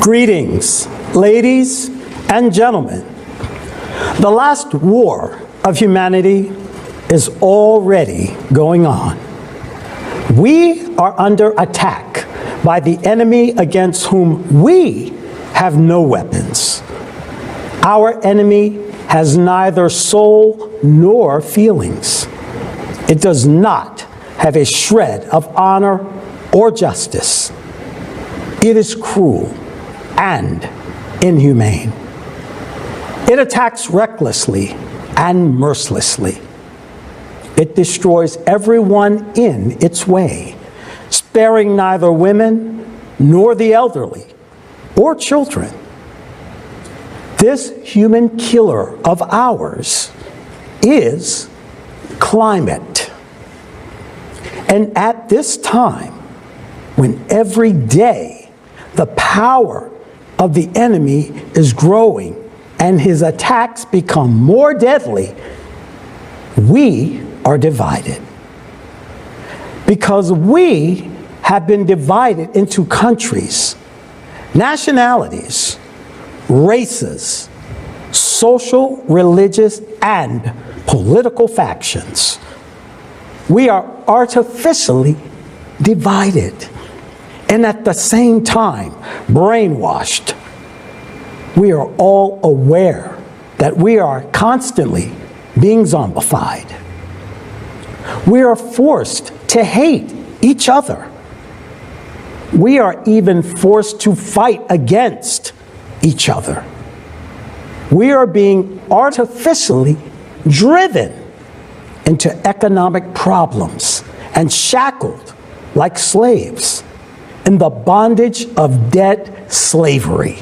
Greetings, ladies and gentlemen. The last war of humanity is already going on. We are under attack by the enemy against whom we have no weapons. Our enemy has neither soul nor feelings. It does not have a shred of honor or justice. It is cruel and inhumane. It attacks recklessly and mercilessly. It destroys everyone in its way, sparing neither women nor the elderly or children. This human killer of ours is climate. And at this time, when every day the power of the enemy is growing and his attacks become more deadly, we are divided. Because we have been divided into countries, nationalities, races, social, religious, and political factions. We are artificially divided and at the same time brainwashed. We are all aware that we are constantly being zombified. We are forced to hate each other. We are even forced to fight against each other. We are being artificially driven into economic problems and shackled like slaves in the bondage of debt slavery.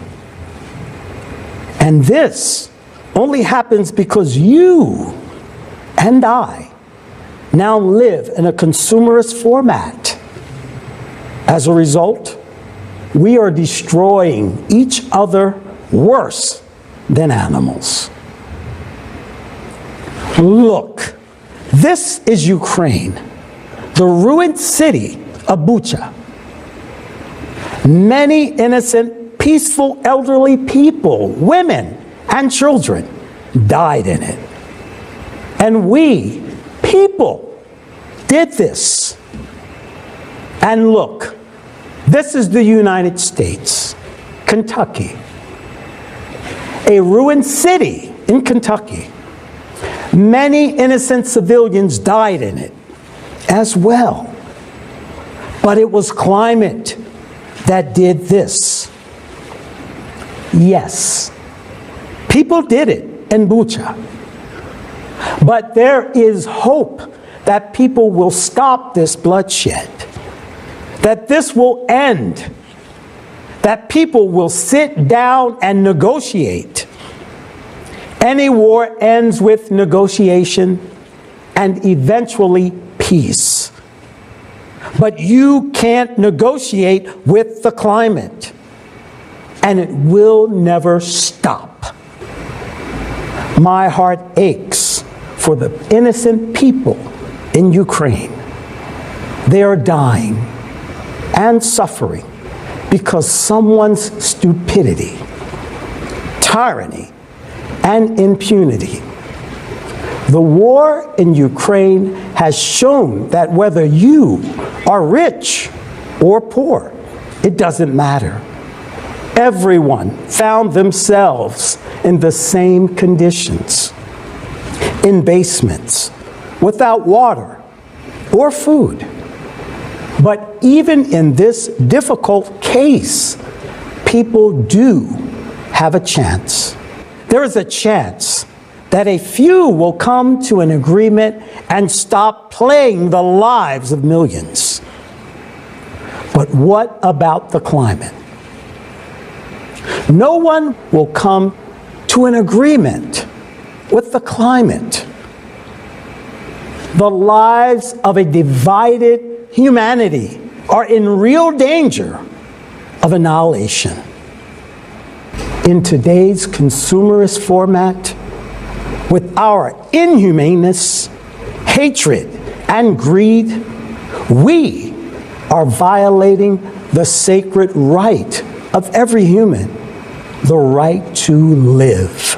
And this only happens because you and I now live in a consumerist format. As a result, we are destroying each other worse than animals. Look, this is Ukraine, the ruined city of Bucha. Many innocent, peaceful, elderly people, women, and children died in it. And we, people, did this. And look, this is the United States, Kentucky. A ruined city in Kentucky. Many innocent civilians died in it as well. But it was climate that did this. Yes, people did it in Bucha. But there is hope that people will stop this bloodshed, that this will end, that people will sit down and negotiate. Any war ends with negotiation and eventually peace. But you can't negotiate with the climate, and it will never stop. My heart aches for the innocent people in Ukraine. They are dying and suffering because someone's stupidity, tyranny, and impunity. The war in Ukraine has shown that whether you are rich or poor, it doesn't matter. Everyone found themselves in the same conditions, in basements, without water or food. But even in this difficult case, people do have a chance. There is a chance that a few will come to an agreement and stop playing the lives of millions. But what about the climate? No one will come to an agreement with the climate. The lives of a divided humanity are in real danger of annihilation. In today's consumerist format, with our inhumaneness, hatred, and greed, we are violating the sacred right of every human the right to live.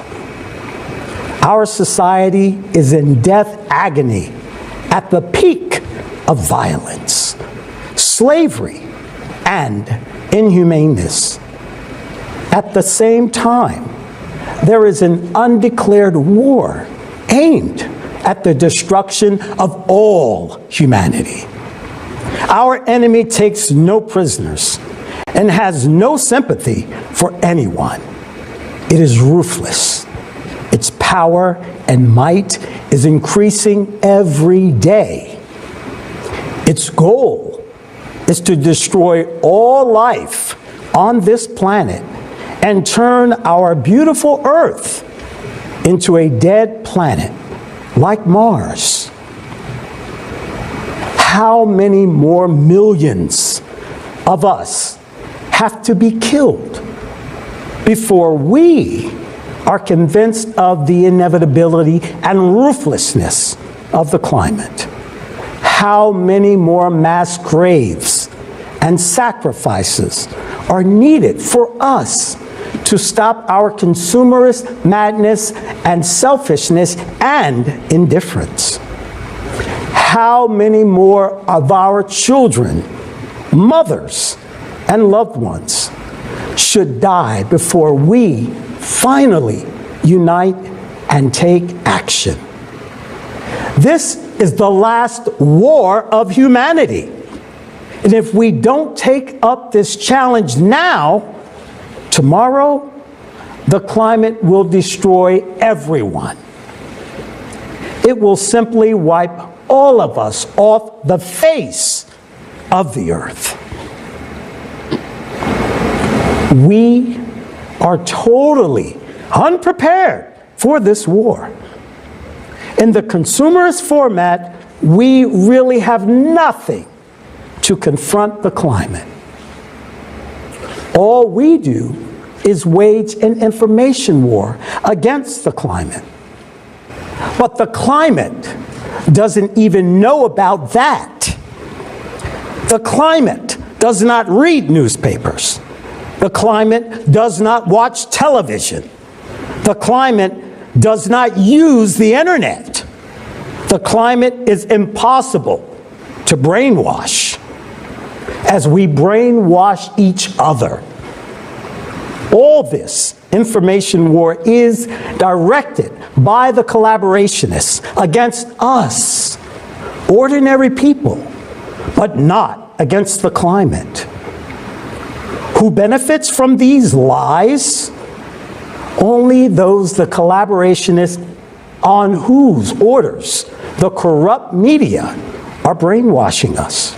Our society is in death agony at the peak of violence, slavery, and inhumaneness. At the same time, there is an undeclared war aimed at the destruction of all humanity. Our enemy takes no prisoners and has no sympathy for anyone. It is ruthless. Its power and might is increasing every day. Its goal is to destroy all life on this planet and turn our beautiful Earth into a dead planet like Mars. How many more millions of us have to be killed before we are convinced of the inevitability and ruthlessness of the climate? How many more mass graves and sacrifices are needed for us to stop our consumerist madness and selfishness and indifference? How many more of our children, mothers, and loved ones should die before we finally unite and take action? This is the last war of humanity. And if we don't take up this challenge now, tomorrow, the climate will destroy everyone. It will simply wipe all of us off the face of the earth. We are totally unprepared for this war. In the consumerist format, we really have nothing to confront the climate. All we do is wage an information war against the climate. But the climate doesn't even know about that. The climate does not read newspapers. The climate does not watch television. The climate does not use the internet. The climate is impossible to brainwash, as we brainwash each other. All this information war is directed by the collaborationists against us, ordinary people, but not against the climate. Who benefits from these lies? Only those the collaborationists on whose orders the corrupt media are brainwashing us.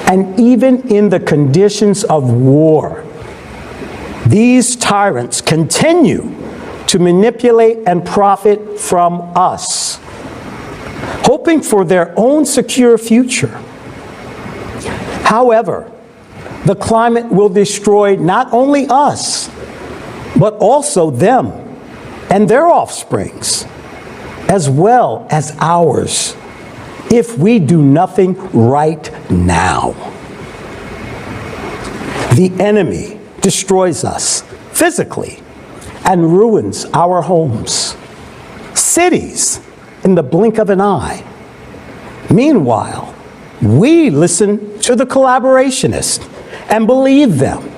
And even in the conditions of war, these tyrants continue to manipulate and profit from us, hoping for their own secure future. However, the climate will destroy not only us, but also them and their offsprings, as well as ours, if we do nothing right now. The enemy destroys us physically and ruins our homes, cities in the blink of an eye. Meanwhile, we listen to the collaborationists and believe them,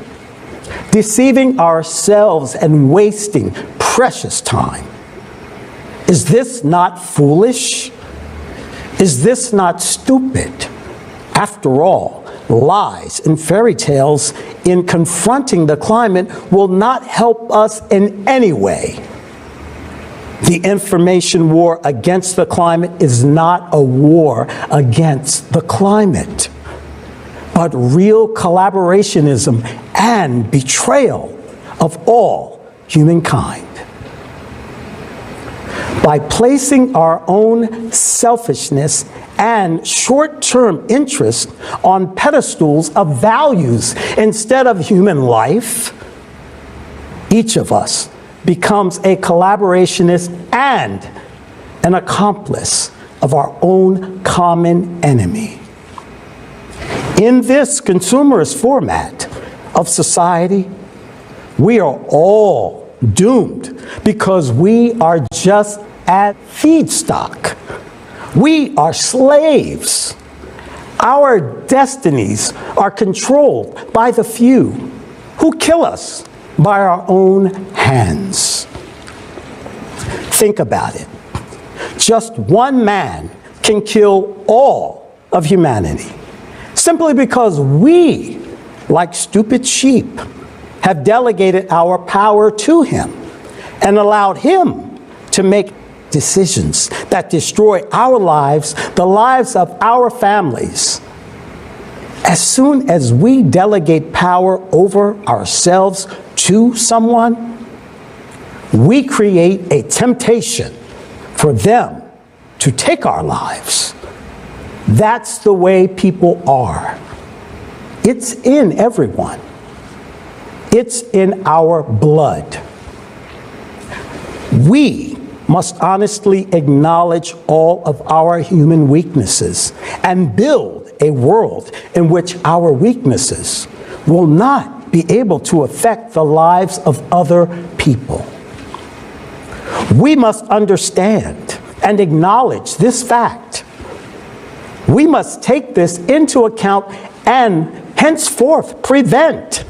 deceiving ourselves and wasting precious time. Is this not foolish? Is this not stupid? After all, lies and fairy tales in confronting the climate will not help us in any way. The information war against the climate is not a war against the climate, but real collaborationism and betrayal of all humankind. By placing our own selfishness and short-term interest on pedestals of values instead of human life, each of us becomes a collaborationist and an accomplice of our own common enemy. In this consumerist format of of society, we are all doomed because we are just at feedstock. We are slaves. Our destinies are controlled by the few who kill us by our own hands. Think about it. Just one man can kill all of humanity simply because we, like stupid sheep, have delegated our power to him and allowed him to make decisions that destroy our lives, the lives of our families. As soon as we delegate power over ourselves to someone, we create a temptation for them to take our lives. That's the way people are. It's in everyone. It's in our blood. We must honestly acknowledge all of our human weaknesses and build a world in which our weaknesses will not be able to affect the lives of other people. We must understand and acknowledge this fact. We must take this into account and henceforth prevent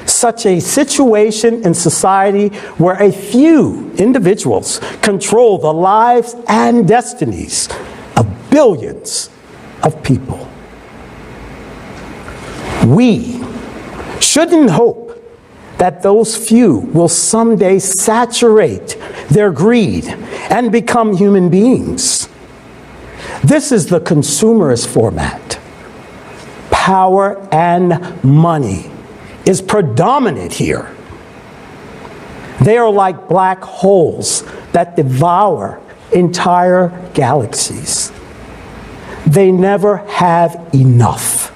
such a situation in society where a few individuals control the lives and destinies of billions of people. We shouldn't hope that those few will someday saturate their greed and become human beings. This is the consumerist format. Power and money is predominant here. They are like black holes that devour entire galaxies. They never have enough.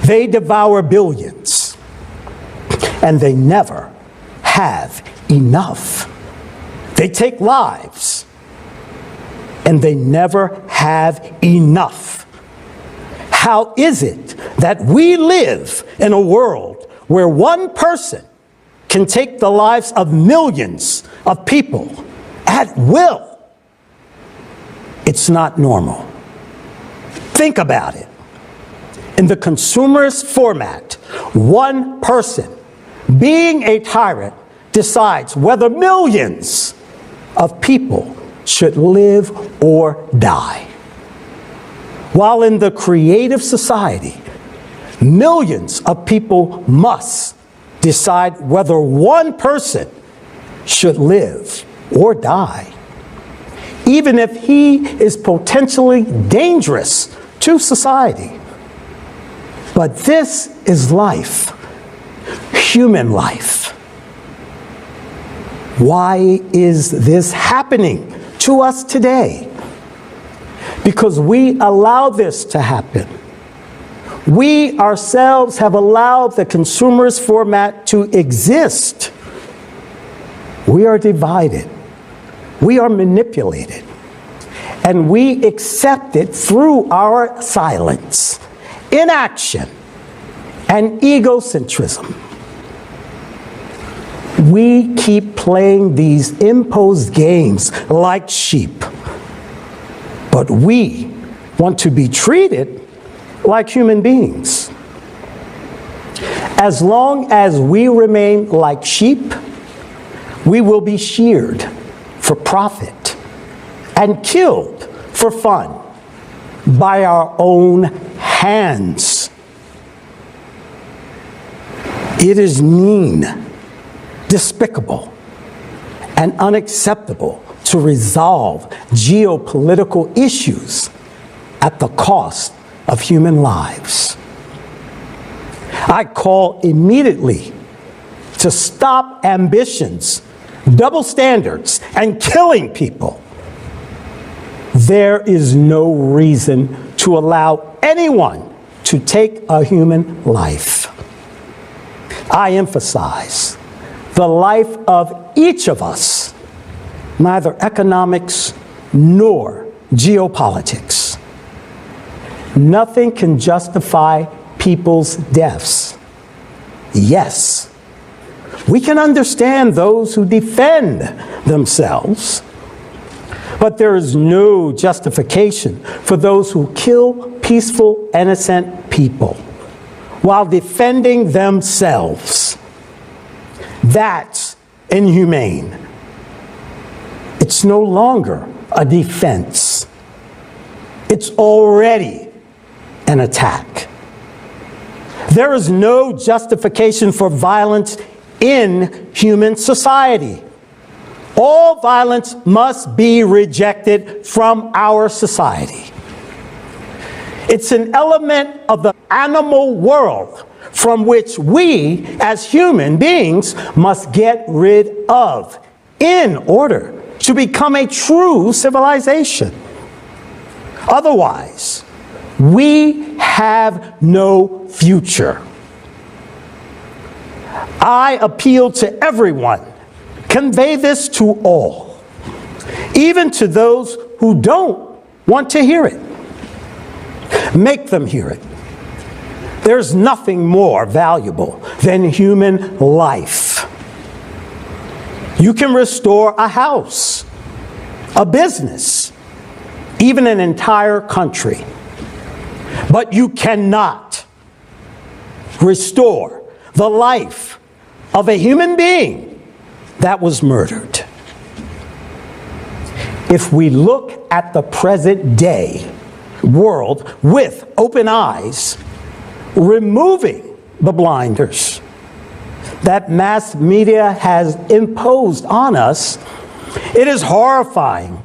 They devour billions, and they never have enough. They take lives, and they never have enough. How is it that we live in a world where one person can take the lives of millions of people at will? It's not normal. Think about it. In the consumerist format, one person, being a tyrant, decides whether millions of people should live or die. While in the creative society, millions of people must decide whether one person should live or die, even if he is potentially dangerous to society. But this is life, human life. Why is this happening to us today? Because we allow this to happen. We ourselves have allowed the consumerist format to exist. We are divided. We are manipulated. And we accept it through our silence, inaction, and egocentrism. We keep playing these imposed games like sheep. But we want to be treated like human beings. As long as we remain like sheep, we will be sheared for profit and killed for fun by our own hands. It is mean, despicable, and unacceptable to resolve geopolitical issues at the cost of human lives. I call immediately to stop ambitions, double standards, and killing people. There is no reason to allow anyone to take a human life. I emphasize the life of each of us, neither economics nor geopolitics. Nothing can justify people's deaths. Yes, we can understand those who defend themselves, but there is no justification for those who kill peaceful, innocent people while defending themselves. That's inhumane. It's no longer a defense. It's already an attack. There is no justification for violence in human society. All violence must be rejected from our society. It's an element of the animal world from which we, as human beings, must get rid of in order to become a true civilization. Otherwise, we have no future. I appeal to everyone. Convey this to all, even to those who don't want to hear it. Make them hear it. There's nothing more valuable than human life. You can restore a house, a business, even an entire country. But you cannot restore the life of a human being that was murdered. If we look at the present day world with open eyes, removing the blinders that mass media has imposed on us, it is horrifying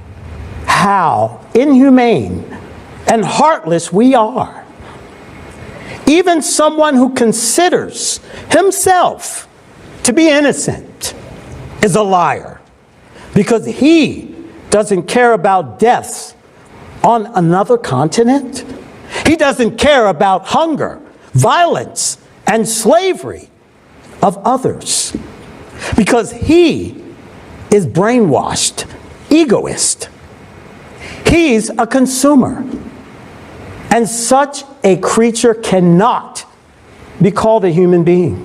how inhumane and heartless we are. Even someone who considers himself to be innocent is a liar, because he doesn't care about deaths on another continent. He doesn't care about hunger, violence, and slavery of others, because he is brainwashed, egoist. He's a consumer, and such a creature cannot be called a human being.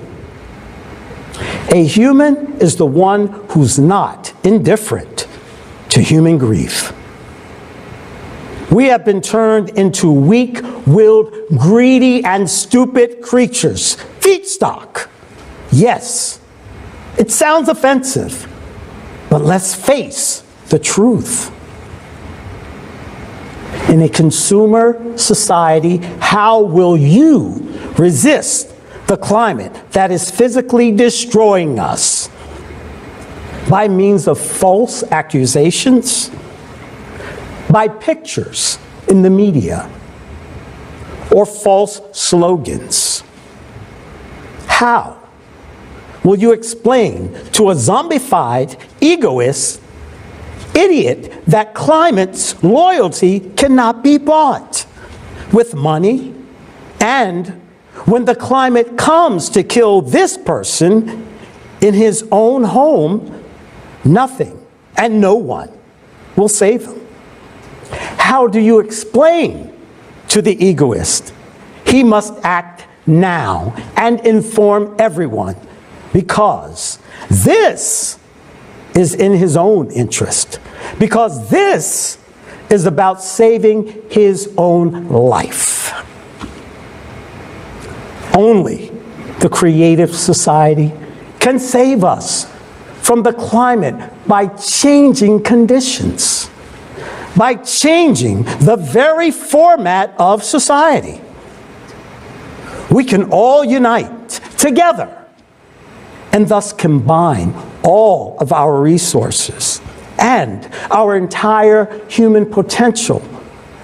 A human is the one who's not indifferent to human grief. We have been turned into weak-willed, greedy, and stupid creatures. Feedstock. Yes, it sounds offensive, but let's face the truth. In a consumer society, how will you resist the climate that is physically destroying us? By means of false accusations? By pictures in the media? Or false slogans? How will you explain to a zombified, egoist, idiot that climate's loyalty cannot be bought with money, and when the climate comes to kill this person in his own home, nothing and no one will save him? How do you explain to the egoist he must act now and inform everyone, because this is in his own interest, because this is about saving his own life? Only the creative society can save us from the climate by changing conditions, by changing the very format of society. We can all unite together and thus combine all of our resources and our entire human potential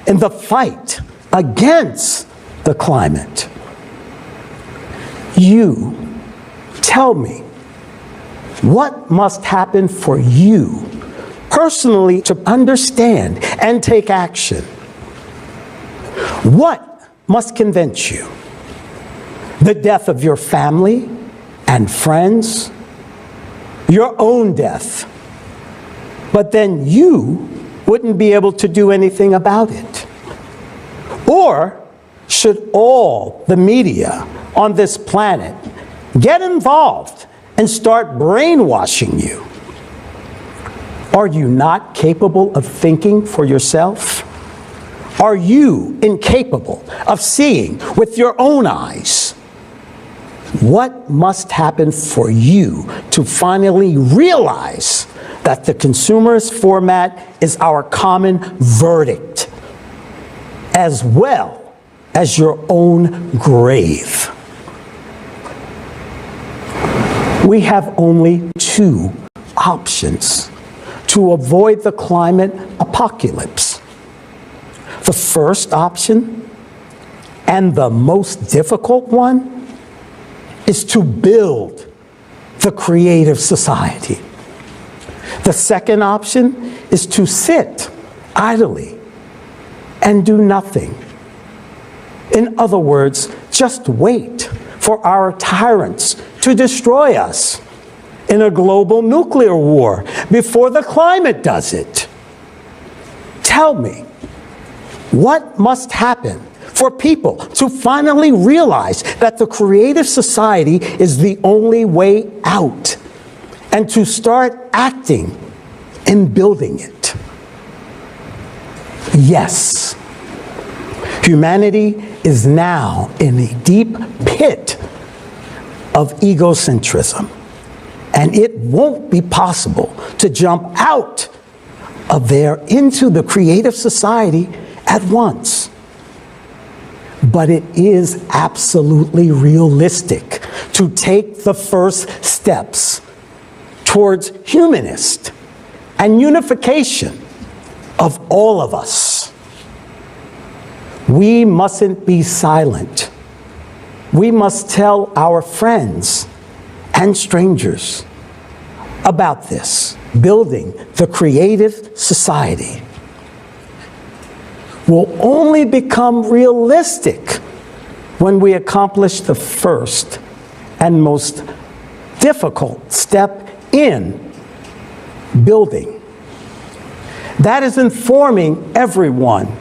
in the fight against the climate. You tell me, what must happen for you personally to understand and take action? What must convince you? The death of your family and friends? Your own death? But then you wouldn't be able to do anything about it? Or should all the media on this planet get involved and start brainwashing you. Are you not capable of thinking for yourself? Are you incapable of seeing with your own eyes? What must happen for you to finally realize that the consumerist format is our common verdict, as well as your own grave? We have only two options to avoid the climate apocalypse. The first option, and the most difficult one, is to build the creative society. The second option is to sit idly and do nothing. In other words, just wait for our tyrants to destroy us in a global nuclear war before the climate does it. Tell me, what must happen for people to finally realize that the creative society is the only way out, and to start acting and building it? Yes, humanity is now in a deep pit of egocentrism, and it won't be possible to jump out of there into the creative society at once. But it is absolutely realistic to take the first steps towards humanist and unification of all of us. We mustn't be silent. We must tell our friends and strangers about this. Building the creative society will only become realistic when we accomplish the first and most difficult step in building. That is informing everyone.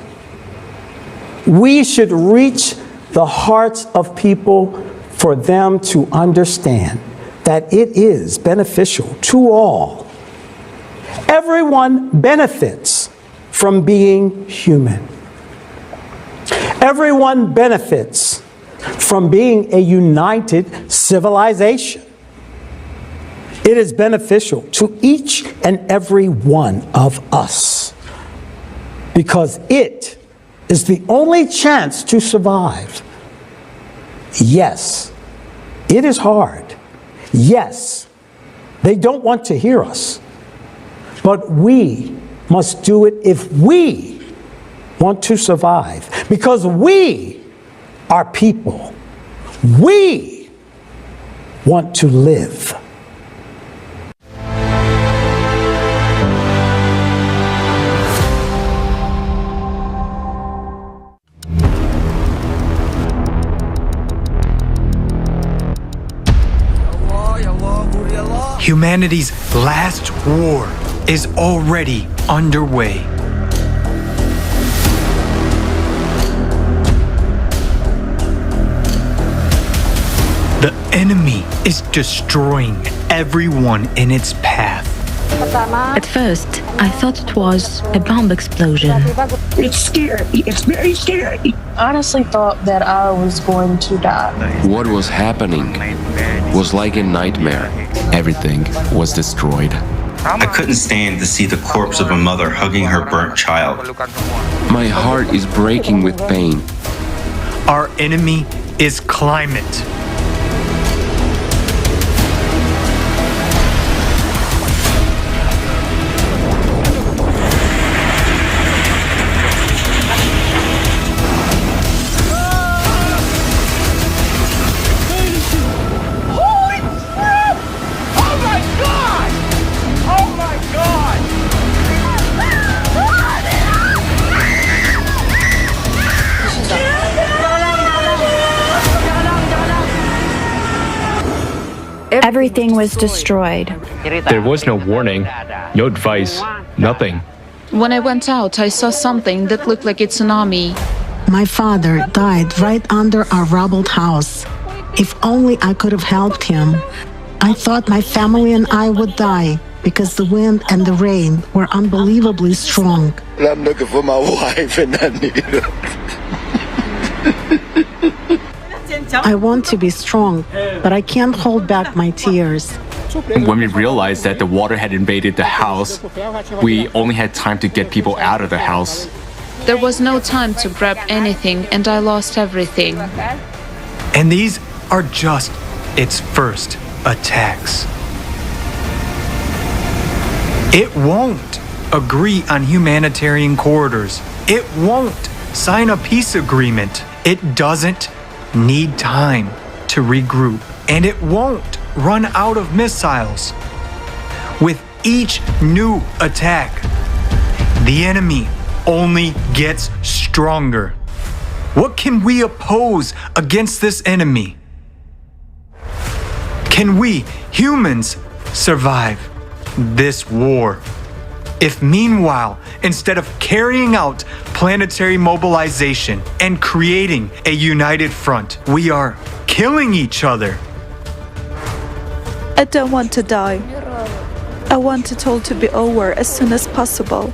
We should reach the hearts of people for them to understand that it is beneficial to all. Everyone benefits from being human. Everyone benefits from being a united civilization. It is beneficial to each and every one of us because it is the only chance to survive. Yes, it is hard. Yes, they don't want to hear us. But we must do it if we want to survive, because we are people. We want to live. Humanity's last war is already underway. The enemy is destroying everyone in its path. At first, I thought it was a bomb explosion. It's scary. It's very scary. I honestly thought that I was going to die. What was happening was like a nightmare. Everything was destroyed. I couldn't stand to see the corpse of a mother hugging her burnt child. My heart is breaking with pain. Our enemy is climate. Everything was destroyed. There was no warning, no advice, nothing. When I went out, I saw something that looked like a tsunami. My father died right under our rubbled house. If only I could have helped him. I thought my family and I would die because the wind and the rain were unbelievably strong. I'm looking for my wife and I need her. I want to be strong, but I can't hold back my tears. When we realized that the water had invaded the house, we only had time to get people out of the house. There was no time to grab anything, and I lost everything. And these are just its first attacks. It won't agree on humanitarian corridors. It won't sign a peace agreement. It doesn't need time to regroup. And it won't run out of missiles. With each new attack, the enemy only gets stronger. What can we oppose against this enemy? Can we, humans, survive this war? If meanwhile, instead of carrying out planetary mobilization and creating a united front, we are killing each other. I don't want to die. I want it all to be over as soon as possible.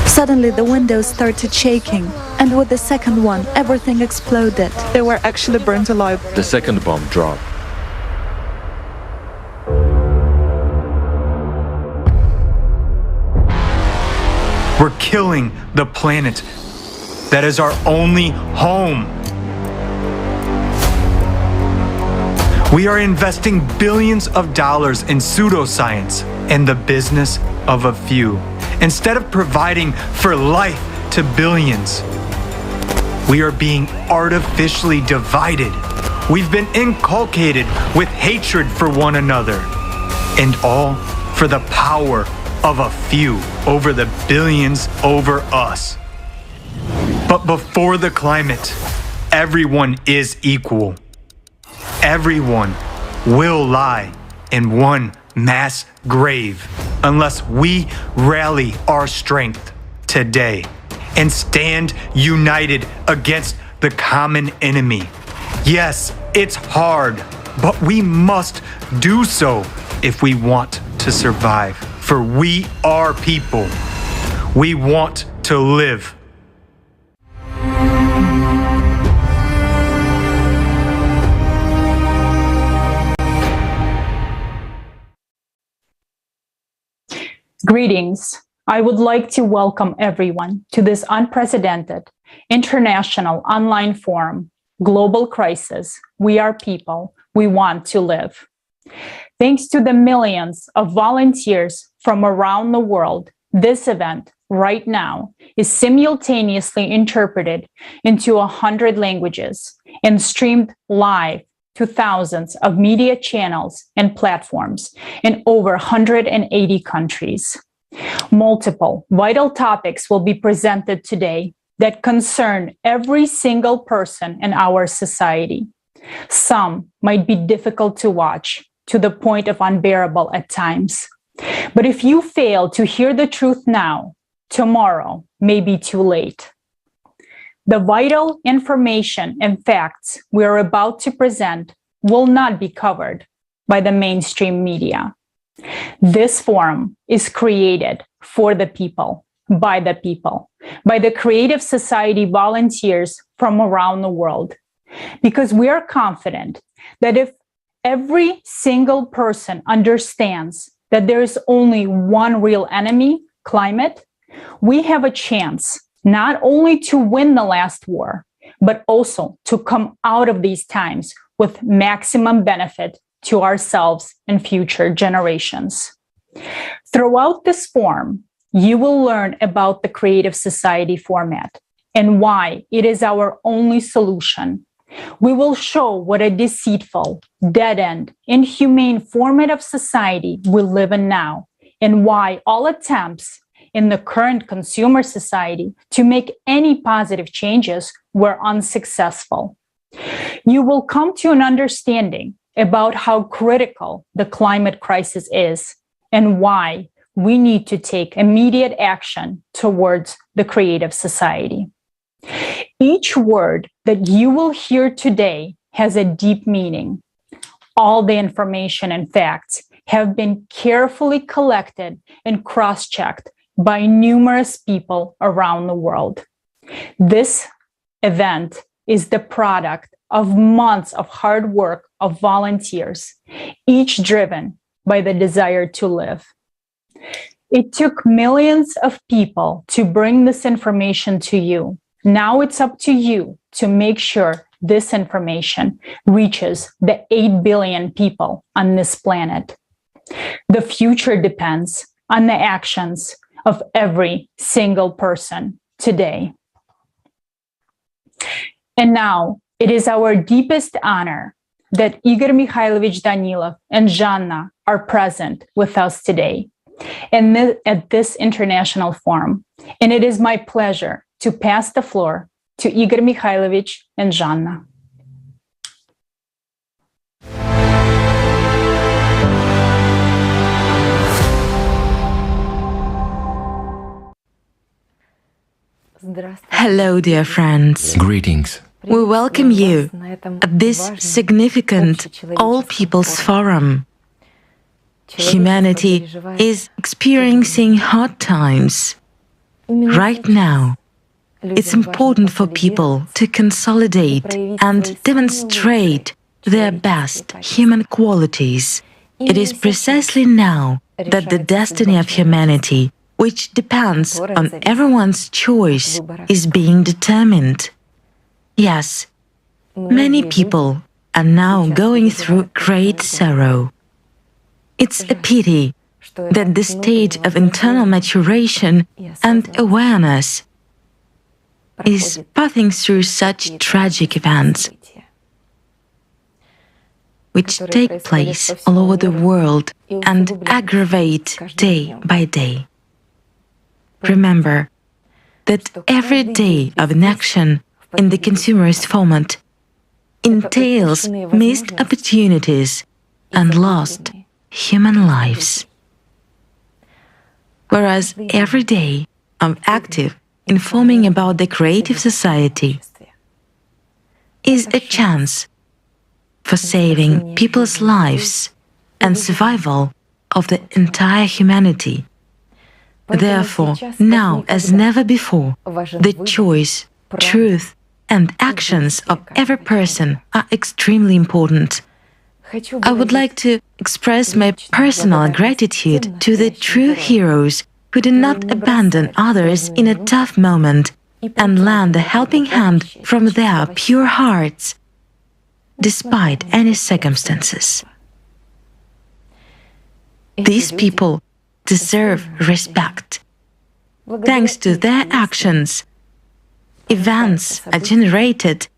Suddenly the windows started shaking, and with the second one, everything exploded. They were actually burned alive. The second bomb dropped. We're killing the planet that is our only home. We are investing billions of dollars in pseudoscience and the business of a few. Instead of providing for life to billions, we are being artificially divided. We've been inculcated with hatred for one another, and all for the power of a few over the billions over us. But before the climate, everyone is equal. Everyone will lie in one mass grave unless we rally our strength today and stand united against the common enemy. Yes, it's hard, but we must do so if we want to survive. For we are people. We want to live. Greetings. I would like to welcome everyone to this unprecedented international online forum, Global Crisis. We are people. We want to live. Thanks to the millions of volunteers from around the world, this event right now is simultaneously interpreted into 100 languages and streamed live to thousands of media channels and platforms in over 180 countries. Multiple vital topics will be presented today that concern every single person in our society. Some might be difficult to watch, to the point of unbearable at times. But if you fail to hear the truth now, tomorrow may be too late. The vital information and facts we are about to present will not be covered by the mainstream media. This forum is created for the people, by the Creative Society volunteers from around the world, because we are confident that if every single person understands that there is only one real enemy, climate, we have a chance not only to win the last war, but also to come out of these times with maximum benefit to ourselves and future generations. Throughout this forum, you will learn about the Creative Society format and why it is our only solution. We will show what a deceitful, dead-end, inhumane format of society we live in now, and why all attempts in the current consumer society to make any positive changes were unsuccessful. You will come to an understanding about how critical the climate crisis is and why we need to take immediate action towards the creative society. Each word that you will hear today has a deep meaning. All the information and facts have been carefully collected and cross-checked by numerous people around the world. This event is the product of months of hard work of volunteers, each driven by the desire to live. It took millions of people to bring this information to you. Now it's up to you to make sure this information reaches the 8 billion people on this planet. The future depends on the actions of every single person today. And now, it is our deepest honor that Igor Mikhailovich Danilov and Zhanna are present with us today at this international forum. And it is my pleasure to pass the floor to Igor Mikhailovich and Zhanna. Hello, dear friends. Greetings. We welcome you at this significant All People's Forum. Humanity is experiencing hard times. Right now, it's important for people to consolidate and demonstrate their best human qualities. It is precisely now that the destiny of humanity, which depends on everyone's choice, is being determined. Yes, many people are now going through great sorrow. It's a pity that the state of internal maturation and awareness is passing through such tragic events, which take place all over the world and aggravate day by day. Remember that every day of inaction in the consumerist format entails missed opportunities and lost human lives. Whereas every day of active informing about the creative society is a chance for saving people's lives and survival of the entire humanity. Therefore, now as never before, the choice, truth, and actions of every person are extremely important. I would like to express my personal gratitude to the true heroes who did not abandon others in a tough moment and lend a helping hand from their pure hearts, despite any circumstances. These people deserve respect. Thanks to their actions, events are generated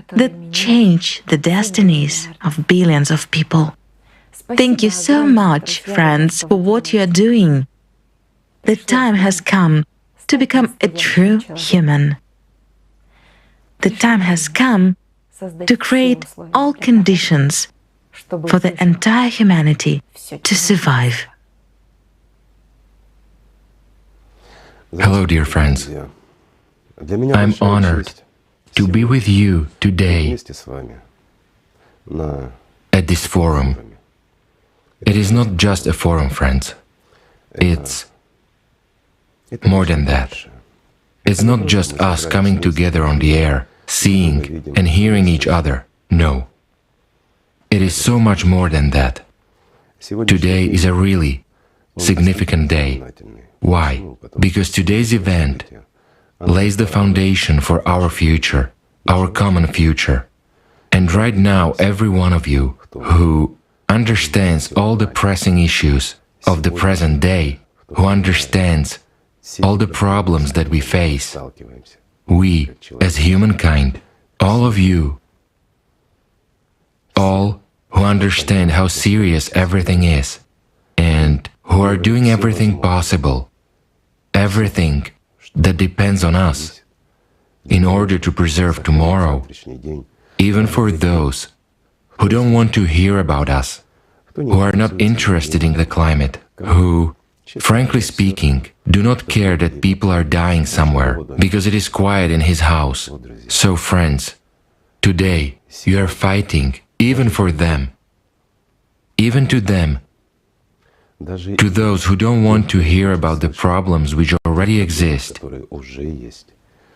that change the destinies of billions of people. Thank you so much, friends, for what you are doing. The time has come to become a true human. The time has come to create all conditions for the entire humanity to survive. Hello, dear friends. I'm honored to be with you today at this forum. It is not just a forum, friends. It's more than that. It's not just us coming together on the air, seeing and hearing each other. No. It is so much more than that. Today is a really significant day. Why? Because today's event lays the foundation for our future, our common future. And right now, every one of you who understands all the pressing issues of the present day, who understands all the problems that we face, we, as humankind, all of you, all who understand how serious everything is, and who are doing everything possible, everything that depends on us, in order to preserve tomorrow, even for those who don't want to hear about us, who are not interested in the climate, who frankly speaking, do not care that people are dying somewhere because it is quiet in his house. So, friends, today you are fighting even for them, even to them, to those who don't want to hear about the problems which already exist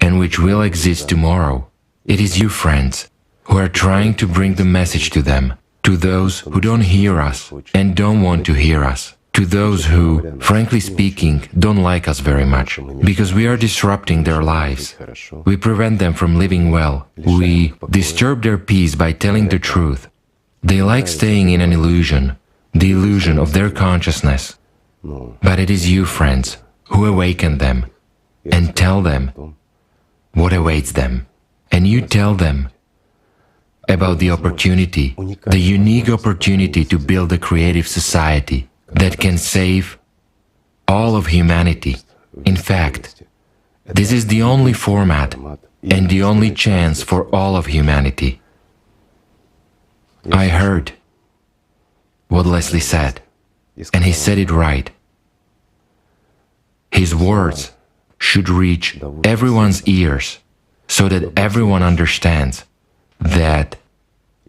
and which will exist tomorrow. It is you, friends, who are trying to bring the message to them, to those who don't hear us and don't want to hear us, to those who, frankly speaking, don't like us very much, because we are disrupting their lives. We prevent them from living well. We disturb their peace by telling the truth. They like staying in an illusion, the illusion of their consciousness. But it is you, friends, who awaken them and tell them what awaits them. And you tell them about the opportunity, the unique opportunity to build a creative society that can save all of humanity. In fact, this is the only format and the only chance for all of humanity. I heard what Leslie said, and he said it right. His words should reach everyone's ears so that everyone understands that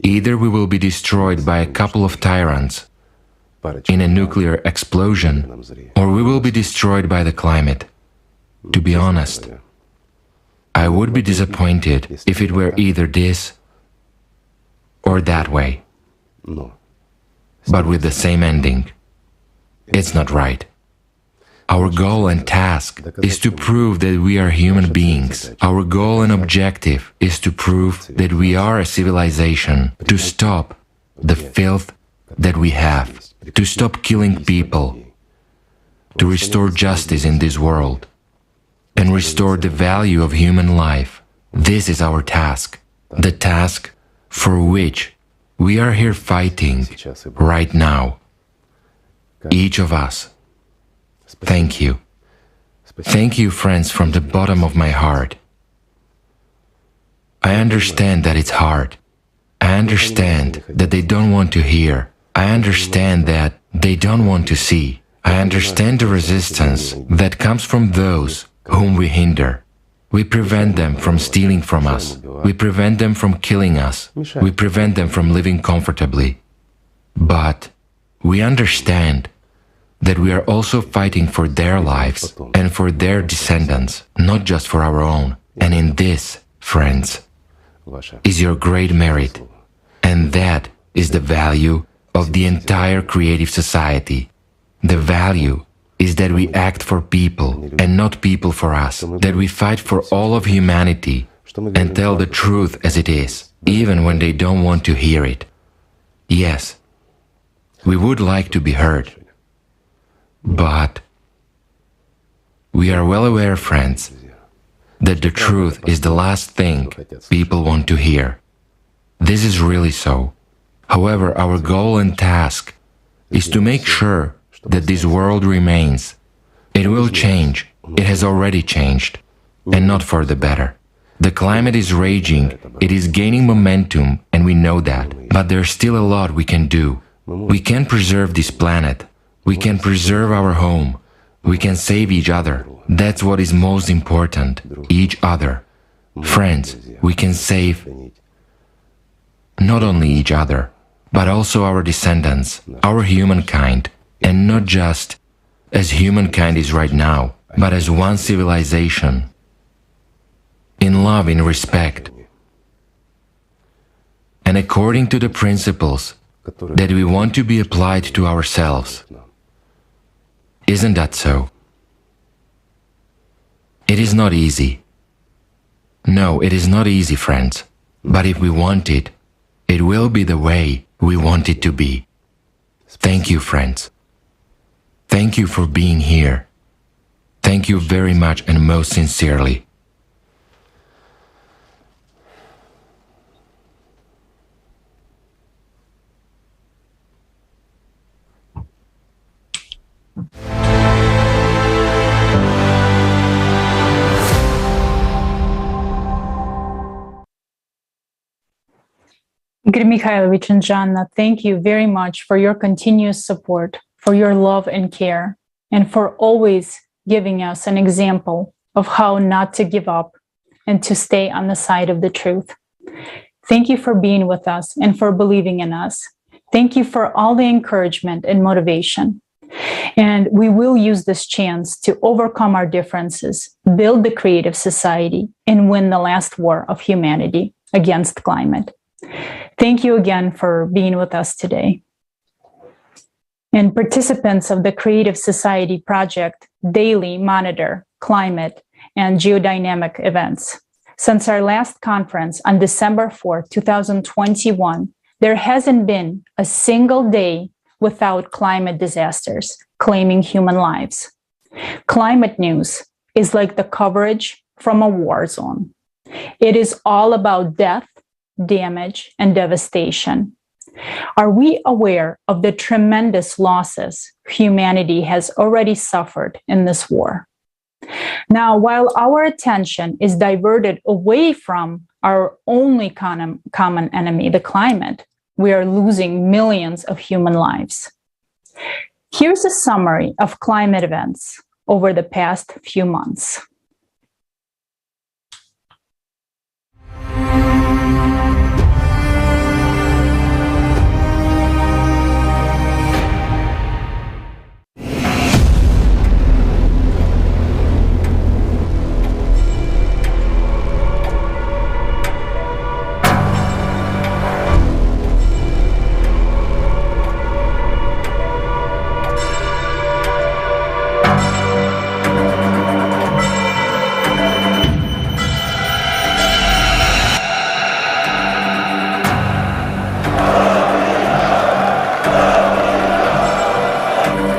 either we will be destroyed by a couple of tyrants in a nuclear explosion, or we will be destroyed by the climate. To be honest, I would be disappointed if it were either this or that way, but with the same ending. It's not right. Our goal and task is to prove that we are human beings. Our goal and objective is to prove that we are a civilization, to stop the filth that we have, to stop killing people, to restore justice in this world, and restore the value of human life. This is our task, the task for which we are here fighting right now. Each of us. Thank you. Thank you, friends, from the bottom of my heart. I understand that it's hard. I understand that they don't want to hear. I understand that they don't want to see. I understand the resistance that comes from those whom we hinder. We prevent them from stealing from us. We prevent them from killing us. We prevent them from living comfortably. But we understand that we are also fighting for their lives and for their descendants, not just for our own. And in this, friends, is your great merit. And that is the value of the entire creative society. The value is that we act for people and not people for us, that we fight for all of humanity and tell the truth as it is, even when they don't want to hear it. Yes, we would like to be heard. But we are well aware, friends, that the truth is the last thing people want to hear. This is really so. However, our goal and task is to make sure that this world remains. It will change. It has already changed, and not for the better. The climate is raging, it is gaining momentum, and we know that. But there's still a lot we can do. We can preserve this planet. We can preserve our home. We can save each other. That's what is most important, each other. Friends, we can save not only each other, but also our descendants, our humankind, and not just as humankind is right now, but as one civilization, in love, in respect, and according to the principles that we want to be applied to ourselves. Isn't that so? It is not easy. No, it is not easy, friends. But if we want it, it will be the way we want it to be. Thank you, friends. Thank you for being here. Thank you very much and most sincerely. Igor Mikhailovich and Janna, thank you very much for your continuous support, for your love and care. and for always giving us an example of how not to give up and to stay on the side of the truth. Thank you for being with us and for believing in us. Thank you for all the encouragement and motivation. And we will use this chance to overcome our differences, build the creative society, and win the last war of humanity against climate. Thank you again for being with us today. And participants of the Creative Society Project daily monitor climate and geodynamic events. Since our last conference on December 4, 2021, there hasn't been a single day without climate disasters claiming human lives. Climate news is like the coverage from a war zone. It is all about death, damage, and devastation. Are we aware of the tremendous losses humanity has already suffered in this war? Now, while our attention is diverted away from our only common enemy, the climate, we are losing millions of human lives. Here's a summary of climate events over the past few months.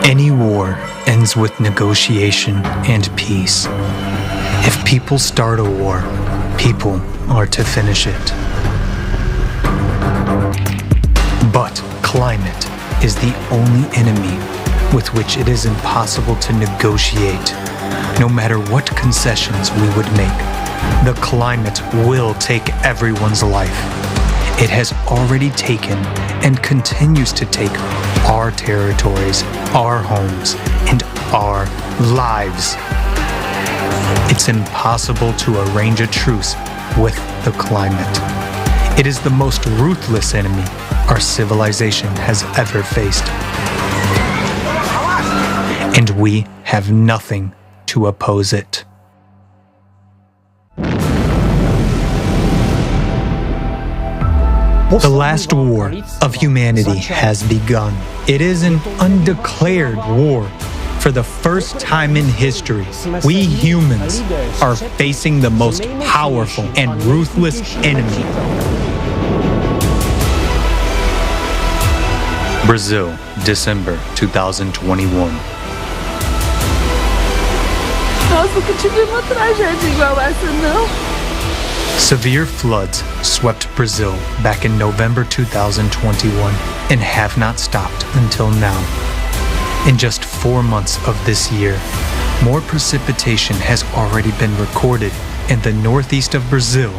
Any war ends with negotiation and peace. If people start a war, people are to finish it. But climate is the only enemy with which it is impossible to negotiate. No matter what concessions we would make, the climate will take everyone's life. It has already taken and continues to take our territories, our homes, and our lives. It's impossible to arrange a truce with the climate. It is the most ruthless enemy our civilization has ever faced. And we have nothing to oppose it. The last war of humanity has begun. It is an undeclared war. For the first time in history, we humans are facing the most powerful and ruthless enemy. Brazil, December 2021. Nossa, nunca tive uma tragédia igual essa, não. Severe floods swept Brazil back in November 2021 and have not stopped until now. In just 4 months of this year, more precipitation has already been recorded in the northeast of Brazil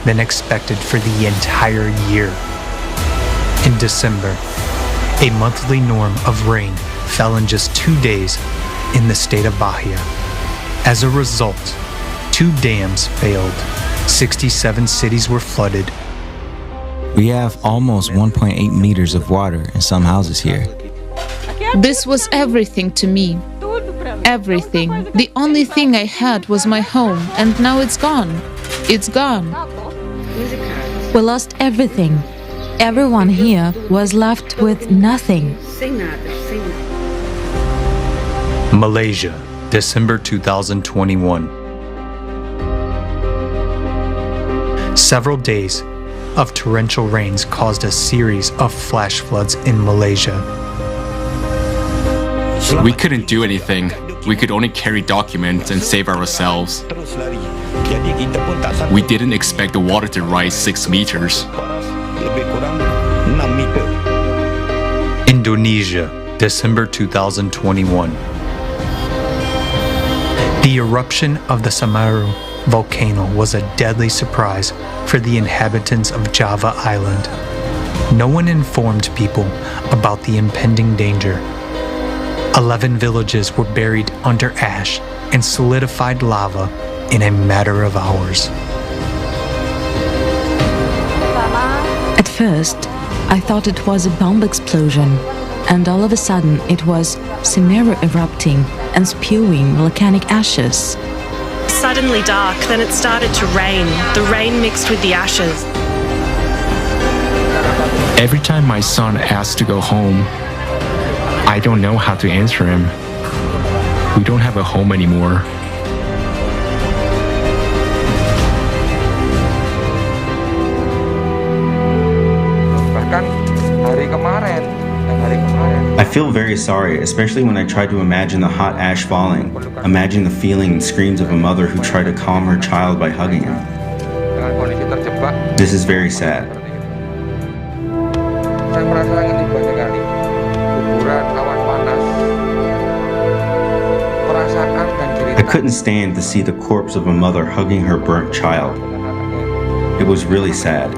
than expected for the entire year. In December, a monthly norm of rain fell in just 2 days in the state of Bahia. As a result, 2 dams failed. 67 cities were flooded. We have almost 1.8 meters of water in some houses here. This was everything to me. Everything. The only thing I had was my home, and now it's gone. It's gone. We lost everything. Everyone here was left with nothing. Malaysia, December 2021. Several days of torrential rains caused a series of flash floods in Malaysia. We couldn't do anything. We could only carry documents and save ourselves. We didn't expect the water to rise 6 meters. Indonesia, December 2021. The eruption of the Semeru volcano was a deadly surprise for the inhabitants of Java Island. No one informed people about the impending danger. 11 villages were buried under ash and solidified lava in a matter of hours. At first, I thought it was a bomb explosion, and all of a sudden it was Simera erupting and spewing volcanic ashes. Suddenly dark, then it started to rain. The rain mixed with the ashes. Every time my son asks to go home, I don't know how to answer him. We don't have a home anymore. I feel very sorry, especially when I try to imagine the hot ash falling, imagine the feeling and screams of a mother who tried to calm her child by hugging him. This is very sad. I couldn't stand to see the corpse of a mother hugging her burnt child. It was really sad.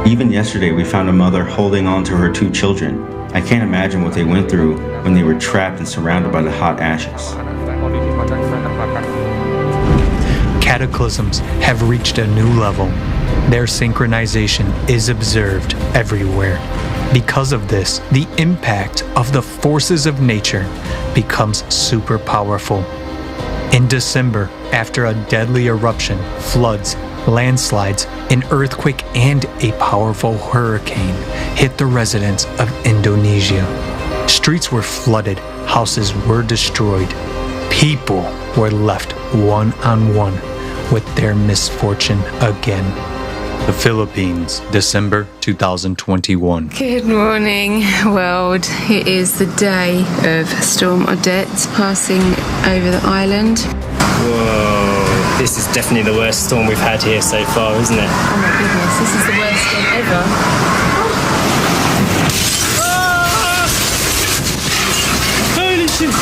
Even yesterday, we found a mother holding on to her 2 children. I can't imagine what they went through when they were trapped and surrounded by the hot ashes. Cataclysms have reached a new level. Their synchronization is observed everywhere. Because of this, the impact of the forces of nature becomes super powerful. In December, after a deadly eruption, floods, landslides, an earthquake, and a powerful hurricane hit the residents of Indonesia. Streets were flooded, houses were destroyed. People were left one-on-one with their misfortune again. The Philippines, December 2021. Good morning, world. It is the day of Storm Odette passing over the island. Whoa, this is definitely the worst storm we've had here so far, isn't it? Oh my goodness, this is the worst storm ever. Holy shit!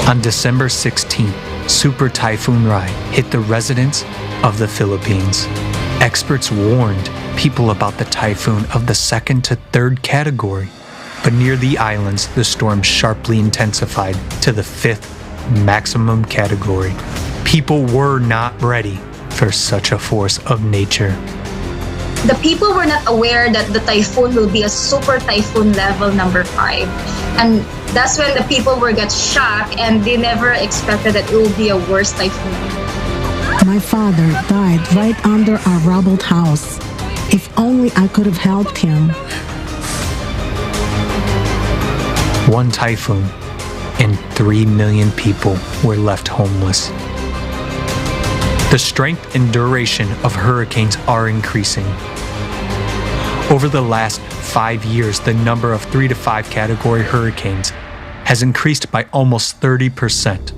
On December 16th, Super Typhoon Rai hit the residents of the Philippines. Experts warned people about the typhoon of the 2nd to 3rd category, but near the islands, the storm sharply intensified to the 5th maximum category. People were not ready for such a force of nature. The people were not aware that the typhoon will be a super typhoon level number 5. And that's when the people were got shocked and they never expected that it will be a worse typhoon. My father died right under our rubbled house. If only I could have helped him. One typhoon and 3 million people were left homeless. The strength and duration of hurricanes are increasing. Over the last 5 years, the number of 3 to 5 category hurricanes has increased by almost 30%.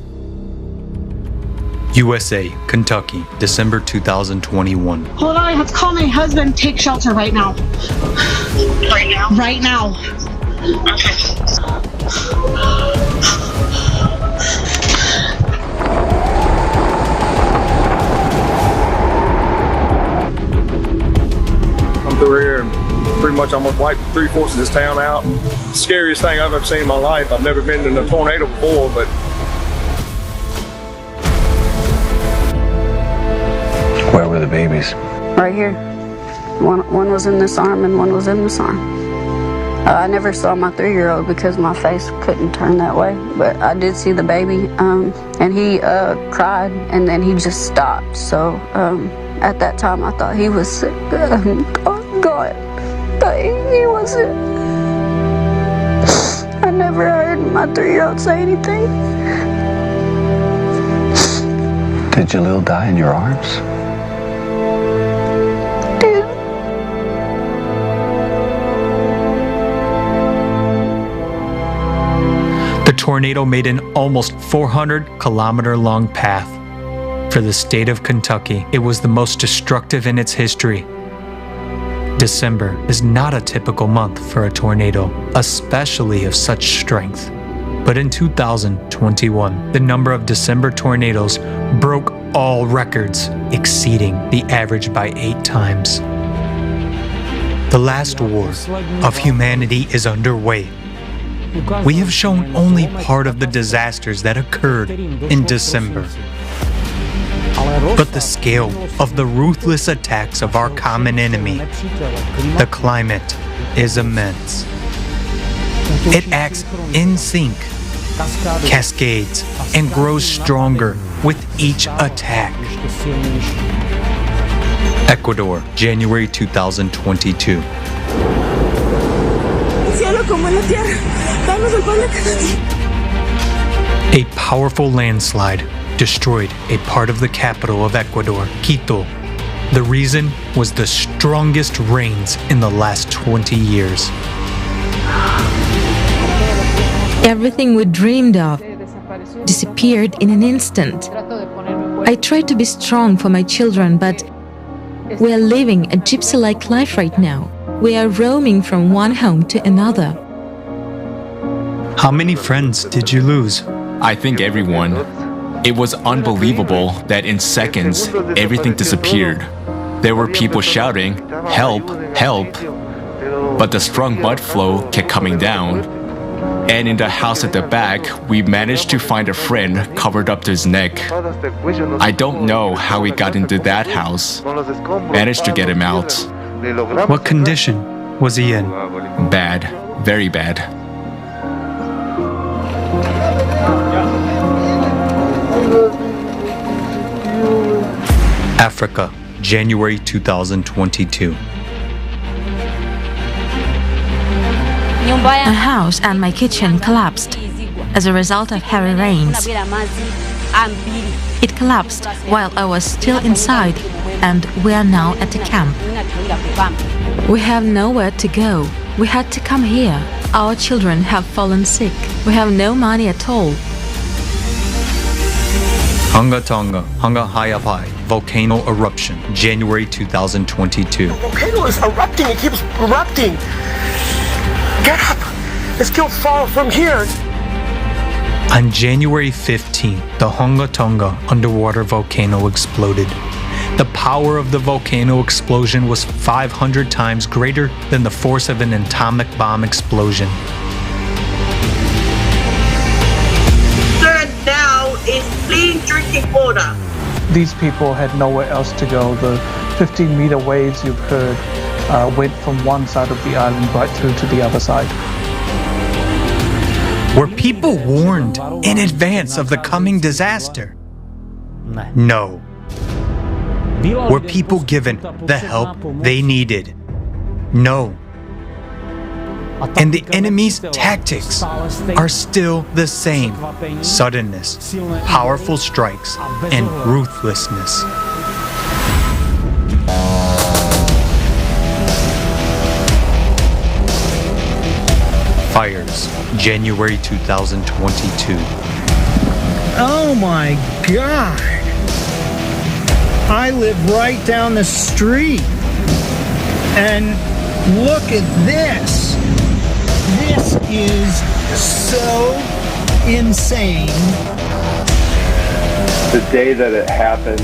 USA, Kentucky, December 2021. Hold on, I have to call my husband. Take shelter right now. Right now? Right now. I'm through here and pretty much almost wiped 3/4 of this town out. Scariest thing I've ever seen in my life. I've never been in a tornado before, but where were the babies? Right here. One was in this arm and one was in this arm. I never saw my 3-year-old because my face couldn't turn that way, but I did see the baby, and he cried and then he just stopped. So at that time I thought he was sick. Oh God, but he wasn't. I never heard my 3-year-old say anything. Did Jalil die in your arms? The tornado made an almost 400-kilometer-long path For the state of Kentucky, it was the most destructive in its history. December is not a typical month for a tornado, especially of such strength. But in 2021, the number of December tornadoes broke all records, exceeding the average by 8 times. The last war of humanity is underway. We have shown only part of the disasters that occurred in December. But the scale of the ruthless attacks of our common enemy, the climate, is immense. It acts in sync, cascades, and grows stronger with each attack. Ecuador, January 2022. A powerful landslide destroyed a part of the capital of Ecuador, Quito. The reason was the strongest rains in the last 20 years. Everything we dreamed of disappeared in an instant. I tried to be strong for my children, but we are living a gypsy-like life right now. We are roaming from one home to another. How many friends did you lose? I think everyone. It was unbelievable that in seconds, everything disappeared. There were people shouting, "Help, help!" But the strong mud flow kept coming down. And in the house at the back, we managed to find a friend covered up to his neck. I don't know how he got into that house. Managed to get him out. What condition was he in? Bad, very bad. Africa, January 2022. A house and my kitchen collapsed as a result of heavy rains. It collapsed while I was still inside, and we are now at the camp. We have nowhere to go. We had to come here. Our children have fallen sick. We have no money at all. Hunga Tonga, Hunga Hayapai, volcano eruption, January 2022. The volcano is erupting. It keeps erupting. Get up! Let's go far from here. On January 15th, the Hunga Tonga underwater volcano exploded. The power of the volcano explosion was 500 times greater than the force of an atomic bomb explosion. Now is clean drinking water. These people had nowhere else to go. The 15-meter waves you've heard went from one side of the island right through to the other side. Were people warned in advance of the coming disaster? No. Were people given the help they needed? No. And the enemy's tactics are still the same: suddenness, powerful strikes, and ruthlessness. Fires, January 2022. Oh my God! I live right down the street. And look at this. This is so insane. The day that it happened,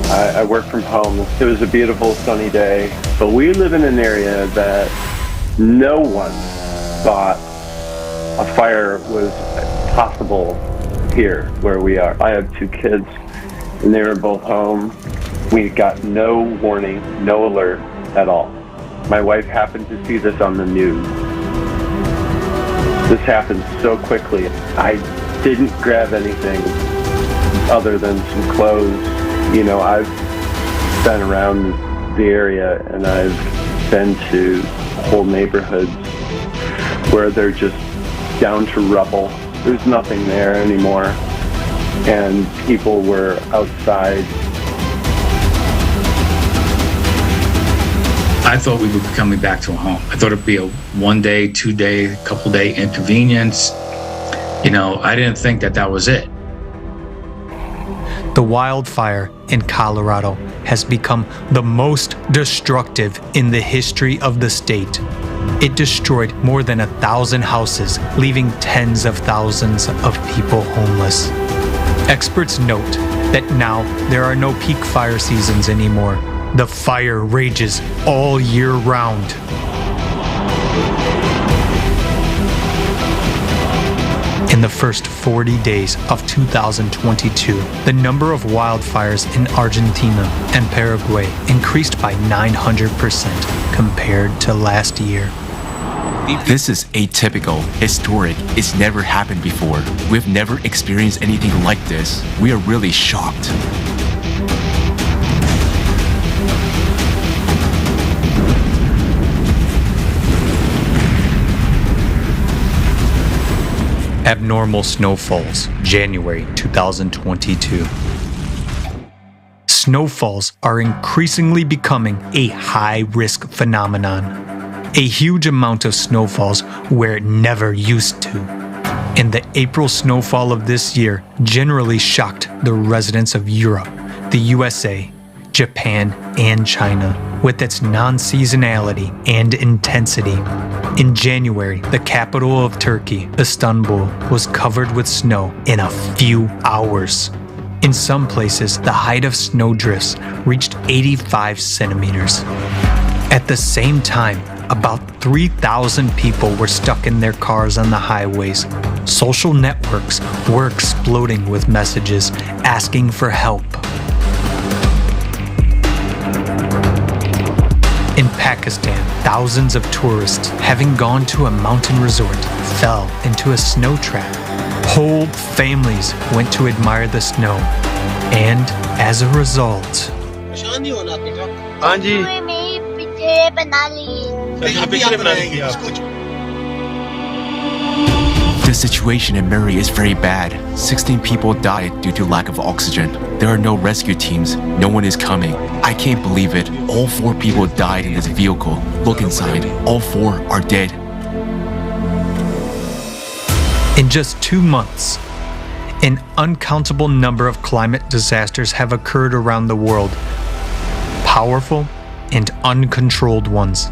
I worked from home. It was a beautiful sunny day, but we live in an area that no one thought a fire was possible here where we are. I have 2 kids and they were both home. We got no warning, no alert at all. My wife happened to see this on the news. This happened so quickly. I didn't grab anything other than some clothes. You know, I've been around the area and I've been to whole neighborhoods where they're just down to rubble. There's nothing there anymore. And people were outside. I thought we would be coming back to a home. I thought it'd be a 1 day, 2 day, couple day inconvenience. You know, I didn't think that that was it. The wildfire in Colorado has become the most destructive in the history of the state. It destroyed more than 1,000 houses, leaving tens of thousands of people homeless. Experts note that now there are no peak fire seasons anymore. The fire rages all year round. In the first 40 days of 2022, the number of wildfires in Argentina and Paraguay increased by 900% compared to last year. This is atypical, historic, it's never happened before. We've never experienced anything like this. We are really shocked. Abnormal snowfalls, January 2022. Snowfalls are increasingly becoming a high-risk phenomenon. A huge amount of snowfalls where it never used to. And the April snowfall of this year generally shocked the residents of Europe, the USA, Japan, and China with its non-seasonality and intensity. In January, the capital of Turkey, Istanbul, was covered with snow in a few hours. In some places, the height of snowdrifts reached 85 centimeters. At the same time, about 3,000 people were stuck in their cars on the highways. Social networks were exploding with messages asking for help. In Pakistan, thousands of tourists, having gone to a mountain resort, fell into a snow trap. Whole families went to admire the snow, and as a result, The situation in Murray is very bad. 16 people died due to lack of oxygen. There are no rescue teams. No one is coming. I can't believe it. All 4 people died in this vehicle. Look inside. All 4 are dead. in just 2 months, an uncountable number of climate disasters have occurred around the world, powerful and uncontrolled ones.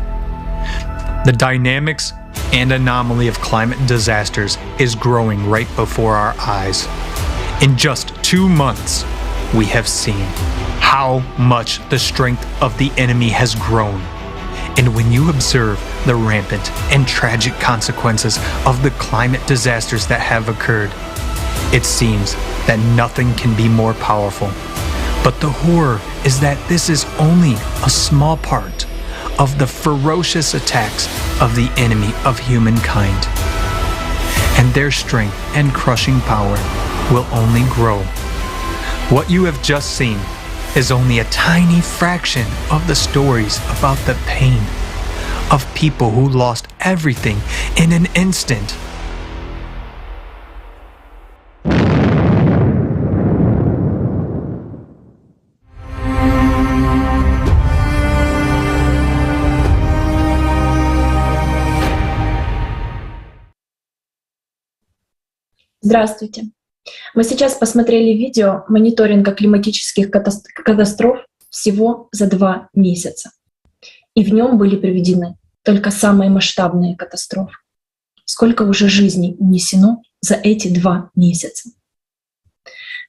The dynamics and anomaly of climate disasters is growing right before our eyes. In just 2 months, we have seen how much the strength of the enemy has grown. And when you observe the rampant and tragic consequences of the climate disasters that have occurred, it seems that nothing can be more powerful. But the horror is that this is only a small part of the ferocious attacks of the enemy of humankind. And their strength and crushing power will only grow. What you have just seen is only a tiny fraction of the stories about the pain of people who lost everything in an instant. Здравствуйте. Мы сейчас посмотрели видео мониторинга климатических катастроф всего за 2 месяца. И в нем были приведены только самые масштабные катастрофы. Сколько уже жизней унесено за эти 2 месяца.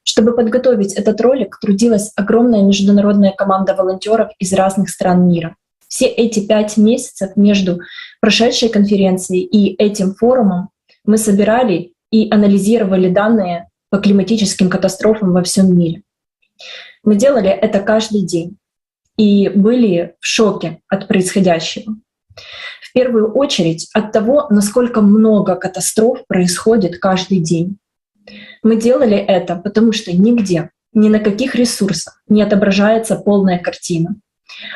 Чтобы подготовить этот ролик, трудилась огромная международная команда волонтеров из разных стран мира. Все эти 5 месяцев между прошедшей конференцией и этим форумом мы собирали и анализировали данные по климатическим катастрофам во всем мире. Мы делали это каждый день и были в шоке от происходящего. В первую очередь от того, насколько много катастроф происходит каждый день. Мы делали это, потому что нигде, ни на каких ресурсах не отображается полная картина.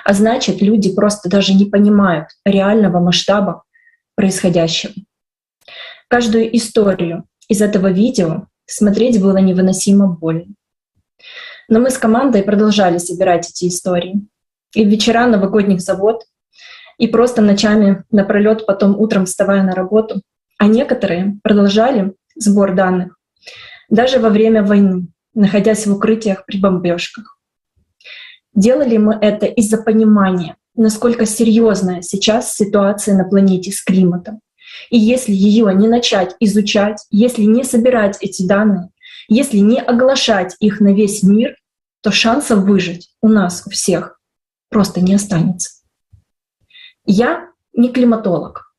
А значит, люди просто даже не понимают реального масштаба происходящего. Каждую историю из этого видео смотреть было невыносимо больно. Но мы с командой продолжали собирать эти истории. И в вечера новогодних завод, и просто ночами напролёт, потом утром вставая на работу. А некоторые продолжали сбор данных даже во время войны, находясь в укрытиях при бомбежках. Делали мы это из-за понимания, насколько серьезная сейчас ситуация на планете с климатом. И если ее не начать изучать, если не собирать эти данные, если не оглашать их на весь мир, то шансов выжить у нас, у всех, просто не останется. Я не климатолог,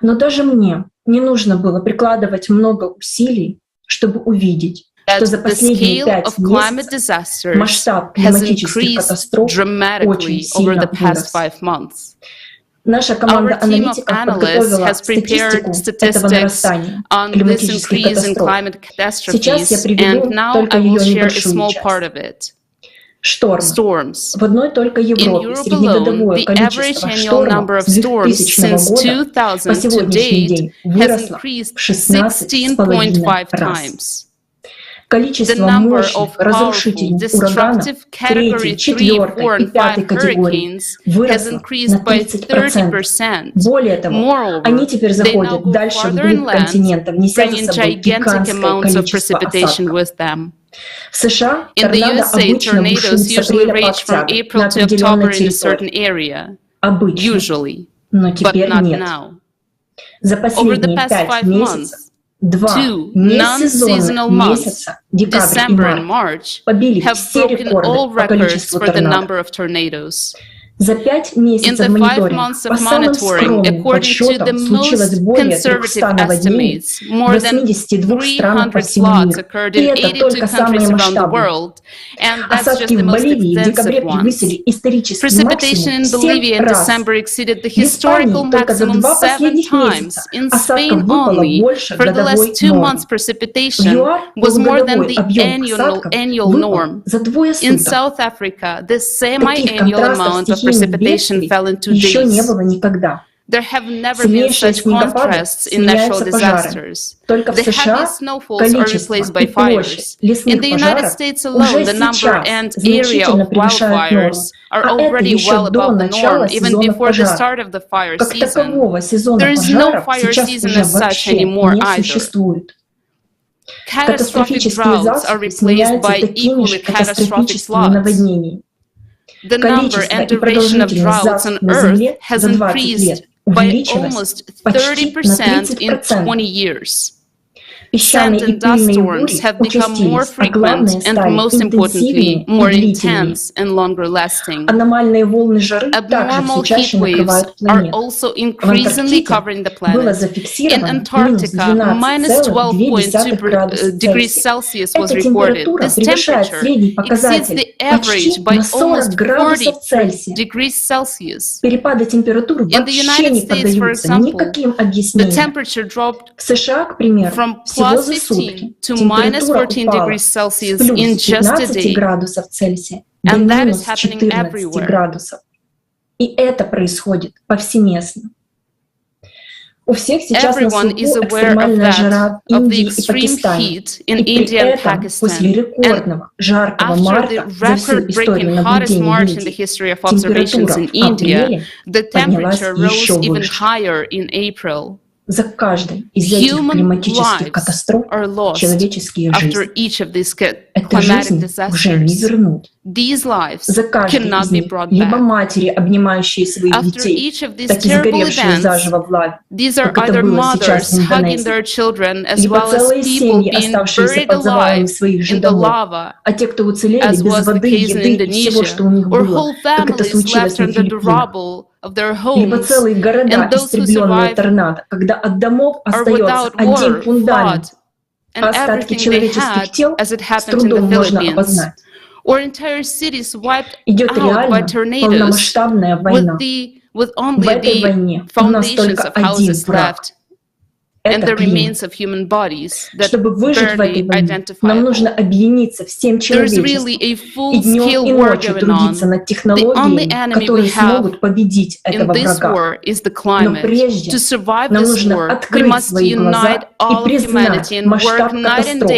но даже мне не нужно было прикладывать много усилий, чтобы увидеть, что за последние 5 месяцев масштаб климатических катастроф очень сильно вырос. Наша команда аналитиков подготовила статистику этого нарастания климатических катастроф. Сейчас я приведу только ее небольшую часть. Шторм. В одной только Европе среднегодовое количество штормов с 2000 года по сегодняшний день выросло в 16,5 раз. Количество мощных разрушительных ураганов 3, 4 и 5 категорий выросло на 30%. Более того, они теперь заходят дальше вглубь континента, неся за собой гигантское количество осадков. В США торнадо обычно бушуют с апреля по октябрь на определенной территории. Обычно. Но теперь нет. За последние 5 месяцев 2 несезонных месяца, декабрь и март, побили все рекорды по количеству торнадо. За 5 месяцев мониторинга, по самым скромным подсчетам, случилось более 300 наводнений в 82 странах по всему миру. И это только самые масштабные. Осадки в Боливии в декабре превысили исторический максимум 7 раз. В Испании только за 2 последних месяца осадков выпало больше годовой нормы. В ЮАР полугодовой объем осадков выпал за 2 суток. Таких контрастов precipitation fell in 2 days. Еще не было никогда. There have never been such contrasts in natural disasters. Только в The США heavy snowfalls are replaced by fires. In the United States alone, the number and area of wildfires are already well above the norm, even before the start of the fire season. There is no fire season as such anymore either. Catastrophic droughts are replaced by equally catastrophic floods. The number and duration of droughts on Earth has increased by almost 30% in 20 years. Sand and dust storms have become more frequent and, most importantly, more intense and longer lasting. Abnormal heat waves are also increasingly covering the planet. In Antarctica, minus 12.2 degrees Celsius was recorded. This temperature exceeds the average by almost 40 degrees Celsius. In the United States, for example, the temperature dropped from plus 15 to minus 14 degrees Celsius in just a day. And that is happening everywhere. И это происходит повсеместно. У всех сейчас на слуху экстремальная жара в Индии и Пакистане. И при этом, после рекордного жаркого марта за всю историю наблюдений в Индии, температура в апреле поднялась еще выше. За каждой из этих климатических катастроф человеческие жизни. Эту жизнь уже не вернуть. За каждой из них либо матери, обнимающие своих детей, так и сгоревшие заживо в лаве, как это было сейчас в Индонезии, либо целые семьи, оставшиеся под завалами своих же домов, а те, кто уцелели, без воды, еды и всего, что у них было, как это случилось на Филиппинах. Либо целые города, истребленные торнадо, когда от домов остается один фундамент, а остатки человеческих тел с трудом можно опознать. Идет реально полномасштабная война. В этой войне у нас только один враг. Это климат. Чтобы выжить в этой войне, нам нужно объединиться всем человечеством и днем и ночью трудиться над технологиями, которые смогут победить этого врага. Но прежде нам нужно открыть свои глаза и признать масштаб катастроф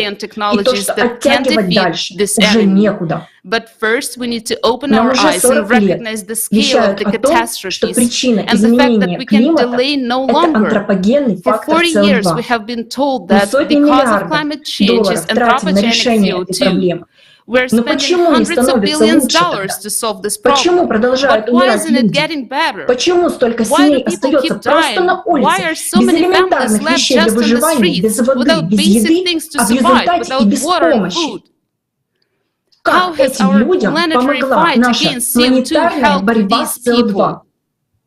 и то, что оттягивать дальше уже некуда. But first, we need to open Нам our уже eyes and 40 лет recognize the scale of вещают the о том, что catastrophes причина and the fact that изменения we can климата delay no — это longer. антропогенный For фактор 40 years, we СО2. have been told Мы that сотни because of миллиардов climate changes долларов and тратим на anthropogenic решение этой CO2, проблемы. we're Но spending почему не hundreds of становится billions лучше тогда? dollars to solve this Почему problem. продолжают But why умирать isn't it люди? getting better? Почему столько Why do семей people остается keep просто dying? на Why улице, are so без many families элементарных left вещей для just on the выживания, без streets воды, without без basic еды, things to а в survive, результате и without без water and помощи? food? Как How has этим our людям planetary помогла fight наша against CO2 планетарная helped борьба these с СО2? people?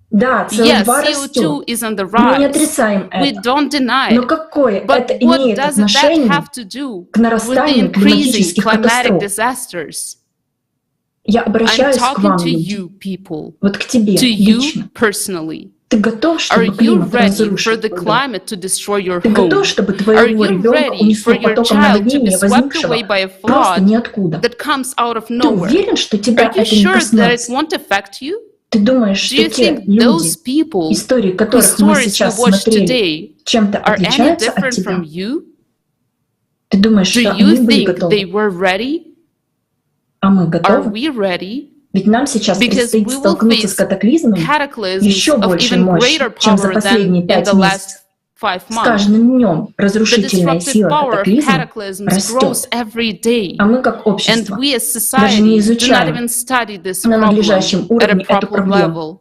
Да, Yes, СО2 CO2 растет. is on the Мы не rise. отрицаем We это. don't deny Но it. какое But это what имеет does that отношение have to do к with the нарастанию increasing климатических climatic катастроф? disasters? Я I'm обращаюсь к talking вам, to люди, you, people, вот к тебе to you лично. personally. Ты готов, Are чтобы you климат ready for разрушил the твой дом? climate to destroy your Ты home? готов, чтобы Are твоего you ребенка ready for унесло your потоком child to be наводнения, swept возникшего away by a просто flood ниоткуда? that comes out of Ты nowhere? уверен, что тебя Are you это не sure that it коснется? won't affect you? Ты думаешь, Do что you те think those люди, people истории whose которых мы stories we сейчас watch смотрели, today чем-то are any отличаются от different тебя? from you? Ты думаешь, Do что you они были think готовы? they were ready? А мы Are готовы? we ready? Ведь нам сейчас Because предстоит we will столкнуться с face катаклизмами cataclysms еще of большей even мощи, greater чем за power than последние in 5 the месяцев. last 5 С months. каждым днем The разрушительная destructive сила power of катаклизма cataclysms grows растет, every day. а мы как And общество we as даже не society do not изучаем even study this на problem надлежащем at a уровне эту proper проблему. level.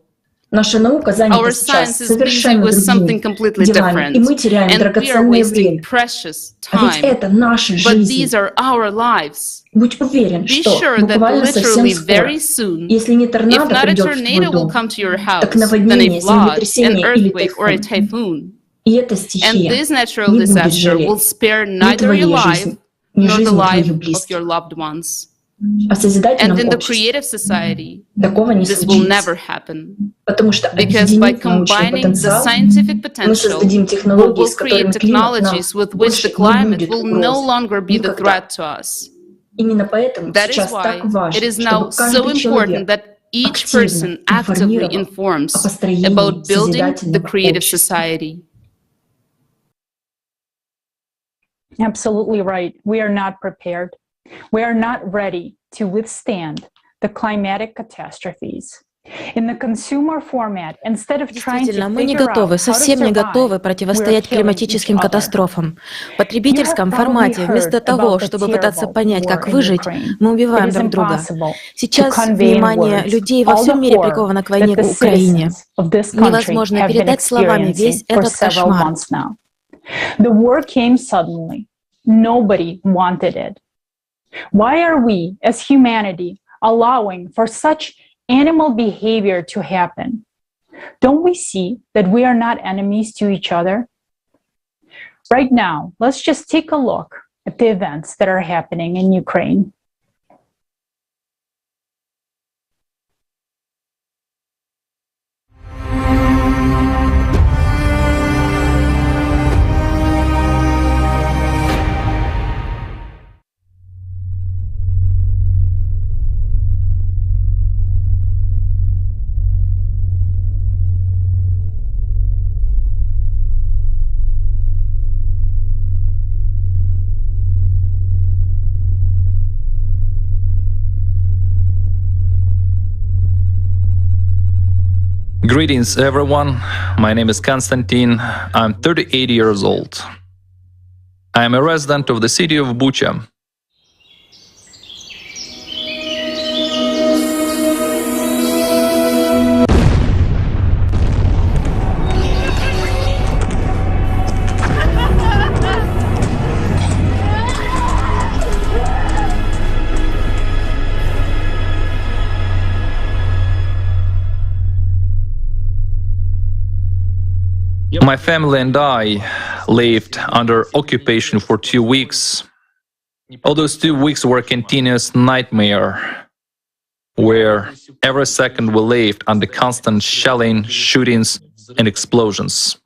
Наша наука занята Our сейчас science is busy совершенно with something другими completely делами, и different, мы теряем and we are драгоценное wasting время. precious А ведь time. это наша But жизнь. these are our lives. Будь уверен, Be что sure that буквально совсем literally скоро, very soon, если не if торнадо not a придет в твой tornado will дом, come to your так house, then a наводнение, flood, an землетрясение или earthquake, or a тайфун. typhoon. И эта And стихия this natural не будет disaster жалеть will spare ни neither your твоей life жизни, ни nor the жизни life твоих of близких. your loved ones. А в And созидательном in the обществе creative society, такого не this will случится. never happen. Потому что Because by объединив научный combining the потенциал, scientific мы potential, создадим we технологии, will с которыми create климат нам technologies with which больше the не climate будет will no угрозой. longer be the Никогда. threat to us. Именно поэтому That is сейчас why так it важно, is чтобы now so каждый important человек that each активно person actively информировал informs о построении about building the созидательного creative общества. society. Absolutely right. We are not prepared. We are not ready to withstand the climatic catastrophes. In the consumer format, instead of trying to Действительно, мы не figure out готовы, how to совсем не готовы survive, противостоять we are killing климатическим each other. катастрофам. В You потребительском have формате, probably вместо heard того, about the чтобы пытаться terrible понять, war как in выжить, Ukraine. мы It убиваем is друг друга. impossible to Сейчас convey in внимание words людей во all всем the мире horror приковано к that войне the в Украине. citizens of this country Невозможно have been передать словами весь experiencing for этот several кошмар. months now. The war came suddenly. Nobody wanted it. Why are we, as humanity, allowing for such animal behavior to happen? Don't we see that we are not enemies to each other? Right now, let's just take a look at the events that are happening in Ukraine. Greetings, everyone. My name is Konstantin. I'm 38 years old. I am a resident of the city of Bucha. My family and I lived under occupation for 2 weeks. All those 2 weeks were a continuous nightmare, where every second we lived under constant shelling, shootings, and explosions.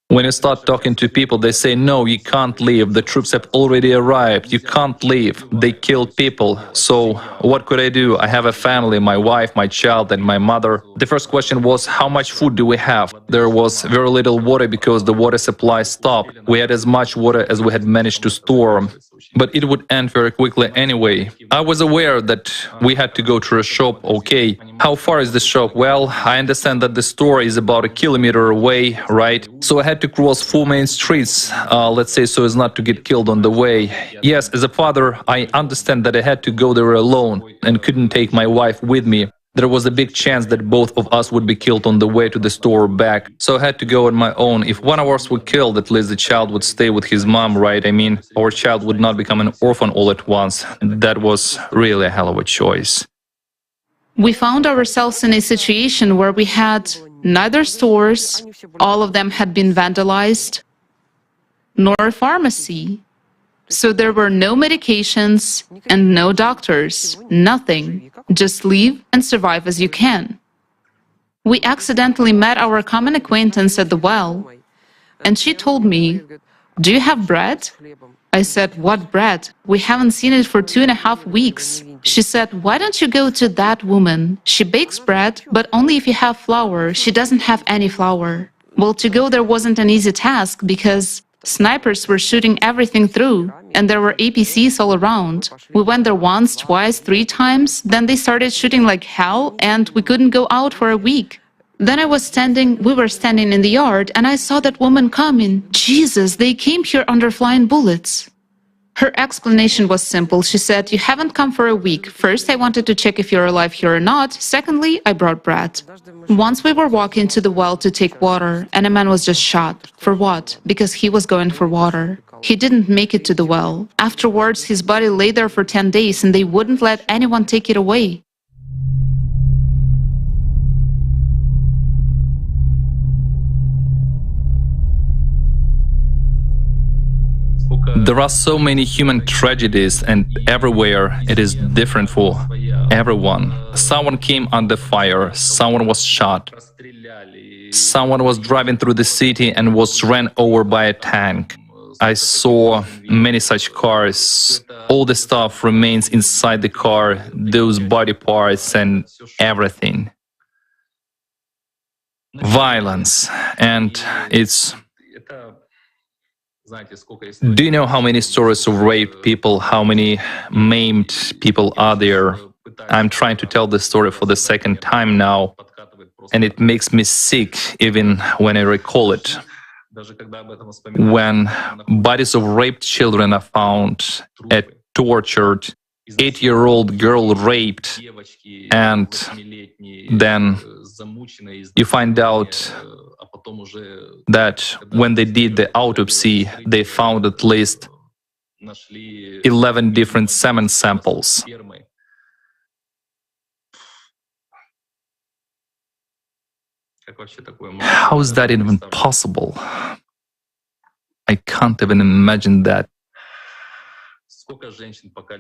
When you start talking to people, they say, no, you can't leave. The troops have already arrived. You can't leave. They killed people. So what could I do? I have a family, my wife, my child, and my mother. The first question was, how much food do we have? There was very little water because the water supply stopped. We had as much water as we had managed to store. But it would end very quickly anyway. I was aware that we had to go to a shop, okay. How far is the shop? Well, I understand that the store is about a kilometer away, right? So I had to cross 4 main streets, let's say, so as not to get killed on the way. Yes, as a father, I understand that I had to go there alone and couldn't take my wife with me. There was a big chance that both of us would be killed on the way to the store or back, so I had to go on my own. If one of us were killed, at least the child would stay with his mom, right? I mean, our child would not become an orphan all at once. That was really a hell of a choice. We found ourselves in a situation where we had neither stores, all of them had been vandalized, nor a pharmacy. So there were no medications and no doctors, nothing. Just live and survive as you can. We accidentally met our common acquaintance at the well, and she told me, "Do you have bread?" I said, "What bread? We haven't seen it for 2.5 weeks." She said, "Why don't you go to that woman? She bakes bread, but only if you have flour. She doesn't have any flour." Well, to go there wasn't an easy task because snipers were shooting everything through, and there were APCs all around. We went there once, twice, 3 times, then they started shooting like hell, and we couldn't go out for a week. Then we were standing in the yard, and I saw that woman coming. Jesus, they came here under flying bullets. Her explanation was simple. She said, "You haven't come for a week. First, I wanted to check if you're alive here or not. Secondly, I brought bread." Once we were walking to the well to take water, and a man was just shot. For what? Because he was going for water. He didn't make it to the well. Afterwards, his body lay there for 10 days, and they wouldn't let anyone take it away. There are so many human tragedies, and everywhere it is different for everyone. Someone came under fire, someone was shot, someone was driving through the city and was ran over by a tank. I saw many such cars. All the stuff remains inside the car, those body parts and everything. Violence, and it's... Do you know how many stories of raped people, how many maimed people are there? I'm trying to tell this story for the second time now, and it makes me sick even when I recall it. When bodies of raped children are found, a tortured 8-year-old girl raped, and then you find out that when they did the autopsy, they found at least 11 different semen samples. How is that even possible? I can't even imagine that.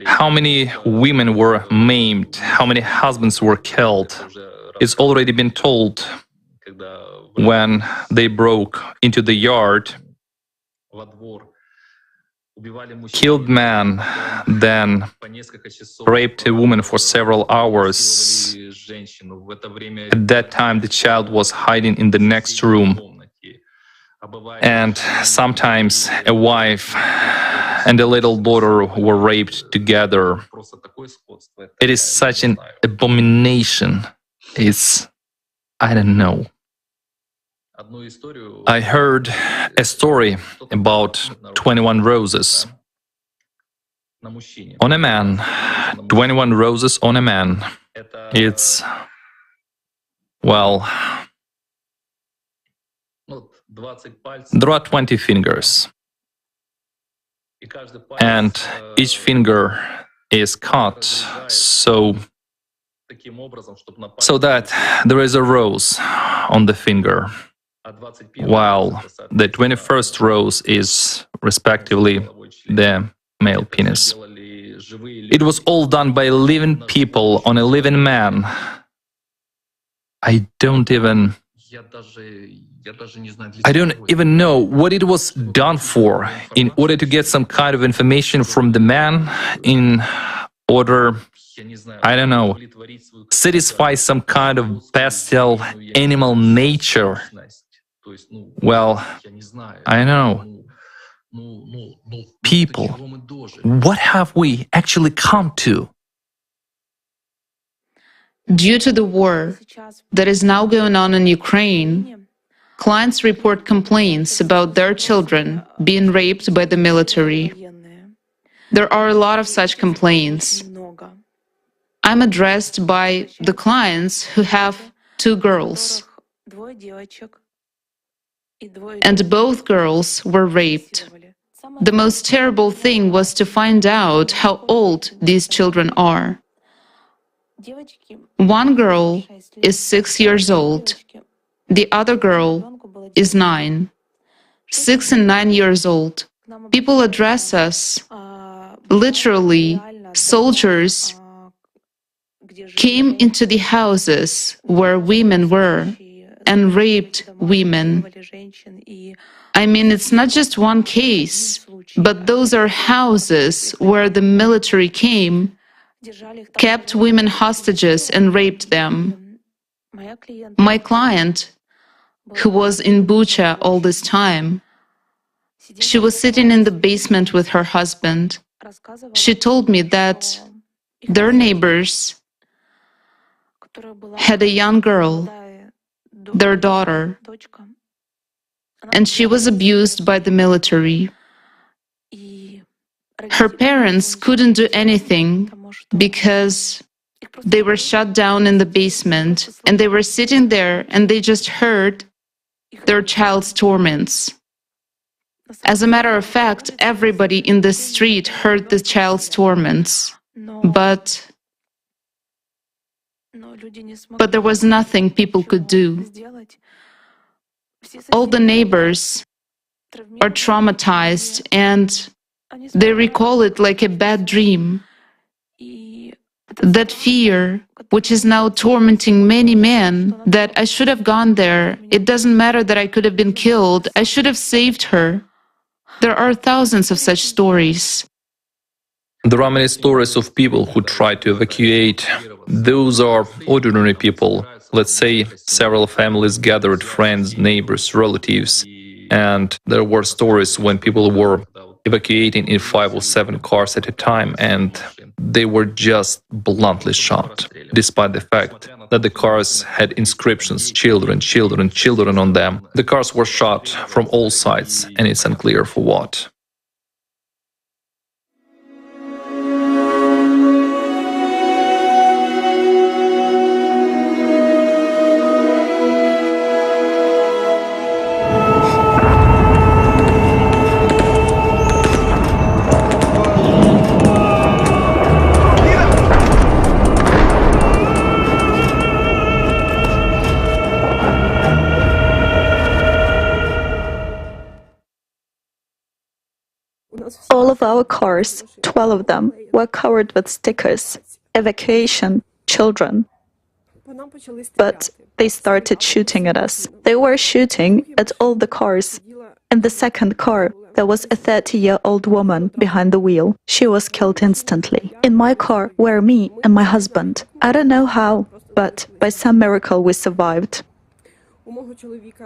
How many women were maimed? How many husbands were killed? It's already been told. When they broke into the yard, killed man, then raped a woman for several hours. At that time, the child was hiding in the next room. And sometimes a wife and a little daughter were raped together. It is such an abomination. I don't know. I heard a story about 21 roses on a man. 21 roses on a man. It's, well, there are 20 fingers, and each finger is cut so that there is a rose on the finger, while the 21st rose is respectively the male penis. It was all done by living people on a living man. I don't even I don't even know what it was done for, in order to get some kind of information from the man, in order, I don't know, satisfy some kind of bestial animal nature. Well, I know. People, what have we actually come to? Due to the war that is now going on in Ukraine, clients report complaints about their children being raped by the military. There are a lot of such complaints. I'm addressed by the clients who have two girls, and both girls were raped. The most terrible thing was to find out how old these children are. One girl is 6 years old. The other girl is 9. 6 and 9 years old. People address us. Literally, soldiers came into the houses where women were and raped women. I mean, it's not just one case, but those are houses where the military came, kept women hostages and raped them. My client, who was in Bucha all this time, she was sitting in the basement with her husband. She told me that their neighbors had a young girl, their daughter, and she was abused by the military. Her parents couldn't do anything because they were shut down in the basement, and they were sitting there and they just heard their child's torments. As a matter of fact, everybody in the street heard the child's torments, but there was nothing people could do. All the neighbors are traumatized and they recall it like a bad dream. That fear, which is now tormenting many men, that I should have gone there, it doesn't matter that I could have been killed, I should have saved her. There are thousands of such stories. There are many stories of people who try to evacuate. Those are ordinary people. Let's say several families gathered, friends, neighbors, relatives. And there were stories when people were evacuating in 5 or 7 cars at a time, and they were just bluntly shot, despite the fact that the cars had inscriptions, children, children, children on them. The cars were shot from all sides, and it's unclear for what. All of our cars, 12 of them, were covered with stickers, evacuation, children. But they started shooting at us. They were shooting at all the cars. In the second car, there was a 30-year-old woman behind the wheel. She was killed instantly. In my car were me and my husband. I don't know how, but by some miracle we survived.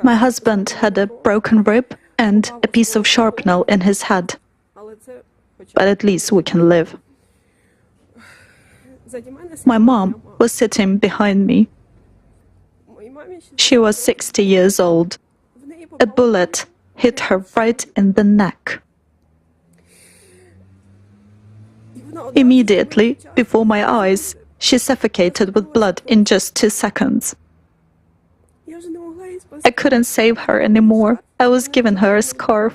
My husband had a broken rib and a piece of shrapnel in his head. But at least we can live. My mom was sitting behind me. She was 60 years old. A bullet hit her right in the neck. Immediately, before my eyes, she suffocated with blood in just 2 seconds. I couldn't save her anymore. I was giving her a scarf.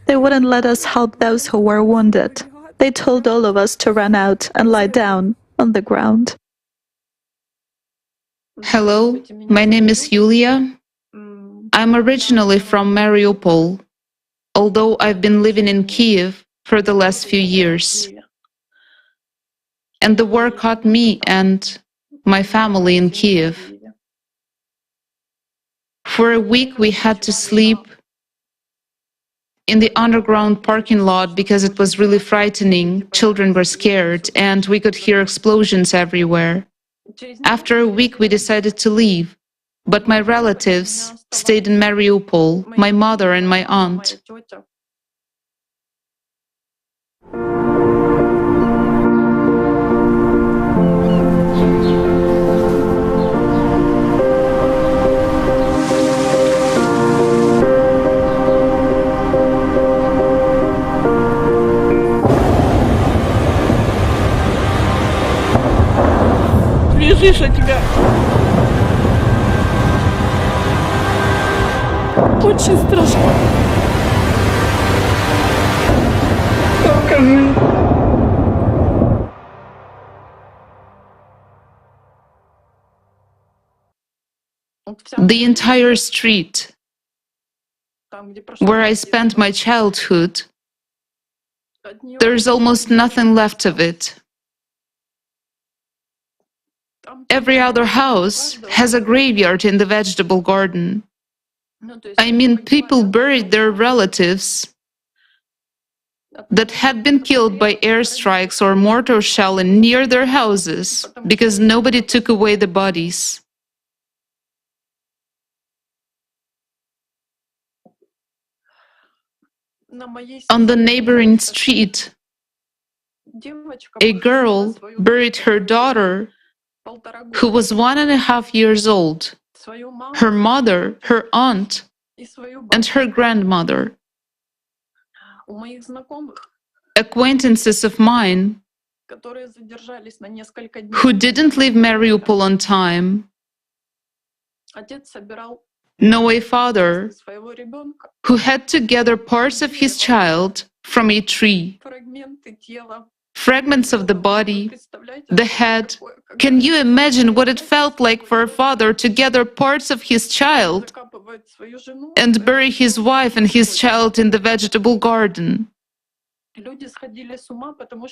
They wouldn't let us help those who were wounded. They told all of us to run out and lie down on the ground. Hello, my name is Yulia. I'm originally from Mariupol, although I've been living in Kiev for the last few years. And the war caught me and my family in Kiev. For a week, we had to sleep in the underground parking lot because it was really frightening. Children were scared, and we could hear explosions everywhere. After a week, we decided to leave. But my relatives stayed in Mariupol, my mother and my aunt. Лежишь у тебя. Очень страшно. Покажи. The entire street where I spent my childhood, there's almost nothing left of it. Every other house has a graveyard in the vegetable garden. I mean, people buried their relatives that had been killed by airstrikes or mortar shelling near their houses because nobody took away the bodies. On the neighboring street, a girl buried her daughter, who was 1.5 years old, her mother, her aunt, and her grandmother. Acquaintances of mine who didn't leave Mariupol on time know a father who had to gather parts of his child from a tree. Fragments of the body, the head. Can you imagine what it felt like for a father to gather parts of his child and bury his wife and his child in the vegetable garden?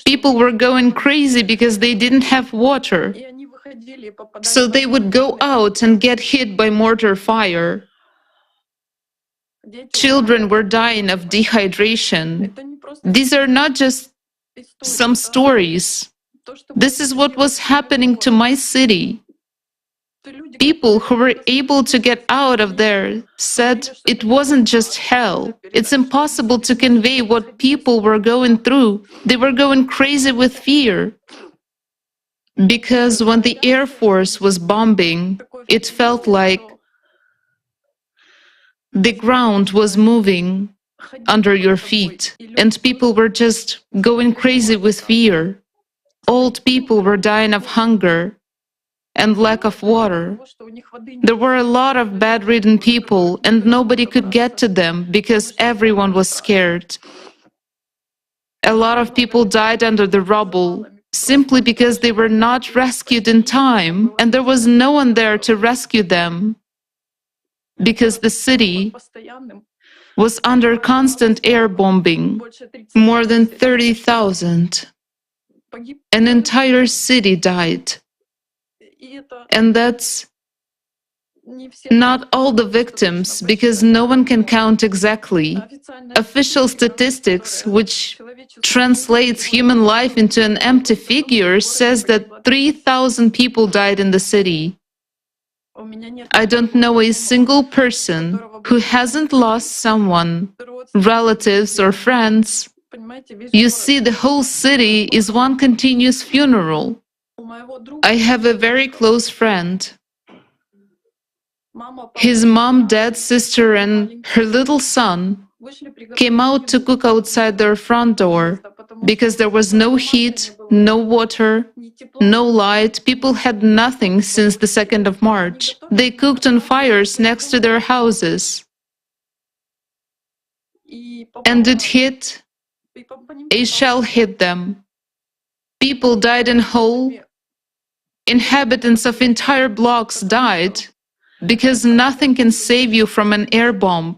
People were going crazy because they didn't have water. So they would go out and get hit by mortar fire. Children were dying of dehydration. These are not just some stories. This is what was happening to my city. People who were able to get out of there said it wasn't just hell. It's impossible to convey what people were going through. They were going crazy with fear. Because when the Air Force was bombing, it felt like the ground was moving under your feet, and people were just going crazy with fear. Old people were dying of hunger and lack of water. There were a lot of bedridden people, and nobody could get to them because everyone was scared. A lot of people died under the rubble simply because they were not rescued in time, and there was no one there to rescue them because the city was under constant air bombing. More than 30,000. An entire city died. And that's not all the victims, because no one can count exactly. Official statistics, which translates human life into an empty figure, says that 3,000 people died in the city. I don't know a single person who hasn't lost someone, relatives or friends. You see, the whole city is one continuous funeral. I have a very close friend. His mom, dad, sister, and her little son came out to cook outside their front door because there was no heat, no water, no light. People had nothing since the 2nd of March. They cooked on fires next to their houses. And it hit. A shell hit them. People died in whole. Inhabitants of entire blocks died because nothing can save you from an air bomb.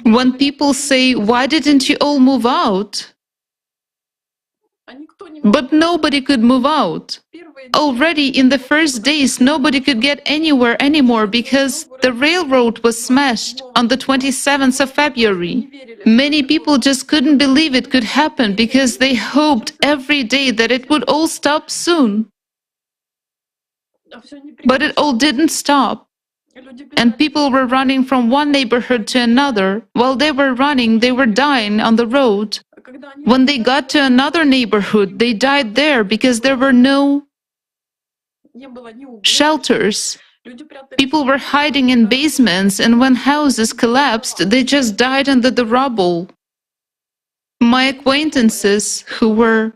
When people say, "Why didn't you all move out?" But nobody could move out. Already in the first days, nobody could get anywhere anymore because the railroad was smashed on the 27th of February. Many people just couldn't believe it could happen because they hoped every day that it would all stop soon. But it all didn't stop. And people were running from one neighborhood to another. While they were running, they were dying on the road. When they got to another neighborhood, they died there because there were no shelters. People were hiding in basements, and when houses collapsed, they just died under the rubble. My acquaintances who were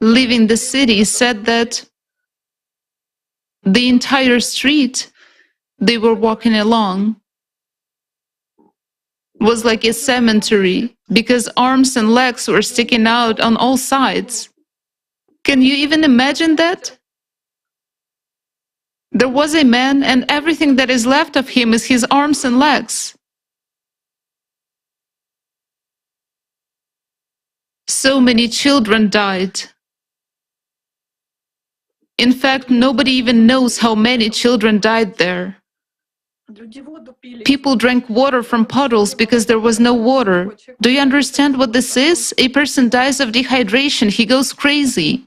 leaving the city said that the entire street they were walking along was like a cemetery because arms and legs were sticking out on all sides. Can you even imagine that? There was a man, and everything that is left of him is his arms and legs. So many children died. In fact, nobody even knows how many children died there. People drank water from puddles because there was no water. Do you understand what this is? A person dies of dehydration, he goes crazy.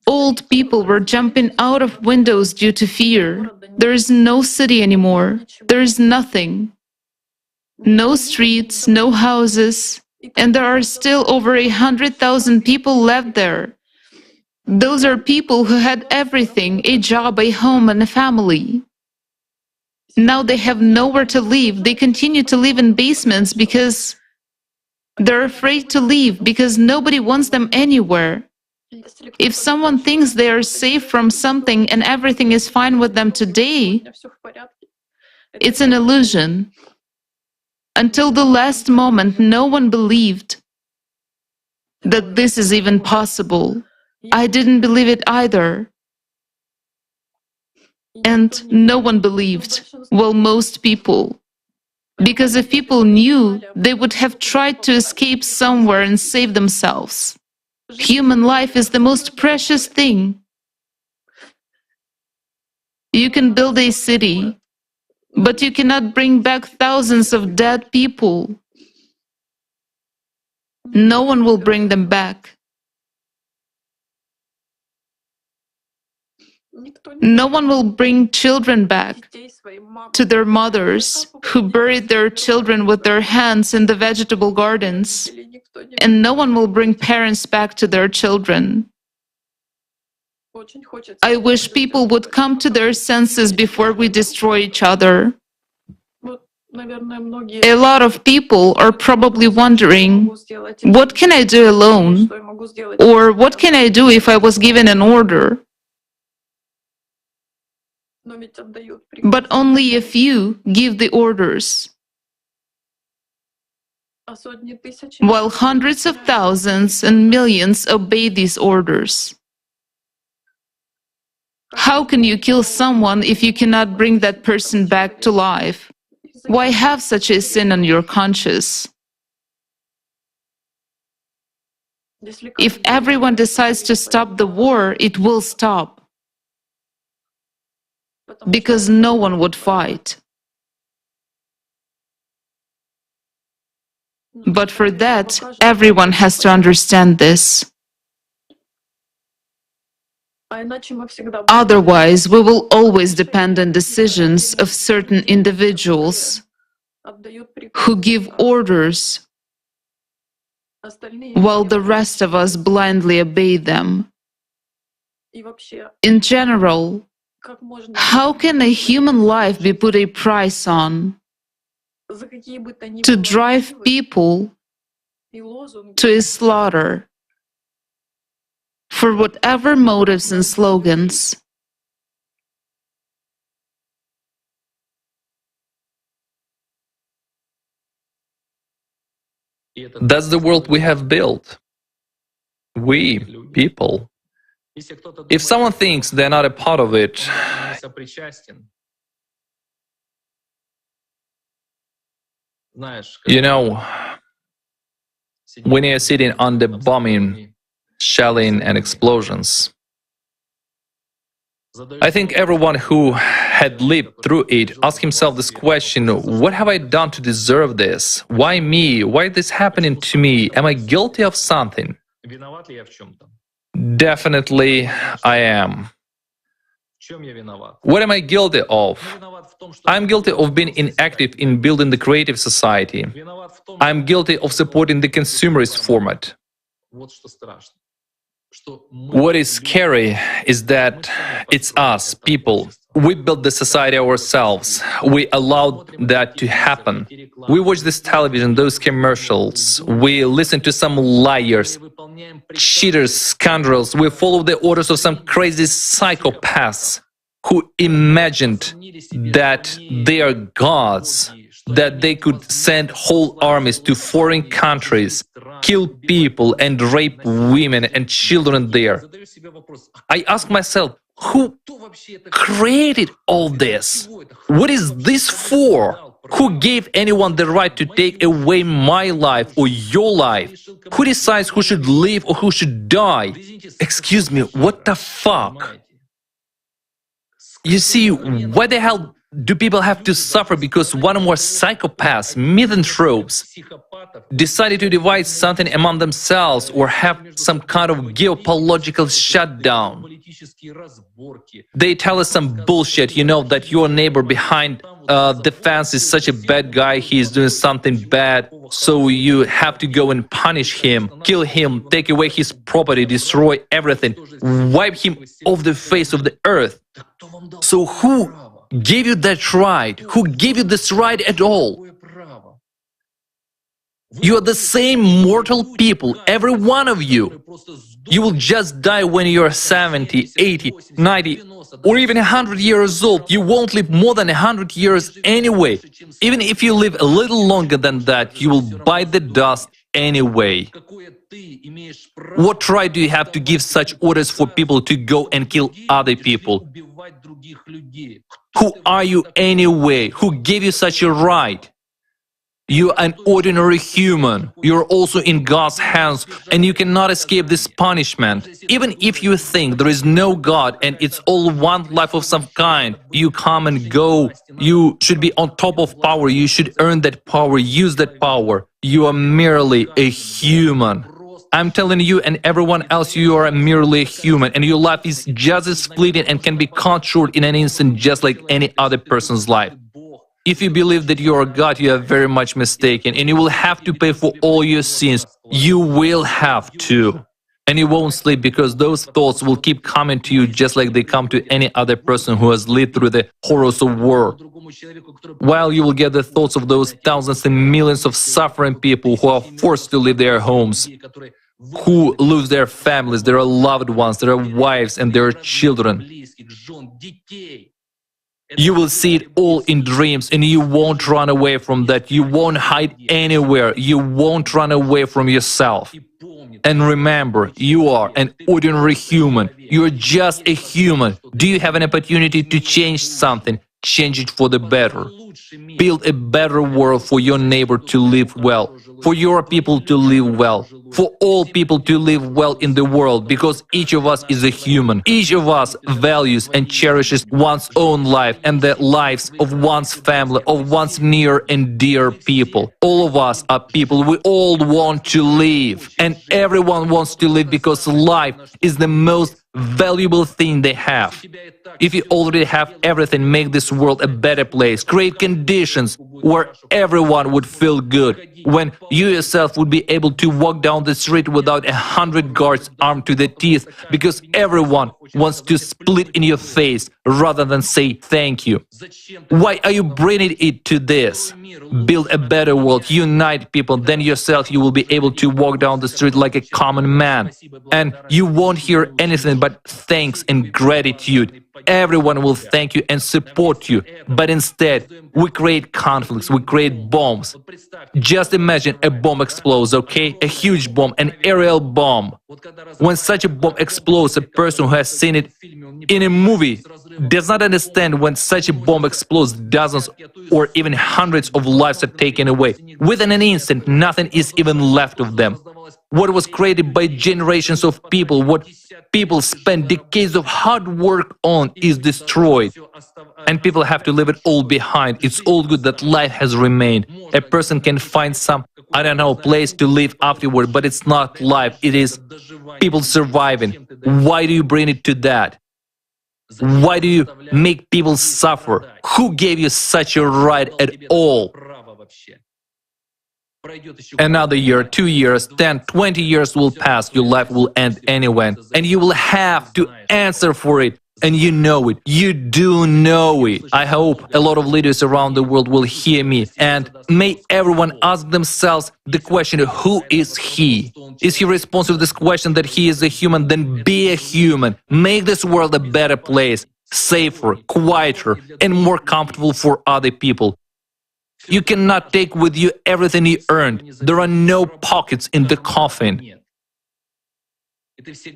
Old people were jumping out of windows due to fear. There is no city anymore. There is nothing. No streets, no houses, and there are still over 100,000 people left there. Those are people who had everything, a job, a home, and a family. Now they have nowhere to live. They continue to live in basements because they're afraid to leave, because nobody wants them anywhere. If someone thinks they are safe from something and everything is fine with them today, it's an illusion. Until the last moment, no one believed that this is even possible. I didn't believe it either. And no one believed. Well, most people. Because if people knew, they would have tried to escape somewhere and save themselves. Human life is the most precious thing. You can build a city, but you cannot bring back thousands of dead people. No one will bring them back. No one will bring children back to their mothers who buried their children with their hands in the vegetable gardens. And no one will bring parents back to their children. I wish people would come to their senses before we destroy each other. A lot of people are probably wondering, what can I do alone? Or what can I do if I was given an order? But only a few give the orders, while hundreds of thousands and millions obey these orders. How can you kill someone if you cannot bring that person back to life? Why have such a sin on your conscience? If everyone decides to stop the war, it will stop. Because no one would fight. But for that, everyone has to understand this. Otherwise, we will always depend on decisions of certain individuals who give orders while the rest of us blindly obey them. In general, how can a human life be put a price on? To drive people to a slaughter for whatever motives and slogans. That's the world we have built. We, people. If someone thinks they're not a part of it, you know, when you're sitting under bombing, shelling, and explosions. I think everyone who had lived through it asked himself this question: what have I done to deserve this? Why me? Why is this happening to me? Am I guilty of something? Definitely I am. What am I guilty of? I'm guilty of being inactive in building the creative society. I'm guilty of supporting the consumerist format. What is scary is that it's us, people. We built the society ourselves. We allowed that to happen. We watch this television, those commercials. We listen to some liars, cheaters, scoundrels. We follow the orders of some crazy psychopaths who imagined that they are gods, that they could send whole armies to foreign countries, kill people and rape women and children there. I ask myself, who created all this? What is this for? Who gave anyone the right to take away my life or your life? Who decides who should live or who should die? Excuse me, what the fuck? You see, why the hell do people have to suffer because one or more psychopaths, misanthropes, decided to divide something among themselves or have some kind of geopolitical shutdown? They tell us some bullshit, you know, that your neighbor behind the fence is such a bad guy, he is doing something bad, so you have to go and punish him, kill him, take away his property, destroy everything, wipe him off the face of the earth. So who gave you that right? Who gave you this right at all? You are the same mortal people, every one of you. You will just die when you are 70, 80, 90, or even 100 years old. You won't live more than 100 years anyway. Even if you live a little longer than that, you will bite the dust anyway. What right do you have to give such orders for people to go and kill other people? Who are you anyway? Who gave you such a right? You're an ordinary human. You're also in God's hands, and you cannot escape this punishment. Even if you think there is no God and it's all one life of some kind, you come and go. You should be on top of power. You should earn that power, use that power. You are merely a human. I'm telling you and everyone else, you are merely a human, and your life is just as fleeting and can be cut short in an instant, just like any other person's life. If you believe that you are God, you are very much mistaken, and you will have to pay for all your sins. You will have to. And you won't sleep because those thoughts will keep coming to you just like they come to any other person who has lived through the horrors of war. While you will get the thoughts of those thousands and millions of suffering people who are forced to leave their homes, who lose their families, their loved ones, their wives and their children. You will see it all in dreams, and you won't run away from that. You won't hide anywhere. You won't run away from yourself. And remember, you are an ordinary human. You are just a human. Do you have an opportunity to change something? Change it for the better. Build a better world for your neighbor to live well, for your people to live well, for all people to live well in the world, because each of us is a human. Each of us values and cherishes one's own life and the lives of one's family, of one's near and dear people. All of us are people. We all want to live, and everyone wants to live because life is the most valuable thing they have. If you already have everything, make this world a better place. Create conditions where everyone would feel good. When you yourself would be able to walk down the street without 100 guards armed to the teeth, because everyone wants to split in your face rather than say thank you. Why are you bringing it to this? Build a better world, unite people, then yourself you will be able to walk down the street like a common man. And you won't hear anything but thanks and gratitude. Everyone will thank you and support you, but instead, we create conflicts, we create bombs. Just imagine a bomb explodes, okay? A huge bomb, an aerial bomb. When such a bomb explodes, a person who has seen it in a movie does not understand when such a bomb explodes, dozens or even hundreds of lives are taken away. Within an instant, nothing is even left of them. What was created by generations of people, what people spent decades of hard work on, is destroyed. And people have to leave it all behind. It's all good that life has remained. A person can find some, I don't know, place to live afterward, but it's not life. It is people surviving. Why do you bring it to that? Why do you make people suffer? Who gave you such a right at all? Another year, 2 years, 10, 20 years will pass, your life will end anyway, and you will have to answer for it. And you know it. You do know it. I hope a lot of leaders around the world will hear me, and may everyone ask themselves the question, who is he? Is he responsible to this question that he is a human? Then be a human. Make this world a better place, safer, quieter, and more comfortable for other people. You cannot take with you everything you earned. There are no pockets in the coffin.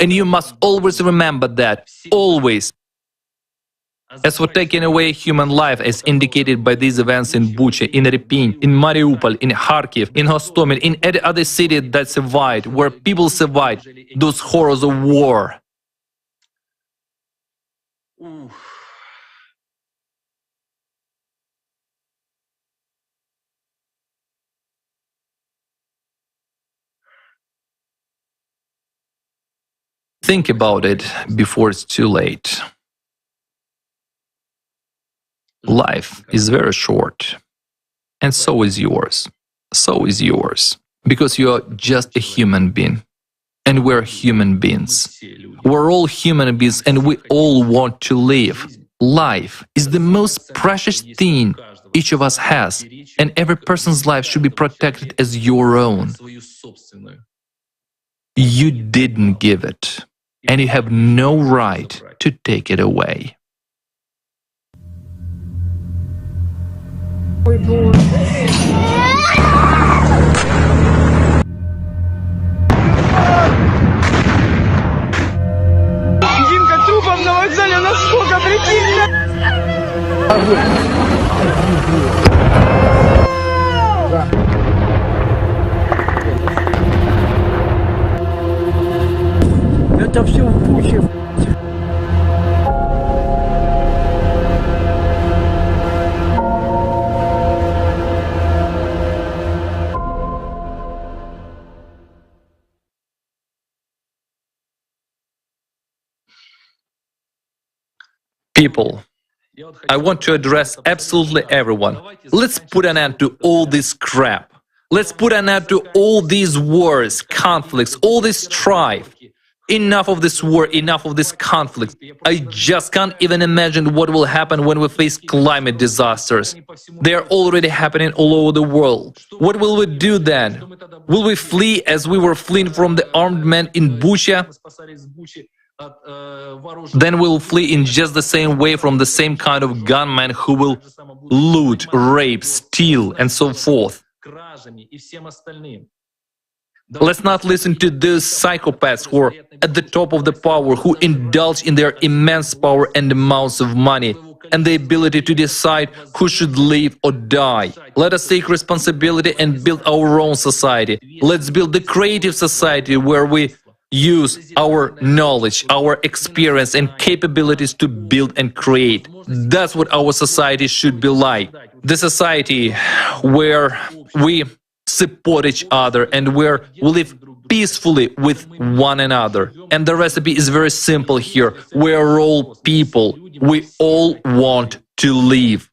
And you must always remember that, always. As for taking away human life, as indicated by these events in Bucha, in Irpin, in Mariupol, in Kharkiv, in Hostomel, in any other city that survived, where people survived those horrors of war. Think about it before it's too late. Life is very short, and so is yours. So is yours. Because you are just a human being. And we're human beings. We're all human beings, and we all want to live. Life is the most precious thing each of us has, and every person's life should be protected as your own. You didn't give it, and you have no right to take it away. Димка, трупов на вокзале насколько, прикинь! Это все в Буче. People, I want to address absolutely everyone. Let's put an end to all this crap. Let's put an end to all these wars, conflicts, all this strife. Enough of this war, enough of this conflict. I just can't even imagine what will happen when we face climate disasters. They are already happening all over the world. What will we do then? Will we flee as we were fleeing from the armed men in Bucha? Then we'll flee in just the same way from the same kind of gunmen who will loot, rape, steal, and so forth. Let's not listen to those psychopaths who are at the top of the power, who indulge in their immense power and amounts of money, and the ability to decide who should live or die. Let us take responsibility and build our own society. Let's build the creative society where we use our knowledge, our experience and capabilities to build and create. That's what our society should be like. The society where we support each other and where we live peacefully with one another. And the recipe is very simple here. We are all people. We all want to live.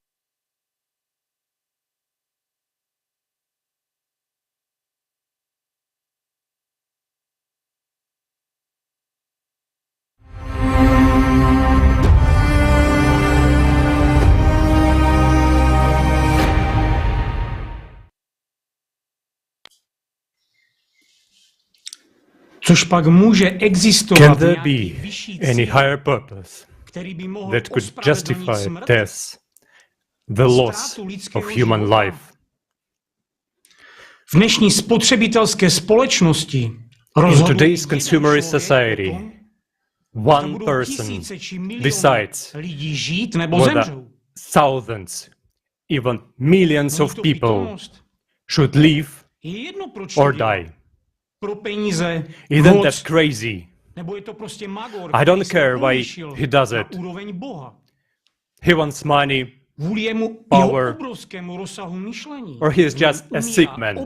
Což pak může existovat Can there be any higher purpose that could justify death, the loss of human life? V dnešní spotřebitelské společnosti In today's consumerist society, one person decides whether thousands, even millions of people should live or die. Isn't that crazy? I don't care why he does it. He wants money, power, or he is just a sick man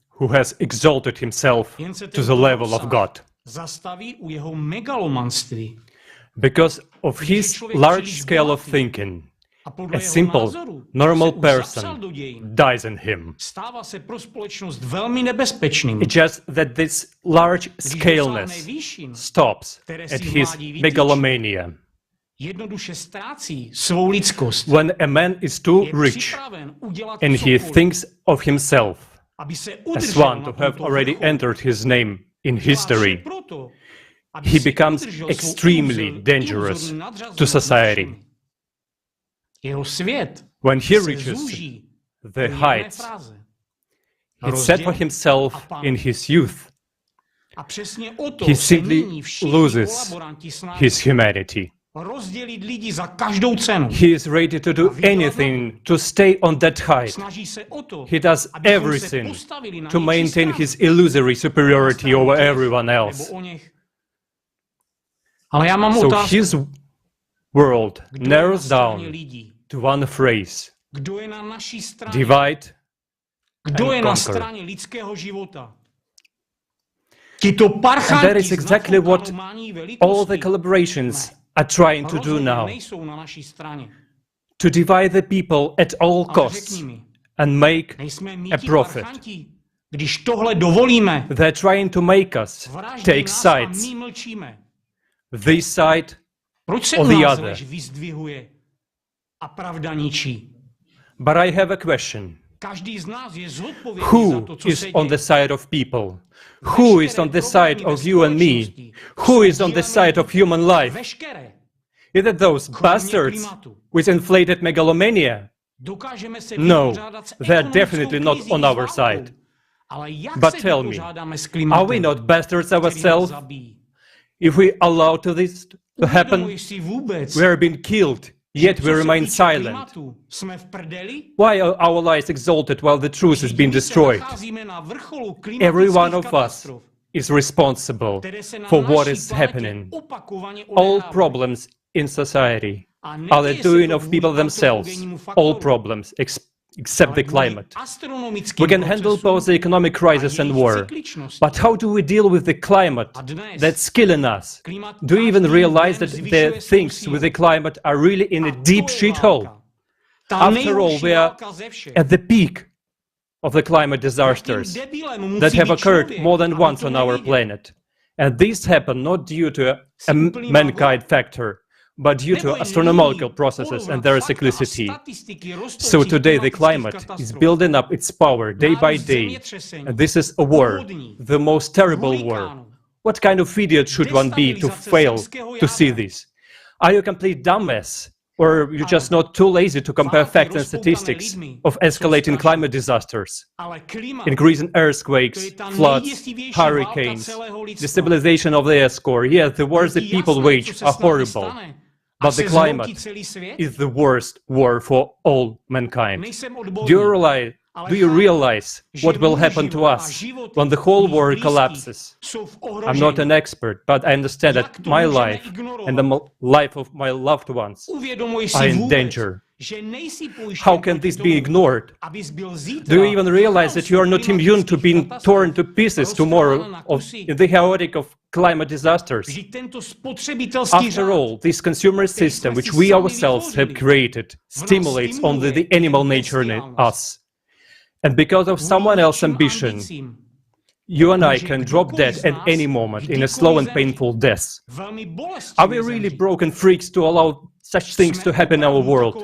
who has exalted himself to the level of God. Because of his large scale of thinking, a simple, normal person dies in him. It's just that this large scaleness stops at his megalomania. When a man is too rich and he thinks of himself as one to have already entered his name in history, he becomes extremely dangerous to society. When he reaches the heights he set for himself in his youth, he simply loses his humanity. He is ready to do anything to stay on that height. He does everything to maintain his illusory superiority over everyone else. So his world narrows down to one phrase: divide and conquer. And that is exactly what all the collaborations are trying to do now. To divide the people at all costs and make a profit. They're trying to make us take sides. This side or the other. But I have a question. Who is on the side of people? Who is on the side of you and me? Who is on the side of human life? Is it those bastards with inflated megalomania? No, they're definitely not on our side. But tell me, are we not bastards ourselves? If we allow this to happen, we are being killed, yet we remain silent. Why are our lies exalted while the truth is being destroyed? Every one of us is responsible for what is happening. All problems in society are the doing of people themselves. All problems except the climate. We can handle both the economic crisis and war. But how do we deal with the climate that's killing us? Do you even realize that the things with the climate are really in a deep shithole? After all, we are at the peak of the climate disasters that have occurred more than once on our planet. And these happen not due to a mankind factor, but due to astronomical processes and their cyclicity. So today the climate is building up its power day by day, and this is a war, the most terrible war. What kind of idiot should one be to fail to see this? Are you a complete dumbass? Or you're just not too lazy to compare facts and statistics of escalating climate disasters, increasing earthquakes, floods, hurricanes, destabilization of the air score? Yes, the wars that people wage are horrible, but the climate is the worst war for all mankind. Do you realize what will happen to us when the whole world collapses? I'm not an expert, but I understand that my life and the life of my loved ones are in danger. How can this be ignored? Do you even realize that you are not immune to being torn to pieces tomorrow in the chaotic of climate disasters? After all, this consumer system, which we ourselves have created, stimulates only the animal nature in us. And because of someone else's ambition, you and I can drop dead at any moment in a slow and painful death. Are we really broken freaks to allow such things to happen in our world?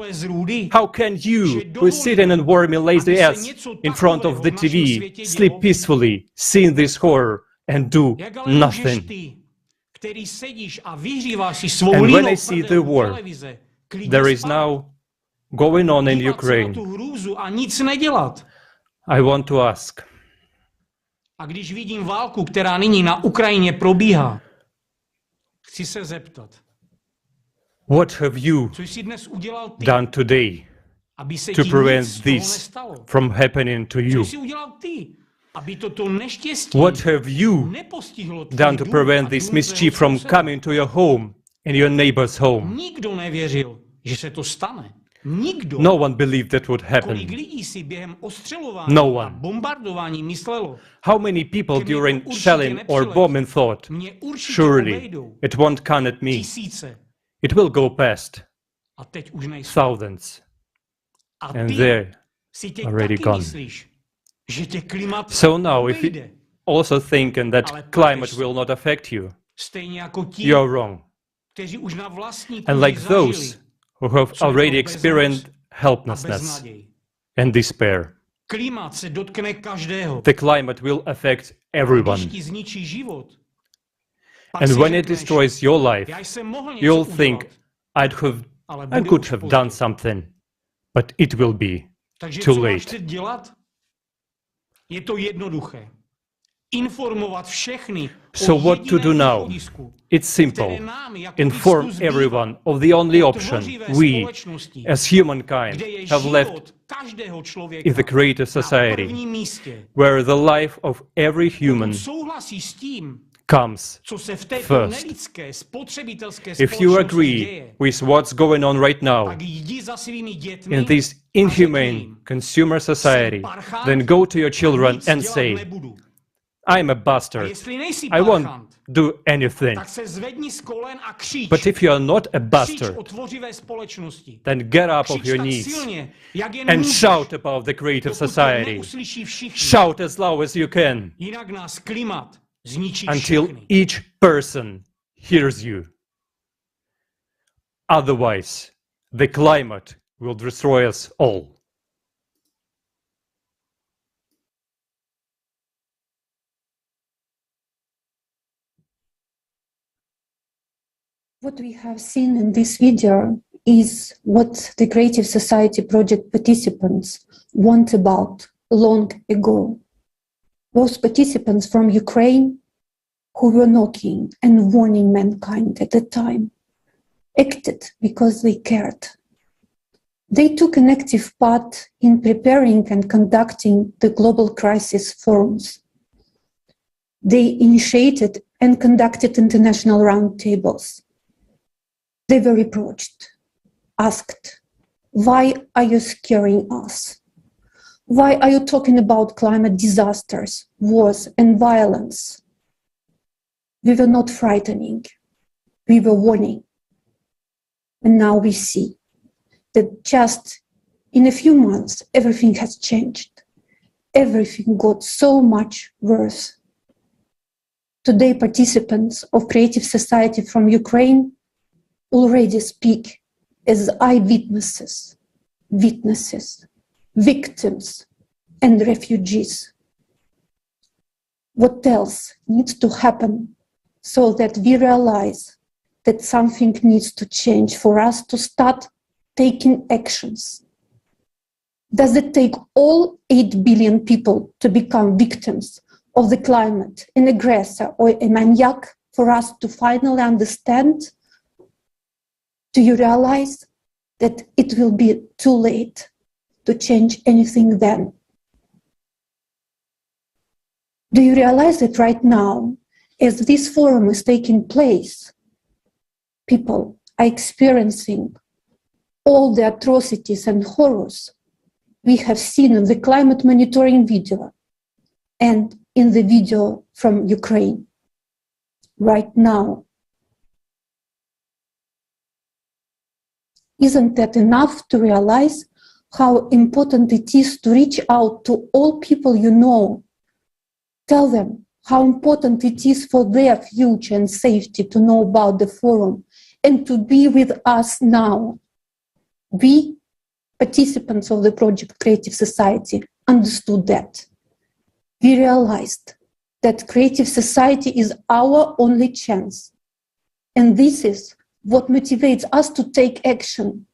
How can you, who is sitting and warm and lazy ass in front of the TV, sleep peacefully, seeing this horror and do nothing? And when I see the war there is now going on in Ukraine, I want to ask, A když vidím válku, která nyní na Ukrajině probíhá, Chci se zeptat, what have you co jsi dnes udělal ty, done today aby se to ti prevent nic z toho this nestalo? from happening to Co you? jsi udělal ty, aby toto neštěstí What have you nepostihlo tvůj done to dům prevent a this dům mischief tvého from souseda? coming to your home and your neighbor's home? Nikdo nevěřil, že se to stane. Nikdo. No one believed that would Kolik happen. lidí si během ostřelování No a one. bombardování myslelo, How many people Ke mně to during určitě shelling or nepřiletí. bombing thought, Mě určitě surely obejdou it won't come at me. tisíce It will go past a teď už nejsou. thousands. A And ty they're si teď already taky gone. myslíš, že tě klimat So now if you obejde. also thinking that Ale climate ptáš will not affect you, Stejně jako ti, you're wrong. kteří už na vlastní And kůži like zažili, those who have co je to already bezmoc experienced a helplessness beznaděj. and despair. Klimat se dotkne každého. The climate will affect everyone. Když ti zničí život, pak And si when it řekneš, destroys your life, já jsem mohl něco you'll udělat, think, ale I bude could už have pozdě. done something, but it will be Takže too co máš late. teď dělat? Je to jednoduché. Informovat všechny So o what to do jediném now? východisku, It's simple. které nám jako Inform lidsku zbývá. everyone of the only option Tvořivé we, společnosti, as humankind, kde je have left život každého člověka in the creative na society, prvním místě. where the life of every human Pokud souhlasí s tím, comes co se v této first. nelidské spotřebitelské If you společnosti agree děje, with what's going on right now tak jdi za svými dětmi in this inhumane consumer society, then go to your children and say, I'm a a bastard. jestli nejsi I won't parchant, do anything. tak se zvedni z kolen a křič. But if you are not a Křič bastard, o tvořivé společnosti. then get up of Křič your tak knees silně, jak jen and můžeš, shout about the creative dokud to society. neuslyší všichni. Shout as loud as you can Jinak nás klimat zničí until všechny. each person hears you. Otherwise, the climate will destroy us all. What we have seen in this video is what the Creative Society project participants want about long ago. Those participants from Ukraine who were knocking and warning mankind at the time acted because they cared. They took an active part in preparing and conducting the global crisis forums. They initiated and conducted international roundtables. They were reproached, asked, why are you scaring us? Why are you talking about climate disasters, wars, and violence? We were not frightening, we were warning. And now we see that just in a few months, everything has changed. Everything got so much worse. Today, participants of Creative Society from Ukraine already speak as eyewitnesses, witnesses, victims, and refugees. What else needs to happen so that we realize that something needs to change for us to start taking actions? Does it take all 8 billion people to become victims of the climate, an aggressor or a maniac, for us to finally understand? Do you realize that it will be too late to change anything then? Do you realize that right now, as this forum is taking place, people are experiencing all the atrocities and horrors we have seen in the climate monitoring video and in the video from Ukraine right now? Isn't that enough to realize how important it is to reach out to all people you know? Tell them how important it is for their future and safety to know about the forum and to be with us now. We, participants of the project Creative Society, understood that. We realized that Creative Society is our only chance. And this is what motivates us to take action.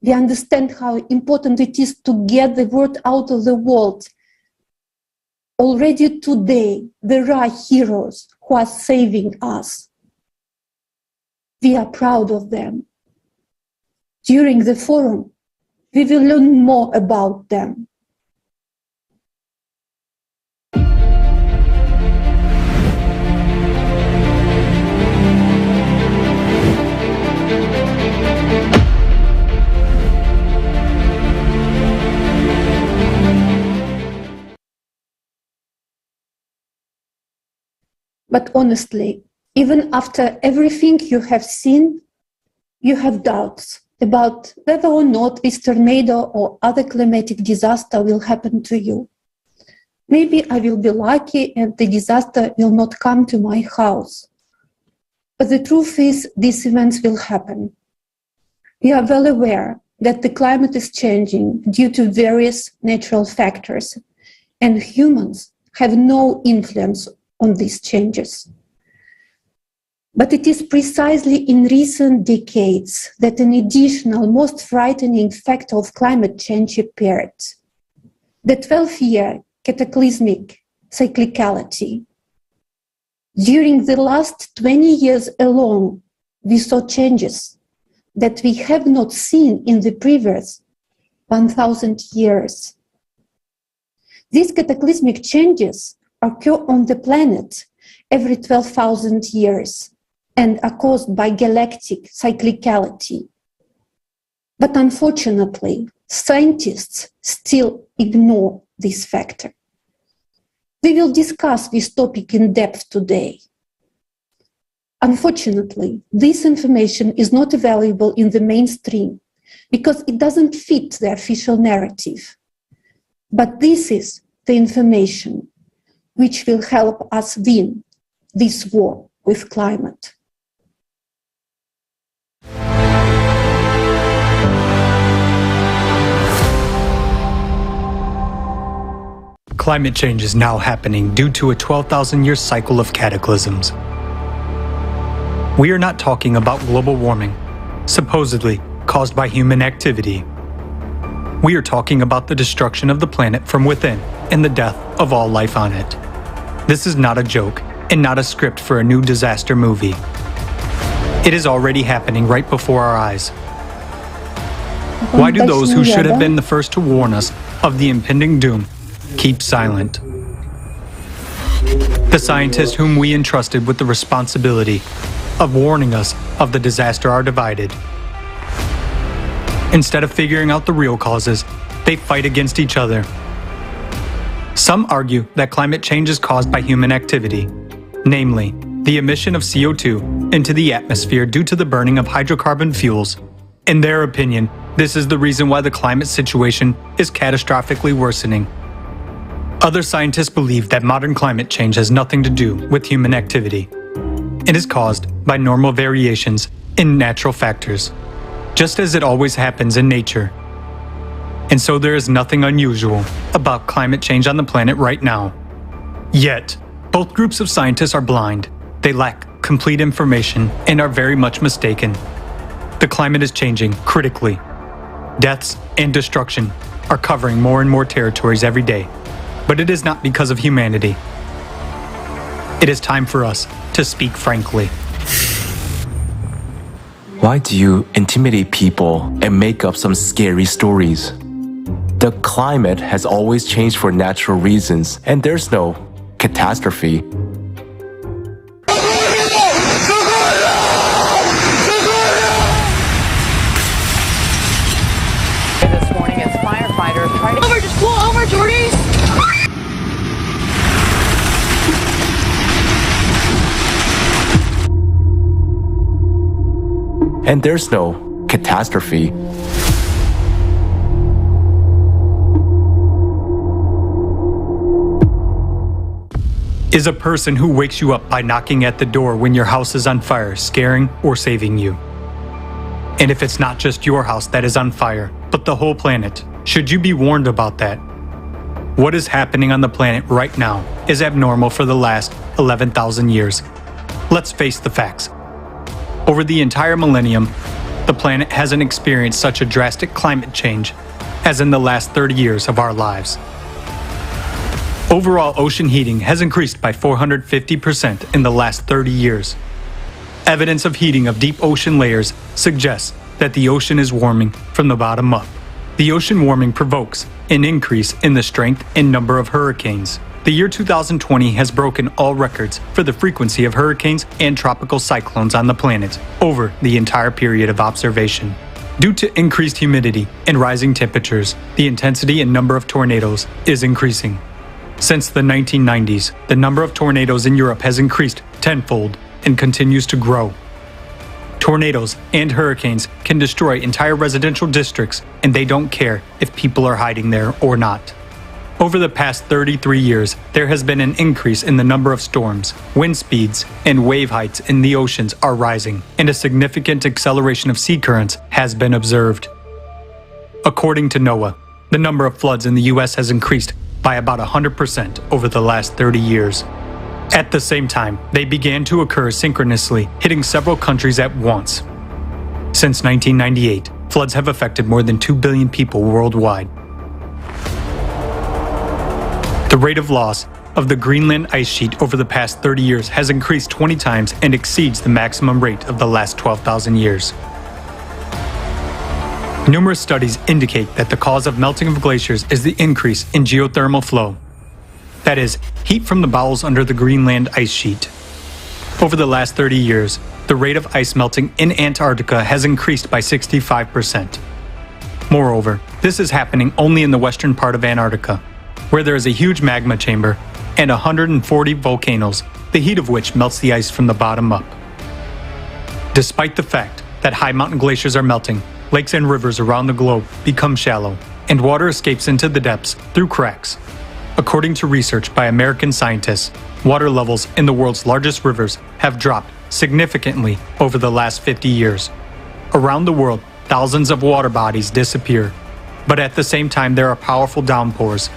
We understand how important it is to get the word out of the world. Already today, there are heroes who are saving us. We are proud of them. During the forum, we will learn more about them. But honestly, even after everything you have seen, you have doubts about whether or not this tornado or other climatic disaster will happen to you. Maybe I will be lucky and the disaster will not come to my house. But the truth is, these events will happen. We are well aware that the climate is changing due to various natural factors, and humans have no influence on these changes. But it is precisely in recent decades that an additional, most frightening factor of climate change appeared: the 12-year cataclysmic cyclicality. During the last 20 years alone, we saw changes that we have not seen in the previous 1,000 years. These cataclysmic changes occur on the planet every 12,000 years and are caused by galactic cyclicality. But unfortunately, scientists still ignore this factor. We will discuss this topic in depth today. Unfortunately, this information is not available in the mainstream because it doesn't fit the official narrative. But this is the information which will help us win this war with climate. Climate change is now happening due to a 12,000-year cycle of cataclysms. We are not talking about global warming, supposedly caused by human activity. We are talking about the destruction of the planet from within and the death of all life on it. This is not a joke and not a script for a new disaster movie. It is already happening right before our eyes. Why do those who should have been the first to warn us of the impending doom keep silent? The scientists whom we entrusted with the responsibility of warning us of the disaster are divided. Instead of figuring out the real causes, they fight against each other. Some argue that climate change is caused by human activity, namely, the emission of CO2 into the atmosphere due to the burning of hydrocarbon fuels. In their opinion, this is the reason why the climate situation is catastrophically worsening. Other scientists believe that modern climate change has nothing to do with human activity. It is caused by normal variations in natural factors, just as it always happens in nature. And so there is nothing unusual about climate change on the planet right now. Yet, both groups of scientists are blind. They lack complete information and are very much mistaken. The climate is changing critically. Deaths and destruction are covering more and more territories every day. But it is not because of humanity. It is time for us to speak frankly. Why do you intimidate people and make up some scary stories? The climate has always changed for natural reasons, and there's no catastrophe. This morning as firefighters try to... Just pull over, Jordy! And there's no catastrophe. Is a person who wakes you up by knocking at the door when your house is on fire, scaring or saving you. And if it's not just your house that is on fire, but the whole planet, should you be warned about that? What is happening on the planet right now is abnormal for the last 11,000 years. Let's face the facts. Over the entire millennium, the planet hasn't experienced such a drastic climate change as in the last 30 years of our lives. Overall ocean heating has increased by 450% in the last 30 years. Evidence of heating of deep ocean layers suggests that the ocean is warming from the bottom up. The ocean warming provokes an increase in the strength and number of hurricanes. The year 2020 has broken all records for the frequency of hurricanes and tropical cyclones on the planet over the entire period of observation. Due to increased humidity and rising temperatures, the intensity and number of tornadoes is increasing. Since the 1990s, the number of tornadoes in Europe has increased tenfold and continues to grow. Tornadoes and hurricanes can destroy entire residential districts, and they don't care if people are hiding there or not. Over the past 33 years, there has been an increase in the number of storms, wind speeds, and wave heights in the oceans are rising, and a significant acceleration of sea currents has been observed. According to NOAA, the number of floods in the U.S. has increased by about 100% over the last 30 years. At the same time, they began to occur synchronously, hitting several countries at once. Since 1998, floods have affected more than 2 billion people worldwide. The rate of loss of the Greenland ice sheet over the past 30 years has increased 20 times and exceeds the maximum rate of the last 12,000 years. Numerous studies indicate that the cause of melting of glaciers is the increase in geothermal flow. That is, heat from the bowels under the Greenland ice sheet. Over the last 30 years, the rate of ice melting in Antarctica has increased by 65%. Moreover, this is happening only in the western part of Antarctica, where there is a huge magma chamber and 140 volcanoes, the heat of which melts the ice from the bottom up. Despite the fact that high mountain glaciers are melting, lakes and rivers around the globe become shallow, and water escapes into the depths through cracks. According to research by American scientists, water levels in the world's largest rivers have dropped significantly over the last 50 years. Around the world, thousands of water bodies disappear, but at the same time there are powerful downpours.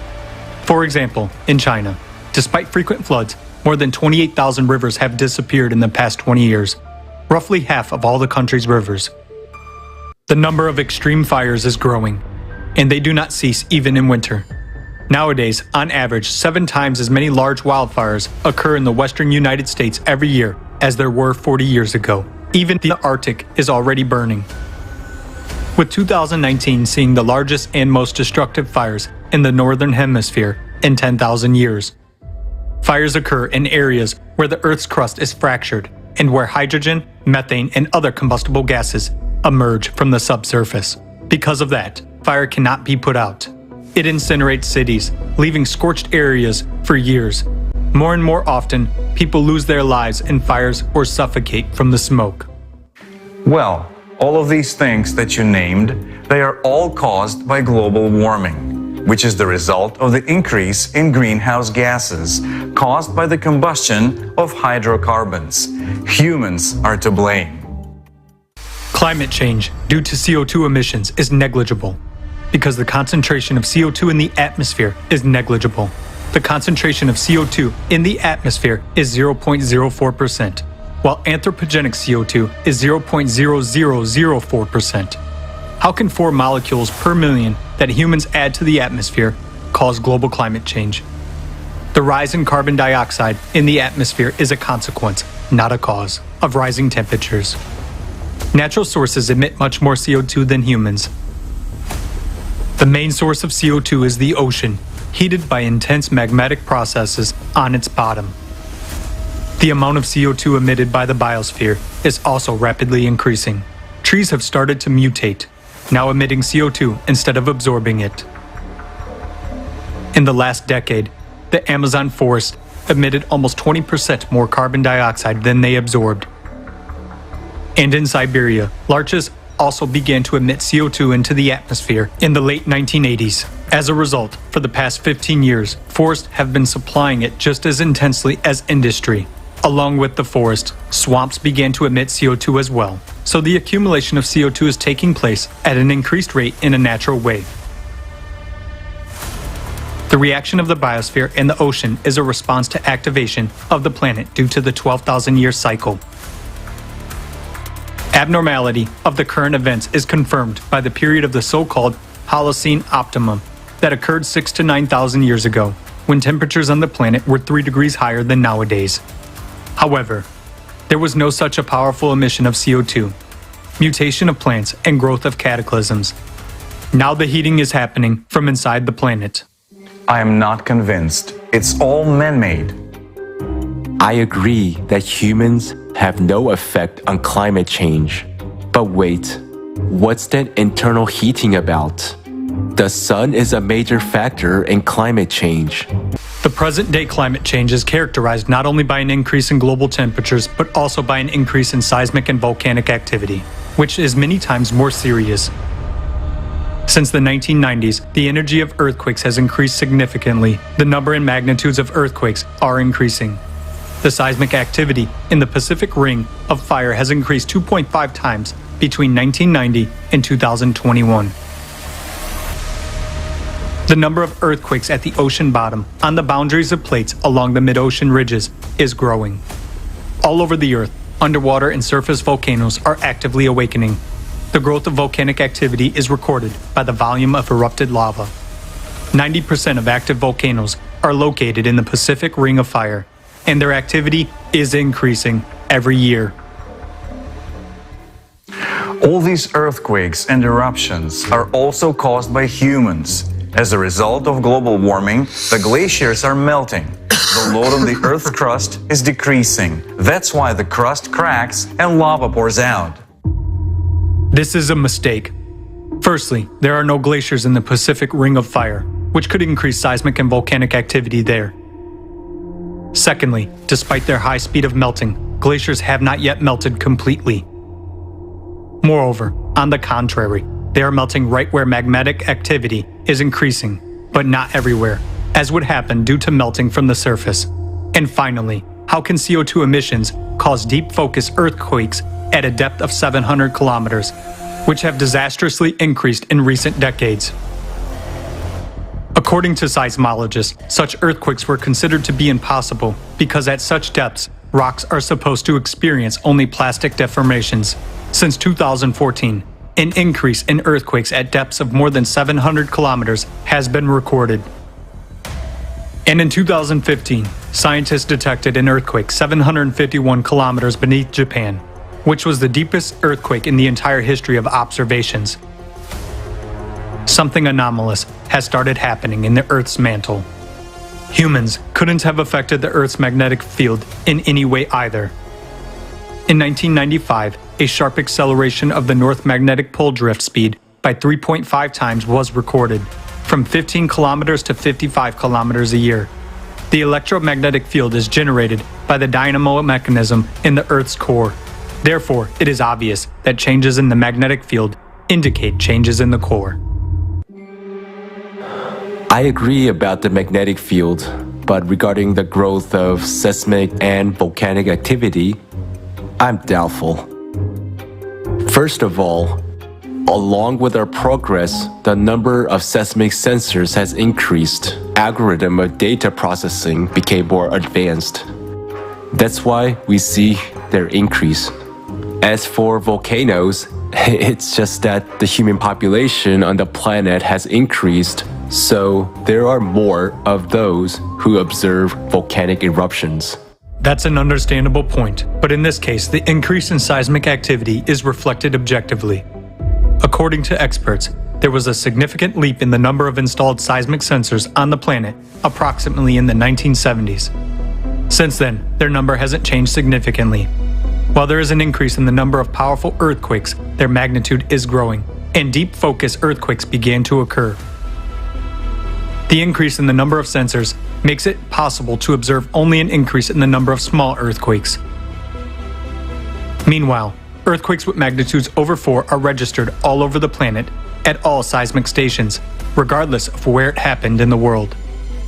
For example, in China, despite frequent floods, more than 28,000 rivers have disappeared in the past 20 years, roughly half of all the country's rivers. The number of extreme fires is growing, and they do not cease even in winter. Nowadays, on average, 7 times as many large wildfires occur in the western United States every year as there were 40 years ago. Even the Arctic is already burning. With 2019 seeing the largest and most destructive fires in the northern hemisphere in 10,000 years. Fires occur in areas where the Earth's crust is fractured and where hydrogen, methane, and other combustible gases emerge from the subsurface. Because of that, fire cannot be put out. It incinerates cities, leaving scorched areas for years. More and more often, people lose their lives in fires or suffocate from the smoke. Well, all of these things that you named, they are all caused by global warming, which is the result of the increase in greenhouse gases caused by the combustion of hydrocarbons. Humans are to blame. Climate change due to CO2 emissions is negligible because the concentration of CO2 in the atmosphere is negligible. The concentration of CO2 in the atmosphere is 0.04%, while anthropogenic CO2 is 0.0004%. How can 4 molecules per million that humans add to the atmosphere cause global climate change? The rise in carbon dioxide in the atmosphere is a consequence, not a cause, of rising temperatures. Natural sources emit much more CO2 than humans. The main source of CO2 is the ocean, heated by intense magmatic processes on its bottom. The amount of CO2 emitted by the biosphere is also rapidly increasing. Trees have started to mutate, now emitting CO2 instead of absorbing it. In the last decade, the Amazon forest emitted almost 20% more carbon dioxide than they absorbed. And in Siberia, larches also began to emit CO2 into the atmosphere in the late 1980s. As a result, for the past 15 years, forests have been supplying it just as intensely as industry. Along with the forest, swamps began to emit CO2 as well. So the accumulation of CO2 is taking place at an increased rate in a natural way. The reaction of the biosphere and the ocean is a response to activation of the planet due to the 12,000-year cycle. Abnormality of the current events is confirmed by the period of the so-called Holocene optimum that occurred 6,000 to 9,000 years ago, when temperatures on the planet were 3 degrees higher than nowadays. However, there was no such a powerful emission of CO2, mutation of plants, and growth of cataclysms. Now the heating is happening from inside the planet. I am not convinced. It's all man-made. I agree that humans have no effect on climate change. But wait, what's that internal heating about? The sun is a major factor in climate change. The present-day climate change is characterized not only by an increase in global temperatures, but also by an increase in seismic and volcanic activity, which is many times more serious. Since the 1990s, the energy of earthquakes has increased significantly. The number and magnitudes of earthquakes are increasing. The seismic activity in the Pacific Ring of Fire has increased 2.5 times between 1990 and 2021. The number of earthquakes at the ocean bottom, on the boundaries of plates along the mid-ocean ridges, is growing. All over the Earth, underwater and surface volcanoes are actively awakening. The growth of volcanic activity is recorded by the volume of erupted lava. 90% of active volcanoes are located in the Pacific Ring of Fire, and their activity is increasing every year. All these earthquakes and eruptions are also caused by humans. As a result of global warming, the glaciers are melting. The load on the Earth's crust is decreasing. That's why the crust cracks and lava pours out. This is a mistake. Firstly, there are no glaciers in the Pacific Ring of Fire, which could increase seismic and volcanic activity there. Secondly, despite their high speed of melting, glaciers have not yet melted completely. Moreover, on the contrary, they are melting right where magmatic activity is increasing, but not everywhere, as would happen due to melting from the surface. And finally, how can CO2 emissions cause deep focus earthquakes at a depth of 700 kilometers, which have disastrously increased in recent decades? According to seismologists, such earthquakes were considered to be impossible because at such depths, rocks are supposed to experience only plastic deformations. Since 2014, an increase in earthquakes at depths of more than 700 kilometers has been recorded. And in 2015, scientists detected an earthquake 751 kilometers beneath Japan, which was the deepest earthquake in the entire history of observations. Something anomalous has started happening in the Earth's mantle. Humans couldn't have affected the Earth's magnetic field in any way either. In 1995, a sharp acceleration of the North magnetic pole drift speed by 3.5 times was recorded, from 15 kilometers to 55 kilometers a year. The electromagnetic field is generated by the dynamo mechanism in the Earth's core. Therefore, it is obvious that changes in the magnetic field indicate changes in the core. I agree about the magnetic field, but regarding the growth of seismic and volcanic activity, I'm doubtful. First of all, along with our progress, the number of seismic sensors has increased. Algorithm of data processing became more advanced. That's why we see their increase. As for volcanoes, it's just that the human population on the planet has increased, so there are more of those who observe volcanic eruptions. That's an understandable point, but in this case, the increase in seismic activity is reflected objectively. According to experts, there was a significant leap in the number of installed seismic sensors on the planet approximately in the 1970s. Since then, their number hasn't changed significantly. While there is an increase in the number of powerful earthquakes, their magnitude is growing, and deep focus earthquakes began to occur. The increase in the number of sensors makes it possible to observe only an increase in the number of small earthquakes. Meanwhile, earthquakes with magnitudes over 4 are registered all over the planet at all seismic stations, regardless of where it happened in the world.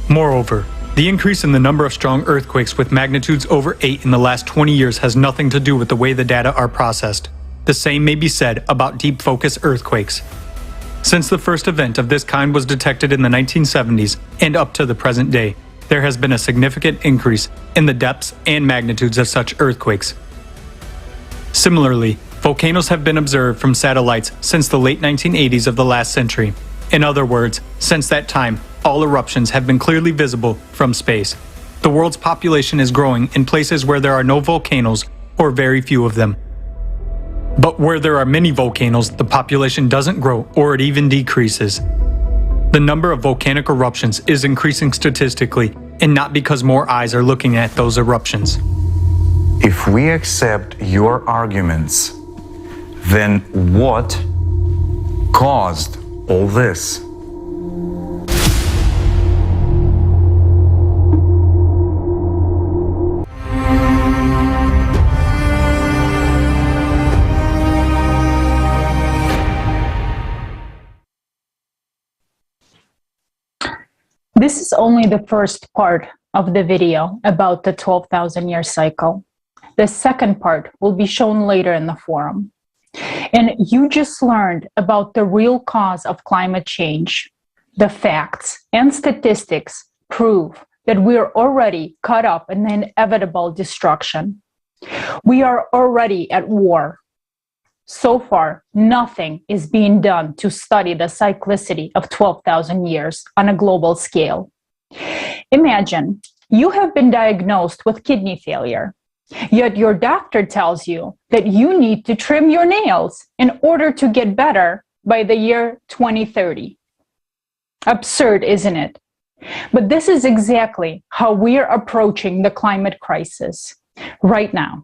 Moreover, the increase in the number of strong earthquakes with magnitudes over 8 in the last 20 years has nothing to do with the way the data are processed. The same may be said about deep focus earthquakes. Since the first event of this kind was detected in the 1970s and up to the present day, there has been a significant increase in the depths and magnitudes of such earthquakes. Similarly, volcanoes have been observed from satellites since the late 1980s of the last century. In other words, since that time, all eruptions have been clearly visible from space. The world's population is growing in places where there are no volcanoes or very few of them. But where there are many volcanoes, the population doesn't grow or it even decreases. The number of volcanic eruptions is increasing statistically, and not because more eyes are looking at those eruptions. If we accept your arguments, then what caused all this? This is only the first part of the video about the 12,000 year cycle. The second part will be shown later in the forum. And you just learned about the real cause of climate change. The facts and statistics prove that we are already caught up in the inevitable destruction. We are already at war. So far, nothing is being done to study the cyclicity of 12,000 years on a global scale. Imagine you have been diagnosed with kidney failure, yet your doctor tells you that you need to trim your nails in order to get better by the year 2030. Absurd, isn't it? But this is exactly how we are approaching the climate crisis right now.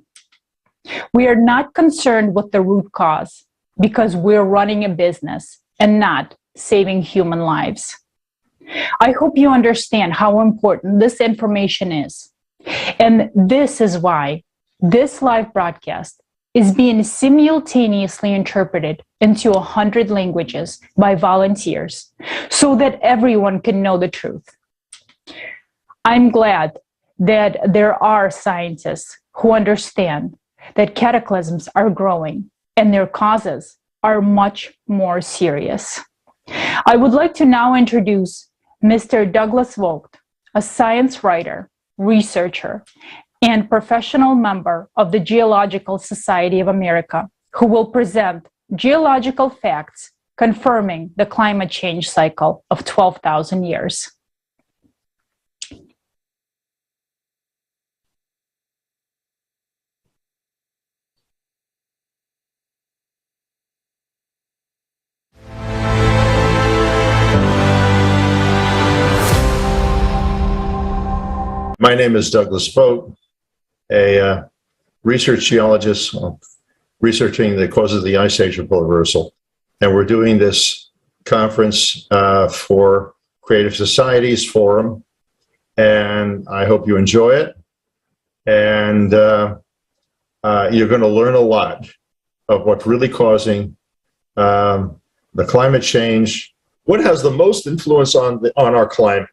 We are not concerned with the root cause because we're running a business and not saving human lives. I hope you understand how important this information is. And this is why this live broadcast is being simultaneously interpreted into 100 languages by volunteers so that everyone can know the truth. I'm glad that there are scientists who understand that cataclysms are growing and their causes are much more serious. I would like to now introduce Mr. Douglas Vogt, a science writer, researcher, and professional member of the Geological Society of America, who will present geological facts confirming the climate change cycle of 12,000 years. My name is Douglas Vogt, a research geologist researching the causes of the Ice Age reversal. And we're doing this conference for Creative Societies Forum, and I hope you enjoy it. And you're going to learn a lot of what's really causing the climate change. What has the most influence on our climate?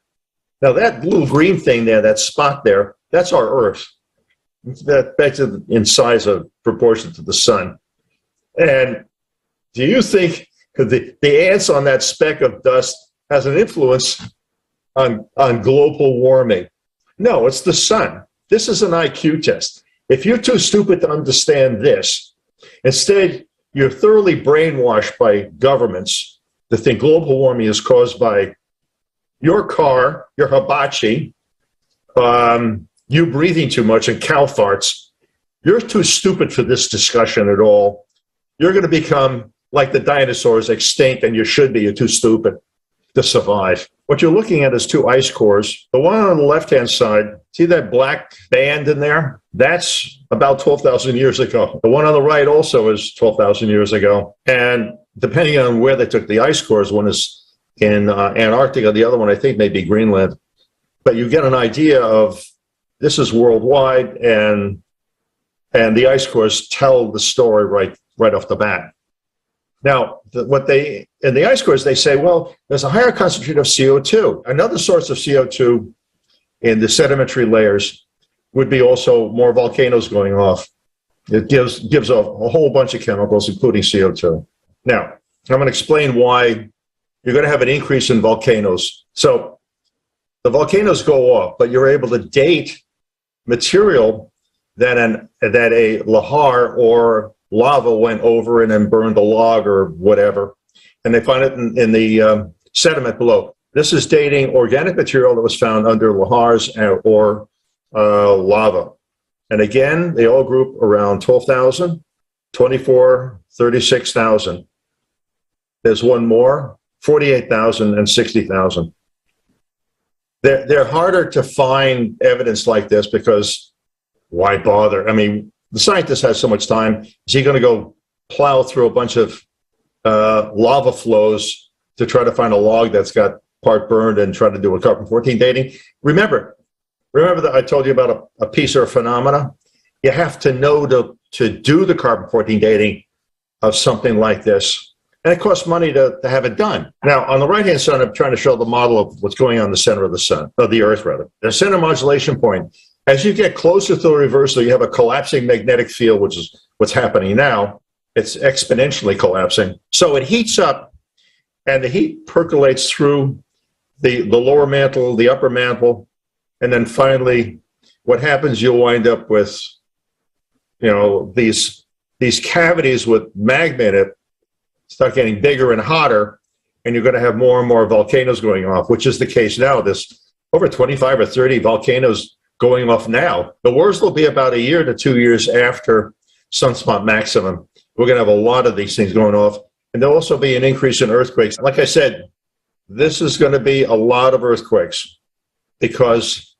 Now that little green thing there, that spot there, that's our Earth. That's in size of proportion to the sun. And do you think the ants on that speck of dust has an influence on global warming? No, it's the sun. This is an IQ test. If you're too stupid to understand this, instead you're thoroughly brainwashed by governments to think global warming is caused by your car, your hibachi, you breathing too much, and cow farts. You're too stupid for this discussion at all. You're going to become like the dinosaurs, extinct, and you should be. You're too stupid to survive. What you're looking at is two ice cores. The one on the left-hand side, see that black band in there? That's about 12,000 years ago. The one on the right also is 12,000 years ago. And depending on where they took the ice cores, one is in Antarctica, the other one I think may be Greenland. But you get an idea of this is worldwide, and the ice cores tell the story right off the bat. Now, in the ice cores, they say, well, there's a higher concentration of CO2. Another source of CO2 in the sedimentary layers would be also more volcanoes going off. It gives off a whole bunch of chemicals, including CO2. Now, I'm going to explain why you're going to have an increase in volcanoes. So the volcanoes go off, but you're able to date material that a lahar or lava went over and then burned a log or whatever, and they find it in the sediment below. This is dating organic material that was found under lahars or lava. And again, they all group around 12,000, 24, 36,000. There's one more, 48,000 and 60,000. They're harder to find evidence like this because why bother? I mean, the scientist has so much time. Is he going to go plow through a bunch of lava flows to try to find a log that's got part burned and try to do a carbon-14 dating? Remember that I told you about a piece or a phenomena? You have to know to do the carbon-14 dating of something like this. And it costs money to have it done. Now, on the right-hand side, I'm trying to show the model of what's going on in the center of the sun, of the Earth, rather. The center modulation point. As you get closer to the reversal, you have a collapsing magnetic field, which is what's happening now. It's exponentially collapsing. So it heats up, and the heat percolates through the lower mantle, the upper mantle, and then finally, what happens, you'll wind up with, these cavities with magma in it, start getting bigger and hotter, and you're going to have more and more volcanoes going off, which is the case now. There's over 25 or 30 volcanoes going off now. The worst will be about a year to 2 years after sunspot maximum. We're going to have a lot of these things going off, and there'll also be an increase in earthquakes. Like I said, this is going to be a lot of earthquakes because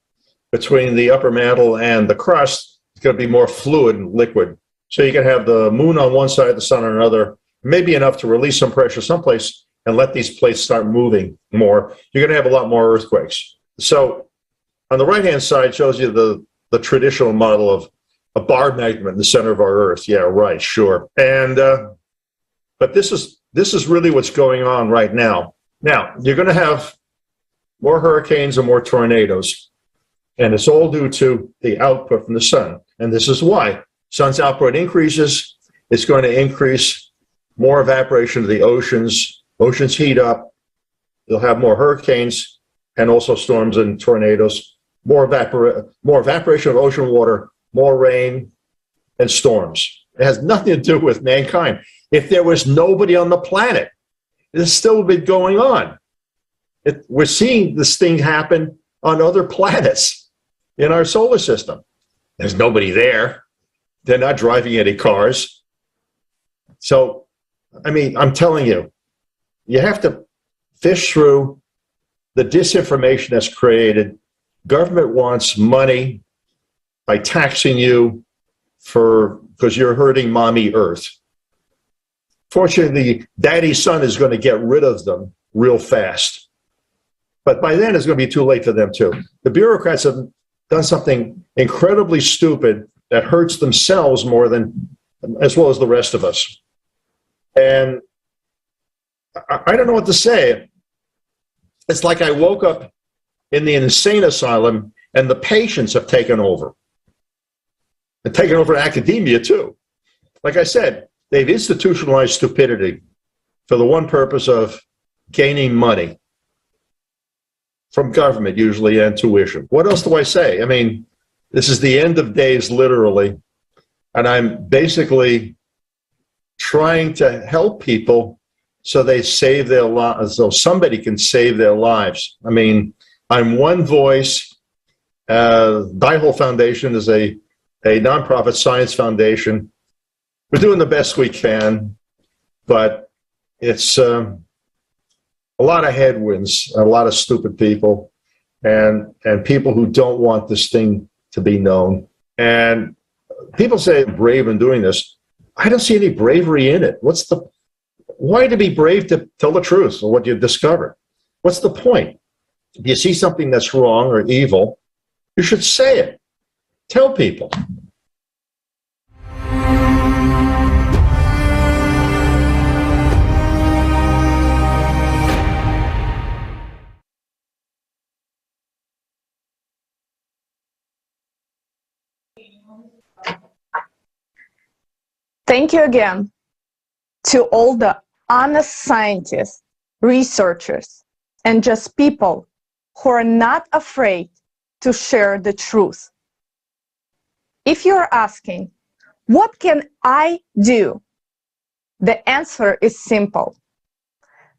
between the upper mantle and the crust, it's going to be more fluid and liquid. So you can have the moon on one side, the sun on another, maybe enough to release some pressure someplace and let these plates start moving more. You're going to have a lot more earthquakes. So on the right-hand side shows you the traditional model of a bar magnet in the center of our Earth. Yeah, right, sure. And but this is really what's going on right now. Now, you're going to have more hurricanes and more tornadoes, and it's all due to the output from the sun. And this is why. Sun's output increases, it's going to increase more evaporation of the oceans. Oceans heat up. You'll have more hurricanes and also storms and tornadoes. More evaporation of ocean water, more rain, and storms. It has nothing to do with mankind. If there was nobody on the planet, this still would be going on. We're seeing this thing happen on other planets in our solar system. There's nobody there. They're not driving any cars. So, I mean, I'm telling you, you have to fish through the disinformation that's created. Government wants money by taxing you because you're hurting mommy Earth. Fortunately, daddy's son is going to get rid of them real fast. But by then, it's going to be too late for them, too. The bureaucrats have done something incredibly stupid that hurts themselves more than, as well as the rest of us. And I don't know what to say. It's like I woke up in the insane asylum and the patients have taken over. And taken over academia, too. Like I said, they've institutionalized stupidity for the one purpose of gaining money from government, usually, and tuition. What else do I say? I mean, this is the end of days, literally, and I'm basically trying to help people so they save their lives, so somebody can save their lives. I mean, I'm one voice. Dihol Foundation is a nonprofit science foundation. We're doing the best we can, but it's a lot of headwinds, a lot of stupid people, and people who don't want this thing to be known. And people say I'm brave in doing this. I don't see any bravery in it. Why to be brave to tell the truth or what you've discovered? What's the point? If you see something that's wrong or evil, you should say it. Tell people. Thank you again to all the honest scientists, researchers, and just people who are not afraid to share the truth. If you're asking, what can I do? The answer is simple.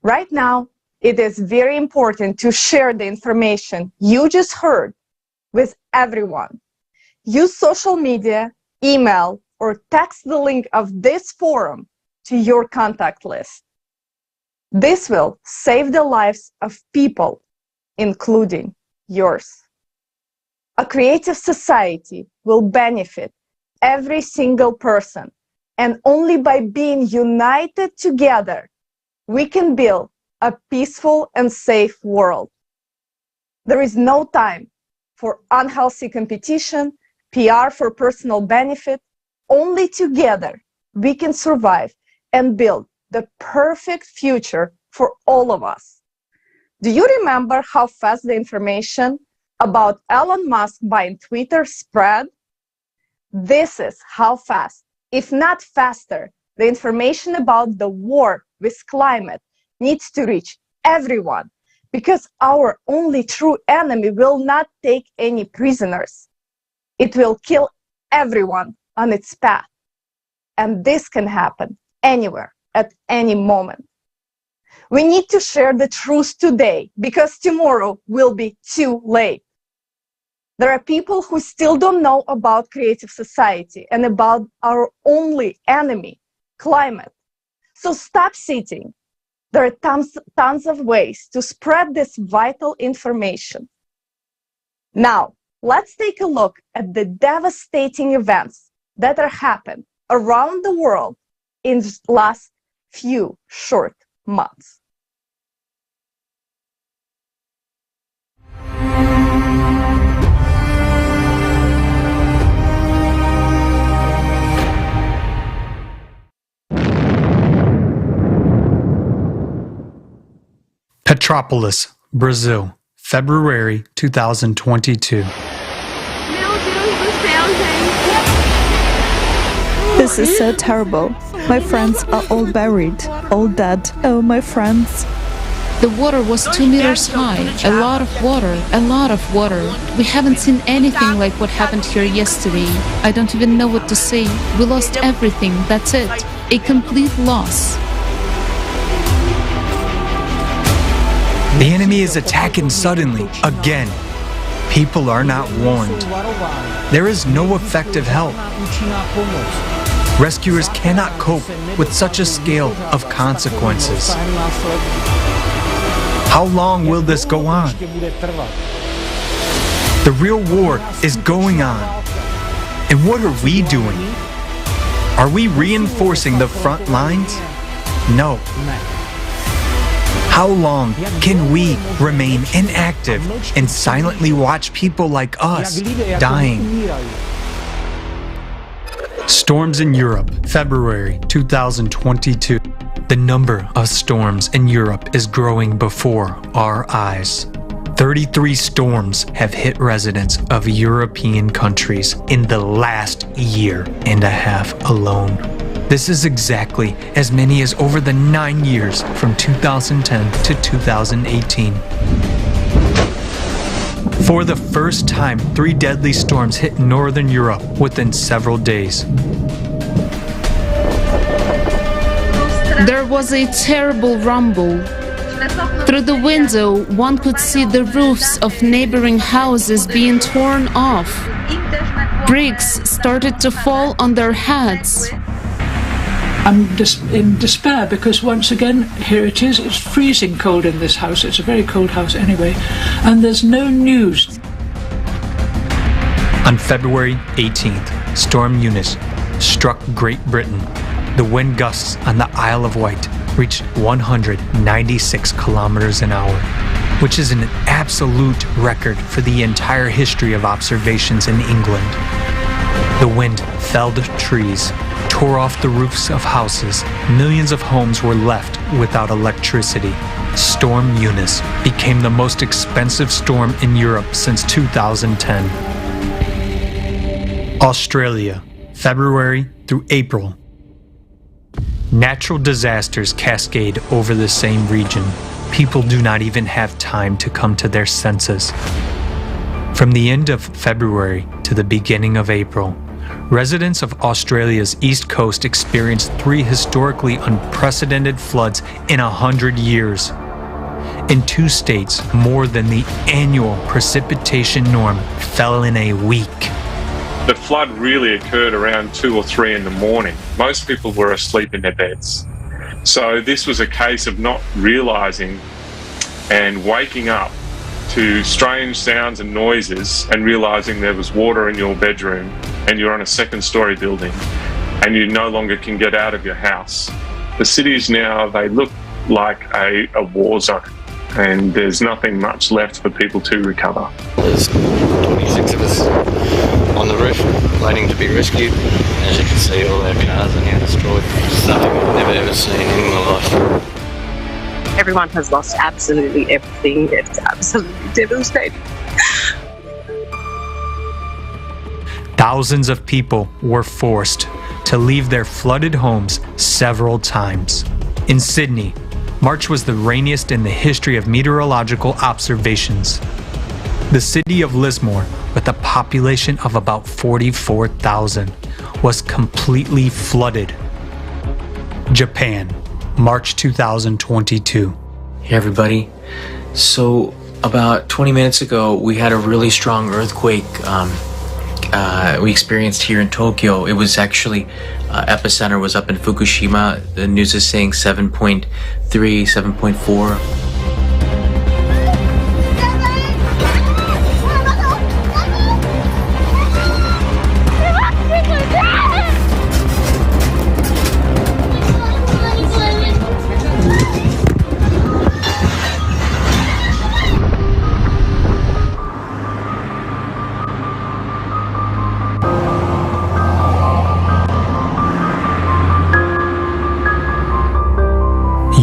Right now, it is very important to share the information you just heard with everyone. use social media, email, or text the link of this forum to your contact list. This will save the lives of people, including yours. A creative society will benefit every single person, and only by being united together, we can build a peaceful and safe world. There is no time for unhealthy competition, PR for personal benefit. Only together we can survive and build the perfect future for all of us. Do you remember how fast the information about Elon Musk buying Twitter spread? This is how fast, if not faster, the information about the war with climate needs to reach everyone, because our only true enemy will not take any prisoners. It will kill everyone on its path. And this can happen anywhere, at any moment. We need to share the truth today, because tomorrow will be too late. There are people who still don't know about creative society and about our only enemy, climate. So stop sitting. There are tons of ways to spread this vital information. Now, let's take a look at the devastating events that are happening around the world in the last few short months. Petropolis, Brazil, February 2022. This is so terrible. My friends are all buried, all dead. Oh, my friends. The water was 2 meters high. A lot of water, a lot of water. We haven't seen anything like what happened here yesterday. I don't even know what to say. We lost everything, that's it. A complete loss. The enemy is attacking suddenly, again. People are not warned. There is no effective help. Rescuers cannot cope with such a scale of consequences. How long will this go on? The real war is going on. And what are we doing? Are we reinforcing the front lines? No. How long can we remain inactive and silently watch people like us dying? Storms in Europe, February 2022. The number of storms in Europe is growing before our eyes. 33 storms have hit residents of European countries in the last year and a half alone. This is exactly as many as over the 9 years from 2010 to 2018. For the first time, 3 deadly storms hit northern Europe within several days. There was a terrible rumble. Through the window, one could see the roofs of neighboring houses being torn off. Bricks started to fall on their heads. I'm in despair because once again, here it is, it's freezing cold in this house. It's a very cold house anyway, and there's no news. On February 18th, Storm Eunice struck Great Britain. The wind gusts on the Isle of Wight reached 196 kilometers an hour, which is an absolute record for the entire history of observations in England. The wind felled trees, tore off the roofs of houses. Millions of homes were left without electricity. Storm Eunice became the most expensive storm in Europe since 2010. Australia, February through April. Natural disasters cascade over the same region. People do not even have time to come to their senses. From the end of February to the beginning of April, residents of Australia's east coast experienced 3 historically unprecedented floods in 100 years. In 2 states, more than the annual precipitation norm fell in a week. The flood really occurred around 2 or 3 in the morning. Most people were asleep in their beds. So this was a case of not realizing and waking up to strange sounds and noises and realizing there was water in your bedroom and you're on a second-story building and you no longer can get out of your house. The cities now, they look like a war zone, and there's nothing much left for people to recover. There's 26 of us on the roof waiting to be rescued. As you can see, all our cars are now destroyed. Something I've never ever seen in my life. Everyone has lost absolutely everything. It's absolutely devastating. Thousands of people were forced to leave their flooded homes several times. In Sydney, March was the rainiest in the history of meteorological observations. The city of Lismore, with a population of about 44,000, was completely flooded. Japan, March 2022. Hey everybody. So about 20 minutes ago, we had a really strong earthquake we experienced here in Tokyo. It was actually, epicenter was up in Fukushima. The news is saying 7.3, 7.4.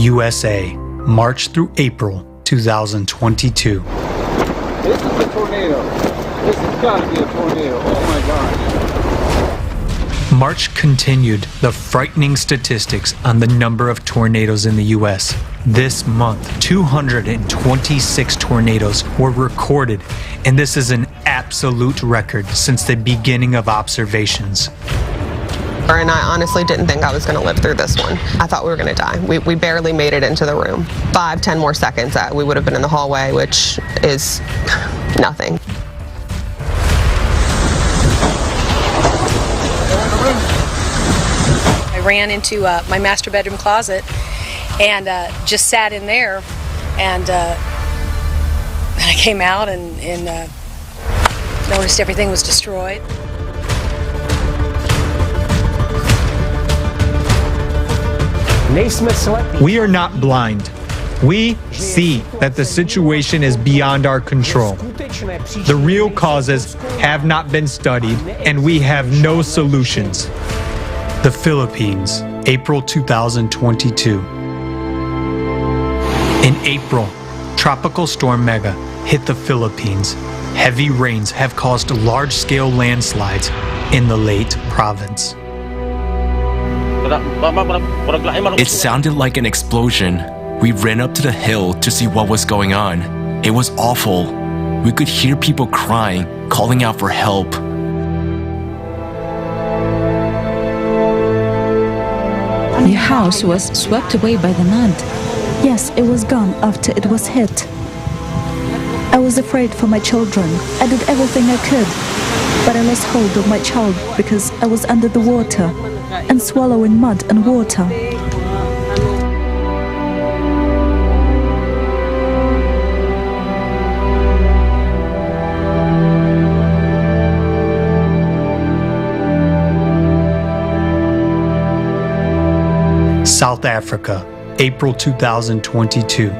USA, March through April 2022. This is a tornado. This has got to be a tornado. Oh my gosh. March continued the frightening statistics on the number of tornadoes in the US. This month, 226 tornadoes were recorded, and this is an absolute record since the beginning of observations. And I honestly didn't think I was going to live through this one. I thought we were going to die. We barely made it into the room. 5-10 more seconds, we would have been in the hallway, which is nothing. I ran into my master bedroom closet and just sat in there, and I came out and noticed everything was destroyed. We are not blind. We see that the situation is beyond our control. The real causes have not been studied, and we have no solutions. The Philippines, April 2022. In April, Tropical Storm Mega hit the Philippines. Heavy rains have caused large-scale landslides in the Leyte province. It sounded like an explosion. We ran up to the hill to see what was going on. It was awful. We could hear people crying, calling out for help. Your house was swept away by the mud. Yes, it was gone after it was hit. I was afraid for my children. I did everything I could, but I lost hold of my child because I was under the water and swallowing mud and water. South Africa, April 2022.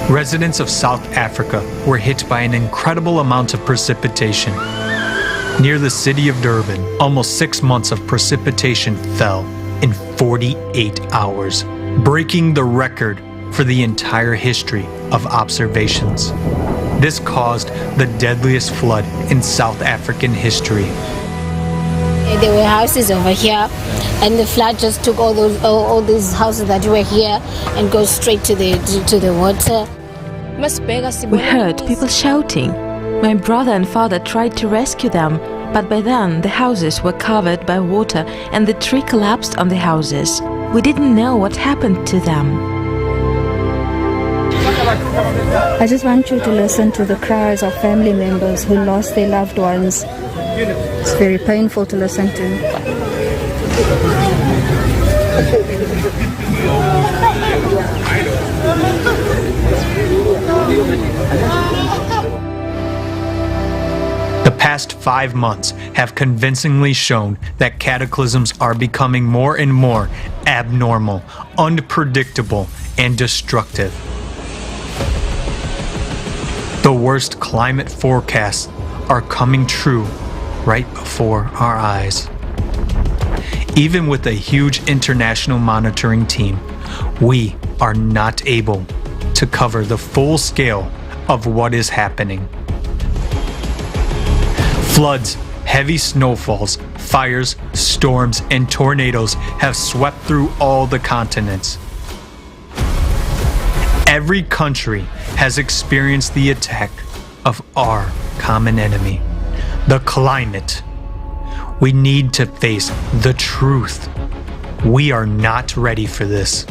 Residents of South Africa were hit by an incredible amount of precipitation. Near the city of Durban, almost 6 months of precipitation fell in 48 hours, breaking the record for the entire history of observations. This caused the deadliest flood in South African history. There were houses over here, and the flood just took all these houses that were here and goes straight to the water. We heard people shouting. My brother and father tried to rescue them, but by then the houses were covered by water and the tree collapsed on the houses. We didn't know what happened to them. I just want you to listen to the cries of family members who lost their loved ones. It's very painful to listen to. The past 5 months have convincingly shown that cataclysms are becoming more and more abnormal, unpredictable, and destructive. The worst climate forecasts are coming true right before our eyes. Even with a huge international monitoring team, we are not able to cover the full scale of what is happening. Floods, heavy snowfalls, fires, storms, and tornadoes have swept through all the continents. Every country has experienced the attack of our common enemy, the climate. We need to face the truth. We are not ready for this.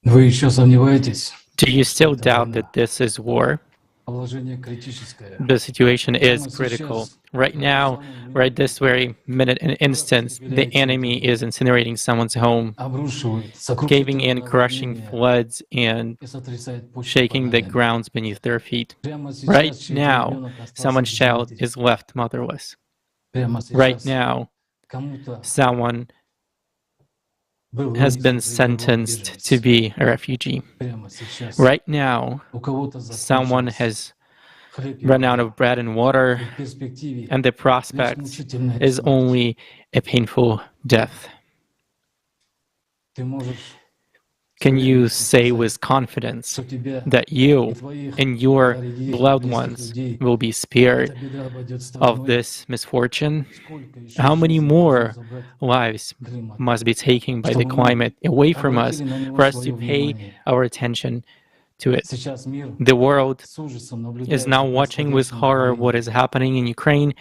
Вы еще сомневаетесь? Do you still doubt that this is war? The situation is critical. Right now, right this very minute and instance, the enemy is incinerating someone's home, caving in, crushing floods, and shaking the grounds beneath their feet. Right now, someone's child is left motherless. Right now, someone has been sentenced to be a refugee. Right now, someone has run out of bread and water, and the prospect is only a painful death. Can you say with confidence that you and your loved ones will be spared of this misfortune? How many more lives must be taken by the climate away from us for us to pay our attention to it? The world is now watching with horror what is happening in Ukraine.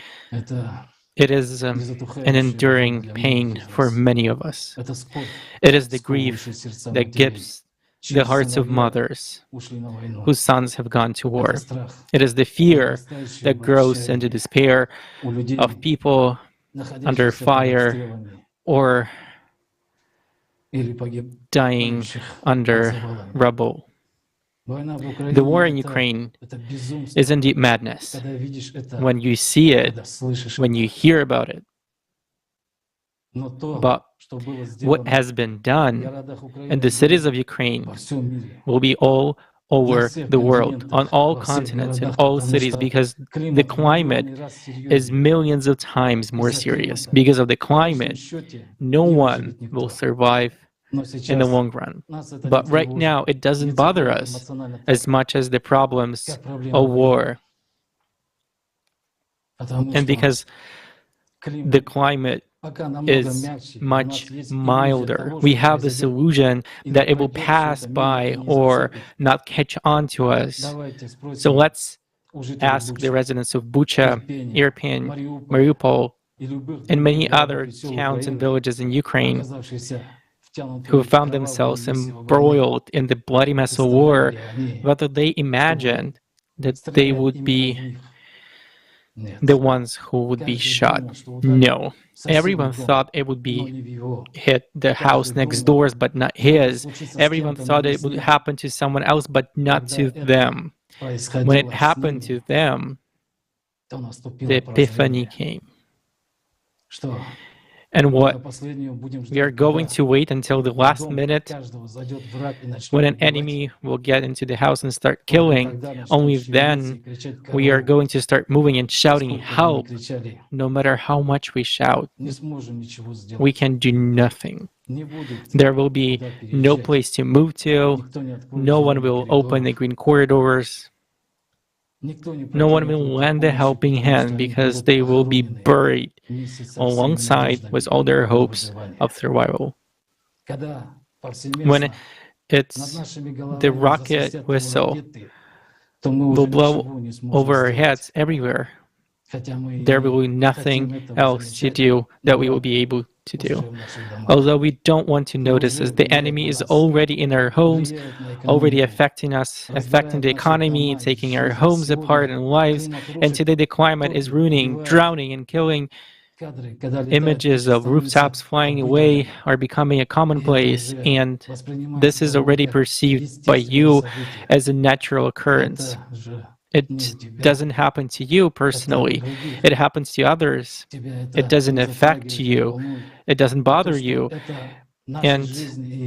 It is an enduring pain for many of us. It is the grief that gives the hearts of mothers whose sons have gone to war. It is the fear that grows into despair of people under fire or dying under rubble. The war in Ukraine is indeed madness. When you see it, when you hear about it. But what has been done in the cities of Ukraine will be all over the world, on all continents, in all cities, because the climate is millions of times more serious. Because of the climate, no one will survive in the long run. But right now, it doesn't bother us as much as the problems of war. And because the climate is much milder, we have this illusion that it will pass by or not catch on to us. So let's ask the residents of Bucha, Irpin, Mariupol, and many other towns and villages in Ukraine who found themselves embroiled in the bloody mess of war, whether they imagined that they would be the ones who would be shot. No. Everyone thought it would be hit the house next doors, but not his. Everyone thought it would happen to someone else, but not to them. When it happened to them, the epiphany came. And what? We are going to wait until the last minute when an enemy will get into the house and start killing. Only then we are going to start moving and shouting, "Help!" No matter how much we shout, we can do nothing. There will be no place to move to. No one will open the green corridors. No one will lend a helping hand because they will be buried alongside with all their hopes of survival. When it's the rocket whistle will blow over our heads everywhere, there will be nothing else to do that we will be able to do. Although we don't want to notice this, the enemy is already in our homes, already affecting us, affecting the economy, taking our homes apart and lives. And today the climate is ruining, drowning, and killing. Images of rooftops flying away are becoming a commonplace, and this is already perceived by you as a natural occurrence. It doesn't happen to you personally. It happens to others. It doesn't affect you. It doesn't bother you. And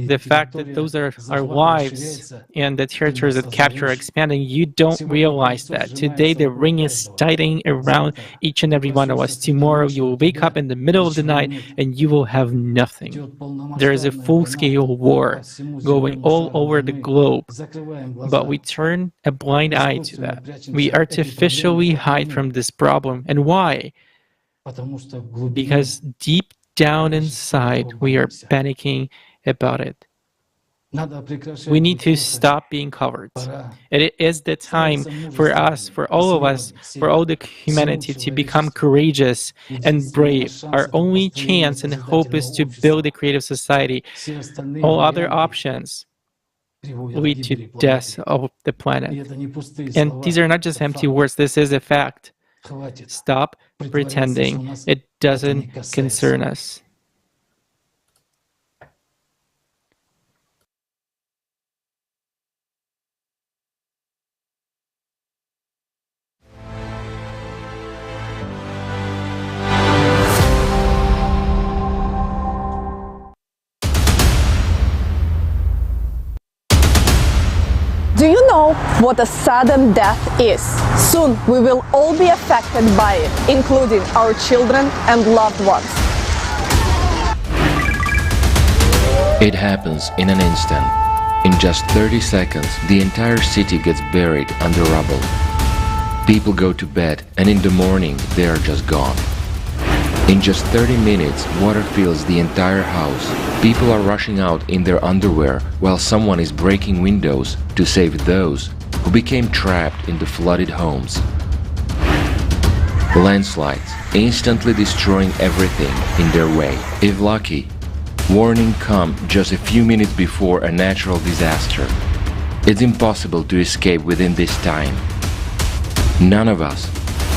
the fact that those are our lives and the territories that capture are expanding, you don't realize that. Today, the ring is tightening around each and every one of us. Tomorrow, you will wake up in the middle of the night and you will have nothing. There is a full-scale war going all over the globe, but we turn a blind eye to that. We artificially hide from this problem. And why? Because deep down inside, we are panicking about it. We need to stop being cowards. It is the time for us, for all of us, for all the humanity to become courageous and brave. Our only chance and hope is to build a creative society. All other options lead to death of the planet. And these are not just empty words, this is a fact. Stop pretending it doesn't concern us. Do you know what a sudden death is? Soon we will all be affected by it, including our children and loved ones. It happens in an instant. In just 30 seconds, the entire city gets buried under rubble. People go to bed, and in the morning, they are just gone. In just 30 minutes, water fills the entire house. People are rushing out in their underwear while someone is breaking windows to save those who became trapped in the flooded homes. Landslides, instantly destroying everything in their way. If lucky, warning come just a few minutes before a natural disaster. It's impossible to escape within this time. None of us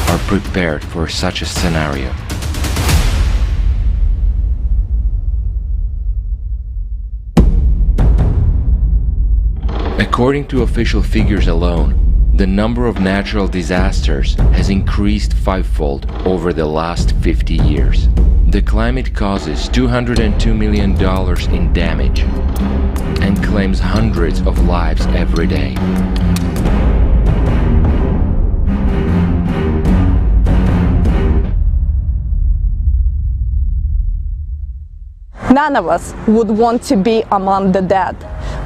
are prepared for such a scenario. According to official figures alone, the number of natural disasters has increased fivefold over the last 50 years. The climate causes $202 million in damage and claims hundreds of lives every day. None of us would want to be among the dead.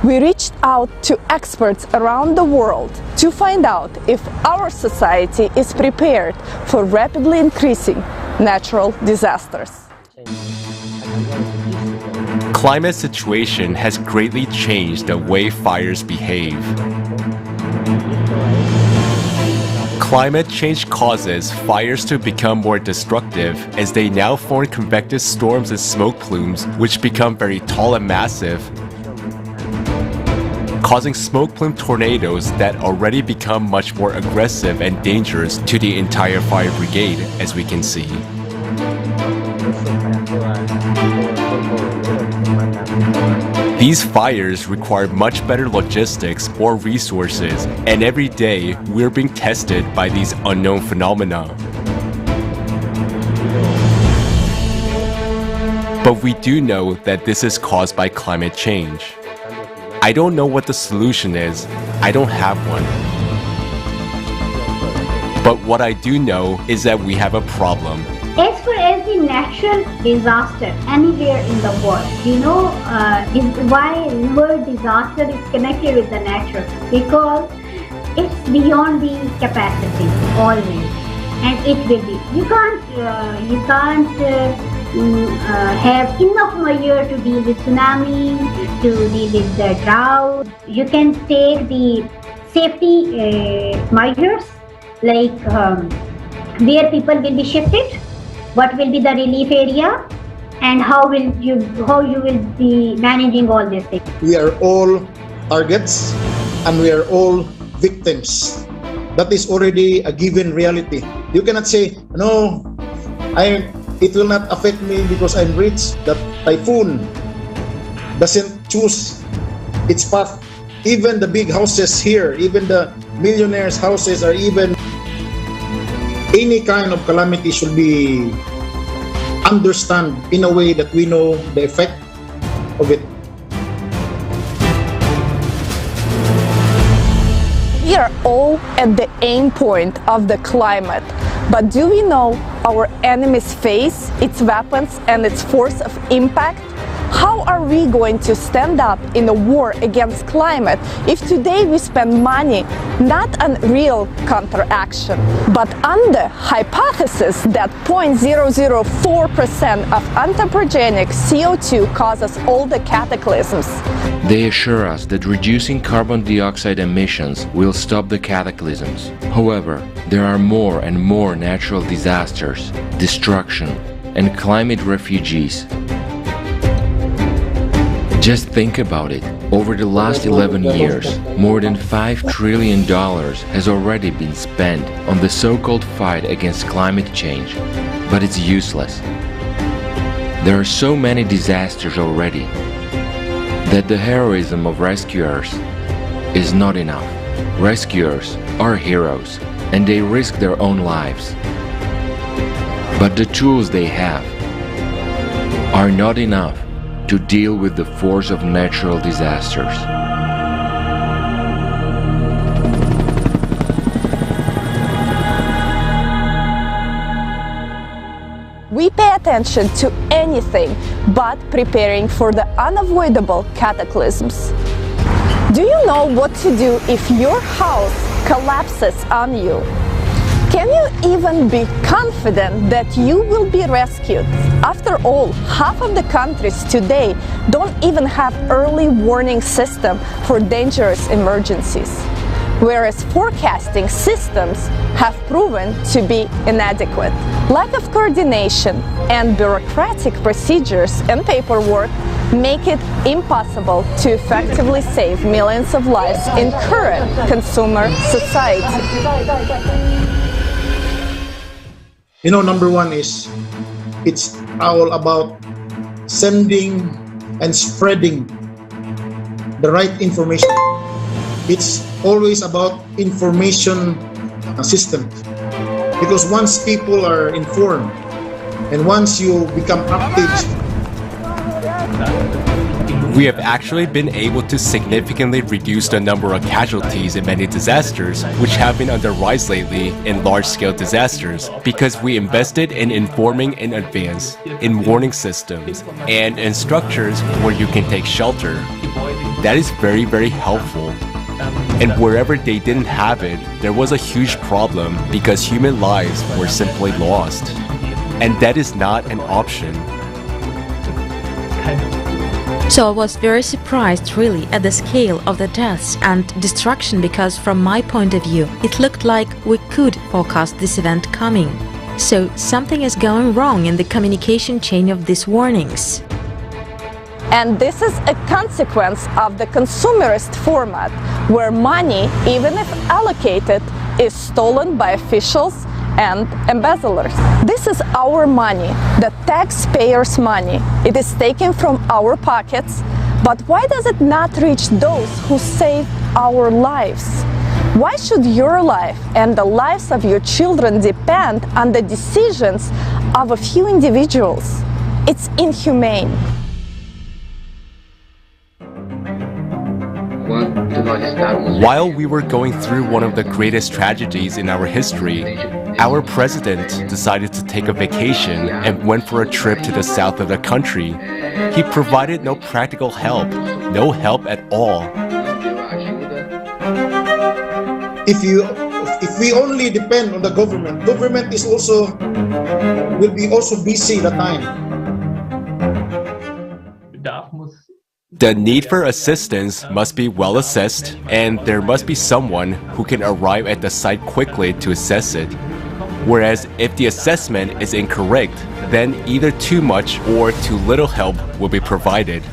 We reached out to experts around the world to find out if our society is prepared for rapidly increasing natural disasters. Climate situation has greatly changed the way fires behave. Climate change causes fires to become more destructive as they now form convective storms and smoke plumes which become very tall and massive, causing smoke plume tornadoes that already become much more aggressive and dangerous to the entire fire brigade, as we can see. These fires require much better logistics or resources, and every day we're being tested by these unknown phenomena. But we do know that this is caused by climate change. I don't know what the solution is. I don't have one. But what I do know is that we have a problem. As for every natural disaster anywhere in the world, you know is why the word disaster is connected with the natural, because it's beyond the capacity always, and it will be. You can't have enough measure to deal with tsunami, to deal with the drought. You can take the safety measures like where people will be shifted, what will be the relief area, and how you will be managing all these things. We are all targets and we are all victims. That is already a given reality. You cannot say, no, it will not affect me because I'm rich. That typhoon doesn't choose its path. Even the big houses here, even the millionaires' houses, or even any kind of calamity should be understood in a way that we know the effect of it. We are all at the aim point of the climate, but do we know our enemy's face, its weapons, and its force of impact? How are we going to stand up in a war against climate if today we spend money not on real counteraction, but on the hypothesis that 0.004% of anthropogenic CO2 causes all the cataclysms? They assure us that reducing carbon dioxide emissions will stop the cataclysms. However, there are more and more natural disasters, destruction, and climate refugees. Just think about it. Over the last 11 years, more than $5 trillion has already been spent on the so-called fight against climate change, but it's useless. There are so many disasters already that the heroism of rescuers is not enough. Rescuers are heroes and they risk their own lives. But the tools they have are not enough to deal with the force of natural disasters. We pay attention to anything but preparing for the unavoidable cataclysms. Do you know what to do if your house collapses on you? Can you even be confident that you will be rescued? After all, half of the countries today don't even have early warning system for dangerous emergencies, whereas forecasting systems have proven to be inadequate. Lack of coordination and bureaucratic procedures and paperwork make it impossible to effectively save millions of lives in current consumer society. You know, number one is it's all about sending and spreading the right information. It's always about information system, because once people are informed and once you become active, we have actually been able to significantly reduce the number of casualties in many disasters, which have been on the rise lately in large-scale disasters, because we invested in informing in advance, in warning systems, and in structures where you can take shelter. That is very, very helpful. And wherever they didn't have it, there was a huge problem because human lives were simply lost. And that is not an option. So I was very surprised really at the scale of the deaths and destruction, because from my point of view it looked like we could forecast this event coming. So something is going wrong in the communication chain of these warnings. And this is a consequence of the consumerist format, where money, even if allocated, is stolen by officials and embezzlers. This is our money, the taxpayers' money. It is taken from our pockets, but why does it not reach those who save our lives? Why should your life and the lives of your children depend on the decisions of a few individuals? It's inhumane. While we were going through one of the greatest tragedies in our history, our president decided to take a vacation and went for a trip to the south of the country. He provided no practical help, no help at all. If we only depend on the government is also will be also busy the time. The need for assistance must be well assessed, and there must be someone who can arrive at the site quickly to assess it. Whereas if the assessment is incorrect, then either too much or too little help will be provided.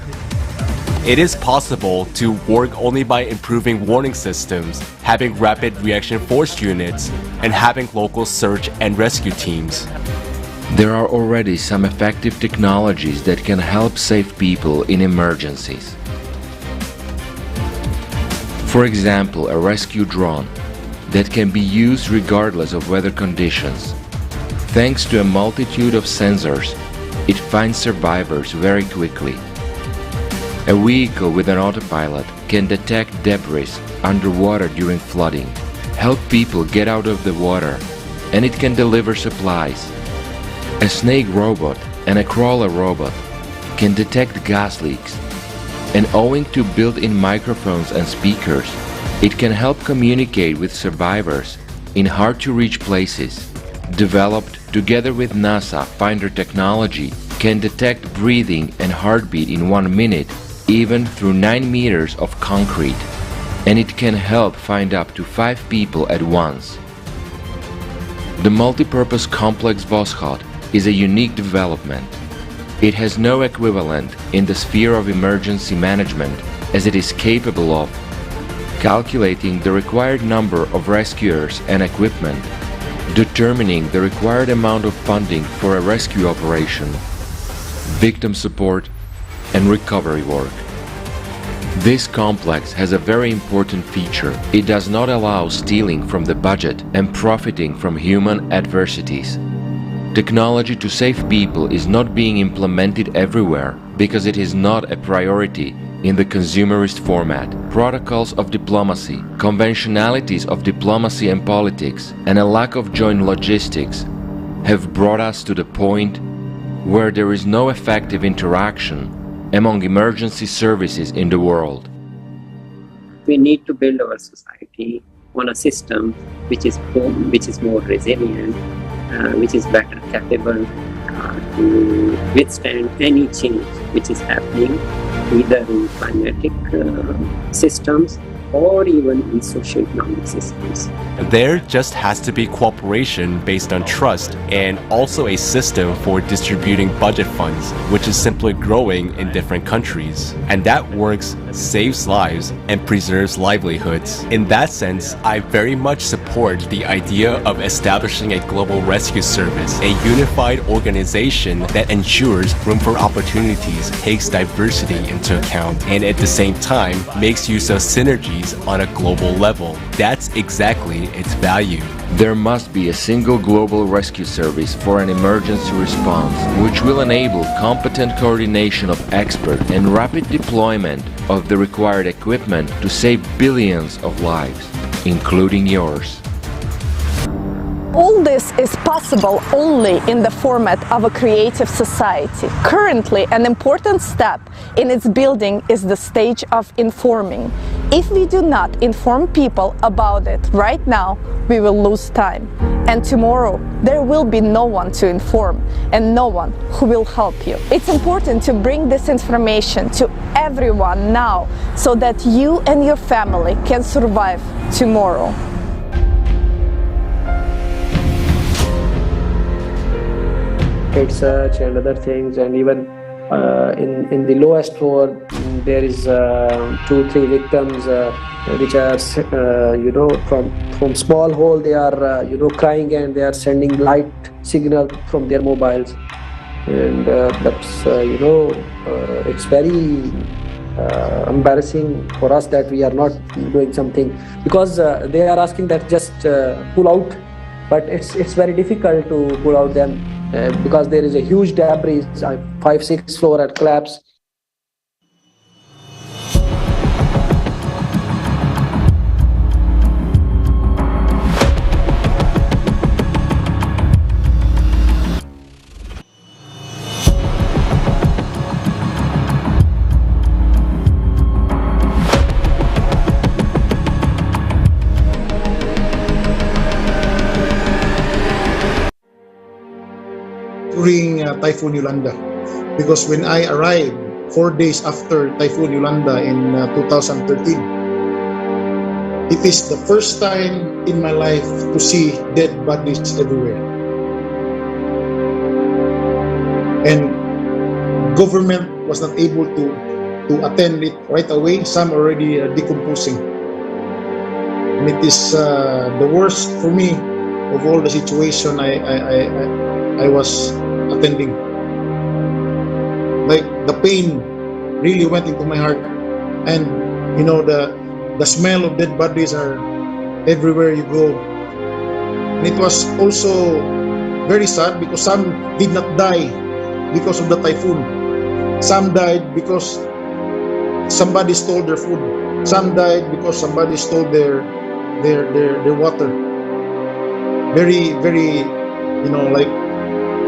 It is possible to work only by improving warning systems, having rapid reaction force units, and having local search and rescue teams. There are already some effective technologies that can help save people in emergencies. For example, a rescue drone that can be used regardless of weather conditions. Thanks to a multitude of sensors, it finds survivors very quickly. A vehicle with an autopilot can detect debris underwater during flooding, help people get out of the water, and it can deliver supplies. A snake robot and a crawler robot can detect gas leaks, and owing to built-in microphones and speakers, it can help communicate with survivors in hard-to-reach places. Developed together with NASA, Finder technology can detect breathing and heartbeat in 1 minute, even through 9 meters of concrete, and it can help find up to 5 people at once. The multipurpose complex Voskhod is a unique development. It has no equivalent in the sphere of emergency management, as it is capable of calculating the required number of rescuers and equipment, determining the required amount of funding for a rescue operation, victim support, and recovery work. This complex has a very important feature. It does not allow stealing from the budget and profiting from human adversities. Technology to save people is not being implemented everywhere because it is not a priority in the consumerist format. Protocols of diplomacy, conventionalities of diplomacy and politics, and a lack of joint logistics have brought us to the point where there is no effective interaction among emergency services in the world. We need to build our society on a system which is more resilient, which is better capable to withstand any change which is happening, either in climatic systems or even in socioeconomic systems. There just has to be cooperation based on trust and also a system for distributing budget funds, which is simply growing in different countries. And that works, saves lives, and preserves livelihoods. In that sense, I very much support the idea of establishing a global rescue service, a unified organization that ensures room for opportunities, takes diversity into account, and at the same time makes use of synergies on a global level. That's exactly its value. There must be a single global rescue service for an emergency response, which will enable competent coordination of experts and rapid deployment of the required equipment to save billions of lives, including yours. All this is possible only in the format of a creative society. Currently, an important step in its building is the stage of informing. If we do not inform people about it right now, we will lose time. And tomorrow, there will be no one to inform and no one who will help you. It's important to bring this information to everyone now so that you and your family can survive tomorrow. Research and other things, and even in the lowest floor there is 2-3 victims which are from small hole they are crying, and they are sending light signal from their mobiles, and that's it's very embarrassing for us that we are not doing something, because they are asking that just pull out, but it's very difficult to pull out them. Because there is a huge debris, 5-6 floor at collapse. Typhoon Yolanda. Because when I arrived 4 days after Typhoon Yolanda in 2013, it is the first time in my life to see dead bodies everywhere. And government was not able to attend it right away. Some already decomposing. And it is the worst for me of all the situation I was attending. Like the pain really went into my heart, and you know the smell of dead bodies are everywhere you go. And it was also very sad because some did not die because of the typhoon. Some died because somebody stole their food. Some died because somebody stole their water. Very, very, you know, like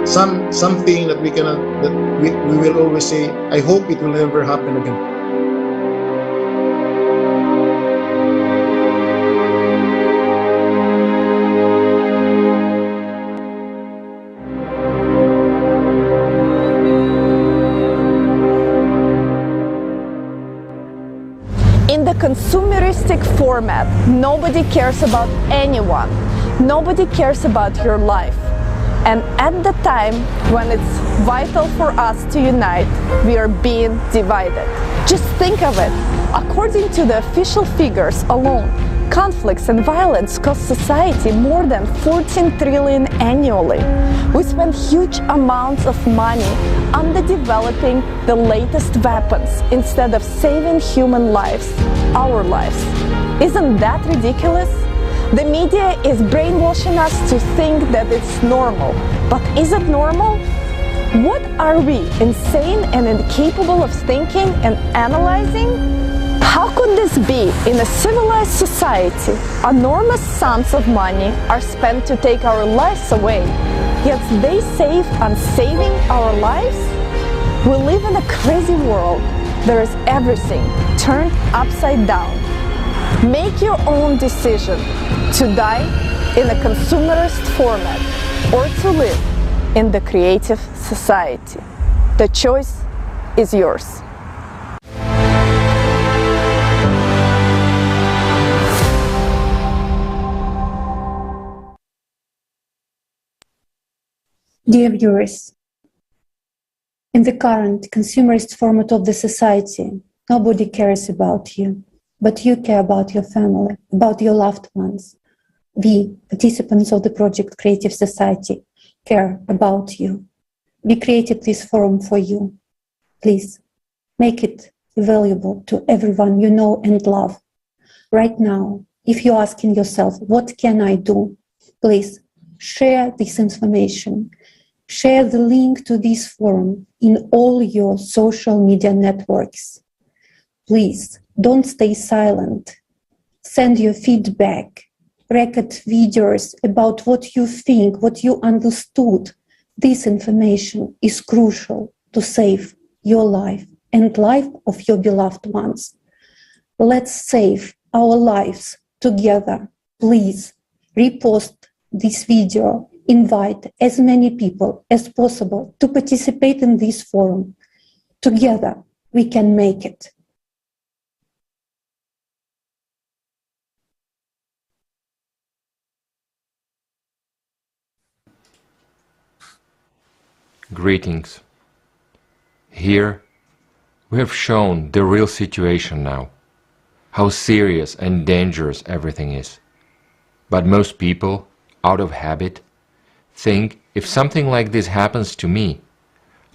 something that we cannot, that we will always say, I hope it will never happen again. In the consumeristic format, nobody cares about anyone. Nobody cares about your life. And at the time when it's vital for us to unite, we are being divided. Just think of it. According to the official figures alone, conflicts and violence cost society more than 14 trillion annually. We spend huge amounts of money on developing the latest weapons instead of saving human lives, our lives. Isn't that ridiculous? The media is brainwashing us to think that it's normal. But is it normal? What are we, insane and incapable of thinking and analyzing? How could this be? In a civilized society, enormous sums of money are spent to take our lives away, yet they save on saving our lives? We live in a crazy world. There is everything turned upside down. Make your own decision to die in a consumerist format or to live in the creative society. The choice is yours. Dear viewers, in the current consumerist format of the society, nobody cares about you, but you care about your family, about your loved ones. We, participants of the project Creative Society, care about you. We created this forum for you. Please, make it available to everyone you know and love. Right now, if you're asking yourself, what can I do? Please, share this information. Share the link to this forum in all your social media networks. Please, don't stay silent. Send your feedback. Record videos about what you think, what you understood. This information is crucial to save your life and life of your beloved ones. Let's save our lives together. Please repost this video. Invite as many people as possible to participate in this forum. Together, we can make it. Greetings. Here, we have shown the real situation now, how serious and dangerous everything is. But most people, out of habit, think if something like this happens to me,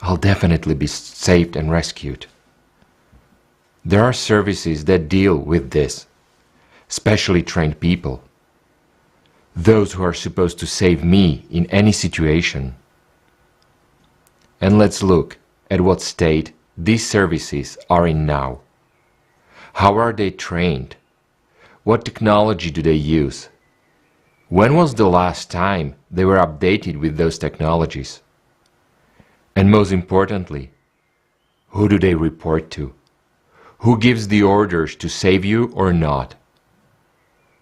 I'll definitely be saved and rescued. There are services that deal with this, specially trained people, those who are supposed to save me in any situation. And let's look at what state these services are in now. How are they trained? What technology do they use? When was the last time they were updated with those technologies? And most importantly, who do they report to? Who gives the orders to save you or not?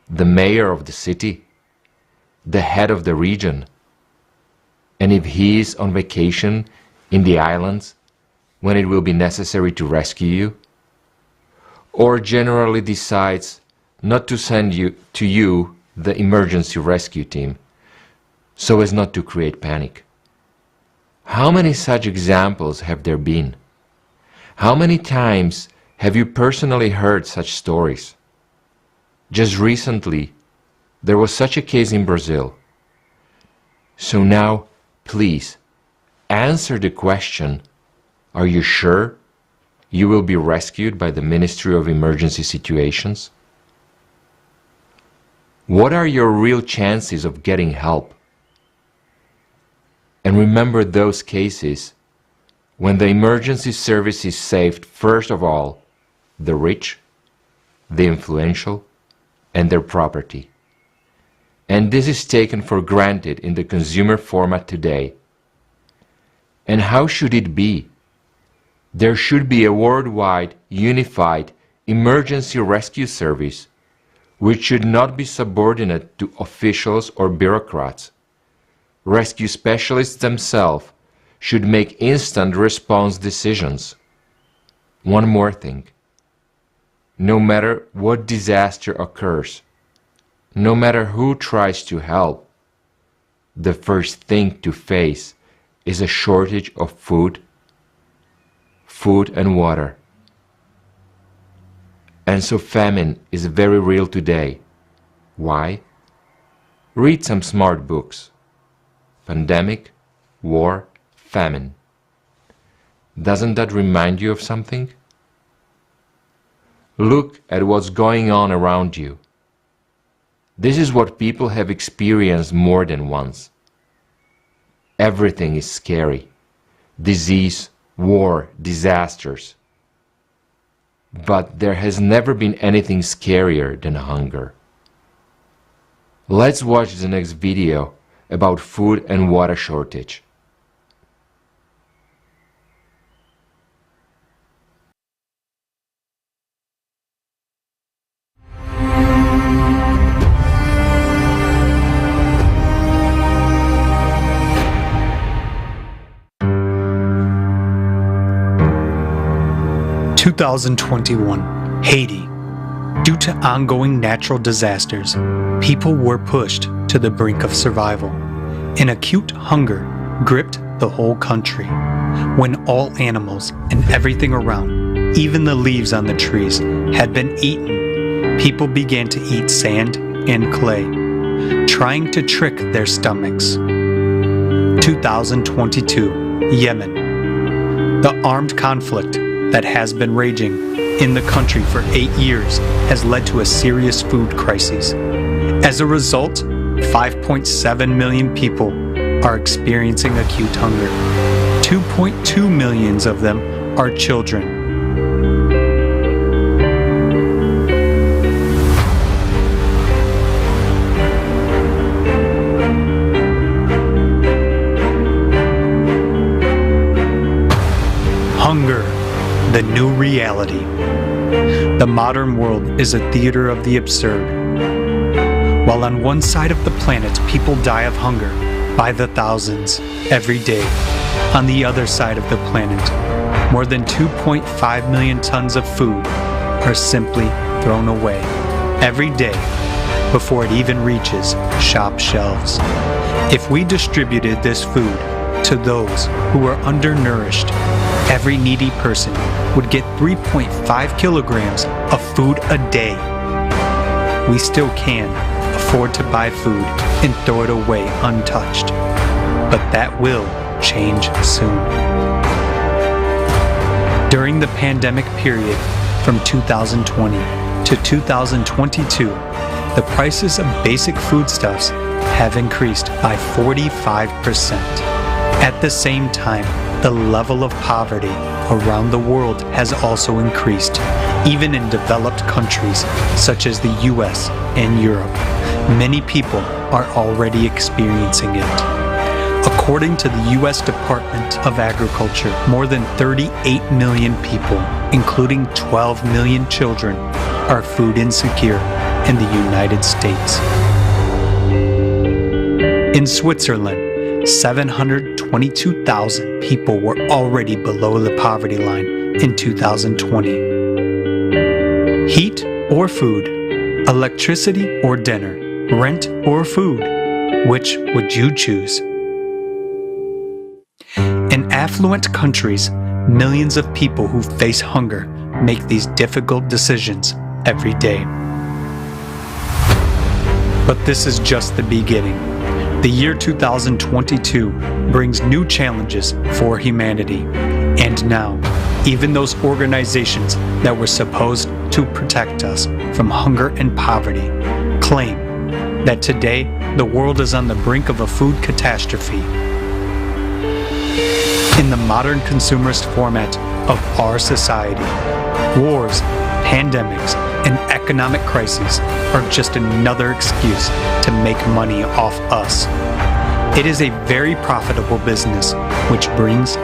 The mayor of the city? The head of the region? And if he is on vacation, in the islands, when it will be necessary to rescue you? Or generally decides not to send to you the emergency rescue team, so as not to create panic? How many such examples have there been? How many times have you personally heard such stories? Just recently, there was such a case in Brazil. So now, please, answer the question, are you sure you will be rescued by the Ministry of Emergency Situations? What are your real chances of getting help? And remember those cases when the emergency services saved, first of all, the rich, the influential, and their property. And this is taken for granted in the consumer format today. And how should it be? There should be a worldwide, unified emergency rescue service which should not be subordinate to officials or bureaucrats. Rescue specialists themselves should make instant response decisions. One more thing. No matter what disaster occurs, no matter who tries to help, the first thing to face is a shortage of food and water. And so famine is very real today. Why? Read some smart books. Pandemic, war, famine. Doesn't that remind you of something? Look at what's going on around you. This is what people have experienced more than once. Everything is scary. Disease, war, disasters. But there has never been anything scarier than hunger. Let's watch the next video about food and water shortage. (2021) Haiti. Due to ongoing natural disasters, people were pushed to the brink of survival. An acute hunger gripped the whole country. When all animals and everything around, even the leaves on the trees, had been eaten, people began to eat sand and clay, trying to trick their stomachs. 2022 Yemen. The armed conflict that has been raging in the country for 8 years has led to a serious food crisis. As a result, 5.7 million people are experiencing acute hunger. 2.2 million of them are children. Hunger, the new reality. The modern world is a theater of the absurd. While on one side of the planet people die of hunger by the thousands every day, on the other side of the planet, more than 2.5 million tons of food are simply thrown away every day before it even reaches shop shelves. If we distributed this food to those who are undernourished, every needy person would get 3.5 kilograms of food a day. We still can afford to buy food and throw it away untouched, but that will change soon. During the pandemic period from 2020 to 2022, the prices of basic foodstuffs have increased by 45%. At the same time, the level of poverty around the world has also increased, even in developed countries such as the US and Europe. Many people are already experiencing it. According to the US Department of Agriculture, more than 38 million people, including 12 million children, are food insecure in the United States. In Switzerland, 722,000 people were already below the poverty line in 2020. Heat or food, electricity or dinner, rent or food, which would you choose? In affluent countries, millions of people who face hunger make these difficult decisions every day. But this is just the beginning. The year 2022 brings new challenges for humanity. And now, even those organizations that were supposed to protect us from hunger and poverty claim that today the world is on the brink of a food catastrophe. In the modern consumerist format of our society, wars, pandemics, and economic crises are just another excuse to make money off us. It is a very profitable business which brings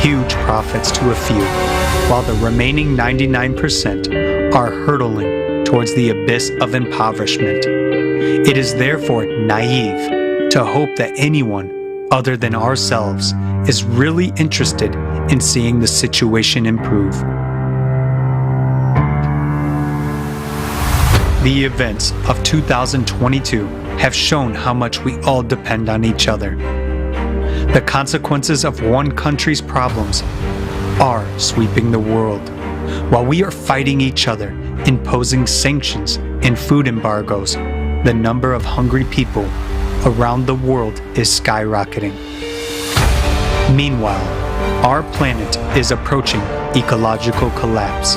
huge profits to a few, while the remaining 99% are hurtling towards the abyss of impoverishment. It is therefore naive to hope that anyone other than ourselves is really interested in seeing the situation improve. The events of 2022 have shown how much we all depend on each other. The consequences of one country's problems are sweeping the world. While we are fighting each other, imposing sanctions and food embargoes, the number of hungry people around the world is skyrocketing. Meanwhile, our planet is approaching ecological collapse.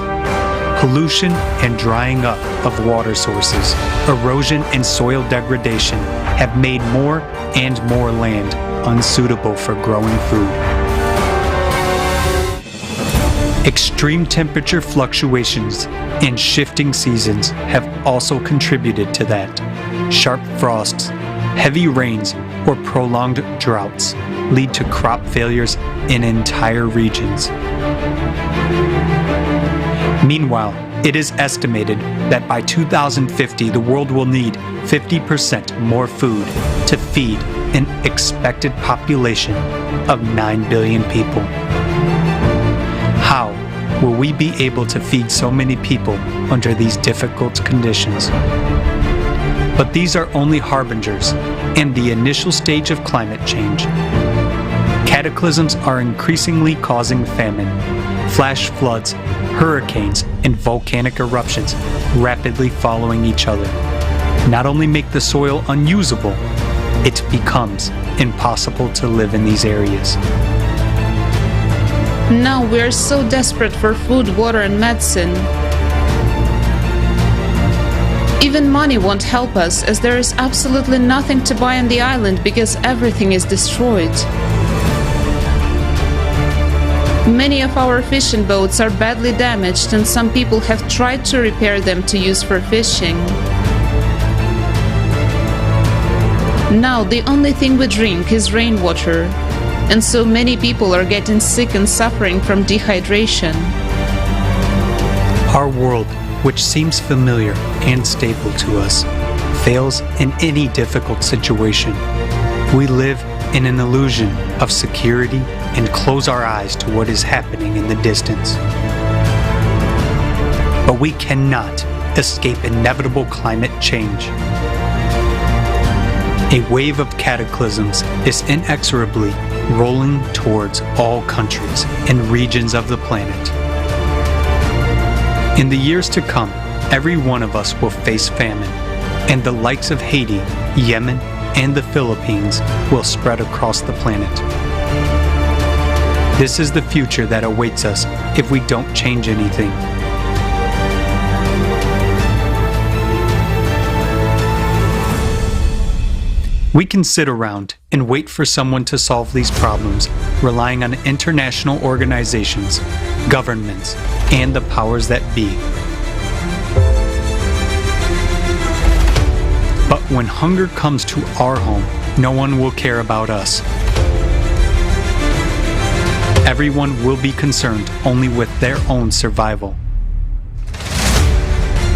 Pollution and drying up of water sources, erosion and soil degradation have made more and more land unsuitable for growing food. Extreme temperature fluctuations and shifting seasons have also contributed to that. Sharp frosts, heavy rains, or prolonged droughts lead to crop failures in entire regions. Meanwhile, it is estimated that by 2050 the world will need 50% more food to feed an expected population of 9 billion people. How will we be able to feed so many people under these difficult conditions? But these are only harbingers and the initial stage of climate change. Cataclysms are increasingly causing famine. Flash floods, hurricanes, and volcanic eruptions rapidly following each other not only make the soil unusable, it becomes impossible to live in these areas. Now we are so desperate for food, water, and medicine. Even money won't help us, as there is absolutely nothing to buy on the island because everything is destroyed. Many of our fishing boats are badly damaged, and some people have tried to repair them to use for fishing. Now the only thing we drink is rainwater, and so many people are getting sick and suffering from dehydration. Our world, which seems familiar and stable to us, fails in any difficult situation. We live in an illusion of security and close our eyes to what is happening in the distance. But we cannot escape inevitable climate change. A wave of cataclysms is inexorably rolling towards all countries and regions of the planet. In the years to come, every one of us will face famine, and the likes of Haiti, Yemen, and the Philippines will spread across the planet. This is the future that awaits us if we don't change anything. We can sit around and wait for someone to solve these problems, relying on international organizations, governments, and the powers that be. But when hunger comes to our home, no one will care about us. Everyone will be concerned only with their own survival.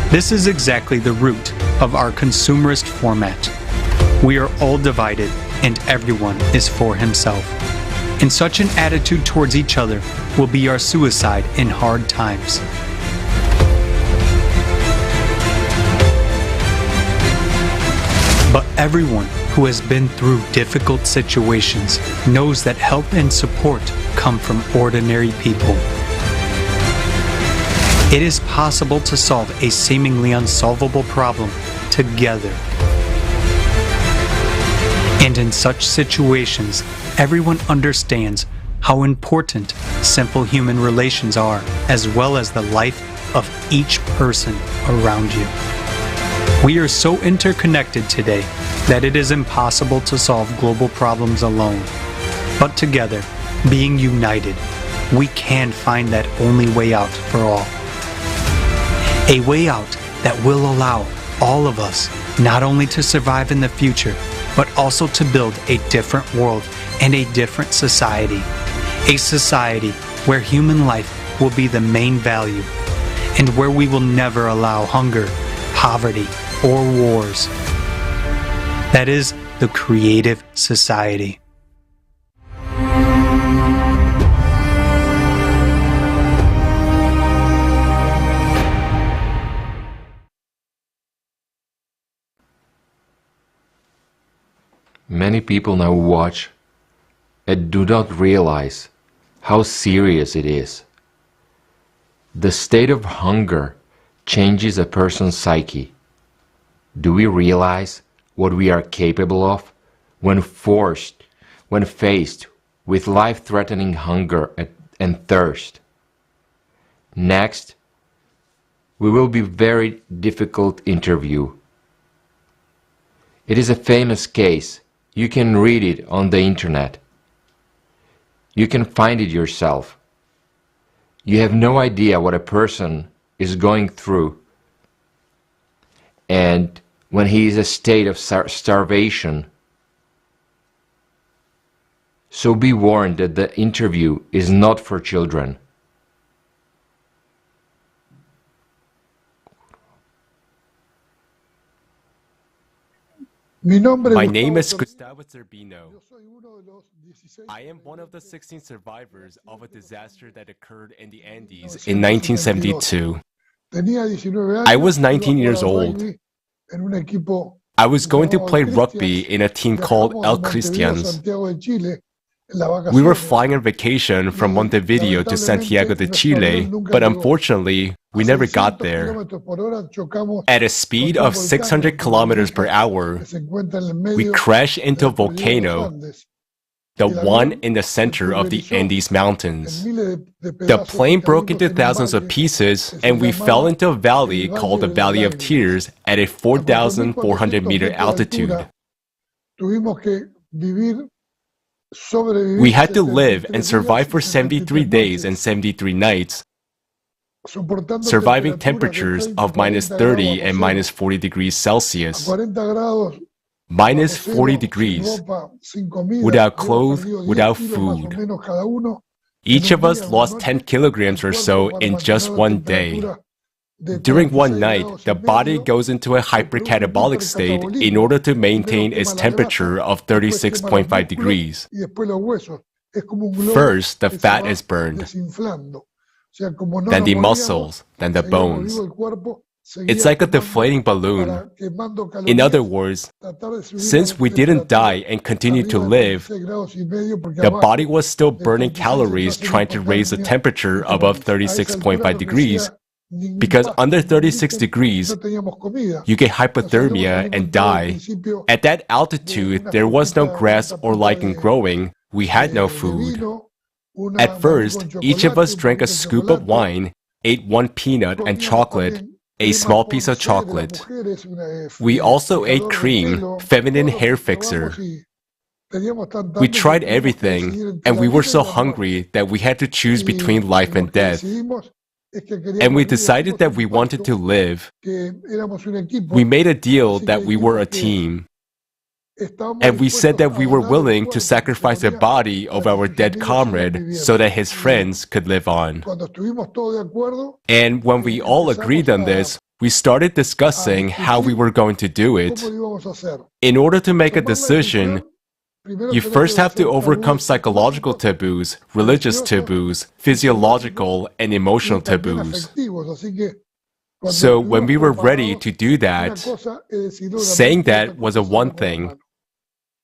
This is exactly the root of our consumerist format. We are all divided and everyone is for himself. And such an attitude towards each other will be our suicide in hard times. But everyone who has been through difficult situations knows that help and support come from ordinary people. It is possible to solve a seemingly unsolvable problem together. And in such situations, everyone understands how important simple human relations are, as well as the life of each person around you. We are so interconnected today that it is impossible to solve global problems alone. But together, being united, we can find that only way out for all. A way out that will allow all of us not only to survive in the future, but also to build a different world and a different society. A society where human life will be the main value, and where we will never allow hunger, poverty, or wars. That is the creative society. Many people now watch and do not realize how serious it is. The state of hunger changes a person's psyche. Do we realize what we are capable of when faced with life-threatening hunger and thirst? Next, we will be very difficult interview. It is a famous case. You can read it on the internet. You can find it yourself. You have no idea what a person is going through, and when he is in a state of starvation. So be warned that the interview is not for children. My name is Gustavo Zerbino. I am one of the 16 survivors of a disaster that occurred in the Andes in 1972. I was 19 years old. I was going to play rugby in a team called El Cristians. We were flying on vacation from Montevideo to Santiago de Chile, but unfortunately, we never got there. At a speed of 600 kilometers per hour, we crashed into a volcano, the one in the center of the Andes Mountains. The plane broke into thousands of pieces, and we fell into a valley called the Valley of Tears at a 4,400-meter altitude. We had to live and survive for 73 days and 73 nights, surviving temperatures of -30 and -40 degrees Celsius, -40 degrees, without clothes, without food. Each of us lost 10 kilograms or so in just one day. During one night, the body goes into a hypercatabolic state in order to maintain its temperature of 36.5 degrees. First, the fat is burned, then the muscles, then the bones. It's like a deflating balloon. In other words, since we didn't die and continued to live, the body was still burning calories trying to raise the temperature above 36.5 degrees, because under 36 degrees, you get hypothermia and die. At that altitude, there was no grass or lichen growing. We had no food. At first, each of us drank a scoop of wine, ate one peanut and chocolate, a small piece of chocolate. We also ate cream, feminine hair fixer. We tried everything, and we were so hungry that we had to choose between life and death. And we decided that we wanted to live. We made a deal that we were a team. And we said that we were willing to sacrifice the body of our dead comrade so that his friends could live on. And when we all agreed on this, we started discussing how we were going to do it. In order to make a decision, You first have to overcome psychological taboos, religious taboos, physiological and emotional taboos. So when we were ready to do that, saying that was a one thing,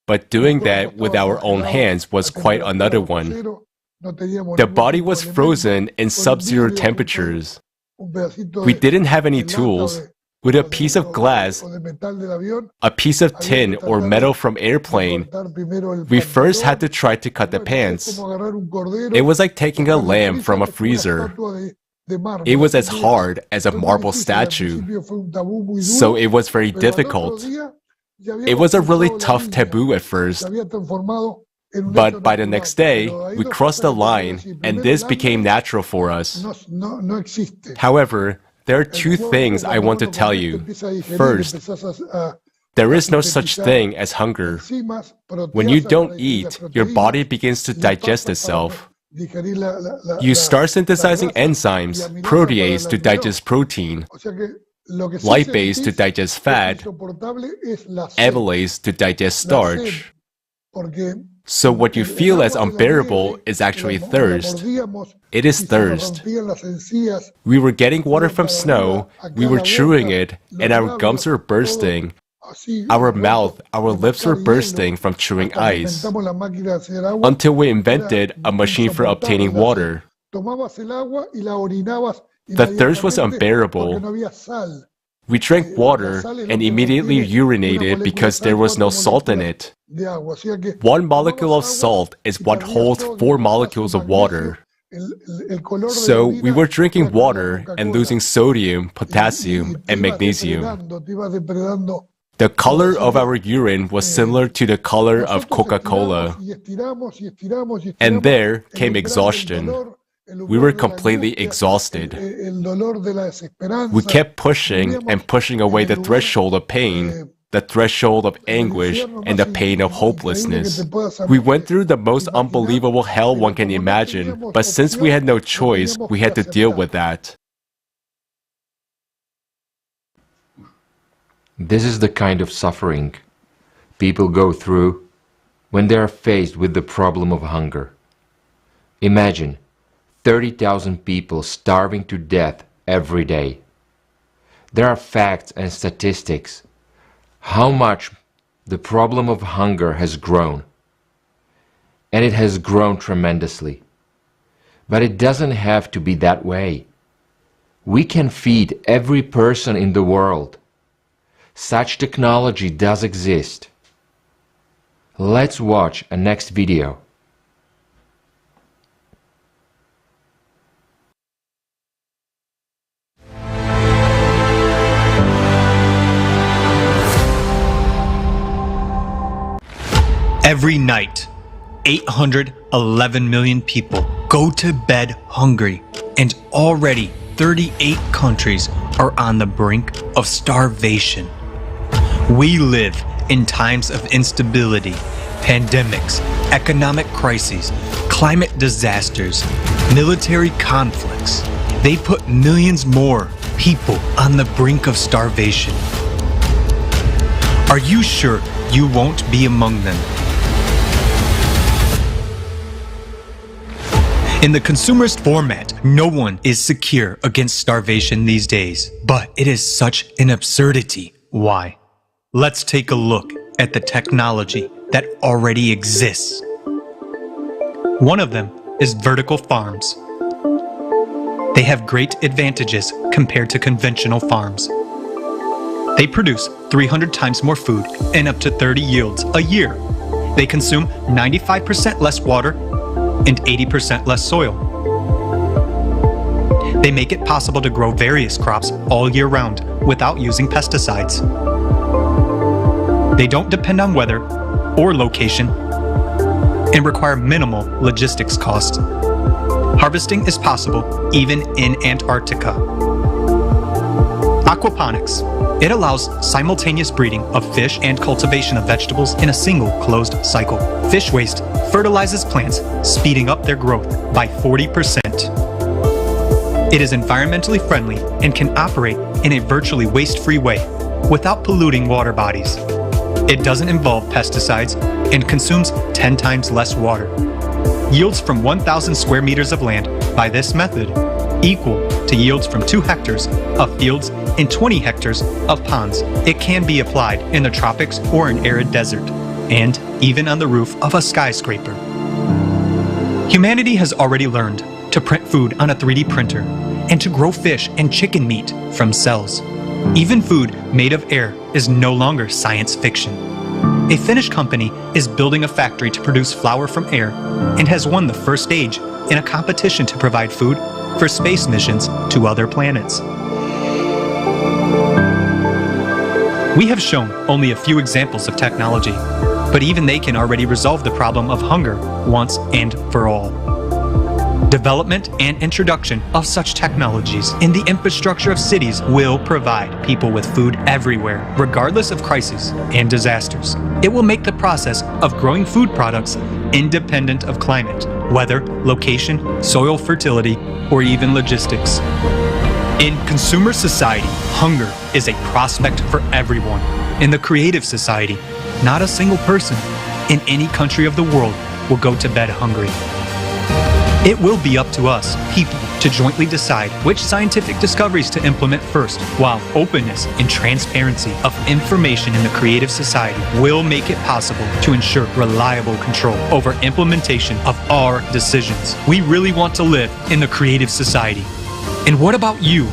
but doing that with our own hands was quite another one. The body was frozen in sub-zero temperatures. We didn't have any tools. With a piece of glass, a piece of tin or metal from airplane, we first had to try to cut the pants. It was like taking a lamb from a freezer. It was as hard as a marble statue. So it was very difficult. It was a really tough taboo at first. But by the next day, we crossed the line, and this became natural for us. However, there are two things I want to tell you. First, there is no such thing as hunger. When you don't eat, your body begins to digest itself. You start synthesizing enzymes, protease to digest protein, lipase to digest fat, amylase to digest starch. So what you feel as unbearable is actually thirst. It is thirst. We were getting water from snow, we were chewing it, and our gums were bursting. Our mouth, our lips were bursting from chewing ice. Until we invented a machine for obtaining water. The thirst was unbearable. We drank water and immediately urinated because there was no salt in it. 1 molecule of salt is what holds 4 molecules of water. So we were drinking water and losing sodium, potassium, and magnesium. The color of our urine was similar to the color of Coca-Cola. And there came exhaustion. We were completely exhausted. We kept pushing and pushing away the threshold of pain, the threshold of anguish, and the pain of hopelessness. We went through the most unbelievable hell one can imagine, but since we had no choice, we had to deal with that. This is the kind of suffering people go through when they are faced with the problem of hunger. Imagine 30,000 people starving to death every day. There are facts and statistics how much the problem of hunger has grown. And it has grown tremendously. But it doesn't have to be that way. We can feed every person in the world. Such technology does exist. Let's watch a next video. Every night, 811 million people go to bed hungry, and already 38 countries are on the brink of starvation. We live in times of instability, pandemics, economic crises, climate disasters, military conflicts. They put millions more people on the brink of starvation. Are you sure you won't be among them? In the consumerist format, no one is secure against starvation these days. But it is such an absurdity. Why? Let's take a look at the technology that already exists. One of them is vertical farms. They have great advantages compared to conventional farms. They produce 300 times more food and up to 30 yields a year. They consume 95% less water and 80% less soil. They make it possible to grow various crops all year round without using pesticides. They don't depend on weather or location and require minimal logistics costs. Harvesting is possible even in Antarctica. Aquaponics. It allows simultaneous breeding of fish and cultivation of vegetables in a single closed cycle. Fish waste fertilizes plants, speeding up their growth by 40%. It is environmentally friendly and can operate in a virtually waste-free way without polluting water bodies. It doesn't involve pesticides and consumes 10 times less water. Yields from 1,000 square meters of land by this method equal to yields from 2 hectares of fields and 20 hectares of ponds. It can be applied in the tropics or an arid desert, and even on the roof of a skyscraper. Humanity has already learned to print food on a 3D printer and to grow fish and chicken meat from cells. Even food made of air is no longer science fiction. A Finnish company is building a factory to produce flour from air and has won the first stage in a competition to provide food for space missions to other planets. We have shown only a few examples of technology, but even they can already resolve the problem of hunger once and for all. Development and introduction of such technologies in the infrastructure of cities will provide people with food everywhere, regardless of crises and disasters. It will make the process of growing food products independent of climate, weather, location, soil fertility, or even logistics. In consumer society, hunger is a prospect for everyone. In the creative society, not a single person in any country of the world will go to bed hungry. It will be up to us, people, to jointly decide which scientific discoveries to implement first, while openness and transparency of information in the creative society will make it possible to ensure reliable control over implementation of our decisions. We really want to live in the creative society. And what about you?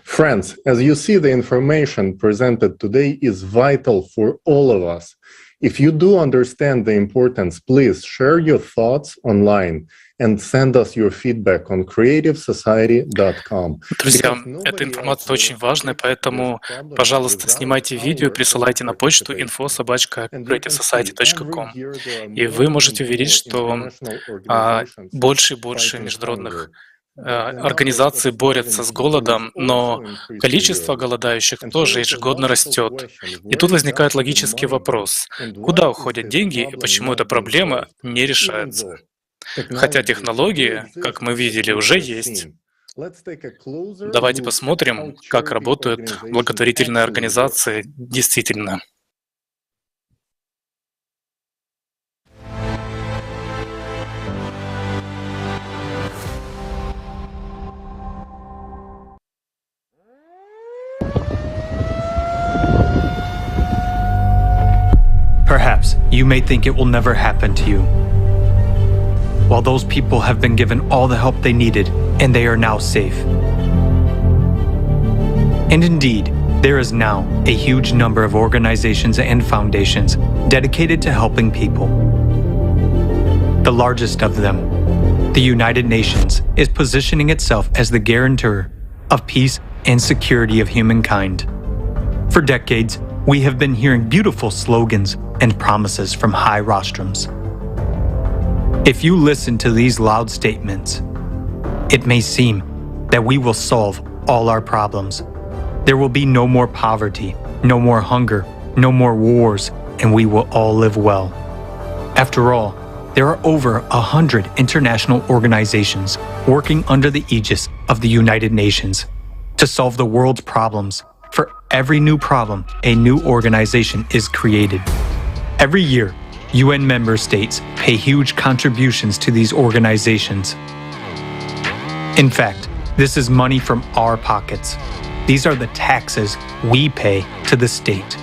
Friends, as you see, the information presented today is vital for all of us. If you do understand the importance, please share your thoughts online and send us your feedback on creativesociety.com. Друзья, эта информация очень важная, поэтому, пожалуйста, снимайте видео, присылайте на почту info@creativesociety.com. И вы можете увидеть, что больше и больше международных организаций борются с голодом, но количество голодающих тоже ежегодно растет. И тут возникает логический вопрос: куда уходят деньги и почему эта проблема не решается? Хотя технологии, как мы видели, уже есть. Давайте посмотрим, как работают благотворительные организации действительно. Perhaps you may think it will never happen to you. While those people have been given all the help they needed and they are now safe. And indeed, there is now a huge number of organizations and foundations dedicated to helping people. The largest of them, the United Nations, is positioning itself as the guarantor of peace and security of humankind. For decades, we have been hearing beautiful slogans and promises from high rostrums. If you listen to these loud statements, it may seem that we will solve all our problems. There will be no more poverty, no more hunger, no more wars, and we will all live well. After all, there are over 100 international organizations working under the aegis of the United Nations to solve the world's problems. For every new problem, a new organization is created. Every year, UN member states pay huge contributions to these organizations. In fact, this is money from our pockets. These are the taxes we pay to the state.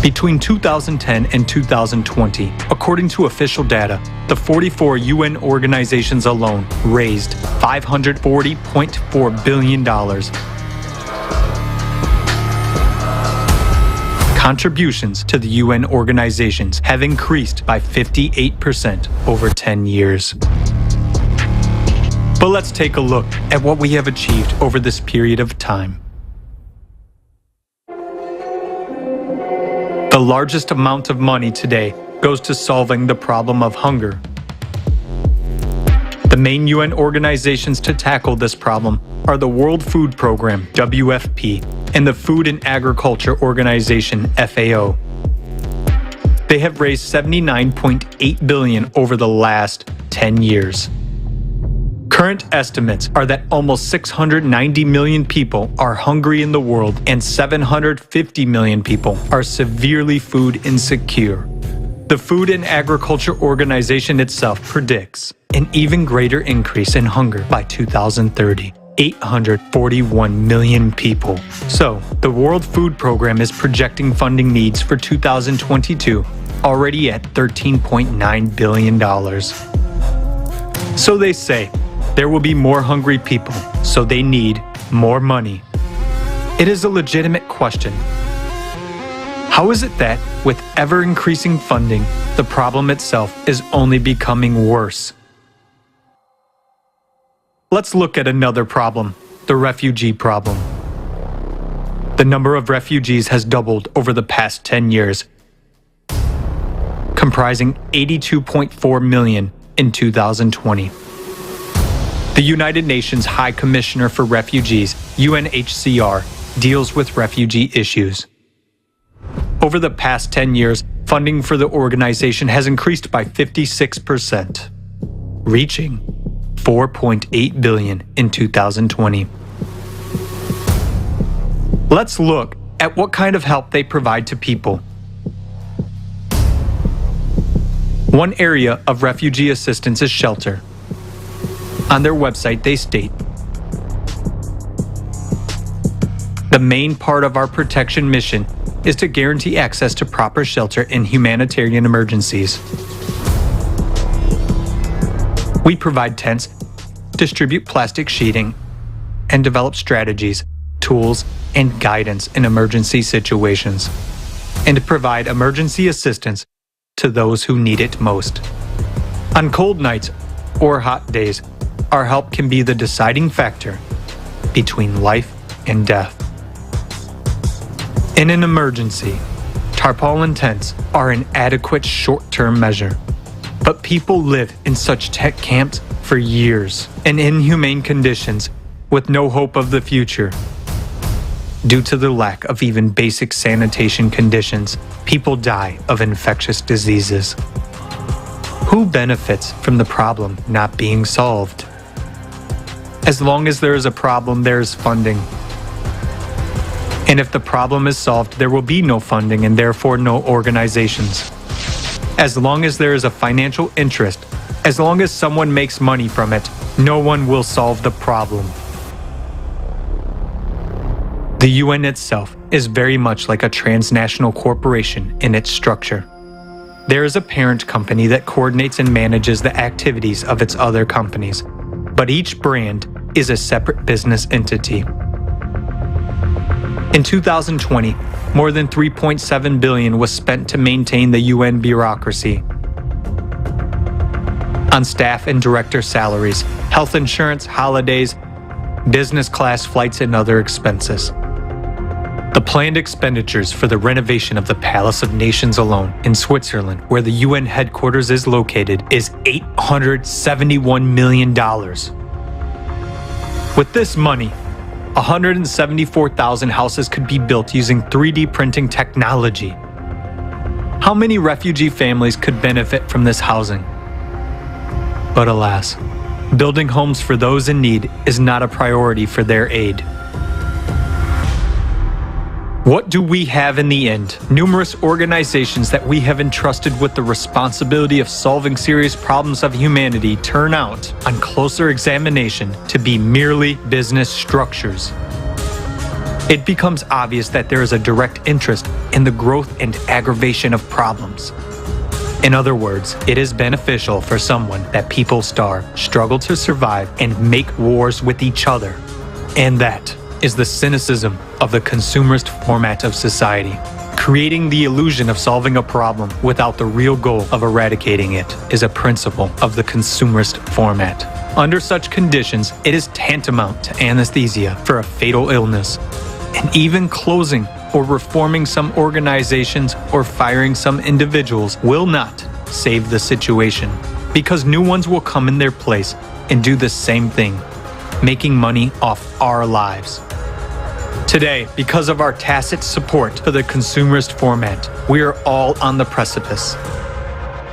Between 2010 and 2020, according to official data, the 44 UN organizations alone raised $540.4 billion. Contributions to the UN organizations have increased by 58% over 10 years. But let's take a look at what we have achieved over this period of time. The largest amount of money today goes to solving the problem of hunger. The main UN organizations to tackle this problem are the World Food Program, WFP, and the Food and Agriculture Organization, FAO. They have raised $79.8 billion over the last 10 years. Currently, Current estimates are that almost 690 million people are hungry in the world and 750 million people are severely food insecure. The Food and Agriculture Organization itself predicts an even greater increase in hunger by 2030. 841 million people. So, the World Food Program is projecting funding needs for 2022 already at $13.9 billion. So they say, there will be more hungry people, so they need more money. It is a legitimate question. How is it that, with ever-increasing funding, the problem itself is only becoming worse? Let's look at another problem, the refugee problem. The number of refugees has doubled over the past 10 years, comprising 82.4 million in 2020. The United Nations High Commissioner for Refugees, UNHCR, deals with refugee issues. Over the past 10 years, funding for the organization has increased by 56%, reaching $4.8 billion in 2020. Let's look at what kind of help they provide to people. One area of refugee assistance is shelter. On their website, they state, "The main part of our protection mission is to guarantee access to proper shelter in humanitarian emergencies. We provide tents, distribute plastic sheeting, and develop strategies, tools, and guidance in emergency situations, and provide emergency assistance to those who need it most. On cold nights or hot days, our help can be the deciding factor between life and death. In an emergency, tarpaulin tents are an adequate short-term measure. But people live in such tent camps for years, in inhumane conditions, with no hope of the future. Due to the lack of even basic sanitation conditions, people die of infectious diseases. Who benefits from the problem not being solved? As long as there is a problem, there is funding. And if the problem is solved, there will be no funding and therefore no organizations. As long as there is a financial interest, as long as someone makes money from it, no one will solve the problem. The UN itself is very much like a transnational corporation in its structure. There is a parent company that coordinates and manages the activities of its other companies, but each brand is a separate business entity. In 2020, more than $3.7 billion was spent to maintain the UN bureaucracy on staff and director salaries, health insurance, holidays, business class flights, and other expenses. The planned expenditures for the renovation of the Palace of Nations alone in Switzerland, where the UN headquarters is located, is $871 million. With this money, 174,000 houses could be built using 3D printing technology. How many refugee families could benefit from this housing? But alas, building homes for those in need is not a priority for their aid. What do we have in the end? Numerous organizations that we have entrusted with the responsibility of solving serious problems of humanity turn out, on closer examination, to be merely business structures. It becomes obvious that there is a direct interest in the growth and aggravation of problems. In other words, it is beneficial for someone that people starve, struggle to survive, and make wars with each other. And that is the cynicism of the consumerist format of society. Creating the illusion of solving a problem without the real goal of eradicating it is a principle of the consumerist format. Under such conditions, it is tantamount to anesthesia for a fatal illness. And even closing or reforming some organizations or firing some individuals will not save the situation, because new ones will come in their place and do the same thing, making money off our lives. Today, because of our tacit support for the consumerist format, we are all on the precipice.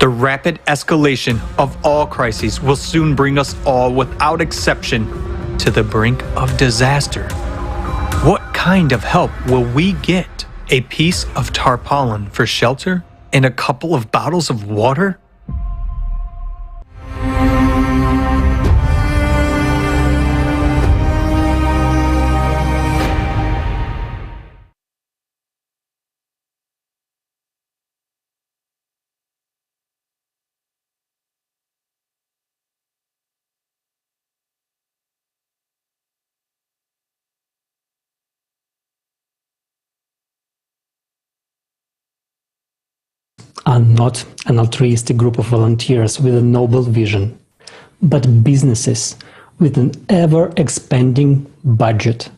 The rapid escalation of all crises will soon bring us all, without exception, to the brink of disaster. What kind of help will we get? A piece of tarpaulin for shelter and a couple of bottles of water? Are not an altruistic group of volunteers with a noble vision, but businesses with an ever-expanding budget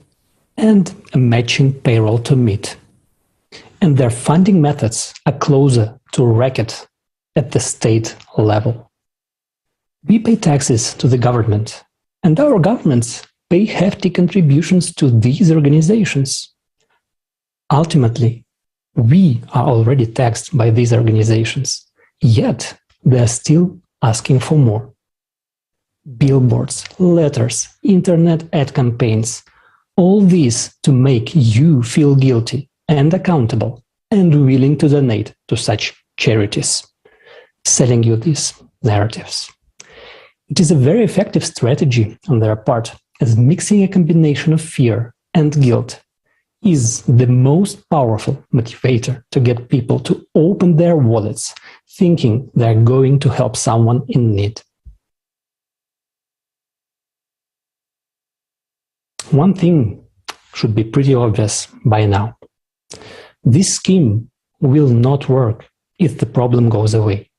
and a matching payroll to meet. And their funding methods are closer to racket at the state level. We pay taxes to the government, and our governments pay hefty contributions to these organizations. Ultimately, we are already taxed by these organizations, yet they are still asking for more. Billboards, letters, internet ad campaigns, all these to make you feel guilty and accountable and willing to donate to such charities, selling you these narratives. It is a very effective strategy on their part, as mixing a combination of fear and guilt is the most powerful motivator to get people to open their wallets, thinking they're going to help someone in need. One thing should be pretty obvious by now. This scheme will not work if the problem goes away.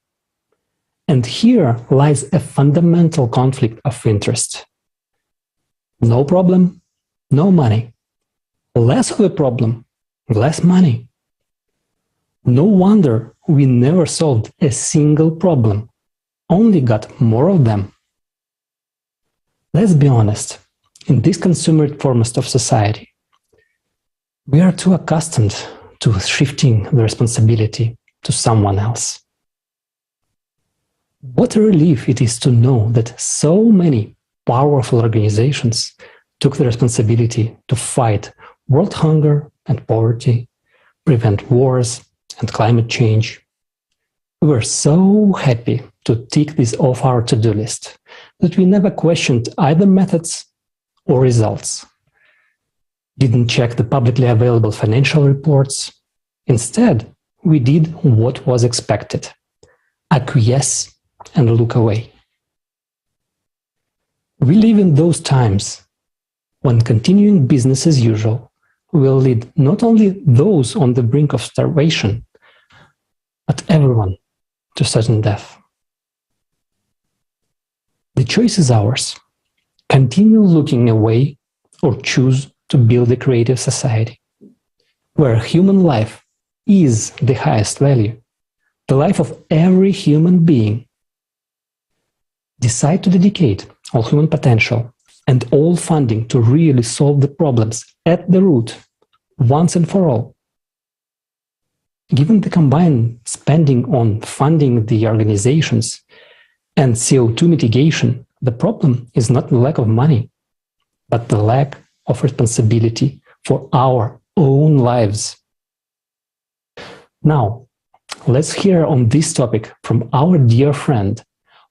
And here lies a fundamental conflict of interest. No problem, no money. Less of a problem, less money. No wonder we never solved a single problem, only got more of them. Let's be honest, in this consumer foremost of society, we are too accustomed to shifting the responsibility to someone else. What a relief it is to know that so many powerful organizations took the responsibility to fight world hunger and poverty, prevent wars and climate change. We were so happy to tick this off our to-do list that we never questioned either methods or results. Didn't check the publicly available financial reports. Instead, we did what was expected: acquiesce and look away. We live in those times when continuing business as usual will lead not only those on the brink of starvation, but everyone to certain death. The choice is ours. Continue looking away or choose to build a creative society where human life is the highest value, the life of every human being. Decide to dedicate all human potential and all funding to really solve the problems at the root, once and for all. Given the combined spending on funding the organizations and CO2 mitigation, the problem is not the lack of money, but the lack of responsibility for our own lives. Now, let's hear on this topic from our dear friend,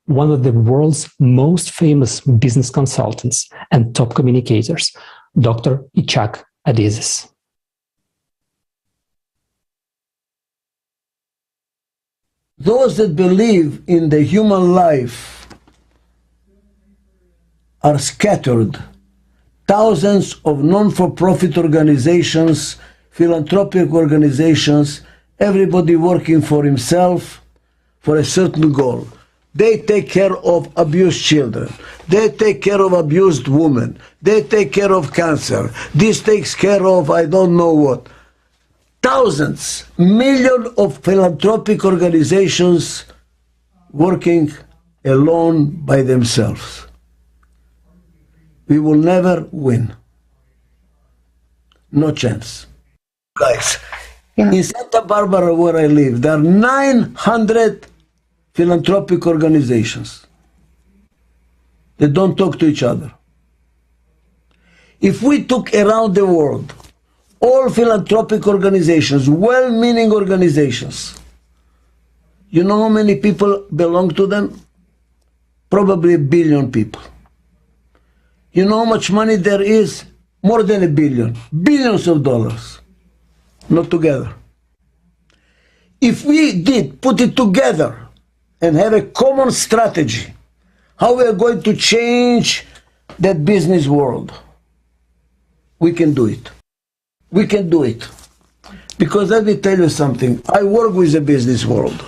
one of the world's most famous business consultants and top communicators, Dr. Ichak Adizes. Those that believe in the human life are scattered. Thousands of non-for-profit organizations, philanthropic organizations, everybody working for himself for a certain goal. They take care of abused children. They take care of abused women. They take care of cancer. This takes care of I don't know what. Thousands, millions of philanthropic organizations working alone by themselves. We will never win. No chance. Guys, in Santa Barbara where I live, there are 900 philanthropic organizations. They don't talk to each other. If we took around the world all philanthropic organizations, well-meaning organizations, you know how many people belong to them? Probably 1 billion people. You know how much money there is? More than 1 billion. Billions of dollars. Not together. If we did put it together and have a common strategy, how we are going to change that business world, we can do it. We can do it. Because let me tell you something. I work with the business world.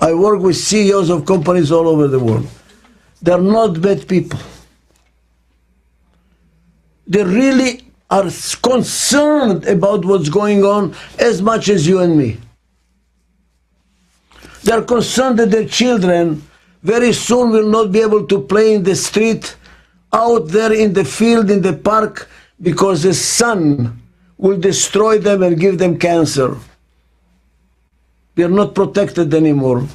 I work with CEOs of companies all over the world. They're not bad people. They really are concerned about what's going on as much as you and me. They're concerned that their children very soon will not be able to play in the street, out there in the field, in the park, because the sun will destroy them and give them cancer. We are not protected anymore.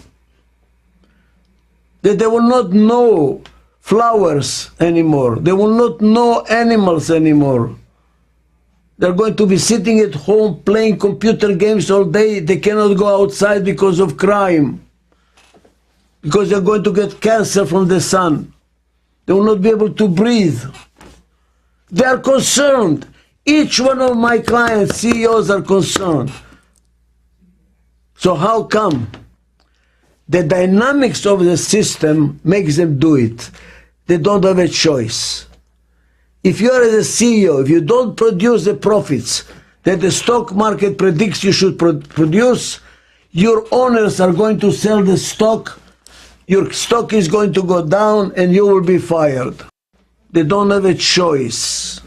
That they will not know flowers anymore. They will not know animals anymore. They're going to be sitting at home playing computer games all day. They cannot go outside because of crime. Because they're going to get cancer from the sun. They will not be able to breathe. They are concerned. Each one of my clients, CEOs, are concerned. So how come? The dynamics of the system makes them do it. They don't have a choice. If you are a CEO, if you don't produce the profits that the stock market predicts you should produce, your owners are going to sell the stock, your stock is going to go down, and you will be fired. They don't have a choice.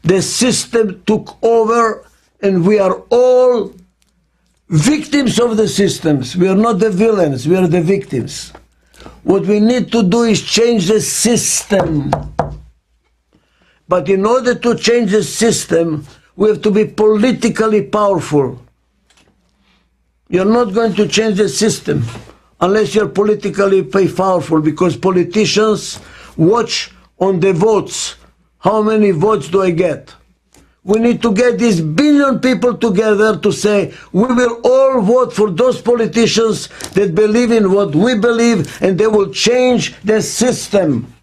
The system took over, and we are all victims of the systems. We are not the villains, we are the victims. What we need to do is change the system. But in order to change the system, we have to be politically powerful. You're not going to change the system unless you're politically powerful, because politicians watch on the votes. How many votes do I get? We need to get these billion people together to say, we will all vote for those politicians that believe in what we believe, and they will change the system.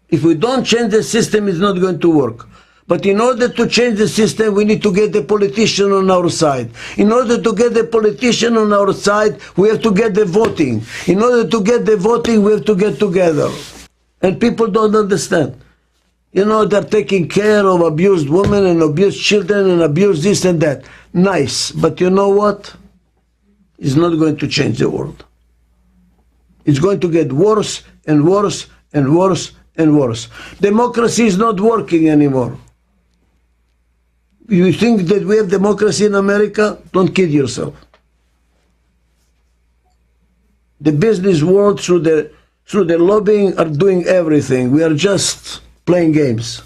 If we don't change the system, it's not going to work. But in order to change the system, we need to get the politician on our side. In order to get the politician on our side, we have to get the voting. In order to get the voting, we have to get together. And people don't understand. You know, they're taking care of abused women and abused children and abused this and that. Nice. But you know what? It's not going to change the world. It's going to get worse and worse and worse and worse. Democracy is not working anymore. You think that we have democracy in America? Don't kid yourself. The business world, through the lobbying, are doing everything. We are just playing games.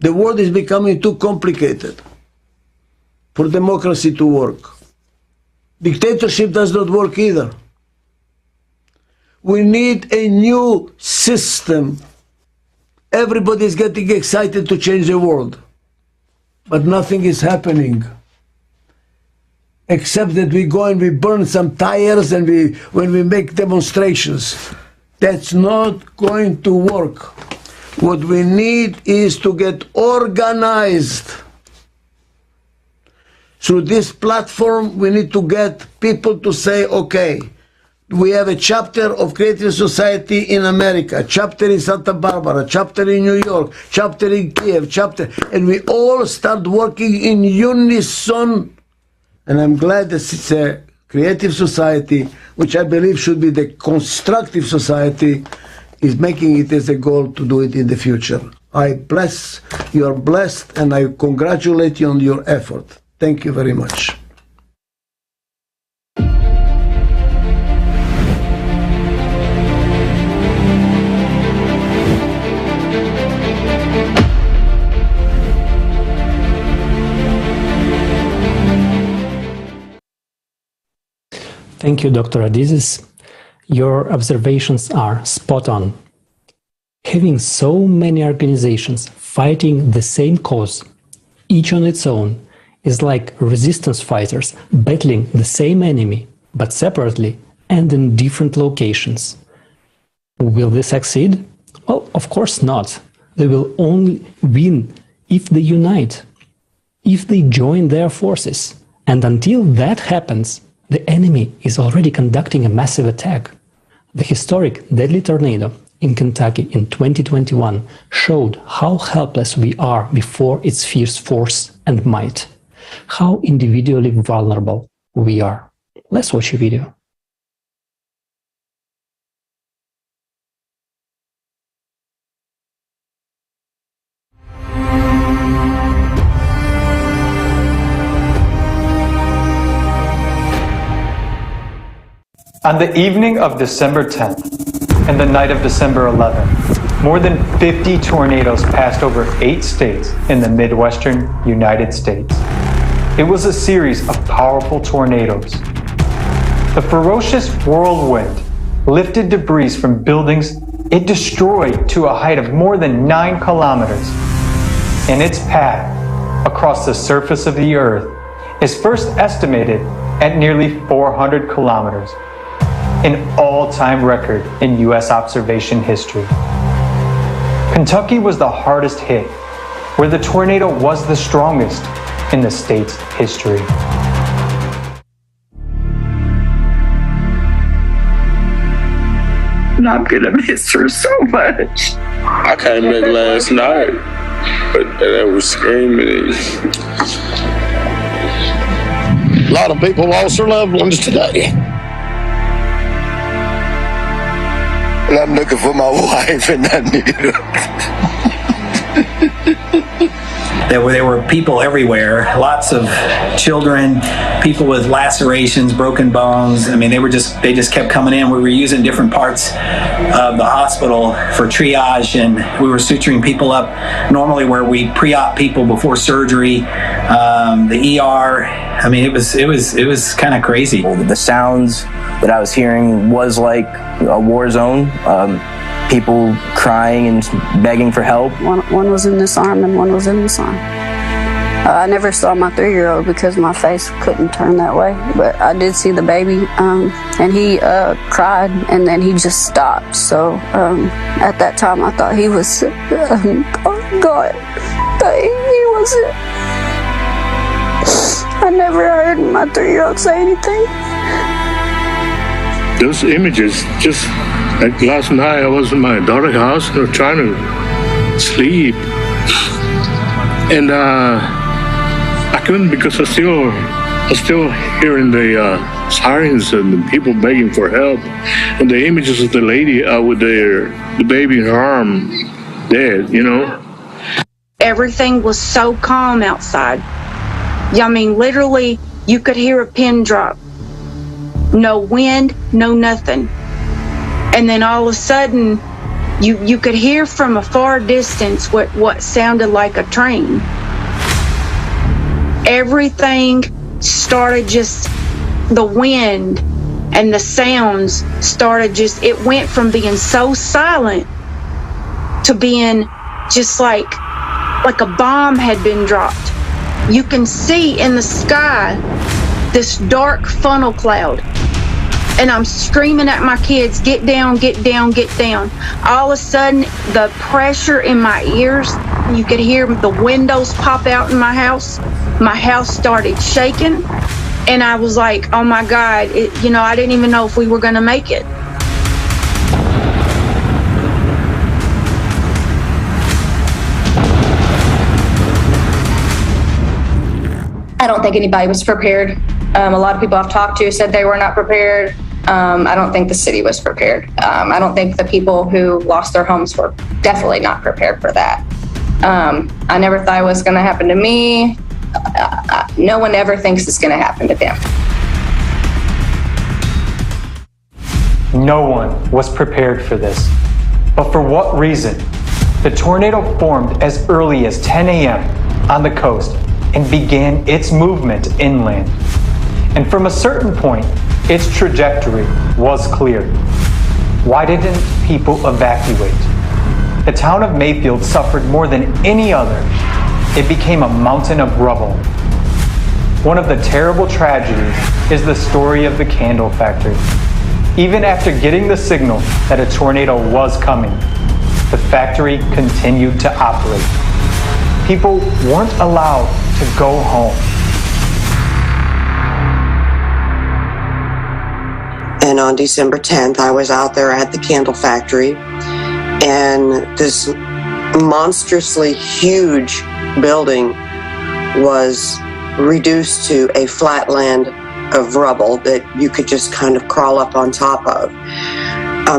The world is becoming too complicated for democracy to work. Dictatorship does not work either. We need a new system. Everybody is getting excited to change the world, but nothing is happening. Except that we go and we burn some tires and when we make demonstrations. That's not going to work. What we need is to get organized. Through this platform, we need to get people to say, okay, we have a chapter of Creative Society in America, chapter in Santa Barbara, chapter in New York, chapter in Kiev, and we all start working in unison. And I'm glad that it's a Creative Society, which I believe should be the constructive society, is making it as a goal to do it in the future. You are blessed, and I congratulate you on your effort. Thank you very much. Thank you, Dr. Adizes. Your observations are spot on. Having so many organizations fighting the same cause, each on its own, is like resistance fighters battling the same enemy, but separately and in different locations. Will they succeed? Well, of course not. They will only win if they unite, if they join their forces. And until that happens, the enemy is already conducting a massive attack. The historic deadly tornado in Kentucky in 2021 showed how helpless we are before its fierce force and might, how individually vulnerable we are. Let's watch a video. On the evening of December 10th and the night of December 11th, more than 50 tornadoes passed over 8 states in the Midwestern United States. It was a series of powerful tornadoes. The ferocious whirlwind lifted debris from buildings it destroyed to a height of more than 9 kilometers. And its path across the surface of the Earth is first estimated at nearly 400 kilometers. An all-time record in U.S. observation history. Kentucky was the hardest hit, where the tornado was the strongest in the state's history. And I'm gonna miss her so much. I came back last night, but they were screaming. A lot of people lost their loved ones today. And I'm looking for my wife, and I need her. There were people everywhere, lots of children, people with lacerations, broken bones. I mean, they just kept coming in. We were using different parts of the hospital for triage, and we were suturing people up normally where we pre-op people before surgery, the ER. I mean, it was kind of crazy. The sounds that I was hearing was like a war zone. People crying and begging for help. One was in this arm and one was in this arm. I never saw my 3-year-old because my face couldn't turn that way, but I did see the baby, and he cried, and then he just stopped. So at that time, I thought he was God, but he wasn't. I never heard my 3-year-old say anything. Those images, just like last night, I was in my daughter's house and we were trying to sleep. And I couldn't because I was still hearing the sirens and the people begging for help. And the images of the lady with the baby in her arm, dead, you know. Everything was so calm outside. I mean, literally, you could hear a pin drop. No wind, no nothing. And then all of a sudden, you could hear from a far distance what sounded like a train. Everything started just, the wind and the sounds started just, it went from being so silent to being just like a bomb had been dropped. You can see in the sky this dark funnel cloud. And I'm screaming at my kids, get down, get down, get down. All of a sudden, the pressure in my ears, you could hear the windows pop out in my house. My house started shaking. And I was like, oh my God, I didn't even know if we were gonna make it. I don't think anybody was prepared. A lot of people I've talked to said they were not prepared. I don't think the city was prepared. I don't think the people who lost their homes were definitely not prepared for that. I never thought it was going to happen to me. No one ever thinks it's going to happen to them. No one was prepared for this. But for what reason? The tornado formed as early as 10 a.m. on the coast and began its movement inland. And from a certain point, its trajectory was clear. Why didn't people evacuate? The town of Mayfield suffered more than any other. It became a mountain of rubble. One of the terrible tragedies is the story of the candle factory. Even after getting the signal that a tornado was coming, the factory continued to operate. People weren't allowed to go home. And on December 10th, I was out there at the candle factory, and this monstrously huge building was reduced to a flat land of rubble that you could just kind of crawl up on top of.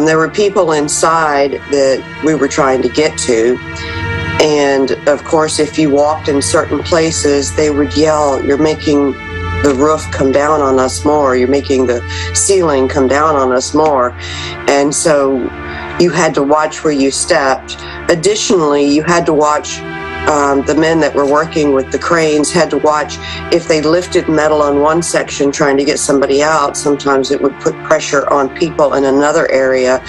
There were people inside that we were trying to get to, and of course, if you walked in certain places, they would yell, "You're making the roof come down on us more, you're making the ceiling come down on us more." And so you had to watch where you stepped. Additionally, you had to watch the men that were working with the cranes had to watch if they lifted metal on one section trying to get somebody out. Sometimes it would put pressure on people in another area,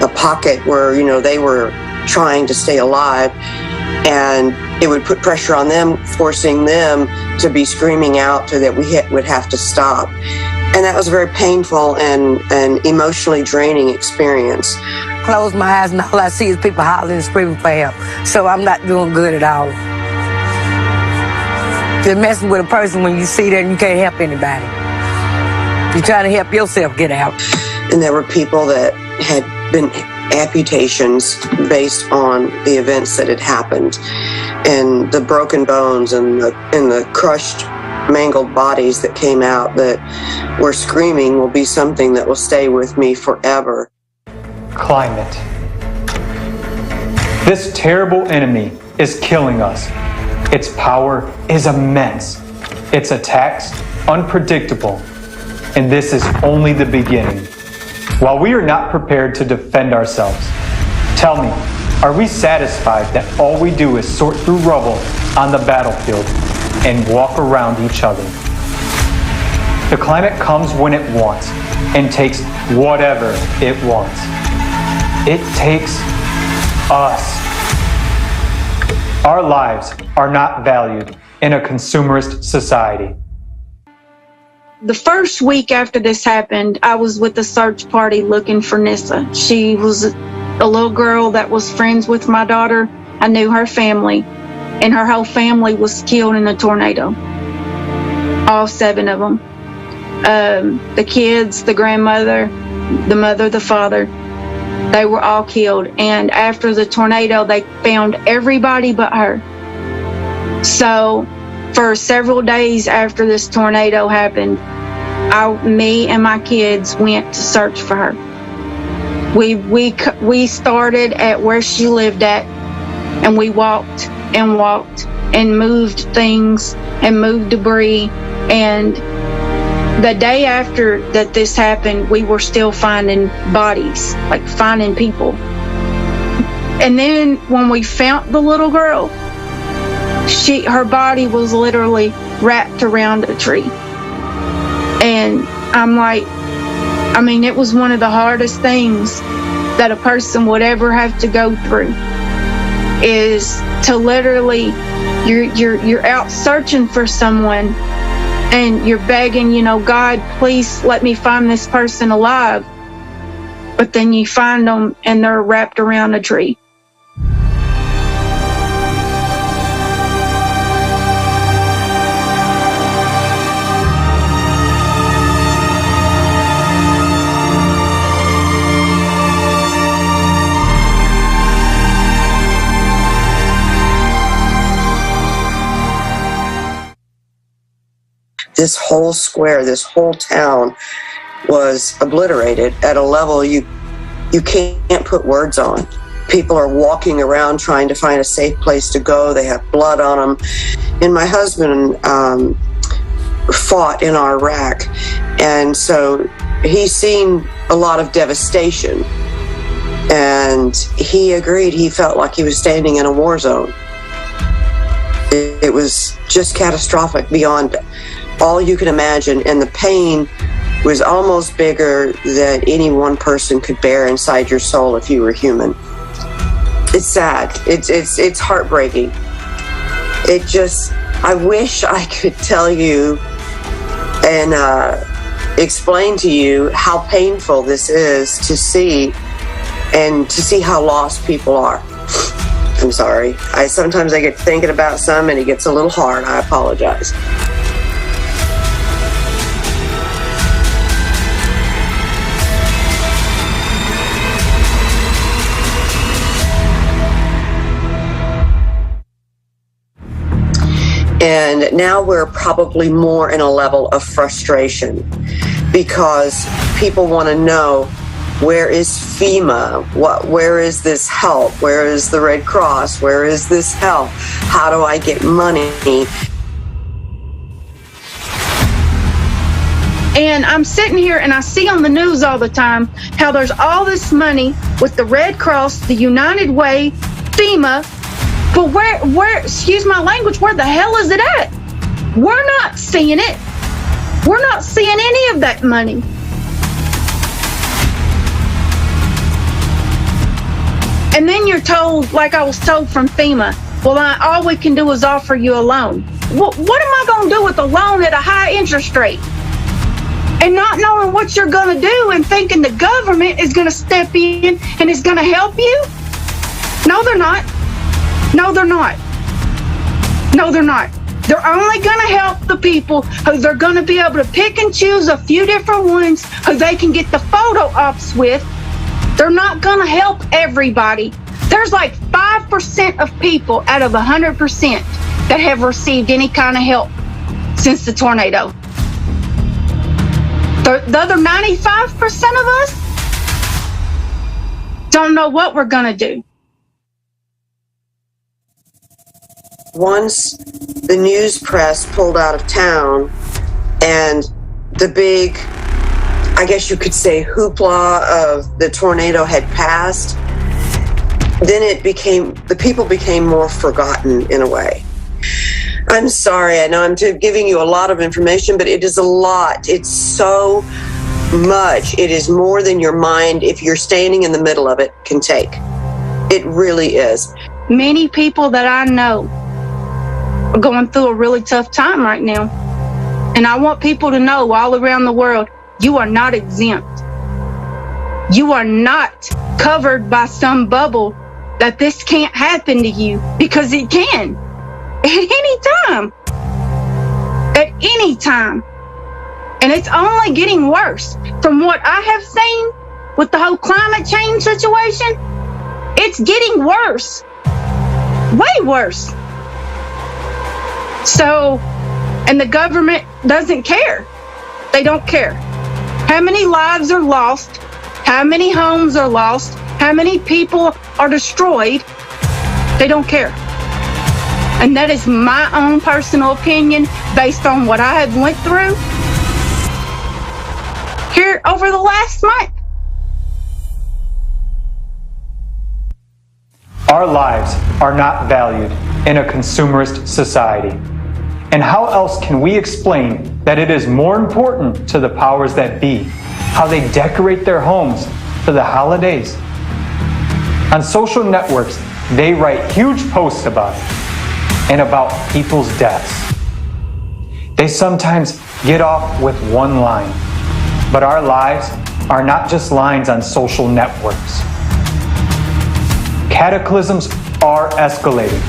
a pocket where, you know, they were trying to stay alive, and it would put pressure on them, forcing them to be screaming out so that we would have to stop. And that was a very painful and emotionally draining experience. Close my eyes and all I see is people hollering and screaming for help. So I'm not doing good at all. You're messing with a person when you see that and you can't help anybody. You're trying to help yourself get out. And there were people that had been amputations based on the events that had happened, and the broken bones and the crushed, mangled bodies that came out that were screaming will be something that will stay with me forever. Climate. This terrible enemy is killing us. Its power is immense. Its attacks unpredictable. And this is only the beginning. While we are not prepared to defend ourselves, tell me, are we satisfied that all we do is sort through rubble on the battlefield and walk around each other? The climate comes when it wants and takes whatever it wants. It takes us. Our lives are not valued in a consumerist society. The first week after this happened, I was with a search party looking for Nissa. She was a little girl that was friends with my daughter. I knew her family, and her whole family was killed in a tornado. All 7 of them. The kids, the grandmother, the mother, the father, they were all killed. And after the tornado, they found everybody but her. So for several days after this tornado happened, me and my kids went to search for her. We started at where she lived at, and we walked and moved things and moved debris. And the day after that this happened, we were still finding bodies, like finding people. And then when we found the little girl, her body was literally wrapped around a tree. And I'm like, I mean, it was one of the hardest things that a person would ever have to go through, is to literally, you're out searching for someone and you're begging, you know, God, please let me find this person alive. But then you find them and they're wrapped around a tree. This whole square, this whole town was obliterated at a level you can't put words on. People are walking around trying to find a safe place to go. They have blood on them. And my husband fought in Iraq, and so he's seen a lot of devastation. And he agreed, he felt like he was standing in a war zone. It was just catastrophic beyond all you can imagine, and the pain was almost bigger than any one person could bear inside your soul if you were human. It's sad. It's heartbreaking. I wish I could tell you and explain to you how painful this is to see, and to see how lost people are. I'm sorry. Sometimes I get thinking about some and it gets a little hard. I apologize. And now we're probably more in a level of frustration because people want to know, where is FEMA? Where is this help? Where is the Red Cross? Where is this help? How do I get money? And I'm sitting here and I see on the news all the time how there's all this money with the Red Cross, the United Way, FEMA, but where, excuse my language, where the hell is it at? We're not seeing it. We're not seeing any of that money. And then you're told, like I was told from FEMA, well, all we can do is offer you a loan. What am I going to do with a loan at a high interest rate? And not knowing what you're going to do and thinking the government is going to step in and is going to help you? No, they're not. No, they're not. No, they're not. They're only going to help the people who they're going to be able to pick and choose a few different ones who they can get the photo ops with. They're not going to help everybody. There's like 5% of people out of 100% that have received any kind of help since the tornado. The other 95% of us don't know what we're going to do. Once the news press pulled out of town and the big, I guess you could say, hoopla of the tornado had passed, then the people became more forgotten in a way. I'm sorry, I know I'm giving you a lot of information, but it is a lot. It's so much. It is more than your mind, if you're standing in the middle of it, can take. It really is. Many people that I know are going through a really tough time right now. And I want people to know all around the world, you are not exempt. You are not covered by some bubble that this can't happen to you, because it can. At any time. At any time. And it's only getting worse. From what I have seen with the whole climate change situation, it's getting worse. Way worse. So, and the government doesn't care. They don't care. How many lives are lost? How many homes are lost? How many people are destroyed? They don't care. And that is my own personal opinion based on what I have went through here over the last month. Our lives are not valued in a consumerist society. And how else can we explain that it is more important to the powers that be how they decorate their homes for the holidays? On social networks, they write huge posts about it and about people's deaths. They sometimes get off with one line, but our lives are not just lines on social networks. Cataclysms are escalating.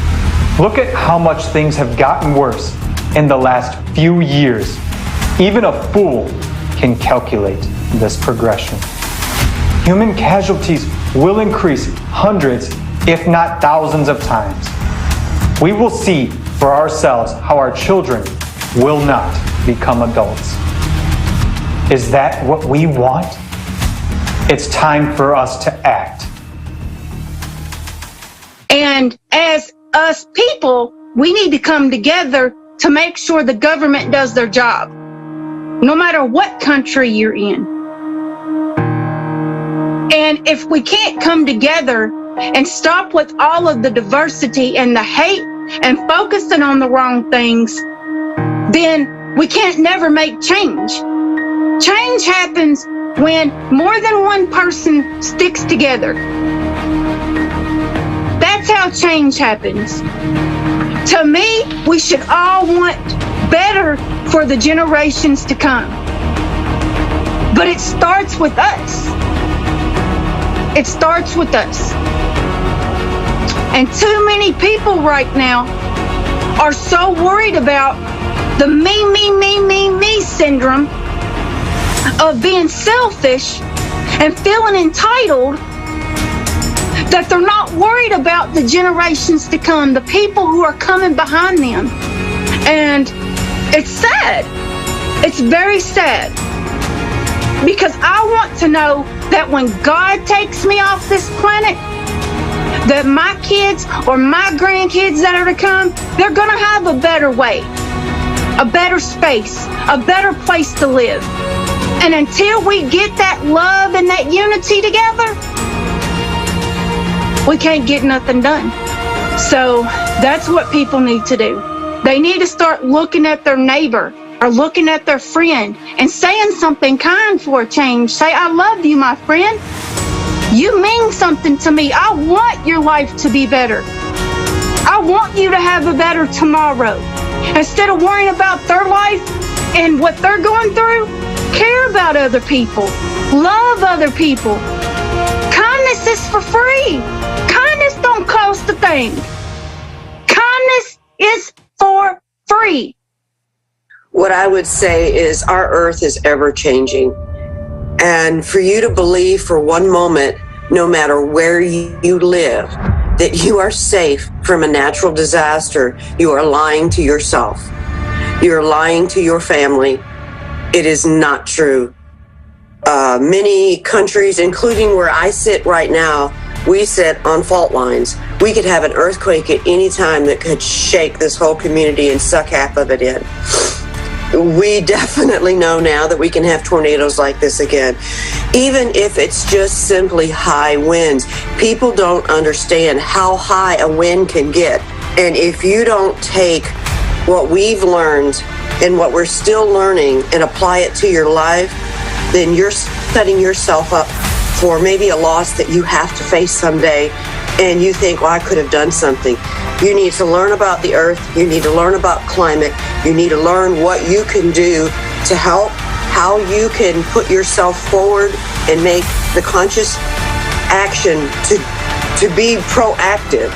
Look at how much things have gotten worse in the last few years. Even a fool can calculate this progression. Human casualties will increase hundreds, if not thousands of times. We will see for ourselves how our children will not become adults. Is that what we want? It's time for us to act. And as us people, we need to come together to make sure the government does their job, no matter what country you're in. And if we can't come together and stop with all of the diversity and the hate and focusing on the wrong things, then we can't never make change. Change happens when more than one person sticks together. That's how change happens. To me, we should all want better for the generations to come. But it starts with us. It starts with us. And too many people right now are so worried about the me syndrome of being selfish and feeling entitled that they're not worried about the generations to come, the people who are coming behind them. And it's sad. It's very sad. Because I want to know that when God takes me off this planet, that my kids or my grandkids that are to come, they're going to have a better way, a better space, a better place to live. And until we get that love and that unity together, we can't get nothing done. So that's what people need to do. They need to start looking at their neighbor or looking at their friend and saying something kind for a change. Say, I love you, my friend. You mean something to me. I want your life to be better. I want you to have a better tomorrow. Instead of worrying about their life and what they're going through, care about other people. Love other people. Kindness is for free. Kindness don't cost a thing. Kindness is for free. What I would say is our earth is ever changing. And for you to believe for one moment, no matter where you live, that you are safe from a natural disaster, you are lying to yourself. You're lying to your family. It is not true. Many countries, including where I sit right now, we sit on fault lines. We could have an earthquake at any time that could shake this whole community and suck half of it in. We definitely know now that we can have tornadoes like this again. Even if it's just simply high winds, people don't understand how high a wind can get. And if you don't take what we've learned and what we're still learning and apply it to your life, then you're setting yourself up for maybe a loss that you have to face someday. And you think, well, I could have done something. You need to learn about the earth. You need to learn about climate. You need to learn what you can do to help, how you can put yourself forward and make the conscious action to be proactive.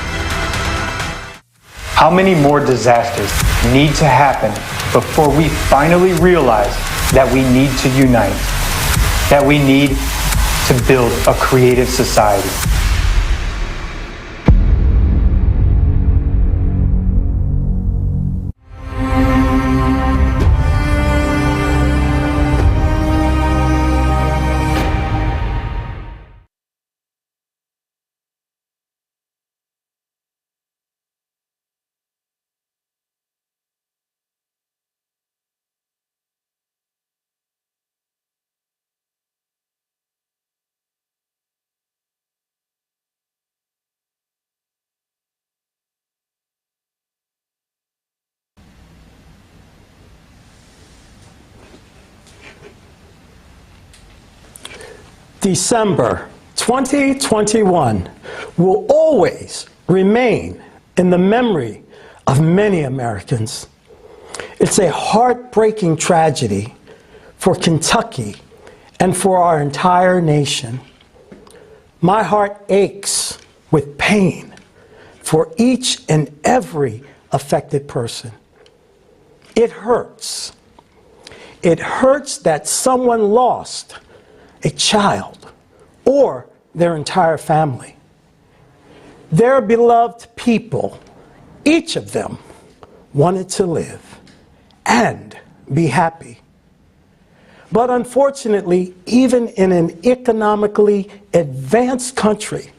How many more disasters need to happen before we finally realize that we need to unite, that we need to build a creative society? December 2021 will always remain in the memory of many Americans. It's a heartbreaking tragedy for Kentucky and for our entire nation. My heart aches with pain for each and every affected person. It hurts. It hurts that someone lost a child or their entire family. Their beloved people, each of them, wanted to live and be happy. But unfortunately, even in an economically advanced country,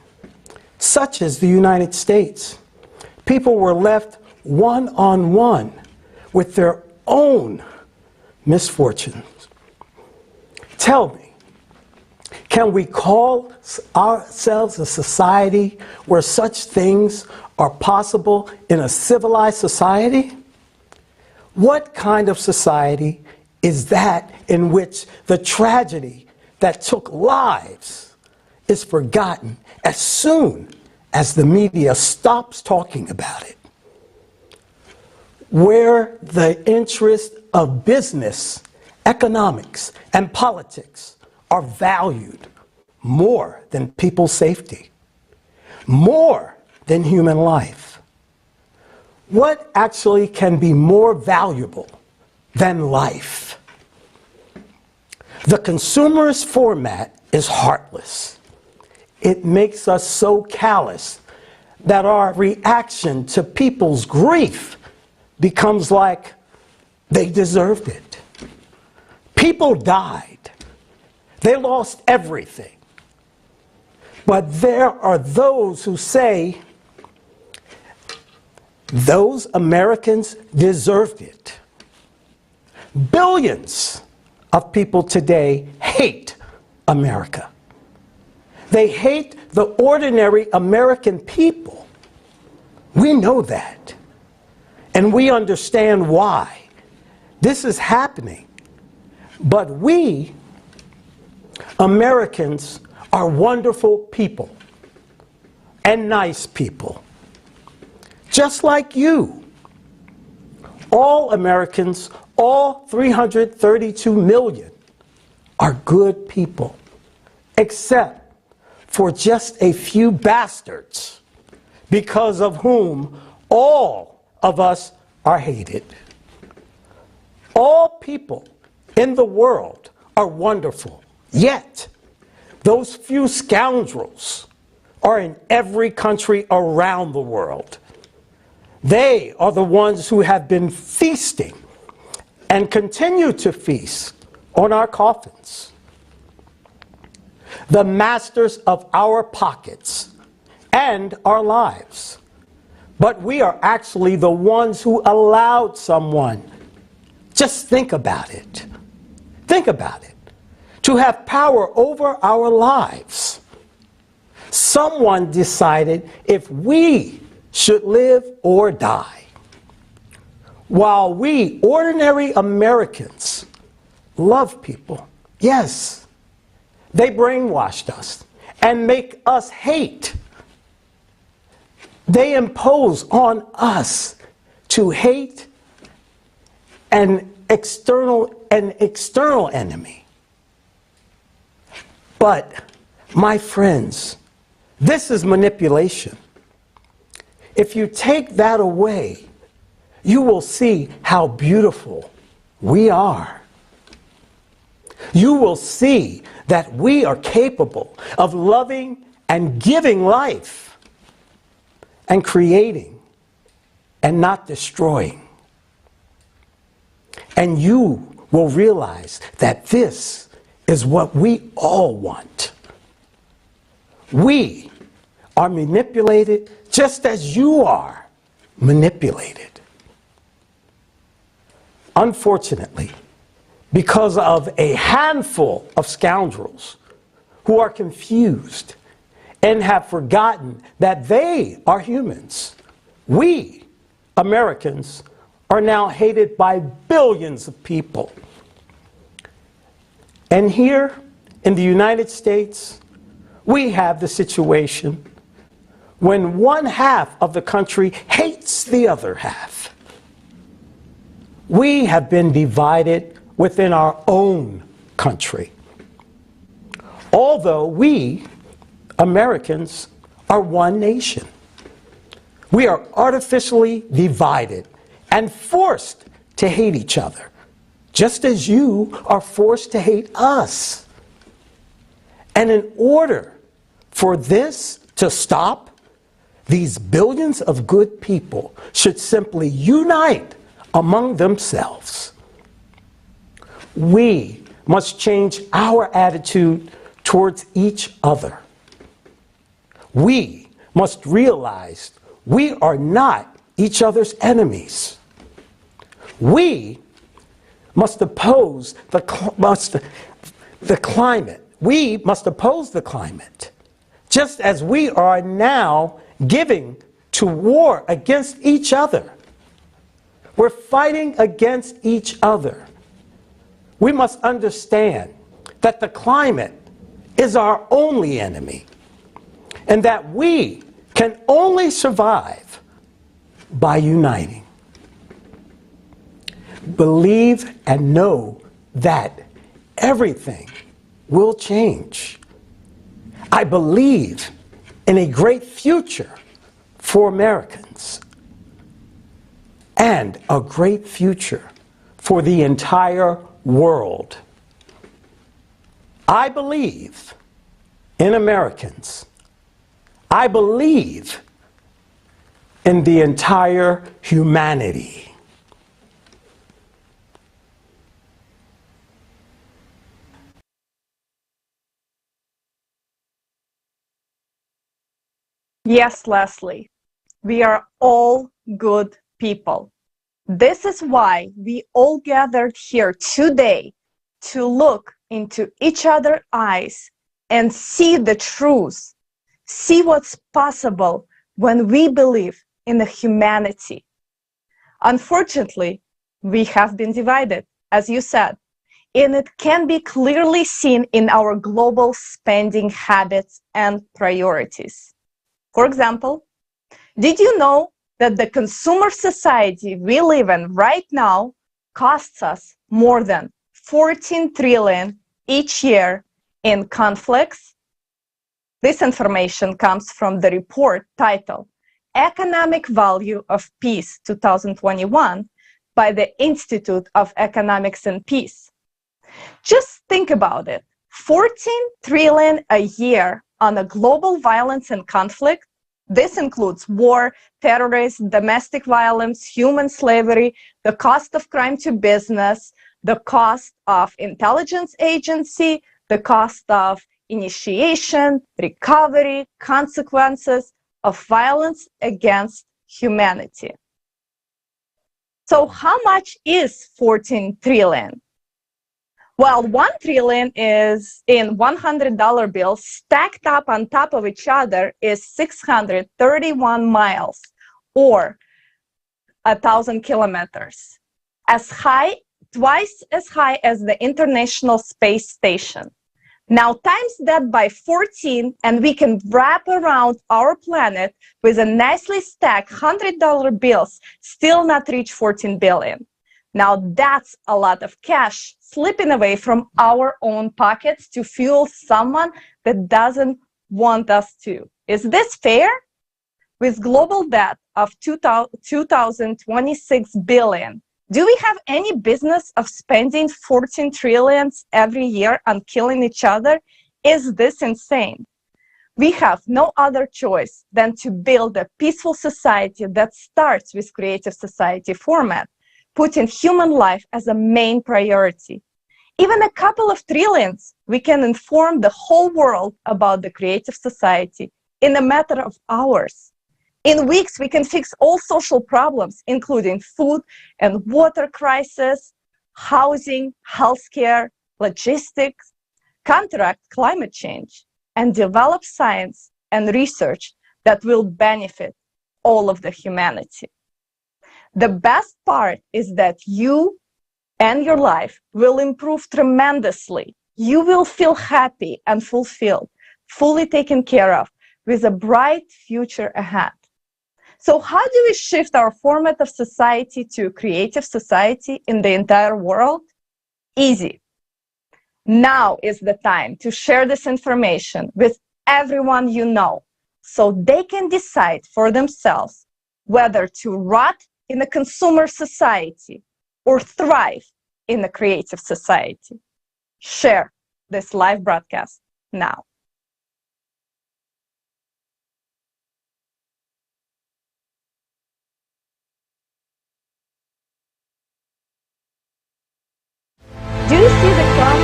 such as the United States, people were left one-on-one with their own misfortunes. Tell me, can we call ourselves a society where such things are possible in a civilized society? What kind of society is that in which the tragedy that took lives is forgotten as soon as the media stops talking about it? Where the interests of business, economics, and politics are valued more than people's safety, more than human life. What actually can be more valuable than life? The consumerist format is heartless. It makes us so callous that our reaction to people's grief becomes like they deserved it. People died. They lost everything. But there are those who say, those Americans deserved it. Billions of people today hate America. They hate the ordinary American people. We know that. And we understand why this is happening. But we, Americans, are wonderful people and nice people. Just like you. All Americans, all 332 million, are good people, except for just a few bastards, because of whom all of us are hated. All people in the world are wonderful, yet those few scoundrels are in every country around the world. They are the ones who have been feasting and continue to feast on our coffins. The masters of our pockets and our lives. But we are actually the ones who allowed someone, just think about it, to have power over our lives. Someone decided if we should live or die. While we, ordinary Americans, love people, yes, they brainwashed us and make us hate. They impose on us to hate an external enemy. But, my friends, this is manipulation. If you take that away, you will see how beautiful we are. You will see that we are capable of loving and giving life and creating and not destroying. And you will realize that this is what we all want. We are manipulated just as you are manipulated. Unfortunately, because of a handful of scoundrels who are confused and have forgotten that they are humans, we, Americans, are now hated by billions of people. And here in the United States, we have the situation when one half of the country hates the other half. We have been divided within our own country. Although we, Americans, are one nation. We are artificially divided and forced to hate each other, just as you are forced to hate us. And in order for this to stop, these billions of good people should simply unite among themselves. We must change our attitude towards each other. We must realize we are not each other's enemies. We must oppose the climate. We must oppose the climate, just as we are now giving to war against each other. We're fighting against each other. We must understand that the climate is our only enemy, and that we can only survive by uniting. Believe and know that everything will change. I believe in a great future for Americans and a great future for the entire world. I believe in Americans. I believe in the entire humanity. Yes, Leslie, we are all good people. This is why we all gathered here today to look into each other's eyes and see the truth, see what's possible when we believe in the humanity. Unfortunately, we have been divided, as you said, and it can be clearly seen in our global spending habits and priorities. For example, did you know that the consumer society we live in right now costs us more than 14 trillion each year in conflicts? This information comes from the report titled Economic Value of Peace 2021 by the Institute of Economics and Peace. Just think about it. 14 trillion a year on a global violence and conflict. This includes war, terrorism, domestic violence, human slavery, the cost of crime to business, the cost of intelligence agency, the cost of initiation, recovery, consequences of violence against humanity. So how much is 14 trillion? Well, 1 trillion is in $100 bills stacked up on top of each other is 631 miles or 1,000 kilometers, twice as high as the International Space Station. Now times that by 14 and we can wrap around our planet with a nicely stacked $100 bills, still not reach 14 billion. Now that's a lot of cash slipping away from our own pockets to fuel someone that doesn't want us to. Is this fair? With global debt of 2026 billion, do we have any business of spending 14 trillions every year on killing each other? Is this insane? We have no other choice than to build a peaceful society that starts with creative society format, putting human life as a main priority. Even a couple of trillions, we can inform the whole world about the creative society in a matter of hours. In weeks, we can fix all social problems, including food and water crisis, housing, healthcare, logistics, counteract climate change, and develop science and research that will benefit all of the humanity. The best part is that you and your life will improve tremendously. You will feel happy and fulfilled, fully taken care of, with a bright future ahead. So how do we shift our format of society to creative society in the entire world? Easy. Now is the time to share this information with everyone you know, so they can decide for themselves whether to rot in a consumer society or thrive in a creative society. Share this live broadcast now. Do you see the crowd?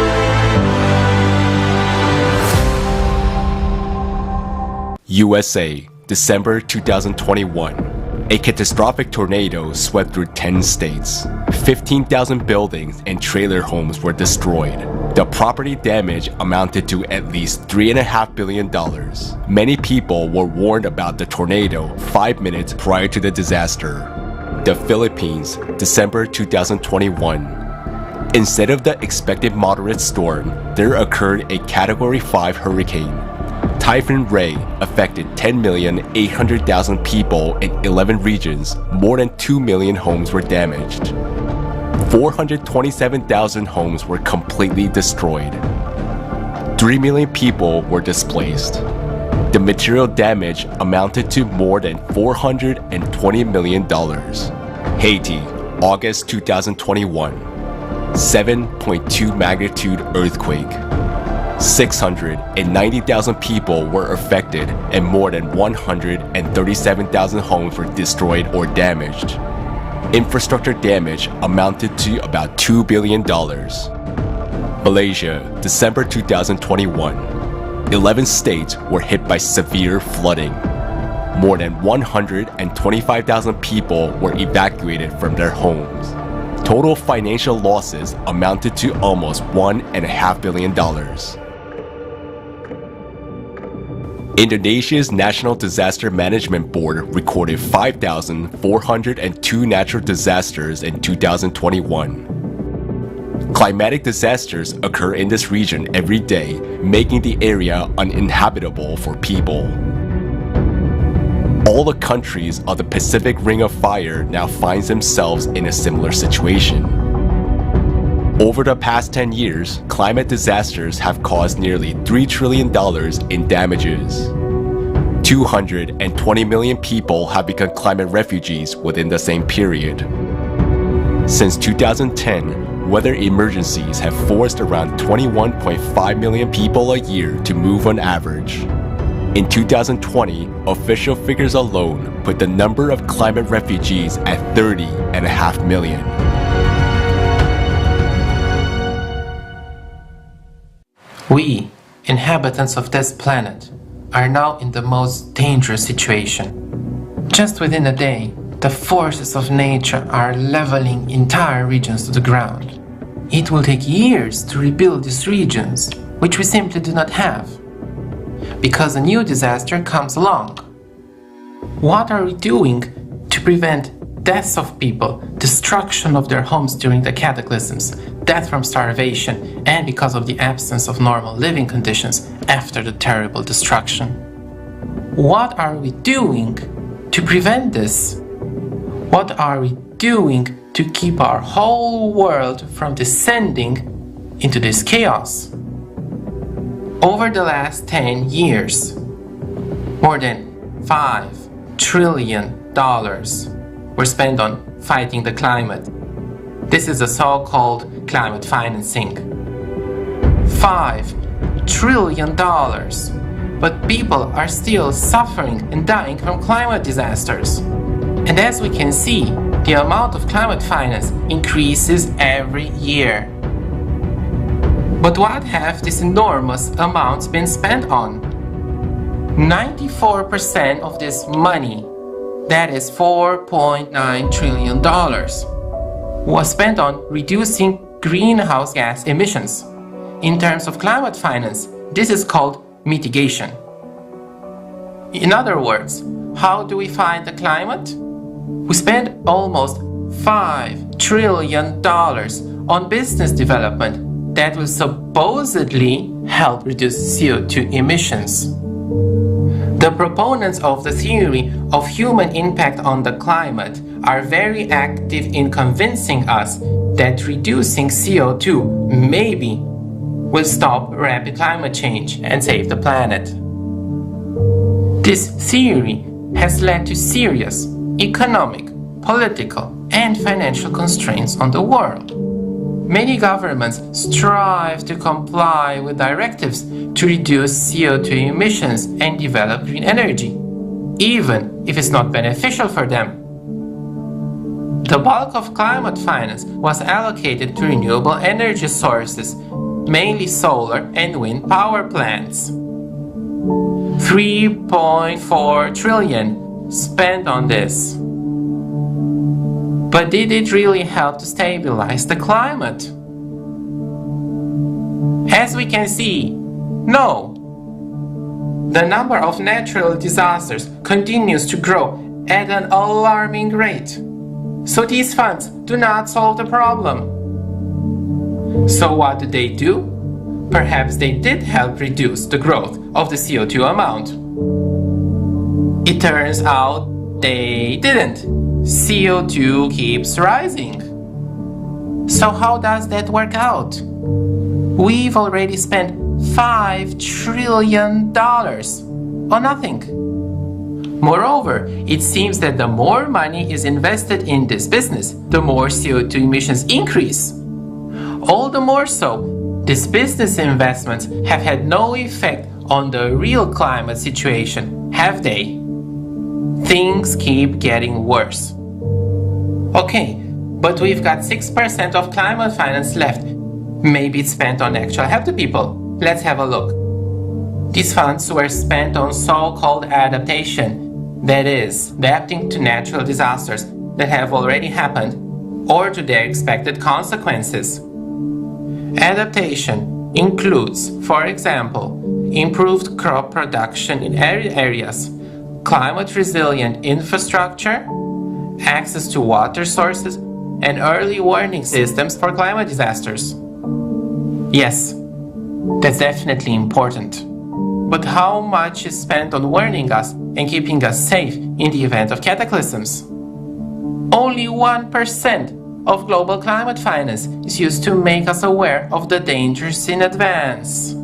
USA, December 2021. A catastrophic tornado swept through 10 states. 15,000 buildings and trailer homes were destroyed. The property damage amounted to at least $3.5 billion. Many people were warned about the tornado 5 minutes prior to the disaster. The Philippines, December 2021. Instead of the expected moderate storm, there occurred a Category 5 hurricane. Typhoon Ray affected 10,800,000 people in 11 regions. More than 2 million homes were damaged. 427,000 homes were completely destroyed. 3 million people were displaced. The material damage amounted to more than $420 million. Haiti, August 2021. 7.2 magnitude earthquake. 690,000 people were affected and more than 137,000 homes were destroyed or damaged. Infrastructure damage amounted to about $2 billion. Malaysia, December 2021. 11 states were hit by severe flooding. More than 125,000 people were evacuated from their homes. Total financial losses amounted to almost $1.5 billion. Indonesia's National Disaster Management Board recorded 5,402 natural disasters in 2021. Climatic disasters occur in this region every day, making the area uninhabitable for people. All the countries of the Pacific Ring of Fire now find themselves in a similar situation. Over the past 10 years, climate disasters have caused nearly $3 trillion in damages. 220 million people have become climate refugees within the same period. Since 2010, weather emergencies have forced around 21.5 million people a year to move on average. In 2020, official figures alone put the number of climate refugees at 30.5 million. We, inhabitants of this planet, are now in the most dangerous situation. Just within a day, the forces of nature are leveling entire regions to the ground. It will take years to rebuild these regions, which we simply do not have, because a new disaster comes along. What are we doing to prevent deaths of people, destruction of their homes during the cataclysms, death from starvation, and because of the absence of normal living conditions after the terrible destruction? What are we doing to prevent this? What are we doing to keep our whole world from descending into this chaos? Over the last 10 years, more than $5 trillion were spent on fighting the climate. This is the so-called climate financing. $5 trillion. But people are still suffering and dying from climate disasters. And as we can see, the amount of climate finance increases every year. But what have these enormous amounts been spent on? 94% of this money, that is $4.9 trillion, was spent on reducing greenhouse gas emissions. In terms of climate finance, this is called mitigation. In other words, how do we fight the climate? We spend almost $5 trillion on business development that will supposedly help reduce CO2 emissions. The proponents of the theory of human impact on the climate are very active in convincing us that reducing CO2 maybe will stop rapid climate change and save the planet. This theory has led to serious economic, political, and financial constraints on the world. Many governments strive to comply with directives to reduce CO2 emissions and develop green energy, even if it's not beneficial for them. The bulk of climate finance was allocated to renewable energy sources, mainly solar and wind power plants. 3.4 trillion spent on this. But did it really help to stabilize the climate? As we can see, no. The number of natural disasters continues to grow at an alarming rate. So these funds do not solve the problem. So what do? Perhaps they did help reduce the growth of the CO2 amount. It turns out they didn't. CO2 keeps rising. So how does that work out? We've already spent $5 trillion on nothing. Moreover, it seems that the more money is invested in this business, the more CO2 emissions increase. All the more so, these business investments have had no effect on the real climate situation, have they? Things keep getting worse. Okay, but we've got 6% of climate finance left. Maybe it's spent on actual help to people. Let's have a look. These funds were spent on so-called adaptation, that is, adapting to natural disasters that have already happened or to their expected consequences. Adaptation includes, for example, improved crop production in arid areas, climate-resilient infrastructure, access to water sources, and early warning systems for climate disasters. Yes, that's definitely important. But how much is spent on warning us and keeping us safe in the event of cataclysms? Only 1% of global climate finance is used to make us aware of the dangers in advance.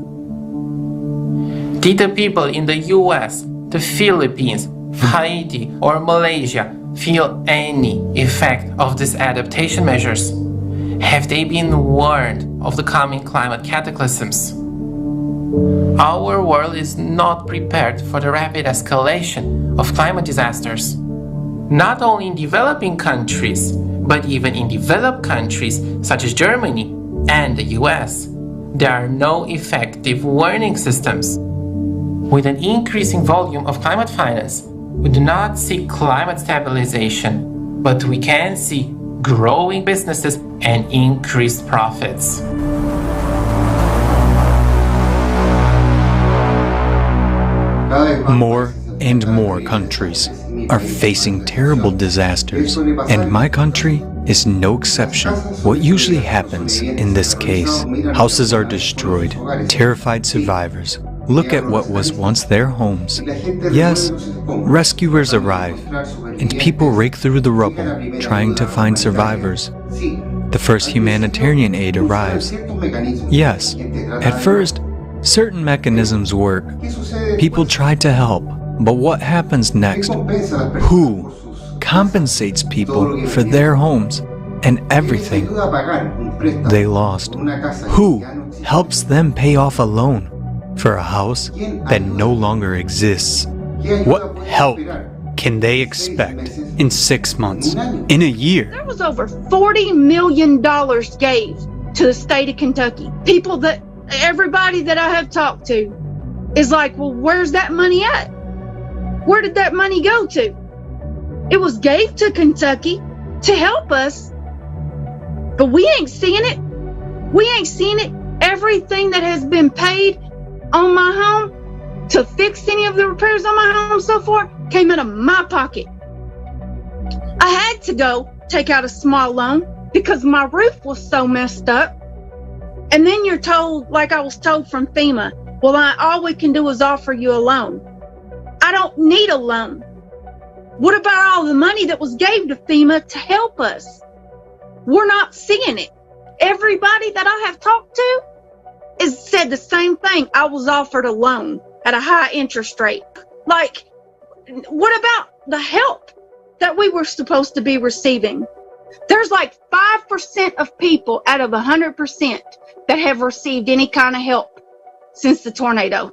Did the people in the US, the Philippines, Haiti, or Malaysia feel any effect of these adaptation measures? Have they been warned of the coming climate cataclysms? Our world is not prepared for the rapid escalation of climate disasters. Not only in developing countries, but even in developed countries such as Germany and the US, there are no effective warning systems. With an increasing volume of climate finance, we do not see climate stabilization, but we can see growing businesses and increased profits. More and more countries are facing terrible disasters, and my country is no exception. What usually happens in this case, houses are destroyed, terrified survivors look at what was once their homes. Yes, rescuers arrive, and people rake through the rubble, trying to find survivors. The first humanitarian aid arrives. Yes, at first, certain mechanisms work. People try to help, but what happens next? Who compensates people for their homes and everything they lost? Who helps them pay off a loan for a house that no longer exists? What help can they expect in 6 months, in a year? There was over $40 million gave to the state of Kentucky. Everybody that I have talked to is like, well, where's that money at? Where did that money go to? It was gave to Kentucky to help us, but we ain't seeing it. We ain't seeing it. Everything that has been paid on my home to fix any of the repairs on my home so far came out of my pocket. I had to go take out a small loan because my roof was so messed up. And then you're told, like I was told from FEMA, well, all we can do is offer you a loan. I don't need a loan. What about all the money that was gave to FEMA to help us? We're not seeing it. Everybody that I have talked to has said the same thing. I was offered a loan at a high interest rate. Like, what about the help that we were supposed to be receiving? There's like 5% of people out of 100% that have received any kind of help since the tornado.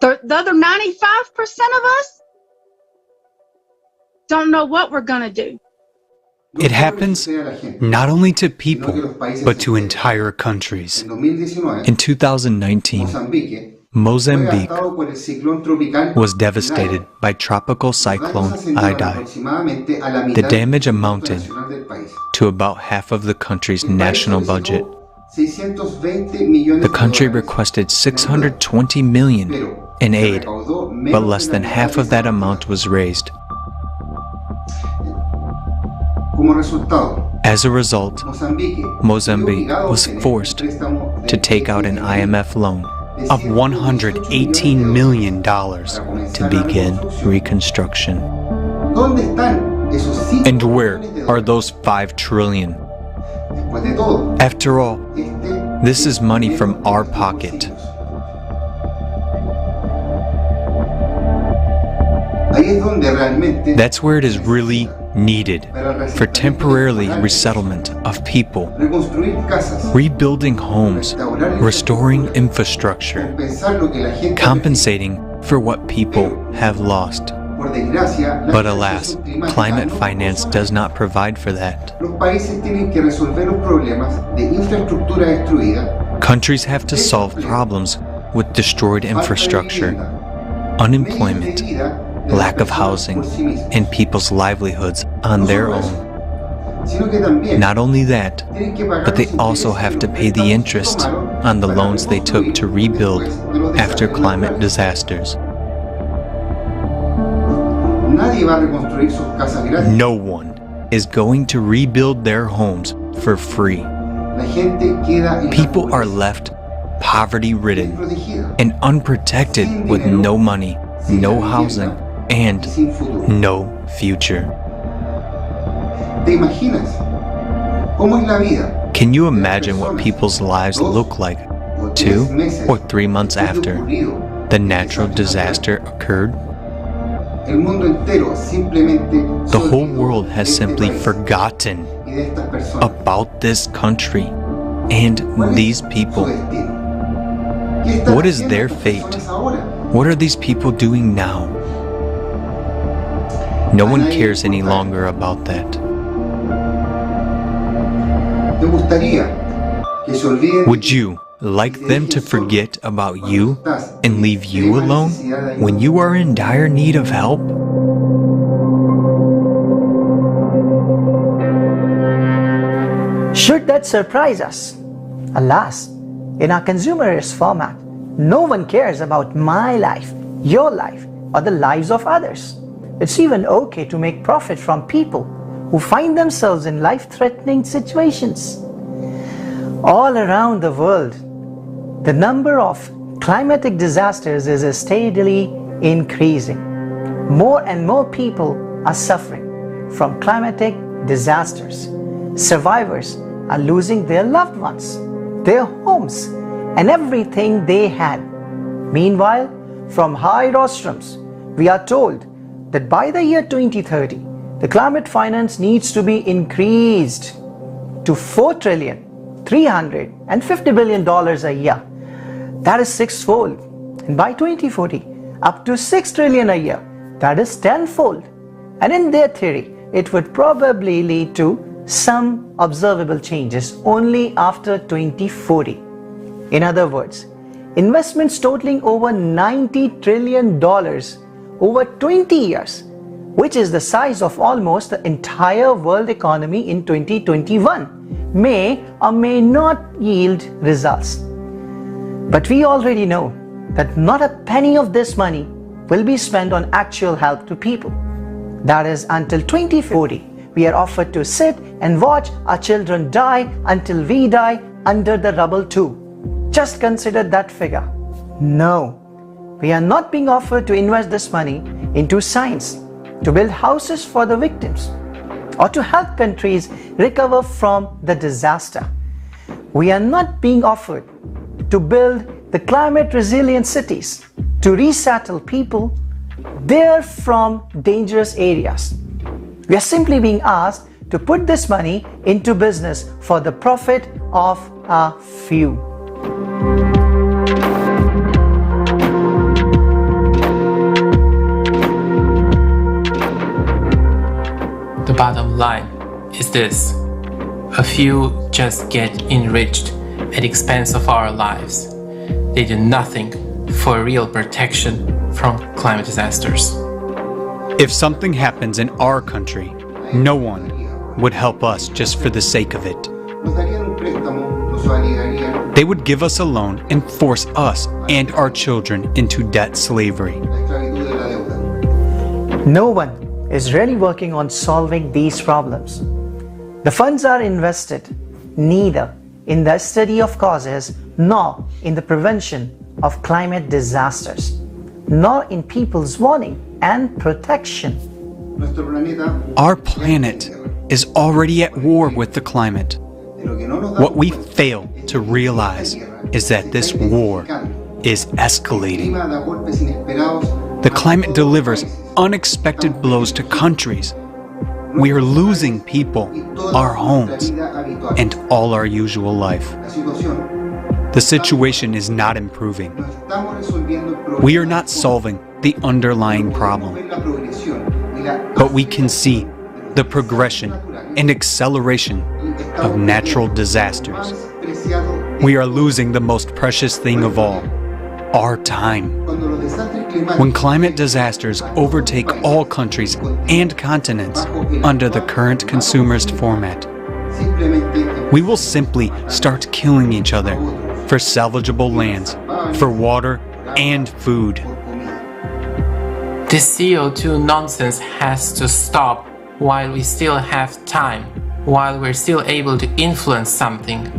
The other 95% of us don't know what we're going to do. It happens not only to people, but to entire countries. In 2019, Mozambique was devastated by tropical cyclone Idai. The damage amounted to about half of the country's national budget. The country requested $620 million in aid, but less than half of that amount was raised. As a result, Mozambique was forced to take out an IMF loan of $118 million to begin reconstruction. And where are those $5 trillion? After all, this is money from our pocket. That's where it is really needed for temporarily resettlement of people, rebuilding homes, restoring infrastructure, compensating for what people have lost. But alas, climate finance does not provide for that. Countries have to solve problems with destroyed infrastructure, unemployment, lack of housing, and people's livelihoods on their own. Not only that, but they also have to pay the interest on the loans they took to rebuild after climate disasters. No one is going to rebuild their homes for free. People are left poverty-ridden and unprotected with no money, no housing, and no future. Can you imagine what people's lives look like 2 or 3 months after the natural disaster occurred? The whole world has simply forgotten about this country and these people. What is their fate? What are these people doing now? No one cares any longer about that. Would you like them to forget about you and leave you alone when you are in dire need of help? Should that surprise us? Alas, in our consumerist format, no one cares about my life, your life, or the lives of others. It's even okay to make profit from people who find themselves in life-threatening situations. All around the world, the number of climatic disasters is steadily increasing. More and more people are suffering from climatic disasters. Survivors are losing their loved ones, their homes, and everything they had. Meanwhile, from high rostrums, we are told that by the year 2030, the climate finance needs to be increased to $4,350 billion a year. That is 6-fold. And by 2040, up to $6 trillion a year. That is 10-fold. And in their theory, it would probably lead to some observable changes only after 2040. In other words, investments totaling over $90 trillion over 20 years, which is the size of almost the entire world economy in 2021, may or may not yield results. But we already know that not a penny of this money will be spent on actual help to people. That is, until 2040, we are offered to sit and watch our children die until we die under the rubble too. Just consider that figure. No, we are not being offered to invest this money into science, to build houses for the victims, or to help countries recover from the disaster. We are not being offered to build the climate resilient cities, to resettle people there from dangerous areas. We are simply being asked to put this money into business for the profit of a few. The bottom line is this: a few just get enriched at the expense of our lives. They do nothing for real protection from climate disasters. If something happens in our country, no one would help us just for the sake of it. They would give us a loan and force us and our children into debt slavery. No one is really working on solving these problems. The funds are invested neither in the study of causes nor in the prevention of climate disasters, nor in people's warning and protection. Our planet is already at war with the climate. What we fail to realize is that this war is escalating. The climate delivers unexpected blows to countries. We are losing people, our homes, and all our usual life. The situation is not improving. We are not solving the underlying problem, but we can see the progression and acceleration of natural disasters. We are losing the most precious thing of all, our time. When climate disasters overtake all countries and continents under the current consumerist format, we will simply start killing each other for salvageable lands, for water and food. This CO2 nonsense has to stop while we still have time, while we're still able to influence something.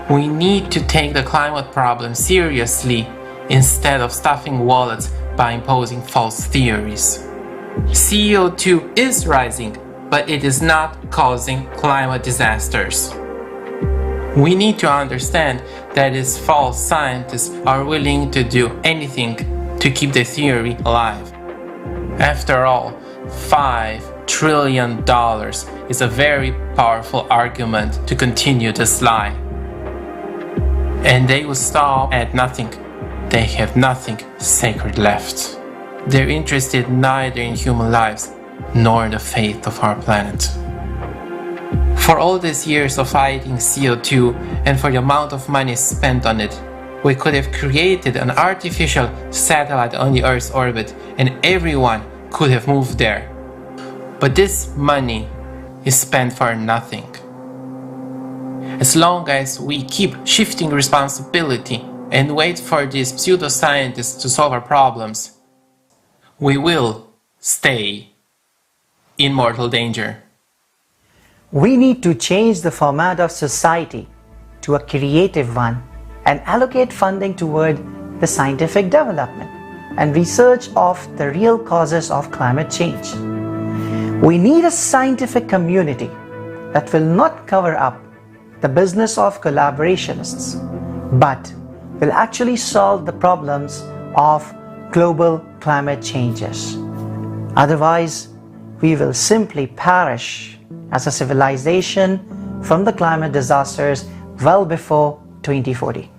We need to take the climate problem seriously instead of stuffing wallets by imposing false theories. CO2 is rising, but it is not causing climate disasters. We need to understand that these false scientists are willing to do anything to keep the theory alive. After all, $5 trillion is a very powerful argument to continue this lie. And they will stop at nothing. They have nothing sacred left. They're interested neither in human lives nor in the fate of our planet. For all these years of fighting CO2 and for the amount of money spent on it, we could have created an artificial satellite on the Earth's orbit and everyone could have moved there. But this money is spent for nothing. As long as we keep shifting responsibility and wait for these pseudoscientists to solve our problems, we will stay in mortal danger. We need to change the format of society to a creative one and allocate funding toward the scientific development and research of the real causes of climate change. We need a scientific community that will not cover up the business of collaborationists, but will actually solve the problems of global climate changes. Otherwise, we will simply perish as a civilization from the climate disasters well before 2040.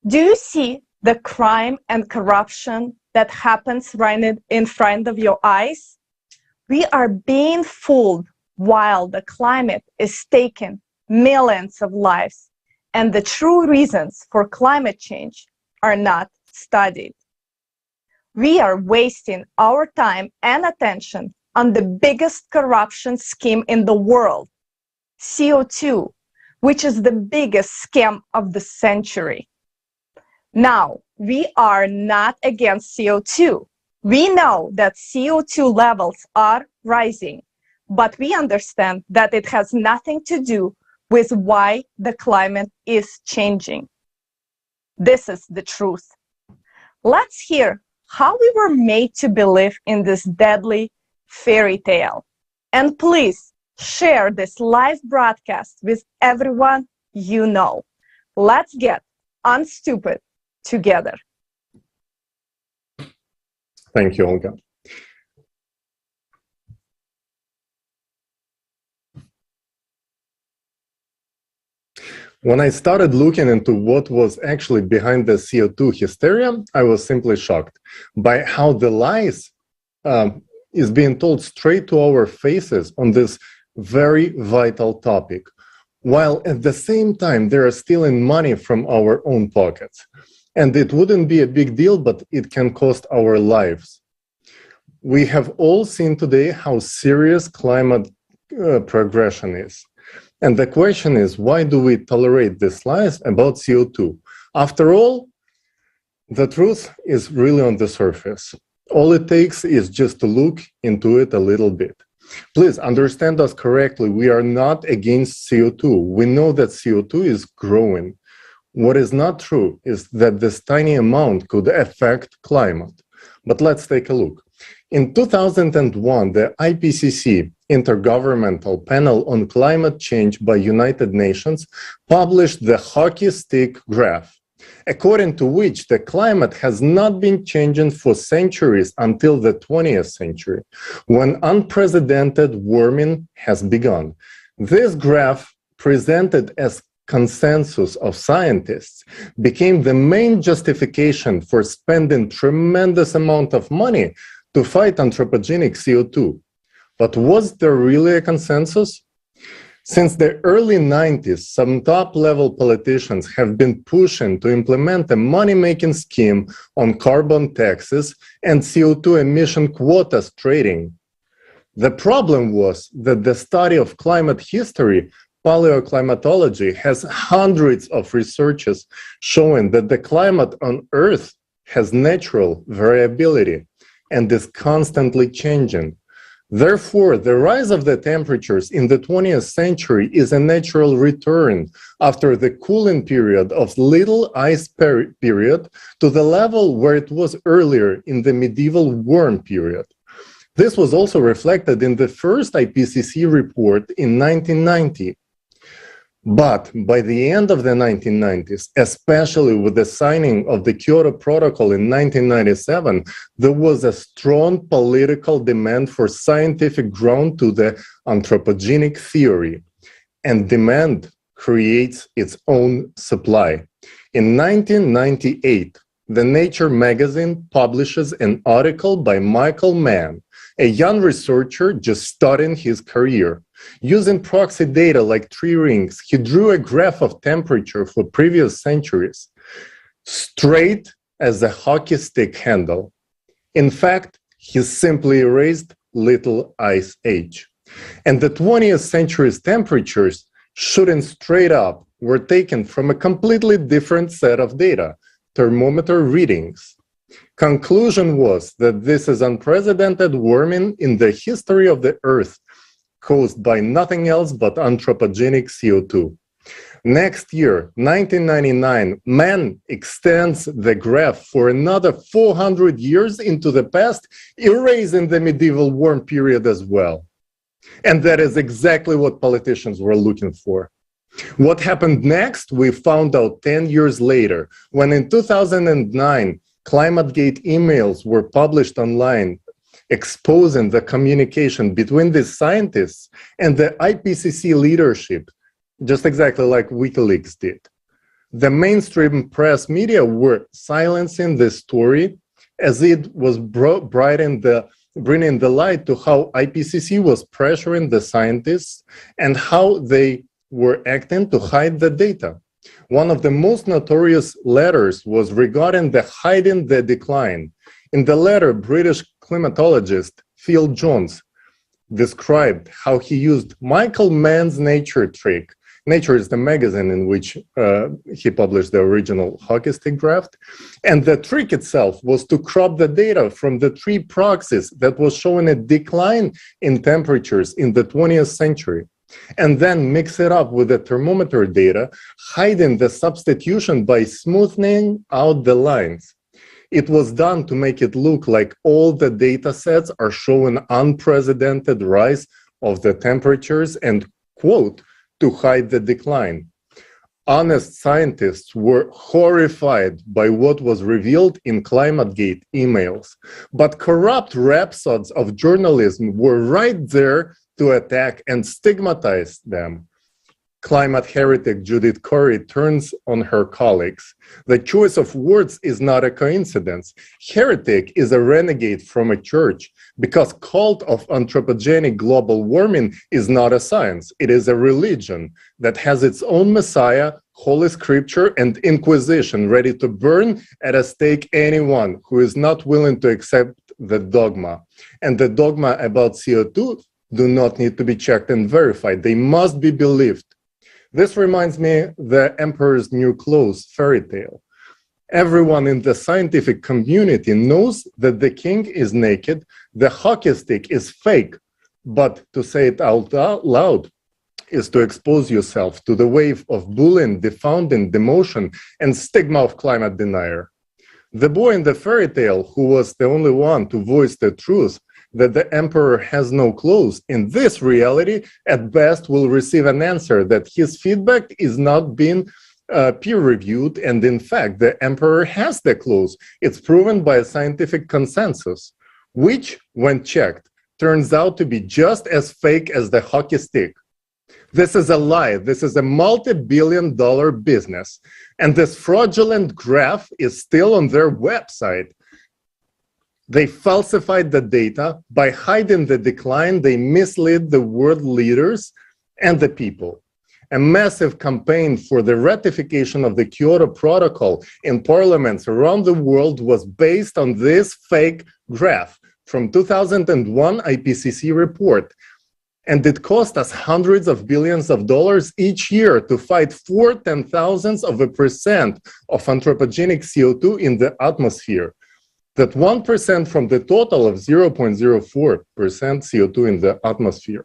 Do you see the crime and corruption that happens right in front of your eyes? We are being fooled while the climate is taking millions of lives, and the true reasons for climate change are not studied. We are wasting our time and attention on the biggest corruption scheme in the world, CO2, which is the biggest scam of the century. Now, we are not against CO2. We know that CO2 levels are rising, but we understand that it has nothing to do with why the climate is changing. This is the truth. Let's hear how we were made to believe in this deadly fairy tale. And please share this live broadcast with everyone you know. Let's get unstupid together. Thank you, Olga. When I started looking into what was actually behind the CO2 hysteria, I was simply shocked by how the lies is being told straight to our faces on this very vital topic, while at the same time they are stealing money from our own pockets. And it wouldn't be a big deal, but it can cost our lives. We have all seen today how serious climate progression is. And the question is, why do we tolerate these lies about CO2? After all, the truth is really on the surface. All it takes is just to look into it a little bit. Please understand us correctly. We are not against CO2. We know that CO2 is growing. What is not true is that this tiny amount could affect climate. But let's take a look. In 2001, the IPCC, Intergovernmental Panel on Climate Change by United Nations, published the hockey stick graph, according to which the climate has not been changing for centuries until the 20th century, when unprecedented warming has begun. This graph, presented as consensus of scientists, became the main justification for spending tremendous amount of money to fight anthropogenic CO2. But was there really a consensus? Since the early 90s, some top-level politicians have been pushing to implement a money-making scheme on carbon taxes and CO2 emission quotas trading. The problem was that the study of climate history, paleoclimatology, has hundreds of researches showing that the climate on Earth has natural variability and is constantly changing. Therefore, the rise of the temperatures in the 20th century is a natural return after the cooling period of little ice period to the level where it was earlier in the medieval warm period. This was also reflected in the first IPCC report in 1990. But by the end of the 1990s, especially with the signing of the Kyoto Protocol in 1997, there was a strong political demand for scientific ground to the anthropogenic theory, and demand creates its own supply. In 1998, the Nature magazine publishes an article by Michael Mann, a young researcher just starting his career. Using proxy data like tree rings, he drew a graph of temperature for previous centuries, straight as a hockey stick handle. In fact, he simply erased Little Ice Age. And the 20th century's temperatures, shooting straight up, were taken from a completely different set of data, thermometer readings. Conclusion was that this is unprecedented warming in the history of the Earth, caused by nothing else but anthropogenic CO2. Next year, 1999, man extends the graph for another 400 years into the past, erasing the medieval warm period as well. And that is exactly what politicians were looking for. What happened next, we found out 10 years later, when in 2009, ClimateGate emails were published online, exposing the communication between the scientists and the IPCC leadership, just exactly like WikiLeaks did. The mainstream press media were silencing the story as it was bringing the light to how IPCC was pressuring the scientists and how they were acting to hide the data. One of the most notorious letters was regarding the hiding the decline. In the letter, British climatologist Phil Jones described how he used Michael Mann's Nature trick. Nature is the magazine in which he published the original hockey stick graph. And the trick itself was to crop the data from the tree proxies that was showing a decline in temperatures in the 20th century, and then mix it up with the thermometer data, hiding the substitution by smoothing out the lines. It was done to make it look like all the data sets are showing unprecedented rise of the temperatures and, quote, to hide the decline. Honest scientists were horrified by what was revealed in ClimateGate emails, but corrupt rhapsods of journalism were right there to attack and stigmatize them. Climate heretic Judith Curry turns on her colleagues. The choice of words is not a coincidence. Heretic is a renegade from a church because cult of anthropogenic global warming is not a science. It is a religion that has its own messiah, holy scripture, and inquisition ready to burn at a stake anyone who is not willing to accept the dogma. And the dogma about CO2 do not need to be checked and verified. They must be believed. This reminds me the Emperor's New Clothes fairy tale. Everyone in the scientific community knows that the king is naked, the hockey stick is fake, but to say it out loud is to expose yourself to the wave of bullying, defounding, demotion, and stigma of climate denier. The boy in the fairy tale, who was the only one to voice the truth that the emperor has no clothes, in this reality, at best will receive an answer that his feedback is not being peer-reviewed, and in fact, the emperor has the clothes. It's proven by a scientific consensus, which, when checked, turns out to be just as fake as the hockey stick. This is a lie. This is a multi-billion-dollar business, and this fraudulent graph is still on their website. They falsified the data. By hiding the decline, they misled the world leaders and the people. A massive campaign for the ratification of the Kyoto Protocol in parliaments around the world was based on this fake graph from 2001 IPCC report. And it cost us hundreds of billions of dollars each year to fight 0.4% of anthropogenic CO2 in the atmosphere. That 1% from the total of 0.04% CO2 in the atmosphere.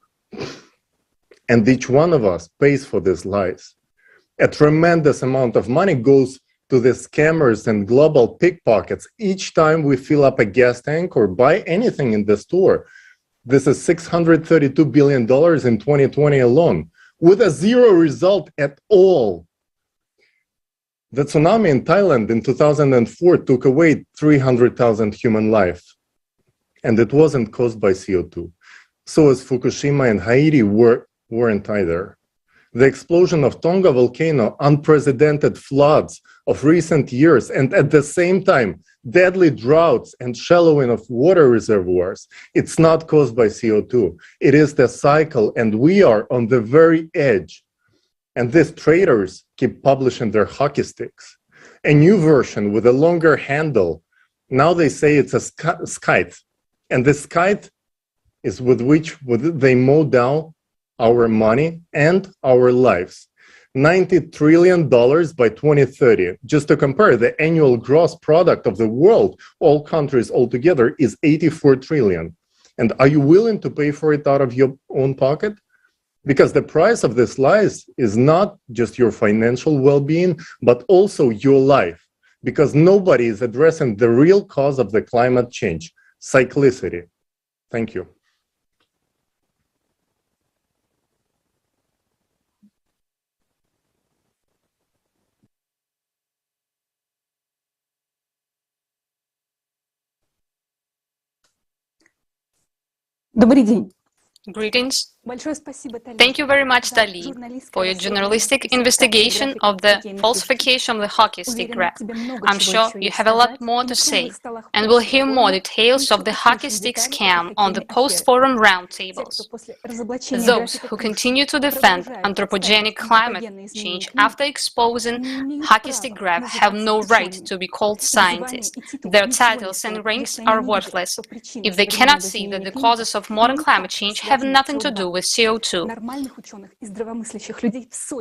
And each one of us pays for these lies. A tremendous amount of money goes to the scammers and global pickpockets each time we fill up a gas tank or buy anything in the store. This is $632 billion in 2020 alone, with a zero result at all. The tsunami in Thailand in 2004 took away 300,000 human lives, and it wasn't caused by CO2. So as Fukushima and Haiti weren't either. The explosion of Tonga volcano, unprecedented floods of recent years, and at the same time, deadly droughts and shallowing of water reservoirs. It's not caused by CO2. It is the cycle, and we are on the very edge. And these traitors keep publishing their hockey sticks. A new version with a longer handle. Now they say it's a scythe. And the scythe is with which they mow down our money and our lives. $90 trillion by 2030. Just to compare, the annual gross product of the world, all countries altogether, is 84 trillion. And are you willing to pay for it out of your own pocket? Because the price of this lies is not just your financial well-being, but also your life. Because nobody is addressing the real cause of the climate change, cyclicity. Thank you. Добрый день. Greetings. Thank you very much, Dali, for your journalistic investigation of the falsification of the hockey stick graph. I'm sure you have a lot more to say, and we'll hear more details of the hockey stick scam on the post-forum roundtables. Those who continue to defend anthropogenic climate change after exposing hockey stick graph have no right to be called scientists. Their titles and ranks are worthless if they cannot see that the causes of modern climate change have nothing to do with CO2.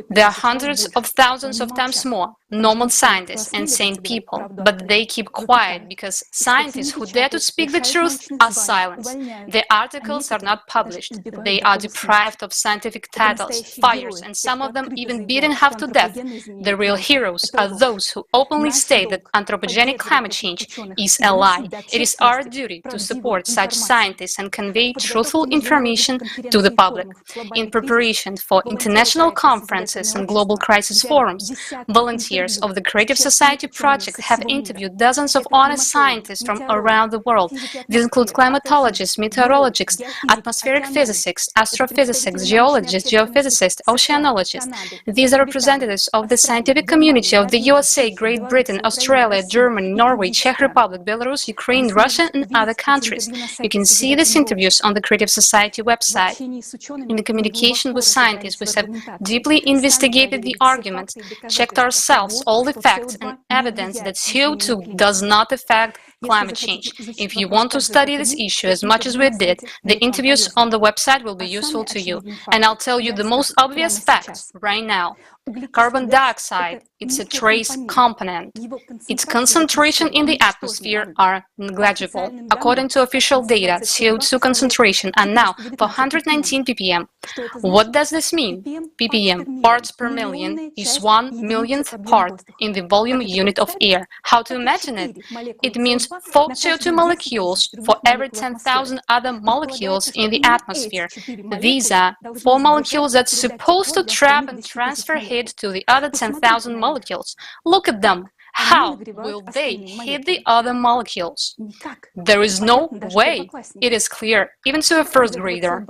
There are hundreds of thousands of times more normal scientists and sane people, but they keep quiet because scientists who dare to speak the truth are silenced. Their articles are not published. They are deprived of scientific titles, fires, and some of them even beaten half to death. The real heroes are those who openly state that anthropogenic climate change is a lie. It is our duty to support such scientists and convey truthful information to the public. In preparation for international conferences and global crisis forums, volunteers of the Creative Society Project have interviewed dozens of honest scientists from around the world. These include climatologists, meteorologists, atmospheric physicists, astrophysicists, geologists, geophysicists, oceanologists. These are representatives of the scientific community of the USA, Great Britain, Australia, Germany, Norway, Czech Republic, Belarus, Ukraine, Russia, and other countries. You can see these interviews on the Creative Society website. In the communication with scientists, we have deeply investigated the arguments, checked ourselves all the facts and evidence that CO2 does not affect climate change. If you want to study this issue as much as we did, the interviews on the website will be useful to you. And I'll tell you the most obvious facts right now. Carbon dioxide, it's a trace component. Its concentration in the atmosphere are negligible. According to official data, CO2 concentration are now 419 ppm. What does this mean? ppm, parts per million, is 1 millionth part in the volume unit of air. How to imagine it? It means 4 CO2 molecules for every 10,000 other molecules in the atmosphere. These are 4 molecules that's supposed to trap and transfer heat to the other 10,000 molecules. Look at them. How will they hit the other molecules? There is no way. It is clear, even to a first grader.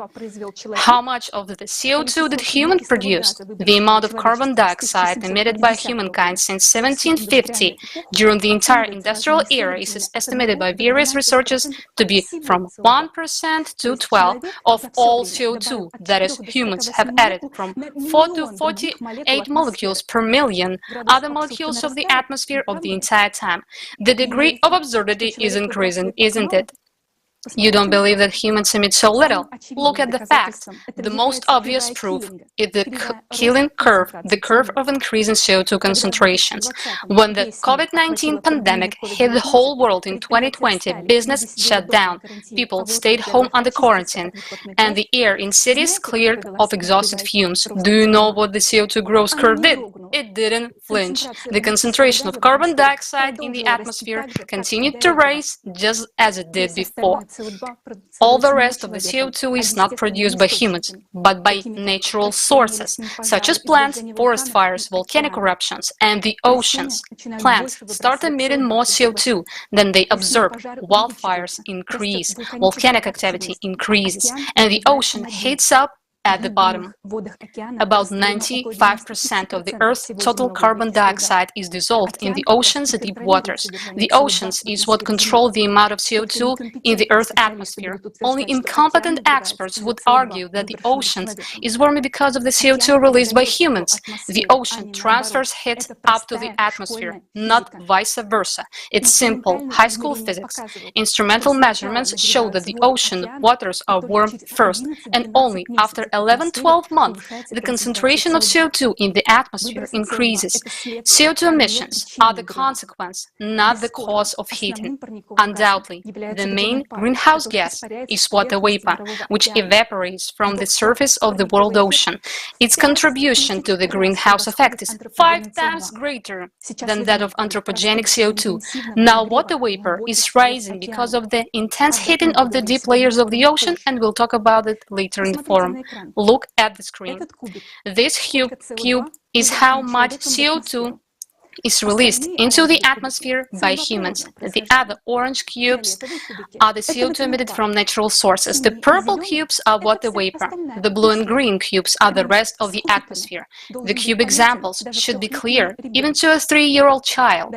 How much of the CO2 did humans produce? The amount of carbon dioxide emitted by humankind since 1750 during the entire industrial era is estimated by various researchers to be from 1% to 12% of all CO2, that is, humans have added from 4 to 48 molecules per million other molecules of the atmosphere of the entire time. The degree of absurdity is increasing, isn't it? You don't believe that humans emit so little? Look at the facts. The most obvious proof is the killing curve, the curve of increasing CO2 concentrations. When the COVID-19 pandemic hit the whole world in 2020, business shut down, people stayed home under quarantine, and the air in cities cleared of exhausted fumes. Do you know what the CO2 growth curve did? It didn't flinch. The concentration of carbon dioxide in the atmosphere continued to rise just as it did before. All the rest of the CO2 is not produced by humans, but by natural sources, such as plants, forest fires, volcanic eruptions, and the oceans. Plants start emitting more CO2 than they absorb. Wildfires increase, volcanic activity increases, and the ocean heats up at the bottom. About 95% of the Earth's total carbon dioxide is dissolved in the ocean's deep waters. The oceans is what control the amount of CO2 in the Earth's atmosphere. Only incompetent experts would argue that the oceans is warming because of the CO2 released by humans. The ocean transfers heat up to the atmosphere, not vice versa. It's simple, high school physics. Instrumental measurements show that the ocean waters are warmed first, and only after 11-12 months, the concentration of CO2 in the atmosphere increases. CO2 emissions are the consequence, not the cause of heating. Undoubtedly, the main greenhouse gas is water vapor, which evaporates from the surface of the world ocean. Its contribution to the greenhouse effect is 5 times greater than that of anthropogenic CO2. Now, water vapor is rising because of the intense heating of the deep layers of the ocean, and we'll talk about it later in the forum. Look at the screen. This cube is how much CO2 is released into the atmosphere by humans. The other orange cubes are the CO2 emitted from natural sources. The purple cubes are water vapor. The blue and green cubes are the rest of the atmosphere. The cube examples should be clear, even to a 3-year-old child.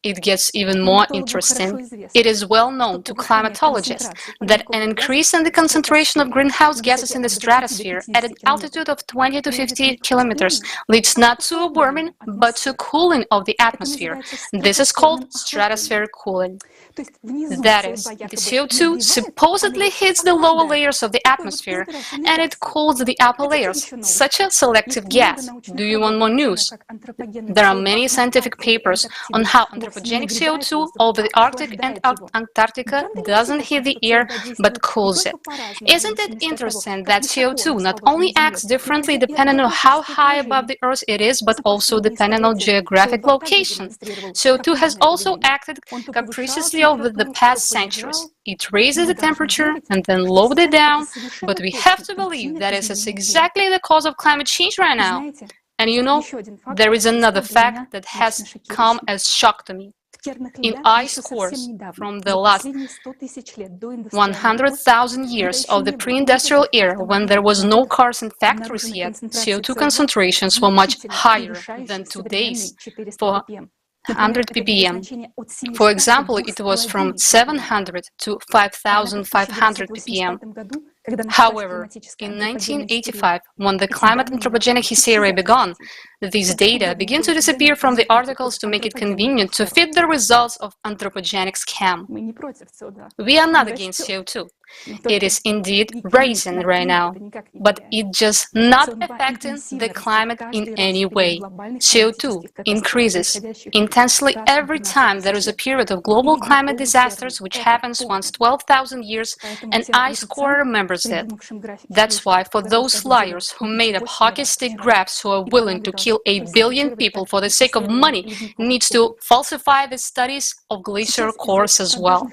It gets even more interesting. It is well known to climatologists that an increase in the concentration of greenhouse gases in the stratosphere at an altitude of 20 to 50 kilometers leads not to a warming, but to cooling of the atmosphere. This is called stratospheric cooling. That is, the CO2 supposedly hits the lower layers of the atmosphere and it cools the upper layers. Such a selective gas. Do you want more news? There are many scientific papers on how anthropogenic CO2 over the Arctic and Antarctica doesn't hit the air but cools it. Isn't it interesting that CO2 not only acts differently depending on how high above the Earth it is, but also depending on geographic location? CO2 has also acted capriciously over the past centuries. It raises the temperature and then lowered it down, but we have to believe that this is exactly the cause of climate change right now. And you know, there is another fact that has come as shock to me. In ice cores from the last 100,000 years of the pre-industrial era, when there was no cars and factories yet, CO2 concentrations were much higher than today's, for 100 ppm. For example, it was from 700 to 5,500 ppm. However, in 1985, when the climate anthropogenic hysteria began, These data begin to disappear from the articles to make it convenient to fit the results of anthropogenic scam. We are not against CO2. It is indeed rising right now, but it's just not affecting the climate in any way. CO2 increases intensely every time there is a period of global climate disasters, which happens once 12,000 years, and ice core remembers it. That's why for those liars who made up hockey stick graphs who are willing to kill 8 billion people for the sake of money needs to falsify the studies of glacier cores as well.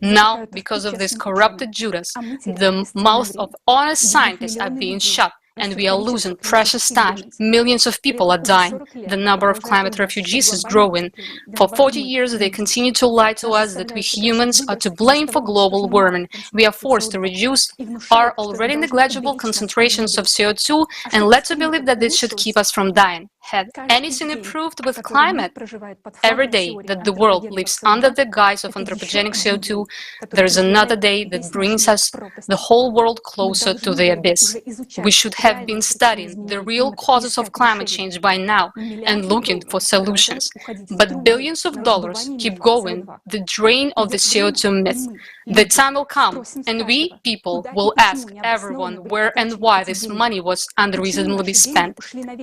Now, because of this corrupted Judas, the mouths of honest scientists are being shut, and we are losing precious time. Millions of people are dying. The number of climate refugees is growing. For 40 years, they continue to lie to us that we humans are to blame for global warming. We are forced to reduce our already negligible concentrations of CO2 and led to believe that this should keep us from dying. Had anything improved with climate? Every day that the world lives under the guise of anthropogenic CO2, there is another day that brings us, the whole world, closer to the abyss. We should have been studying the real causes of climate change by now and looking for solutions. But billions of dollars keep going the drain of the CO2 myth. The time will come, and we, people, will ask everyone where and why this money was unreasonably spent.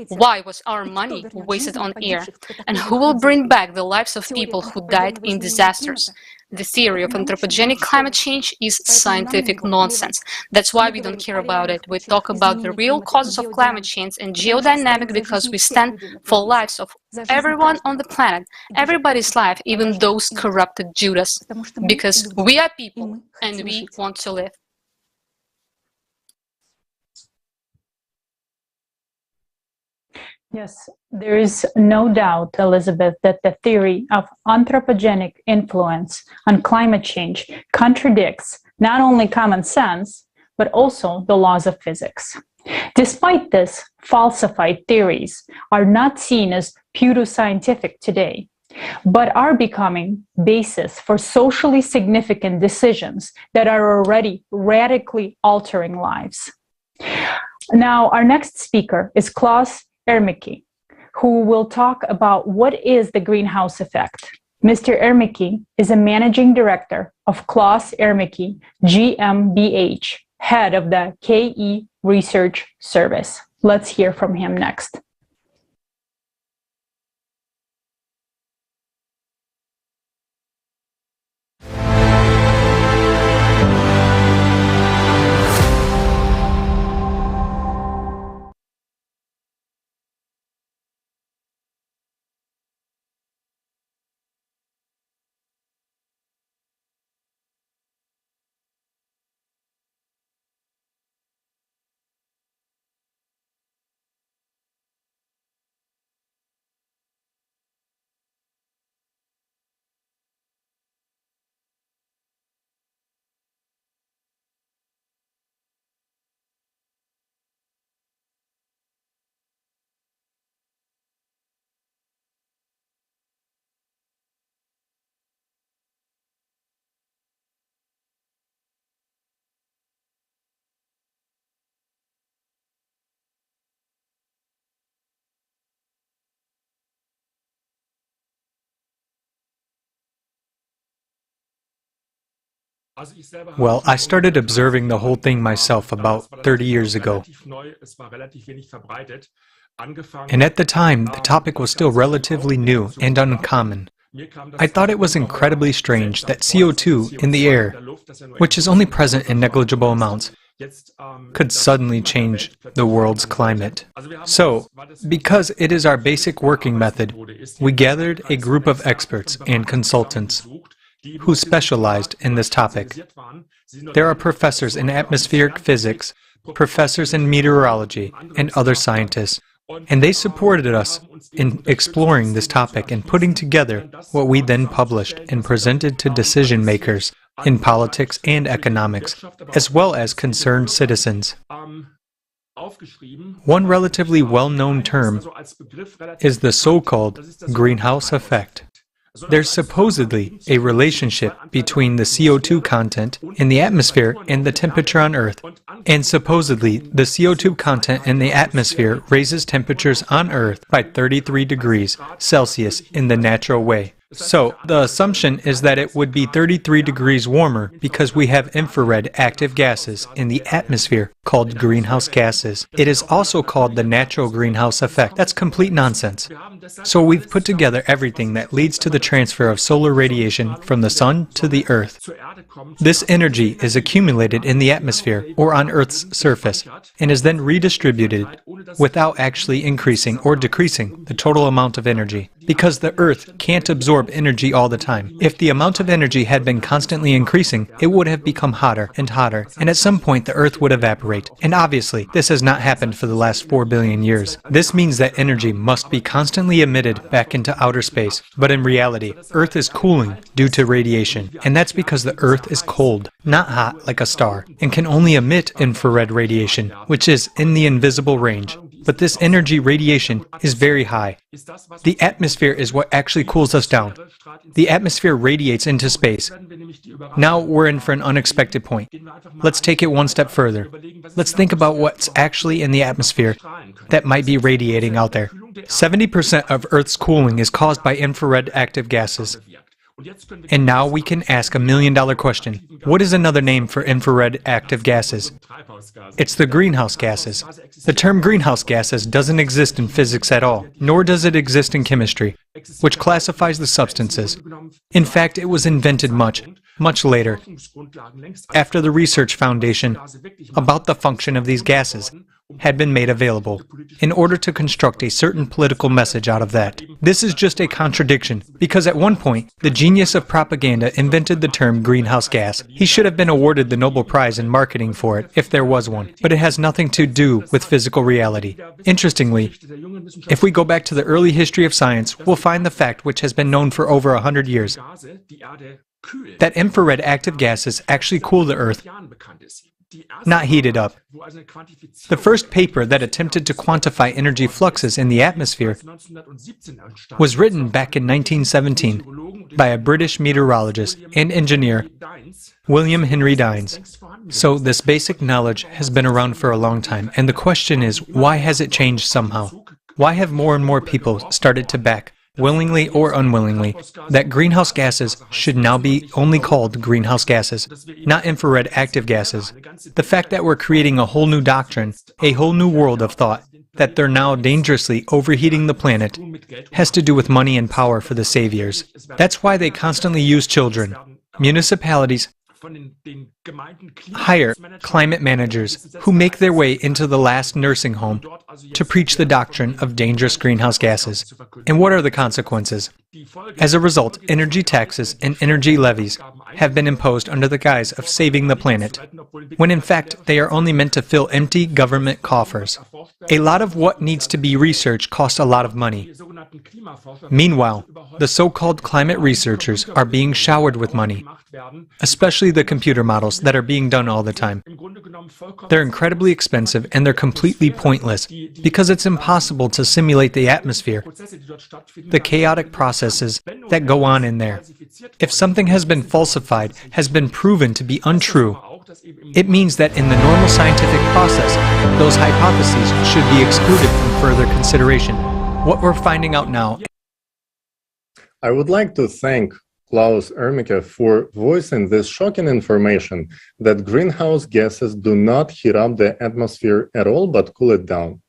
Why was our money wasted on air? And who will bring back the lives of people who died in disasters? The theory of anthropogenic climate change is scientific nonsense. That's why we don't care about it. We talk about the real causes of climate change and geodynamic because we stand for lives of everyone on the planet, everybody's life, even those corrupted Judas. Because we are people and we want to live. Yes, there is no doubt, Elizabeth, that the theory of anthropogenic influence on climate change contradicts not only common sense, but also the laws of physics. Despite this, falsified theories are not seen as pseudoscientific today, but are becoming basis for socially significant decisions that are already radically altering lives. Now, our next speaker is Klaus Ermicke, who will talk about what is the greenhouse effect. Mr. Ermicke is a managing director of Klaus Ermicke GmbH, head of the KE Research Service. Let's hear from him next. Well, I started observing the whole thing myself about 30 years ago. And at the time, the topic was still relatively new and uncommon. I thought it was incredibly strange that CO2 in the air, which is only present in negligible amounts, could suddenly change the world's climate. So, because it is our basic working method, we gathered a group of experts and consultants who specialized in this topic. There are professors in atmospheric physics, professors in meteorology, and other scientists, and they supported us in exploring this topic and putting together what we then published and presented to decision makers in politics and economics, as well as concerned citizens. One relatively well-known term is the so-called greenhouse effect. There's supposedly a relationship between the CO2 content in the atmosphere and the temperature on Earth. And supposedly, the CO2 content in the atmosphere raises temperatures on Earth by 33 degrees Celsius in the natural way. So, the assumption is that it would be 33 degrees warmer because we have infrared active gases in the atmosphere called greenhouse gases. It is also called the natural greenhouse effect. That's complete nonsense. So we've put together everything that leads to the transfer of solar radiation from the sun to the Earth. This energy is accumulated in the atmosphere or on Earth's surface and is then redistributed without actually increasing or decreasing the total amount of energy. Because the Earth can't absorb energy all the time. If the amount of energy had been constantly increasing, it would have become hotter, and at some point the Earth would evaporate. And obviously, this has not happened for the last 4 billion years. This means that energy must be constantly emitted back into outer space. But in reality, Earth is cooling due to radiation, and that's because the Earth is cold, not hot like a star, and can only emit infrared radiation, which is in the invisible range. But this energy radiation is very high. The atmosphere is what actually cools us down. The atmosphere radiates into space. Now we're in for an unexpected point. Let's take it one step further. Let's think about what's actually in the atmosphere that might be radiating out there. 70% of Earth's cooling is caused by infrared active gases. And now we can ask $1 million question. What is another name for infrared active gases? It's the greenhouse gases. The term greenhouse gases doesn't exist in physics at all, nor does it exist in chemistry, which classifies the substances. In fact, it was invented much later, after the research foundation about the function of these gases had been made available, in order to construct a certain political message out of that. This is just a contradiction, because at one point, the genius of propaganda invented the term greenhouse gas. He should have been awarded the Nobel Prize in marketing for it, if there was one, but it has nothing to do with physical reality. Interestingly, if we go back to the early history of science, we'll find the fact which has been known for over 100 years, that infrared active gases actually cool the Earth, not heat it up. The first paper that attempted to quantify energy fluxes in the atmosphere was written back in 1917 by a British meteorologist and engineer, William Henry Dines. So this basic knowledge has been around for a long time, and the question is, why has it changed somehow? Why have more and more people started to back, willingly or unwillingly, that greenhouse gases should now be only called greenhouse gases, not infrared active gases? The fact that we're creating a whole new doctrine, a whole new world of thought, that they're now dangerously overheating the planet, has to do with money and power for the saviors. That's why they constantly use children. Municipalities hire climate managers who make their way into the last nursing home to preach the doctrine of dangerous greenhouse gases. And what are the consequences? As a result, energy taxes and energy levies have been imposed under the guise of saving the planet, when in fact they are only meant to fill empty government coffers. A lot of what needs to be researched costs a lot of money. Meanwhile, the so-called climate researchers are being showered with money, especially the computer models that are being done all the time. They're incredibly expensive and they're completely pointless because it's impossible to simulate the atmosphere, the chaotic processes that go on in there. If something has been falsified, has been proven to be untrue, it means that in the normal scientific process, those hypotheses should be excluded from further consideration. What we're finding out now. I would like to thank Klaus Ermicke for voicing this shocking information that greenhouse gases do not heat up the atmosphere at all, but cool it down.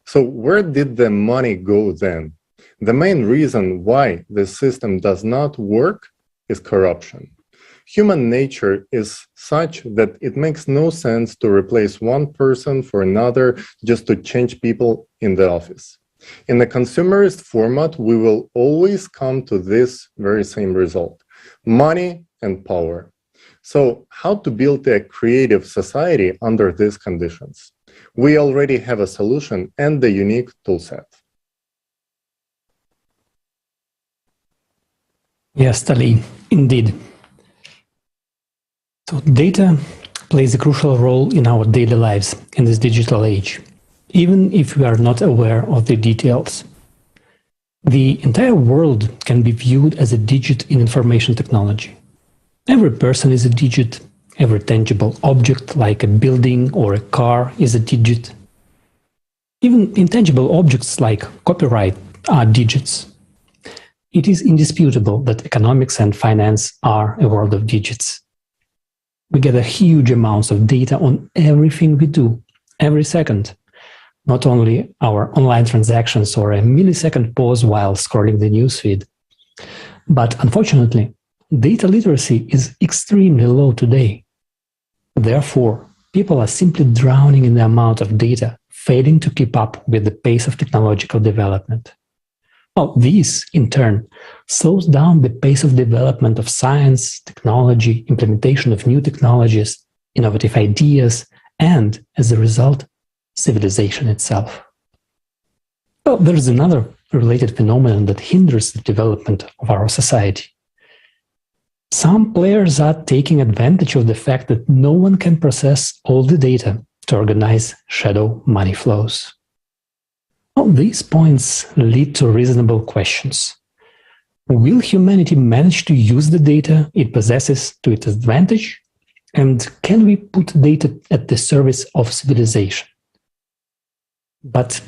So where did the money go then? The main reason why this system does not work is corruption. Human nature is such that it makes no sense to replace one person for another just to change people in the office. In the consumerist format, we will always come to this very same result: money and power. So how to build a creative society under these conditions? We already have a solution and the unique toolset. Yes, Tali, indeed. So data plays a crucial role in our daily lives in this digital age, even if we are not aware of the details. The entire world can be viewed as a digit in information technology. Every person is a digit. Every tangible object, like a building or a car, is a digit. Even intangible objects like copyright are digits. It is indisputable that economics and finance are a world of digits. We gather huge amounts of data on everything we do, every second. Not only our online transactions or a millisecond pause while scrolling the newsfeed. But unfortunately, data literacy is extremely low today. Therefore, people are simply drowning in the amount of data, failing to keep up with the pace of technological development. Well, this, in turn, slows down the pace of development of science, technology, implementation of new technologies, innovative ideas, and, as a result, civilization itself. Well, there is another related phenomenon that hinders the development of our society. Some players are taking advantage of the fact that no one can process all the data to organize shadow money flows. Well, these points lead to reasonable questions. Will humanity manage to use the data it possesses to its advantage? And can we put data at the service of civilization? But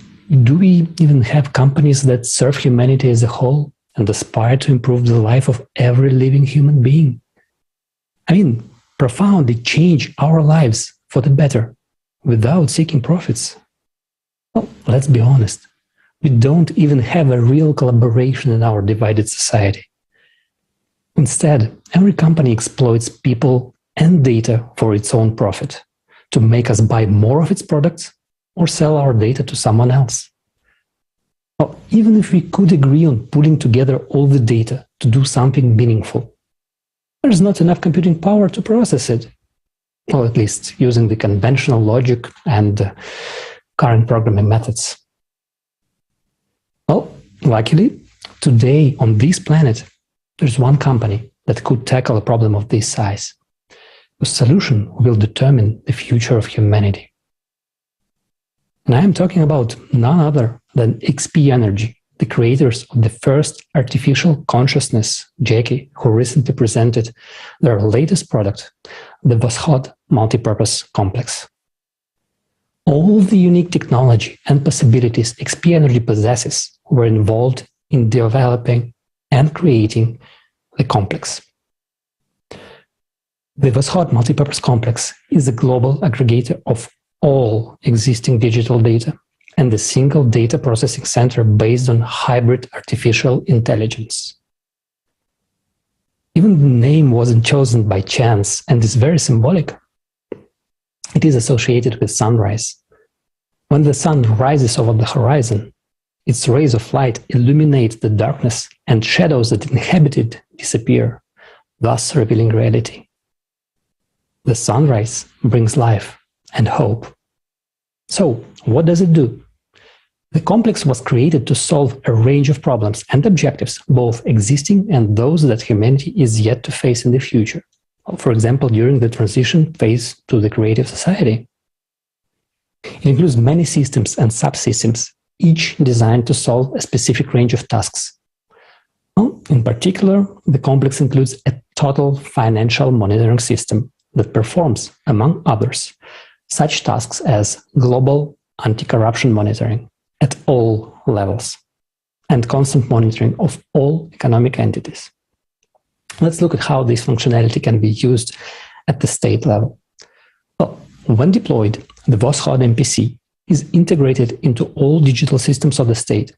do we even have companies that serve humanity as a whole and aspire to improve the life of every living human being? I mean, profoundly change our lives for the better without seeking profits? Well, let's be honest. We don't even have a real collaboration in our divided society. Instead, every company exploits people and data for its own profit, to make us buy more of its products or sell our data to someone else. Well, even if we could agree on pulling together all the data to do something meaningful, there's not enough computing power to process it. Or at least using the conventional logic and current programming methods. Well, luckily, today on this planet, there's one company that could tackle a problem of this size. The solution will determine the future of humanity. And I am talking about none other than XP Energy, the creators of the first artificial consciousness, Jackie, who recently presented their latest product, the Voskhod Multipurpose Complex. All the unique technology and possibilities XP Energy possesses were involved in developing and creating the complex. The Voskhod Multipurpose Complex is a global aggregator of all existing digital data and a single data processing center based on hybrid artificial intelligence. Even the name wasn't chosen by chance and is very symbolic. It is associated with sunrise. When the sun rises over the horizon, its rays of light illuminate the darkness and shadows that inhabit it disappear, thus revealing reality. The sunrise brings life and hope. So, what does it do? The complex was created to solve a range of problems and objectives, both existing and those that humanity is yet to face in the future. For example, during the transition phase to the creative society. It includes many systems and subsystems, each designed to solve a specific range of tasks. In particular, the complex includes a total financial monitoring system that performs, among others, such tasks as global anti-corruption monitoring at all levels and constant monitoring of all economic entities. Let's look at how this functionality can be used at the state level. Well, when deployed, the Voskhod MPC is integrated into all digital systems of the state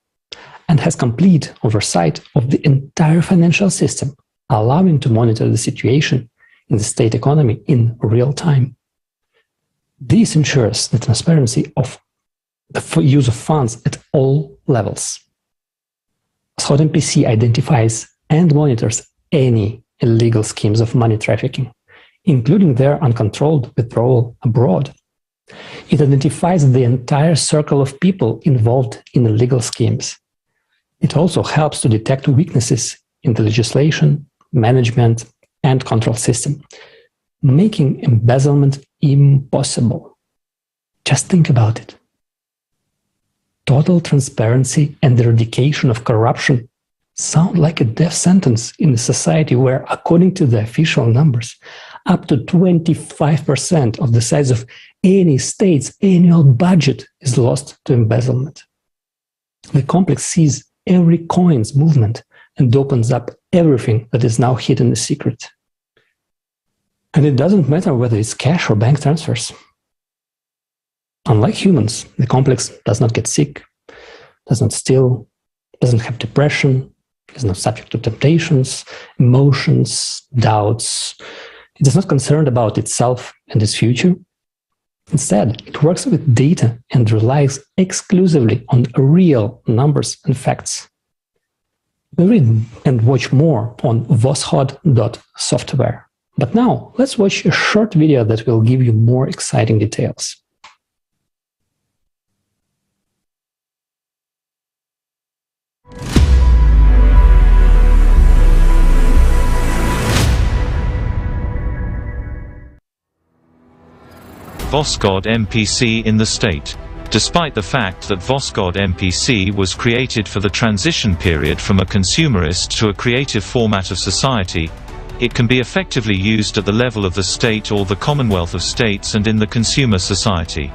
and has complete oversight of the entire financial system, allowing to monitor the situation in the state economy in real time. This ensures the transparency of the use of funds at all levels. Voskhod MPC identifies and monitors any illegal schemes of money trafficking, including their uncontrolled withdrawal abroad. It identifies the entire circle of people involved in illegal schemes. It also helps to detect weaknesses in the legislation, management, and control system, making embezzlement impossible. Just think about it. total transparency and the eradication of corruption sound like a death sentence in a society where, according to the official numbers, up to 25% of the size of any state's annual budget is lost to embezzlement. The complex sees every coin's movement and opens up everything that is now hidden a secret. And it doesn't matter whether it's cash or bank transfers. Unlike humans, the complex does not get sick, does not steal, doesn't have depression, is not subject to temptations, emotions, doubts. It is not concerned about itself and its future. Instead, it works with data and relies exclusively on real numbers and facts. We read and watch more on voshod.software. But now, let's watch a short video that will give you more exciting details. Voskhod MPC in the state. Despite the fact that Voskhod MPC was created for the transition period from a consumerist to a creative format of society, it can be effectively used at the level of the state or the Commonwealth of States and in the consumer society.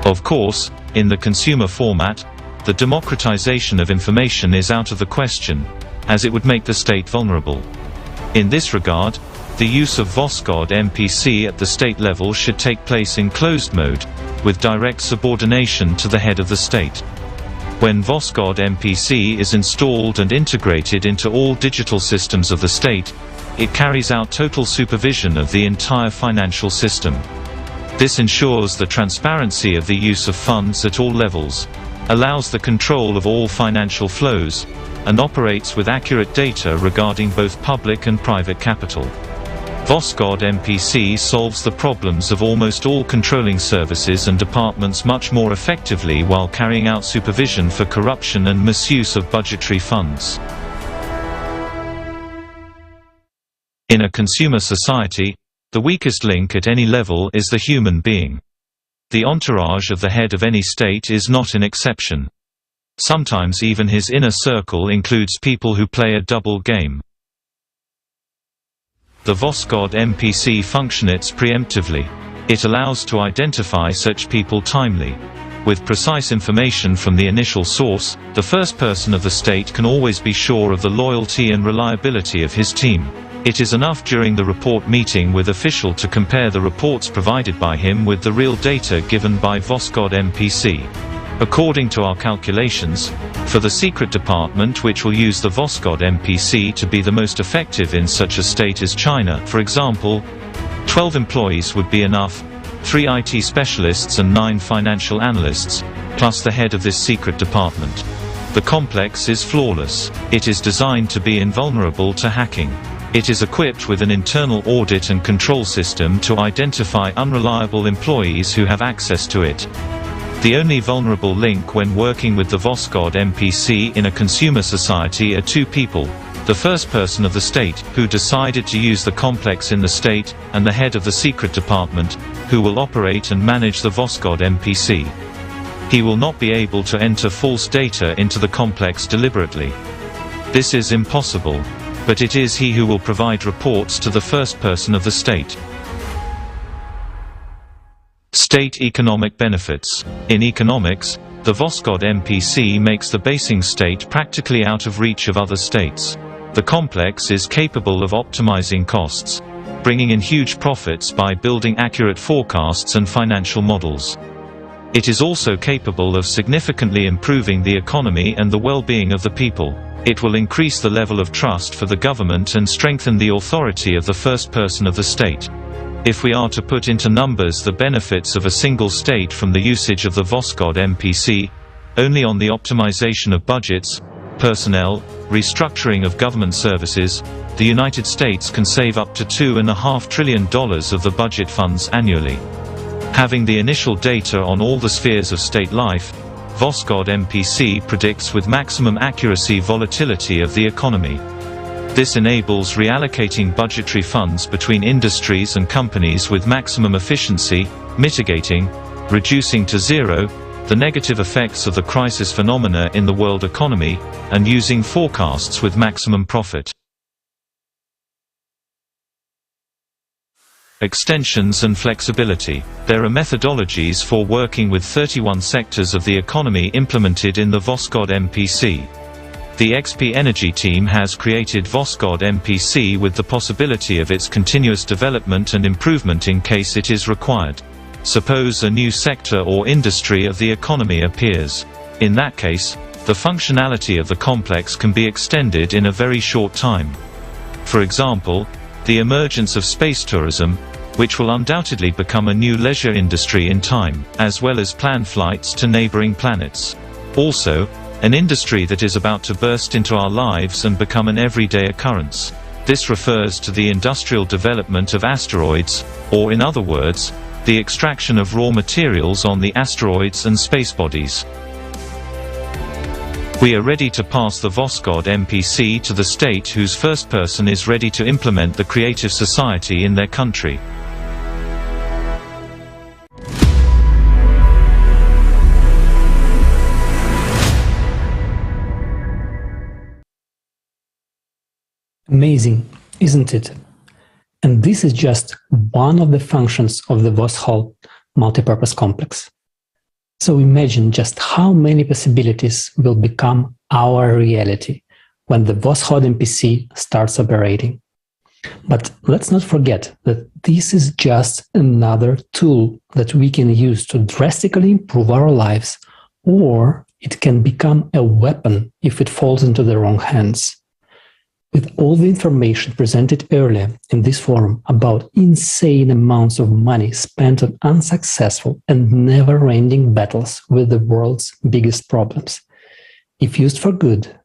Of course, in the consumer format, the democratization of information is out of the question, as it would make the state vulnerable. In this regard, the use of Voskhod MPC at the state level should take place in closed mode, with direct subordination to the head of the state. When Voskhod MPC is installed and integrated into all digital systems of the state, it carries out total supervision of the entire financial system. This ensures the transparency of the use of funds at all levels, allows the control of all financial flows, and operates with accurate data regarding both public and private capital. Voskhod MPC solves the problems of almost all controlling services and departments much more effectively while carrying out supervision for corruption and misuse of budgetary funds. In a consumer society, the weakest link at any level is the human being. The entourage of the head of any state is not an exception. Sometimes even his inner circle includes people who play a double game. The Voskhod MPC functions preemptively. It allows to identify such people timely. With precise information from the initial source, the first person of the state can always be sure of the loyalty and reliability of his team. It is enough during the report meeting with official to compare the reports provided by him with the real data given by Voskhod MPC. According to our calculations, for the secret department which will use the Voskhod MPC to be the most effective in such a state as China, for example, 12 employees would be enough, 3 IT specialists and 9 financial analysts, plus the head of this secret department. The complex is flawless. It is designed to be invulnerable to hacking. It is equipped with an internal audit and control system to identify unreliable employees who have access to it. The only vulnerable link when working with the Voskhod MPC in a consumer society are 2 people: the first person of the state, who decided to use the complex in the state, and the head of the secret department, who will operate and manage the Voskhod MPC. He will not be able to enter false data into the complex deliberately. This is impossible, but it is he who will provide reports to the first person of the state. State economic benefits. In economics, the Voskhod MPC makes the basing state practically out of reach of other states. The complex is capable of optimizing costs, bringing in huge profits by building accurate forecasts and financial models. It is also capable of significantly improving the economy and the well-being of the people. It will increase the level of trust for the government and strengthen the authority of the first person of the state. If we are to put into numbers the benefits of a single state from the usage of the Voskhod MPC, only on the optimization of budgets, personnel, restructuring of government services, the United States can save up to $2.5 trillion of the budget funds annually. Having the initial data on all the spheres of state life, Voskhod MPC predicts with maximum accuracy volatility of the economy. This enables reallocating budgetary funds between industries and companies with maximum efficiency, mitigating, reducing to zero, the negative effects of the crisis phenomena in the world economy, and using forecasts with maximum profit. Extensions and flexibility. There are methodologies for working with 31 sectors of the economy implemented in the Voskhod MPC. The XP Energy team has created Voskhod MPC with the possibility of its continuous development and improvement in case it is required. Suppose a new sector or industry of the economy appears. In that case, the functionality of the complex can be extended in a very short time. For example, the emergence of space tourism, which will undoubtedly become a new leisure industry in time, as well as planned flights to neighboring planets. Also, an industry that is about to burst into our lives and become an everyday occurrence. This refers to the industrial development of asteroids, or in other words, the extraction of raw materials on the asteroids and space bodies. We are ready to pass the Voskhod MPC to the state whose first person is ready to implement the creative society in their country. Amazing, isn't it? And this is just one of the functions of the Voskhod multipurpose complex. So imagine just how many possibilities will become our reality when the Voskhod MPC starts operating. But let's not forget that this is just another tool that we can use to drastically improve our lives, or it can become a weapon if it falls into the wrong hands. With all the information presented earlier in this forum about insane amounts of money spent on unsuccessful and never-ending battles with the world's biggest problems, if used for good,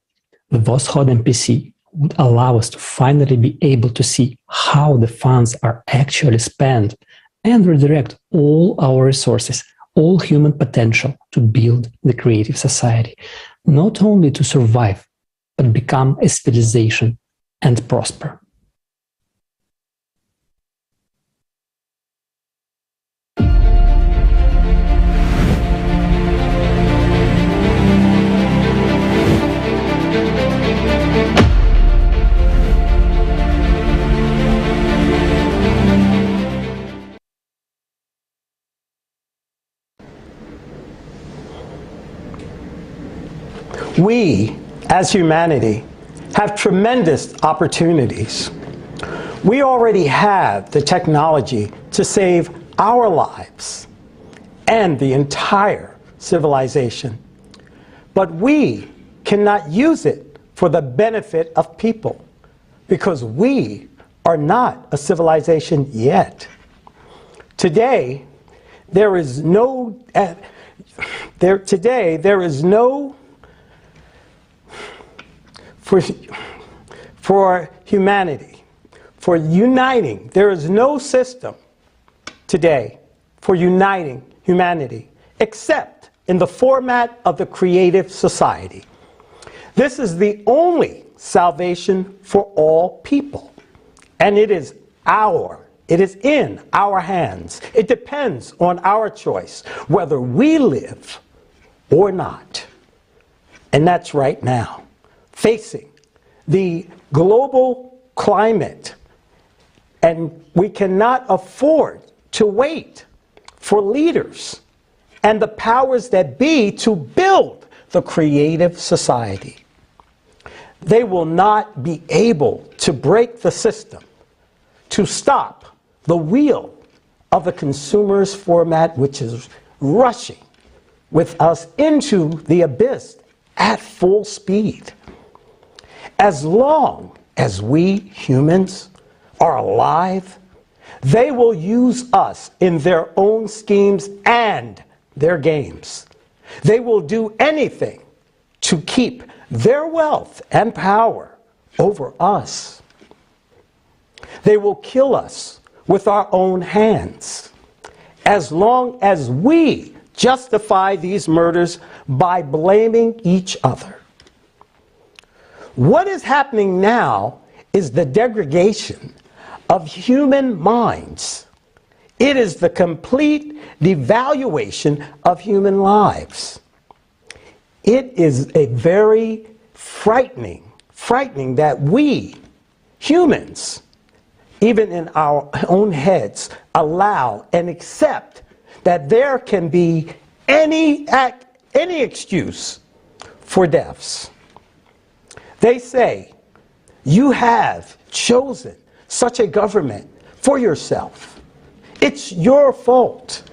the Voskhod MPC would allow us to finally be able to see how the funds are actually spent and redirect all our resources, all human potential to build the creative society, not only to survive, but become a civilization and prosper. We, as humanity, have tremendous opportunities. We already have the technology to save our lives and the entire civilization. But we cannot use it for the benefit of people because we are not a civilization yet. Today, there is no for humanity, for uniting. There is no system today for uniting humanity except in the format of the creative society. This is the only salvation for all people, and it is in our hands. It depends on our choice whether we live or not. And that's right now. Facing the global climate, and we cannot afford to wait for leaders and the powers that be to build the creative society. They will not be able to break the system, to stop the wheel of the consumer's format, which is rushing with us into the abyss at full speed. As long as we humans are alive, they will use us in their own schemes and their games. They will do anything to keep their wealth and power over us. They will kill us with our own hands, as long as we justify these murders by blaming each other. What is happening now is the degradation of human minds It is the complete devaluation of human lives. It is a very frightening that we, humans, even in our own heads, allow and accept that there can be any excuse for deaths. They say, you have chosen such a government for yourself. It's your fault.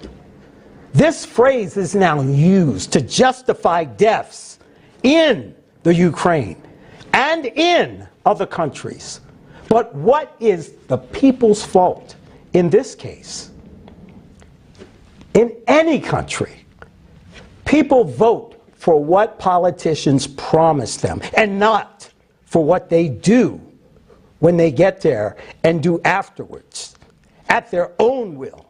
This phrase is now used to justify deaths in the Ukraine and in other countries. But what is the people's fault in this case? In any country, people vote for what politicians promise them and not for what they do when they get there and do afterwards at their own will.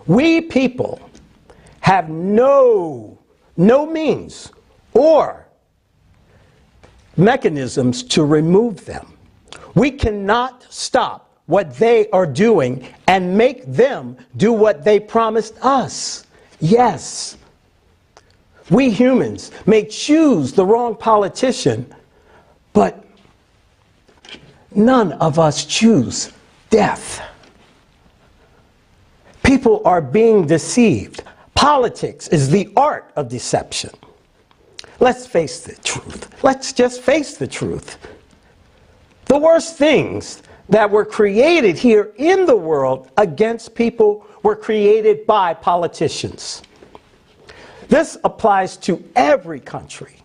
We people have no means or mechanisms to remove them. We cannot stop what they are doing and make them do what they promised us. Yes, we humans may choose the wrong politician, but none of us choose death. People are being deceived. Politics is the art of deception. Let's face the truth. Let's just face the truth. The worst things that were created here in the world against people were created by politicians. This applies to every country.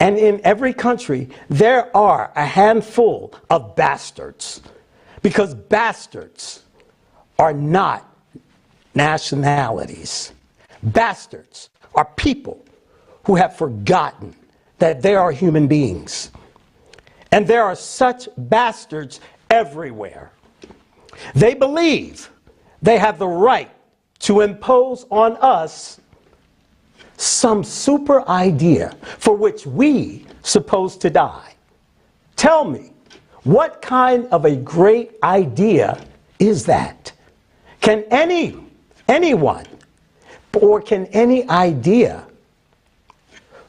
And in every country, there are a handful of bastards. Because bastards are not nationalities. Bastards are people who have forgotten that they are human beings. And there are such bastards everywhere. They believe they have the right to impose on us some super idea for which we supposed to die. Tell me, what kind of a great idea is that? Can anyone, or can any idea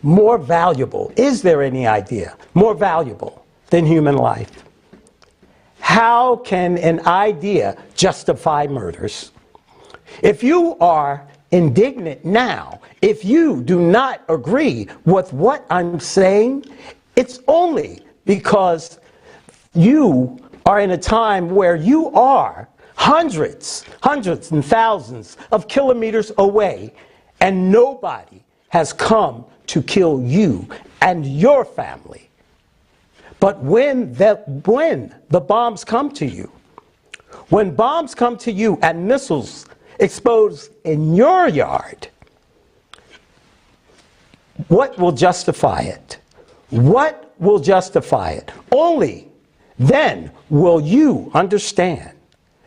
more valuable, is there any idea more valuable than human life? How can an idea justify murders? If you are indignant now, if you do not agree with what I'm saying, it's only because you are in a time where you are hundreds and thousands of kilometers away, and nobody has come to kill you and your family. But when the bombs come to you, when bombs come to you and missiles explode in your yard, what will justify it? What will justify it? Only then will you understand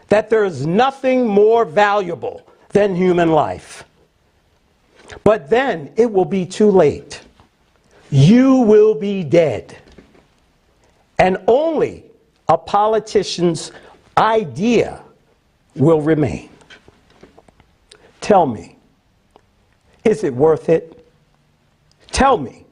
that there is nothing more valuable than human life. But then it will be too late. You will be dead. And only a politician's idea will remain. Tell me, is it worth it? Tell me,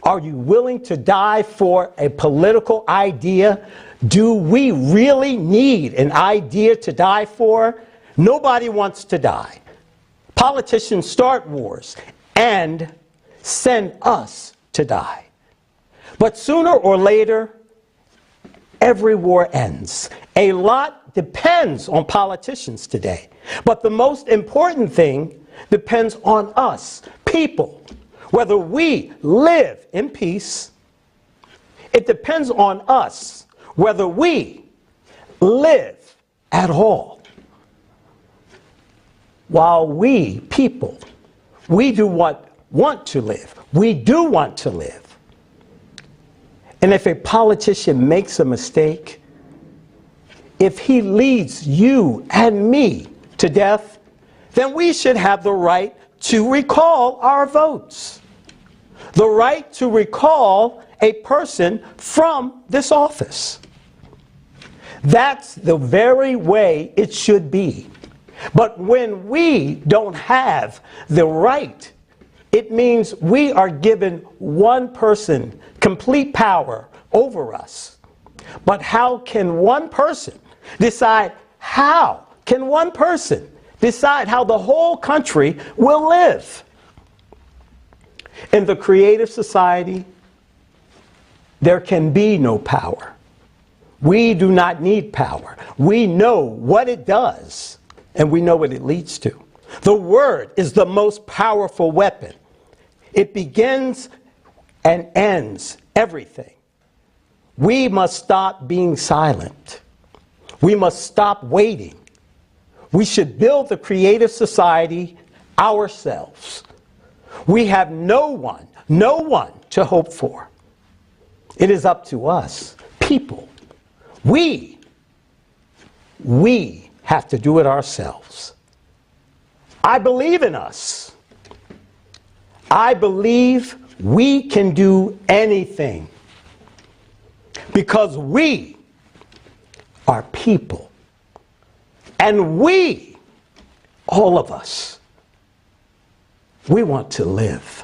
are you willing to die for a political idea? Do we really need an idea to die for? Nobody wants to die. Politicians start wars and send us to die. But sooner or later, every war ends. A lot depends on politicians today. But the most important thing depends on us, people. Whether we live in peace, it depends on us whether we live at all. While we, people, we do want to live. We do want to live. And if a politician makes a mistake, if he leads you and me to death, then we should have the right to recall our votes. The right to recall a person from this office. That's the very way it should be. But when we don't have the right, it means we are given one person complete power over us. But how can one person decide how the whole country will live? In the creative society, there can be no power. We do not need power. We know what it does, and we know what it leads to. The word is the most powerful weapon. It begins and ends everything. We must stop being silent. We must stop waiting. We should build the creative society ourselves. We have no one to hope for. It is up to us, people. We have to do it ourselves. I believe in us. I believe we can do anything because we are people. And we, all of us, we want to live.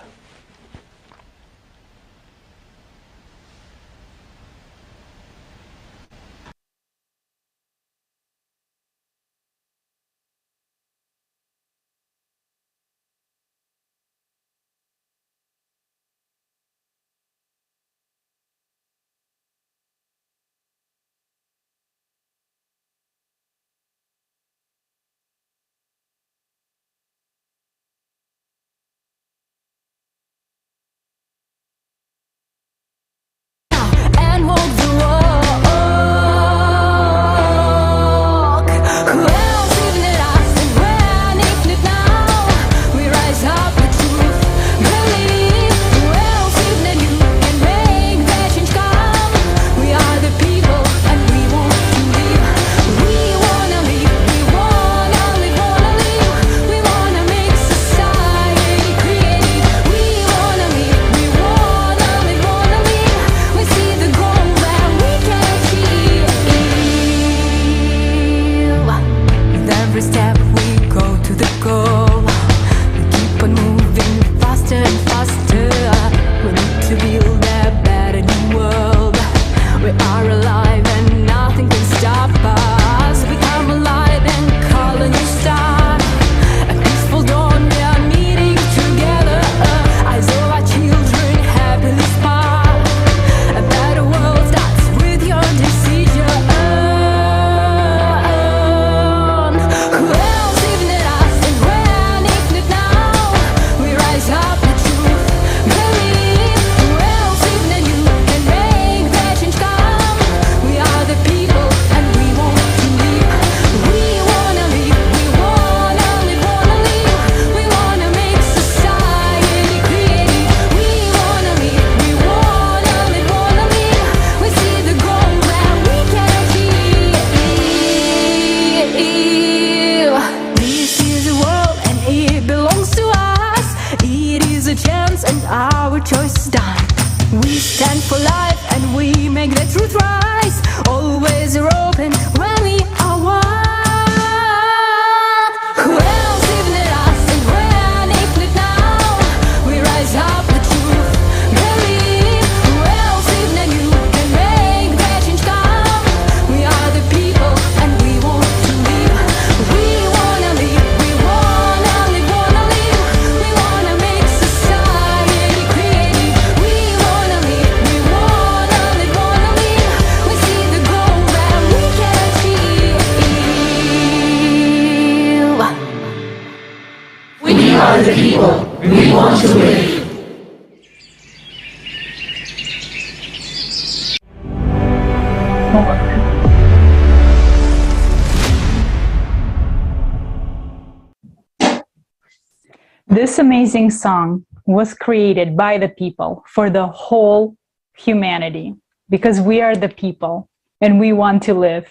This amazing song was created by the people for the whole humanity because we are the people and we want to live.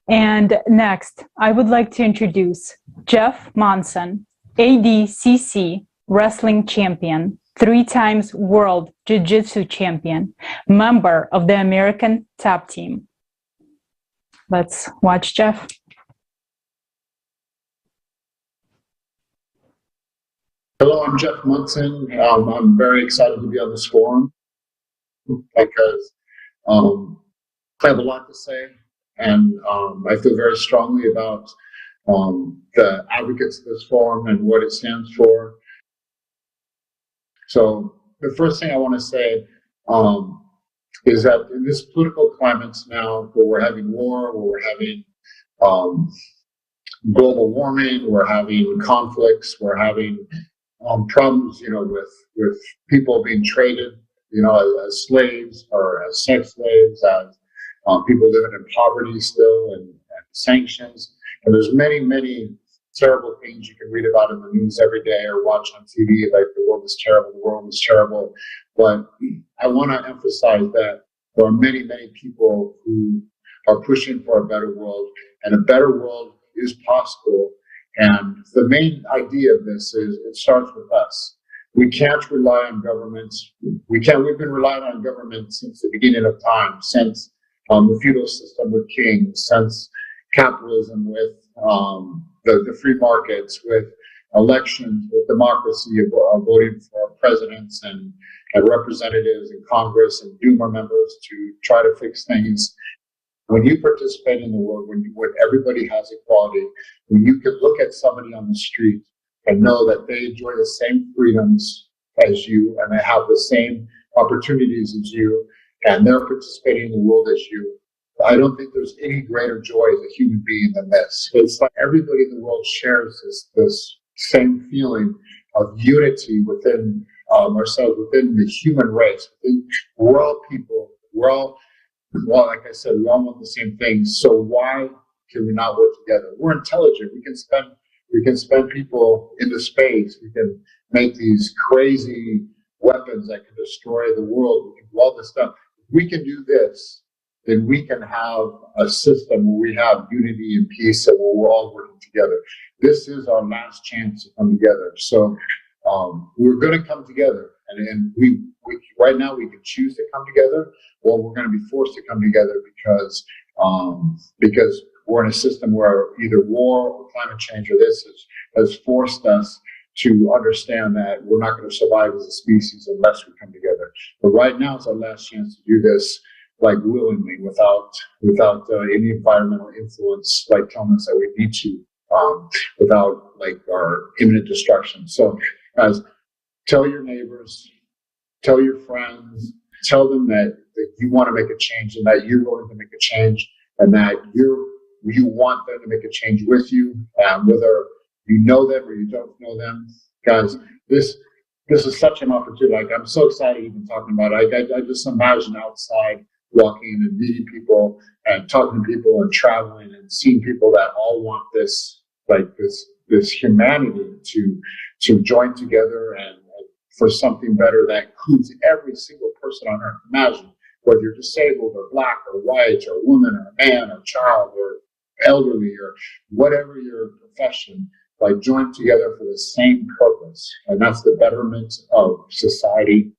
And next, I would like to introduce Jeff Monson, ADCC wrestling champion, 3 times world jiu-jitsu champion, member of the American Top Team. Let's watch Jeff. Hello, I'm Jeff Munson. I'm very excited to be on this forum because I have a lot to say, and I feel very strongly about the advocates of this forum and what it stands for. So the first thing I want to say is that in this political climate now, where we're having war, where we're having global warming, we're having conflicts, we're having problems, with people being traded, as slaves or as sex slaves, as people living in poverty still, and sanctions. And there's many, many terrible things you can read about in the news every day or watch on TV, like the world is terrible, the world is terrible. But I want to emphasize that there are many, many people who are pushing for a better world, and a better world is possible. And the main idea of this is it starts with us. We can't rely on governments. We've been relying on government since the beginning of time, since the feudal system with kings, since capitalism with the free markets, with elections, with democracy, voting for presidents and representatives in Congress and Duma members to try to fix things. When you participate in the world, when everybody has equality, when you can look at somebody on the street and know that they enjoy the same freedoms as you, and they have the same opportunities as you, and they're participating in the world as you, I don't think there's any greater joy as a human being than this. It's like everybody in the world shares this same feeling of unity within ourselves, within the human race. We're all people. Well, like I said, we all want the same things. So why can we not work together? We're intelligent. We can spend people into space. We can make these crazy weapons that can destroy the world. We can do all this stuff. If we can do this, then we can have a system where we have unity and peace and where we're all working together. This is our last chance to come together. So we're going to come together, and we right now we can choose to come together, or we're going to be forced to come together because we're in a system where either war or climate change or this has forced us to understand that we're not going to survive as a species unless we come together. But right now is our last chance to do this, like willingly, without any environmental influence, like telling us that we need to, without like our imminent destruction. So, guys, tell your neighbors, tell your friends, tell them that you want to make a change and that you're willing to make a change, and that you want them to make a change with you, whether you know them or you don't know them. Guys, this is such an opportunity. Like, I'm so excited even talking about it. I just imagine outside walking and meeting people and talking to people and traveling and seeing people that all want this, like this humanity to join together and for something better that includes every single person on earth. Imagine whether you're disabled or black or white or woman or man or child or elderly or whatever your profession, like join together for the same purpose, and that's the betterment of society.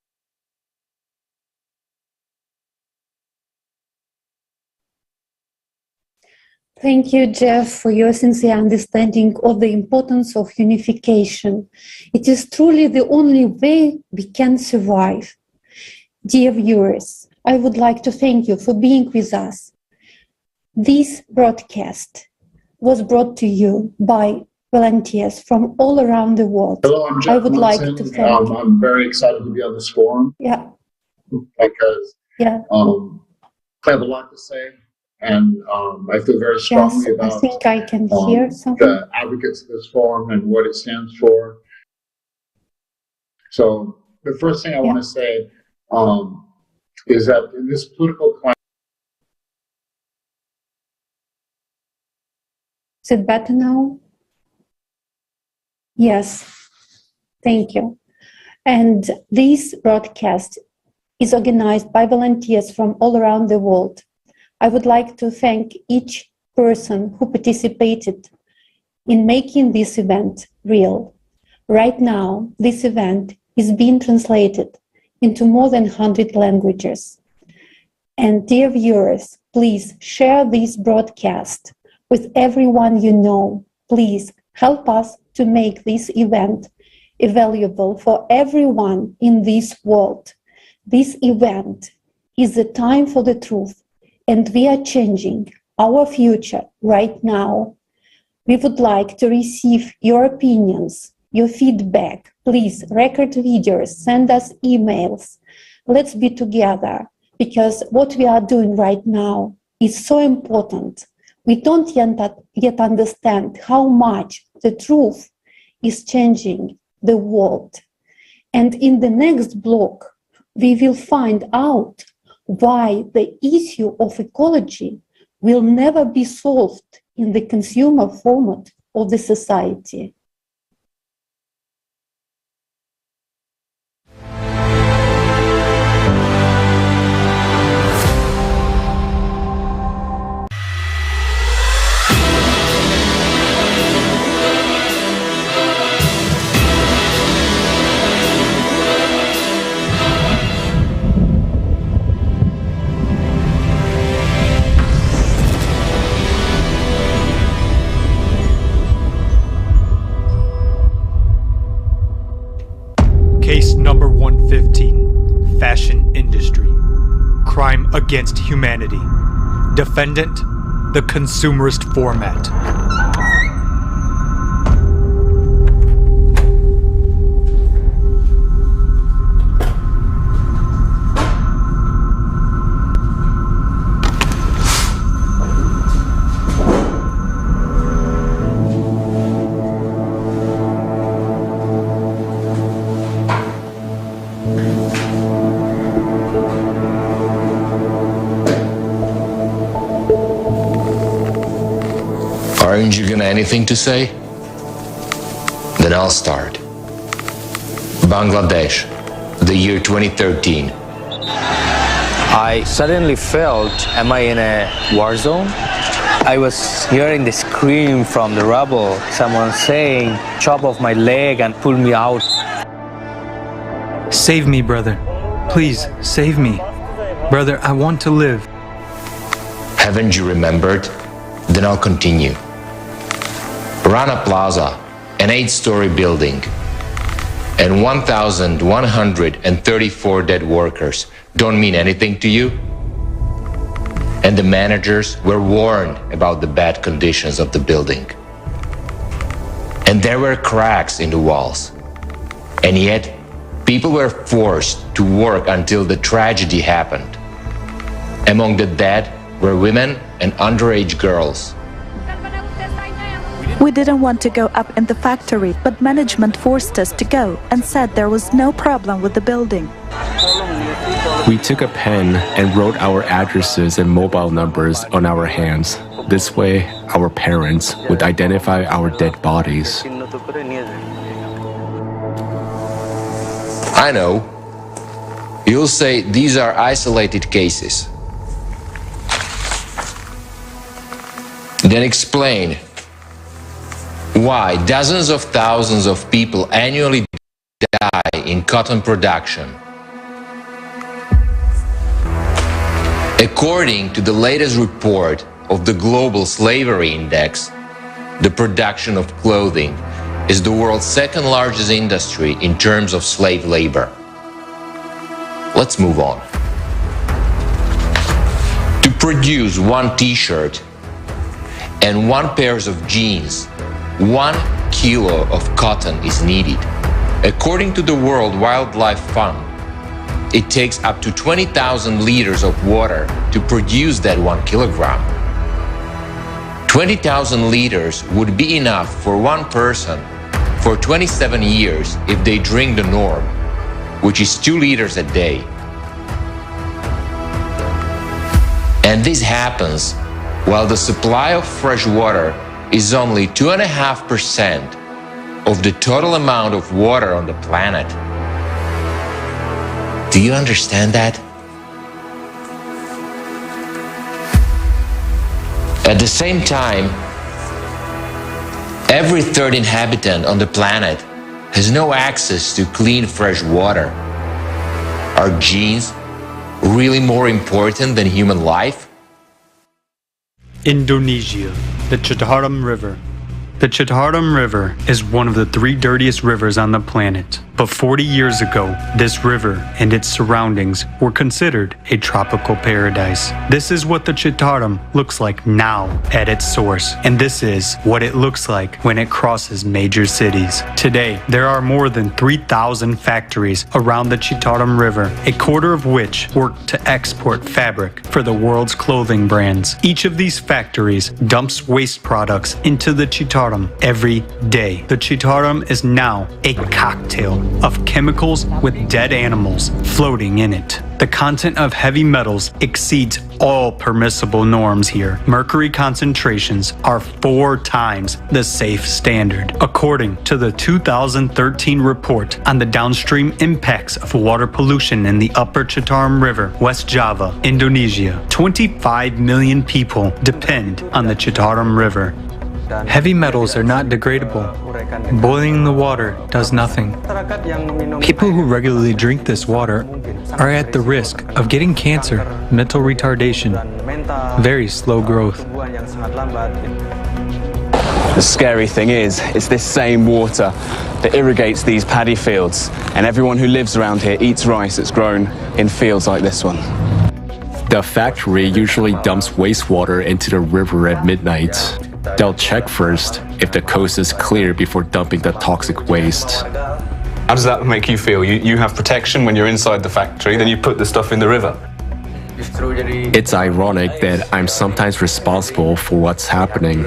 Thank you, Jeff, for your sincere understanding of the importance of unification. It is truly the only way we can survive. Dear viewers, I would like to thank you for being with us. This broadcast was brought to you by volunteers from all around the world. Hello, I'm Jeff I would like Munson. to thank you. I'm very excited to be on this forum. Yeah. Because Yeah. I have a lot to say, and I feel very strongly about I think I can hear something. the advocates of this forum and what it stands for. So the first thing I want to say is that in this political climate, Is it better now? Yes, thank you. And this broadcast is organized by volunteers from all around the world. I would like to thank each person who participated in making this event real. Right now, this event is being translated into more than 100 languages. And dear viewers, please share this broadcast with everyone you know. Please help us to make this event valuable for everyone in this world. This event is the time for the truth, and we are changing our future right now. We would like to receive your opinions, your feedback. Please record videos, send us emails. Let's be together, because what we are doing right now is so important. We don't yet understand how much the truth is changing the world. And in the next block, we will find out why the issue of ecology will never be solved in the consumer format of the society. Case number 115, Fashion Industry. Crime against humanity. Defendant, the consumerist format. Aren't you gonna anything to say? Then I'll start. Bangladesh, the year 2013. I suddenly felt, am I in a war zone? I was hearing the scream from the rubble, someone saying, chop off my leg and pull me out. Save me, brother. Please, save me. Brother, I want to live. Haven't you remembered? Then I'll continue. Rana Plaza, an 8-story building, and 1,134 dead workers don't mean anything to you? And the managers were warned about the bad conditions of the building. And there were cracks in the walls. And yet, people were forced to work until the tragedy happened. Among the dead were women and underage girls. We didn't want to go up in the factory, but management forced us to go and said there was no problem with the building. We took a pen and wrote our addresses and mobile numbers on our hands. This way, our parents would identify our dead bodies. I know. You'll say these are isolated cases. Then explain why dozens of thousands of people annually die in cotton production. According to the latest report of the Global Slavery Index, the production of clothing is the world's second largest industry in terms of slave labor. Let's move on. To produce one t-shirt and one pair of jeans, 1 kilo of cotton is needed. According to the World Wildlife Fund, it takes up to 20,000 liters of water to produce that 1 kilogram. 20,000 liters would be enough for one person for 27 years if they drink the norm, which is 2 liters a day. And this happens while the supply of fresh water is only 2.5% of the total amount of water on the planet. Do you understand that? At the same time, every third inhabitant on the planet has no access to clean fresh water. Are genes really more important than human life? Indonesia, the Citarum River. The Chitaram River is one of the 3 dirtiest rivers on the planet. But 40 years ago, this river and its surroundings were considered a tropical paradise. This is what the Chitaram looks like now at its source, and this is what it looks like when it crosses major cities. Today, there are more than 3,000 factories around the Chitaram River, a quarter of which work to export fabric for the world's clothing brands. Each of these factories dumps waste products into the Chitaram every day. The Chitaram is now a cocktail of chemicals with dead animals floating in it. The content of heavy metals exceeds all permissible norms here. Mercury concentrations are 4 times the safe standard. According to the 2013 report on the downstream impacts of water pollution in the upper Chitaram River, West Java, Indonesia, 25 million people depend on the Chitaram River. Heavy metals are not degradable. Boiling the water does nothing. People who regularly drink this water are at the risk of getting cancer, mental retardation, very slow growth. The scary thing is, it's this same water that irrigates these paddy fields, and everyone who lives around here eats rice that's grown in fields like this one. The factory usually dumps wastewater into the river at midnight. They'll check first if the coast is clear before dumping the toxic waste. How does that make you feel? You have protection when you're inside the factory, then you put the stuff in the river. It's ironic that I'm sometimes responsible for what's happening.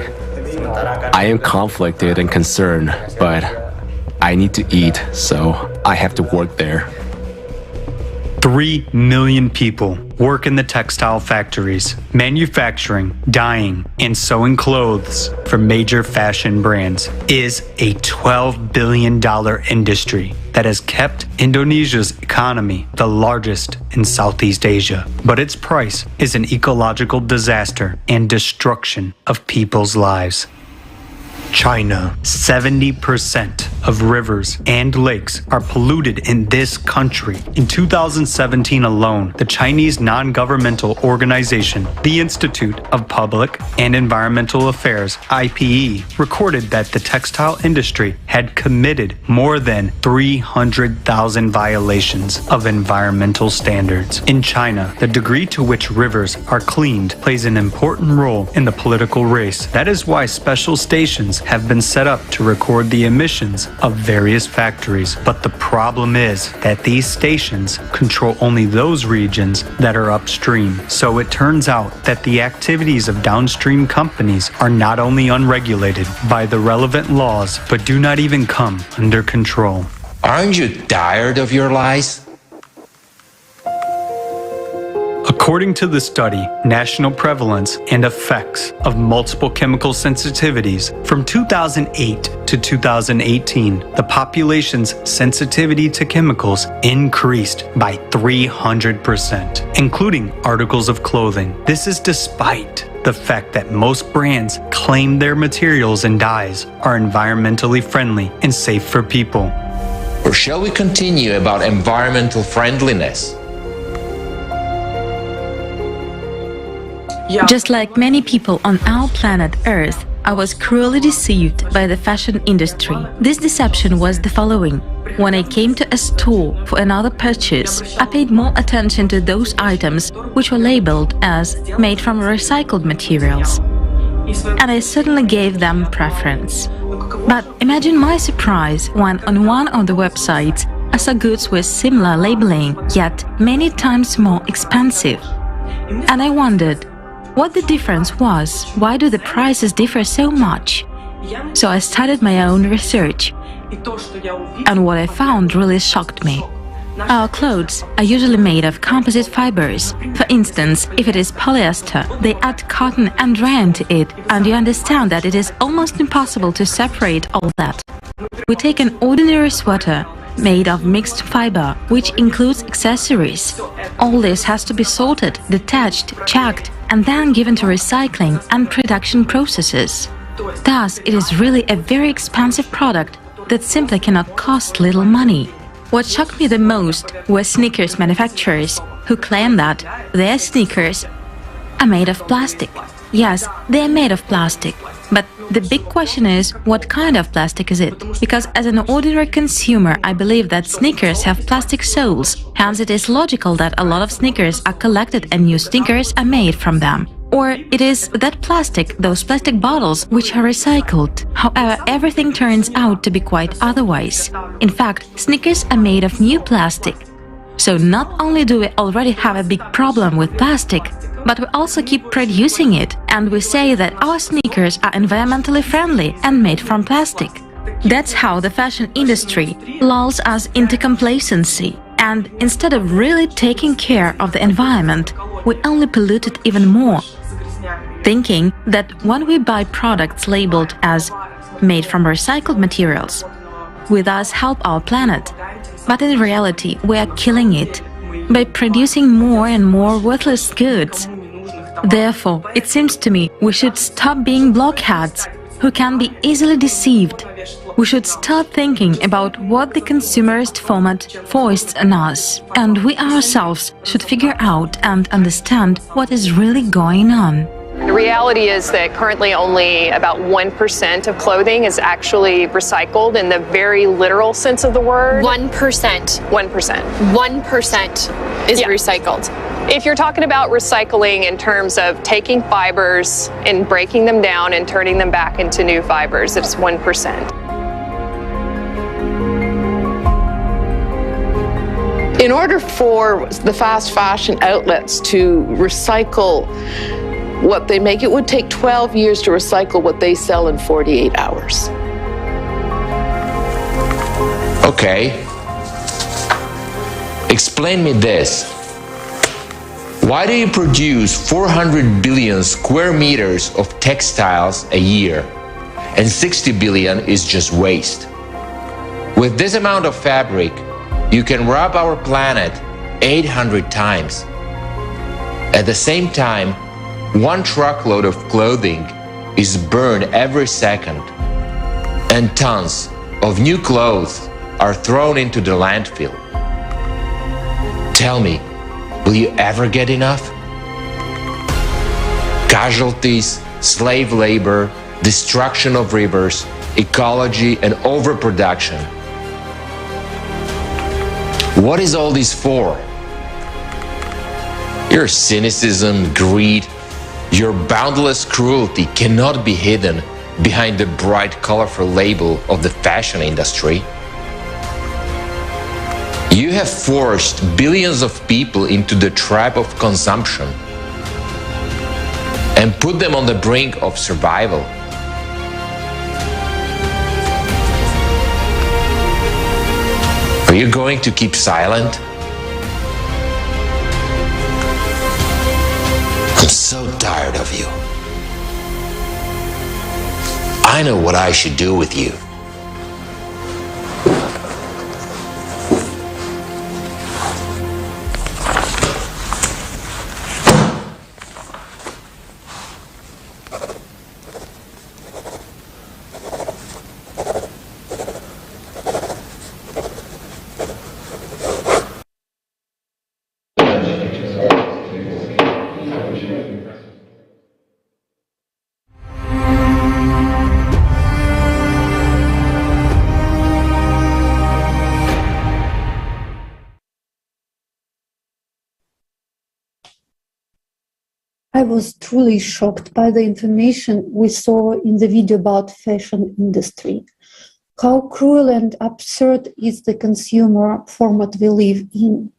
I am conflicted and concerned, but I need to eat, so I have to work there. 3 million people work in the textile factories, manufacturing, dyeing, and sewing clothes for major fashion brands is a $12 billion industry that has kept Indonesia's economy the largest in Southeast Asia. But its price is an ecological disaster and destruction of people's lives. China. 70% of rivers and lakes are polluted in this country. In 2017 alone, the Chinese non-governmental organization, the Institute of Public and Environmental Affairs, IPE, recorded that the textile industry had committed more than 300,000 violations of environmental standards. In China, the degree to which rivers are cleaned plays an important role in the political race. That is why special stations have been set up to record the emissions of various factories. But the problem is that these stations control only those regions that are upstream. So it turns out that the activities of downstream companies are not only unregulated by the relevant laws, but do not even come under control. Aren't you tired of your lies? According to the study, National Prevalence and Effects of Multiple Chemical Sensitivities, from 2008 to 2018, the population's sensitivity to chemicals increased by 300%, including articles of clothing. This is despite the fact that most brands claim their materials and dyes are environmentally friendly and safe for people. Or shall we continue about environmental friendliness? Just like many people on our planet Earth, I was cruelly deceived by the fashion industry. This deception was the following. When I came to a store for another purchase, I paid more attention to those items which were labeled as made from recycled materials. And I certainly gave them preference. But imagine my surprise when on one of the websites I saw goods with similar labeling, yet many times more expensive. And I wondered what the difference was. Why do the prices differ so much? So I started my own research, and what I found really shocked me. Our clothes are usually made of composite fibers. For instance, if it is polyester, they add cotton and rayon to it, and you understand that it is almost impossible to separate all that. We take an ordinary sweater made of mixed fiber, which includes accessories. All this has to be sorted, detached, checked, and then given to recycling and production processes. Thus, it is really a very expensive product that simply cannot cost little money. What shocked me the most were sneakers manufacturers who claim that their sneakers are made of plastic. Yes, they are made of plastic. But the big question is, what kind of plastic is it? Because as an ordinary consumer, I believe that sneakers have plastic soles. Hence, it is logical that a lot of sneakers are collected and new sneakers are made from them. Or it is that plastic, those plastic bottles, which are recycled. However, everything turns out to be quite otherwise. In fact, sneakers are made of new plastic. So not only do we already have a big problem with plastic, but we also keep producing it, and we say that our sneakers are environmentally friendly and made from plastic. That's how the fashion industry lulls us into complacency, and instead of really taking care of the environment, we only pollute it even more, thinking that when we buy products labeled as made from recycled materials, we thus help our planet. But in reality, we are killing it by producing more and more worthless goods. Therefore, it seems to me we should stop being blockheads who can be easily deceived. We should start thinking about what the consumerist format foists on us, and we ourselves should figure out and understand what is really going on. The reality is that currently only about 1% of clothing is actually recycled in the very literal sense of the word. 1%. 1%. 1% is recycled. If you're talking about recycling in terms of taking fibers and breaking them down and turning them back into new fibers, it's 1%. In order for the fast fashion outlets to recycle what they make, it would take 12 years to recycle what they sell in 48 hours. Okay. Explain me this. Why do you produce 400 billion square meters of textiles a year, and 60 billion is just waste? With this amount of fabric, you can rob our planet 800 times. At the same time, 1 truckload of clothing is burned every second, and tons of new clothes are thrown into the landfill. Tell me, will you ever get enough? Casualties, slave labor, destruction of rivers, ecology, and overproduction. What is all this for? Your cynicism, greed, your boundless cruelty cannot be hidden behind the bright, colorful label of the fashion industry. You have forced billions of people into the trap of consumption and put them on the brink of survival. Are you going to keep silent? I'm so tired of you. I know what I should do with you. I was truly shocked by the information we saw in the video about fashion industry. How cruel and absurd is the consumer format we live in?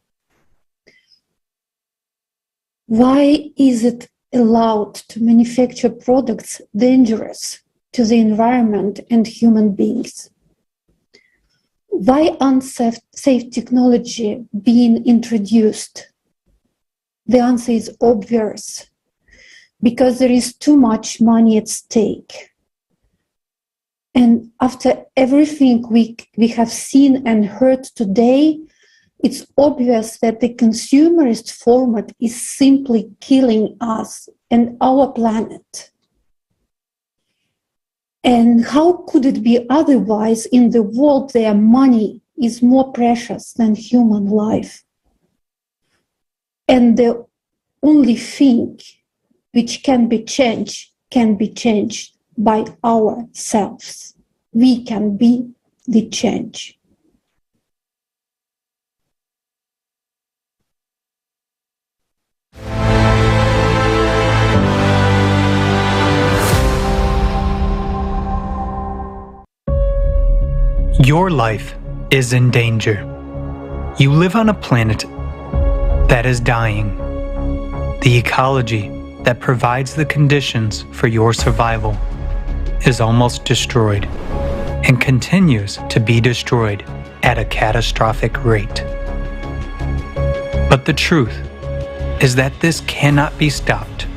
Why is it allowed to manufacture products dangerous to the environment and human beings? Why unsafe technology being introduced? The answer is obvious. Because there is too much money at stake. And after everything we have seen and heard today, it's obvious that the consumerist format is simply killing us and our planet. And how could it be otherwise in the world where money is more precious than human life? And the only thing which can be changed by ourselves. We can be the change. Your life is in danger. You live on a planet that is dying. The ecology that provides the conditions for your survival is almost destroyed and continues to be destroyed at a catastrophic rate. But the truth is that this cannot be stopped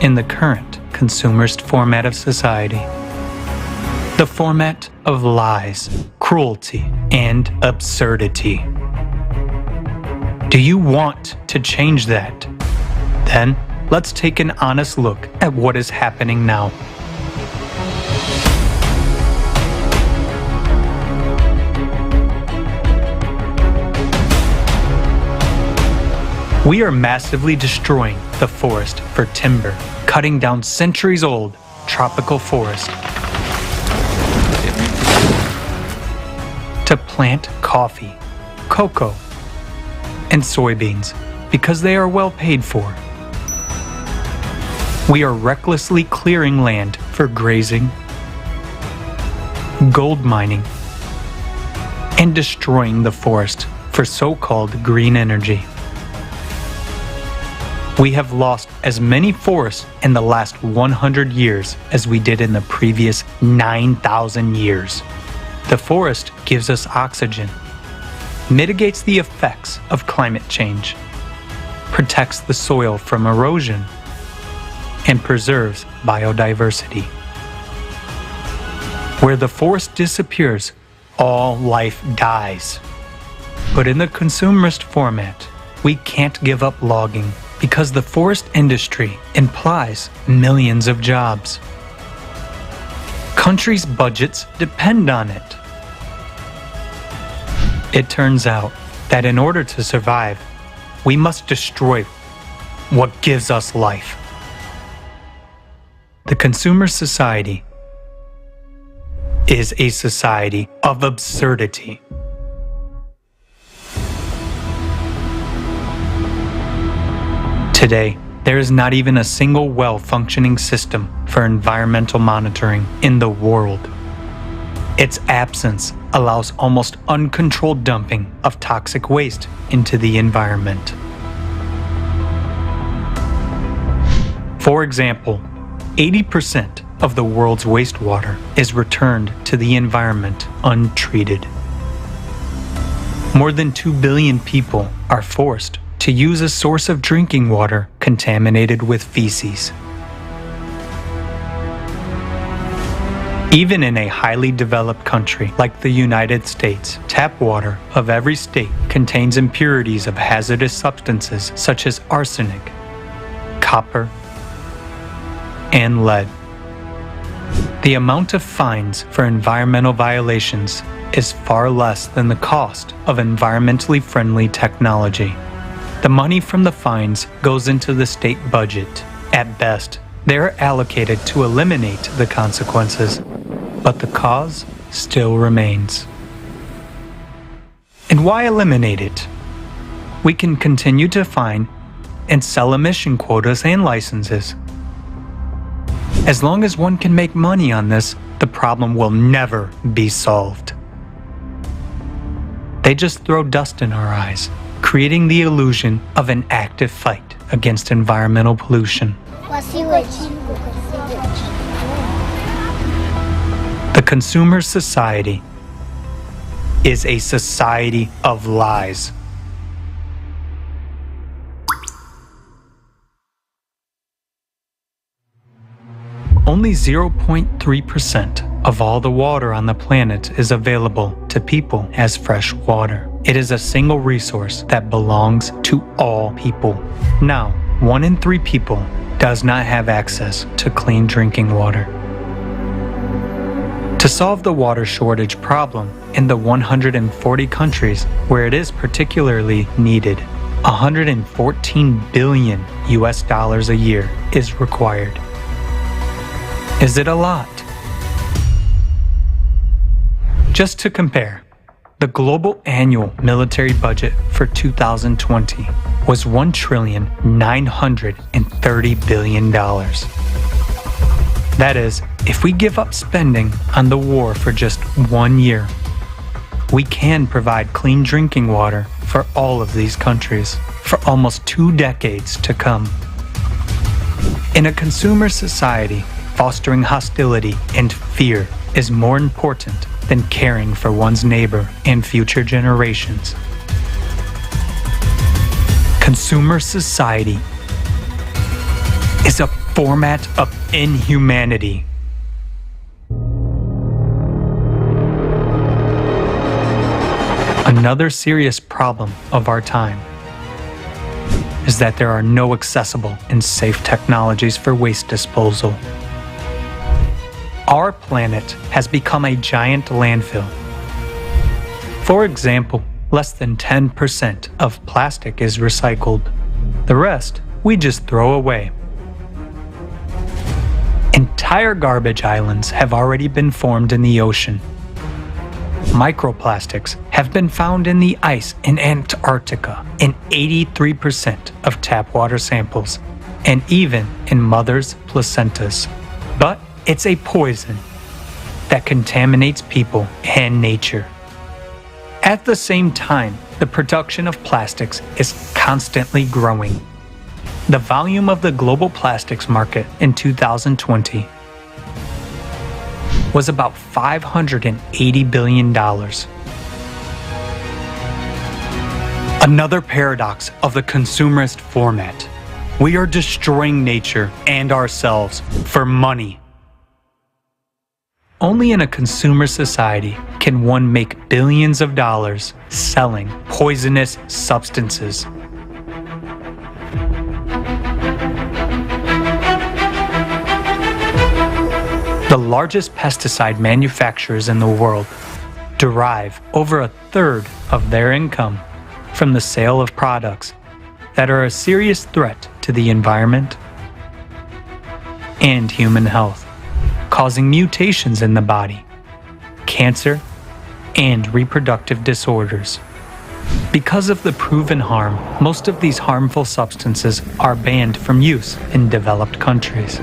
in the current consumerist format of society. The format of lies, cruelty, and absurdity. Do you want to change that? Then let's take an honest look at what is happening now. We are massively destroying the forest for timber, cutting down centuries-old tropical forest to plant coffee, cocoa, and soybeans because they are well paid for. We are recklessly clearing land for grazing, gold mining, and destroying the forest for so-called green energy. We have lost as many forests in the last 100 years as we did in the previous 9,000 years. The forest gives us oxygen, mitigates the effects of climate change, protects the soil from erosion, and preserves biodiversity. Where the forest disappears, all life dies. But in the consumerist format, we can't give up logging because the forest industry implies millions of jobs. Countries' budgets depend on it. It turns out that in order to survive, we must destroy what gives us life. The consumer society is a society of absurdity. Today, there is not even a single well-functioning system for environmental monitoring in the world. Its absence allows almost uncontrolled dumping of toxic waste into the environment. For example, 80% of the world's wastewater is returned to the environment untreated. More than 2 billion people are forced to use a source of drinking water contaminated with feces. Even in a highly developed country like the United States, tap water of every state contains impurities of hazardous substances such as arsenic, copper, and lead. The amount of fines for environmental violations is far less than the cost of environmentally friendly technology. The money from the fines goes into the state budget. At best, they are allocated to eliminate the consequences, but the cause still remains. And why eliminate it? We can continue to fine and sell emission quotas and licenses. As long as one can make money on this, the problem will never be solved. They just throw dust in our eyes, creating the illusion of an active fight against environmental pollution. The consumer society is a society of lies. Only 0.3% of all the water on the planet is available to people as fresh water. It is a single resource that belongs to all people. Now, 1 in 3 people does not have access to clean drinking water. To solve the water shortage problem in the 140 countries where it is particularly needed, $114 billion a year is required. Is it a lot? Just to compare, the global annual military budget for 2020 was $1,930 billion. That is, if we give up spending on the war for just 1 year, we can provide clean drinking water for all of these countries for almost 2 decades to come. In a consumer society, fostering hostility and fear is more important than caring for one's neighbor and future generations. Consumer society is a format of inhumanity. Another serious problem of our time is that there are no accessible and safe technologies for waste disposal. Our planet has become a giant landfill. For example, less than 10% of plastic is recycled. The rest we just throw away. Entire garbage islands have already been formed in the ocean. Microplastics have been found in the ice in Antarctica in 83% of tap water samples, and even in mothers' placentas. But it's a poison that contaminates people and nature. At the same time, the production of plastics is constantly growing. The volume of the global plastics market in 2020 was about $580 billion. Another paradox of the consumerist format. We are destroying nature and ourselves for money. Only in a consumer society can one make billions of dollars selling poisonous substances. The largest pesticide manufacturers in the world derive over 1/3 of their income from the sale of products that are a serious threat to the environment and human health, causing mutations in the body, cancer, and reproductive disorders. Because of the proven harm, most of these harmful substances are banned from use in developed countries.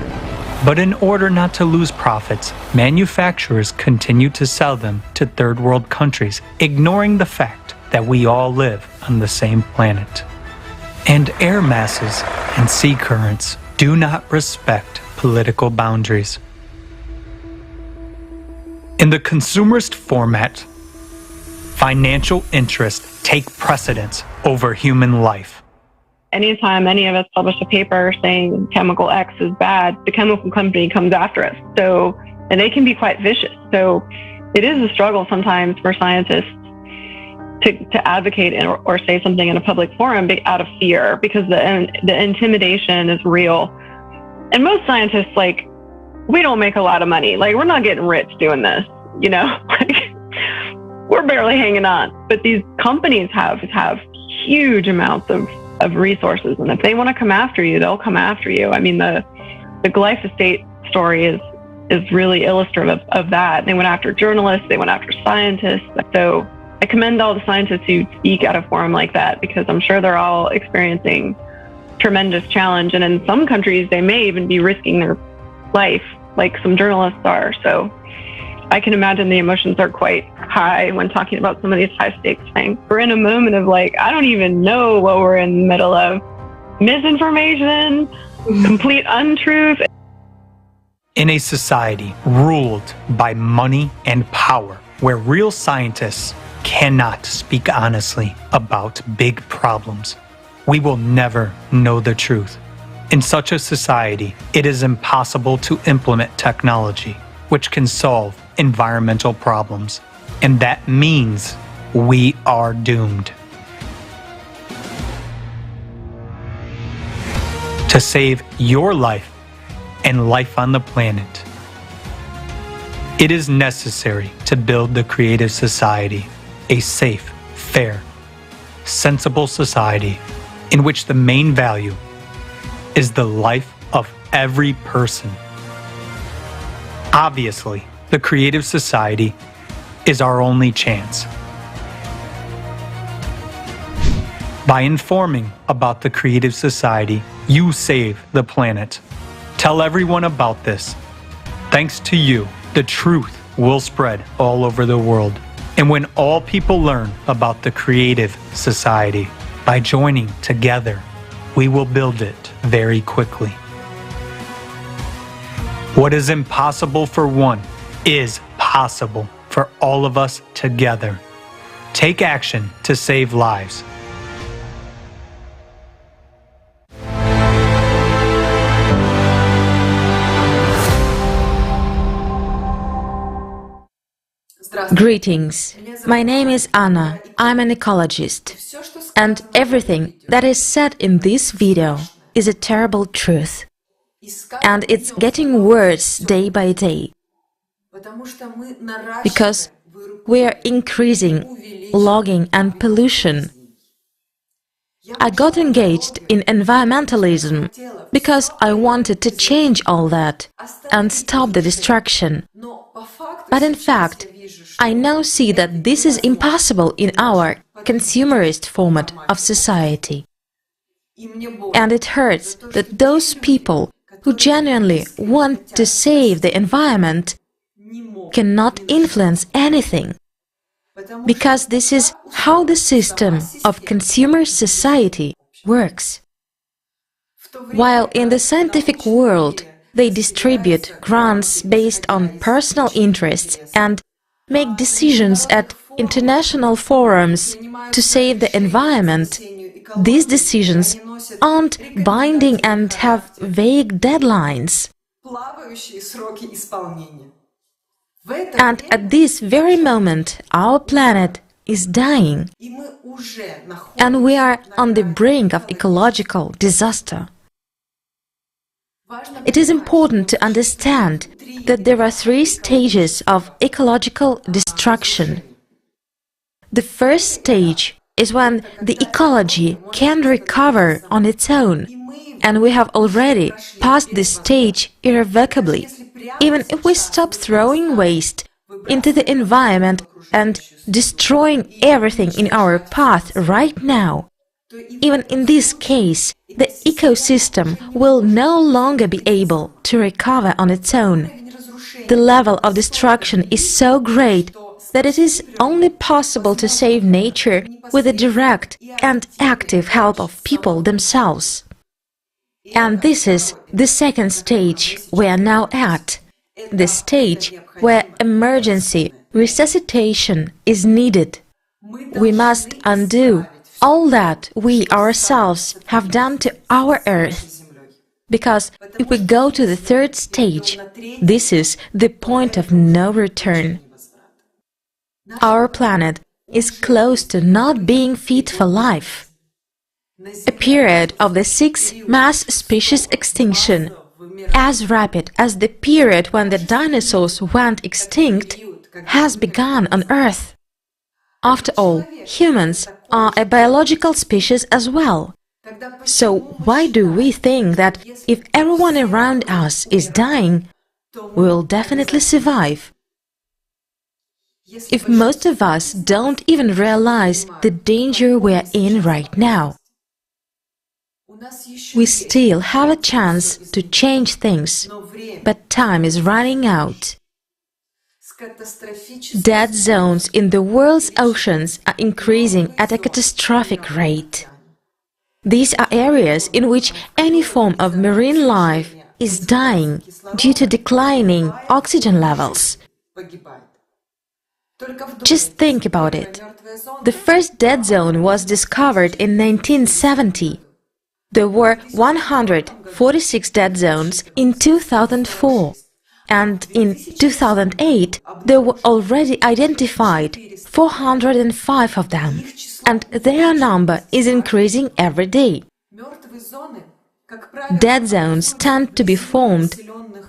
But in order not to lose profits, manufacturers continue to sell them to third world countries, ignoring the fact that we all live on the same planet. And air masses and sea currents do not respect political boundaries. In the consumerist format, financial interests take precedence over human life. Anytime any of us publish a paper saying chemical X is bad, the chemical company comes after us. And they can be quite vicious. So it is a struggle sometimes for scientists to advocate or say something in a public forum out of fear, because the intimidation is real. And most scientists, we don't make a lot of money. We're not getting rich doing this, we're barely hanging on. But these companies have huge amounts of resources, and if they want to come after you, they'll come after you. I mean, the glyphosate story is really illustrative of that. They went after journalists, they went after scientists. So I commend all the scientists who speak at a forum like that, because I'm sure they're all experiencing tremendous challenge, and in some countries they may even be risking their life, like some journalists are. So I can imagine the emotions are quite high when talking about some of these high stakes things. We're in a moment of I don't even know what we're in the middle of. Misinformation, complete untruth. In a society ruled by money and power, where real scientists cannot speak honestly about big problems, we will never know the truth. In such a society, it is impossible to implement technology which can solve environmental problems, and that means we are doomed. To save your life and life on the planet, it is necessary to build the creative society, a safe, fair, sensible society in which the main value is the life of every person. Obviously, the creative society is our only chance. By informing about the creative society, you save the planet. Tell everyone about this. Thanks to you, the truth will spread all over the world. And when all people learn about the creative society, by joining together, we will build it very quickly. What is impossible for one is possible for all of us together. Take action to save lives. Greetings. My name is Anna. I'm an ecologist. And everything that is said in this video is a terrible truth. And it's getting worse day by day. Because we are increasing logging and pollution. I got engaged in environmentalism because I wanted to change all that and stop the destruction. But in fact, I now see that this is impossible in our consumerist format of society. And it hurts that those people who genuinely want to save the environment cannot influence anything. Because this is how the system of consumer society works. While in the scientific world, they distribute grants based on personal interests and make decisions at international forums to save the environment, these decisions aren't binding and have vague deadlines. And at this very moment, our planet is dying. And we are on the brink of ecological disaster. It is important to understand that there are 3 stages of ecological destruction. The first stage is when the ecology can recover on its own, and we have already passed this stage irrevocably, even if we stop throwing waste into the environment and destroying everything in our path right now. Even in this case, the ecosystem will no longer be able to recover on its own. The level of destruction is so great that it is only possible to save nature with the direct and active help of people themselves. And this is the second stage we are now at, the stage where emergency resuscitation is needed. We must undo all that we ourselves have done to our Earth. Because if we go to the third stage, this is the point of no return. Our planet is close to not being fit for life. A period of the 6th mass species extinction, as rapid as the period when the dinosaurs went extinct, has begun on Earth. After all, humans are a biological species as well. So why do we think that if everyone around us is dying, we will definitely survive? If most of us don't even realize the danger we are in right now, we still have a chance to change things, but time is running out. Dead zones in the world's oceans are increasing at a catastrophic rate. These are areas in which any form of marine life is dying due to declining oxygen levels. Just think about it. The first dead zone was discovered in 1970. There were 146 dead zones in 2004. And in 2008, there were already identified 405 of them, and their number is increasing every day. Dead zones tend to be formed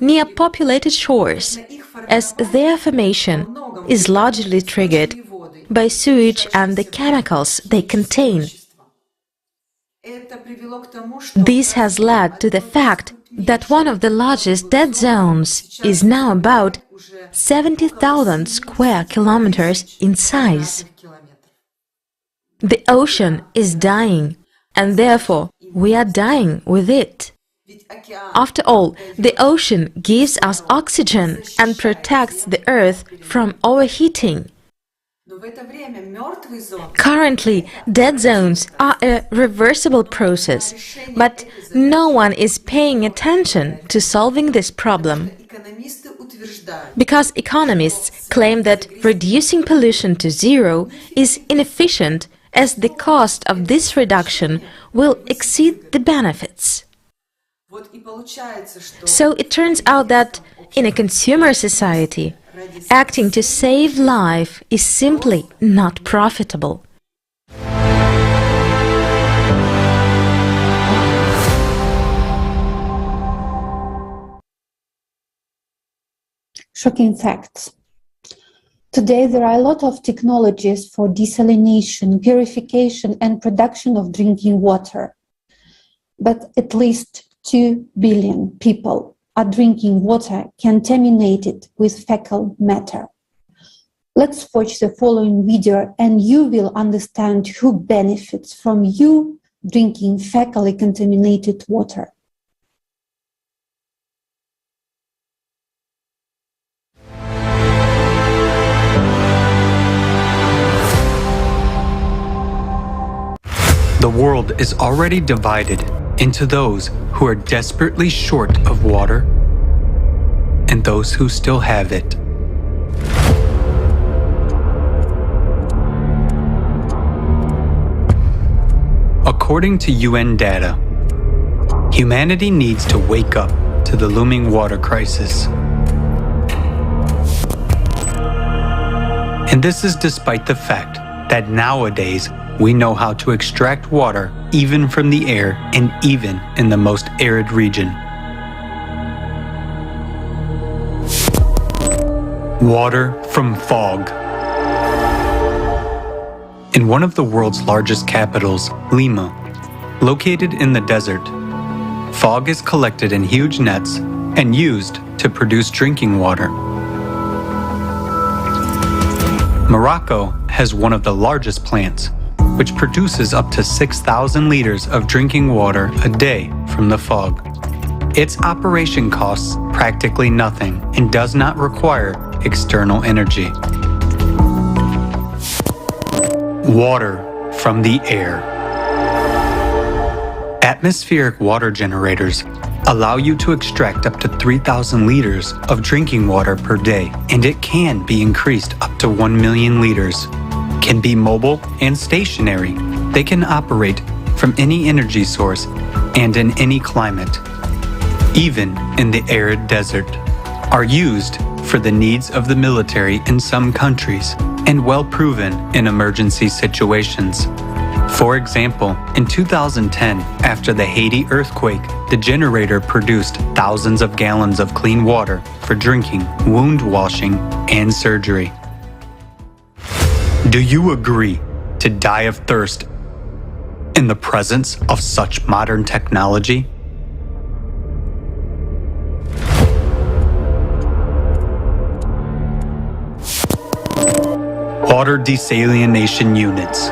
near populated shores, as their formation is largely triggered by sewage and the chemicals they contain. This has led to the fact that one of the largest dead zones is now about 70,000 square kilometers in size. The ocean is dying, and therefore we are dying with it. After all, the ocean gives us oxygen and protects the Earth from overheating. Currently, dead zones are a reversible process, but no one is paying attention to solving this problem. Because economists claim that reducing pollution to zero is inefficient, as the cost of this reduction will exceed the benefits. So it turns out that in a consumer society, acting to save life is simply not profitable. Shocking facts. Today, there are a lot of technologies for desalination, purification, and production of drinking water. But at least 2 billion people are drinking water contaminated with fecal matter. Let's watch the following video and you will understand who benefits from you drinking fecally contaminated water. The world is already divided into those who are desperately short of water and those who still have it. According to UN data, humanity needs to wake up to the looming water crisis. And this is despite the fact that nowadays we know how to extract water even from the air and even in the most arid region. Water from fog. In one of the world's largest capitals, Lima, located in the desert, fog is collected in huge nets and used to produce drinking water. Morocco has one of the largest plants, which produces up to 6,000 liters of drinking water a day from the fog. Its operation costs practically nothing and does not require external energy. Water from the air. Atmospheric water generators allow you to extract up to 3,000 liters of drinking water per day, and it can be increased up to 1 million liters. Can be mobile and stationary. They can operate from any energy source and in any climate, even in the arid desert, are used for the needs of the military in some countries and well proven in emergency situations. For example, in 2010, after the Haiti earthquake, the generator produced thousands of gallons of clean water for drinking, wound washing, and surgery. Do you agree to die of thirst in the presence of such modern technology? Water desalination units.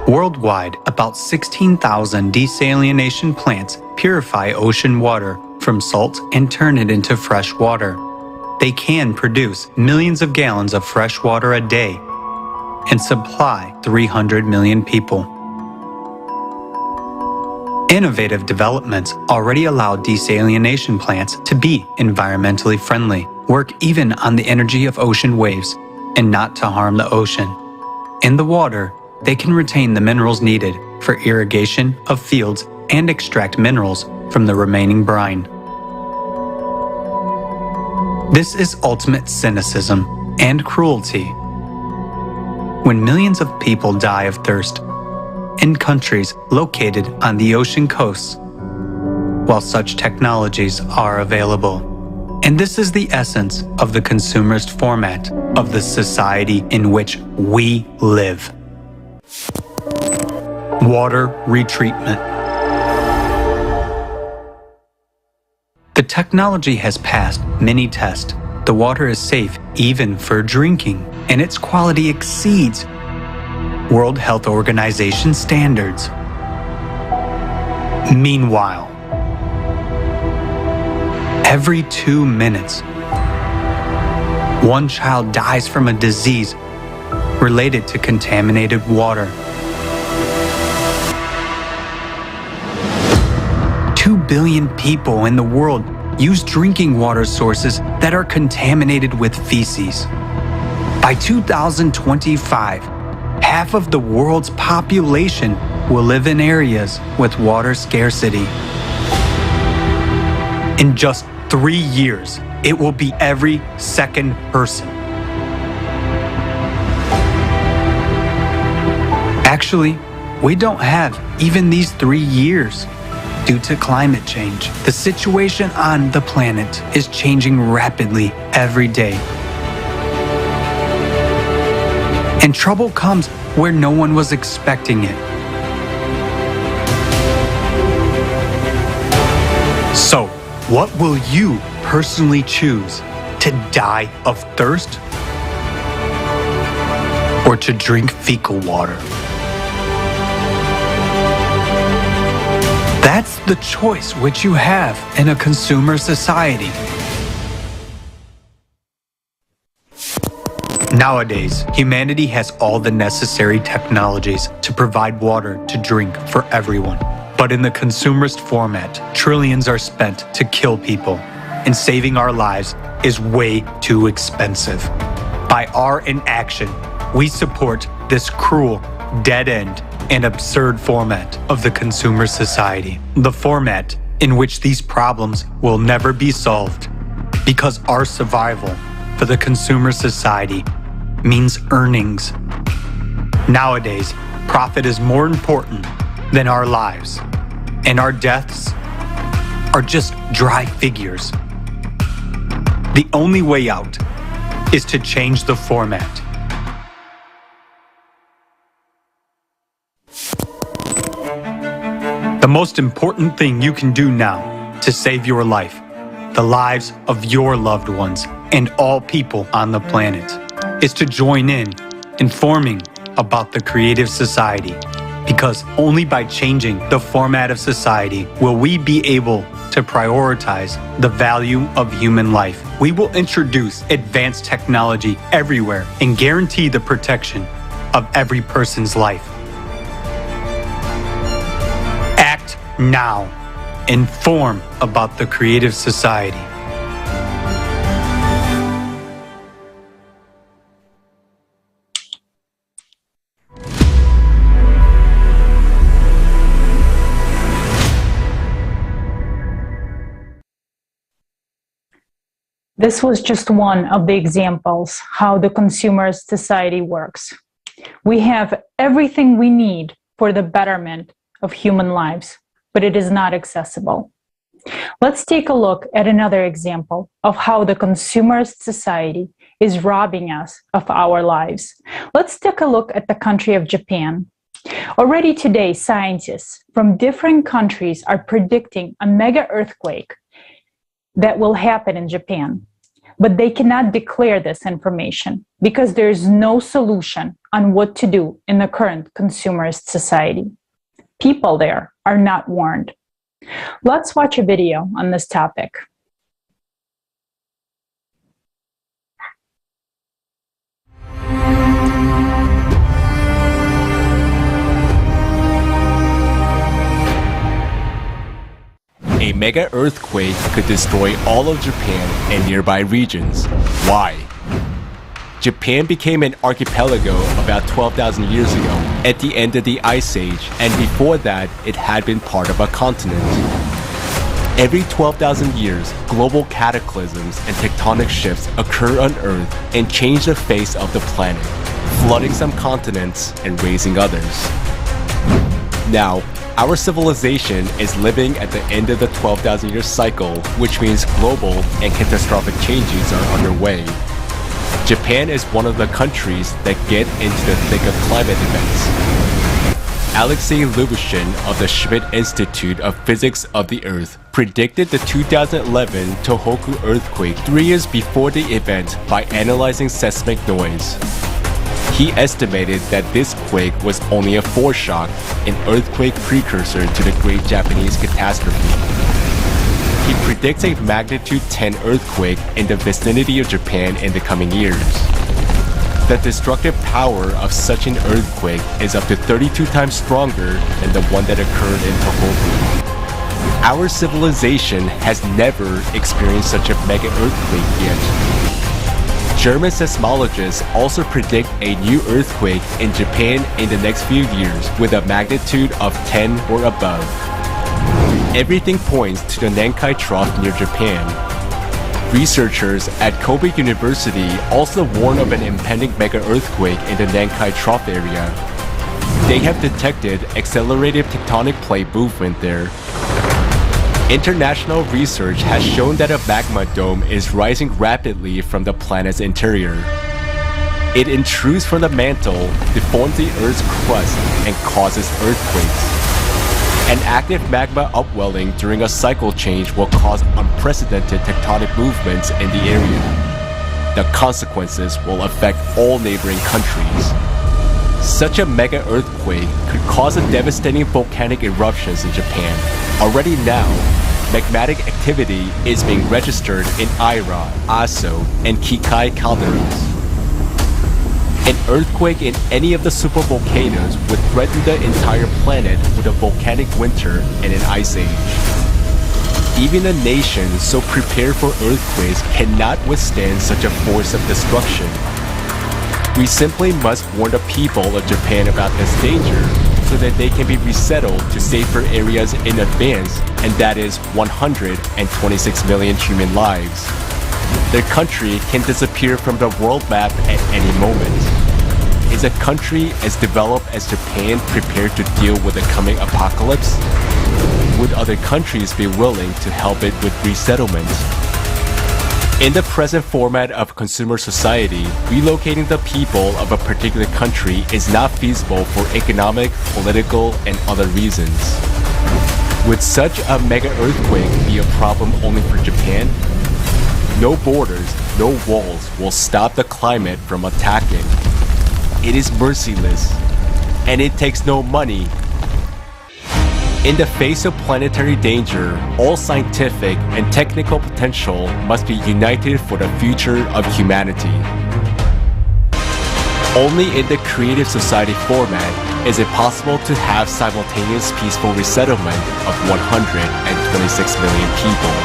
Worldwide, about 16,000 desalination plants purify ocean water from salt and turn it into fresh water. They can produce millions of gallons of fresh water a day and supply 300 million people. Innovative developments already allow desalination plants to be environmentally friendly, work even on the energy of ocean waves, and not to harm the ocean. In the water, they can retain the minerals needed for irrigation of fields and extract minerals from the remaining brine. This is ultimate cynicism and cruelty. When millions of people die of thirst in countries located on the ocean coasts, while such technologies are available. And this is the essence of the consumerist format of the society in which we live. Water retreatment. The technology has passed many tests. The water is safe even for drinking, and its quality exceeds World Health Organization standards. Meanwhile, every 2 minutes, one child dies from a disease related to contaminated water. 2 billion people in the world use drinking water sources that are contaminated with feces. By 2025, half of the world's population will live in areas with water scarcity. In just 3 years, it will be every second person. Actually, we don't have even these 3 years. Due to climate change, the situation on the planet is changing rapidly every day. And trouble comes where no one was expecting it. So, what will you personally choose? To die of thirst? Or to drink fecal water? That's the choice which you have in a consumer society. Nowadays, humanity has all the necessary technologies to provide water to drink for everyone. But in the consumerist format, trillions are spent to kill people, and saving our lives is way too expensive. By our inaction, we support this cruel, dead-end, and absurd format of the consumer society. The format in which these problems will never be solved, because our survival for the consumer society means earnings. Nowadays, profit is more important than our lives, and our deaths are just dry figures. The only way out is to change the format. The most important thing you can do now to save your life, the lives of your loved ones, and all people on the planet, is to join in informing about the creative society. Because only by changing the format of society will we be able to prioritize the value of human life. We will introduce advanced technology everywhere and guarantee the protection of every person's life. Act now. Inform about the creative society. This was just one of the examples how the consumerist society works. We have everything we need for the betterment of human lives, but it is not accessible. Let's take a look at another example of how the consumerist society is robbing us of our lives. Let's take a look at the country of Japan. Already today, scientists from different countries are predicting a mega earthquake that will happen in Japan. But they cannot declare this information because there is no solution on what to do in the current consumerist society. People there are not warned. Let's watch a video on this topic. A mega earthquake could destroy all of Japan and nearby regions. Why? Japan became an archipelago about 12,000 years ago at the end of the Ice Age, and before that, it had been part of a continent. Every 12,000 years, global cataclysms and tectonic shifts occur on Earth and change the face of the planet, flooding some continents and raising others. Now, our civilization is living at the end of the 12,000-year cycle, which means global and catastrophic changes are underway. Japan is one of the countries that get into the thick of climate events. Alexei Lubushin of the Schmidt Institute of Physics of the Earth predicted the 2011 Tohoku earthquake 3 years before the event by analyzing seismic noise. He estimated that this quake was only a foreshock, an earthquake precursor to the Great Japanese Catastrophe. He predicts a magnitude 10 earthquake in the vicinity of Japan in the coming years. The destructive power of such an earthquake is up to 32 times stronger than the one that occurred in Tohoku. Our civilization has never experienced such a mega earthquake yet. German seismologists also predict a new earthquake in Japan in the next few years with a magnitude of 10 or above. Everything points to the Nankai Trough near Japan. Researchers at Kobe University also warn of an impending mega-earthquake in the Nankai Trough area. They have detected accelerated tectonic plate movement there. International research has shown that a magma dome is rising rapidly from the planet's interior. It intrudes from the mantle, deforms the Earth's crust, and causes earthquakes. An active magma upwelling during a cycle change will cause unprecedented tectonic movements in the area. The consequences will affect all neighboring countries. Such a mega earthquake could cause a devastating volcanic eruptions in Japan. Already now, magmatic activity is being registered in Aira, Aso, and Kikai calderas. An earthquake in any of the supervolcanoes would threaten the entire planet with a volcanic winter and an ice age. Even a nation so prepared for earthquakes cannot withstand such a force of destruction. We simply must warn the people of Japan about this danger so that they can be resettled to safer areas in advance, and that is 126 million human lives. Their country can disappear from the world map at any moment. Is a country as developed as Japan prepared to deal with the coming apocalypse? Would other countries be willing to help it with resettlement? In the present format of consumer society, relocating the people of a particular country is not feasible for economic, political, and other reasons. Would such a mega earthquake be a problem only for Japan? No borders, no walls will stop the climate from attacking. It is merciless, and it takes no money. In the face of planetary danger, all scientific and technical potential must be united for the future of humanity. Only in the creative society format is it possible to have simultaneous peaceful resettlement of 126 million people.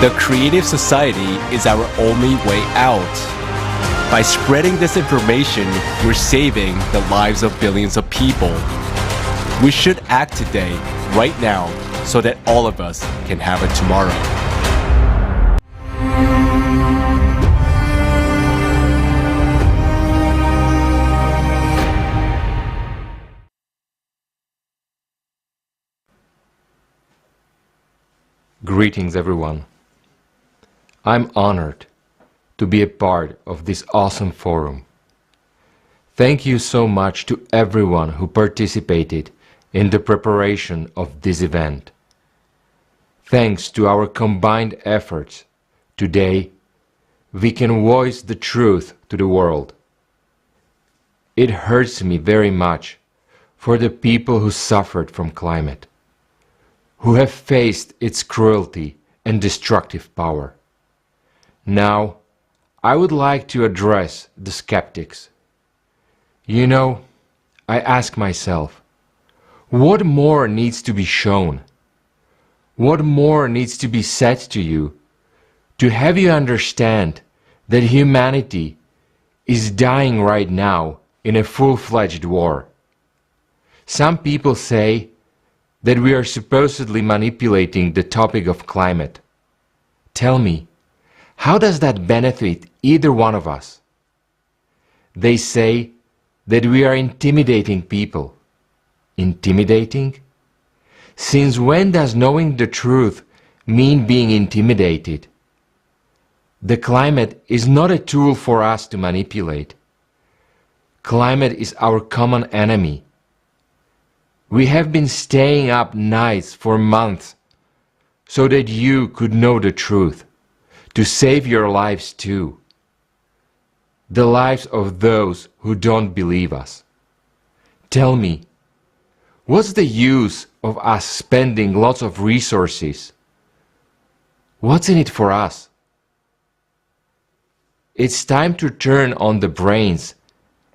The creative society is our only way out. By spreading this information, we're saving the lives of billions of people. We should act today, right now, so that all of us can have a tomorrow. Greetings, everyone. I'm honored to be a part of this awesome forum. Thank you so much to everyone who participated in the preparation of this event. Thanks to our combined efforts, today we can voice the truth to the world. It hurts me very much for the people who suffered from climate, who have faced its cruelty and destructive power. Now, I would like to address the skeptics. You know, I ask myself, what more needs to be shown? What more needs to be said to you to have you understand that humanity is dying right now in a full-fledged war? Some people say that we are supposedly manipulating the topic of climate. Tell me, how does that benefit either one of us? They say that we are intimidating people. Intimidating? Since when does knowing the truth mean being intimidated? The climate is not a tool for us to manipulate. Climate is our common enemy We have been staying up nights for months so that you could know the truth, to save your lives too. The lives of those who don't believe us. Tell me, what's the use of us spending lots of resources? What's in it for us? It's time to turn on the brains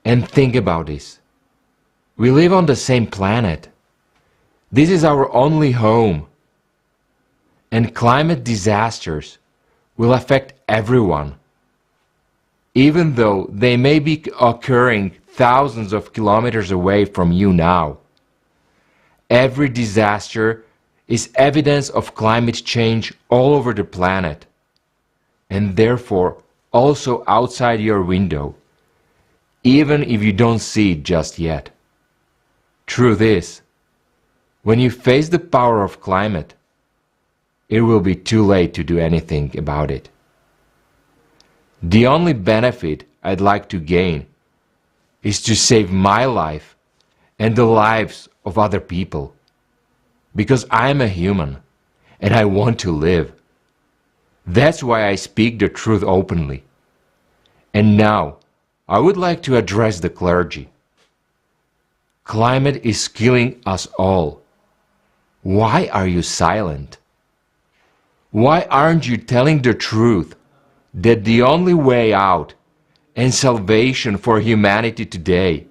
and think about this. We live on the same planet. This is our only home. And climate disasters will affect everyone, even though they may be occurring thousands of kilometers away from you now. Every disaster is evidence of climate change all over the planet, and therefore also outside your window, even if you don't see it just yet. Truth is, when you face the power of climate, it will be too late to do anything about it. The only benefit I'd like to gain is to save my life and the lives of other people, because I'm a human and I want to live. That's why I speak the truth openly. And now, I would like to address the clergy. Climate is killing us all. Why are you silent? Why aren't you telling the truth that the only way out and salvation for humanity today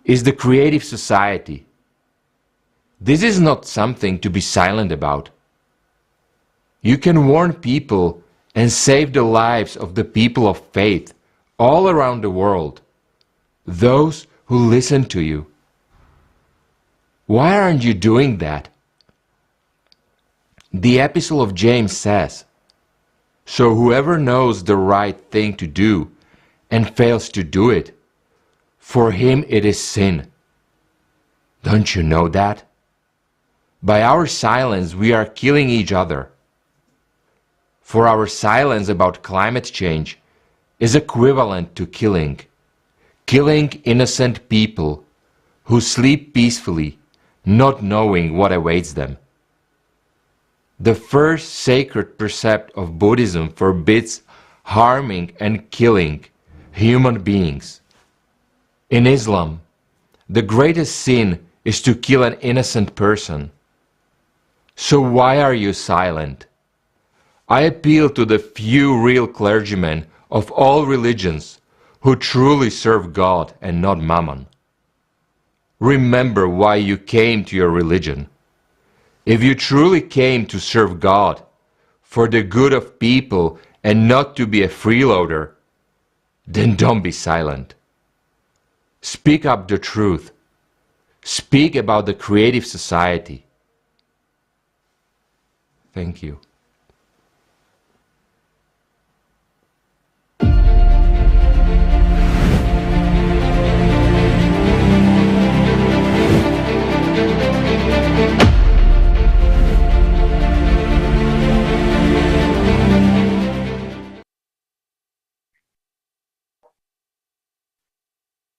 is the creative society? This is not something to be silent about. You can warn people and save the lives of the people of faith all around the world, those who listen to you. Why aren't you doing that? The Epistle of James says, "So whoever knows the right thing to do and fails to do it, for him it is sin." Don't you know that? By our silence we are killing each other. For our silence about climate change is equivalent to killing innocent people who sleep peacefully, not knowing what awaits them. The first sacred precept of Buddhism forbids harming and killing human beings. In Islam, the greatest sin is to kill an innocent person. So why are you silent? I appeal to the few real clergymen of all religions who truly serve God and not Mammon. Remember why you came to your religion. If you truly came to serve God, for the good of people and not to be a freeloader, then don't be silent. Speak up the truth. Speak about the creative society. Thank you.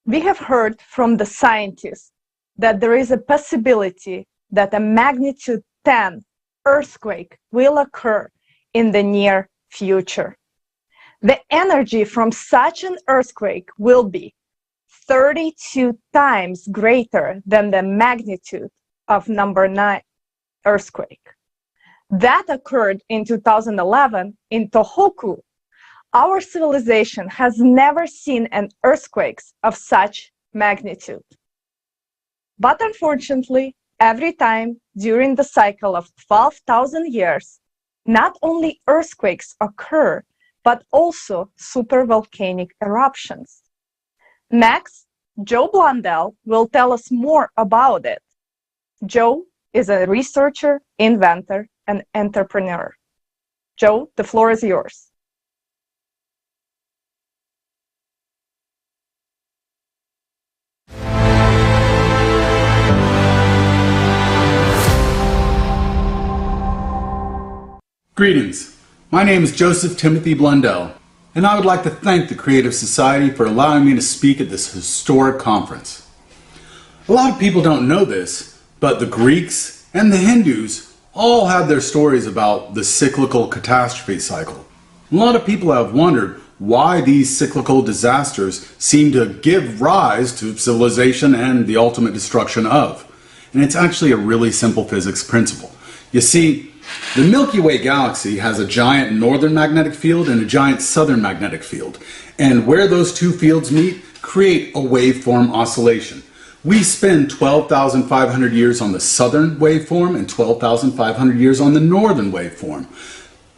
We have heard from the scientists that there is a possibility that a magnitude 10 earthquake will occur in the near future. The energy from such an earthquake will be 32 times greater than the magnitude of number 9 earthquake. That occurred in 2011 in Tohoku. Our civilization has never seen an earthquake of such magnitude. But unfortunately, every time during the cycle of 12,000 years, not only earthquakes occur, but also supervolcanic eruptions. Next, Joe Blundell will tell us more about it. Joe is a researcher, inventor, and entrepreneur. Joe, the floor is yours. Greetings. My name is Joseph Timothy Blundell, and I would like to thank the Creative Society for allowing me to speak at this historic conference. A lot of people don't know this, but the Greeks and the Hindus all have their stories about the cyclical catastrophe cycle. A lot of people have wondered why these cyclical disasters seem to give rise to civilization and the ultimate destruction of. And it's actually a really simple physics principle. You see, the Milky Way galaxy has a giant northern magnetic field and a giant southern magnetic field. And where those two fields meet, create a waveform oscillation. We spend 12,500 years on the southern waveform and 12,500 years on the northern waveform.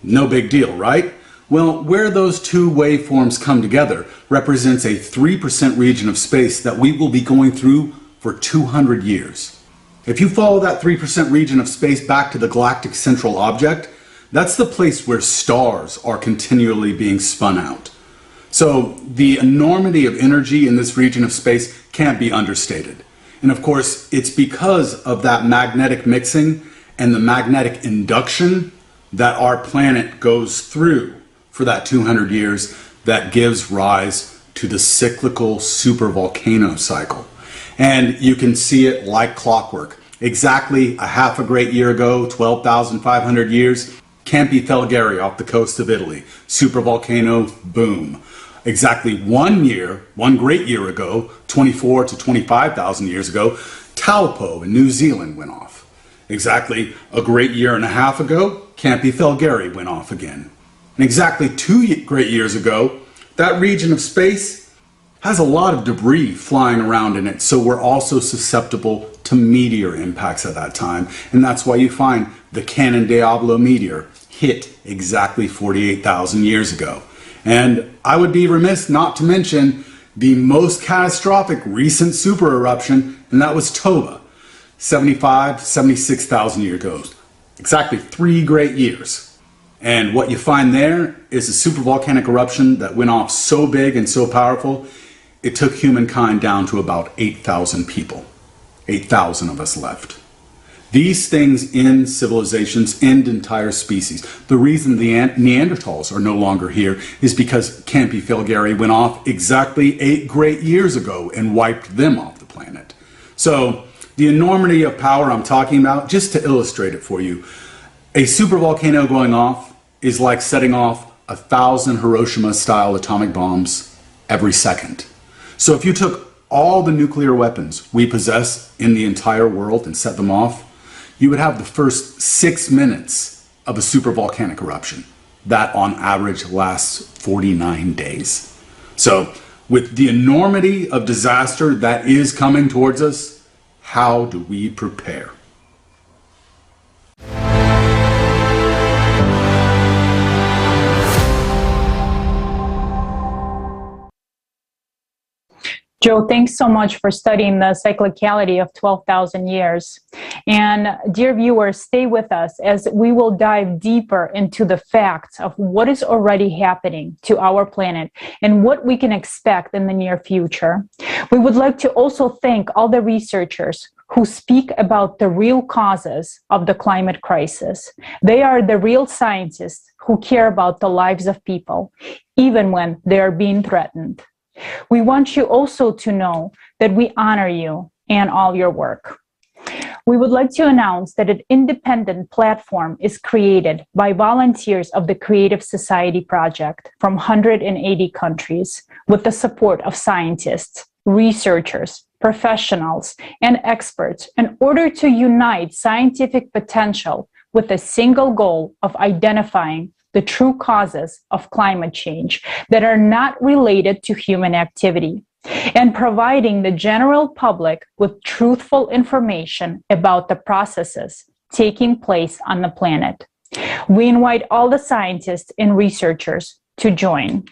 No big deal, right? Well, where those two waveforms come together represents a 3% region of space that we will be going through for 200 years. If you follow that 3% region of space back to the galactic central object, that's the place where stars are continually being spun out. So the enormity of energy in this region of space can't be understated. And of course, it's because of that magnetic mixing and the magnetic induction that our planet goes through for that 200 years that gives rise to the cyclical supervolcano cycle. And you can see it like clockwork. Exactly a half a great year ago, 12,500 years, Campi Falgari off the coast of Italy. Supervolcano, boom. Exactly 1 year, one great year ago, 24 to 25,000 years ago, Taupo in New Zealand went off. Exactly a great year and a half ago, Campi Falgari went off again. And exactly 2 great years ago, that region of space has a lot of debris flying around in it, so we're also susceptible to meteor impacts at that time. And that's why you find the Cannon Diablo meteor hit exactly 48,000 years ago. And I would be remiss not to mention the most catastrophic recent super eruption, and that was Toba, 76,000 years ago. Exactly 3 great years. And what you find there is a supervolcanic eruption that went off so big and so powerful, it took humankind down to about 8,000 people. 8,000 of us left. These things end civilizations, end entire species. The reason the Neanderthals are no longer here is because Campi Falgari went off exactly 8 great years ago and wiped them off the planet. So the enormity of power I'm talking about, just to illustrate it for you, a supervolcano going off is like setting off 1,000 Hiroshima-style atomic bombs every second. So if you took all the nuclear weapons we possess in the entire world and set them off, you would have the first 6 minutes of a supervolcanic eruption. That on average lasts 49 days. So with the enormity of disaster that is coming towards us, how do we prepare? Joe, thanks so much for studying the cyclicality of 12,000 years. And dear viewers, stay with us as we will dive deeper into the facts of what is already happening to our planet and what we can expect in the near future. We would like to also thank all the researchers who speak about the real causes of the climate crisis. They are the real scientists who care about the lives of people, even when they are being threatened. We want you also to know that we honor you and all your work. We would like to announce that an independent platform is created by volunteers of the Creative Society Project from 180 countries with the support of scientists, researchers, professionals, and experts in order to unite scientific potential with a single goal of identifying the true causes of climate change that are not related to human activity, and providing the general public with truthful information about the processes taking place on the planet. We invite all the scientists and researchers to join.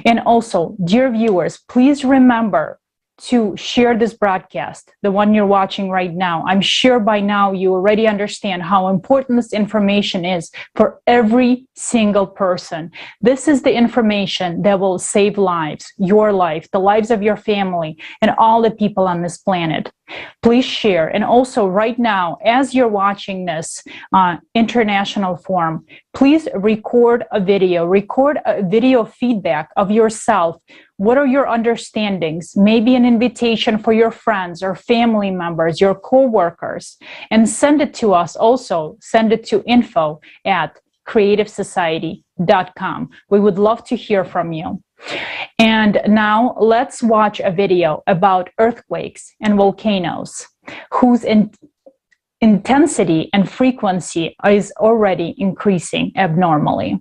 And also, dear viewers, please remember to share this broadcast, the one you're watching right now. I'm sure by now you already understand how important this information is for every single person. This is the information that will save lives, your life, the lives of your family, and all the people on this planet. Please share. And also right now, as you're watching this international forum, Please record a video feedback of yourself. What are your understandings? Maybe an invitation for your friends or family members, your co-workers, and send it to us. Also, send it to info@creativesociety.com. We would love to hear from you. And now let's watch a video about earthquakes and volcanoes, whose intensity and frequency is already increasing abnormally.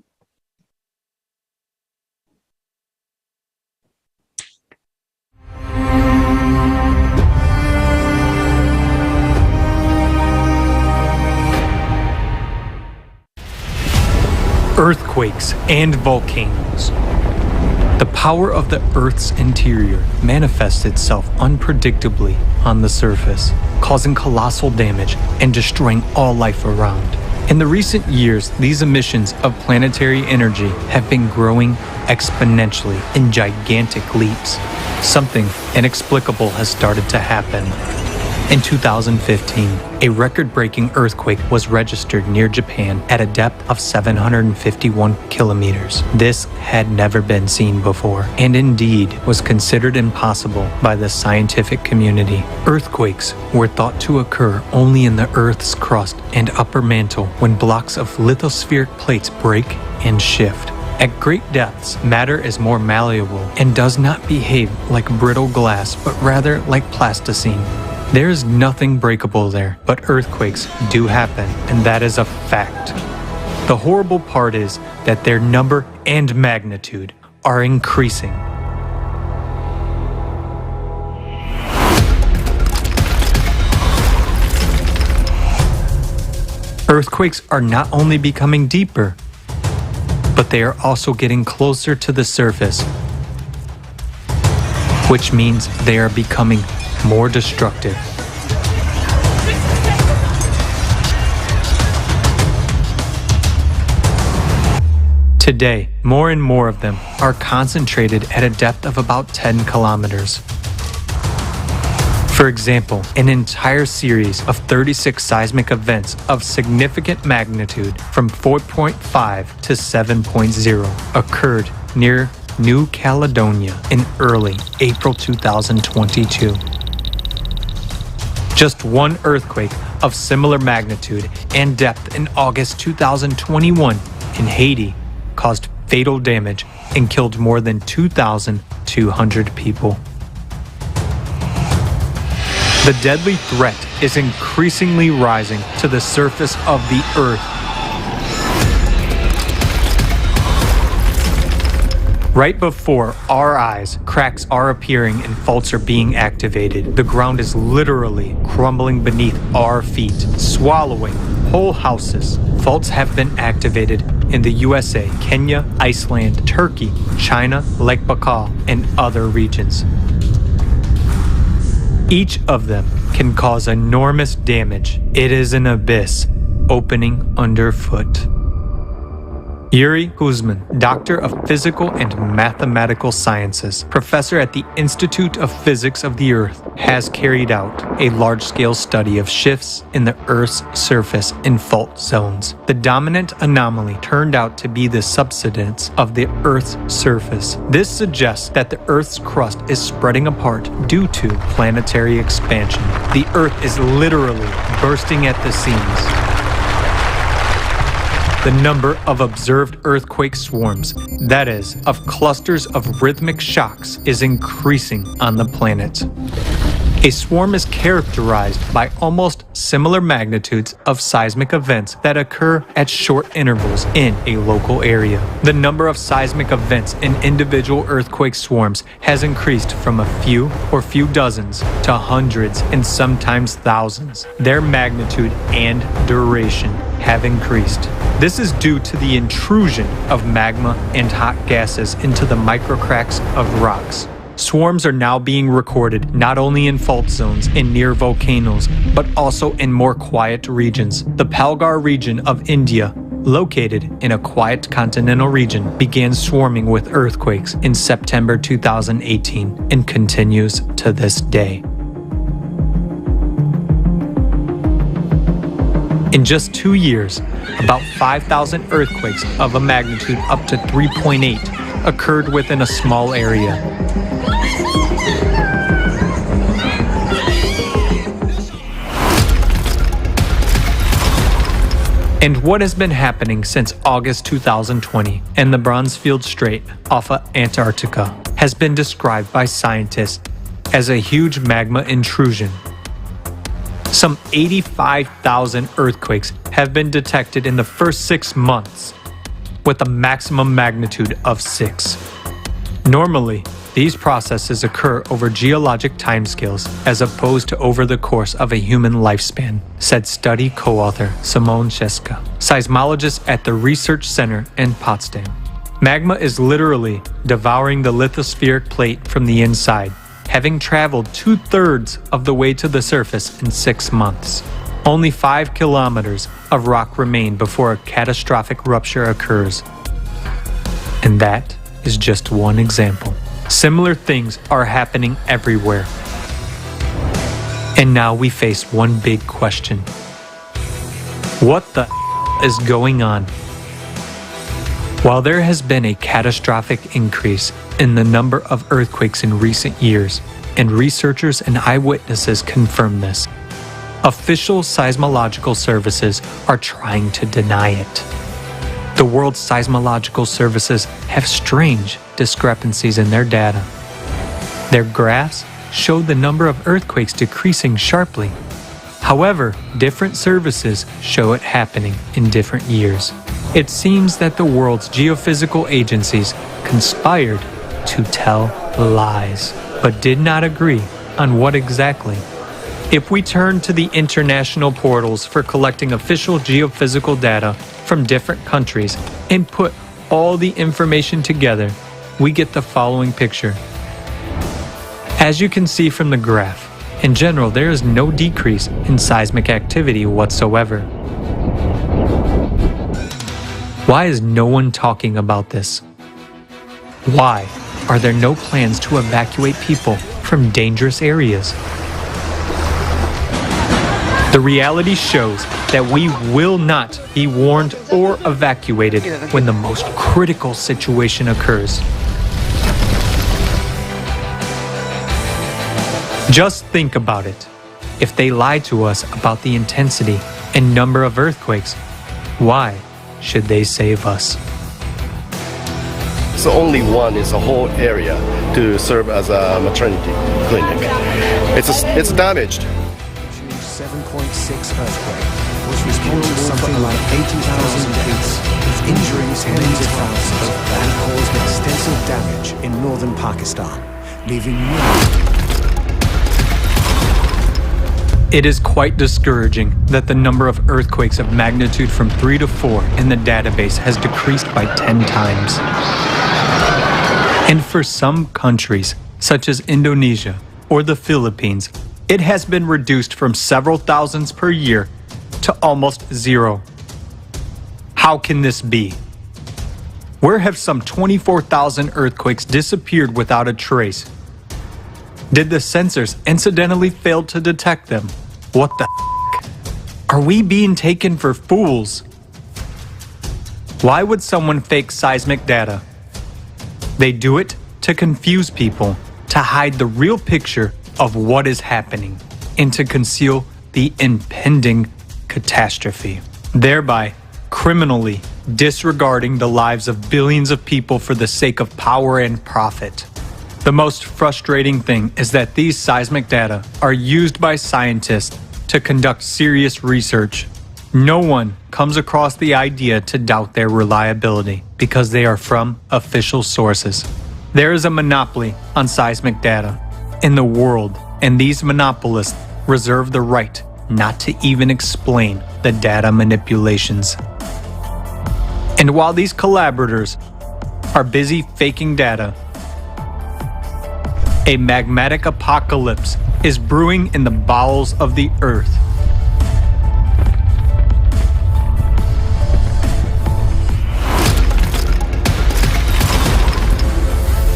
Earthquakes and volcanoes. The power of the Earth's interior manifests itself unpredictably on the surface, causing colossal damage and destroying all life around. In the recent years, these emissions of planetary energy have been growing exponentially in gigantic leaps. Something inexplicable has started to happen. In 2015, a record-breaking earthquake was registered near Japan at a depth of 751 kilometers. This had never been seen before, and indeed was considered impossible by the scientific community. Earthquakes were thought to occur only in the Earth's crust and upper mantle when blocks of lithospheric plates break and shift. At great depths, matter is more malleable and does not behave like brittle glass, but rather like plasticine. There is nothing breakable there, but earthquakes do happen, and that is a fact. The horrible part is that their number and magnitude are increasing. Earthquakes are not only becoming deeper, but they are also getting closer to the surface, which means they are becoming more destructive. Today, more and more of them are concentrated at a depth of about 10 kilometers. For example, an entire series of 36 seismic events of significant magnitude from 4.5 to 7.0 occurred near New Caledonia in early April 2022. Just one earthquake of similar magnitude and depth in August 2021 in Haiti caused fatal damage and killed more than 2,200 people. The deadly threat is increasingly rising to the surface of the Earth. Right before our eyes, cracks are appearing and faults are being activated. The ground is literally crumbling beneath our feet, swallowing whole houses. Faults have been activated in the USA, Kenya, Iceland, Turkey, China, Lake Baikal, and other regions. Each of them can cause enormous damage. It is an abyss opening underfoot. Yuri Kuzmin, Doctor of Physical and Mathematical Sciences, professor at the Institute of Physics of the Earth, has carried out a large-scale study of shifts in the Earth's surface in fault zones. The dominant anomaly turned out to be the subsidence of the Earth's surface. This suggests that the Earth's crust is spreading apart due to planetary expansion. The Earth is literally bursting at the seams. The number of observed earthquake swarms, that is, of clusters of rhythmic shocks, is increasing on the planet. A swarm is characterized by almost similar magnitudes of seismic events that occur at short intervals in a local area. The number of seismic events in individual earthquake swarms has increased from a few or few dozens to hundreds and sometimes thousands. Their magnitude and duration have increased. This is due to the intrusion of magma and hot gases into the microcracks of rocks. Swarms are now being recorded not only in fault zones and near volcanoes, but also in more quiet regions. The Palghar region of India, located in a quiet continental region, began swarming with earthquakes in September 2018 and continues to this day. In just 2 years, about 5,000 earthquakes of a magnitude up to 3.8 occurred within a small area. And what has been happening since August 2020 in the Bransfield Strait off of Antarctica has been described by scientists as a huge magma intrusion. Some 85,000 earthquakes have been detected in the first 6 months, with a maximum magnitude of 6. Normally, these processes occur over geologic timescales as opposed to over the course of a human lifespan, said study co-author Simone Czeska, seismologist at the Research Center in Potsdam. Magma is literally devouring the lithospheric plate from the inside, having traveled 2/3 of the way to the surface in 6 months. Only 5 kilometers of rock remain before a catastrophic rupture occurs. And that is just one example. Similar things are happening everywhere. And now we face one big question. What the is going on? While there has been a catastrophic increase in the number of earthquakes in recent years, and researchers and eyewitnesses confirm this, official seismological services are trying to deny it. The world's seismological services have strange discrepancies in their data. Their graphs show the number of earthquakes decreasing sharply. However, different services show it happening in different years. It seems that the world's geophysical agencies conspired to tell lies, but did not agree on what exactly. If we turn to the international portals for collecting official geophysical data from different countries and put all the information together, we get the following picture. As you can see from the graph, in general, there is no decrease in seismic activity whatsoever. Why is no one talking about this? Why are there no plans to evacuate people from dangerous areas? The reality shows that we will not be warned or evacuated when the most critical situation occurs. Just think about it. If they lied to us about the intensity and number of earthquakes, why should they save us? So only one is a whole area to serve as a maternity clinic. It's damaged. 7.6 earthquake was responsible for something like 80,000 deaths, injuring tens of thousands, and caused extensive damage in northern Pakistan, leaving It is quite discouraging that the number of earthquakes of magnitude from 3 to 4 in the database has decreased by 10 times. And for some countries, such as Indonesia or the Philippines, it has been reduced from several thousands per year to almost 0. How can this be? Where have some 24,000 earthquakes disappeared without a trace? Did the sensors incidentally fail to detect them? What the f***? Are we being taken for fools? Why would someone fake seismic data? They do it to confuse people, to hide the real picture of what is happening, and to conceal the impending catastrophe, thereby criminally disregarding the lives of billions of people for the sake of power and profit. The most frustrating thing is that these seismic data are used by scientists to conduct serious research. No one comes across the idea to doubt their reliability because they are from official sources. There is a monopoly on seismic data in the world, and these monopolists reserve the right not to even explain the data manipulations. And while these collaborators are busy faking data, a magmatic apocalypse is brewing in the bowels of the earth.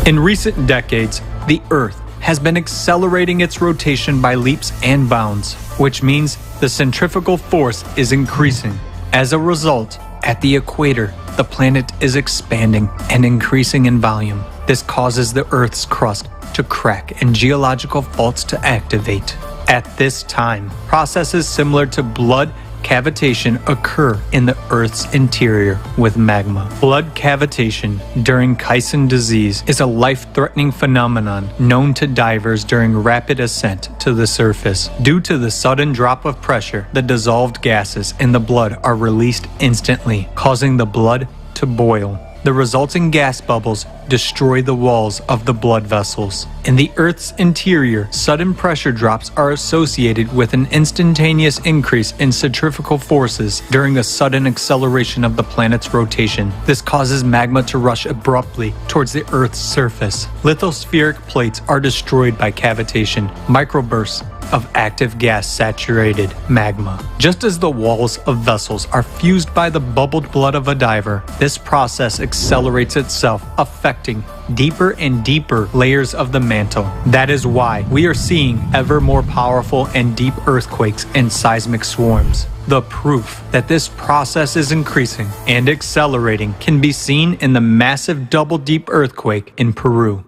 In recent decades, the earth has been accelerating its rotation by leaps and bounds. which means the centrifugal force is increasing. As a result, at the equator, the planet is expanding and increasing in volume. This causes the Earth's crust to crack and geological faults to activate. At this time, processes similar to blood cavitation occur in the Earth's interior with magma. Blood cavitation during Kyson disease is a life-threatening phenomenon known to divers during rapid ascent to the surface. Due to the sudden drop of pressure, the dissolved gases in the blood are released instantly, causing the blood to boil. The resulting gas bubbles destroy the walls of the blood vessels. In the Earth's interior, sudden pressure drops are associated with an instantaneous increase in centrifugal forces during a sudden acceleration of the planet's rotation. This causes magma to rush abruptly towards the Earth's surface. Lithospheric plates are destroyed by cavitation, microbursts of active gas-saturated magma. Just as the walls of vessels are fused by the bubbled blood of a diver, this process accelerates itself, affecting deeper and deeper layers of the mantle. That is why we are seeing ever more powerful and deep earthquakes and seismic swarms. The proof that this process is increasing and accelerating can be seen in the massive double-deep earthquake in Peru.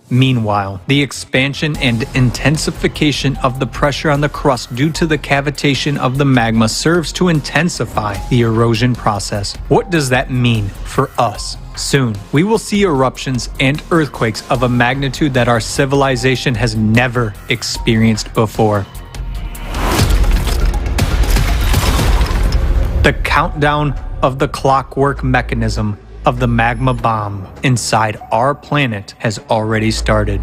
Meanwhile, the expansion and intensification of the pressure on the crust due to the cavitation of the magma serves to intensify the erosion process. What does that mean for us? Soon, we will see eruptions and earthquakes of a magnitude that our civilization has never experienced before. The countdown of the clockwork mechanism of the magma bomb inside our planet has already started.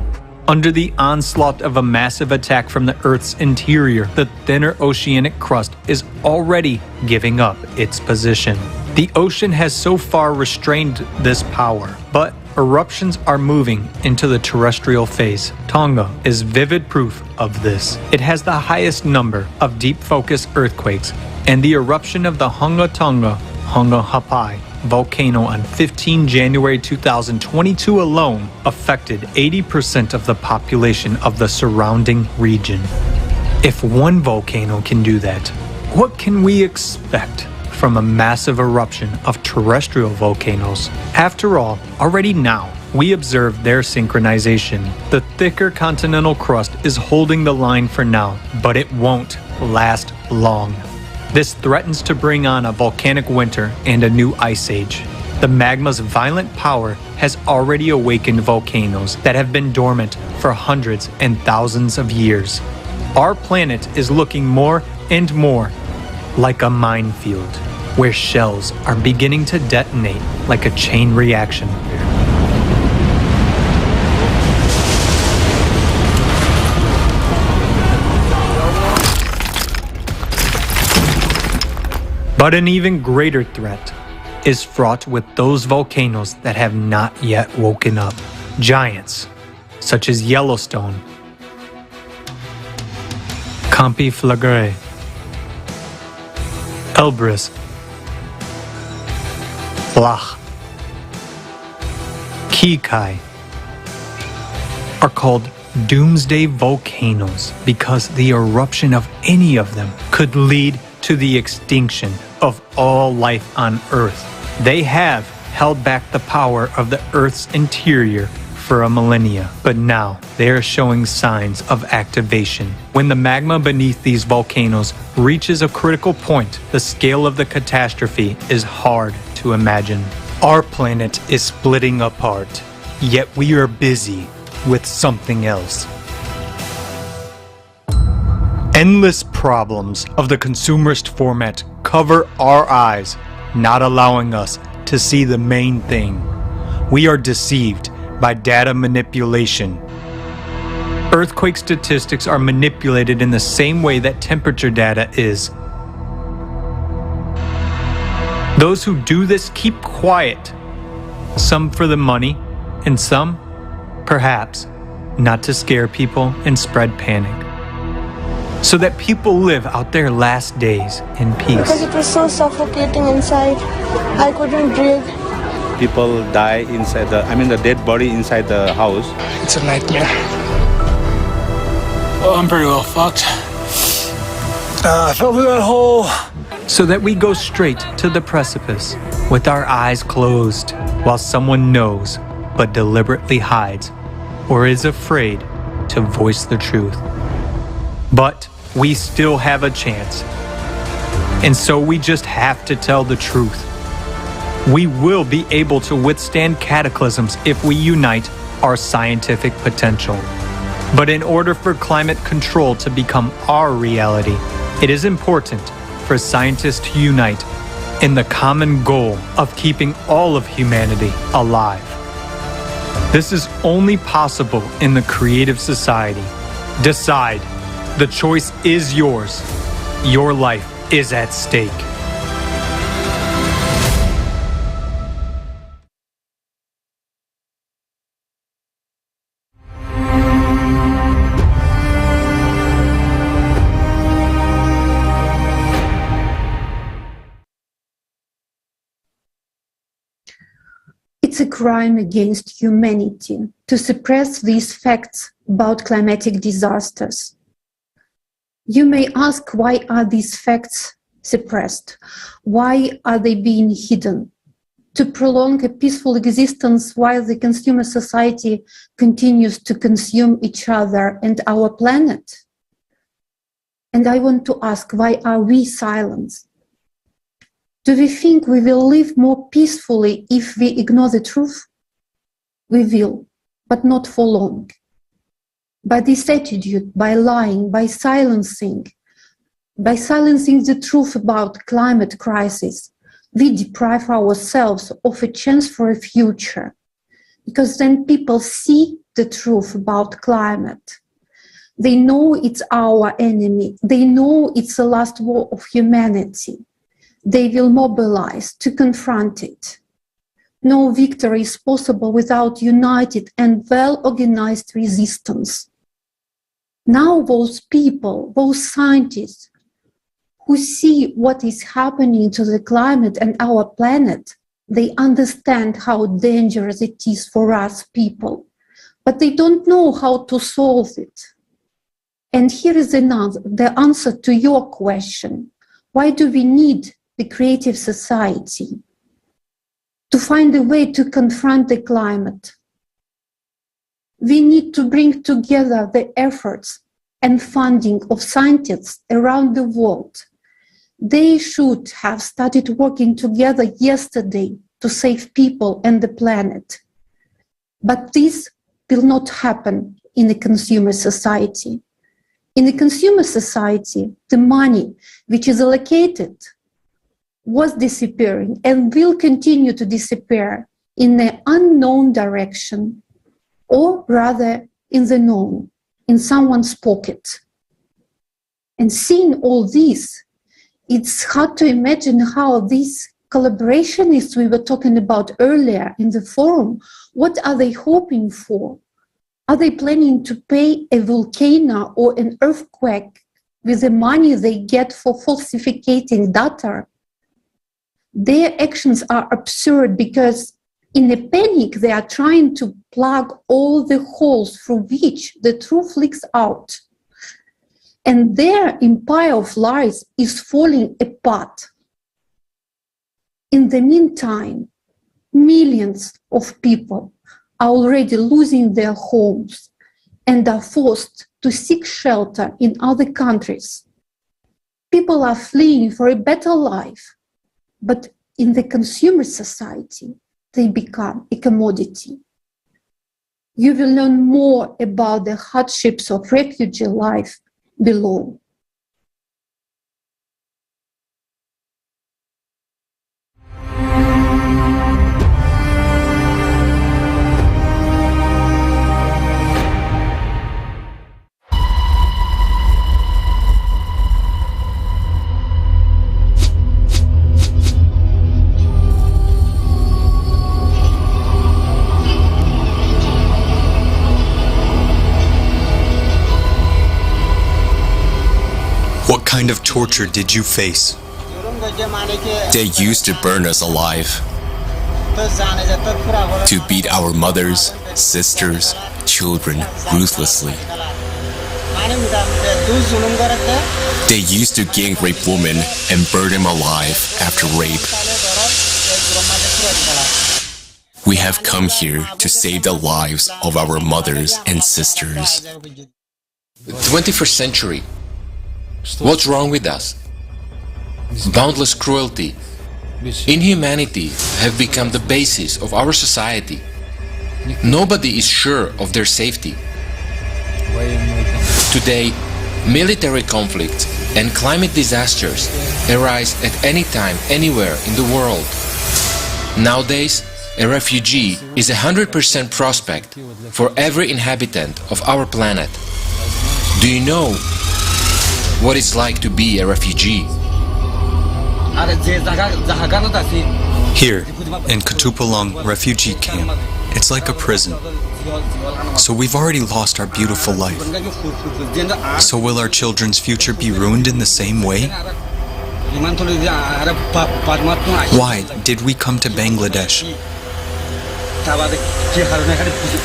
Under the onslaught of a massive attack from the Earth's interior, the thinner oceanic crust is already giving up its position. The ocean has so far restrained this power, but eruptions are moving into the terrestrial phase. Tonga is vivid proof of this. It has the highest number of deep focus earthquakes, and the eruption of the Hunga Tonga Hapai volcano on 15 January 2022 alone affected 80% of the population of the surrounding region. If one volcano can do that, what can we expect from a massive eruption of terrestrial volcanoes? After all, already now, we observe their synchronization. The thicker continental crust is holding the line for now, but it won't last long. This threatens to bring on a volcanic winter and a new ice age. The magma's violent power has already awakened volcanoes that have been dormant for hundreds and thousands of years. Our planet is looking more and more like a minefield, where shells are beginning to detonate like a chain reaction. But an even greater threat is fraught with those volcanoes that have not yet woken up. Giants, such as Yellowstone, Campi Flegrei, Elbrus, Flach, Kikai, are called doomsday volcanoes because the eruption of any of them could lead to the extinction of all life on Earth. They have held back the power of the Earth's interior for a millennia, but now they are showing signs of activation. When the magma beneath these volcanoes reaches a critical point, the scale of the catastrophe is hard to imagine. Our planet is splitting apart, yet we are busy with something else. Endless problems of the consumerist format cover our eyes, not allowing us to see the main thing. We are deceived by data manipulation. Earthquake statistics are manipulated in the same way that temperature data is. Those who do this keep quiet, some for the money, and some, perhaps, not to scare people and spread panic, so that people live out their last days in peace. Because it was so suffocating inside, I couldn't breathe. People die inside the dead body inside the house. It's a nightmare. Oh, I'm pretty well fucked. I fell through that hole. So that we go straight to the precipice with our eyes closed while someone knows but deliberately hides or is afraid to voice the truth. But we still have a chance. And so we just have to tell the truth. We will be able to withstand cataclysms if we unite our scientific potential. But in order for climate control to become our reality, it is important for scientists to unite in the common goal of keeping all of humanity alive. This is only possible in the creative society. Decide. The choice is yours. Your life is at stake. It's a crime against humanity to suppress these facts about climatic disasters. You may ask, why are these facts suppressed? Why are they being hidden? To prolong a peaceful existence while the consumer society continues to consume each other and our planet? And I want to ask, why are we silenced? Do we think we will live more peacefully if we ignore the truth? We will, but not for long. By this attitude, by lying, by silencing the truth about climate crisis, we deprive ourselves of a chance for a future. Because then people see the truth about climate. They know it's our enemy. They know it's the last war of humanity. They will mobilize to confront it. No victory is possible without united and well-organized resistance. Now those people, those scientists who see what is happening to the climate and our planet, they understand how dangerous it is for us people, but they don't know how to solve it. And here is the answer to your question. Why do we need the creative society? To find a way to confront the climate. We need to bring together the efforts and funding of scientists around the world. They should have started working together yesterday to save people and the planet. But this will not happen in a consumer society. In a consumer society, the money which is allocated was disappearing and will continue to disappear in an unknown direction, or rather in the known, in someone's pocket. And seeing all this, it's hard to imagine how these collaborationists we were talking about earlier in the forum, what are they hoping for? Are they planning to pay a volcano or an earthquake with the money they get for falsificating data? Their actions are absurd because in a panic, they are trying to plug all the holes through which the truth leaks out. And their empire of lies is falling apart. In the meantime, millions of people are already losing their homes and are forced to seek shelter in other countries. People are fleeing for a better life. But in the consumer society, they become a commodity. You will learn more about the hardships of refugee life below. What kind of torture did you face? They used to burn us alive, to beat our mothers, sisters, children ruthlessly. They used to gang rape women and burn them alive after rape. We have come here to save the lives of our mothers and sisters. The 21st century. What's wrong with us? Boundless cruelty, inhumanity have become the basis of our society. Nobody is sure of their safety. Today, military conflicts and climate disasters arise at any time, anywhere in the world. Nowadays, a refugee is a 100% prospect for every inhabitant of our planet. Do you know what it's like to be a refugee? Here, in Kutupalong refugee camp, it's like a prison. So we've already lost our beautiful life. So will our children's future be ruined in the same way? Why did we come to Bangladesh?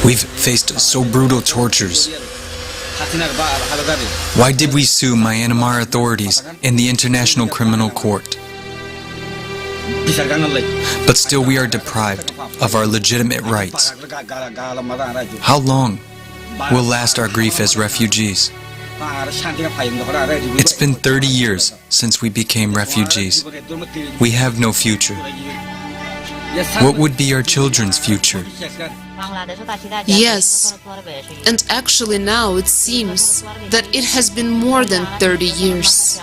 We've faced so brutal tortures. Why did we sue Myanmar authorities in the International Criminal Court? But still we are deprived of our legitimate rights. How long will last our grief as refugees? It's been 30 years since we became refugees. We have no future. What would be our children's future? Yes, and actually now it seems that it has been more than 30 years.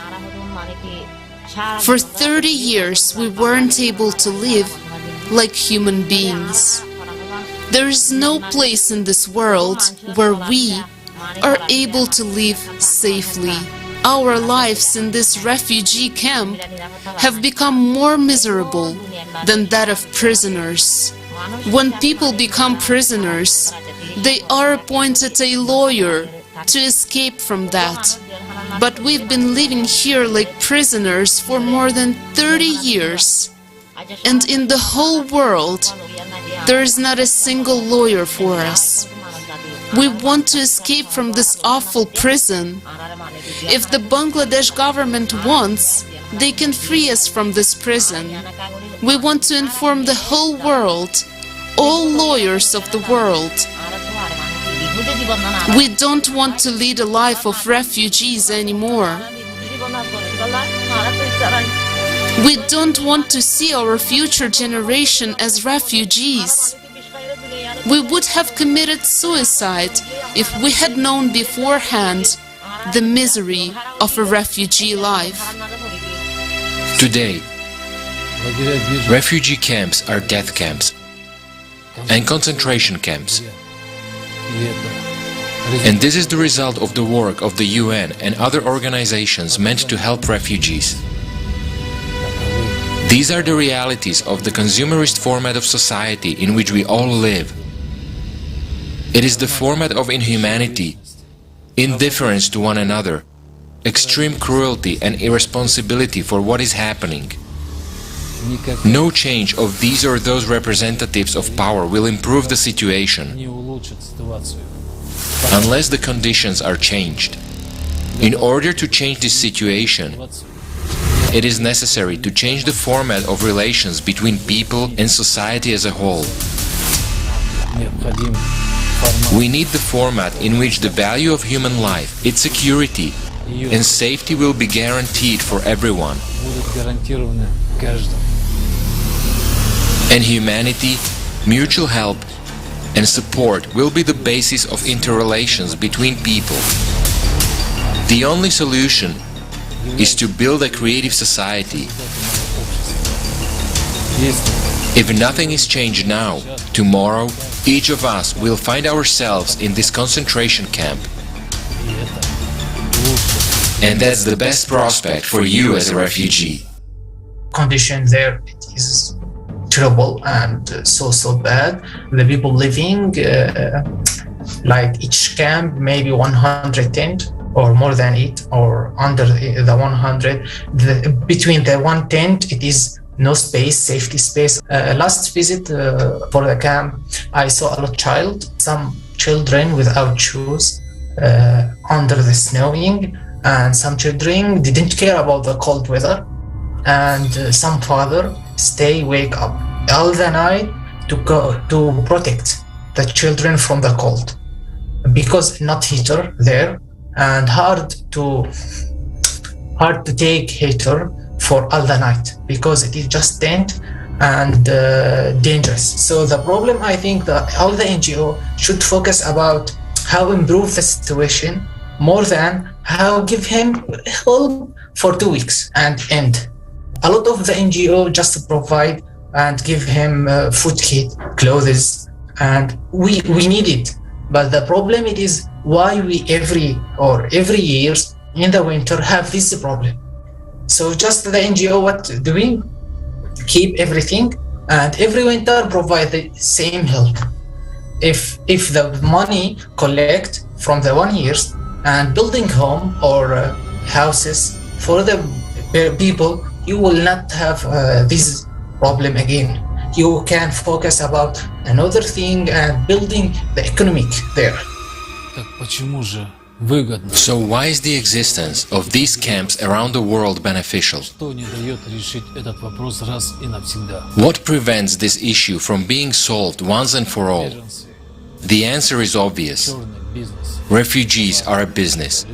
For 30 years we weren't able to live like human beings. There is no place in this world where we are able to live safely. Our lives in this refugee camp have become more miserable than that of prisoners. When people become prisoners, they are appointed a lawyer to escape from that. But we've been living here like prisoners for more than 30 years. And in the whole world, there is not a single lawyer for us. We want to escape from this awful prison. If the Bangladesh government wants, they can free us from this prison. We want to inform the whole world, all lawyers of the world. We don't want to lead a life of refugees anymore. We don't want to see our future generation as refugees. We would have committed suicide if we had known beforehand the misery of a refugee life. Today, refugee camps are death camps and concentration camps. And this is the result of the work of the UN and other organizations meant to help refugees. These are the realities of the consumerist format of society in which we all live. It is the format of inhumanity, indifference to one another, extreme cruelty and irresponsibility for what is happening. No change of these or those representatives of power will improve the situation unless the conditions are changed. In order to change this situation, it is necessary to change the format of relations between people and society as a whole. We need the format in which the value of human life, its security and safety will be guaranteed for everyone. And humanity, mutual help and support will be the basis of interrelations between people. The only solution is to build a creative society. If nothing is changed now, tomorrow each of us will find ourselves in this concentration camp. And that's the best prospect for you as a refugee. Condition there is terrible and so bad. The people living like each camp maybe 100 tent or more than it or under the 100. Between the one tent it is no space, safety space. Last visit for the camp I saw a lot of child, some children without shoes, under the snowing, and some children didn't care about the cold weather, and some father wake up all the night to protect the children from the cold, because not heater there, and hard to take heater for all the night because it is just tent and dangerous. So the problem, I think that all the NGO should focus about how improve the situation more than how give him help for 2 weeks and end. A lot of the NGO just provide and give him food kit, clothes, and we need it. But the problem it is why we every years in the winter have this problem. So just the NGO what doing? Keep everything, and every winter provide the same help. If the money collect from the 1 years and building home or houses for the people, you will not have this problem again. You can focus about another thing and building the economic there. So why is the existence of these camps around the world beneficial? What prevents this issue from being solved once and for all? The answer is obvious. Refugees are a business,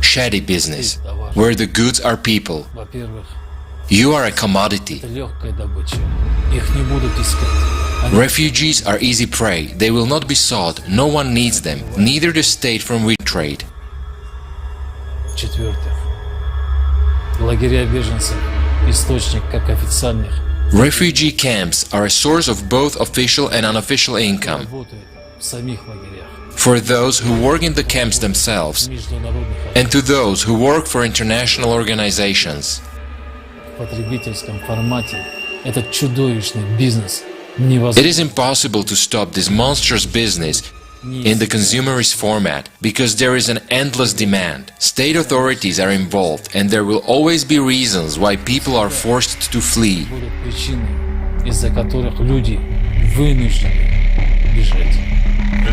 shady business, where the goods are people. You are a commodity. Refugees are easy prey. They will not be sought. No one needs them, neither the state from which trade. Refugee camps are a source of both official and unofficial income for those who work in the camps themselves and to those who work for international organizations. It is impossible to stop this monstrous business in the consumerist format because there is an endless demand. State authorities are involved and there will always be reasons why people are forced to flee.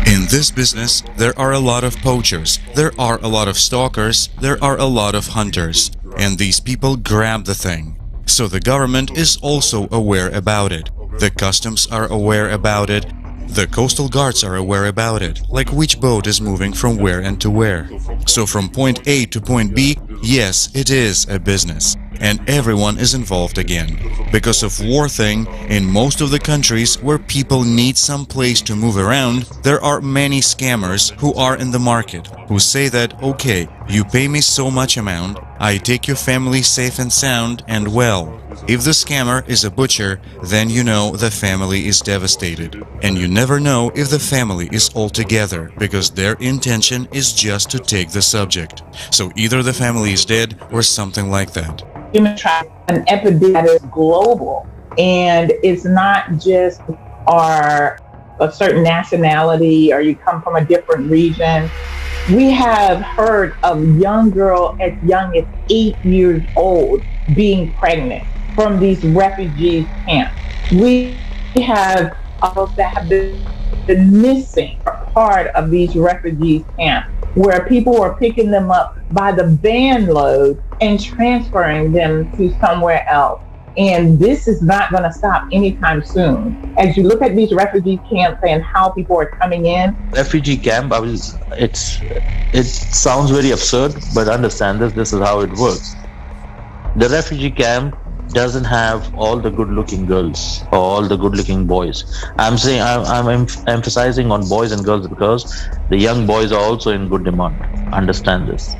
In this business, there are a lot of poachers, there are a lot of stalkers, there are a lot of hunters, and these people grab the thing. So the government is also aware about it. The customs are aware about it. The coastal guards are aware about it, like which boat is moving from where and to where. So from point A to point B, yes, it is a business. And everyone is involved again. Because of war thing, in most of the countries where people need some place to move around, there are many scammers who are in the market, who say that, okay, you pay me so much amount, I take your family safe and sound and well. If the scammer is a butcher, then you know the family is devastated. And you never know if the family is all together, because their intention is just to take the subject. So either the family is dead or something like that. Human trafficking, an epidemic that is global, and it's not just a certain nationality or you come from a different region. We have heard of young girls as young as 8 years old being pregnant from these refugee camps. We have those that have been missing part of these refugee camps, where people are picking them up by the van load and transferring them to somewhere else. And this is not going to stop anytime soon. As you look at these refugee camps and how people are coming in. Refugee camp, it sounds very absurd, but understand this is how it works. The refugee camp doesn't have all the good-looking girls or all the good-looking boys. I'm emphasizing on boys and girls because the young boys are also in good demand. Understand this.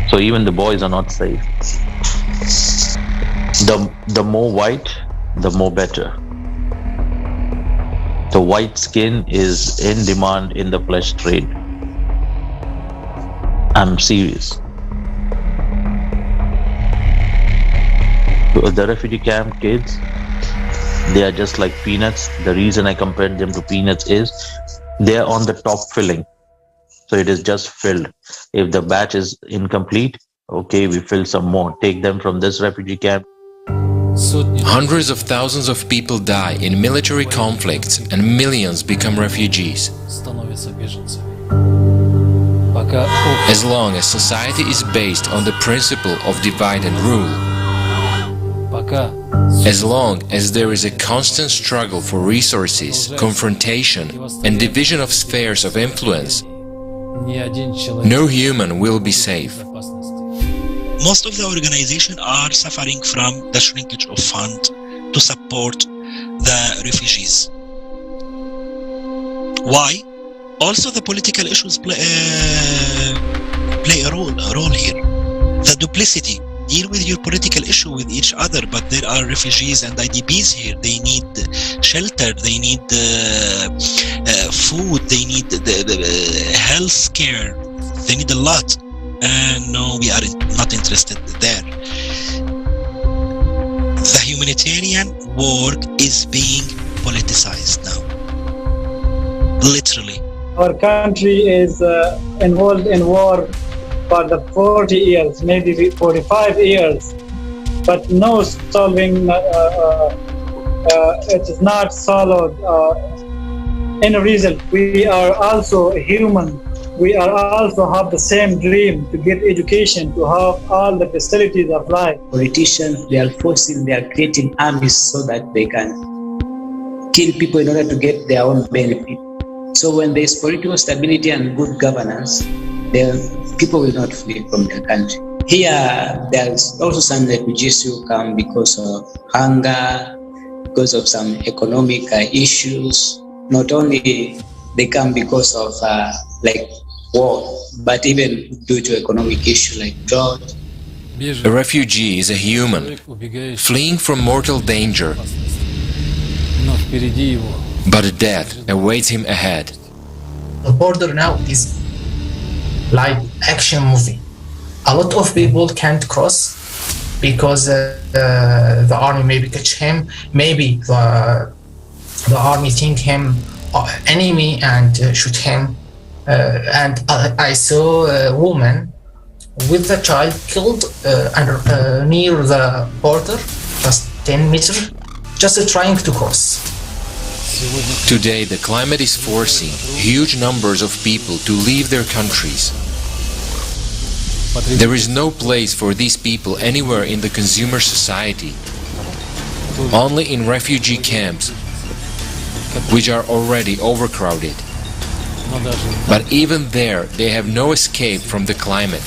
So even the boys are not safe. The more white, the more better. The white skin is in demand in the flesh trade. I'm serious. The refugee camp kids, they are just like peanuts. The reason I compared them to peanuts is they are on the top filling. So it is just filled. If the batch is incomplete, okay, we fill some more. Take them from this refugee camp. Hundreds of thousands of people die in military conflicts and millions become refugees. As long as society is based on the principle of divide and rule, as long as there is a constant struggle for resources, confrontation, and division of spheres of influence, no human will be safe. Most of the organizations are suffering from the shrinkage of funds to support the refugees. Why? Also, the political issues play a role here. The duplicity. Deal with your political issue with each other, but there are refugees and IDPs here. They need shelter, they need food, they need the health care, they need a lot. And no, we are not interested there. The humanitarian work is being politicized now. Literally. Our country is involved in war for the 40 years, maybe 45 years, but no solving, it is not solved any result. We are also human. We are also have the same dream to get education, to have all the facilities of life. Politicians, they are creating armies so that they can kill people in order to get their own benefit. So when there is political stability and good governance, then people will not flee from the country. Here, there's also some refugees who come because of hunger, because of some economic issues. Not only they come because of like war, but even due to economic issues like drought. A refugee is a human fleeing from mortal danger, but death awaits him ahead. The border now is like action movie. A lot of people can't cross because the army maybe catch him, maybe the army think him enemy and shoot him. And I saw a woman with the child killed near the border, just 10 meters, just trying to cross. Today, the climate is forcing huge numbers of people to leave their countries. There is no place for these people anywhere in the consumer society, only in refugee camps, which are already overcrowded. But even there, they have no escape from the climate.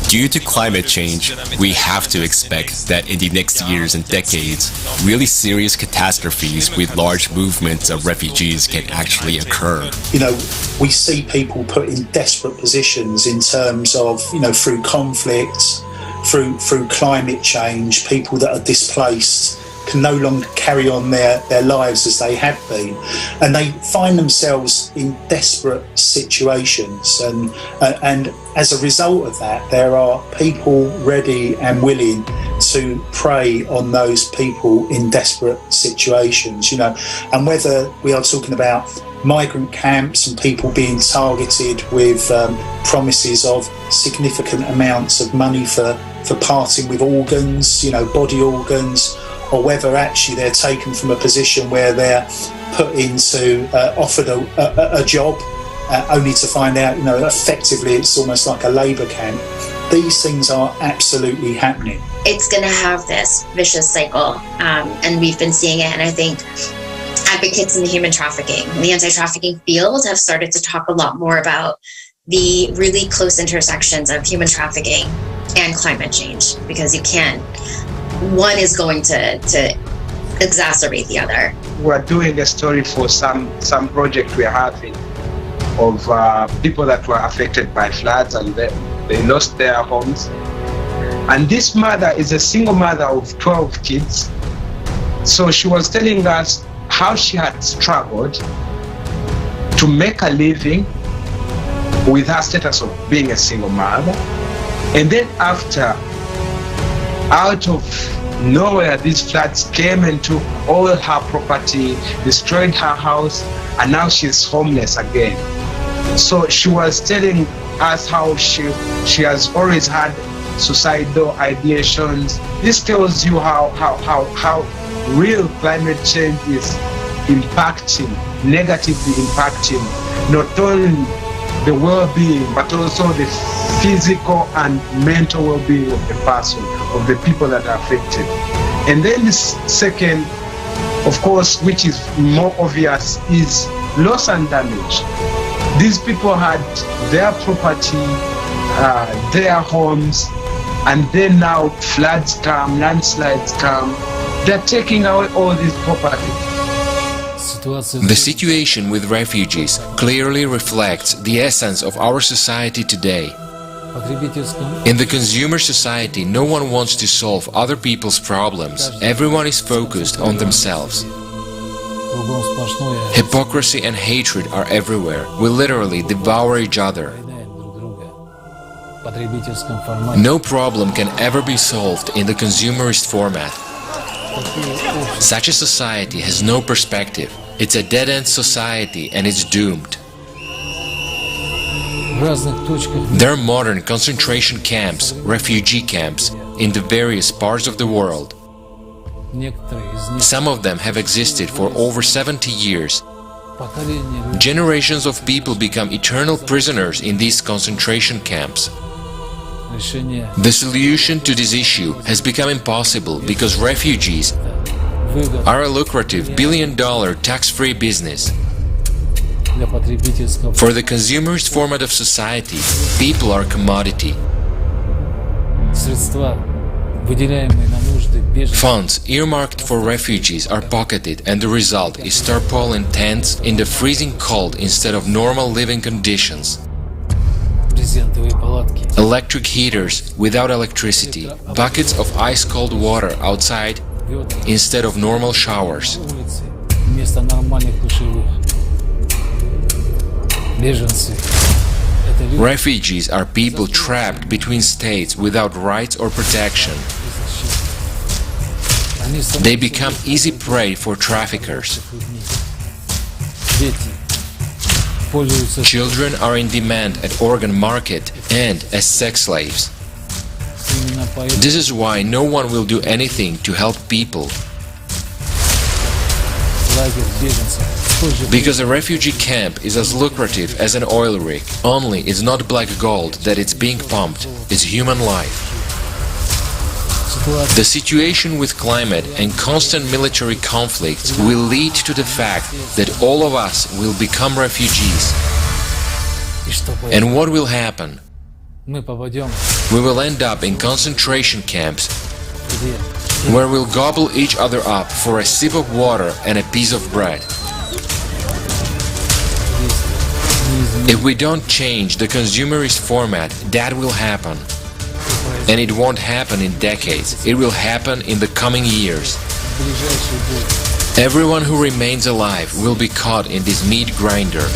Due to climate change, we have to expect that in the next years and decades, really serious catastrophes with large movements of refugees can actually occur. You know, we see people put in desperate positions in terms of, you know, through conflict, through climate change, people that are displaced can no longer carry on their lives as they had been, and they find themselves in desperate situations, and as a result of that, there are people ready and willing to prey on those people in desperate situations, you know. And whether we are talking about migrant camps and people being targeted with promises of significant amounts of money for parting with organs, you know, body organs, or whether actually they're taken from a position where they're put into, offered a job, only to find out, you know, effectively it's almost like a labour camp. These things are absolutely happening. It's going to have this vicious cycle, and we've been seeing it, and I think advocates in the human trafficking, the anti-trafficking field have started to talk a lot more about the really close intersections of human trafficking and climate change, because you can't, one is going to exacerbate the other. We're doing a story for some project we're having of people that were affected by floods and they lost their homes. And this mother is a single mother of 12 kids. So she was telling us how she had struggled to make a living with her status of being a single mother. And then after, out of nowhere, these floods came and took all her property, destroyed her house, and now she's homeless again. So she was telling us how she has always had suicidal ideations. This tells you how real climate change is impacting, negatively impacting not only the well-being, but also the physical and mental well-being of the person, of the people that are affected. And then the second, of course, which is more obvious, is loss and damage. These people had their property, their homes, and then now floods come, landslides come. They're taking away all this property. The situation with refugees clearly reflects the essence of our society today. In the consumer society, no one wants to solve other people's problems. Everyone is focused on themselves. Hypocrisy and hatred are everywhere. We literally devour each other. No problem can ever be solved in the consumerist format. Such a society has no perspective. It's a dead-end society and it's doomed. There are modern concentration camps, refugee camps, in the various parts of the world. Some of them have existed for over 70 years. Generations of people become eternal prisoners in these concentration camps. The solution to this issue has become impossible because refugees are a lucrative billion-dollar tax-free business. For the consumerist format of society, people are commodity. Funds earmarked for refugees are pocketed, and the result is tarpaulin tents in the freezing cold instead of normal living conditions. Electric heaters without electricity, buckets of ice-cold water outside instead of normal showers. Refugees are people trapped between states without rights or protection. They become easy prey for traffickers. Children are in demand at organ market and as sex slaves. This is why no one will do anything to help people. Because a refugee camp is as lucrative as an oil rig, only it's not black gold that it's being pumped, it's human life. The situation with climate and constant military conflicts will lead to the fact that all of us will become refugees. And what will happen? We will end up in concentration camps where we'll gobble each other up for a sip of water and a piece of bread. If we don't change the consumerist format, that will happen. And it won't happen in decades, it will happen in the coming years. Everyone who remains alive will be caught in this meat grinder.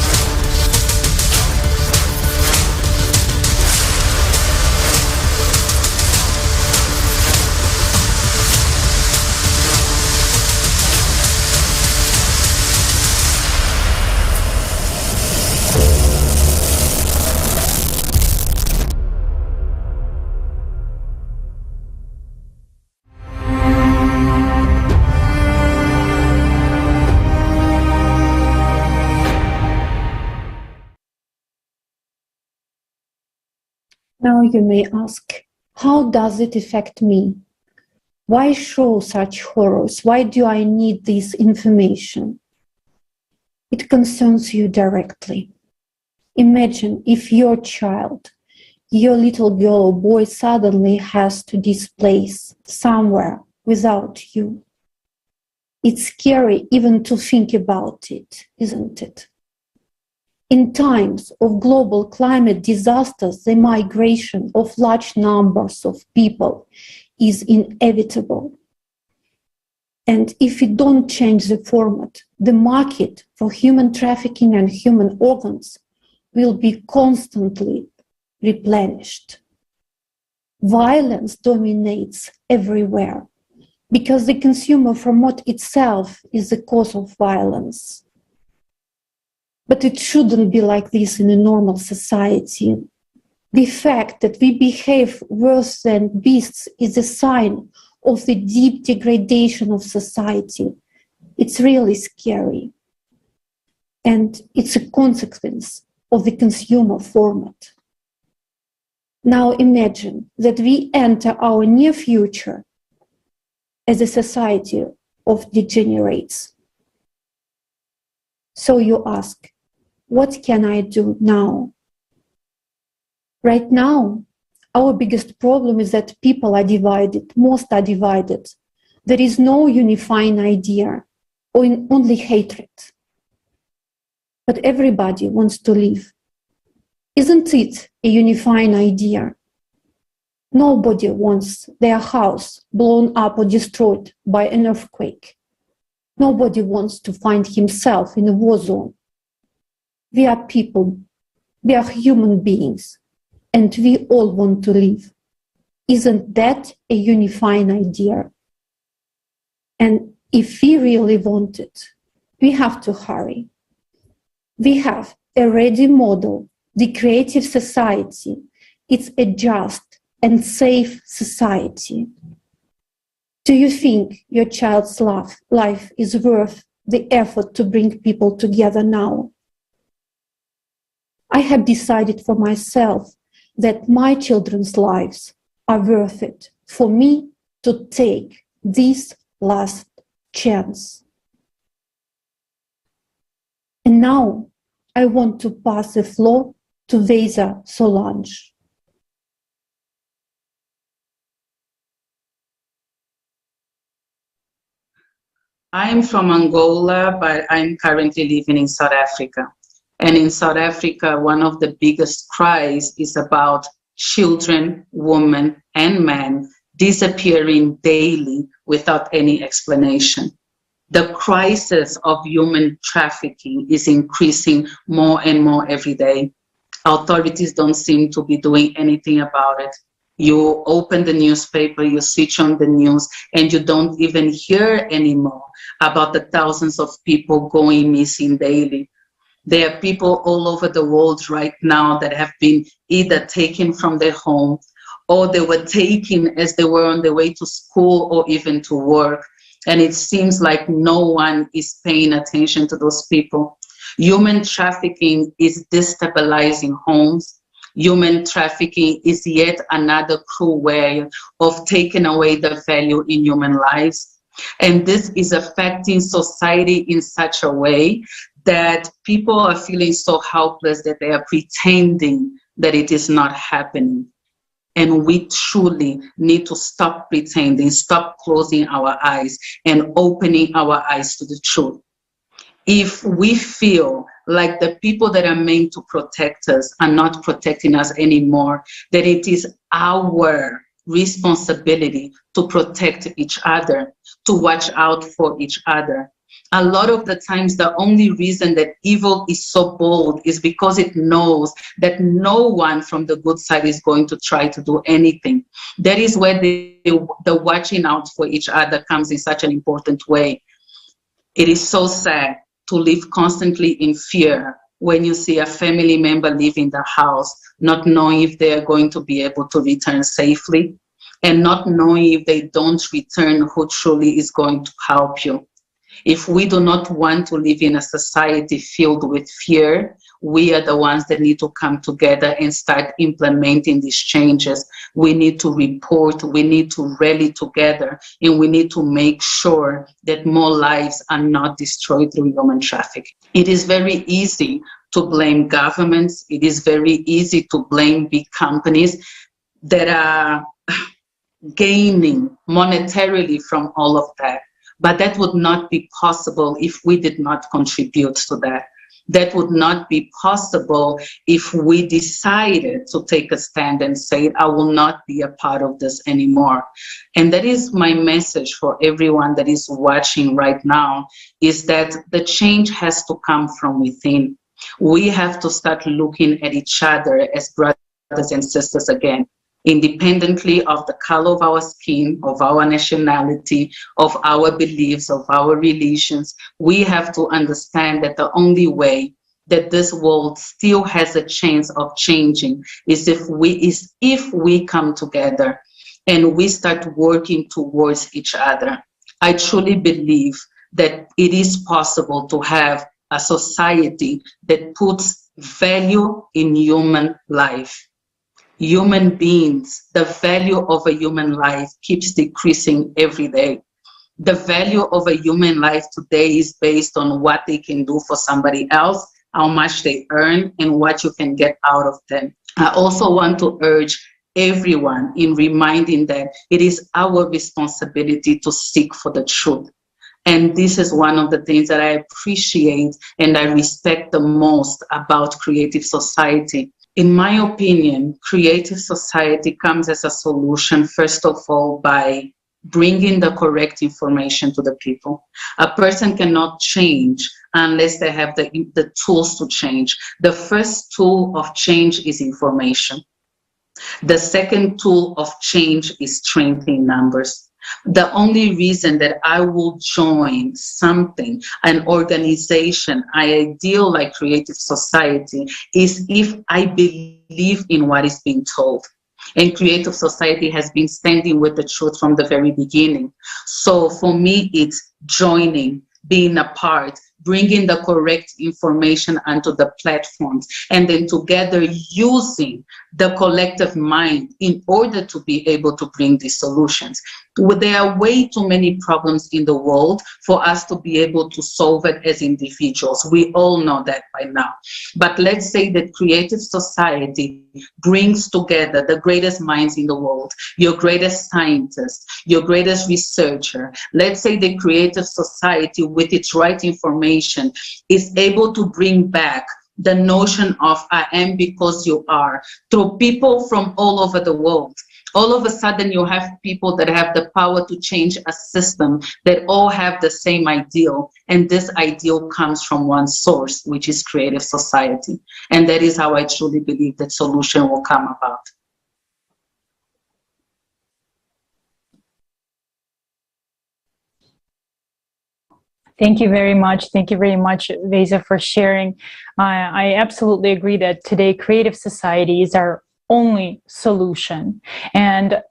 Now you may ask, how does it affect me? Why show such horrors? Why do I need this information? It concerns you directly. Imagine if your child, your little girl or boy suddenly has to displace somewhere without you. It's scary even to think about it, isn't it? In times of global climate disasters, the migration of large numbers of people is inevitable. And if we don't change the format, the market for human trafficking and human organs will be constantly replenished. Violence dominates everywhere because the consumer format itself is the cause of violence. But it shouldn't be like this in a normal society. The fact that we behave worse than beasts is a sign of the deep degradation of society. It's really scary. And it's a consequence of the consumer format. Now imagine that we enter our near future as a society of degenerates. So you ask, what can I do now? Right now, our biggest problem is that people are divided, most are divided. There is no unifying idea, or only hatred. But everybody wants to live. Isn't it a unifying idea? Nobody wants their house blown up or destroyed by an earthquake. Nobody wants to find himself in a war zone. We are people, we are human beings, and we all want to live. Isn't that a unifying idea? And if we really want it, we have to hurry. We have a ready model, the creative society. It's a just and safe society. Do you think your child's life is worth the effort to bring people together now? I have decided for myself that my children's lives are worth it for me to take this last chance. And now I want to pass the floor to Vesa Solange. I'm from Angola, but I'm currently living in South Africa. And in South Africa, one of the biggest cries is about children, women, and men disappearing daily without any explanation. The crisis of human trafficking is increasing more and more every day. Authorities don't seem to be doing anything about it. You open the newspaper, you switch on the news, and you don't even hear anymore about the thousands of people going missing daily. There are people all over the world right now that have been either taken from their home or they were taken as they were on their way to school or even to work. And it seems like no one is paying attention to those people. Human trafficking is destabilizing homes. Human trafficking is yet another cruel way of taking away the value in human lives. And this is affecting society in such a way that people are feeling so helpless that they are pretending that it is not happening. And we truly need to stop pretending, stop closing our eyes and opening our eyes to the truth. If we feel like the people that are meant to protect us are not protecting us anymore, that it is our responsibility to protect each other, to watch out for each other. A lot of the times, the only reason that evil is so bold is because it knows that no one from the good side is going to try to do anything. That is where the watching out for each other comes in such an important way. It is so sad to live constantly in fear when you see a family member leaving the house, not knowing if they are going to be able to return safely, and not knowing if they don't return, who truly is going to help you. If we do not want to live in a society filled with fear, we are the ones that need to come together and start implementing these changes. We need to report, we need to rally together, and we need to make sure that more lives are not destroyed through human trafficking. It is very easy to blame governments. It is very easy to blame big companies that are gaining monetarily from all of that. But that would not be possible if we did not contribute to that. That would not be possible if we decided to take a stand and say, I will not be a part of this anymore. And that is my message for everyone that is watching right now, is that the change has to come from within. We have to start looking at each other as brothers and sisters again, independently of the color of our skin, of our nationality, of our beliefs, of our religions. We have to understand that the only way that this world still has a chance of changing is if we come together and we start working towards each other. I truly believe that it is possible to have a society that puts value in human life. Human beings, the value of a human life keeps decreasing every day. The value of a human life today is based on what they can do for somebody else, how much they earn, and what you can get out of them. I also want to urge everyone in reminding that it is our responsibility to seek for the truth. And this is one of the things that I appreciate and I respect the most about Creative Society. In my opinion, Creative Society comes as a solution, first of all, by bringing the correct information to the people. A person cannot change unless they have the tools to change. The first tool of change is information. The second tool of change is strength in numbers. The only reason that I will join something, an organization, an ideal like Creative Society, is if I believe in what is being told. And Creative Society has been standing with the truth from the very beginning. So for me, it's joining, being a part, bringing the correct information onto the platforms, and then together using the collective mind in order to be able to bring these solutions. There are way too many problems in the world for us to be able to solve it as individuals. We all know that by now. But let's say that Creative Society brings together the greatest minds in the world, your greatest scientist, your greatest researcher. Let's say the Creative Society, with its right information, is able to bring back the notion of I am because you are through people from all over the world. All of a sudden, you have people that have the power to change a system that all have the same ideal. And this ideal comes from one source, which is Creative Society. And that is how I truly believe that solution will come about. Thank you very much. Thank you very much, Vesa, for sharing. I absolutely agree that today Creative Society is our only solution. And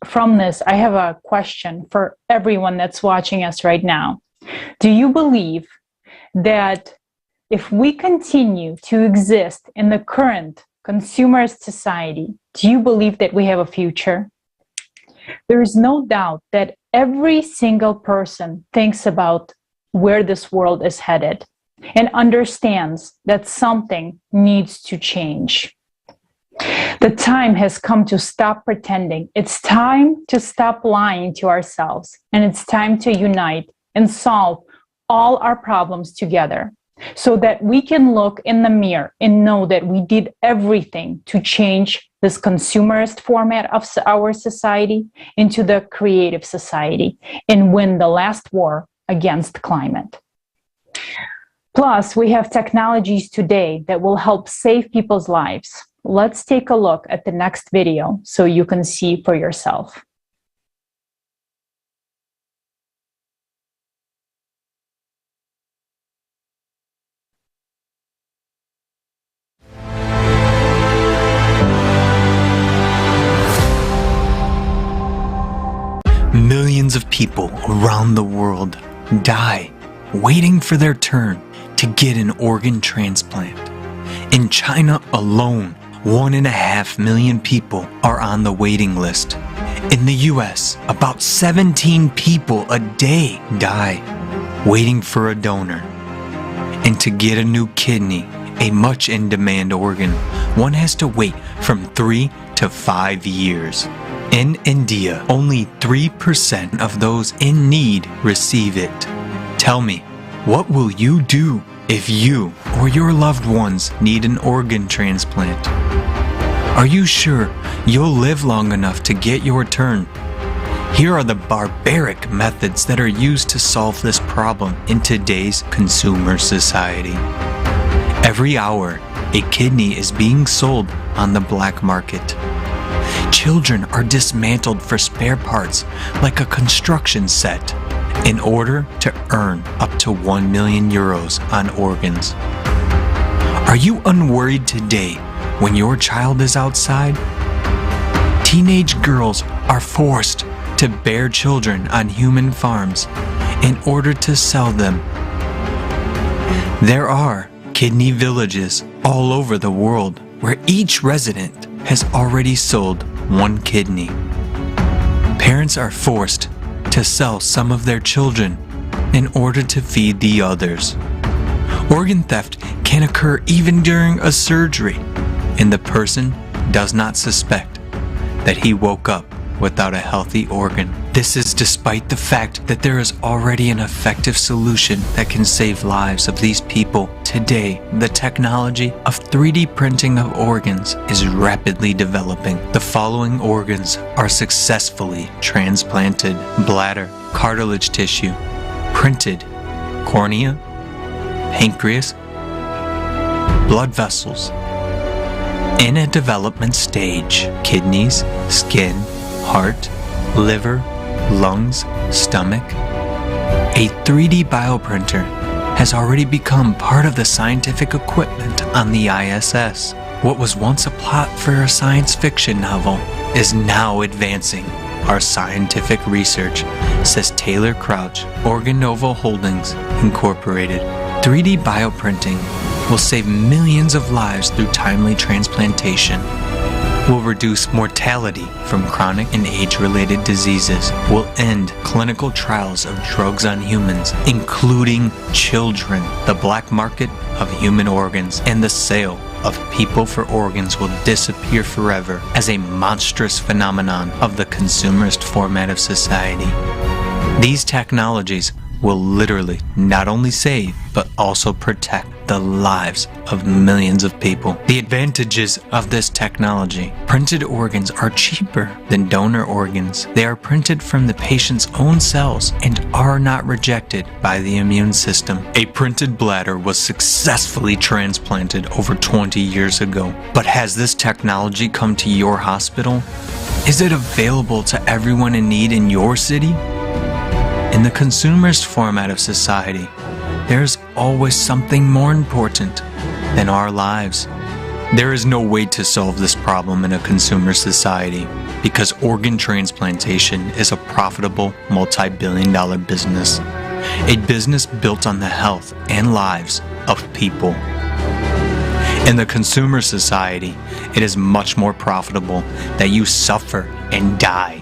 from this, I have a question for everyone that's watching us right now. Do you believe that if we continue to exist in the current consumerist society, do you believe that we have a future? There is no doubt that every single person thinks about where this world is headed and understands that something needs to change. The time has come to stop pretending. It's time to stop lying to ourselves, and it's time to unite and solve all our problems together so that we can look in the mirror and know that we did everything to change this consumerist format of our society into the Creative Society and win the last war against climate. Plus, we have technologies today that will help save people's lives. Let's take a look at the next video so you can see for yourself. Millions of people around the world die waiting for their turn to get an organ transplant. In China alone, 1.5 million people are on the waiting list. In the US, about 17 people a day die waiting for a donor. And to get a new kidney, a much in-demand organ, one has to wait from 3 to 5 years. In India, only 3% of those in need receive it. Tell me, what will you do if you or your loved ones need an organ transplant? Are you sure you'll live long enough to get your turn? Here are the barbaric methods that are used to solve this problem in today's consumer society. Every hour, a kidney is being sold on the black market. Children are dismantled for spare parts like a construction set in order to earn up to 1 million euros on organs. Are you unworried today when your child is outside? Teenage girls are forced to bear children on human farms in order to sell them. There are kidney villages all over the world where each resident has already sold one kidney. Parents are forced to sell some of their children in order to feed the others. Organ theft can occur even during a surgery, and the person does not suspect that he woke up without a healthy organ. This is despite the fact that there is already an effective solution that can save lives of these people. Today, the technology of 3D printing of organs is rapidly developing. The following organs are successfully transplanted: bladder, cartilage tissue, printed cornea, pancreas, blood vessels. In a development stage, kidneys, skin, heart, liver, lungs, stomach. A 3D bioprinter has already become part of the scientific equipment on the ISS. What was once a plot for a science fiction novel is now advancing our scientific research, says Taylor Crouch, Organovo Holdings Incorporated. 3D bioprinting will save millions of lives through timely transplantation, will reduce mortality from chronic and age-related diseases, will end clinical trials of drugs on humans, including children. The black market of human organs and the sale of people for organs will disappear forever as a monstrous phenomenon of the consumerist format of society. These technologies will literally not only save, but also protect the lives of millions of people. The advantages of this technology: printed organs are cheaper than donor organs. They are printed from the patient's own cells and are not rejected by the immune system. A printed bladder was successfully transplanted over 20 years ago. But has this technology come to your hospital? Is it available to everyone in need in your city? In the consumerist format of society, there's always something more important than our lives. There is no way to solve this problem in a consumer society because organ transplantation is a profitable multi-billion-dollar business, a business built on the health and lives of people. In the consumer society, it is much more profitable that you suffer and die.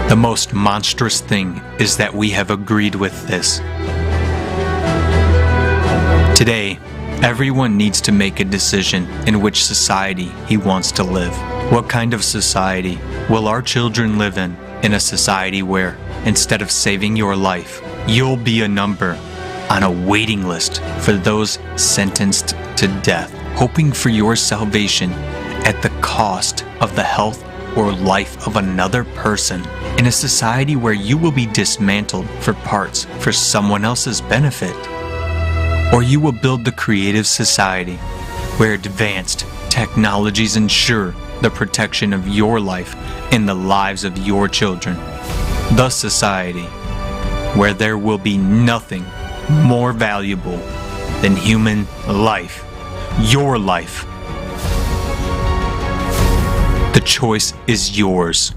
The most monstrous thing is that we have agreed with this. Today, everyone needs to make a decision in which society he wants to live. What kind of society will our children live in? In a society where, instead of saving your life, you'll be a number on a waiting list for those sentenced to death, hoping for your salvation at the cost of the health or life of another person. In a society where you will be dismantled for parts for someone else's benefit. Or you will build the creative society where advanced technologies ensure the protection of your life and the lives of your children. The society where there will be nothing more valuable than human life, your life. The choice is yours.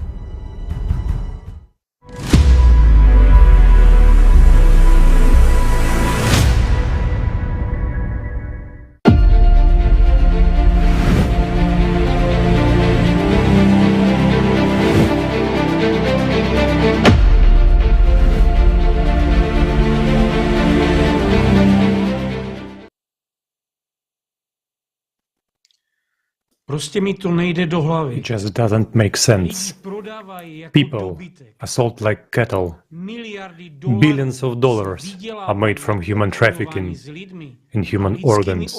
It just doesn't make sense. People are sold like cattle. Billions of dollars are made from human trafficking in human organs.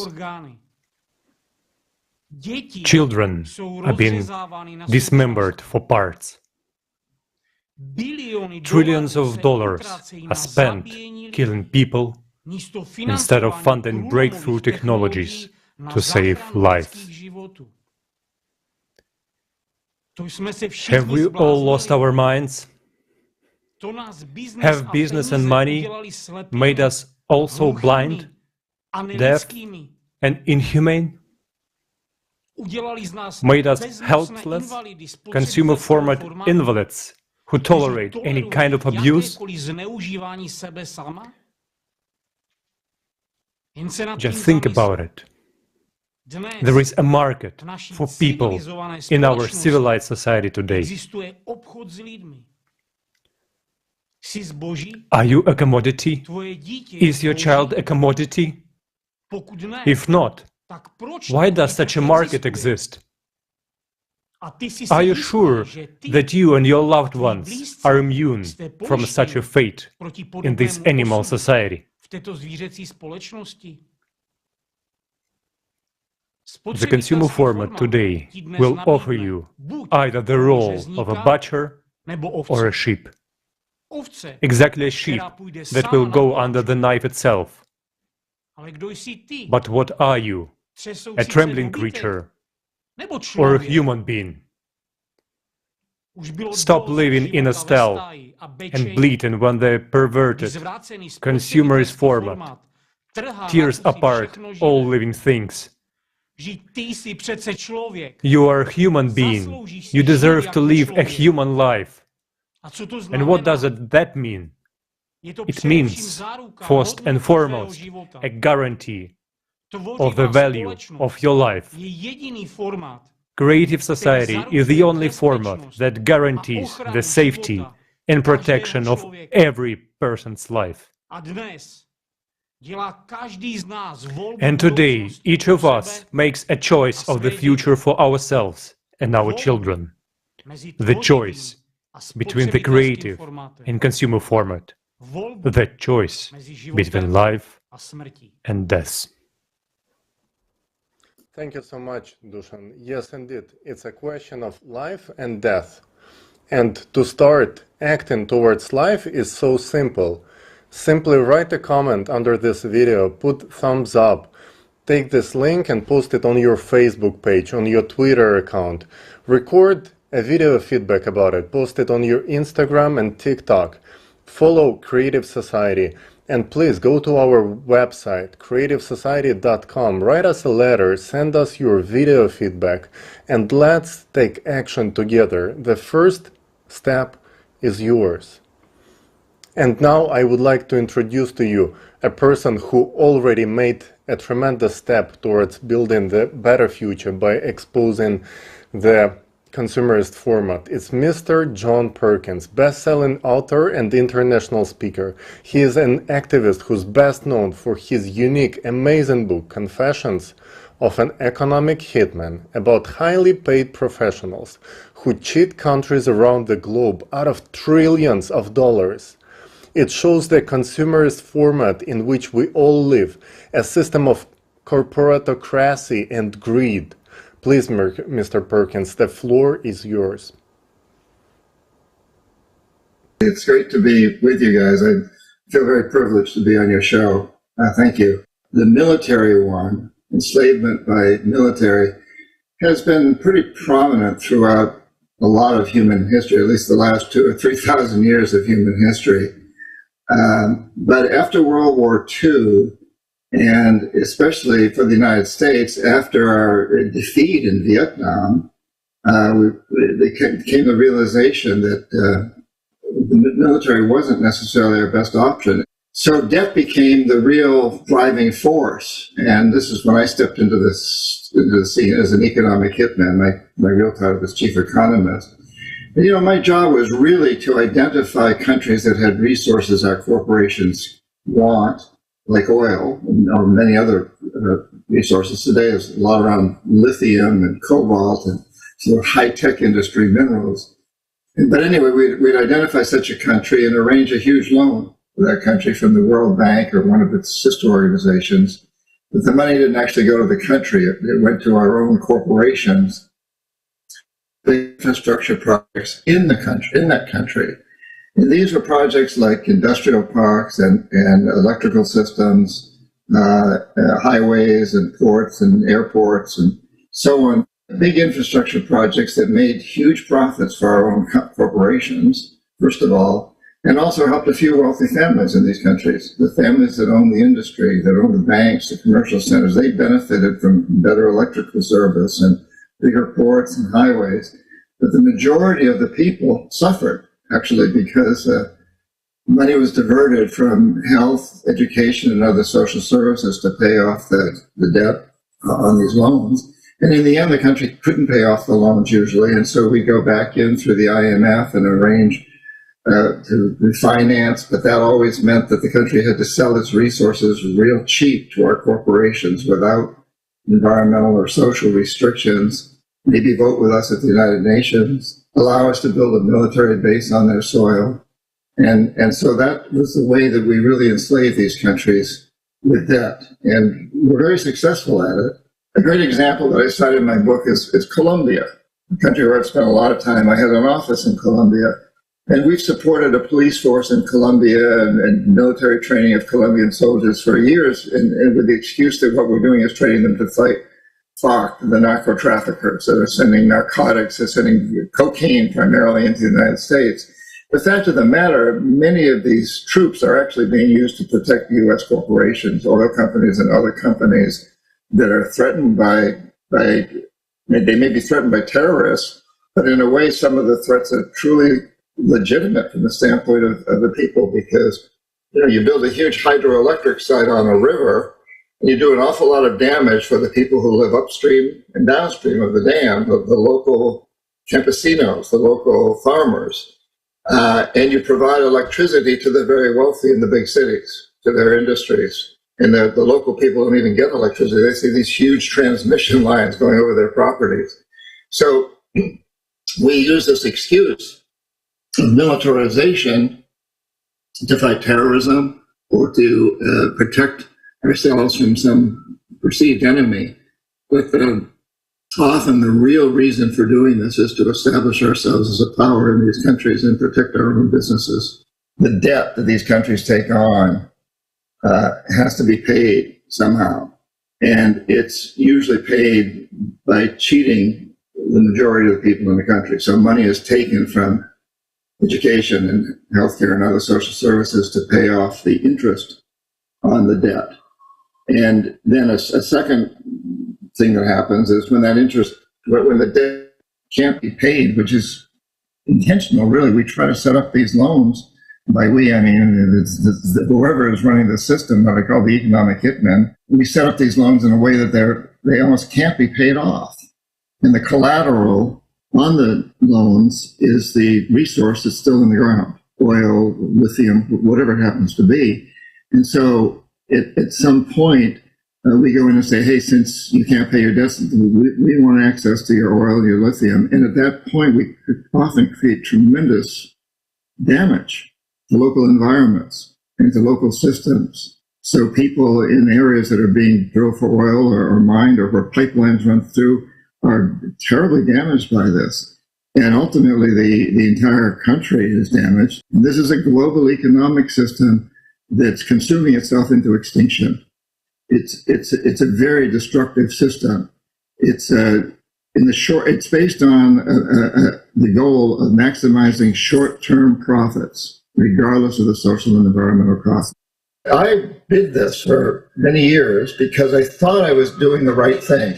Children are being dismembered for parts. Trillions of dollars are spent killing people instead of funding breakthrough technologies to save lives. Have we all lost our minds? Have business and money made us also blind, deaf, and inhumane? Made us helpless, consumer-format invalids who tolerate any kind of abuse? Just think about it. There is a market for people in our civilized society today. Are you a commodity? Is your child a commodity? If not, why does such a market exist? Are you sure that you and your loved ones are immune from such a fate in this animal society? The consumer format today will offer you either the role of a butcher or a sheep. Exactly a sheep that will go under the knife itself. But what are you? A trembling creature or a human being? Stop living in a stall and bleating when the perverted consumerist format tears apart all living things. You are a human being. You deserve to live a human life. And what does that mean? It means, first and foremost, a guarantee of the value of your life. Creative society is the only format that guarantees the safety and protection of every person's life. And today, each of us makes a choice of the future for ourselves and our children. The choice between the creative and consumer format. The choice between life and death. Thank you so much, Dusan. Yes, indeed, it's a question of life and death. And to start acting towards life is so simple. Simply write a comment under this video, put thumbs up, take this link and post it on your Facebook page, on your Twitter account. Record a video feedback about it, post it on your Instagram and TikTok. Follow Creative Society. And please go to our website, creativesociety.com, write us a letter, send us your video feedback, and let's take action together. The first step is yours. And now I would like to introduce to you a person who already made a tremendous step towards building the better future by exposing the consumerist format. It's Mr. John Perkins, best-selling author and international speaker. He is an activist who's best known for his unique, amazing book, Confessions of an Economic Hitman, about highly paid professionals who cheat countries around the globe out of trillions of dollars. It shows the consumerist format in which we all live, a system of corporatocracy and greed. Please, Mr. Perkins, the floor is yours. It's great to be with you guys. I feel very privileged to be on your show. Thank you. The military one, enslavement by military, has been pretty prominent throughout a lot of human history, at least the last 2,000 or 3,000 years of human history. But after World War II, and especially for the United States, after our defeat in Vietnam, there came the realization that the military wasn't necessarily our best option. So debt became the real driving force. And this is when I stepped into the scene as an economic hitman. My real title was chief economist. And, you know, my job was really to identify countries that had resources our corporations want, like oil or many other resources. Today there's a lot around lithium and cobalt and sort of high-tech industry minerals. But anyway, we'd identify such a country and arrange a huge loan for that country from the World Bank or one of its sister organizations. But the money didn't actually go to the country. It went to our own corporations, the infrastructure projects in that country. And these were projects like industrial parks and electrical systems, highways and ports and airports and so on. Big infrastructure projects that made huge profits for our own corporations, first of all, and also helped a few wealthy families in these countries. The families that own the industry, that own the banks, the commercial centers, they benefited from better electrical service and bigger ports and highways. But the majority of the people suffered, actually, because money was diverted from health, education, and other social services to pay off the debt on these loans. And in the end, the country couldn't pay off the loans usually. And so we go back in through the IMF and arrange to refinance. But that always meant that the country had to sell its resources real cheap to our corporations without environmental or social restrictions, maybe vote with us at the United Nations, allow us to build a military base on their soil. And so that was the way that we really enslaved these countries with debt. And we're very successful at it. A great example that I cited in my book is Colombia, a country where I've spent a lot of time. I had an office in Colombia, and we've supported a police force in Colombia and military training of Colombian soldiers for years, and with the excuse that what we're doing is training them to fight FARC, the narco traffickers that are sending narcotics, they're sending cocaine primarily into the United States. The fact of the matter, many of these troops are actually being used to protect U.S. corporations, oil companies, and other companies that are threatened by they may be threatened by terrorists, but in a way, some of the threats are truly legitimate from the standpoint of the people, because you build a huge hydroelectric site on a river, and you do an awful lot of damage for the people who live upstream and downstream of the dam, the local campesinos, the local farmers, and you provide electricity to the very wealthy in the big cities, to their industries. And the local people don't even get electricity. They see these huge transmission lines going over their properties. So we use this excuse of militarization to fight terrorism or to protect ourselves from some perceived enemy. But often the real reason for doing this is to establish ourselves as a power in these countries and protect our own businesses. The debt that these countries take on has to be paid somehow. And it's usually paid by cheating the majority of the people in the country. So money is taken from education and healthcare and other social services to pay off the interest on the debt. And then a second thing that happens is when the debt can't be paid, which is intentional, really, we try to set up these loans. By we, I mean whoever is running the system that I call the economic hitmen. We set up these loans in a way that they almost can't be paid off. And the collateral on the loans is the resource that's still in the ground, oil, lithium, whatever it happens to be. And so at some point, we go in and say, hey, since you can't pay your debts, we want access to your oil and your lithium. And at that point, we could often create tremendous damage to local environments and to local systems. So people in areas that are being drilled for oil or mined or where pipelines run through are terribly damaged by this. And ultimately, the entire country is damaged. And this is a global economic system that's consuming itself into extinction. It's a very destructive system. It's it's based on the goal of maximizing short-term profits, regardless of the social and environmental costs. I did this for many years because I thought I was doing the right thing.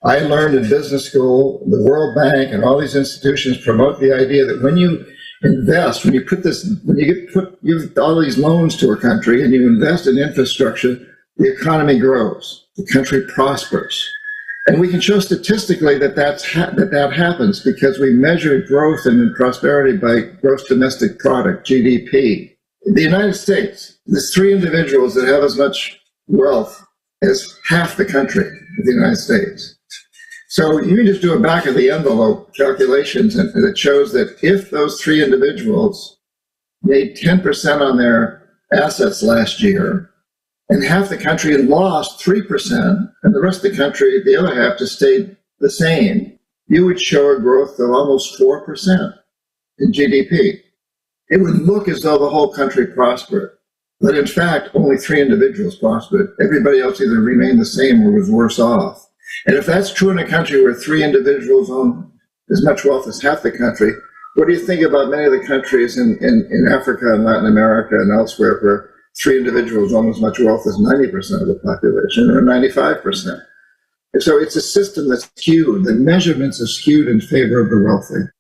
I learned in business school, the World Bank and all these institutions promote the idea that when you invest, when you give all these loans to a country and you invest in infrastructure, the economy grows, the country prospers. And we can show statistically that that happens because we measure growth and prosperity by gross domestic product, GDP. In the United States, there's 3 individuals that have as much wealth as half the country of the United States. So you can just do a back of the envelope calculations, and it shows that if those 3 individuals made 10% on their assets last year, and half the country lost 3%, and the rest of the country, the other half, just stayed the same, you would show a growth of almost 4% in GDP. It would look as though the whole country prospered. But in fact, only 3 individuals prospered. Everybody else either remained the same or was worse off. And if that's true in a country where 3 individuals own as much wealth as half the country, what do you think about many of the countries in Africa and Latin America and elsewhere where 3 individuals own as much wealth as 90% of the population or 95%? And so it's a system that's skewed. The measurements are skewed in favor of the wealthy.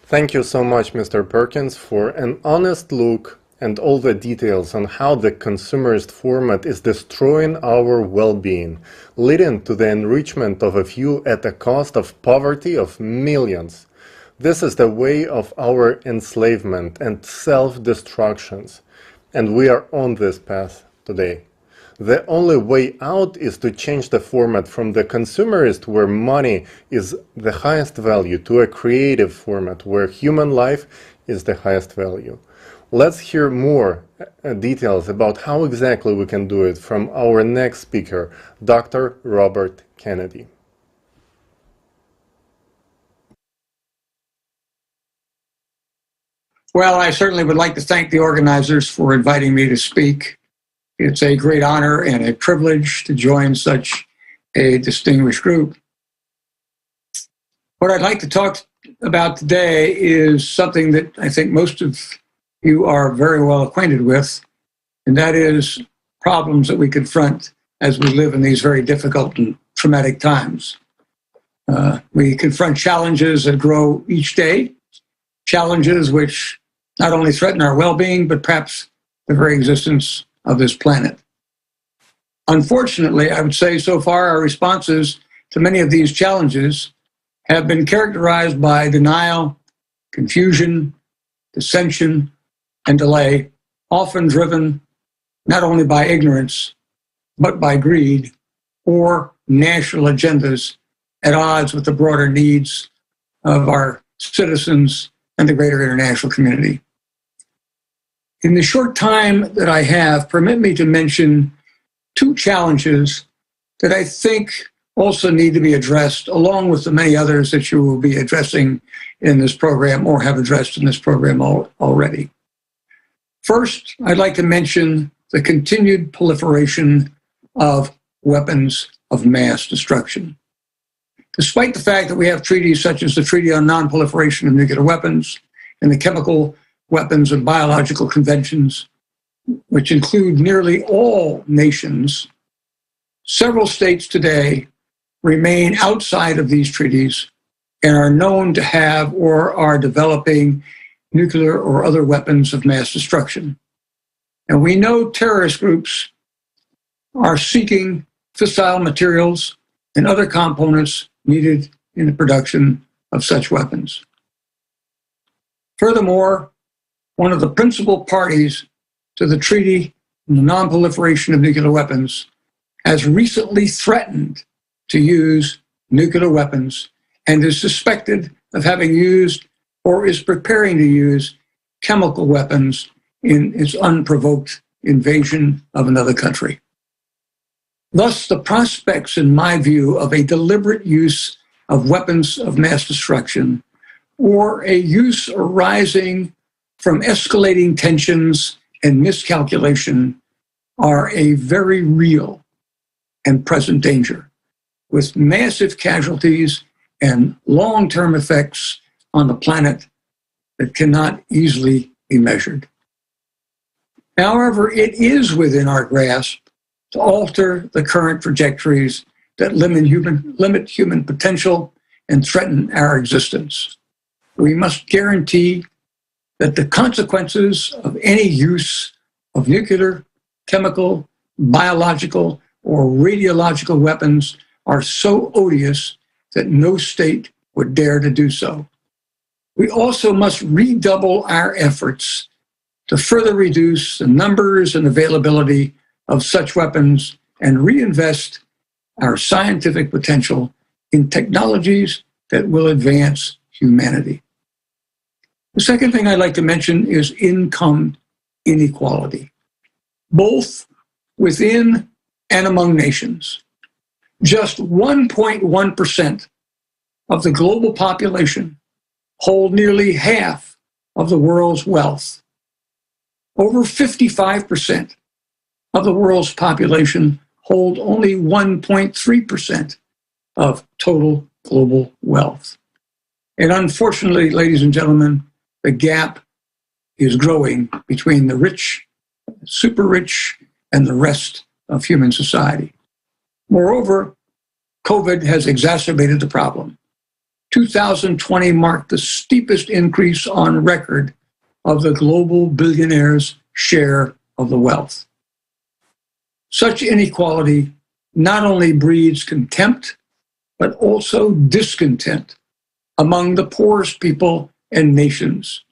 Thank you so much, Mr. Perkins, for an honest look and all the details on how the consumerist format is destroying our well-being, leading to the enrichment of a few at the cost of poverty of millions. This is the way of our enslavement and self-destructions, and we are on this path today. The only way out is to change the format from the consumerist, where money is the highest value, to a creative format where human life is the highest value. Let's hear more details about how exactly we can do it from our next speaker, Dr. Robert Kennedy. Well, I certainly would like to thank the organizers for inviting me to speak. It's a great honor and a privilege to join such a distinguished group. What I'd like to talk about today is something that I think most of you are very well acquainted with, and that is problems that we confront as we live in these very difficult and traumatic times. We confront challenges that grow each day, challenges which not only threaten our well-being, but perhaps the very existence of this planet. Unfortunately, I would say so far our responses to many of these challenges have been characterized by denial, confusion, dissension, and delay, often driven not only by ignorance, but by greed or national agendas at odds with the broader needs of our citizens and the greater international community. In the short time that I have, permit me to mention two challenges that I think also need to be addressed, along with the many others that you will be addressing in this program or have addressed in this program already. First, I'd like to mention the continued proliferation of weapons of mass destruction. Despite the fact that we have treaties such as the Treaty on Non-Proliferation of Nuclear Weapons and the Chemical Weapons and Biological Conventions, which include nearly all nations, several states today remain outside of these treaties and are known to have or are developing nuclear or other weapons of mass destruction. And we know terrorist groups are seeking fissile materials and other components needed in the production of such weapons. Furthermore, one of the principal parties to the Treaty on the Non-Proliferation of Nuclear Weapons has recently threatened to use nuclear weapons and is suspected of having used or is preparing to use chemical weapons in its unprovoked invasion of another country. Thus, the prospects, in my view, of a deliberate use of weapons of mass destruction or a use arising from escalating tensions and miscalculation are a very real and present danger, with massive casualties and long-term effects on the planet that cannot easily be measured. However, it is within our grasp to alter the current trajectories that limit human potential and threaten our existence. We must guarantee that the consequences of any use of nuclear, chemical, biological, or radiological weapons are so odious that no state would dare to do so. We also must redouble our efforts to further reduce the numbers and availability of such weapons and reinvest our scientific potential in technologies that will advance humanity. The second thing I'd like to mention is income inequality, both within and among nations. Just 1.1% of the global population hold nearly half of the world's wealth. Over 55% of the world's population hold only 1.3% of total global wealth. And unfortunately, ladies and gentlemen, the gap is growing between the rich, super rich, and the rest of human society. Moreover, COVID has exacerbated the problem. 2020 marked the steepest increase on record of the global billionaires share of the wealth. Such inequality not only breeds contempt, but also discontent among the poorest people and nations,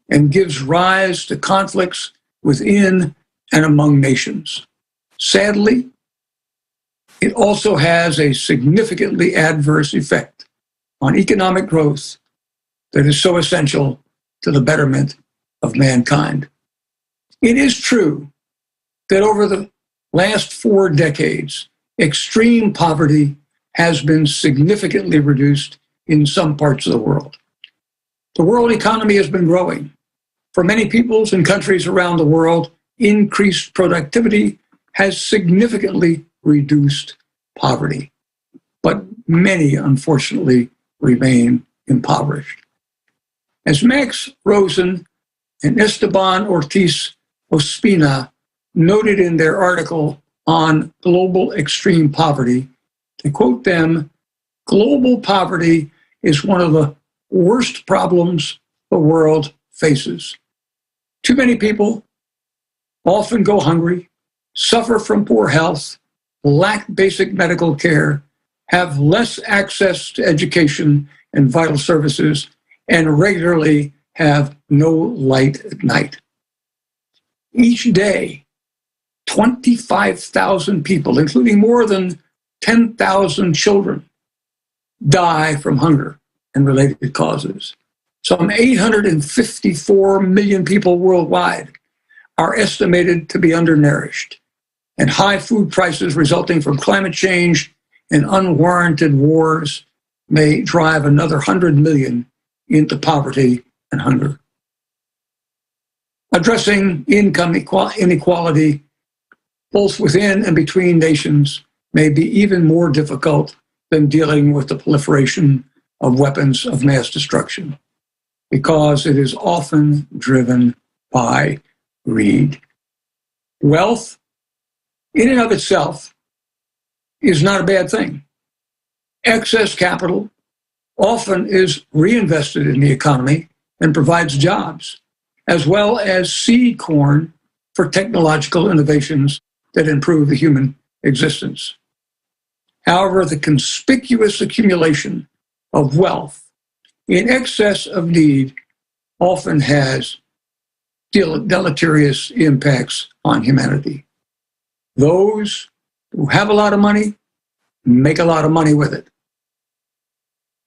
and gives rise to conflicts within and among nations. Sadly, it also has a significantly adverse effect on economic growth that is so essential to the betterment of mankind. It is true that over the last 4 decades, extreme poverty has been significantly reduced in some parts of the world. The world economy has been growing. For many peoples and countries around the world, increased productivity has significantly reduced poverty. But many, unfortunately, remain impoverished. As Max Rosen and Esteban Ortiz Ospina noted in their article on global extreme poverty, to quote them, "Global poverty is one of the worst problems the world faces. Too many people often go hungry, suffer from poor health, lack basic medical care, have less access to education and vital services, and regularly have no light at night. Each day, 25,000 people, including more than 10,000 children, die from hunger and related causes. Some 854 million people worldwide are estimated to be undernourished, and high food prices resulting from climate change and unwarranted wars may drive another 100 million into poverty and hunger. Addressing income inequality both within and between nations may be even more difficult than dealing with the proliferation of weapons of mass destruction, because it is often driven by greed. Wealth, in and of itself, is not a bad thing. Excess capital often is reinvested in the economy and provides jobs, as well as seed corn for technological innovations that improve the human existence. However, the conspicuous accumulation of wealth in excess of need often has deleterious impacts on humanity. Those who have a lot of money make a lot of money with it.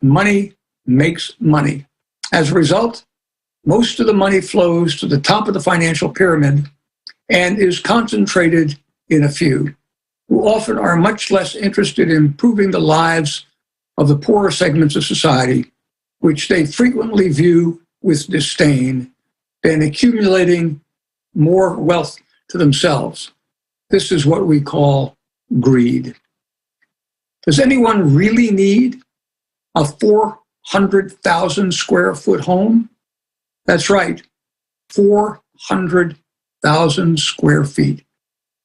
Money makes money. As a result, most of the money flows to the top of the financial pyramid and is concentrated in a few, who often are much less interested in improving the lives of the poorer segments of society, which they frequently view with disdain, than accumulating more wealth to themselves. This is what we call greed. Does anyone really need a 400,000 square foot home? That's right, 400,000 square feet.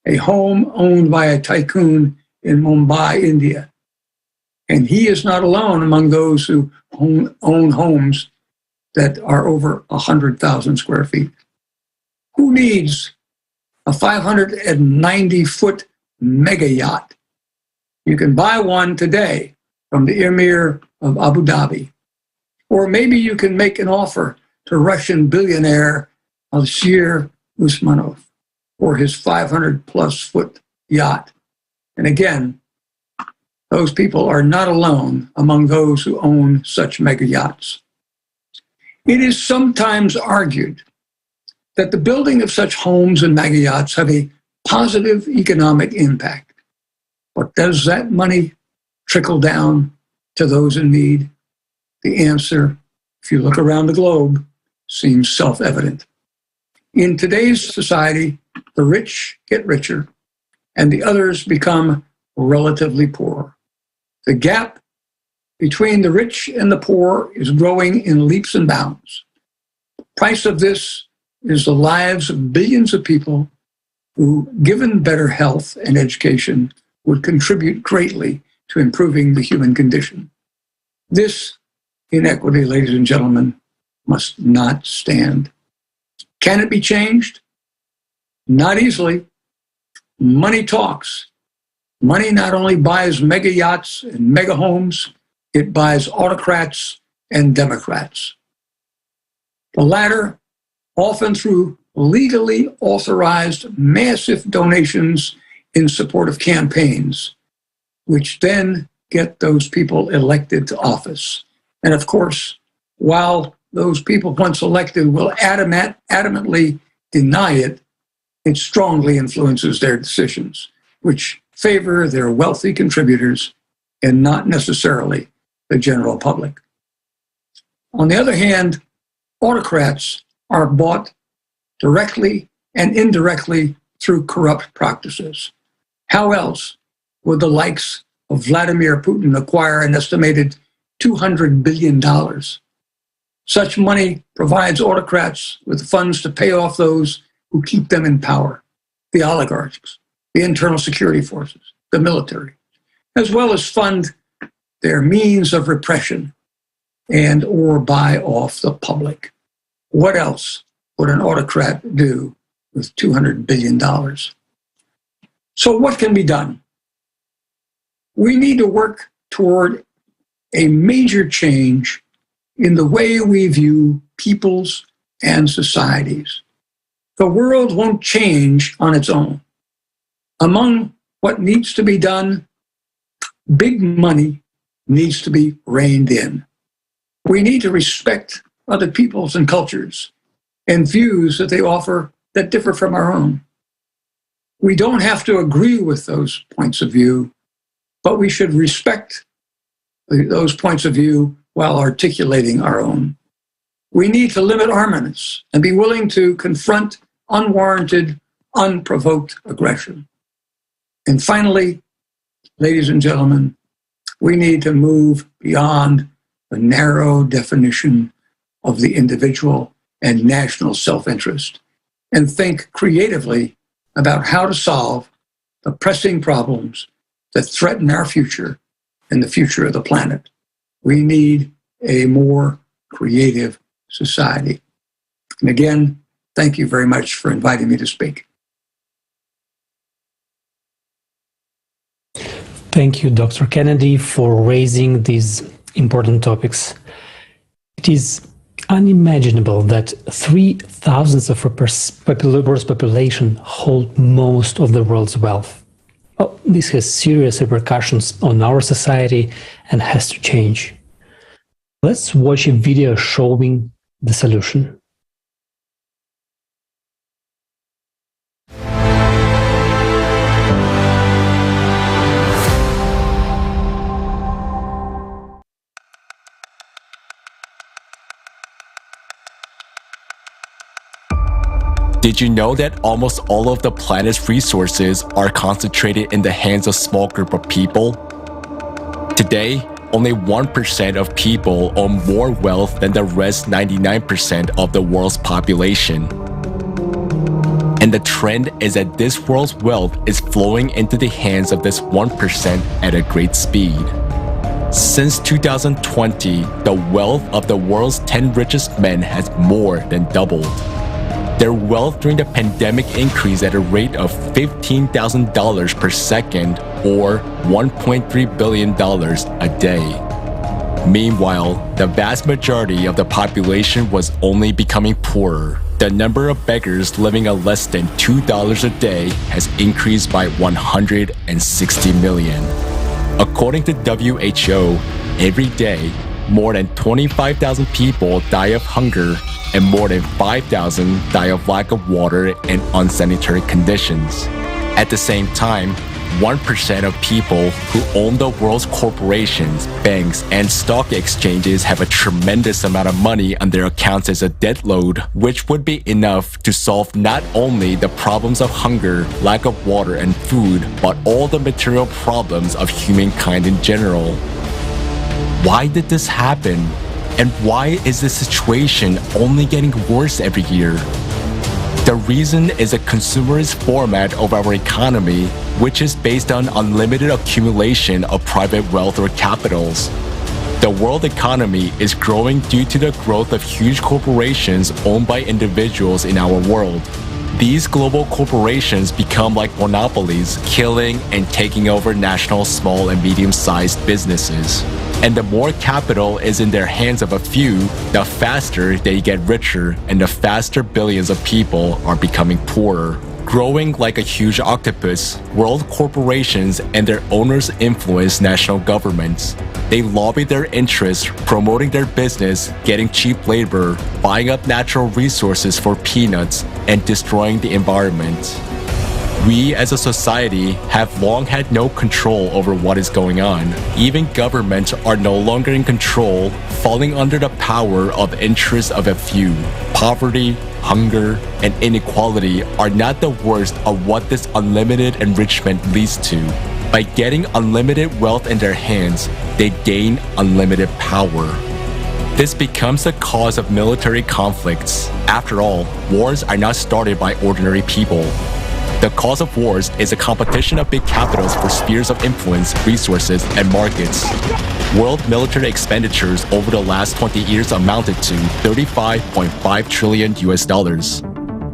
A home owned by a tycoon in Mumbai, India. And he is not alone among those who own homes that are over 100,000 square feet. Who needs a 590-foot mega yacht? You can buy one today from the Emir of Abu Dhabi. Or maybe you can make an offer to Russian billionaire Alshir Usmanov for his 500-plus foot yacht. And again, those people are not alone among those who own such mega yachts. It is sometimes argued that the building of such homes and mega yachts have a positive economic impact. But does that money trickle down to those in need? The answer, if you look around the globe, seems self-evident. In today's society, the rich get richer and the others become relatively poor. The gap between the rich and the poor is growing in leaps and bounds. The price of this is the lives of billions of people who, given better health and education, would contribute greatly to improving the human condition. This inequity, ladies and gentlemen, must not stand. Can it be changed? Not easily. Money talks. Money not only buys mega yachts and mega homes, it buys autocrats and democrats. The latter, often through legally authorized massive donations in support of campaigns, which then get those people elected to office. And of course, while those people once elected will adamantly deny it, it strongly influences their decisions, which favor their wealthy contributors and not necessarily the general public. On the other hand, autocrats are bought directly and indirectly through corrupt practices. How else would the likes of Vladimir Putin acquire an estimated $200 billion? Such money provides autocrats with funds to pay off those who keep them in power, the oligarchs, the internal security forces, the military, as well as fund their means of repression and or buy off the public. What else would an autocrat do with $200 billion? So what can be done? We need to work toward a major change in the way we view peoples and societies. The world won't change on its own. Among what needs to be done, big money needs to be reined in. We need to respect other peoples and cultures and views that they offer that differ from our own. We don't have to agree with those points of view, but we should respect those points of view while articulating our own. We need to limit armaments and be willing to confront unwarranted, unprovoked aggression. And finally, ladies and gentlemen, we need to move beyond the narrow definition of the individual and national self-interest and think creatively about how to solve the pressing problems that threaten our future and the future of the planet. We need a more creative society. And again, thank you very much for inviting me to speak. Thank you, Dr. Kennedy, for raising these important topics. It is unimaginable that 3/1000 of a world's population hold most of the world's wealth. Well, this has serious repercussions on our society and has to change. Let's watch a video showing the solution. Did you know that almost all of the planet's resources are concentrated in the hands of a small group of people? Today, only 1% of people own more wealth than the rest 99% of the world's population. And the trend is that this world's wealth is flowing into the hands of this 1% at a great speed. Since 2020, the wealth of the world's 10 richest men has more than doubled. Their wealth during the pandemic increased at a rate of $15,000 per second, or $1.3 billion a day. Meanwhile, the vast majority of the population was only becoming poorer. The number of beggars living on less than $2 a day has increased by 160 million. According to WHO, every day, more than 25,000 people die of hunger and more than 5,000 die of lack of water and unsanitary conditions. At the same time, 1% of people who own the world's corporations, banks, and stock exchanges have a tremendous amount of money on their accounts as a debt load, which would be enough to solve not only the problems of hunger, lack of water and food, but all the material problems of humankind in general. Why did this happen? And why is the situation only getting worse every year? The reason is a consumerist format of our economy, which is based on unlimited accumulation of private wealth or capitals. The world economy is growing due to the growth of huge corporations owned by individuals in our world. These global corporations become like monopolies, killing and taking over national small and medium-sized businesses. And the more capital is in their hands of a few, the faster they get richer and the faster billions of people are becoming poorer. Growing like a huge octopus, world corporations and their owners influence national governments. They lobby their interests, promoting their business, getting cheap labor, buying up natural resources for peanuts, and destroying the environment. We as a society have long had no control over what is going on. Even governments are no longer in control, falling under the power of interests of a few. Poverty, hunger, and inequality are not the worst of what this unlimited enrichment leads to. By getting unlimited wealth in their hands, they gain unlimited power. This becomes the cause of military conflicts. After all, wars are not started by ordinary people. The cause of wars is a competition of big capitals for spheres of influence, resources, and markets. World military expenditures over the last 20 years amounted to $35.5 trillion.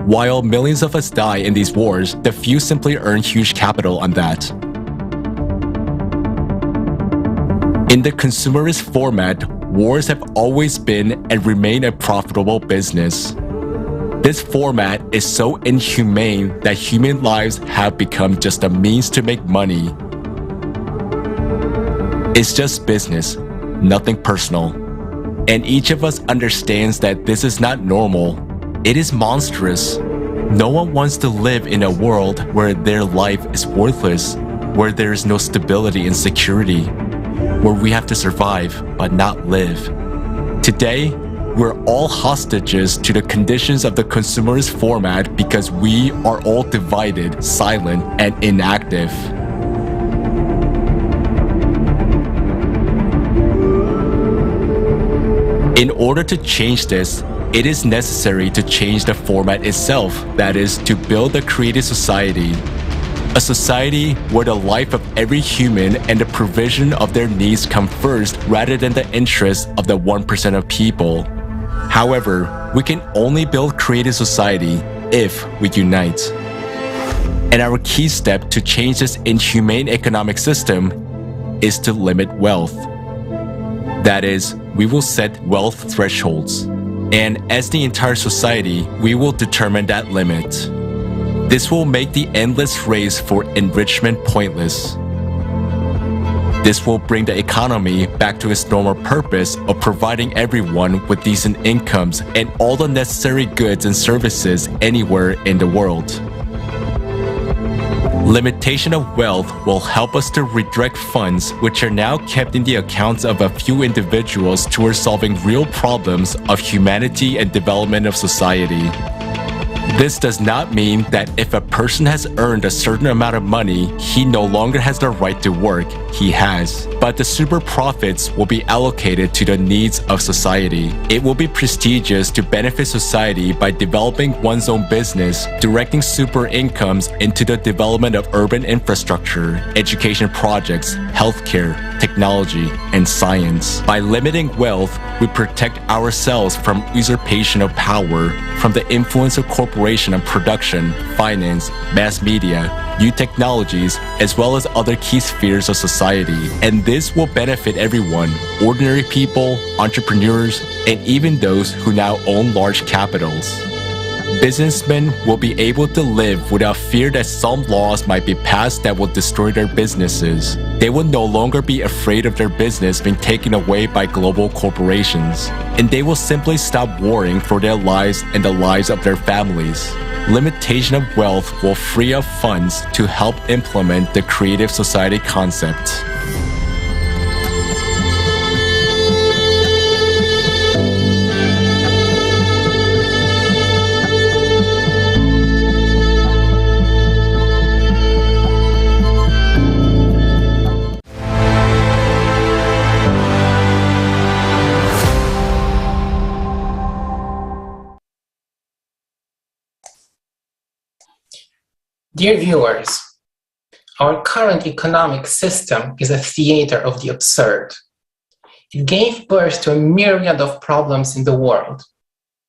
While millions of us die in these wars, the few simply earn huge capital on that. In the consumerist format, wars have always been and remain a profitable business. This format is so inhumane that human lives have become just a means to make money. It's just business, nothing personal. And each of us understands that this is not normal. It is monstrous. No one wants to live in a world where their life is worthless, where there is no stability and security, where we have to survive but not live. Today, we're all hostages to the conditions of the consumerist format because we are all divided, silent, and inactive. In order to change this, it is necessary to change the format itself, that is, to build a creative society. A society where the life of every human and the provision of their needs come first rather than the interests of the 1% of people. However, we can only build creative society if we unite. And our key step to change this inhumane economic system is to limit wealth. That is, we will set wealth thresholds. And as the entire society, we will determine that limit. This will make the endless race for enrichment pointless. This will bring the economy back to its normal purpose of providing everyone with decent incomes and all the necessary goods and services anywhere in the world. Limitation of wealth will help us to redirect funds which are now kept in the accounts of a few individuals towards solving real problems of humanity and development of society. This does not mean that if a person has earned a certain amount of money, he no longer has the right to work. He has. But the super profits will be allocated to the needs of society. It will be prestigious to benefit society by developing one's own business, directing super incomes into the development of urban infrastructure, education projects, healthcare, technology, and science. By limiting wealth, we protect ourselves from usurpation of power, from the influence of corporation on production, finance, mass media, new technologies, as well as other key spheres of society. And this will benefit everyone, ordinary people, entrepreneurs, and even those who now own large capitals. Businessmen will be able to live without fear that some laws might be passed that will destroy their businesses. They will no longer be afraid of their business being taken away by global corporations. And they will simply stop worrying for their lives and the lives of their families. Limitation of wealth will free up funds to help implement the creative society concept. Dear viewers, our current economic system is a theater of the absurd. It gave birth to a myriad of problems in the world: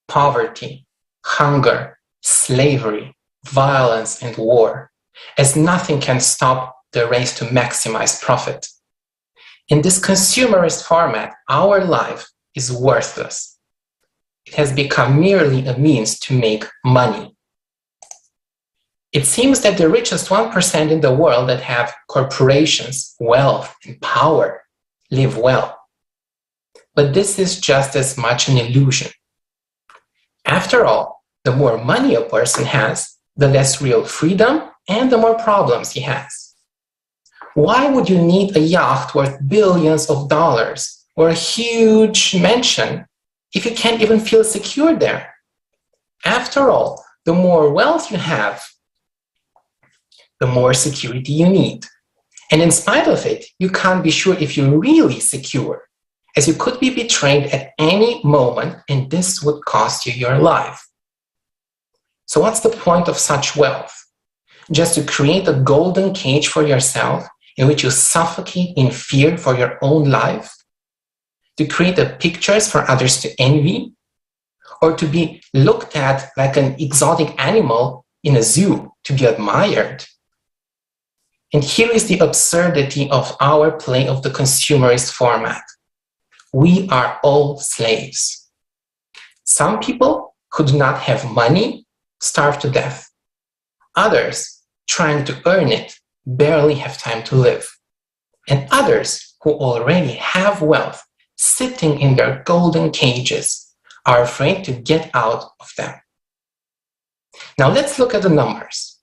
poverty, hunger, slavery, violence, and war, as nothing can stop the race to maximize profit. In this consumerist format, our life is worthless. It has become merely a means to make money. It seems that the richest 1% in the world that have corporations, wealth, and power live well. But this is just as much an illusion. After all, the more money a person has, the less real freedom and the more problems he has. Why would you need a yacht worth billions of dollars or a huge mansion if you can't even feel secure there? After all, the more wealth you have, the more security you need. And in spite of it, you can't be sure if you're really secure, as you could be betrayed at any moment, and this would cost you your life. So what's the point of such wealth? Just to create a golden cage for yourself in which you suffocate in fear for your own life? To create pictures for others to envy? Or to be looked at like an exotic animal in a zoo to be admired? And here is the absurdity of our play of the consumerist format. We are all slaves. Some people who do not have money starve to death. Others, trying to earn it, barely have time to live. And others who already have wealth sitting in their golden cages are afraid to get out of them. Now let's look at the numbers.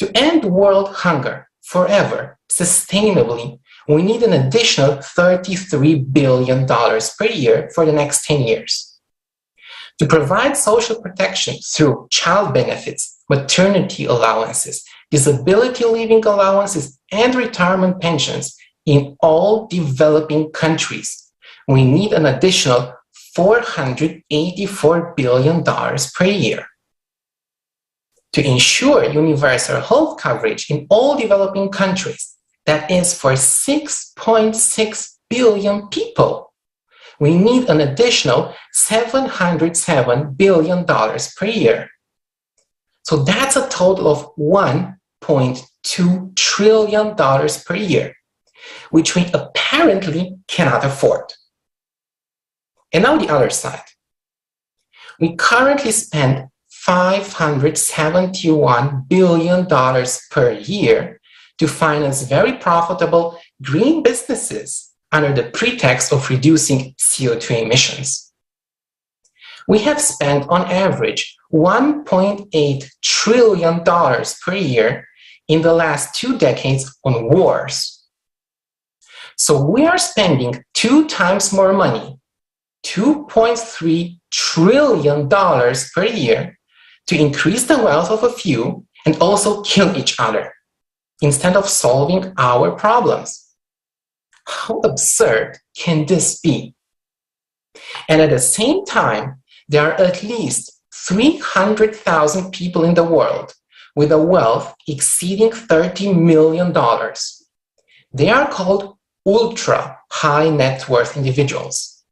To end world hunger forever, sustainably, we need an additional $33 billion per year for the next 10 years. To provide social protection through child benefits, maternity allowances, disability leaving allowances, and retirement pensions in all developing countries, we need an additional $484 billion per year. To ensure universal health coverage in all developing countries, that is for 6.6 billion people, we need an additional $707 billion per year. So that's a total of $1.2 trillion per year, which we apparently cannot afford. And now the other side. We currently spend $571 billion per year to finance very profitable green businesses under the pretext of reducing CO2 emissions. We have spent on average $1.8 trillion per year in the last 2 decades on wars. So we are spending 2 times more money, $2.3 trillion per year, to increase the wealth of a few and also kill each other, instead of solving our problems. How absurd can this be? And at the same time, there are at least 300,000 people in the world with a wealth exceeding $30 million. They are called ultra high net worth individuals.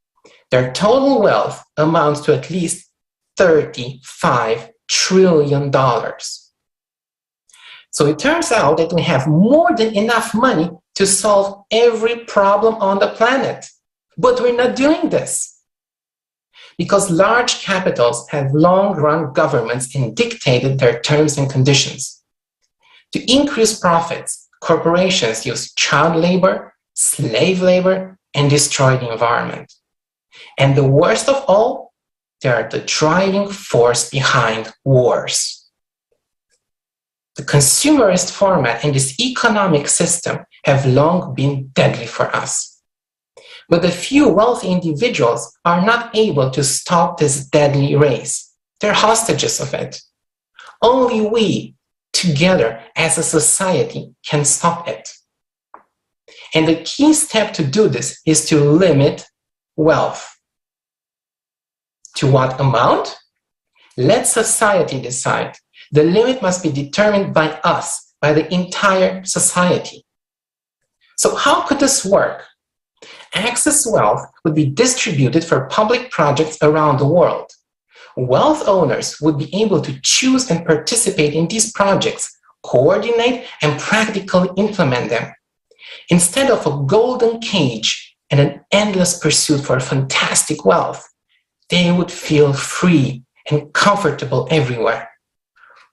Their total wealth amounts to at least $35 trillion. So it turns out that we have more than enough money to solve every problem on the planet. But we're not doing this. Because large capitals have long run governments and dictated their terms and conditions. To increase profits, corporations use child labor, slave labor, and destroy the environment. And the worst of all, they are the driving force behind wars. The consumerist format and this economic system have long been deadly for us. But the few wealthy individuals are not able to stop this deadly race. They're hostages of it. Only we, together as a society, can stop it. And the key step to do this is to limit wealth. To what amount? Let society decide. The limit must be determined by us, by the entire society. So how could this work? Excess wealth would be distributed for public projects around the world. wealth owners would be able to choose and participate in these projects, coordinate and practically implement them. Instead of a golden cage and an endless pursuit for fantastic wealth, they would feel free and comfortable everywhere.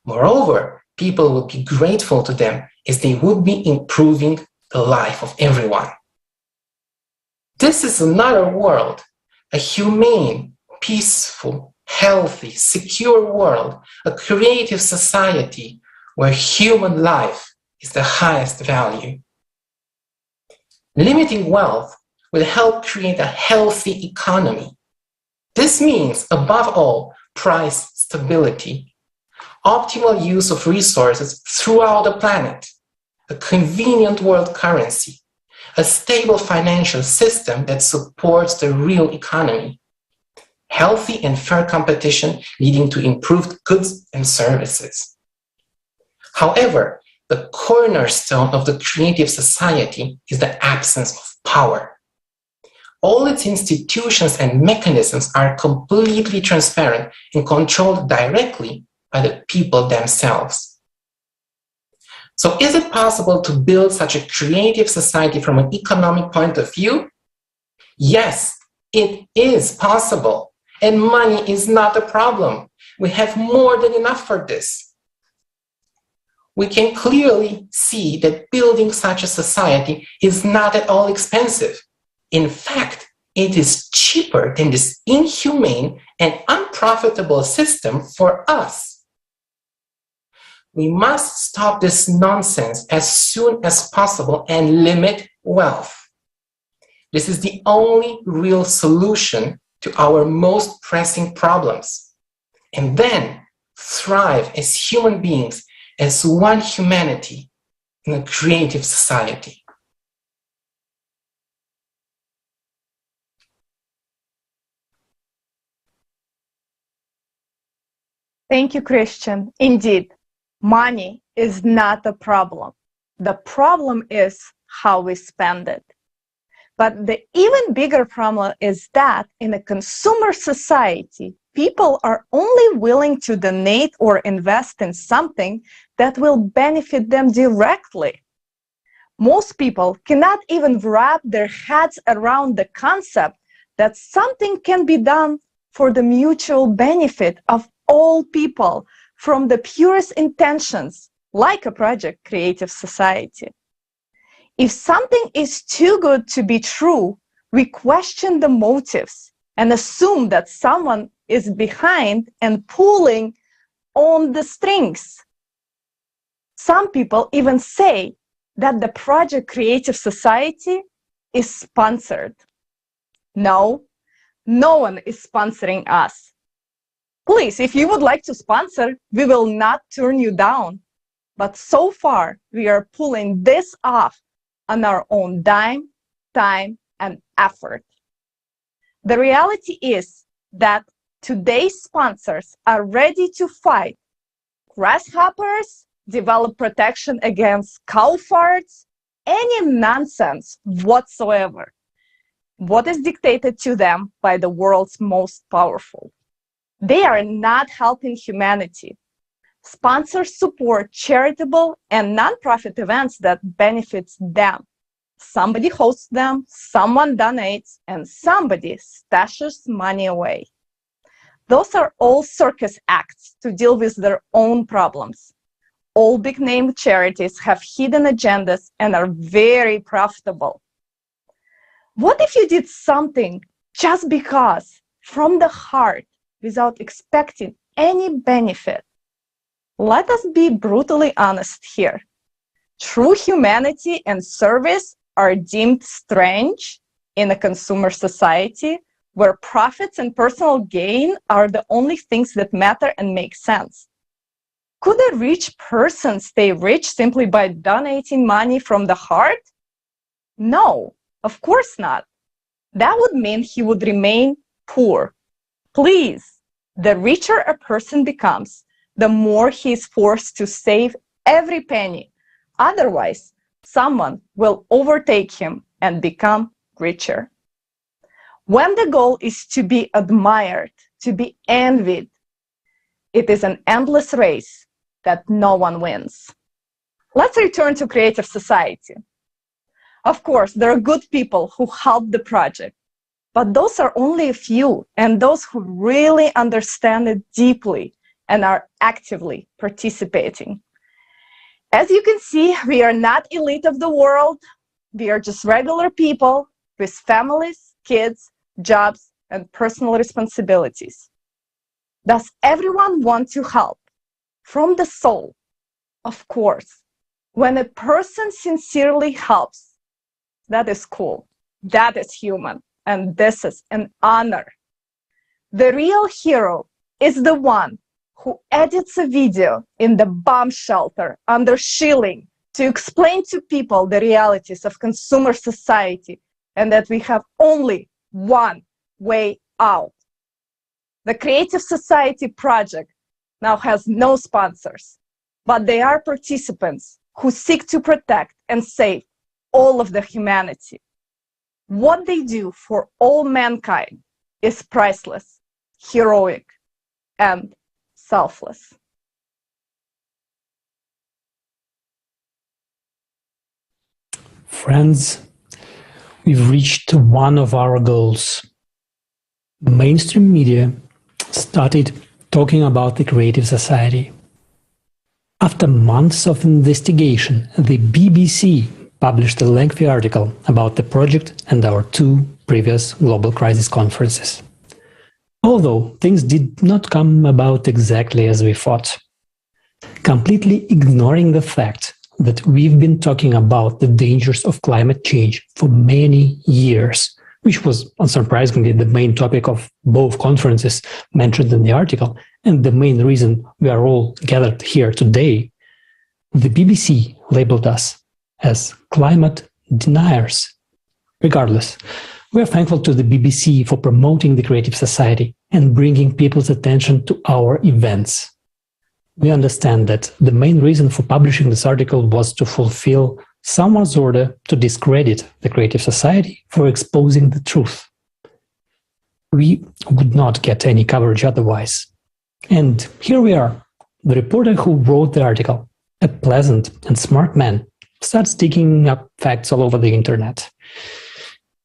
Moreover, people would be grateful to them as they would be improving the life of everyone. This is another world, a humane, peaceful, healthy, secure world, a creative society where human life is the highest value. Limiting wealth will help create a healthy economy. This means, above all, price stability, optimal use of resources throughout the planet, a convenient world currency, a stable financial system that supports the real economy, healthy and fair competition leading to improved goods and services. However, the cornerstone of the creative society is the absence of power. All its institutions and mechanisms are completely transparent and controlled directly by the people themselves. So is it possible to build such a creative society from an economic point of view? Yes, it is possible. And money is not a problem. We have more than enough for this. We can clearly see that building such a society is not at all expensive. In fact, it is cheaper than this inhumane and unprofitable system for us. We must stop this nonsense as soon as possible and limit wealth. This is the only real solution to our most pressing problems. And then thrive as human beings, as one humanity in a creative society. Thank you, Christian. Indeed, money is not a problem. The problem is how we spend it. But the even bigger problem is that in a consumer society, people are only willing to donate or invest in something that will benefit them directly. Most people cannot even wrap their heads around the concept that something can be done for the mutual benefit of all people from the purest intentions, like a project creative society. If something is too good to be true, we question the motives and assume that someone is behind and pulling on the strings. Some people even say that the project creative society is sponsored. No, no one is sponsoring us. Please, if you would like to sponsor, we will not turn you down. But so far, we are pulling this off on our own dime, time, and effort. The reality is that today's sponsors are ready to fight grasshoppers, develop protection against cow farts, any nonsense whatsoever. What is dictated to them by the world's most powerful? They are not helping humanity. Sponsors support charitable and nonprofit events that benefits them. Somebody hosts them, someone donates, and somebody stashes money away. Those are all circus acts to deal with their own problems. All big-name charities have hidden agendas and are very profitable. What if you did something just because, from the heart, without expecting any benefit? Let us be brutally honest here. True humanity and service are deemed strange in a consumer society where profits and personal gain are the only things that matter and make sense. Could a rich person stay rich simply by donating money from the heart? No, of course not. That would mean he would remain poor. Please, the richer a person becomes, the more he is forced to save every penny. Otherwise, someone will overtake him and become richer. When the goal is to be admired, to be envied, It is an endless race that no one wins. Let's return to creative society. Of course, there are good people who help the project, but those are only a few, and those who really understand it deeply and are actively participating. As you can see, we are not elite of the world. We are just regular people with families, kids, jobs, and personal responsibilities. Does everyone want to help? From the soul, of course. When a person sincerely helps, that is cool, that is human, and this is an honor. The real hero is the one who edits a video in the bomb shelter under shilling to explain to people the realities of consumer society and that we have only one way out. The Creative Society project now has no sponsors, but they are participants who seek to protect and save all of the humanity. What they do for all mankind is priceless, heroic, and selfless. Friends, we've reached one of our goals. Mainstream media started talking about the Creative Society. After months of investigation, the BBC published a lengthy article about the project and our two previous global crisis conferences. Although things did not come about exactly as we thought, completely ignoring the fact that we've been talking about the dangers of climate change for many years, which was unsurprisingly the main topic of both conferences mentioned in the article, and the main reason we are all gathered here today, the BBC labeled us as climate deniers. Regardless, we are thankful to the BBC for promoting the Creative Society and bringing people's attention to our events. We understand that the main reason for publishing this article was to fulfill someone's order to discredit the Creative Society for exposing the truth. We would not get any coverage otherwise. And here we are. The reporter who wrote the article, a pleasant and smart man, starts digging up facts all over the internet.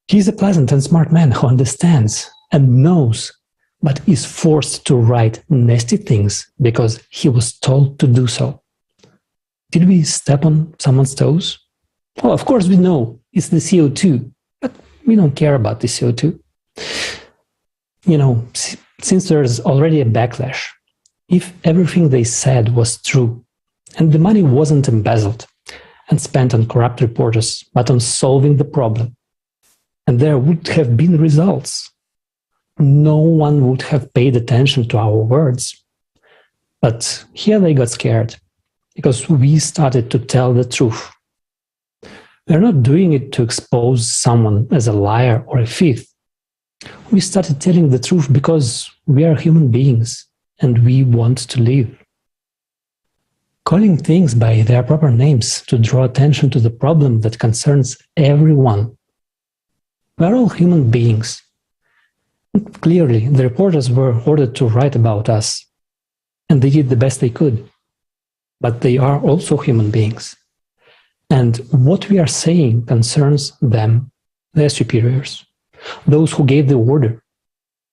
He's a pleasant and smart man who understands and knows, but is forced to write nasty things because he was told to do so. Did we step on someone's toes? Well, of course we know it's the CO2, but we don't care about the CO2. You know, since there's already a backlash, if everything they said was true, and the money wasn't embezzled and spent on corrupt reporters, but on solving the problem, and there would have been results, no one would have paid attention to our words. But here they got scared, because we started to tell the truth. We're not doing it to expose someone as a liar or a thief. We started telling the truth because we are human beings and we want to live. Calling things by their proper names to draw attention to the problem that concerns everyone. We're all human beings. Clearly, the reporters were ordered to write about us, and they did the best they could. But they are also human beings. And what we are saying concerns them, their superiors, those who gave the order,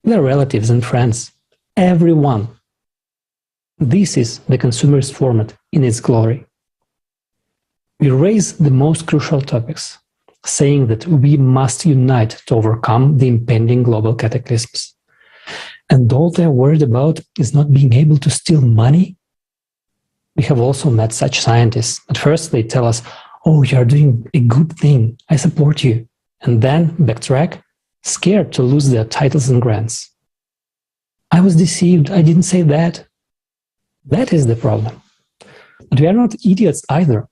their relatives and friends, everyone. This is the consumerist format in its glory. We raise the most crucial topics, saying that we must unite to overcome the impending global cataclysms. And all they're worried about is not being able to steal money. We have also met such scientists. At first they tell us, oh, you're doing a good thing, I support you. And then backtrack, scared to lose their titles and grants. I was deceived, I didn't say that. That is the problem. But we are not idiots either.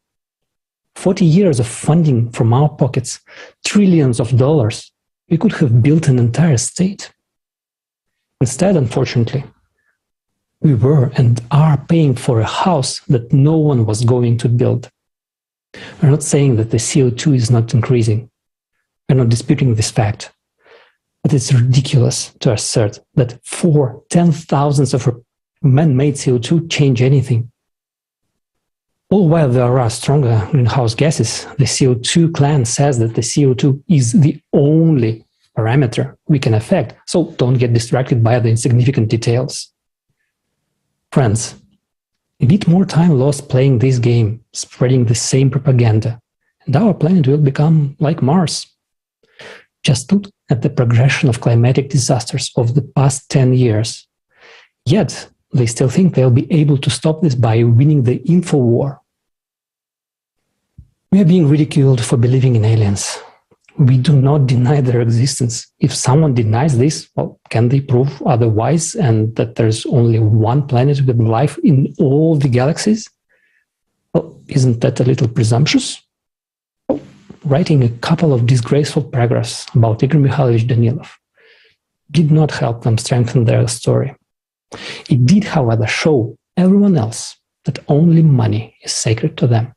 40 years of funding from our pockets, trillions of dollars, we could have built an entire state. Instead, unfortunately, we were and are paying for a house that no one was going to build. We're not saying that the CO2 is not increasing. We're not disputing this fact. But it's ridiculous to assert that 4 10,000s of man-made CO2 change anything? All while there are stronger greenhouse gases, the CO2 clan says that the CO2 is the only parameter we can affect, so don't get distracted by the insignificant details. Friends, a bit more time lost playing this game, spreading the same propaganda, and our planet will become like Mars. Just look at the progression of climatic disasters of the past 10 years. Yet, they still think they'll be able to stop this by winning the info war. We are being ridiculed for believing in aliens. We do not deny their existence. If someone denies this, well, can they prove otherwise and that there's only one planet with life in all the galaxies? Well, isn't that a little presumptuous? Well, writing a couple of disgraceful paragraphs about Igor Mikhailovich Danilov did not help them strengthen their story. It did, however, show everyone else that only money is sacred to them.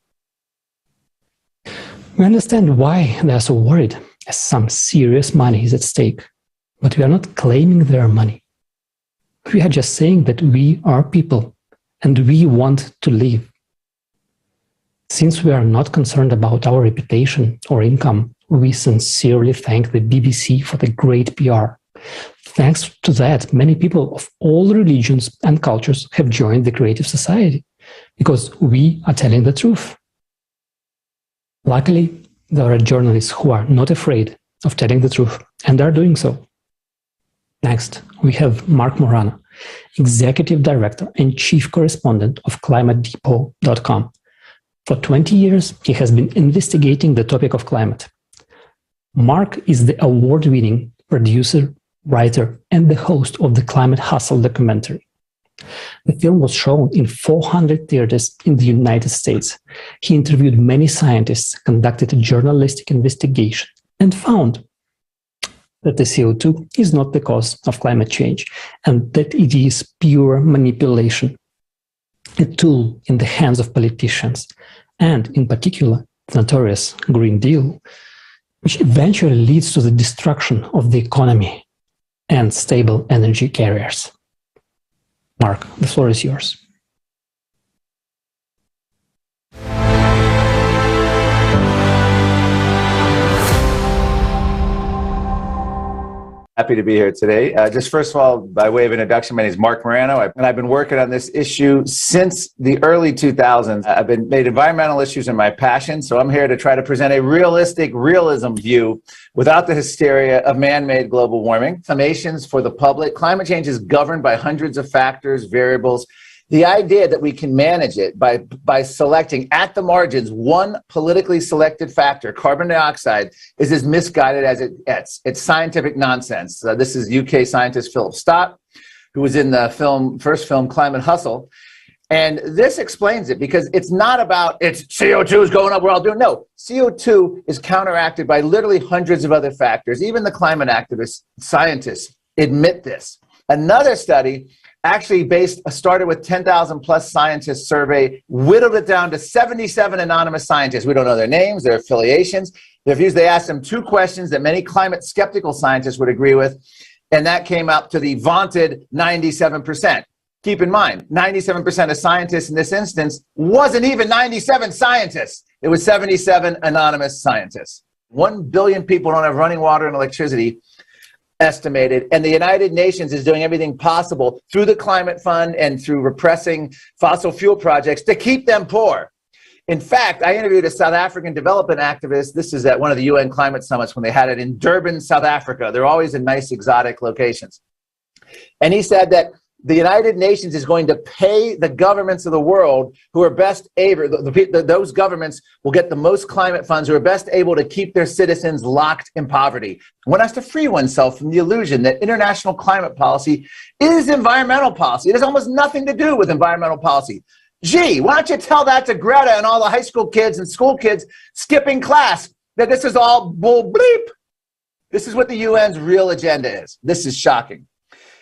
We understand why they are so worried, as some serious money is at stake, but we are not claiming their money. We are just saying that we are people, and we want to live. Since we are not concerned about our reputation or income, we sincerely thank the BBC for the great PR. Thanks to that, many people of all religions and cultures have joined the Creative Society, because we are telling the truth. Luckily, there are journalists who are not afraid of telling the truth and are doing so. Next, we have Mark Morano, Executive Director and Chief Correspondent of ClimateDepot.com. For 20 years, he has been investigating the topic of climate. Mark is the award-winning producer, writer, and the host of the Climate Hustle documentary. The film was shown in 400 theaters in the United States. He interviewed many scientists, conducted a journalistic investigation, and found that the CO2 is not the cause of climate change, and that it is pure manipulation, a tool in the hands of politicians, and in particular, the notorious Green Deal, which eventually leads to the destruction of the economy and stable energy carriers. Mark, the floor is yours. Happy to be here today. Just first of all, by way of introduction, my name is Mark Morano, and I've been working on this issue since the early 2000s. I've made environmental issues my passion, so I'm here to try to present a realistic realism view without the hysteria of man-made global warming. Summations for the public. Climate change is governed by hundreds of factors, variables. The idea that we can manage it by selecting at the margins one politically selected factor, carbon dioxide, is as misguided as it gets. It's scientific nonsense. This is UK scientist Philip Stott, who was in the first film Climate Hustle. And this explains it, because it's not about it's CO2 is going up, we're all doing. No, CO2 is counteracted by literally hundreds of other factors. Even the climate activists, scientists admit this. Another study actually started with 10,000 plus scientists survey, whittled it down to 77 anonymous scientists. We don't know their names, their affiliations, their views. They asked them two questions that many climate skeptical scientists would agree with, and that came up to the vaunted 97%. Keep in mind, 97% of scientists in this instance wasn't even 97 scientists. It was 77 anonymous scientists. 1 billion people don't have running water and electricity, estimated, and the United Nations is doing everything possible through the Climate Fund and through repressing fossil fuel projects to keep them poor. In fact, I interviewed a South African development activist. This is at one of the UN climate summits when they had it in Durban, South Africa. They're always in nice exotic locations. And he said that the United Nations is going to pay the governments of the world who are best able, those governments will get the most climate funds who are best able to keep their citizens locked in poverty. One has to free oneself from the illusion that international climate policy is environmental policy. It has almost nothing to do with environmental policy. Gee, why don't you tell that to Greta and all the high school kids and school kids skipping class, that this is all bull bleep? This is what the UN's real agenda is. This is shocking.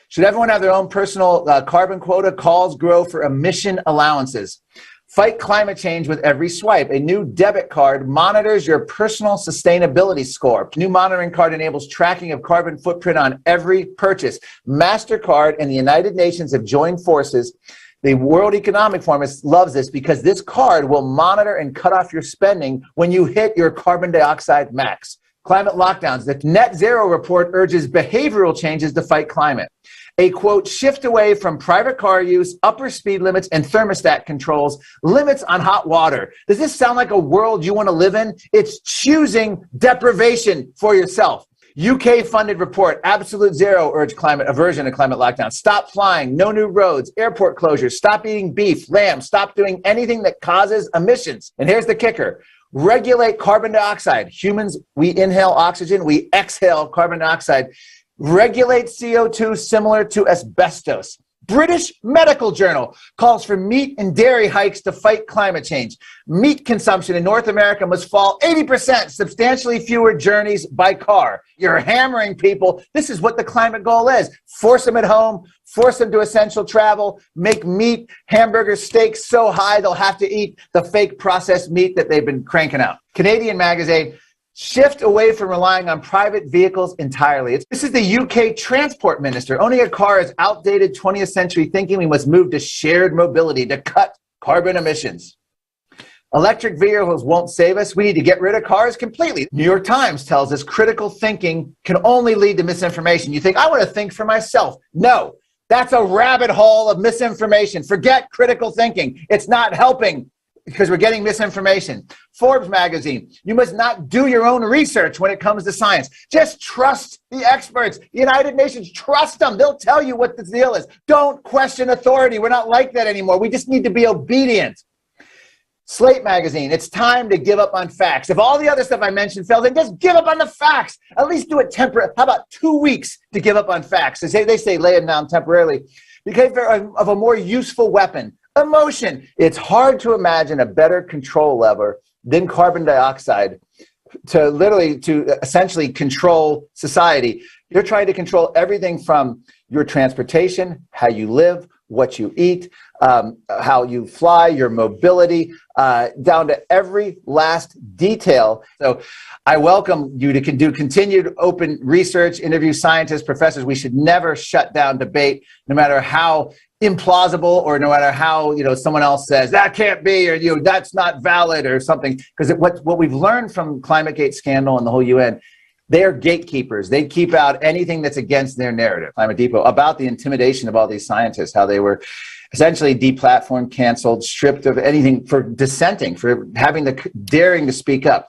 Should everyone have their own personal carbon quota? Calls grow for emission allowances. Fight climate change with every swipe. A new debit card monitors your personal sustainability score. New monitoring card enables tracking of carbon footprint on every purchase. MasterCard and the United Nations have joined forces. The World Economic Forum loves this because this card will monitor and cut off your spending when you hit your carbon dioxide max. Climate lockdowns. The Net Zero report urges behavioral changes to fight climate. A, quote, shift away from private car use, upper speed limits, and thermostat controls, limits on hot water. Does this sound like a world you want to live in? It's choosing deprivation for yourself. UK-funded report, Absolute Zero urge climate aversion to climate lockdown. Stop flying, no new roads, airport closures, stop eating beef, lamb, stop doing anything that causes emissions. And here's the kicker. Regulate carbon dioxide. Humans, we inhale oxygen, we exhale carbon dioxide. Regulate CO2 similar to asbestos. British Medical Journal calls for meat and dairy hikes to fight climate change. Meat consumption in North America must fall 80%, substantially fewer journeys by car. You're hammering people. This is what the climate goal is. Force them at home, force them to essential travel, make meat, hamburger, steaks so high they'll have to eat the fake processed meat that they've been cranking out. Canadian Magazine, shift away from relying on private vehicles entirely. This is the UK transport minister. Owning a car is outdated 20th century thinking. We must move to shared mobility to cut carbon emissions. Electric vehicles won't save us. We need to get rid of cars completely. New York Times tells us critical thinking can only lead to misinformation. You think, I want to think for myself. No, that's a rabbit hole of misinformation. Forget critical thinking. It's not helping because we're getting misinformation. Forbes magazine, you must not do your own research when it comes to science. Just trust the experts. The United Nations, trust them. They'll tell you what the deal is. Don't question authority. We're not like that anymore. We just need to be obedient. Slate magazine, it's time to give up on facts. If all the other stuff I mentioned fails, then just give up on the facts. At least do it temporarily. How about 2 weeks to give up on facts? They say lay them down temporarily because they're of a more useful weapon. Emotion. It's hard to imagine a better control lever than carbon dioxide to essentially control society. You're trying to control everything from your transportation, how you live, what you eat, how you fly, your mobility, down to every last detail. So I welcome you to do continued open research, interview scientists, professors. We should never shut down debate, no matter how implausible or no matter how someone else says that can't be or that's not valid or something. Because what we've learned from ClimateGate scandal and the whole UN, they are gatekeepers. They keep out anything that's against their narrative. Climate Depot, about the intimidation of all these scientists, how they were essentially deplatformed, canceled, stripped of anything for dissenting, for having the daring to speak up.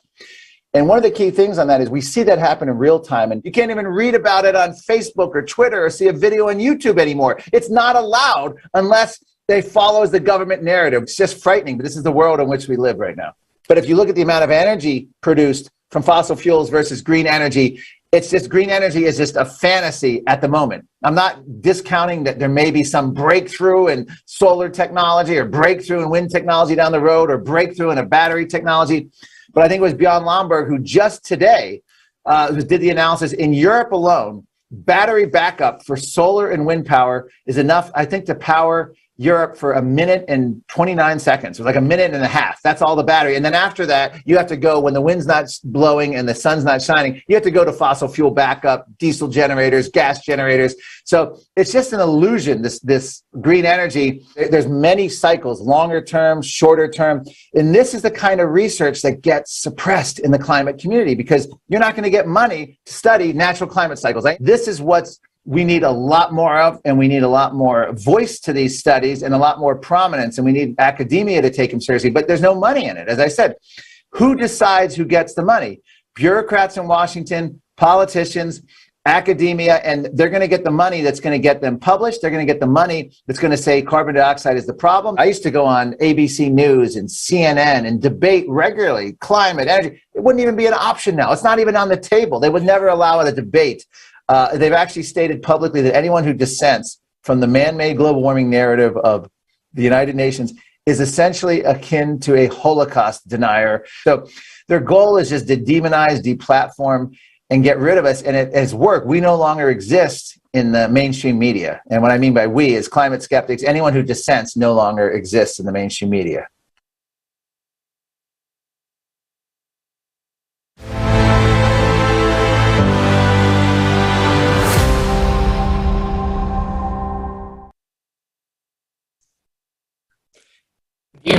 And one of the key things on that is we see that happen in real time, and you can't even read about it on Facebook or Twitter or see a video on YouTube anymore. It's not allowed unless they follows the government narrative. It's just frightening, but this is the world in which we live right now. But if you look at the amount of energy produced from fossil fuels versus green energy, it's just green energy is just a fantasy at the moment. I'm not discounting that there may be some breakthrough in solar technology or breakthrough in wind technology down the road or breakthrough in a battery technology. But I think it was Bjorn Lomborg who just today did the analysis. In Europe alone, battery backup for solar and wind power is enough, I think, to power Europe for 1 minute and 29 seconds, or like 1.5 minutes. That's all the battery. And then after that, you have to go, when the wind's not blowing and the sun's not shining, you have to go to fossil fuel backup, diesel generators, gas generators. So it's just an illusion, this green energy. There's many cycles, longer term, shorter term. And this is the kind of research that gets suppressed in the climate community because you're not going to get money to study natural climate cycles. This is what's we need a lot more of, and we need a lot more voice to these studies and a lot more prominence, and we need academia to take them seriously, but there's no money in it. As I said, who decides who gets the money? Bureaucrats in Washington, politicians, academia, and they're going to get the money that's going to get them published. They're going to get the money that's going to say carbon dioxide is the problem. I used to go on ABC News and CNN and debate regularly climate, energy. It wouldn't even be an option now. It's not even on the table. They would never allow it a debate. They've actually stated publicly that anyone who dissents from the man-made global warming narrative of the United Nations is essentially akin to a Holocaust denier. So their goal is just to demonize, deplatform, and get rid of us. And it has worked. We no longer exist in the mainstream media. And what I mean by we is climate skeptics. Anyone who dissents no longer exists in the mainstream media.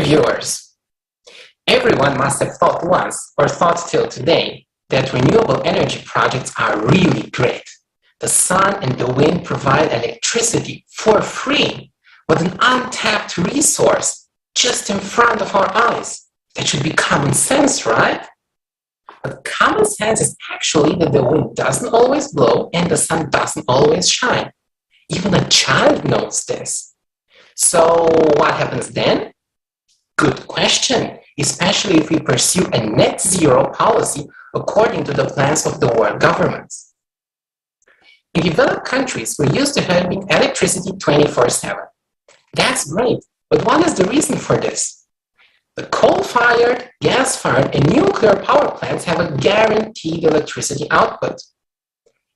viewers, everyone must have thought once, or thought till today, that renewable energy projects are really great. The sun and the wind provide electricity for free, with an untapped resource just in front of our eyes. That should be common sense, right? But common sense is actually that the wind doesn't always blow and the sun doesn't always shine. Even a child knows this. So what happens then? Good question, especially if we pursue a net zero policy according to the plans of the world governments. In developed countries, we're used to having electricity 24/7. That's great, but what is the reason for this? The coal-fired, gas-fired, and nuclear power plants have a guaranteed electricity output.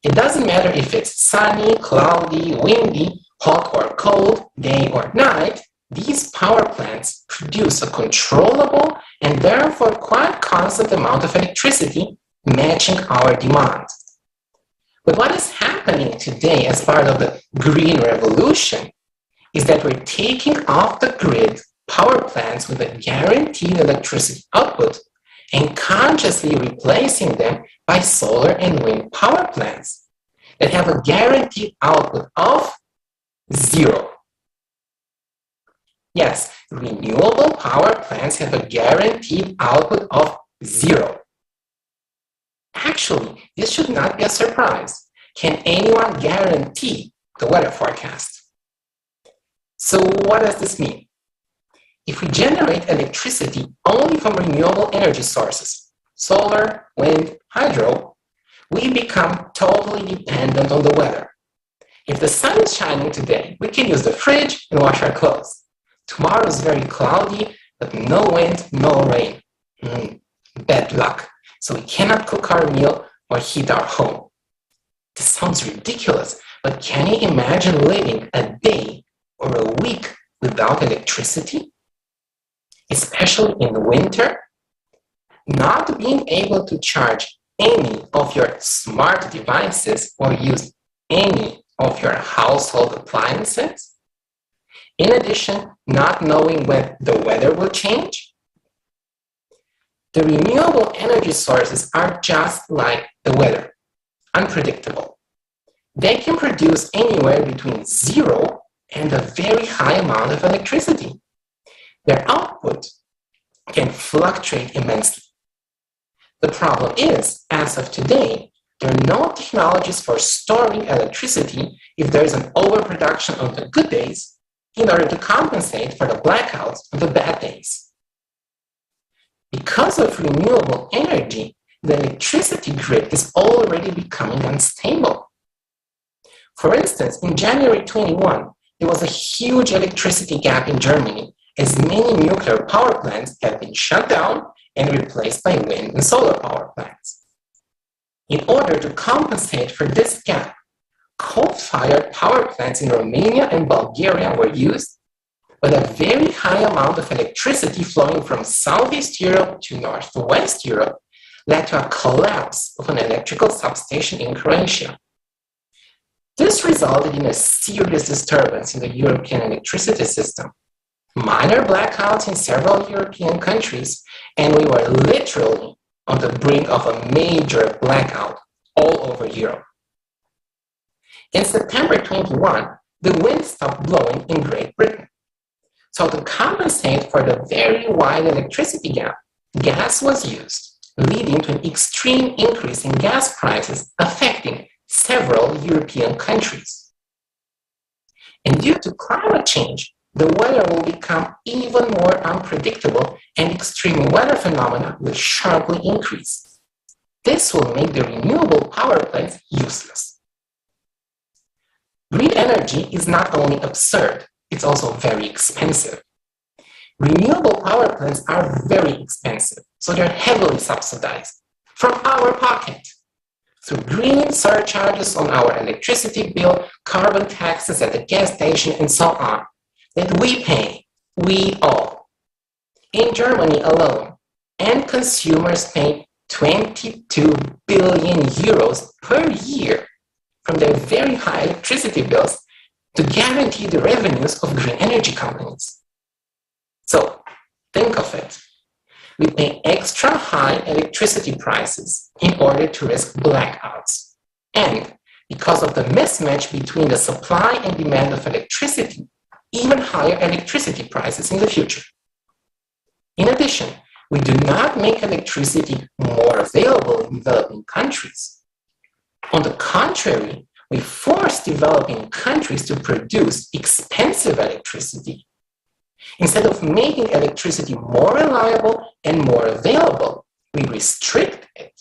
It doesn't matter if it's sunny, cloudy, windy, hot or cold, day or night, these power plants produce a controllable and therefore quite constant amount of electricity matching our demand. But what is happening today as part of the green revolution is that we're taking off the grid power plants with a guaranteed electricity output and consciously replacing them by solar and wind power plants that have a guaranteed output of 0. Yes, renewable power plants have a guaranteed output of 0. Actually, this should not be a surprise. Can anyone guarantee the weather forecast? So what does this mean? If we generate electricity only from renewable energy sources, solar, wind, hydro, we become totally dependent on the weather. If the sun is shining today, we can use the fridge and wash our clothes. Tomorrow is very cloudy, but no wind, no rain. Bad luck. So we cannot cook our meal or heat our home. This sounds ridiculous, but can you imagine living a day or a week without electricity? Especially in winter? Not being able to charge any of your smart devices or use any of your household appliances? In addition, not knowing when the weather will change? The renewable energy sources are just like the weather, unpredictable. They can produce anywhere between 0 and a very high amount of electricity. Their output can fluctuate immensely. The problem is, as of today, there are no technologies for storing electricity if there is an overproduction on the good days in order to compensate for the blackouts on the bad days. Because of renewable energy, the electricity grid is already becoming unstable. For instance, in January 21, there was a huge electricity gap in Germany, as many nuclear power plants have been shut down and replaced by wind and solar power plants. In order to compensate for this gap, coal-fired power plants in Romania and Bulgaria were used, but a very high amount of electricity flowing from Southeast Europe to Northwest Europe led to a collapse of an electrical substation in Croatia. This resulted in a serious disturbance in the European electricity system. Minor blackouts in several European countries, and we were literally on the brink of a major blackout all over Europe. In September 21, the wind stopped blowing in Great Britain. So to compensate for the very wide electricity gap, gas was used, leading to an extreme increase in gas prices affecting several European countries. And due to climate change, the weather will become even more unpredictable and extreme weather phenomena will sharply increase. This will make the renewable power plants useless. Green energy is not only absurd, it's also very expensive. Renewable power plants are very expensive, so they're heavily subsidized from our pocket through green surcharges on our electricity bill, carbon taxes at the gas station, and so on, that we pay, we all. In Germany alone, end consumers pay 22 billion euros per year from their very high electricity bills to guarantee the revenues of green energy companies. So, Think of it. We pay extra high electricity prices in order to risk blackouts. And because of the mismatch between the supply and demand of electricity, even higher electricity prices in the future. In addition, we do not make electricity more available in developing countries. On the contrary, we force developing countries to produce expensive electricity. Instead of making electricity more reliable and more available, we restrict it.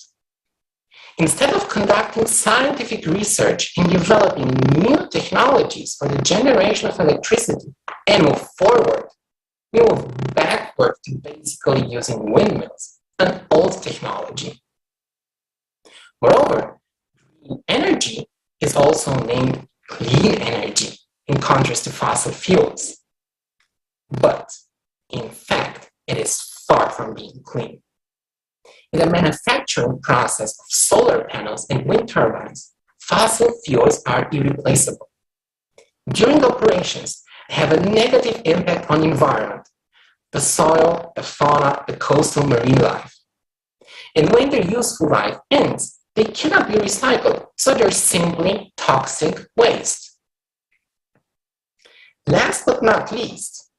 Instead of conducting scientific research in developing new technologies for the generation of electricity and move forward, we move backward to basically using windmills, an old technology. Moreover, green energy is also named clean energy in contrast to fossil fuels. But, in fact, it is far from being clean. In the manufacturing process of solar panels and wind turbines, fossil fuels are irreplaceable. During operations, they have a negative impact on the environment, the soil, the fauna, the coastal marine life. And when their useful life ends, they cannot be recycled, so they're simply toxic waste. Last but not least,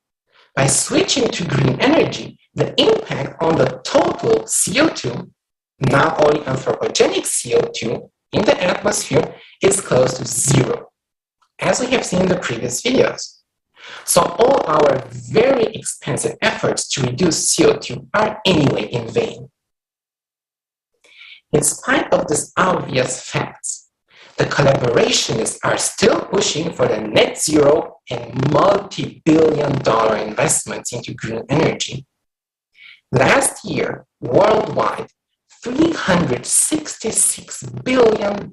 by switching to green energy, the impact on the total CO2, not only anthropogenic CO2 in the atmosphere, is close to zero, as we have seen in the previous videos. So all our very expensive efforts to reduce CO2 are anyway in vain. In spite of these obvious facts, the collaborationists are still pushing for the net zero and multi-billion-dollar investments into green energy. Last year, worldwide, $366 billion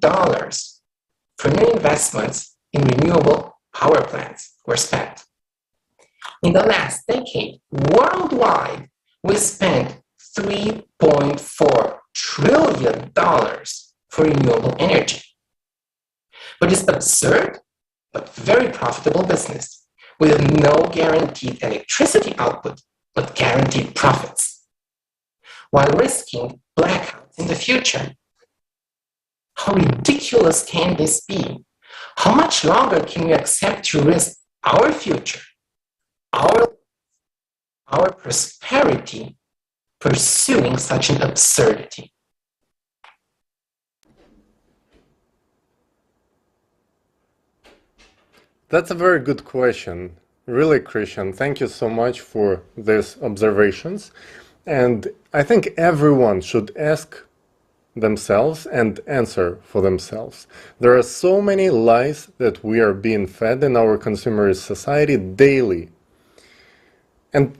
for new investments in renewable power plants were spent. In the last decade, worldwide, we spent $3.4 trillion for renewable energy. But it's absurd, but very profitable business, with no guaranteed electricity output, but guaranteed profits, while risking blackouts in the future. How ridiculous can this be? How much longer can we accept to risk our future, our prosperity, pursuing such an absurdity? That's a very good question. Really, Christian, thank you so much for these observations. And I think everyone should ask themselves and answer for themselves. There are so many lies that we are being fed in our consumerist society daily. And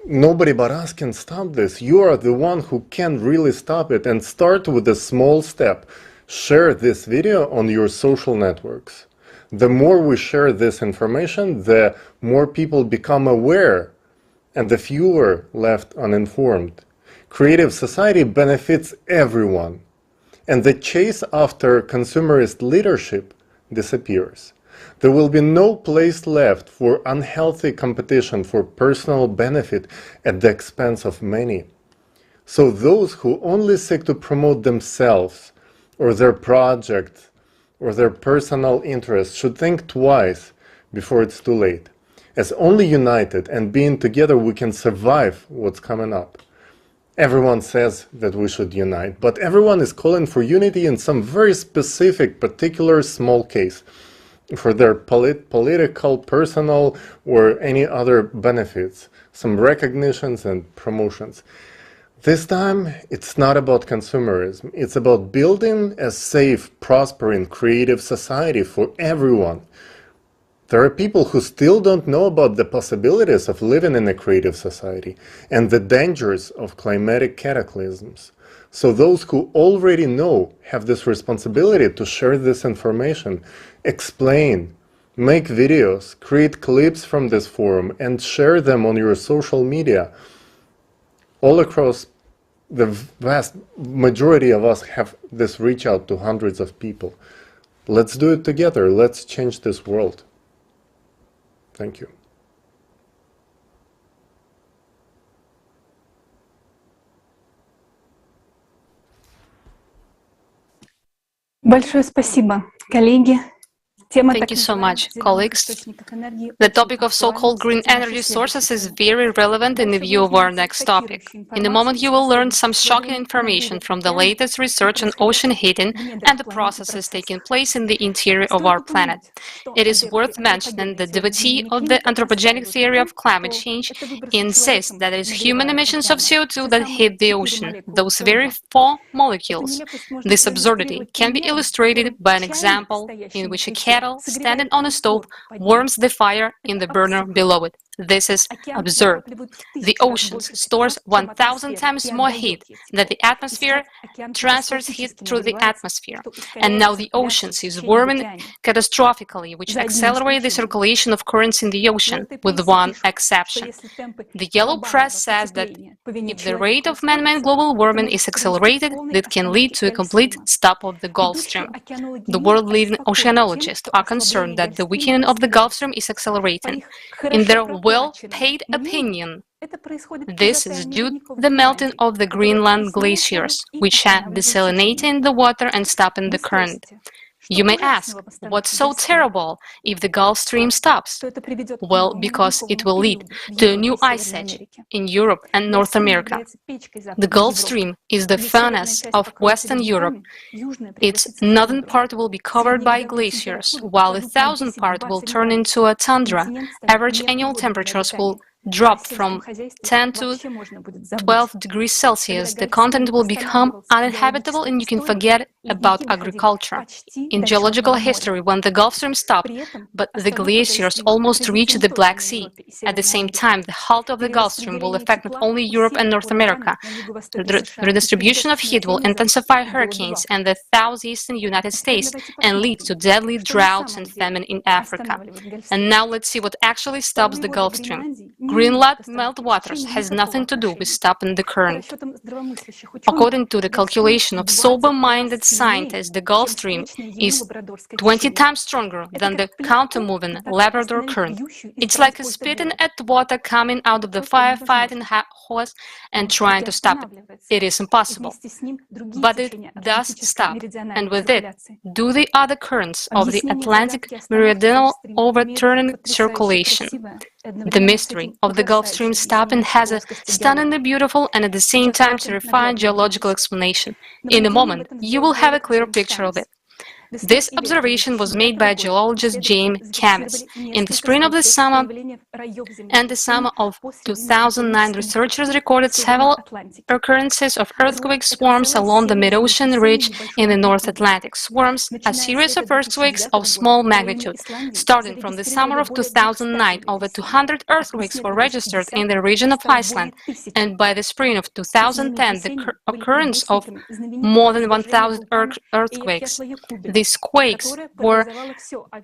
nobody but us can stop this. You are the one who can really stop it, and start with a small step. Share this video on your social networks. The more we share this information, the more people become aware, and the fewer left uninformed. Creative society benefits everyone, and the chase after consumerist leadership disappears. There will be no place left for unhealthy competition for personal benefit at the expense of many. So those who only seek to promote themselves or their project or their personal interests should think twice before it's too late. As only united and being together we can survive what's coming up. Everyone says that we should unite, but everyone is calling for unity in some very specific, particular small case, for their political, personal, or any other benefits, some recognitions and promotions. This time, it's not about consumerism. It's about building a safe, prospering, creative society for everyone. There are people who still don't know about the possibilities of living in a creative society and the dangers of climatic cataclysms. So those who already know have this responsibility to share this information, explain, make videos, create clips from this forum, and share them on your social media. All across, the vast majority of us have this reach out to hundreds of people. Let's do it together. Let's change this world. Thank you. Большое спасибо, коллеги. Thank you so much, colleagues. The topic of so-called green energy sources is very relevant in the view of our next topic. In a moment, you will learn some shocking information from the latest research on ocean heating and the processes taking place in the interior of our planet. It is worth mentioning that the devotee of the anthropogenic theory of climate change insists that it is human emissions of CO2 that heat the ocean, those very four molecules. This absurdity can be illustrated by an example in which a kettle standing on a stove warms the fire in the burner below it. This is absurd. The ocean stores 1,000 times more heat than the atmosphere transfers heat through the atmosphere. And now the oceans is warming catastrophically, which accelerates the circulation of currents in the ocean, with one exception. The yellow press says that if the rate of man-made global warming is accelerated, it can lead to a complete stop of the Gulf Stream. The world-leading oceanologists are concerned that the weakening of the Gulf Stream is accelerating. In their well-paid opinion, this is due to the melting of the Greenland glaciers, which are desalinating the water and stopping the current. You may ask, what's so terrible if the Gulf Stream stops? Well, because it will lead to a new ice age in Europe and North America. The Gulf Stream is the furnace of Western Europe. Its northern part will be covered by glaciers, while the southern part will turn into a tundra. Average annual temperatures will drop from 10 to 12 degrees Celsius. The continent will become uninhabitable and you can forget about agriculture. In geological history, when the Gulf Stream stopped, but the glaciers almost reached the Black Sea. At the same time, the halt of the Gulf Stream will affect not only Europe and North America. The redistribution of heat will intensify hurricanes in the southeastern United States and lead to deadly droughts and famine in Africa. And now let's see what actually stops the Gulf Stream. Greenland meltwaters has nothing to do with stopping the current. According to the calculation of sober-minded scientists, the Gulf Stream is 20 times stronger than the counter-moving Labrador current. It's like a spitting at water coming out of the firefighting hose and trying to stop it. It is impossible. But it does stop, and with it, do the other currents of the Atlantic meridional overturning circulation. The mystery of the Gulf Stream stopping has a stunningly beautiful and at the same time terrifying geological explanation. In a moment, you will have a clear picture of it. This observation was made by geologist James Camis. In the spring of the summer and the summer of 2009, researchers recorded several occurrences of earthquake swarms along the mid-ocean ridge in the North Atlantic. Swarms, a series of earthquakes of small magnitude. Starting from the summer of 2009, over 200 earthquakes were registered in the region of Iceland, and by the spring of 2010, the occurrence of more than 1,000 earthquakes. These quakes were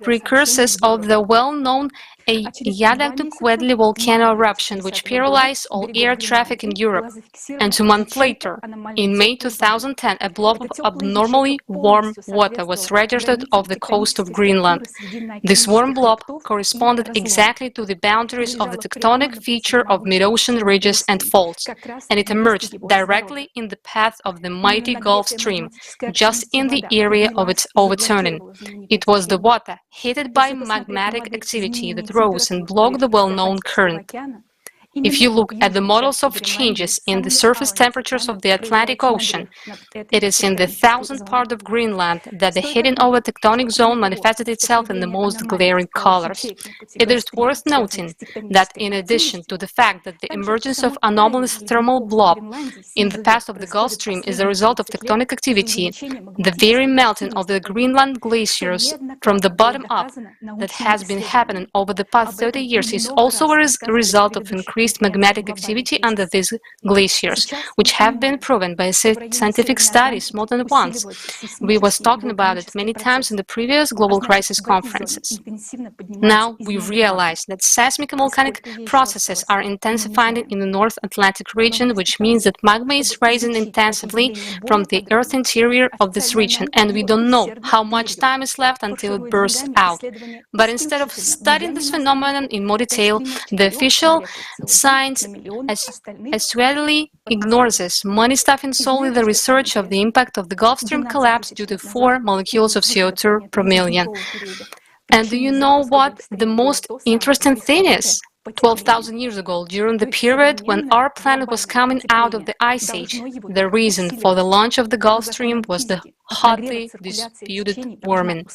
precursors of the well-known Untitled volcano eruption, which paralyzed all air traffic in Europe. And 2 months later, in May 2010, a blob of abnormally warm water was registered off the coast of Greenland. This warm blob corresponded exactly to the boundaries of the tectonic feature of mid-ocean ridges and faults, and it emerged directly in the path of the mighty Gulf Stream, just in the area of its overturning. It was the water heated by magmatic activity that rose and blocked the well-known current. If you look at the models of changes in the surface temperatures of the Atlantic Ocean, it is in the 1000th part of Greenland that the heating over tectonic zone manifested itself in the most glaring colors. It is worth noting that in addition to the fact that the emergence of anomalous thermal blob in the path of the Gulf Stream is the result of tectonic activity, the very melting of the Greenland glaciers from the bottom up that has been happening over the past 30 years is also a result of increased magmatic activity under these glaciers, which have been proven by scientific studies more than once. We was talking about it many times in the previous global crisis conferences. Now we realize that seismic and volcanic processes are intensifying in the North Atlantic region, which means that magma is rising intensively from the Earth interior of this region, and we don't know how much time is left until until it bursts out. But instead of studying this phenomenon in more detail, the official science actually ignores this, money stuffing solely the research of the impact of the Gulf Stream collapse due to 4 molecules of CO2 per million. And do you know what the most interesting thing is? 12,000 years ago, during the period when our planet was coming out of the Ice Age, the reason for the launch of the Gulf Stream was the hotly disputed warming.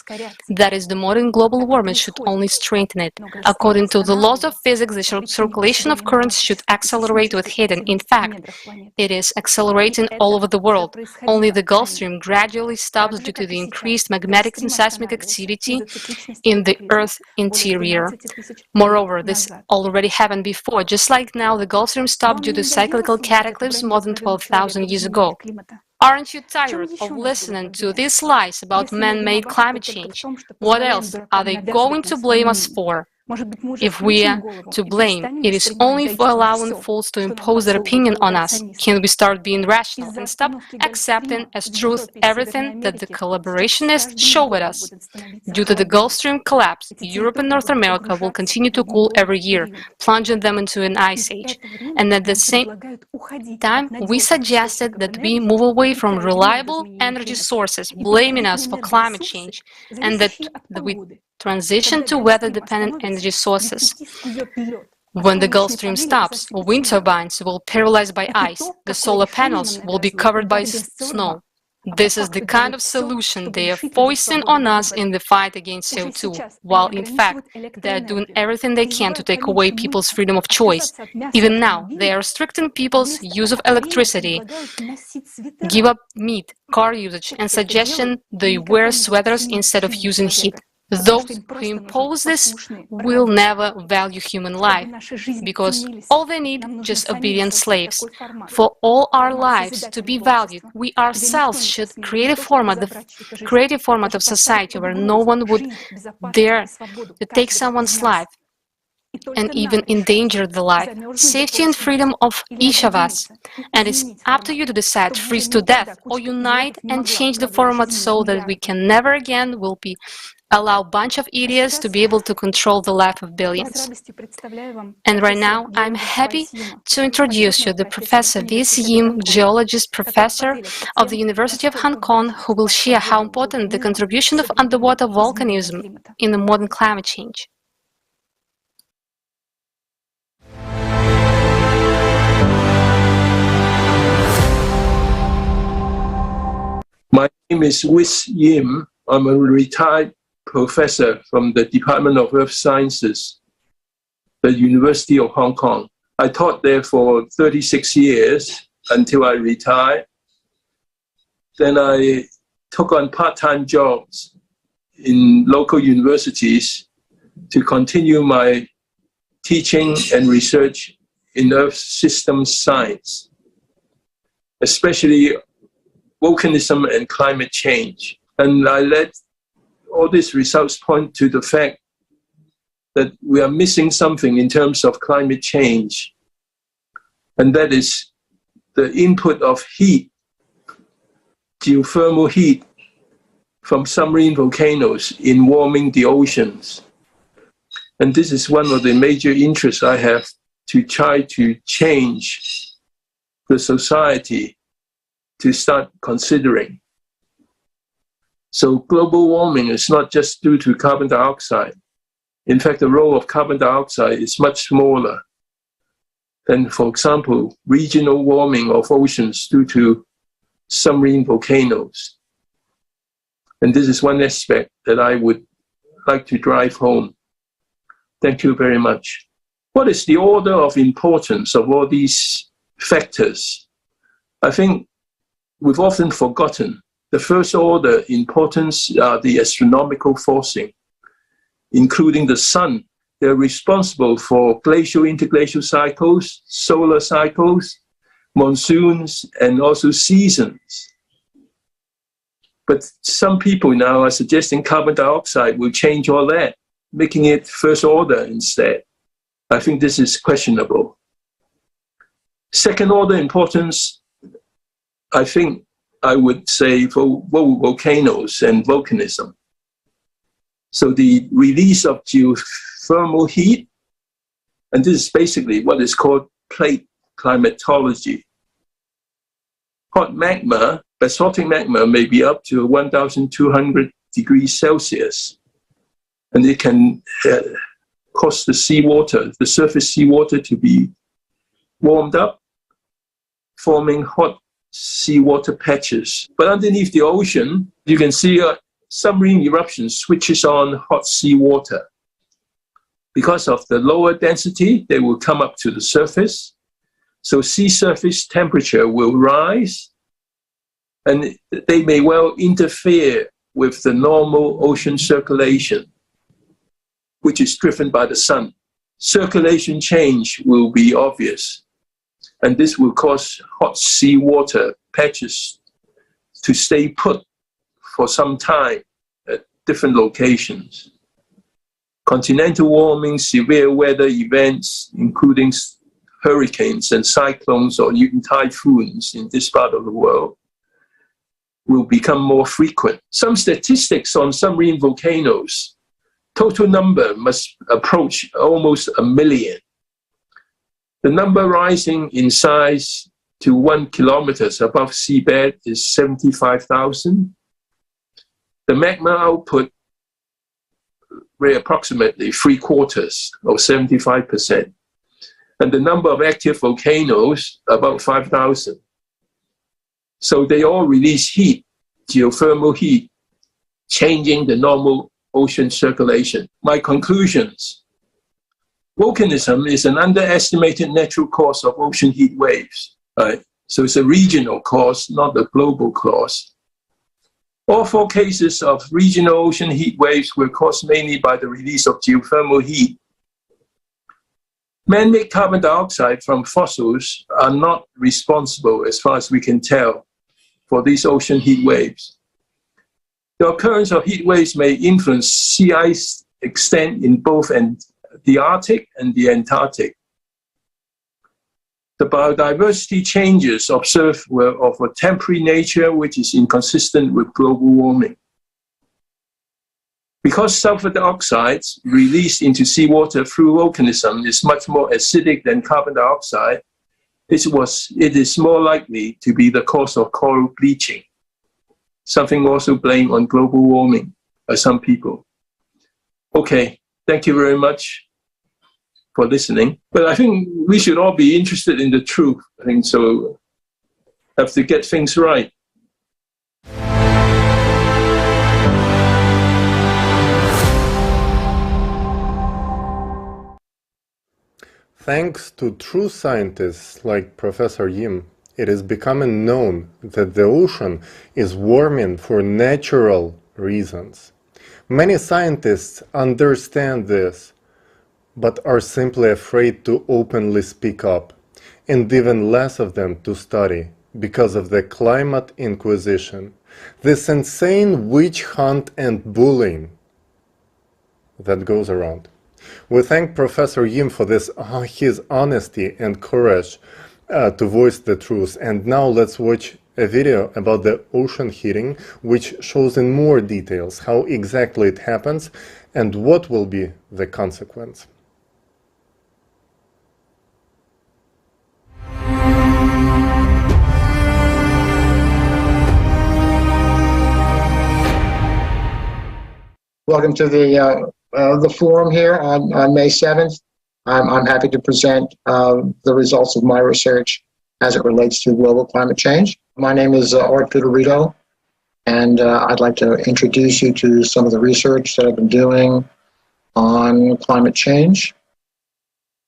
That is, the modern global warming should only strengthen it. According to the laws of physics, the circulation of currents should accelerate with heating. In fact, it is accelerating all over the world. Only the Gulf Stream gradually stops due to the increased magnetic and seismic activity in the Earth's interior. Moreover, this already happened before. Just like now, the Gulf Stream stopped due to cyclical cataclysms more than 12,000 years ago. Aren't you tired of listening to these lies about man-made climate change? What else are they going to blame us for? If we are to blame, it is only for allowing fools to impose their opinion on us. Can we start being rational and stop accepting as truth everything that the collaborationists show with us? Due to the Gulf Stream collapse, Europe and North America will continue to cool every year, plunging them into an ice age. And at the same time, we suggested that we move away from reliable energy sources, blaming us for climate change, and that we transition to weather-dependent energy sources. When the Gulf Stream stops, wind turbines will be paralyzed by ice, the solar panels will be covered by snow. This is the kind of solution they are foisting on us in the fight against CO2, while in fact they are doing everything they can to take away people's freedom of choice. Even now, they are restricting people's use of electricity, give up meat, car usage, and suggesting they wear sweaters instead of using heat. Those who impose this will never value human life, because all they need just obedient slaves. For all our lives to be valued, we ourselves should create a format of society where no one would dare to take someone's life and even endanger the life, safety and freedom of each of us. And it's up to you to decide, freeze to death or unite and change the format so that we can never again allow a bunch of idiots to be able to control the life of billions. And right now, I'm happy to introduce you to Professor V.S. Yim, geologist professor of the University of Hong Kong, who will share how important the contribution of underwater volcanism in the modern climate change. My name is V.S. Yim. I'm a retired professor from the Department of Earth Sciences, the University of Hong Kong. I taught there for 36 years until I retired. Then I took on part-time jobs in local universities to continue my teaching and research in Earth systems science, especially volcanism and climate change. And I let all these results point to the fact that we are missing something in terms of climate change, and that is the input of heat, geothermal heat from submarine volcanoes in warming the oceans. And this is one of the major interests I have, to try to change the society to start considering. So global warming is not just due to carbon dioxide. In fact, the role of carbon dioxide is much smaller than, for example, regional warming of oceans due to submarine volcanoes. And this is one aspect that I would like to drive home. Thank you very much. What is the order of importance of all these factors? I think we've often forgotten. The first order importance are the astronomical forcing, including the sun. They're responsible for glacial interglacial cycles, solar cycles, monsoons, and also seasons. But some people now are suggesting carbon dioxide will change all that, making it first order instead. I think this is questionable. Second order importance, I think I would say, for volcanoes and volcanism. So the release of geothermal heat, and this is basically what is called plate climatology. Hot magma, basaltic magma, may be up to 1,200 degrees Celsius, and it can cause the seawater, the surface seawater, to be warmed up, forming hot seawater patches. But underneath the ocean, you can see a submarine eruption switches on hot seawater. Because of the lower density, they will come up to the surface. So sea surface temperature will rise, and they may well interfere with the normal ocean circulation, which is driven by the sun. Circulation change will be obvious, and this will cause hot seawater patches to stay put for some time at different locations. Continental warming, severe weather events, including hurricanes and cyclones or even typhoons in this part of the world, will become more frequent. Some statistics on submarine volcanoes, total number must approach almost 1 million. The number rising in size to 1 kilometer above seabed is 75,000. The magma output approximately 3/4 or 75%. And the number of active volcanoes, about 5,000. So they all release heat, geothermal heat, changing the normal ocean circulation. My conclusions: volcanism is an underestimated natural cause of ocean heat waves. Right? So it's a regional cause, not a global cause. All 4 cases of regional ocean heat waves were caused mainly by the release of geothermal heat. Man-made carbon dioxide from fossils are not responsible, as far as we can tell, for these ocean heat waves. The occurrence of heat waves may influence sea ice extent in both the Arctic and the Antarctic. The biodiversity changes observed were of a temporary nature, which is inconsistent with global warming. Because sulfur dioxide released into seawater through volcanism is much more acidic than carbon dioxide, it is more likely to be the cause of coral bleaching, something also blamed on global warming by some people. Okay, thank you very much for listening. But I think we should all be interested in the truth. I think so. Have to get things right. Thanks to true scientists like Professor Yim, it is becoming known that the ocean is warming for natural reasons. Many scientists understand this, but are simply afraid to openly speak up, and even less of them to study, because of the climate inquisition, this insane witch hunt and bullying that goes around. We thank Professor Yim for his honesty and courage to voice the truth. And now let's watch a video about the ocean heating, which shows in more details how exactly it happens and what will be the consequence. Welcome to the forum here on May 7th. I'm happy to present the results of my research as it relates to global climate change. My name is Art Fiorito, and I'd like to introduce you to some of the research that I've been doing on climate change.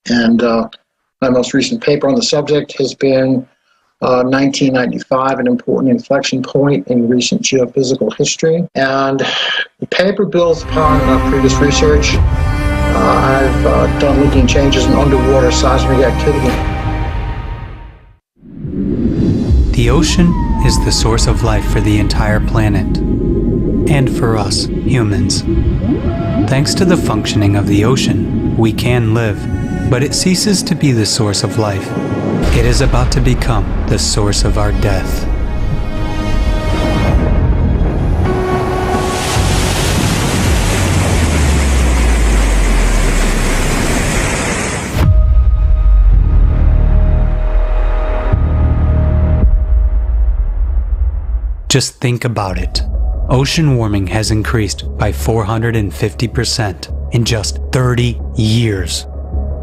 And my most recent paper on the subject has been 1995, an important inflection point in recent geophysical history. And the paper builds upon previous research. I've done looking changes in underwater seismic activity. The ocean is the source of life for the entire planet, and for us, humans. Thanks to the functioning of the ocean, we can live, but it ceases to be the source of life. It is about to become the source of our death. Just think about it. Ocean warming has increased by 450% in just 30 years.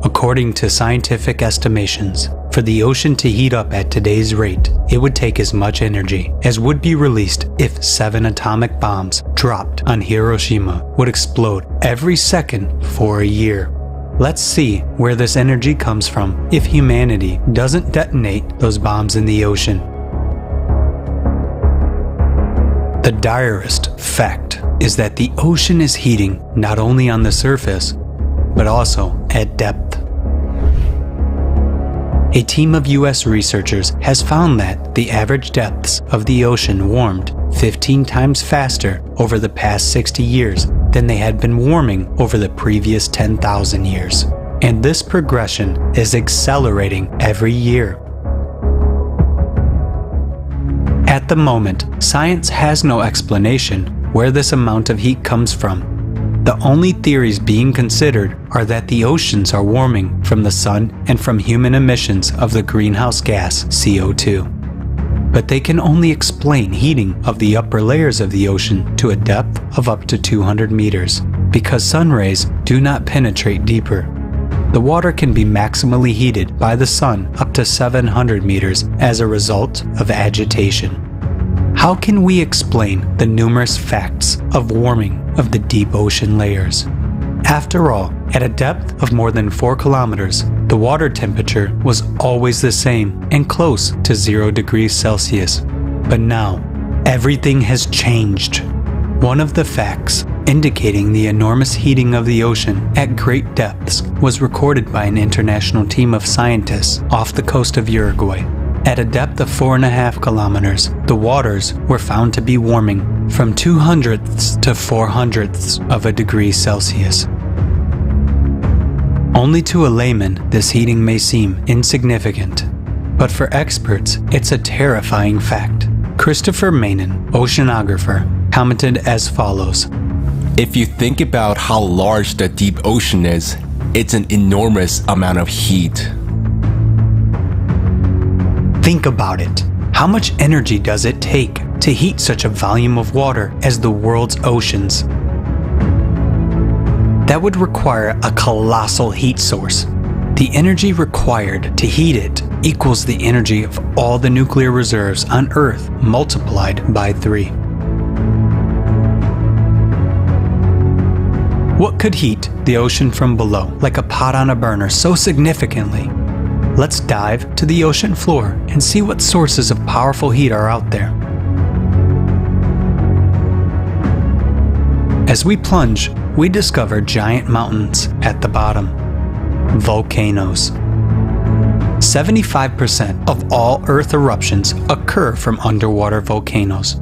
According to scientific estimations, for the ocean to heat up at today's rate, it would take as much energy as would be released if 7 atomic bombs dropped on Hiroshima would explode every second for a year. Let's see where this energy comes from if humanity doesn't detonate those bombs in the ocean. The direst fact is that the ocean is heating not only on the surface, but also at depth. A team of US researchers has found that the average depths of the ocean warmed 15 times faster over the past 60 years than they had been warming over the previous 10,000 years. And this progression is accelerating every year. At the moment, science has no explanation where this amount of heat comes from. The only theories being considered are that the oceans are warming from the sun and from human emissions of the greenhouse gas CO2. But they can only explain heating of the upper layers of the ocean to a depth of up to 200 meters, because sun rays do not penetrate deeper. The water can be maximally heated by the sun up to 700 meters as a result of agitation. How can we explain the numerous facts of warming of the deep ocean layers? After all, at a depth of more than 4 kilometers, the water temperature was always the same and close to 0 degrees Celsius. But now, everything has changed. One of the facts indicating the enormous heating of the ocean at great depths was recorded by an international team of scientists off the coast of Uruguay. At a depth of 4.5 kilometers, the waters were found to be warming from 0.02 to 0.04 of a degree Celsius. Only to a layman, this heating may seem insignificant, but for experts, it's a terrifying fact. Christopher Manon, oceanographer, commented as follows: If you think about how large the deep ocean is, it's an enormous amount of heat. Think about it. How much energy does it take to heat such a volume of water as the world's oceans? That would require a colossal heat source. The energy required to heat it equals the energy of all the nuclear reserves on Earth multiplied by 3. What could heat the ocean from below like a pot on a burner so significantly? Let's dive to the ocean floor and see what sources of powerful heat are out there. As we plunge, we discover giant mountains at the bottom. Volcanoes. 75% of all Earth eruptions occur from underwater volcanoes.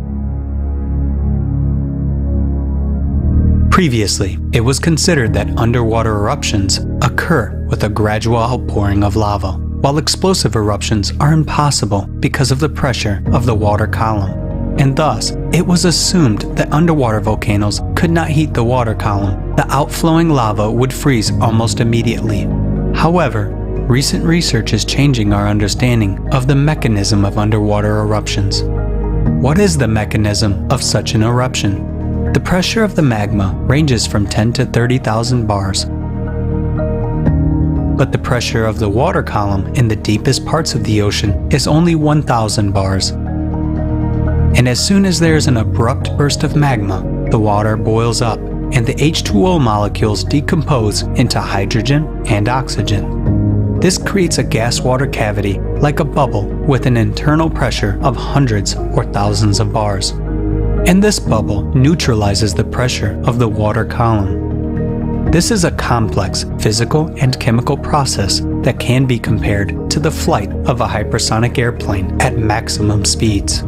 Previously, it was considered that underwater eruptions occur with a gradual outpouring of lava, while explosive eruptions are impossible because of the pressure of the water column. And thus, it was assumed that underwater volcanoes could not heat the water column. The outflowing lava would freeze almost immediately. However, recent research is changing our understanding of the mechanism of underwater eruptions. What is the mechanism of such an eruption? The pressure of the magma ranges from 10 to 30,000 bars. But the pressure of the water column in the deepest parts of the ocean is only 1,000 bars. And as soon as there is an abrupt burst of magma, the water boils up and the H2O molecules decompose into hydrogen and oxygen. This creates a gas-water cavity like a bubble with an internal pressure of hundreds or thousands of bars. And this bubble neutralizes the pressure of the water column. This is a complex physical and chemical process that can be compared to the flight of a hypersonic airplane at maximum speeds.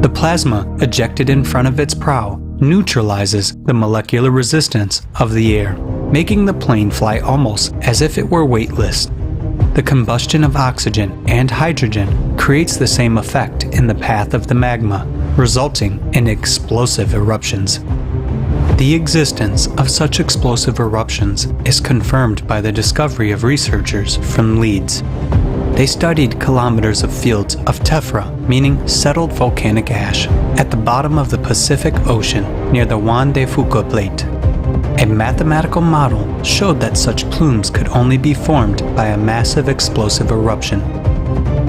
The plasma ejected in front of its prow neutralizes the molecular resistance of the air, making the plane fly almost as if it were weightless. The combustion of oxygen and hydrogen creates the same effect in the path of the magma, resulting in explosive eruptions. The existence of such explosive eruptions is confirmed by the discovery of researchers from Leeds. They studied kilometers of fields of tephra, meaning settled volcanic ash, at the bottom of the Pacific Ocean near the Juan de Fuca Plate. A mathematical model showed that such plumes could only be formed by a massive explosive eruption.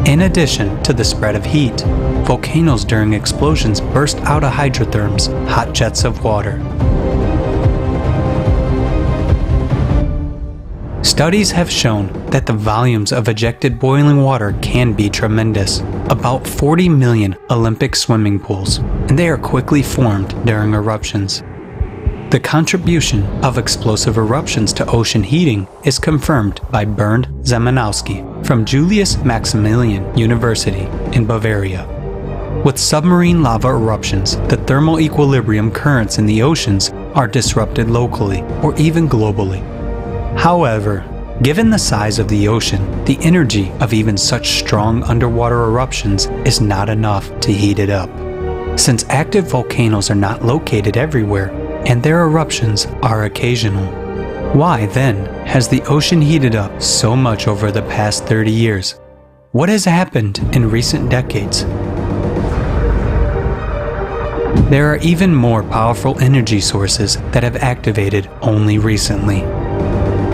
In addition to the spread of heat, volcanoes during explosions burst out of hydrotherms, hot jets of water. Studies have shown that the volumes of ejected boiling water can be tremendous, about 40 million Olympic swimming pools, and they are quickly formed during eruptions. The contribution of explosive eruptions to ocean heating is confirmed by Bernd Zemanowski from Julius Maximilian University in Bavaria. With submarine lava eruptions, the thermal equilibrium currents in the oceans are disrupted locally or even globally. However, given the size of the ocean, the energy of even such strong underwater eruptions is not enough to heat it up. Since active volcanoes are not located everywhere, and their eruptions are occasional. Why, then, has the ocean heated up so much over the past 30 years? What has happened in recent decades? There are even more powerful energy sources that have activated only recently.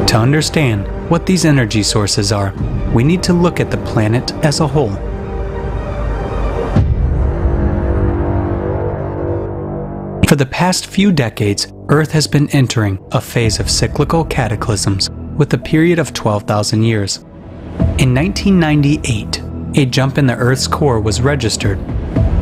To understand what these energy sources are, we need to look at the planet as a whole. For the past few decades, Earth has been entering a phase of cyclical cataclysms with a period of 12,000 years. In 1998, a jump in the Earth's core was registered.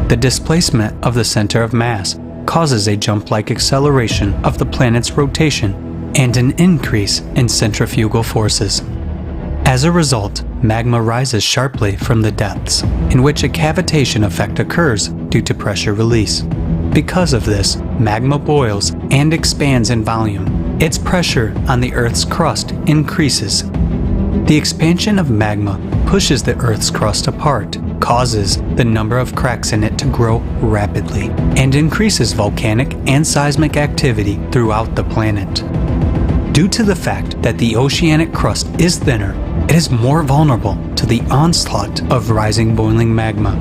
The displacement of the center of mass causes a jump-like acceleration of the planet's rotation and an increase in centrifugal forces. As a result, magma rises sharply from the depths, in which a cavitation effect occurs due to pressure release. Because of this, magma boils and expands in volume. Its pressure on the Earth's crust increases. The expansion of magma pushes the Earth's crust apart, causes the number of cracks in it to grow rapidly, and increases volcanic and seismic activity throughout the planet. Due to the fact that the oceanic crust is thinner, it is more vulnerable to the onslaught of rising boiling magma.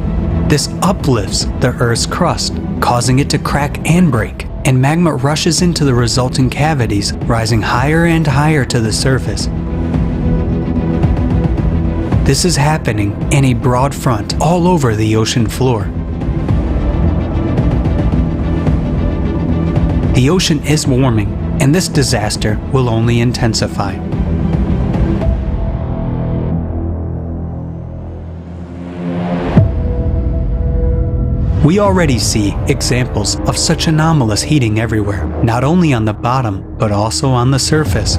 This uplifts the Earth's crust, causing it to crack and break, and magma rushes into the resulting cavities, rising higher and higher to the surface. This is happening in a broad front all over the ocean floor. The ocean is warming, and this disaster will only intensify. We already see examples of such anomalous heating everywhere, not only on the bottom, but also on the surface.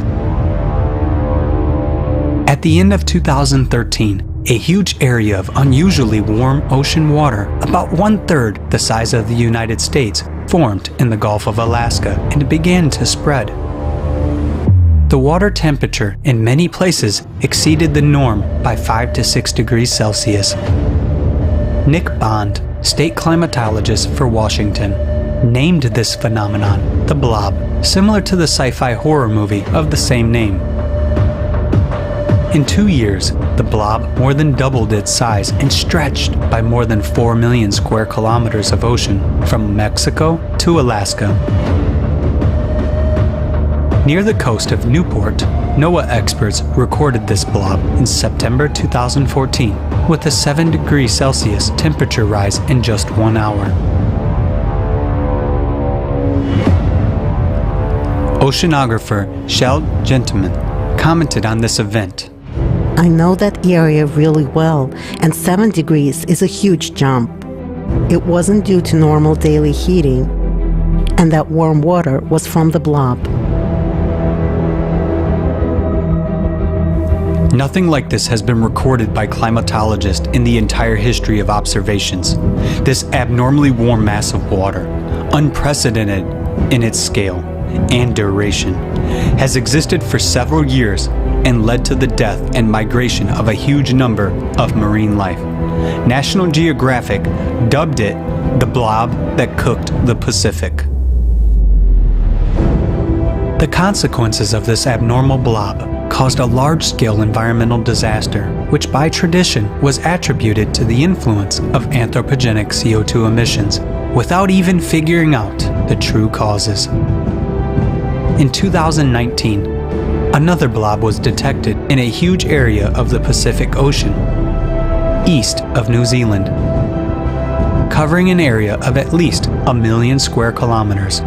At the end of 2013, a huge area of unusually warm ocean water, about 1/3 the size of the United States, formed in the Gulf of Alaska and began to spread. The water temperature in many places exceeded the norm by 5 to 6 degrees Celsius. Nick Bond, state climatologist for Washington, named this phenomenon the blob, similar to the sci-fi horror movie of the same name. In 2 years, the blob more than doubled its size and stretched by more than 4 million square kilometers of ocean from Mexico to Alaska. Near the coast of Newport, NOAA experts recorded this blob in September 2014 with a 7 degrees Celsius temperature rise in just 1 hour. Oceanographer Shell Gentleman commented on this event. I know that area really well, and 7 degrees is a huge jump. It wasn't due to normal daily heating, and that warm water was from the blob. Nothing like this has been recorded by climatologists in the entire history of observations. This abnormally warm mass of water, unprecedented in its scale and duration, has existed for several years and led to the death and migration of a huge number of marine life. National Geographic dubbed it the blob that cooked the Pacific. The consequences of this abnormal blob caused a large-scale environmental disaster, which by tradition was attributed to the influence of anthropogenic CO2 emissions, without even figuring out the true causes. In 2019, another blob was detected in a huge area of the Pacific Ocean, east of New Zealand, covering an area of at least 1 million square kilometers.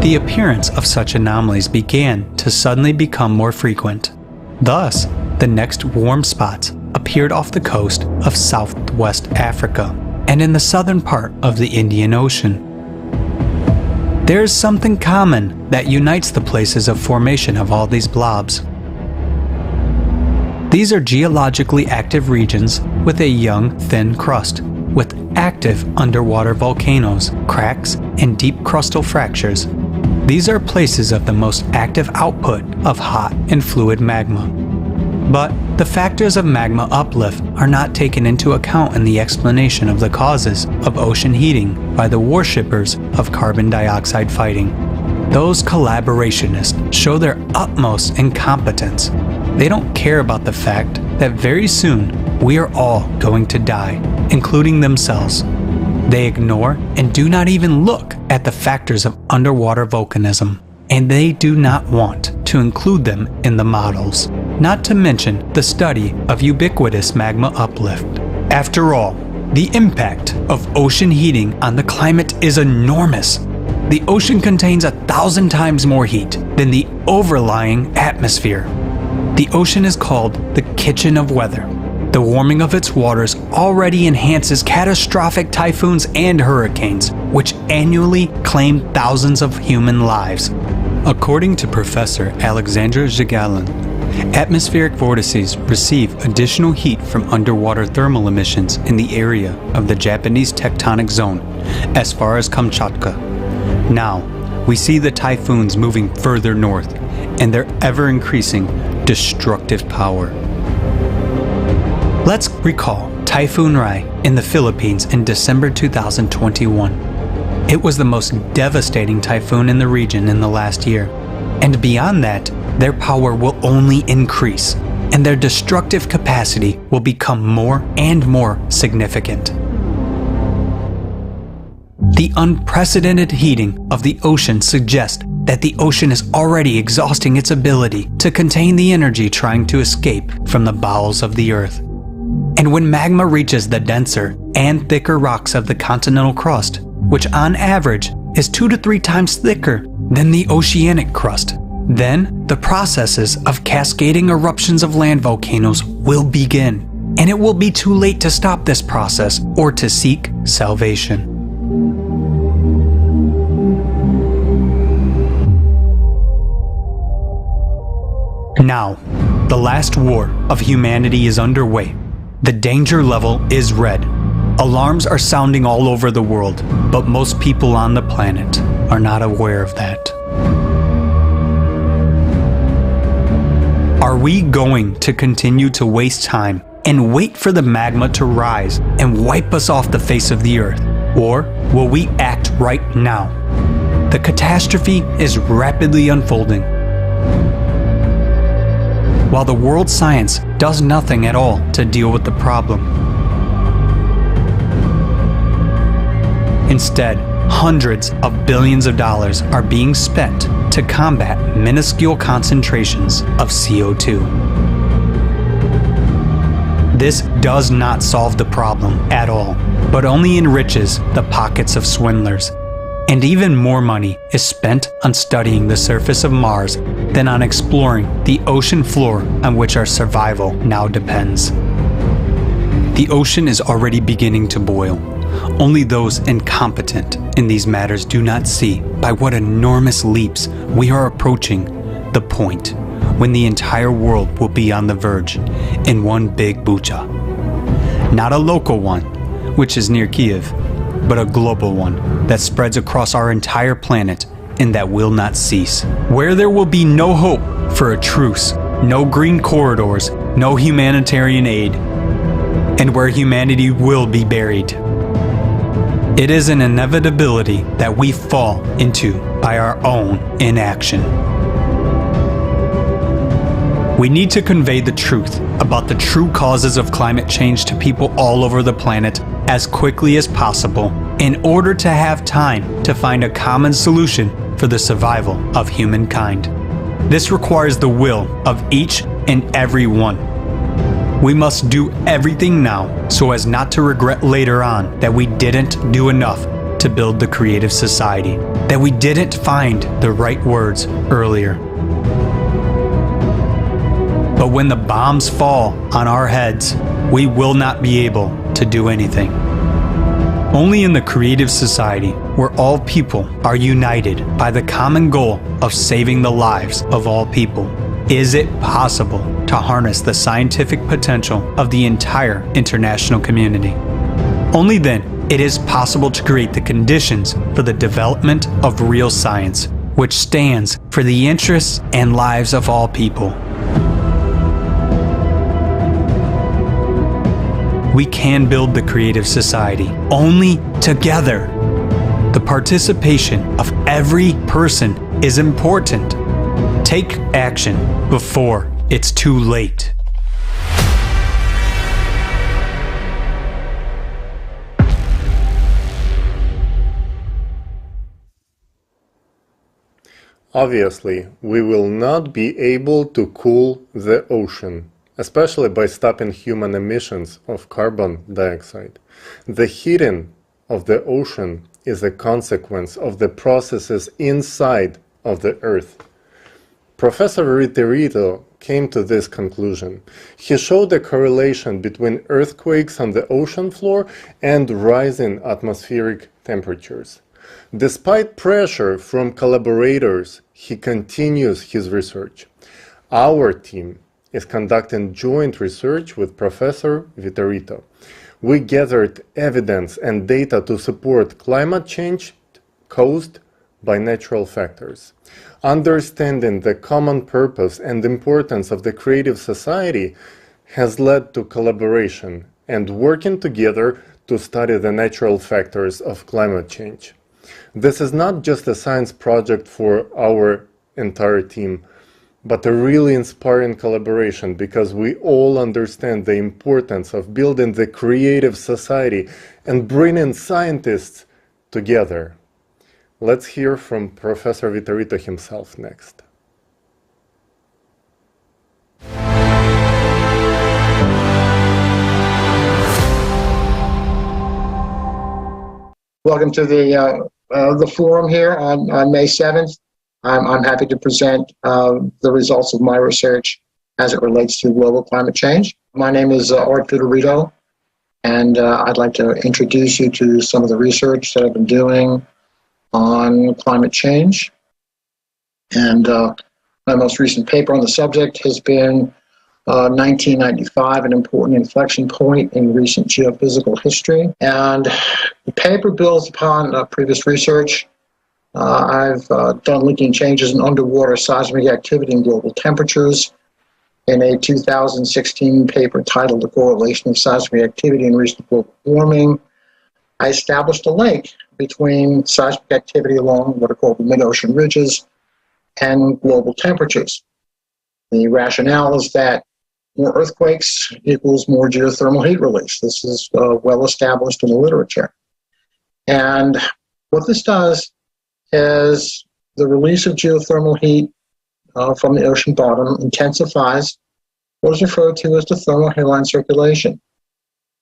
The appearance of such anomalies began to suddenly become more frequent. Thus, the next warm spots appeared off the coast of Southwest Africa and in the southern part of the Indian Ocean. There is something common that unites the places of formation of all these blobs. These are geologically active regions with a young, thin crust, with active underwater volcanoes, cracks, and deep crustal fractures. These are places of the most active output of hot and fluid magma. But the factors of magma uplift are not taken into account in the explanation of the causes of ocean heating by the worshippers of carbon dioxide fighting. Those collaborationists show their utmost incompetence. They don't care about the fact that very soon we are all going to die, including themselves. They ignore and do not even look at the factors of underwater volcanism, and they do not want to include them in the models, not to mention the study of ubiquitous magma uplift. After all, the impact of ocean heating on the climate is enormous. The ocean contains 1,000 times more heat than the overlying atmosphere. The ocean is called the kitchen of weather. The warming of its waters already enhances catastrophic typhoons and hurricanes, which annually claim thousands of human lives. According to Professor Alexandra Zhigalin, atmospheric vortices receive additional heat from underwater thermal emissions in the area of the Japanese tectonic zone, as far as Kamchatka. Now, we see the typhoons moving further north, and their ever-increasing destructive power. Let's recall Typhoon Rai in the Philippines in December 2021. It was the most devastating typhoon in the region in the last year. And beyond that, their power will only increase, and their destructive capacity will become more and more significant. The unprecedented heating of the ocean suggests that the ocean is already exhausting its ability to contain the energy trying to escape from the bowels of the earth. And when magma reaches the denser and thicker rocks of the continental crust, which on average is 2 to 3 times thicker than the oceanic crust, then the processes of cascading eruptions of land volcanoes will begin, and it will be too late to stop this process or to seek salvation. Now, the last war of humanity is underway. The danger level is red. Alarms are sounding all over the world, but most people on the planet are not aware of that. Are we going to continue to waste time and wait for the magma to rise and wipe us off the face of the earth? Or will we act right now? The catastrophe is rapidly unfolding. While the world science does nothing at all to deal with the problem. Instead, hundreds of billions of dollars are being spent to combat minuscule concentrations of CO2. This does not solve the problem at all, but only enriches the pockets of swindlers. And even more money is spent on studying the surface of Mars than on exploring the ocean floor on which our survival now depends. The ocean is already beginning to boil. Only those incompetent in these matters do not see by what enormous leaps we are approaching the point when the entire world will be on the verge in one big bucha. Not a local one, which is near Kiev, but a global one that spreads across our entire planet and that will not cease. Where there will be no hope for a truce, no green corridors, no humanitarian aid, and where humanity will be buried. It is an inevitability that we fall into by our own inaction. We need to convey the truth about the true causes of climate change to people all over the planet as quickly as possible in order to have time to find a common solution for the survival of humankind. This requires the will of each and every one. We must do everything now so as not to regret later on that we didn't do enough to build the creative society, that we didn't find the right words earlier. But when the bombs fall on our heads, we will not be able to do anything. Only in the creative society, where all people are united by the common goal of saving the lives of all people, is it possible to harness the scientific potential of the entire international community. Only then it is possible to create the conditions for the development of real science, which stands for the interests and lives of all people. We can build the creative society only together. The participation of every person is important. Take action before it's too late. Obviously, we will not be able to cool the ocean, especially by stopping human emissions of carbon dioxide. The heating of the ocean is a consequence of the processes inside of the Earth. Professor Vitorino came to this conclusion. He showed a correlation between earthquakes on the ocean floor and rising atmospheric temperatures. Despite pressure from collaborators, he continues his research. Our team is conducting joint research with Professor Vitorino. We gathered evidence and data to support climate change caused by natural factors. Understanding the common purpose and importance of the creative society has led to collaboration and working together to study the natural factors of climate change. This is not just a science project for our entire team, but a really inspiring collaboration because we all understand the importance of building the creative society and bringing scientists together. Let's hear from Professor Vitorino himself next. Welcome to the forum here on May 7th. I'm happy to present the results of my research as it relates to global climate change. My name is Vitorino, and I'd like to introduce you to some of the research that I've been doing on climate change. And my most recent paper on the subject has been 1995, an important inflection point in recent geophysical history. And the paper builds upon previous research. I've done linking changes in underwater seismic activity and global temperatures in a 2016 paper titled The Correlation of Seismic Activity and Recent Global Warming. I established a link between seismic activity along what are called the mid-ocean ridges and global temperatures. The rationale is that more earthquakes equals more geothermal heat release. This is well established in the literature. And what this does is the release of geothermal heat from the ocean bottom intensifies what is referred to as the thermal haline circulation.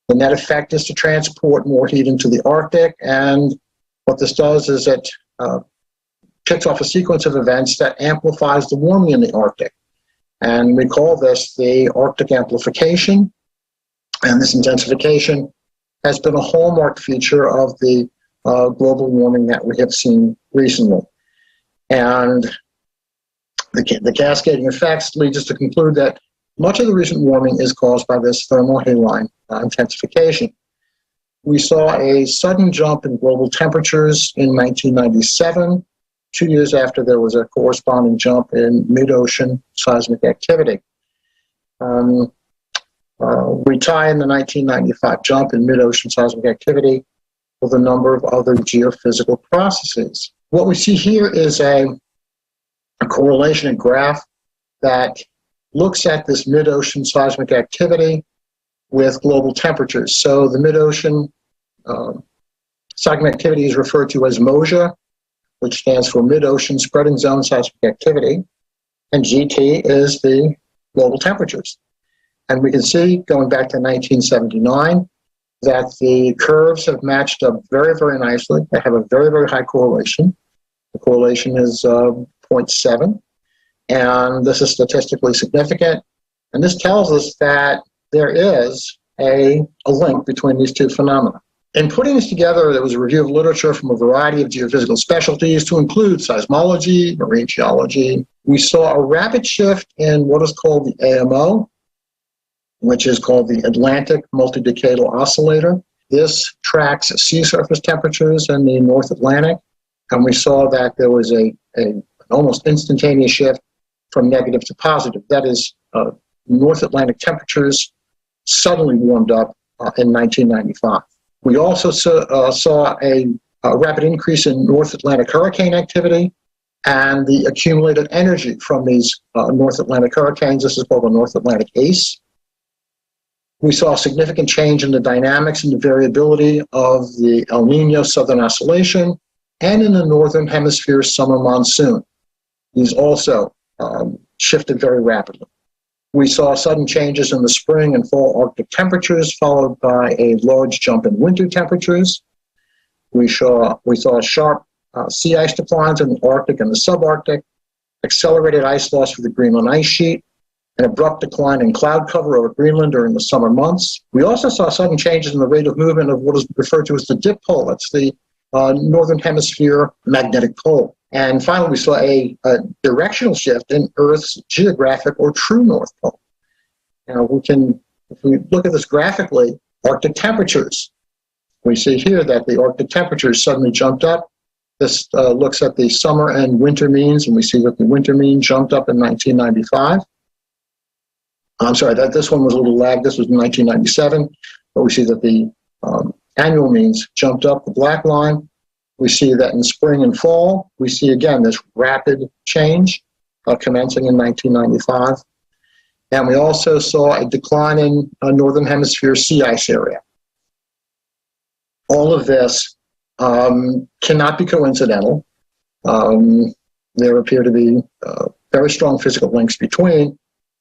The net effect is to transport more heat into the Arctic, and what this does is it kicks off a sequence of events that amplifies the warming in the Arctic. And we call this the Arctic amplification, and this intensification has been a hallmark feature of the global warming that we have seen recently. And the cascading effects lead us to conclude that much of the recent warming is caused by this thermal haline intensification. We saw a sudden jump in global temperatures in 1997, 2 years after there was a corresponding jump in mid-ocean seismic activity. We tie in the 1995 jump in mid-ocean seismic activity with a number of other geophysical processes. What we see here is a correlation, a graph that looks at this mid-ocean seismic activity with global temperatures. So the mid-ocean seismic activity is referred to as MOSIA, which stands for Mid-Ocean Spreading Zone Seismic Activity, and GT is the global temperatures. And we can see, going back to 1979, that the curves have matched up very, very nicely. They have a very, very high correlation. The correlation is 0.7, and this is statistically significant. And this tells us that there is a link between these two phenomena. In putting this together, there was a review of literature from a variety of geophysical specialties to include seismology, marine geology. We saw a rapid shift in what is called the AMO, which is called the Atlantic Multidecadal Oscillator. This tracks sea surface temperatures in the North Atlantic, and we saw that there was an almost instantaneous shift from negative to positive. That is, North Atlantic temperatures suddenly warmed up in 1995. We also saw a rapid increase in North Atlantic hurricane activity and the accumulated energy from these North Atlantic hurricanes. This is called the North Atlantic ACE. We saw a significant change in the dynamics and the variability of the El Nino Southern Oscillation and in the Northern Hemisphere summer monsoon. These also shifted very rapidly. We saw sudden changes in the spring and fall Arctic temperatures, followed by a large jump in winter temperatures. We saw sharp sea ice declines in the Arctic and the subarctic, accelerated ice loss for the Greenland ice sheet, an abrupt decline in cloud cover over Greenland during the summer months. We also saw sudden changes in the rate of movement of what is referred to as the dip pole. That's the Northern Hemisphere magnetic pole. And finally, we saw a directional shift in Earth's geographic or true North Pole. Now, if we look at this graphically, Arctic temperatures, we see here that the Arctic temperatures suddenly jumped up. This looks at the summer and winter means, and we see that the winter mean jumped up in 1995. I'm sorry, this one was a little lagged. This was in 1997, but we see that the annual means jumped up, the black line. We see that in spring and fall, we see again this rapid change commencing in 1995. And we also saw a decline in Northern Hemisphere sea ice area. All of this cannot be coincidental. There appear to be very strong physical links between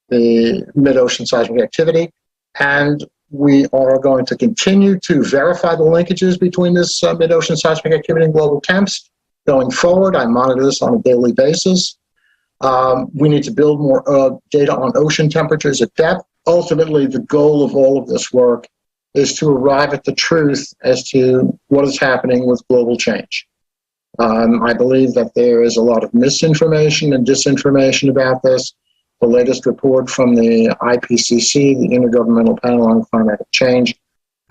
the mid-ocean seismic activity, and we are going to continue to verify the linkages between this mid-ocean seismic activity and global temps. Going forward, I monitor this on a daily basis. We need to build more data on ocean temperatures at depth. Ultimately, the goal of all of this work is to arrive at the truth as to what is happening with global change. I believe that there is a lot of misinformation and disinformation about this. The latest report from the IPCC, the Intergovernmental Panel on Climatic Change,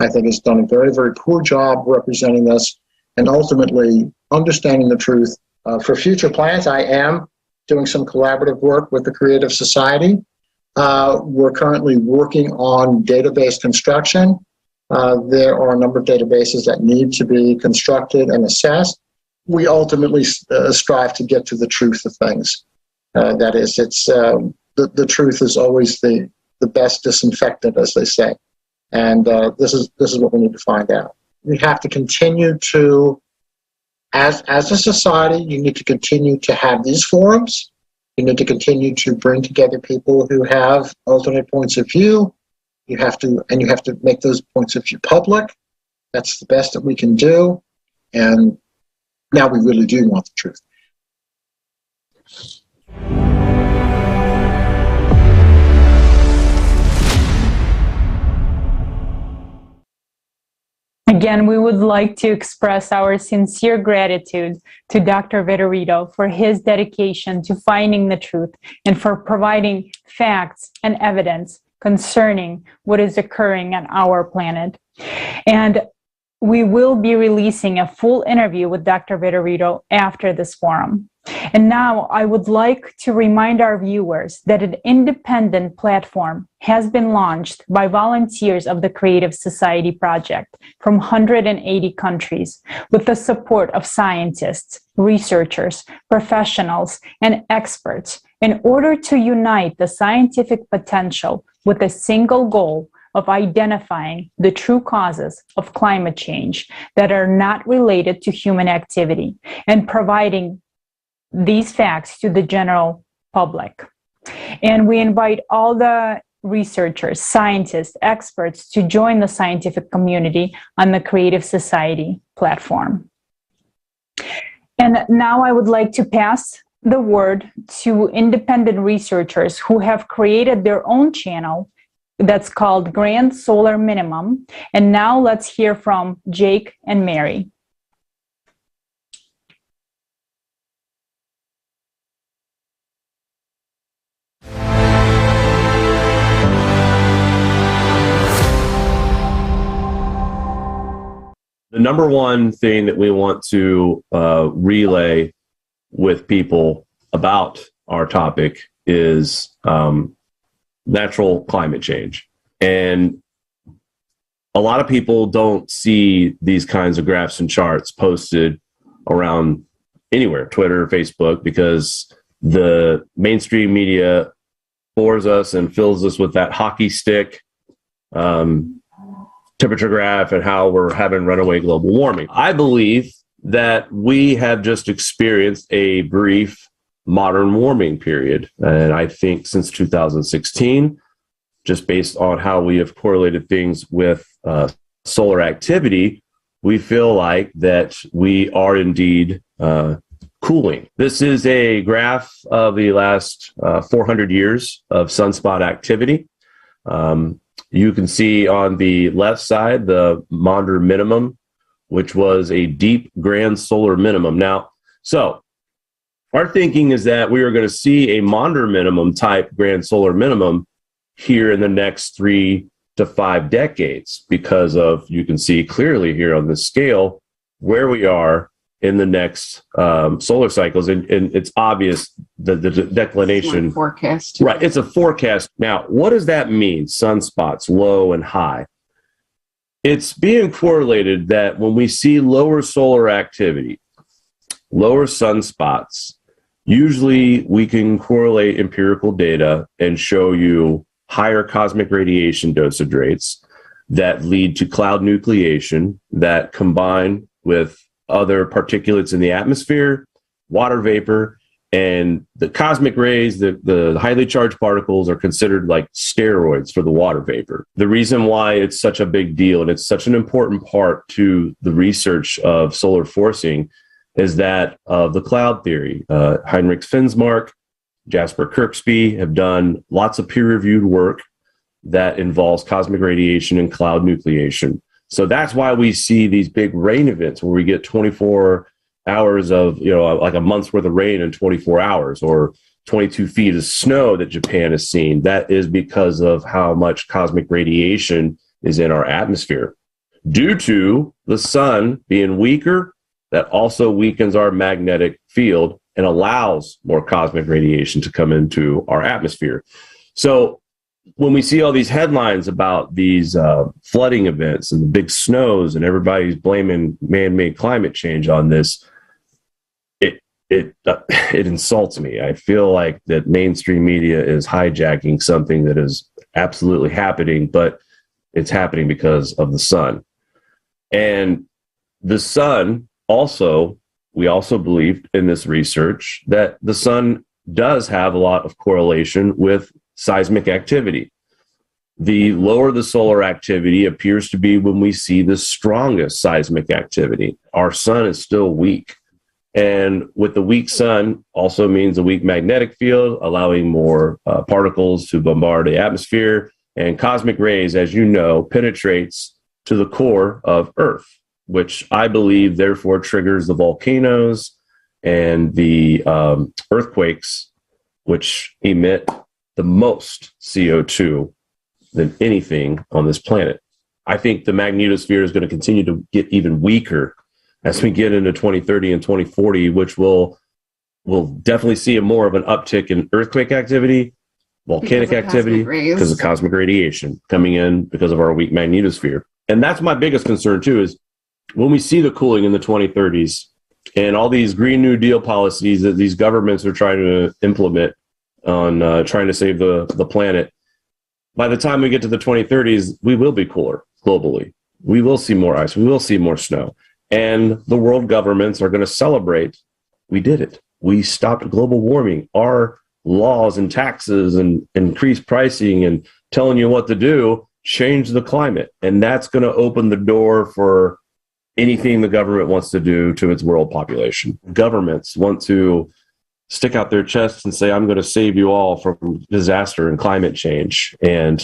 I think has done a very, very poor job representing this and ultimately understanding the truth. For future plans, I am doing some collaborative work with the Creative Society. We're currently working on database construction. There are a number of databases that need to be constructed and assessed. We ultimately strive to get to the truth of things. That is, the truth is always the best disinfectant, as they say. And this is what we need to find out. We have to continue to, as a society, you need to continue to have these forums. You need to continue to bring together people who have alternate points of view. You have to make those points of view public. That's the best that we can do. And now we really do want the truth. Again, we would like to express our sincere gratitude to Dr. Vitorino for his dedication to finding the truth and for providing facts and evidence concerning what is occurring on our planet. And we will be releasing a full interview with Dr. Vitorino after this forum. And now I would like to remind our viewers that an independent platform has been launched by volunteers of the Creative Society Project from 180 countries with the support of scientists, researchers, professionals, and experts in order to unite the scientific potential with a single goal of identifying the true causes of climate change that are not related to human activity and providing these facts to the general public. And we invite all the researchers, scientists, experts to join the scientific community on the Creative Society platform. And now I would like to pass the word to independent researchers who have created their own channel that's called Grand Solar Minimum. And now let's hear from Jake and Mary. The number one thing that we want to relay with people about our topic is natural climate change. And a lot of people don't see these kinds of graphs and charts posted around anywhere, Twitter, Facebook, because the mainstream media bores us and fills us with that hockey stick temperature graph and how we're having runaway global warming. I believe that we have just experienced a brief modern warming period. And I think since 2016, just based on how we have correlated things with solar activity, we feel like that we are indeed cooling. This is a graph of the last 400 years of sunspot activity. You can see on the left side, the Maunder minimum, which was a deep grand solar minimum. Now, so our thinking is that we are going to see a Maunder minimum type grand solar minimum here in the next 3 to 5 decades because of, you can see clearly here on this scale, where we are in the next solar cycles. And it's obvious that the declination forecast. Right. It's a forecast. Now, what does that mean? Sunspots, low and high. It's being correlated that when we see lower solar activity, lower sunspots, usually we can correlate empirical data and show you higher cosmic radiation dosage rates that lead to cloud nucleation that combine with other particulates in the atmosphere, water vapor, and the cosmic rays, the highly charged particles are considered like steroids for the water vapor. The reason why it's such a big deal and it's such an important part to the research of solar forcing is that of the cloud theory. Heinrich Finsmark, Jasper Kirksby have done lots of peer-reviewed work that involves cosmic radiation and cloud nucleation. So that's why we see these big rain events where we get 24 hours of, like a month's worth of rain in 24 hours or 22 feet of snow that Japan has seen. That is because of how much cosmic radiation is in our atmosphere. Due to the sun being weaker, that also weakens our magnetic field and allows more cosmic radiation to come into our atmosphere. So when we see all these headlines about these flooding events and the big snows and everybody's blaming man-made climate change on this, it insults me. I feel like that mainstream media is hijacking something that is absolutely happening, but it's happening because of the sun. And the sun also, we also believed in this research that the sun does have a lot of correlation with seismic activity. The lower the solar activity appears to be when we see the strongest seismic activity. Our sun is still weak. And with the weak sun also means a weak magnetic field, allowing more particles to bombard the atmosphere. And cosmic rays, as you know, penetrates to the core of Earth, which I believe therefore triggers the volcanoes and the earthquakes, which emit the most CO2 than anything on this planet. I think the magnetosphere is going to continue to get even weaker as we get into 2030 and 2040, which we'll definitely see more of an uptick in earthquake activity, volcanic activity, because of cosmic radiation coming in because of our weak magnetosphere. And that's my biggest concern too, is when we see the cooling in the 2030s and all these Green New Deal policies that these governments are trying to implement on trying to save the planet, by the time we get to the 2030s, we will be cooler globally. We will see more ice. We will see more snow. And the world governments are going to celebrate, we did it. We stopped global warming. Our laws and taxes and increased pricing and telling you what to do change the climate. And that's going to open the door for anything the government wants to do to its world population. Governments want to stick out their chests and say, I'm going to save you all from disaster and climate change. And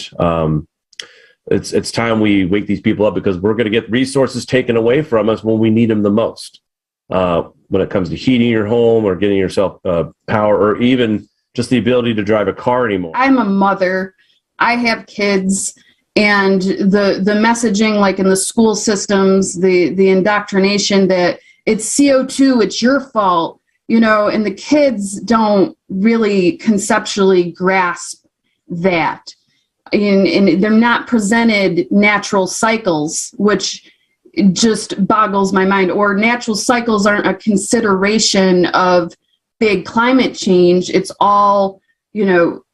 it's time we wake these people up, because we're going to get resources taken away from us when we need them the most. When it comes to heating your home or getting yourself power, or even just the ability to drive a car anymore. I'm a mother. I have kids. And the messaging, like in the school systems, the indoctrination that it's CO2, it's your fault, and the kids don't really conceptually grasp that. And they're not presented natural cycles, which just boggles my mind. Or natural cycles aren't a consideration of big climate change. It's all,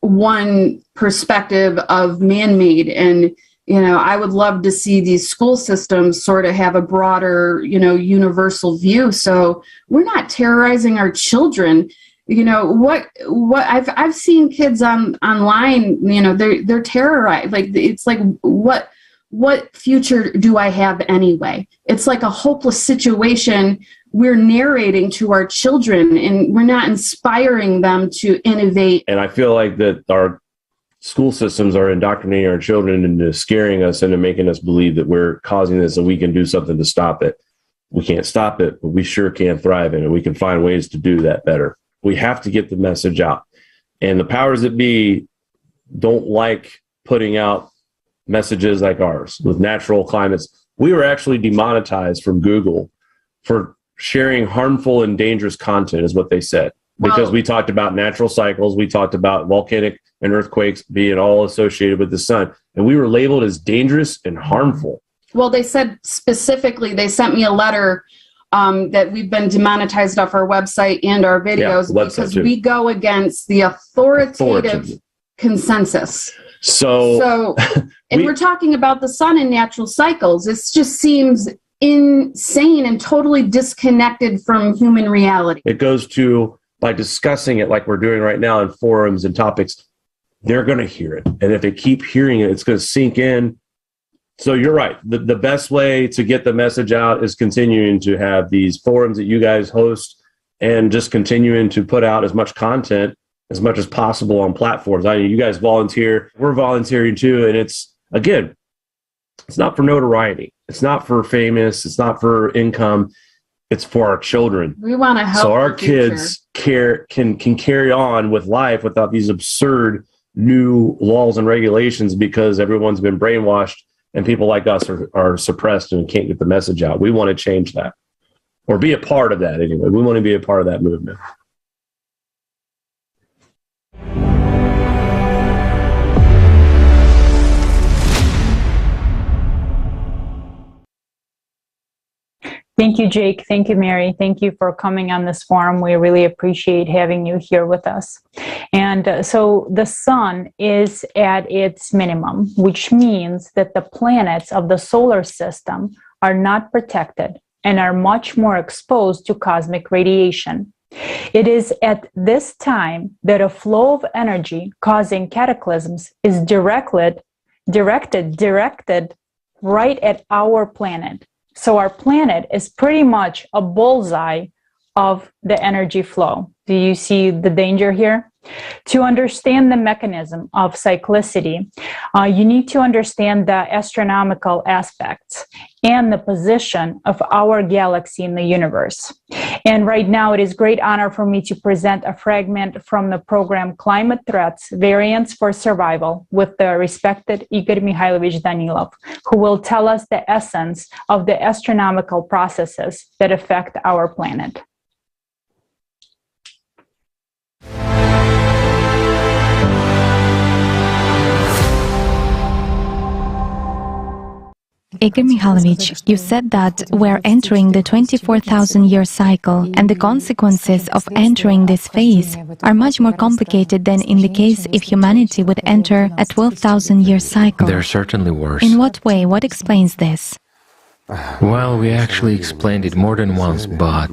one perspective of man-made. And, I would love to see these school systems sort of have a broader, universal view. So we're not terrorizing our children. What I've seen kids online, they're terrorized. Like, it's like, what future do I have anyway? It's like a hopeless situation we're narrating to our children, and we're not inspiring them to innovate. And I feel like that our school systems are indoctrinating our children into scaring us into making us believe that we're causing this and we can do something to stop it. We can't stop it, but we sure can thrive in it. We can find ways to do that better. We have to get the message out. And the powers that be don't like putting out messages like ours with natural climates. We were actually demonetized from Google for sharing harmful and dangerous content, is what they said, because we talked about natural cycles. We talked about volcanic and earthquakes being all associated with the sun, and we were labeled as dangerous and harmful. Well, they said specifically, they sent me a letter that we've been demonetized off our website and our videos because we go against the authoritative consensus. So and we're talking about the sun and natural cycles. It just seems insane and totally disconnected from human reality. It goes to, by discussing it like we're doing right now in forums and topics, they're going to hear it. And if they keep hearing it, it's going to sink in. So you're right. The best way to get the message out is continuing to have these forums that you guys host, and just continuing to put out as much content as much as possible on platforms. I mean, you guys volunteer, we're volunteering too. And it's, again, it's not for notoriety. It's not for famous. It's not for income. It's for our children. We want to help. So our kids can carry on with life without these absurd new laws and regulations, because everyone's been brainwashed and people like us are suppressed and can't get the message out. We want to change that, or be a part of that anyway. We want to be a part of that movement. Thank you, Jake. Thank you, Mary. Thank you for coming on this forum. We really appreciate having you here with us. And so the sun is at its minimum, which means that the planets of the solar system are not protected and are much more exposed to cosmic radiation. It is at this time that a flow of energy causing cataclysms is directed right at our planet. So our planet is pretty much a bullseye of the energy flow. Do you see the danger here? To understand the mechanism of cyclicity, you need to understand the astronomical aspects and the position of our galaxy in the universe. And right now, it is great honor for me to present a fragment from the program Climate Threats, Variants for Survival with the respected Igor Mikhailovich Danilov, who will tell us the essence of the astronomical processes that affect our planet. Igor Mikhailovich, you said that we're entering the 24,000-year cycle, and the consequences of entering this phase are much more complicated than in the case if humanity would enter a 12,000-year cycle. They're certainly worse. In what way? What explains this? Well, we actually explained it more than once, but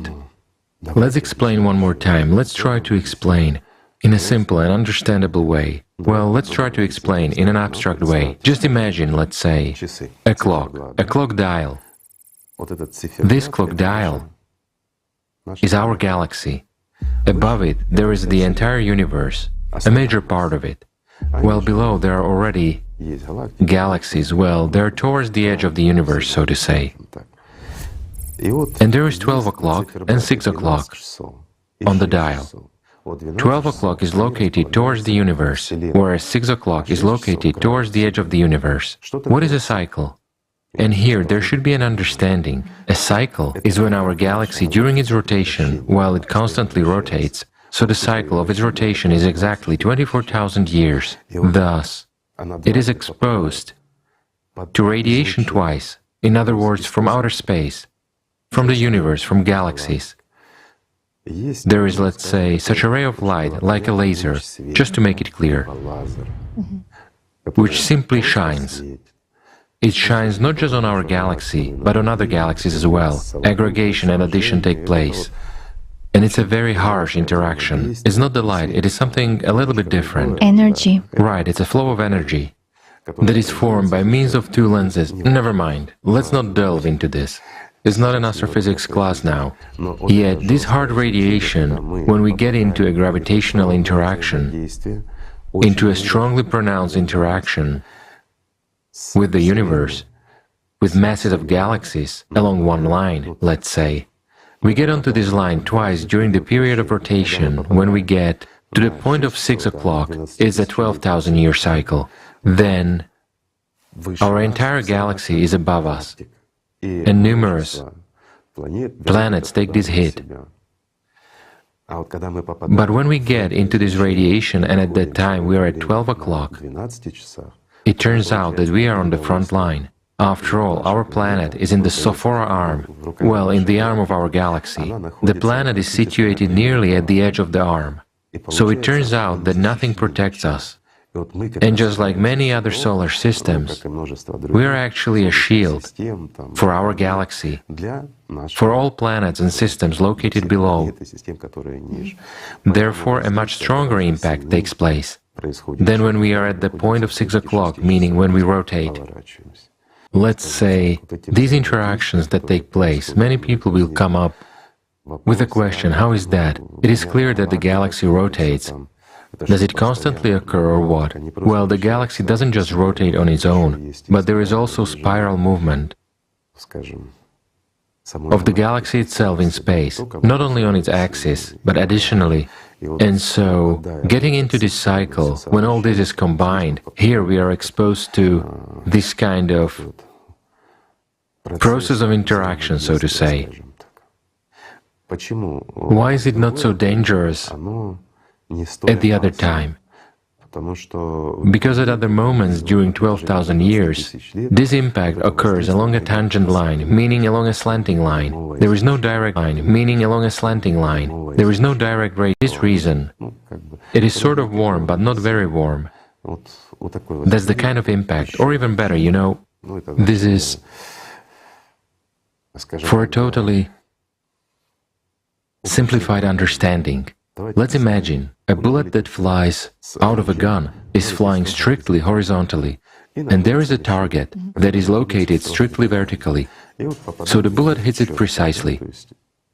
let's explain one more time. Let's try to explain in a simple and understandable way. Well, let's try to explain in an abstract way. Just imagine, let's say, a clock dial. This clock dial is our galaxy. Above it, there is the entire universe, a major part of it. Well, below, there are already galaxies. Well, they're towards the edge of the universe, so to say. And there is 12 o'clock and 6 o'clock on the dial. 12 o'clock is located towards the universe, whereas 6 o'clock is located towards the edge of the universe. What is a cycle? And here there should be an understanding. A cycle is when our galaxy, during its rotation, while it constantly rotates, so the cycle of its rotation is exactly 24,000 years. Thus, it is exposed to radiation twice, in other words, from outer space, from the universe, from galaxies. There is, let's say, such a ray of light, like a laser, just to make it clear, which simply shines. It shines not just on our galaxy, but on other galaxies as well. Aggregation and addition take place. And it's a very harsh interaction. It's not the light, it is something a little bit different. Energy. Right, it's a flow of energy that is formed by means of two lenses. Never mind, let's not delve into this. It's not an astrophysics class now. Yet, this hard radiation, when we get into a gravitational interaction, into a strongly pronounced interaction with the universe, with masses of galaxies along one line, let's say, we get onto this line twice during the period of rotation. When we get to the point of 6 o'clock, it's a 12,000-year cycle. Then, our entire galaxy is above us. And numerous planets take this hit. But when we get into this radiation, and at that time we are at 12 o'clock, it turns out that we are on the front line. After all, our planet is in the Sophora arm, well, in the arm of our galaxy. The planet is situated nearly at the edge of the arm. So it turns out that nothing protects us. And just like many other solar systems, we are actually a shield for our galaxy, for all planets and systems located below. Therefore, a much stronger impact takes place than when we are at the point of 6 o'clock, meaning when we rotate. Let's say, these interactions that take place, many people will come up with the question, how is that? It is clear that the galaxy rotates. Does it constantly occur or what? Well, the galaxy doesn't just rotate on its own, but there is also spiral movement of the galaxy itself in space, not only on its axis, but additionally. And so, getting into this cycle, when all this is combined, here we are exposed to this kind of process of interaction, so to say. Why is it not so dangerous at the other time? Because at other moments during 12,000 years, this impact occurs along a tangent line, meaning along a slanting line. There is no direct line, meaning along a slanting line. There is no direct rate. This reason, it is sort of warm, but not very warm. That's the kind of impact. Or even better, you know, this is for a totally simplified understanding. Let's imagine a bullet that flies out of a gun is flying strictly horizontally, and there is a target that is located strictly vertically, so the bullet hits it precisely.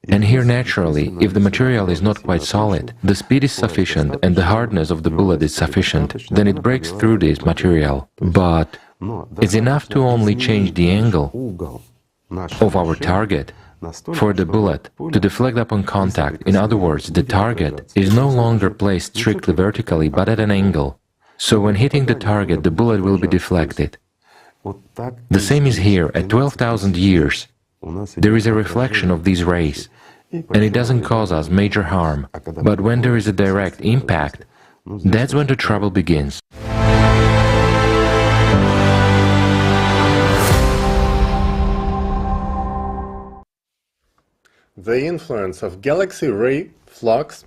And here, naturally, if the material is not quite solid, the speed is sufficient and the hardness of the bullet is sufficient, then it breaks through this material. But it's enough to only change the angle of our target, for the bullet to deflect upon contact. In other words, the target is no longer placed strictly vertically but at an angle. So when hitting the target, the bullet will be deflected. The same is here. At 12,000 years, there is a reflection of these rays, and it doesn't cause us major harm. But when there is a direct impact, that's when the trouble begins. The influence of galaxy ray flux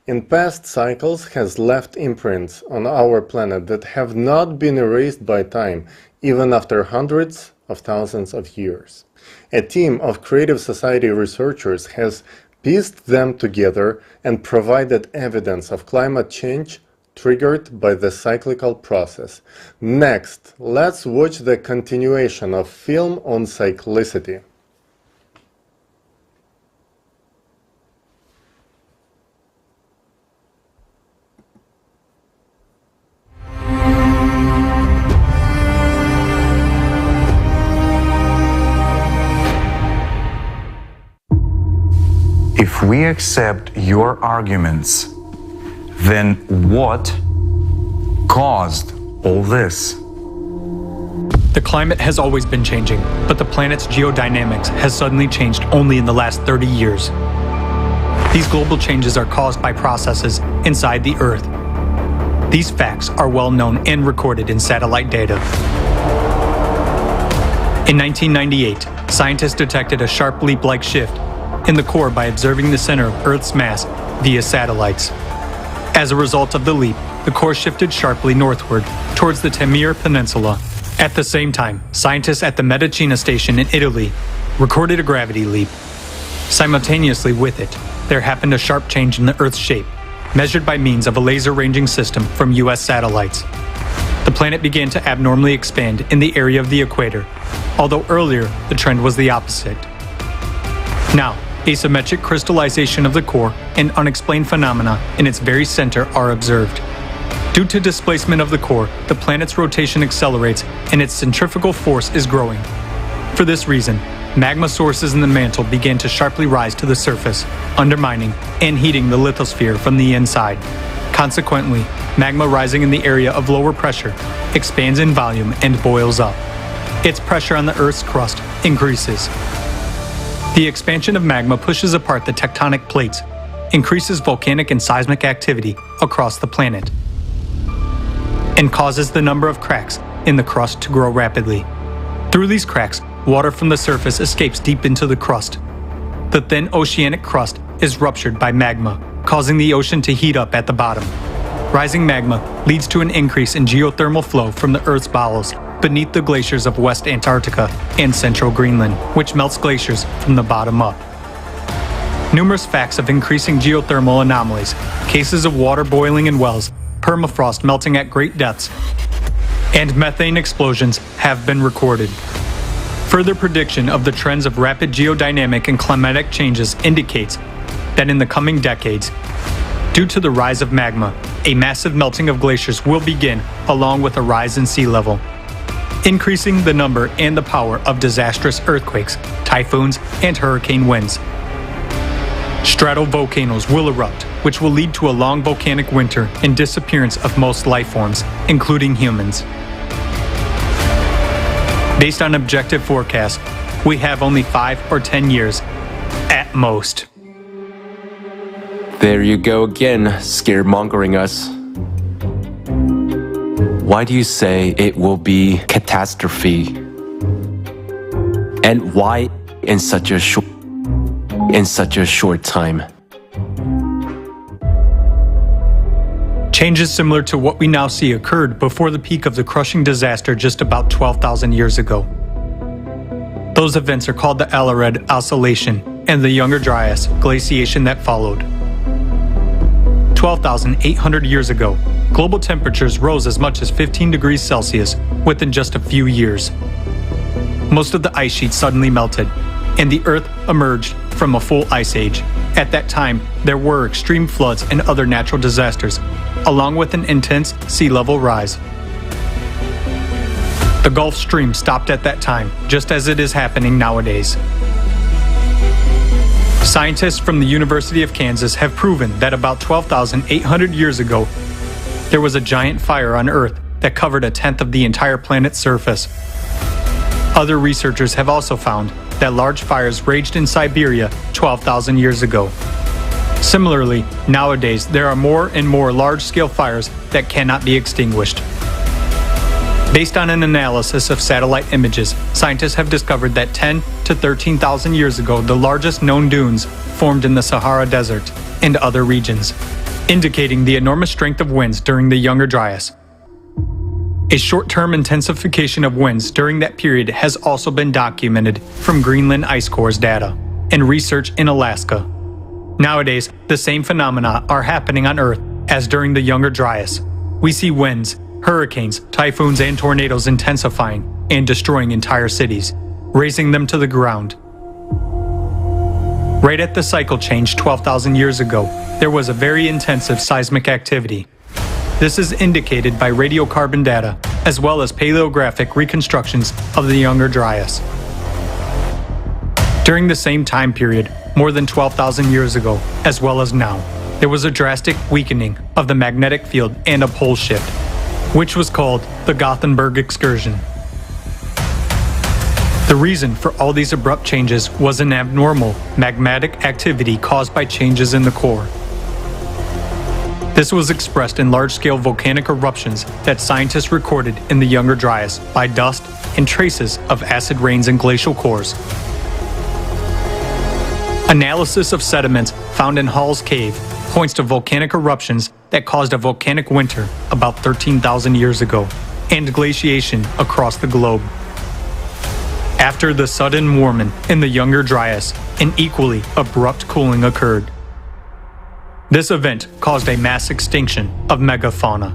in past cycles has left imprints on our planet that have not been erased by time, even after hundreds of thousands of years. A team of Creative Society researchers has pieced them together and provided evidence of climate change triggered by the cyclical process. Next, let's watch the continuation of film on cyclicity. If we accept your arguments, then what caused all this? The climate has always been changing, but the planet's geodynamics has suddenly changed only in the last 30 years. These global changes are caused by processes inside the Earth. These facts are well known and recorded in satellite data. In 1998, scientists detected a sharp leap-like shift in the core by observing the center of Earth's mass via satellites. As a result of the leap, the core shifted sharply northward towards the Taimyr Peninsula. At the same time, scientists at the Medicina station in Italy recorded a gravity leap. Simultaneously with it, there happened a sharp change in the Earth's shape, measured by means of a laser ranging system from US satellites. The planet began to abnormally expand in the area of the equator, although earlier the trend was the opposite. Now, asymmetric crystallization of the core and unexplained phenomena in its very center are observed. Due to displacement of the core, the planet's rotation accelerates and its centrifugal force is growing. For this reason, magma sources in the mantle began to sharply rise to the surface, undermining and heating the lithosphere from the inside. Consequently, magma rising in the area of lower pressure expands in volume and boils up. Its pressure on the Earth's crust increases. The expansion of magma pushes apart the tectonic plates, increases volcanic and seismic activity across the planet, and causes the number of cracks in the crust to grow rapidly. Through these cracks, water from the surface escapes deep into the crust. The thin oceanic crust is ruptured by magma, causing the ocean to heat up at the bottom. Rising magma leads to an increase in geothermal flow from the Earth's bowels beneath the glaciers of West Antarctica and central Greenland, which melts glaciers from the bottom up. Numerous facts of increasing geothermal anomalies, cases of water boiling in wells, permafrost melting at great depths, and methane explosions have been recorded. Further prediction of the trends of rapid geodynamic and climatic changes indicates that in the coming decades, due to the rise of magma, a massive melting of glaciers will begin along with a rise in sea level, increasing the number and the power of disastrous earthquakes, typhoons, and hurricane winds. Stratovolcanoes will erupt, which will lead to a long volcanic winter and disappearance of most life forms, including humans. Based on objective forecasts, we have only 5 or 10 years at most. There you go again, scaremongering us. Why do you say it will be catastrophe? And why in such a short time? Changes similar to what we now see occurred before the peak of the crushing disaster just about 12,000 years ago. Those events are called the Alared Oscillation and the Younger Dryas glaciation that followed. 12,800 years ago, global temperatures rose as much as 15 degrees Celsius within just a few years. Most of the ice sheet suddenly melted, and the Earth emerged from a full ice age. At that time, there were extreme floods and other natural disasters, along with an intense sea level rise. The Gulf Stream stopped at that time, just as it is happening nowadays. Scientists from the University of Kansas have proven that about 12,800 years ago, there was a giant fire on Earth that covered 1/10 of the entire planet's surface. Other researchers have also found that large fires raged in Siberia 12,000 years ago. Similarly, nowadays there are more and more large-scale fires that cannot be extinguished. Based on an analysis of satellite images, scientists have discovered that 10 to 13,000 years ago, the largest known dunes formed in the Sahara Desert and other regions, indicating the enormous strength of winds during the Younger Dryas. A short-term intensification of winds during that period has also been documented from Greenland ice cores data and research in Alaska. Nowadays, the same phenomena are happening on Earth as during the Younger Dryas. We see winds, hurricanes, typhoons, and tornadoes intensifying and destroying entire cities, razing them to the ground. Right at the cycle change 12,000 years ago, there was a very intensive seismic activity. This is indicated by radiocarbon data as well as paleographic reconstructions of the Younger Dryas. During the same time period, more than 12,000 years ago, as well as now, there was a drastic weakening of the magnetic field and a pole shift, which was called the Gothenburg excursion. The reason for all these abrupt changes was an abnormal magmatic activity caused by changes in the core. This was expressed in large-scale volcanic eruptions that scientists recorded in the Younger Dryas by dust and traces of acid rains and glacial cores. Analysis of sediments found in Hall's Cave points to volcanic eruptions that caused a volcanic winter about 13,000 years ago and glaciation across the globe. After the sudden warming in the Younger Dryas, an equally abrupt cooling occurred. This event caused a mass extinction of megafauna.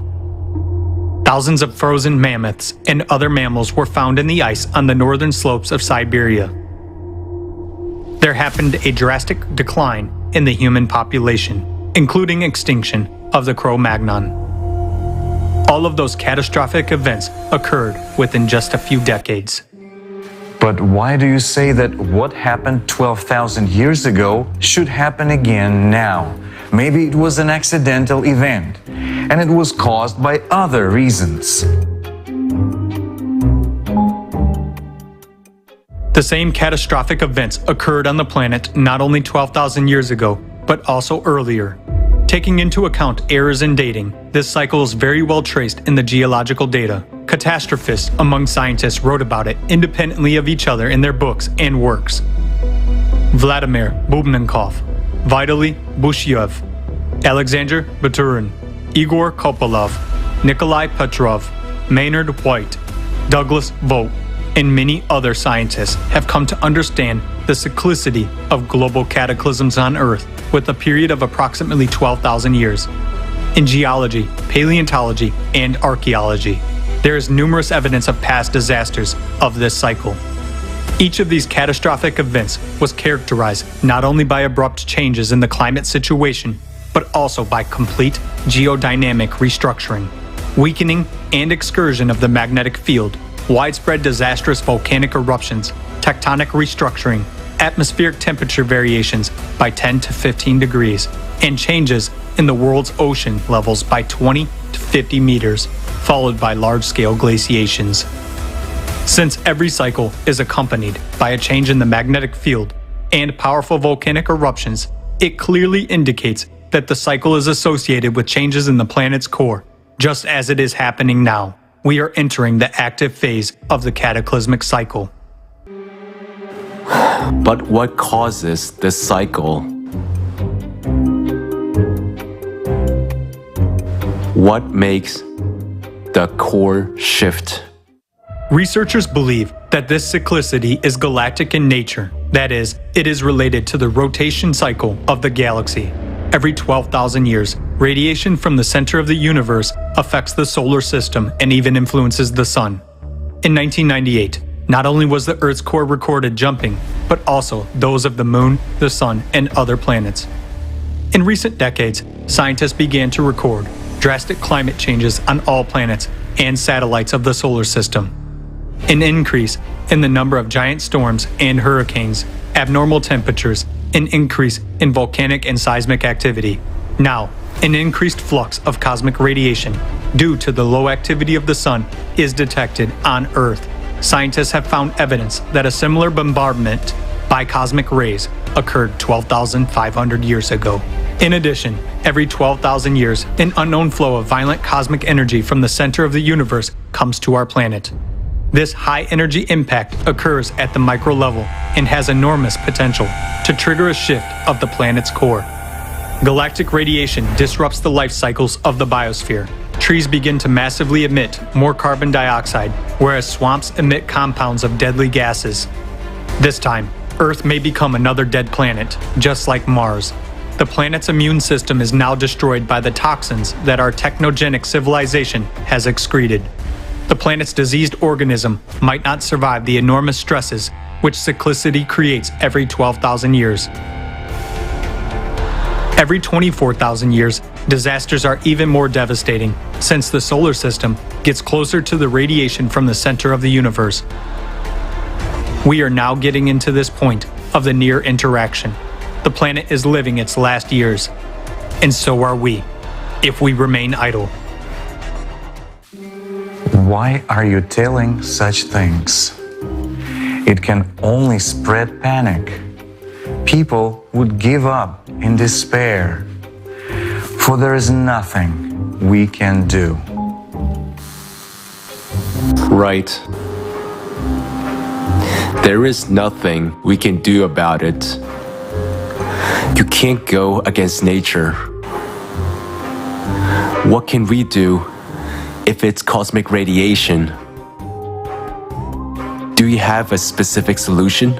Thousands of frozen mammoths and other mammals were found in the ice on the northern slopes of Siberia. There happened a drastic decline in the human population, including extinction of the Cro-Magnon. All of those catastrophic events occurred within just a few decades. But why do you say that what happened 12,000 years ago should happen again now? Maybe it was an accidental event, and it was caused by other reasons. The same catastrophic events occurred on the planet not only 12,000 years ago, but also earlier. Taking into account errors in dating, this cycle is very well traced in the geological data. Catastrophists among scientists wrote about it independently of each other in their books and works. Vladimir Bubnenkov, Vitaly Bushyev, Alexander Baturin, Igor Kopolov, Nikolai Petrov, Maynard White, Douglas Vogt, and many other scientists have come to understand the cyclicity of global cataclysms on Earth with a period of approximately 12,000 years. In geology, paleontology, and archaeology, there is numerous evidence of past disasters of this cycle. Each of these catastrophic events was characterized not only by abrupt changes in the climate situation, but also by complete geodynamic restructuring, weakening and excursion of the magnetic field, widespread disastrous volcanic eruptions, tectonic restructuring, atmospheric temperature variations by 10 to 15 degrees, and changes in the world's ocean levels by 20 to 50 meters, followed by large-scale glaciations. Since every cycle is accompanied by a change in the magnetic field and powerful volcanic eruptions, it clearly indicates that the cycle is associated with changes in the planet's core, just as it is happening now. We are entering the active phase of the cataclysmic cycle. But what causes this cycle? What makes the core shift? Researchers believe that this cyclicity is galactic in nature. That is, it is related to the rotation cycle of the galaxy. Every 12,000 years, radiation from the center of the universe affects the solar system and even influences the sun. In 1998, not only was the Earth's core recorded jumping, but also those of the moon, the sun, and other planets. In recent decades, scientists began to record drastic climate changes on all planets and satellites of the solar system. An increase in the number of giant storms and hurricanes, abnormal temperatures, an increase in volcanic and seismic activity. Now, an increased flux of cosmic radiation due to the low activity of the sun is detected on Earth. Scientists have found evidence that a similar bombardment by cosmic rays occurred 12,500 years ago. In addition, every 12,000 years, an unknown flow of violent cosmic energy from the center of the universe comes to our planet. This high-energy impact occurs at the micro level and has enormous potential to trigger a shift of the planet's core. Galactic radiation disrupts the life cycles of the biosphere. Trees begin to massively emit more carbon dioxide, whereas swamps emit compounds of deadly gases. This time, Earth may become another dead planet, just like Mars. The planet's immune system is now destroyed by the toxins that our technogenic civilization has excreted. The planet's diseased organism might not survive the enormous stresses which cyclicity creates every 12,000 years. Every 24,000 years, disasters are even more devastating, since the solar system gets closer to the radiation from the center of the universe. We are now getting into this point of the near interaction. The planet is living its last years, and so are we, if we remain idle. Why are you telling such things? It can only spread panic. People would give up in despair, for there is nothing we can do. Right. There is nothing we can do about it. You can't go against nature. What can we do if it's cosmic radiation? Do you have a specific solution?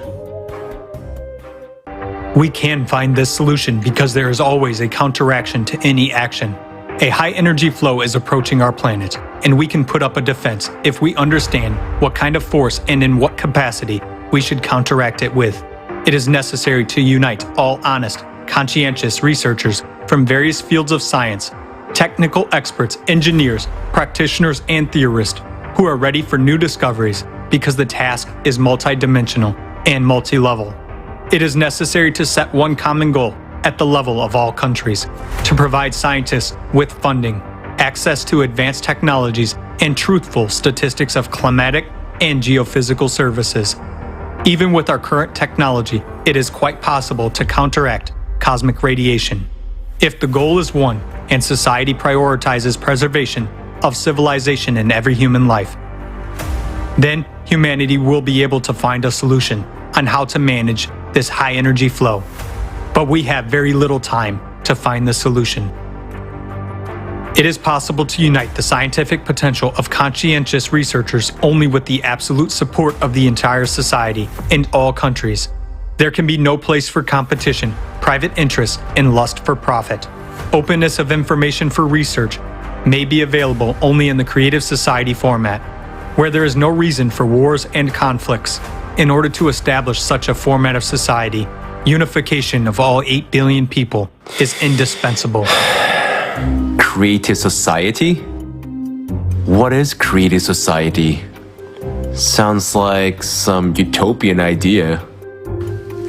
We can find this solution because there is always a counteraction to any action. A high-energy flow is approaching our planet, and we can put up a defense if we understand what kind of force and in what capacity we should counteract it with. It is necessary to unite all honest, conscientious researchers from various fields of science, technical experts, engineers, practitioners, and theorists who are ready for new discoveries because the task is multidimensional and multi-level. It is necessary to set one common goal at the level of all countries, to provide scientists with funding, access to advanced technologies, and truthful statistics of climatic and geophysical services. Even with our current technology, it is quite possible to counteract cosmic radiation. If the goal is one and society prioritizes preservation of civilization in every human life, then humanity will be able to find a solution on how to manage this high-energy flow. But we have very little time to find the solution. It is possible to unite the scientific potential of conscientious researchers only with the absolute support of the entire society and all countries. There can be no place for competition, private interest, and lust for profit. Openness of information for research may be available only in the creative society format, where there is no reason for wars and conflicts. In order to establish such a format of society, unification of all 8 billion people is indispensable. Creative society? What is creative society? Sounds like some utopian idea.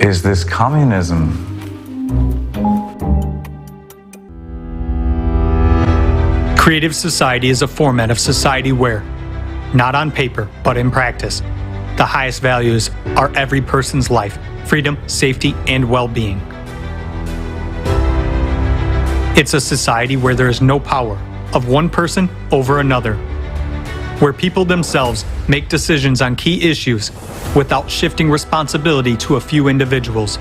Is this communism? Creative society is a format of society where, not on paper, but in practice, the highest values are every person's life, freedom, safety, and well-being. It's a society where there is no power of one person over another, where people themselves make decisions on key issues without shifting responsibility to a few individuals.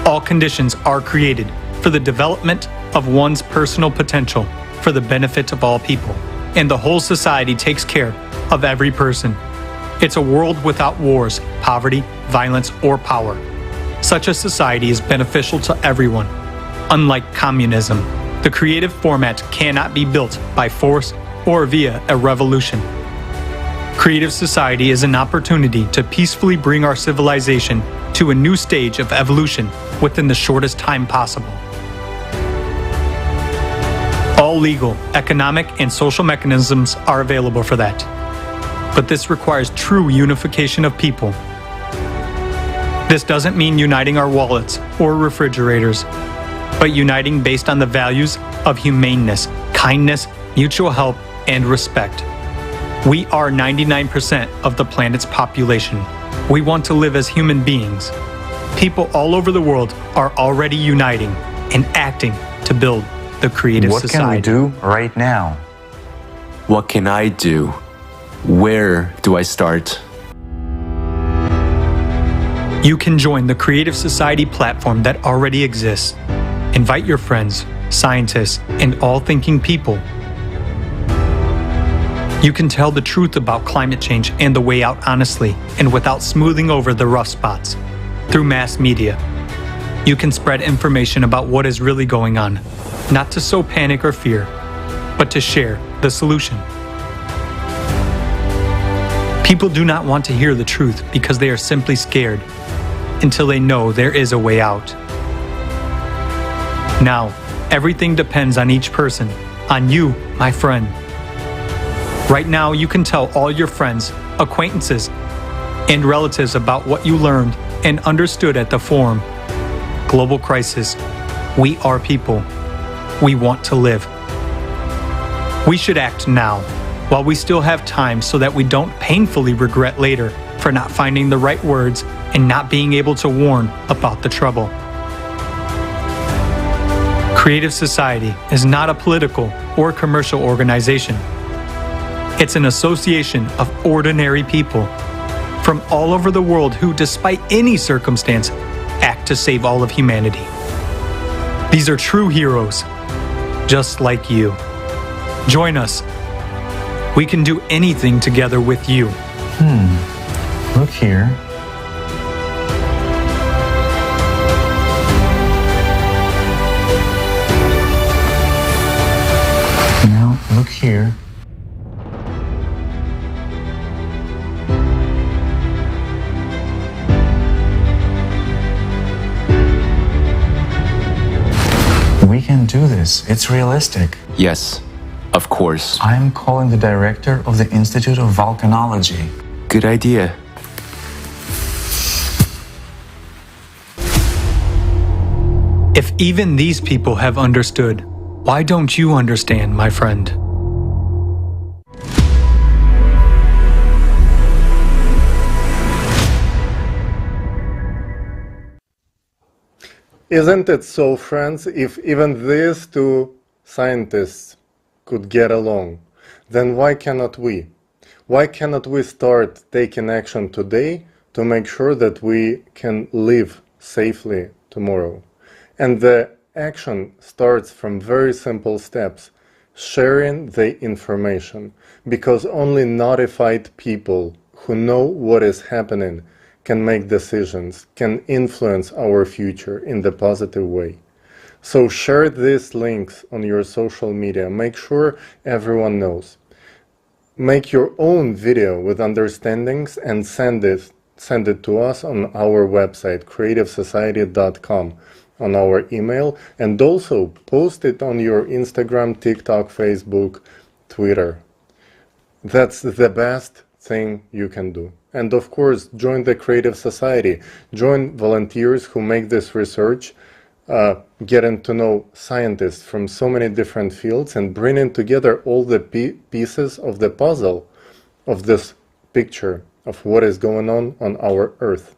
All conditions are created for the development of one's personal potential for the benefit of all people, and the whole society takes care of every person. It's a world without wars, poverty, violence, or power. Such a society is beneficial to everyone. Unlike communism, the creative format cannot be built by force or via a revolution. Creative society is an opportunity to peacefully bring our civilization to a new stage of evolution within the shortest time possible. All legal, economic, and social mechanisms are available for that. But this requires true unification of people. This doesn't mean uniting our wallets or refrigerators, but uniting based on the values of humaneness, kindness, mutual help, and respect. We are 99% of the planet's population. We want to live as human beings. People all over the world are already uniting and acting to build the creative society. What can we do right now? What can I do? Where do I start? You can join the Creative Society platform that already exists. Invite your friends, scientists, and all thinking people. You can tell the truth about climate change and the way out honestly and without smoothing over the rough spots. Through mass media, you can spread information about what is really going on, not to sow panic or fear, but to share the solution. People do not want to hear the truth because they are simply scared until they know there is a way out. Now, everything depends on each person, on you, my friend. Right now, you can tell all your friends, acquaintances, and relatives about what you learned and understood at the forum. Global crisis. We are people. We want to live. We should act now, while we still have time, so that we don't painfully regret later for not finding the right words and not being able to warn about the trouble. Creative Society is not a political or commercial organization. It's an association of ordinary people from all over the world who, despite any circumstance, act to save all of humanity. These are true heroes, just like you. Join us. We can do anything together with you. Look here. Now, look here. We can do this. It's realistic. Yes, of course. I'm calling the director of the Institute of Volcanology. Good idea. If even these people have understood, why don't you understand, my friend? Isn't it so, friends, if even these two scientists could get along, then why cannot we? Why cannot we start taking action today to make sure that we can live safely tomorrow? And the action starts from very simple steps, sharing the information, because only notified people who know what is happening can make decisions, can influence our future in the positive way. So share these links on your social media. Make sure everyone knows. Make your own video with understandings and send it to us on our website, creativesociety.com, on our email, and also post it on your Instagram, TikTok, Facebook, Twitter. That's the best thing you can do. And of course, join the Creative Society. Join volunteers who make this research, getting to know scientists from so many different fields and bringing together all the pieces of the puzzle of this picture of what is going on our Earth.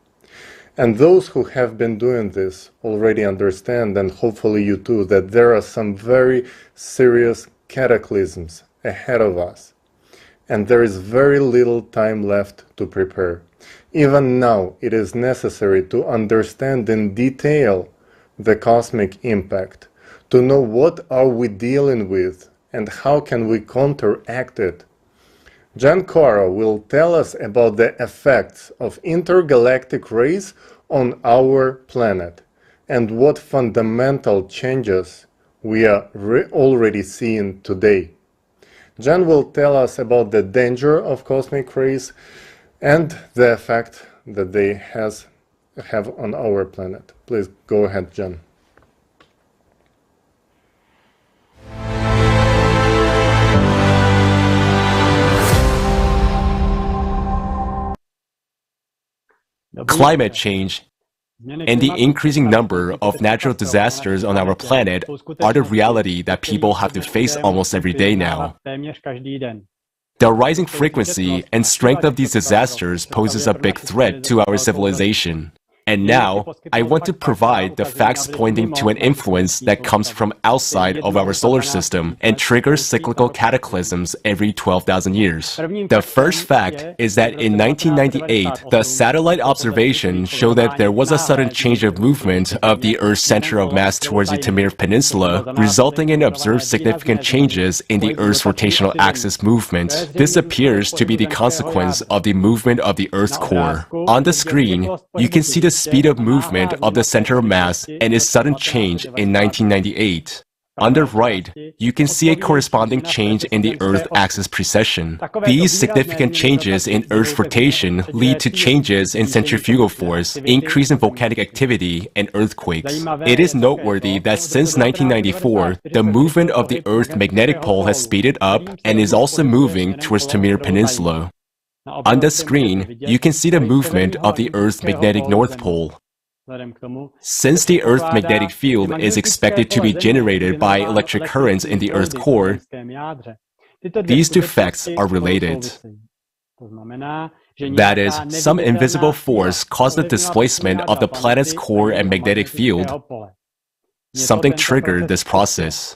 And those who have been doing this already understand, and hopefully you too, that there are some very serious cataclysms ahead of us. And there is very little time left to prepare. Even now, it is necessary to understand in detail the cosmic impact, to know what are we dealing with and how can we counteract it. Jan Cora will tell us about the effects of intergalactic rays on our planet and what fundamental changes we are already seeing today. Jan will tell us about the danger of cosmic rays and the effect that they have on our planet. Please go ahead, Jan. Climate change And the increasing number of natural disasters on our planet are the reality that people have to face almost every day now. The rising frequency and strength of these disasters poses a big threat to our civilization. And now, I want to provide the facts pointing to an influence that comes from outside of our solar system and triggers cyclical cataclysms every 12,000 years. The first fact is that in 1998, the satellite observation showed that there was a sudden change of movement of the Earth's center of mass towards the Taimyr Peninsula, resulting in observed significant changes in the Earth's rotational axis movement. This appears to be the consequence of the movement of the Earth's core. On the screen, you can see the speed of movement of the center of mass and its sudden change in 1998. On the right, you can see a corresponding change in the Earth axis precession. These significant changes in Earth's rotation lead to changes in centrifugal force, increase in volcanic activity, and earthquakes. It is noteworthy that since 1994, the movement of the Earth's magnetic pole has speeded up and is also moving towards Taimyr Peninsula. On the screen, you can see the movement of the Earth's magnetic North Pole. Since the Earth's magnetic field is expected to be generated by electric currents in the Earth's core, these two facts are related. That is, some invisible force caused the displacement of the planet's core and magnetic field. Something triggered this process.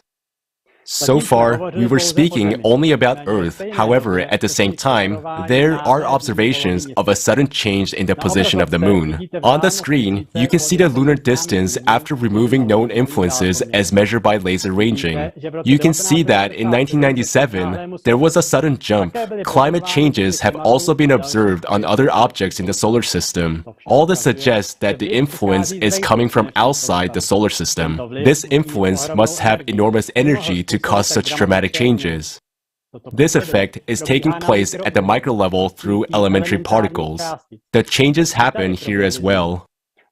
So far, we were speaking only about Earth. However, at the same time, there are observations of a sudden change in the position of the Moon. On the screen, you can see the lunar distance after removing known influences as measured by laser ranging. You can see that in 1997, there was a sudden jump. Climate changes have also been observed on other objects in the solar system. All this suggests that the influence is coming from outside the solar system. This influence must have enormous energy to cause such dramatic changes. This effect is taking place at the micro level through elementary particles. The changes happen here as well.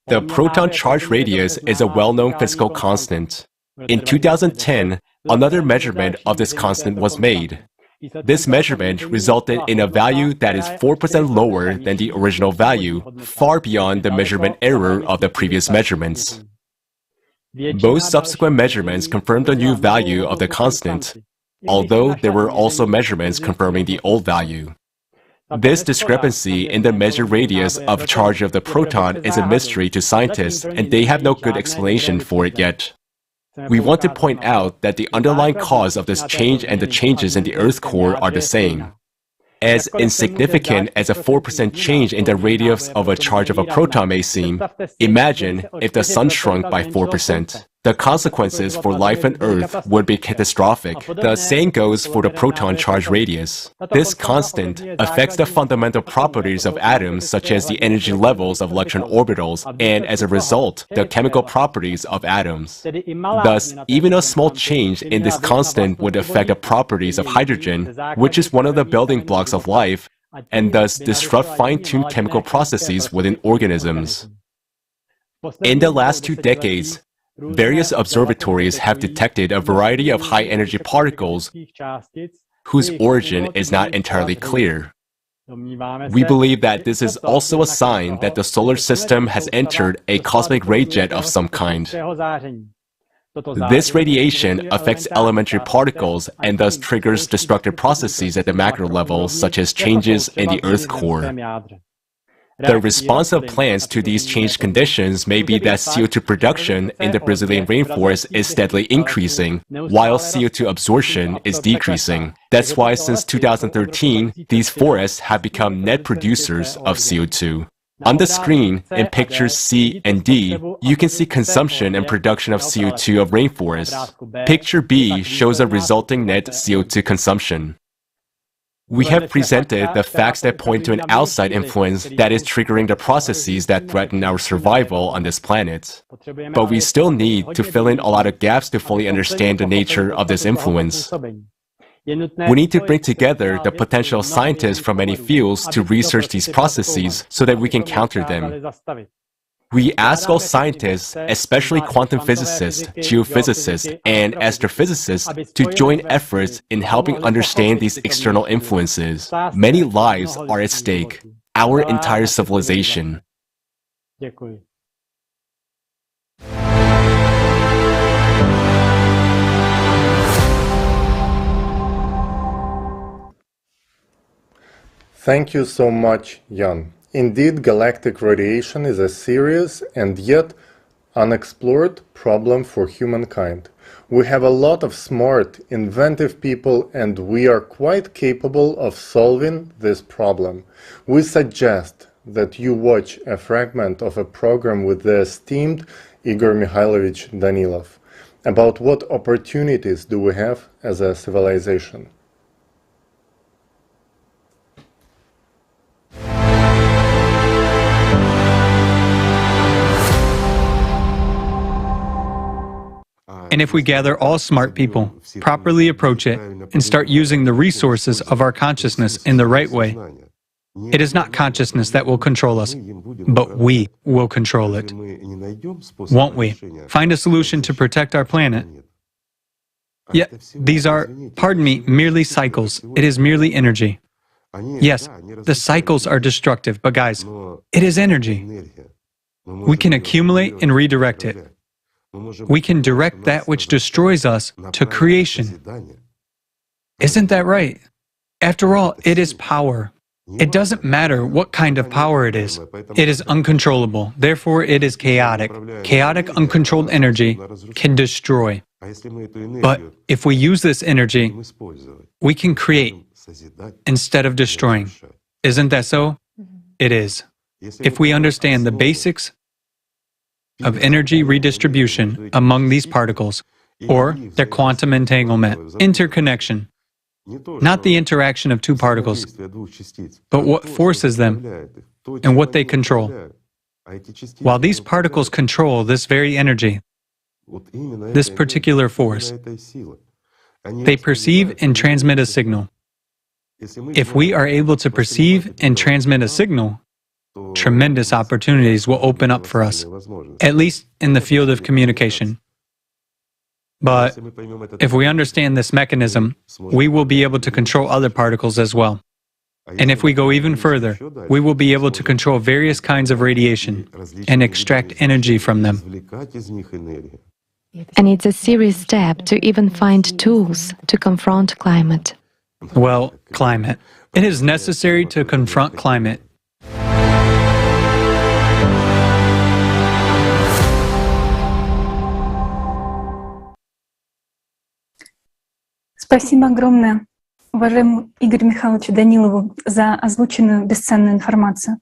The proton charge radius is a well-known physical constant. In 2010, another measurement of this constant was made. This measurement resulted in a value that is 4% lower than the original value, far beyond the measurement error of the previous measurements. Both subsequent measurements confirmed the new value of the constant, although there were also measurements confirming the old value. This discrepancy in the measured radius of charge of the proton is a mystery to scientists, and they have no good explanation for it yet. We want to point out that the underlying cause of this change and the changes in the Earth's core are the same. As insignificant as a 4% change in the radius of a charge of a proton may seem, imagine if the sun shrunk by 4%. The consequences for life on Earth would be catastrophic. The same goes for the proton charge radius. This constant affects the fundamental properties of atoms, such as the energy levels of electron orbitals, and as a result, the chemical properties of atoms. Thus, even a small change in this constant would affect the properties of hydrogen, which is one of the building blocks of life, and thus disrupt fine-tuned chemical processes within organisms. In the last 2 decades, various observatories have detected a variety of high-energy particles whose origin is not entirely clear. We believe that this is also a sign that the solar system has entered a cosmic ray jet of some kind. This radiation affects elementary particles and thus triggers destructive processes at the macro level, such as changes in the Earth's core. The response of plants to these changed conditions may be that CO2 production in the Brazilian rainforest is steadily increasing, while CO2 absorption is decreasing. That's why since 2013, these forests have become net producers of CO2. On the screen, in pictures C and D, you can see consumption and production of CO2 of rainforests. Picture B shows a resulting net CO2 consumption. We have presented the facts that point to an outside influence that is triggering the processes that threaten our survival on this planet. But we still need to fill in a lot of gaps to fully understand the nature of this influence. We need to bring together the potential scientists from many fields to research these processes so that we can counter them. We ask all scientists, especially quantum physicists, geophysicists, and astrophysicists, to join efforts in helping understand these external influences. Many lives are at stake, our entire civilization. Thank you so much, Jan. Indeed, galactic radiation is a serious and yet unexplored problem for humankind. We have a lot of smart, inventive people, and we are quite capable of solving this problem. We suggest that you watch a fragment of a program with the esteemed Igor Mikhailovich Danilov about what opportunities do we have as a civilization. And if we gather all smart people, properly approach it, and start using the resources of our consciousness in the right way, it is not consciousness that will control us, but we will control it. Won't we? Find a solution to protect our planet. Yet, these are, pardon me, merely cycles. It is merely energy. Yes, the cycles are destructive, but guys, it is energy. We can accumulate and redirect it. We can direct that which destroys us to creation. Isn't that right? After all, it is power. It doesn't matter what kind of power it is. It is uncontrollable. Therefore, it is chaotic. Chaotic, uncontrolled energy can destroy. But if we use this energy, we can create instead of destroying. Isn't that so? It is. If we understand the basics of energy redistribution among these particles, or their quantum entanglement, interconnection, not the interaction of two particles, but what forces them and what they control. While these particles control this very energy, this particular force, they perceive and transmit a signal. If we are able to perceive and transmit a signal, tremendous opportunities will open up for us, at least in the field of communication. But if we understand this mechanism, we will be able to control other particles as well. And if we go even further, we will be able to control various kinds of radiation and extract energy from them. And it's a serious step to even find tools to confront climate. Well, climate. It is necessary to confront climate. Спасибо огромное, уважаемому Игорю Михайловичу Данилову, за озвученную бесценную информацию.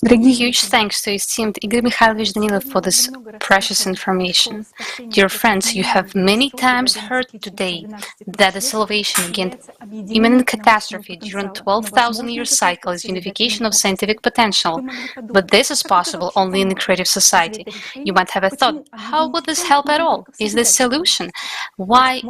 Huge thanks to esteemed Igor Mikhailovich Danilov for this precious information. Dear friends, you have many times heard today that the salvation against imminent catastrophe during 12,000-year cycle is unification of scientific potential. But this is possible only in a creative society. You might have a thought, how would this help at all? Is this solution? Why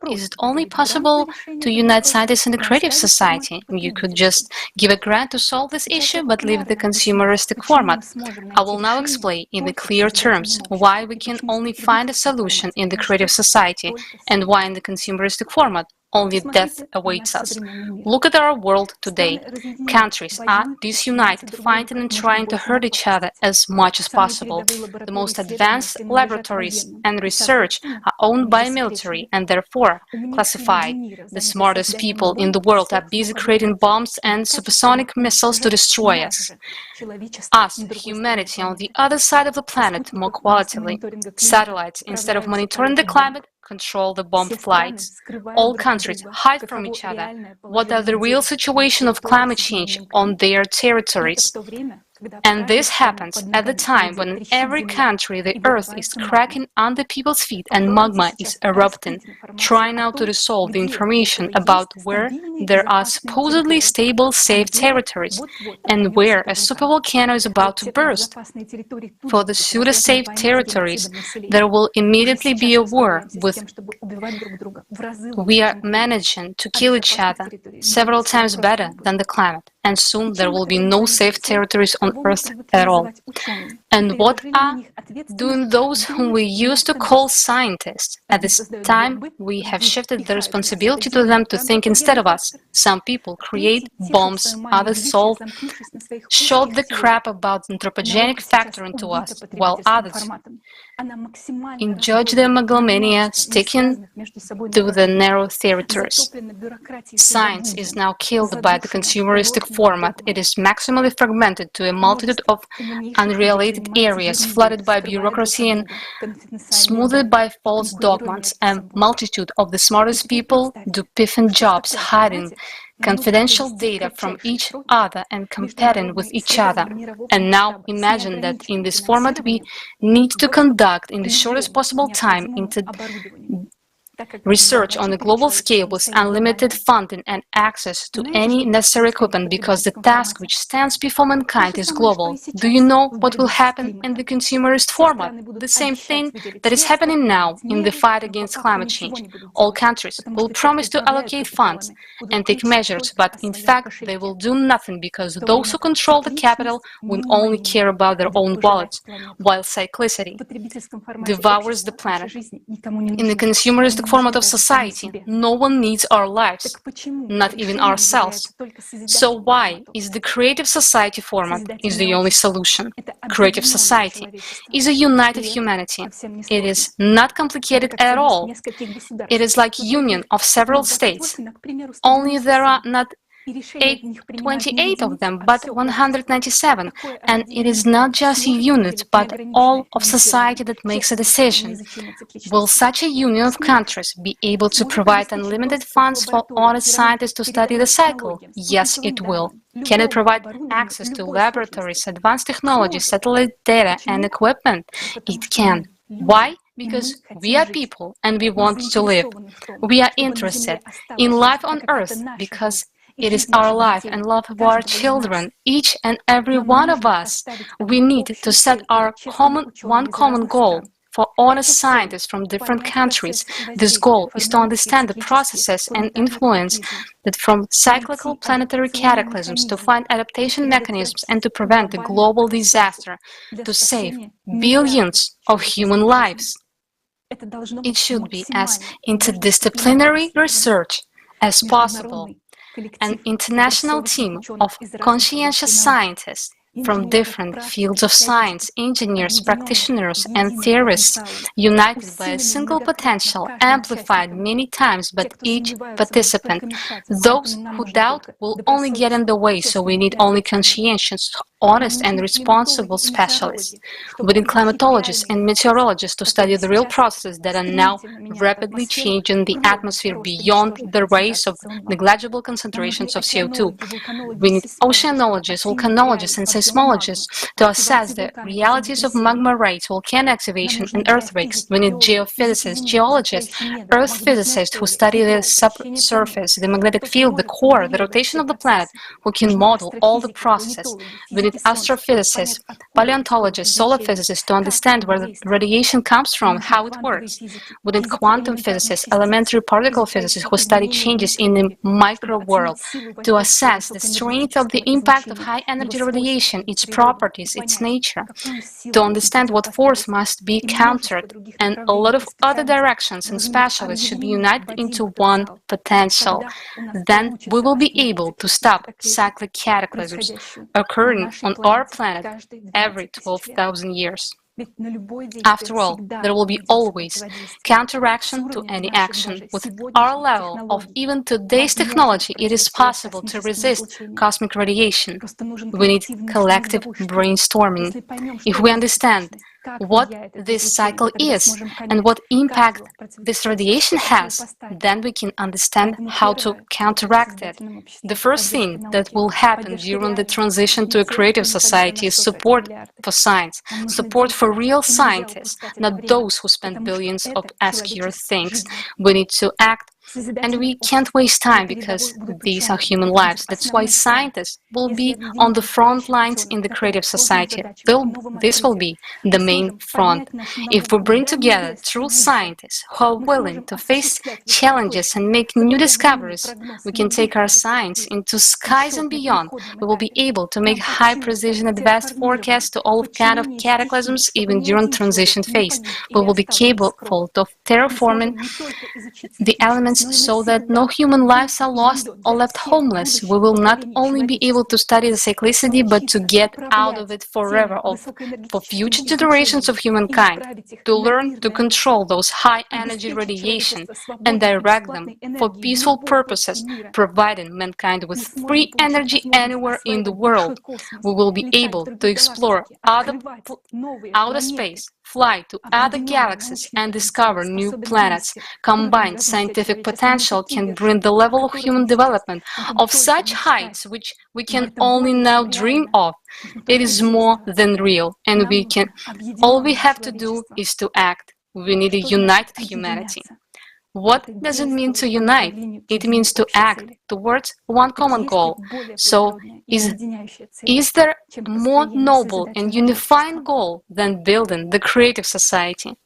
is it only possible to unite scientists in a creative society? You could just give a grant to solve this issue, but leave the consumer format. I will now explain in the clear terms why we can only find a solution in the creative society and why in the consumeristic format only death awaits us. Look at our world today. Countries are disunited, fighting and trying to hurt each other as much as possible. The most advanced laboratories and research are owned by military and therefore classified. The smartest people in the world are busy creating bombs and supersonic missiles to destroy us. Us, humanity, on the other side of the planet, more qualitatively. Satellites, instead of monitoring the climate, control the bomb flights. All countries hide from each other. What are the real situation of climate change on their territories? And this happens at the time when in every country the earth is cracking under people's feet and magma is erupting, trying now to resolve the information about where there are supposedly stable, safe territories and where a supervolcano is about to burst. For the pseudo-safe territories, there will immediately be a war with we are managing to kill each other several times better than the climate. and soon there will be no safe territories on Earth at all. And what are doing those whom we used to call scientists? At this time, we have shifted the responsibility to them to think instead of us. Some people create bombs, others solve, showed the crap about the anthropogenic factor into us, while others judge the megalomania, sticking to the narrow territories. Science is now killed by the consumeristic format. It is maximally fragmented to a multitude of unrelated areas, flooded by bureaucracy and smoothed by false dogmas. A multitude of the smartest people do piffing jobs, hiding confidential data from each other and competing with each other. And now imagine that in this format we need to conduct in the shortest possible time research on a global scale with unlimited funding and access to any necessary equipment, because the task which stands before mankind is global. Do you know what will happen in the consumerist format? The same thing that is happening now in the fight against climate change. All countries will promise to allocate funds and take measures, but in fact they will do nothing, because those who control the capital will only care about their own wallets, while cyclicity devours the planet. In the consumerist format of society, no one needs our lives, not even ourselves. So why is the creative society format is the only solution? Creative society is a united humanity. It is not complicated at all. It is like union of several states, only there are not 28 of them, but 197, and it is not just a unit, but all of society that makes a decision. Will such a union of countries be able to provide unlimited funds for honest scientists to study the cycle? Yes, it will. Can it provide access to laboratories, advanced technology, satellite data, and equipment? It can. Why? Because we are people and we want to live. We are interested in life on Earth because it is our life and love of our children, each and every one of us. We need to set our one common goal for honest scientists from different countries. This goal is to understand the processes and influence that from cyclical planetary cataclysms, to find adaptation mechanisms and to prevent the global disaster, to save billions of human lives. It should be as interdisciplinary research as possible. An international team of conscientious scientists from different fields of science, engineers, practitioners, and theorists, united by a single potential, amplified many times by each participant. Those who doubt will only get in the way, so we need only conscientious, honest, and responsible specialists, within climatologists and meteorologists, to study the real processes that are now rapidly changing the atmosphere beyond the rays of negligible concentrations of CO2. We need oceanologists, volcanologists, and seismologists to assess the realities of magma rates, volcano activation, and earthquakes. We need geophysicists, geologists, earth physicists who study the subsurface, the magnetic field, the core, the rotation of the planet, who can model all the processes. We need astrophysicists, paleontologists, solar physicists to understand where the radiation comes from, how it works. We need quantum physicists, elementary particle physicists who study changes in the micro world to assess the strength of the impact of high energy radiation, its properties, its nature, to understand what force must be countered, and a lot of other directions and specialists should be united into one potential. Then we will be able to stop cyclic cataclysms occurring on our planet every 12,000 years. After all, there will be always counteraction to any action. With our level of even today's technology, it is possible to resist cosmic radiation. We need collective brainstorming. If we understand what this cycle is and what impact this radiation has, then we can understand how to counteract it. The first thing that will happen during the transition to a creative society is support for science, support for real scientists, not those who spend billions on obscure things. We need to act And we can't waste time because these are human lives. That's why scientists will be on the front lines in the creative society. This will be the main front. If we bring together true scientists who are willing to face challenges and make new discoveries, we can take our science into skies and beyond. We will be able to make high-precision advanced forecasts to all kinds of cataclysms, even during transition phase. We will be capable of terraforming the elements so that no human lives are lost or left homeless. We will not only be able to study the cyclicity, but to get out of it forever, for future generations of humankind, to learn to control those high-energy radiation and direct them for peaceful purposes, providing mankind with free energy anywhere in the world. We will be able to explore outer space, fly to other galaxies, and discover new planets. Combined scientific potential can bring the level of human development of such heights which we can only now dream of. It is more than real, and all we have to do is to act. We need a united humanity. What does it mean to unite? It means to act towards one common goal. So, is there a more noble and unifying goal than building the creative society?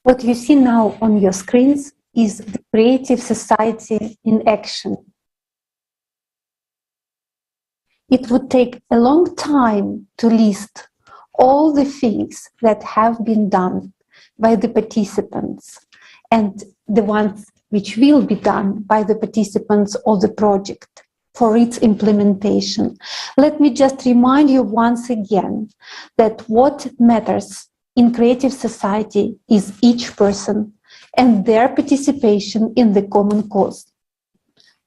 What you see now on your screens is the creative society in action. It would take a long time to list all the things that have been done by the participants and the ones which will be done by the participants of the project for its implementation. Let me just remind you once again that what matters in creative society is each person and their participation in the common cause.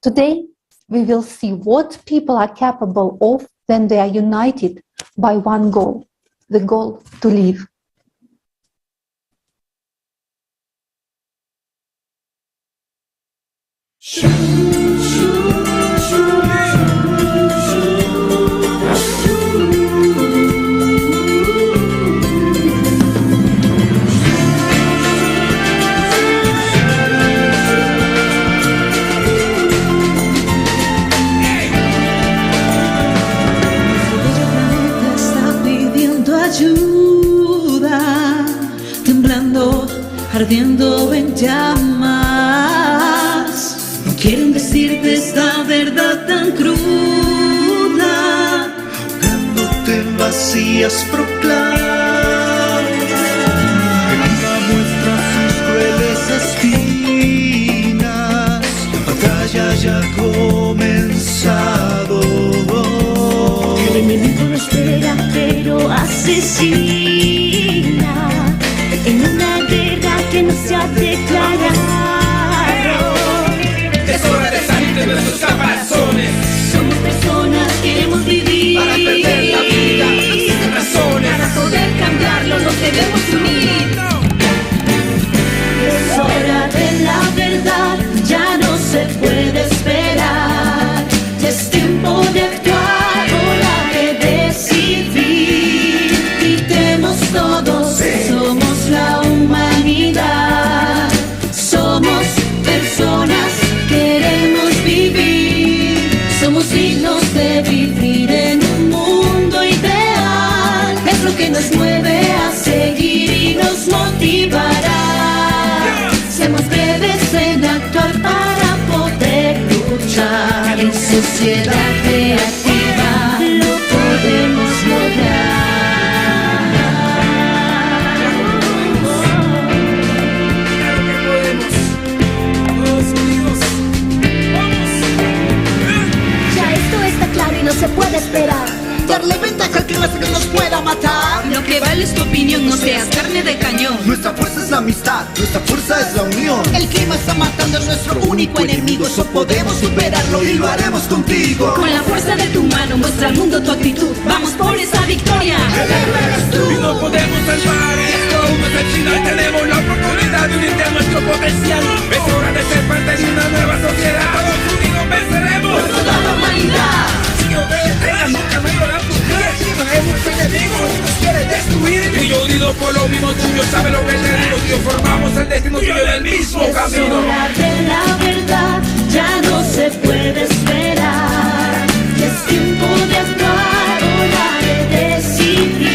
Today, we will see what people are capable of when they are united by one goal, the goal to live. Ardiendo en llamas, no quieren decirte esta verdad tan cruda, ahogándote en vacías proclamas, una muestra sus crueles espinas, la batalla ya ha comenzado, el enemigo no espera pero asesina, en una guerra que no se ha declarado. Es hora de salir de nuestros caparazones. Somos personas que queremos vivir. Para perder la vida no existen razones. Para poder cambiarlo nos debemos unir. Es hora de la verdad, ya no se puede esperar. Es tiempo de actuar, hora de decidir. Gritemos todos, somos la humanidad, somos personas, queremos vivir, somos dignos de vivir en un mundo ideal, es lo que nos mueve a seguir y nos motivará. Seamos breves en actuar para poder luchar, en sociedad creativa lo podemos lograr. No se puede esperar darle ventaja al que nos pueda matar. Lo que vale es tu opinión, no seas carne de cañón. Nuestra fuerza es la amistad, nuestra fuerza es la unión. El clima está matando a nuestro único enemigo, eso podemos superarlo y lo haremos contigo. Con la fuerza de tu mano muestra al mundo tu actitud, vamos por esa victoria. El héroe eres tú y no podemos salvar esto. Al final tenemos la oportunidad de unir nuestro potencial. Es hora de ser parte de una nueva sociedad. Todos unidos venceremos por toda la humanidad. Si yo veo tengas nunca me llorar tu vida. Si no es nuestro enemigo, si nos quiere destruir. Y yo unido por lo mismo tuyo, sabe lo que te digo. Si formamos el destino tuyo del mismo camino. Es hora de la verdad, ya no se puede esperar. Es tiempo de actuar, hora de decidir.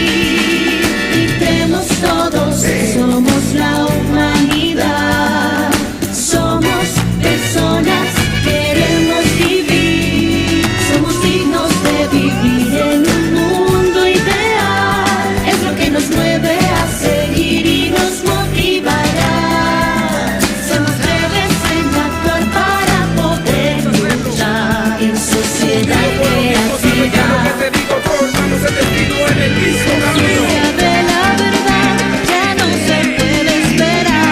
Gritemos todos, somos la humanidad. Somos personas, queremos vivir. Somos dignos de vivir en un mundo ideal. Es lo que nos mueve a seguir y nos motivará. Somos breves en actuar para poder luchar en sociedad creativa. De la verdad, ya no se puede esperar.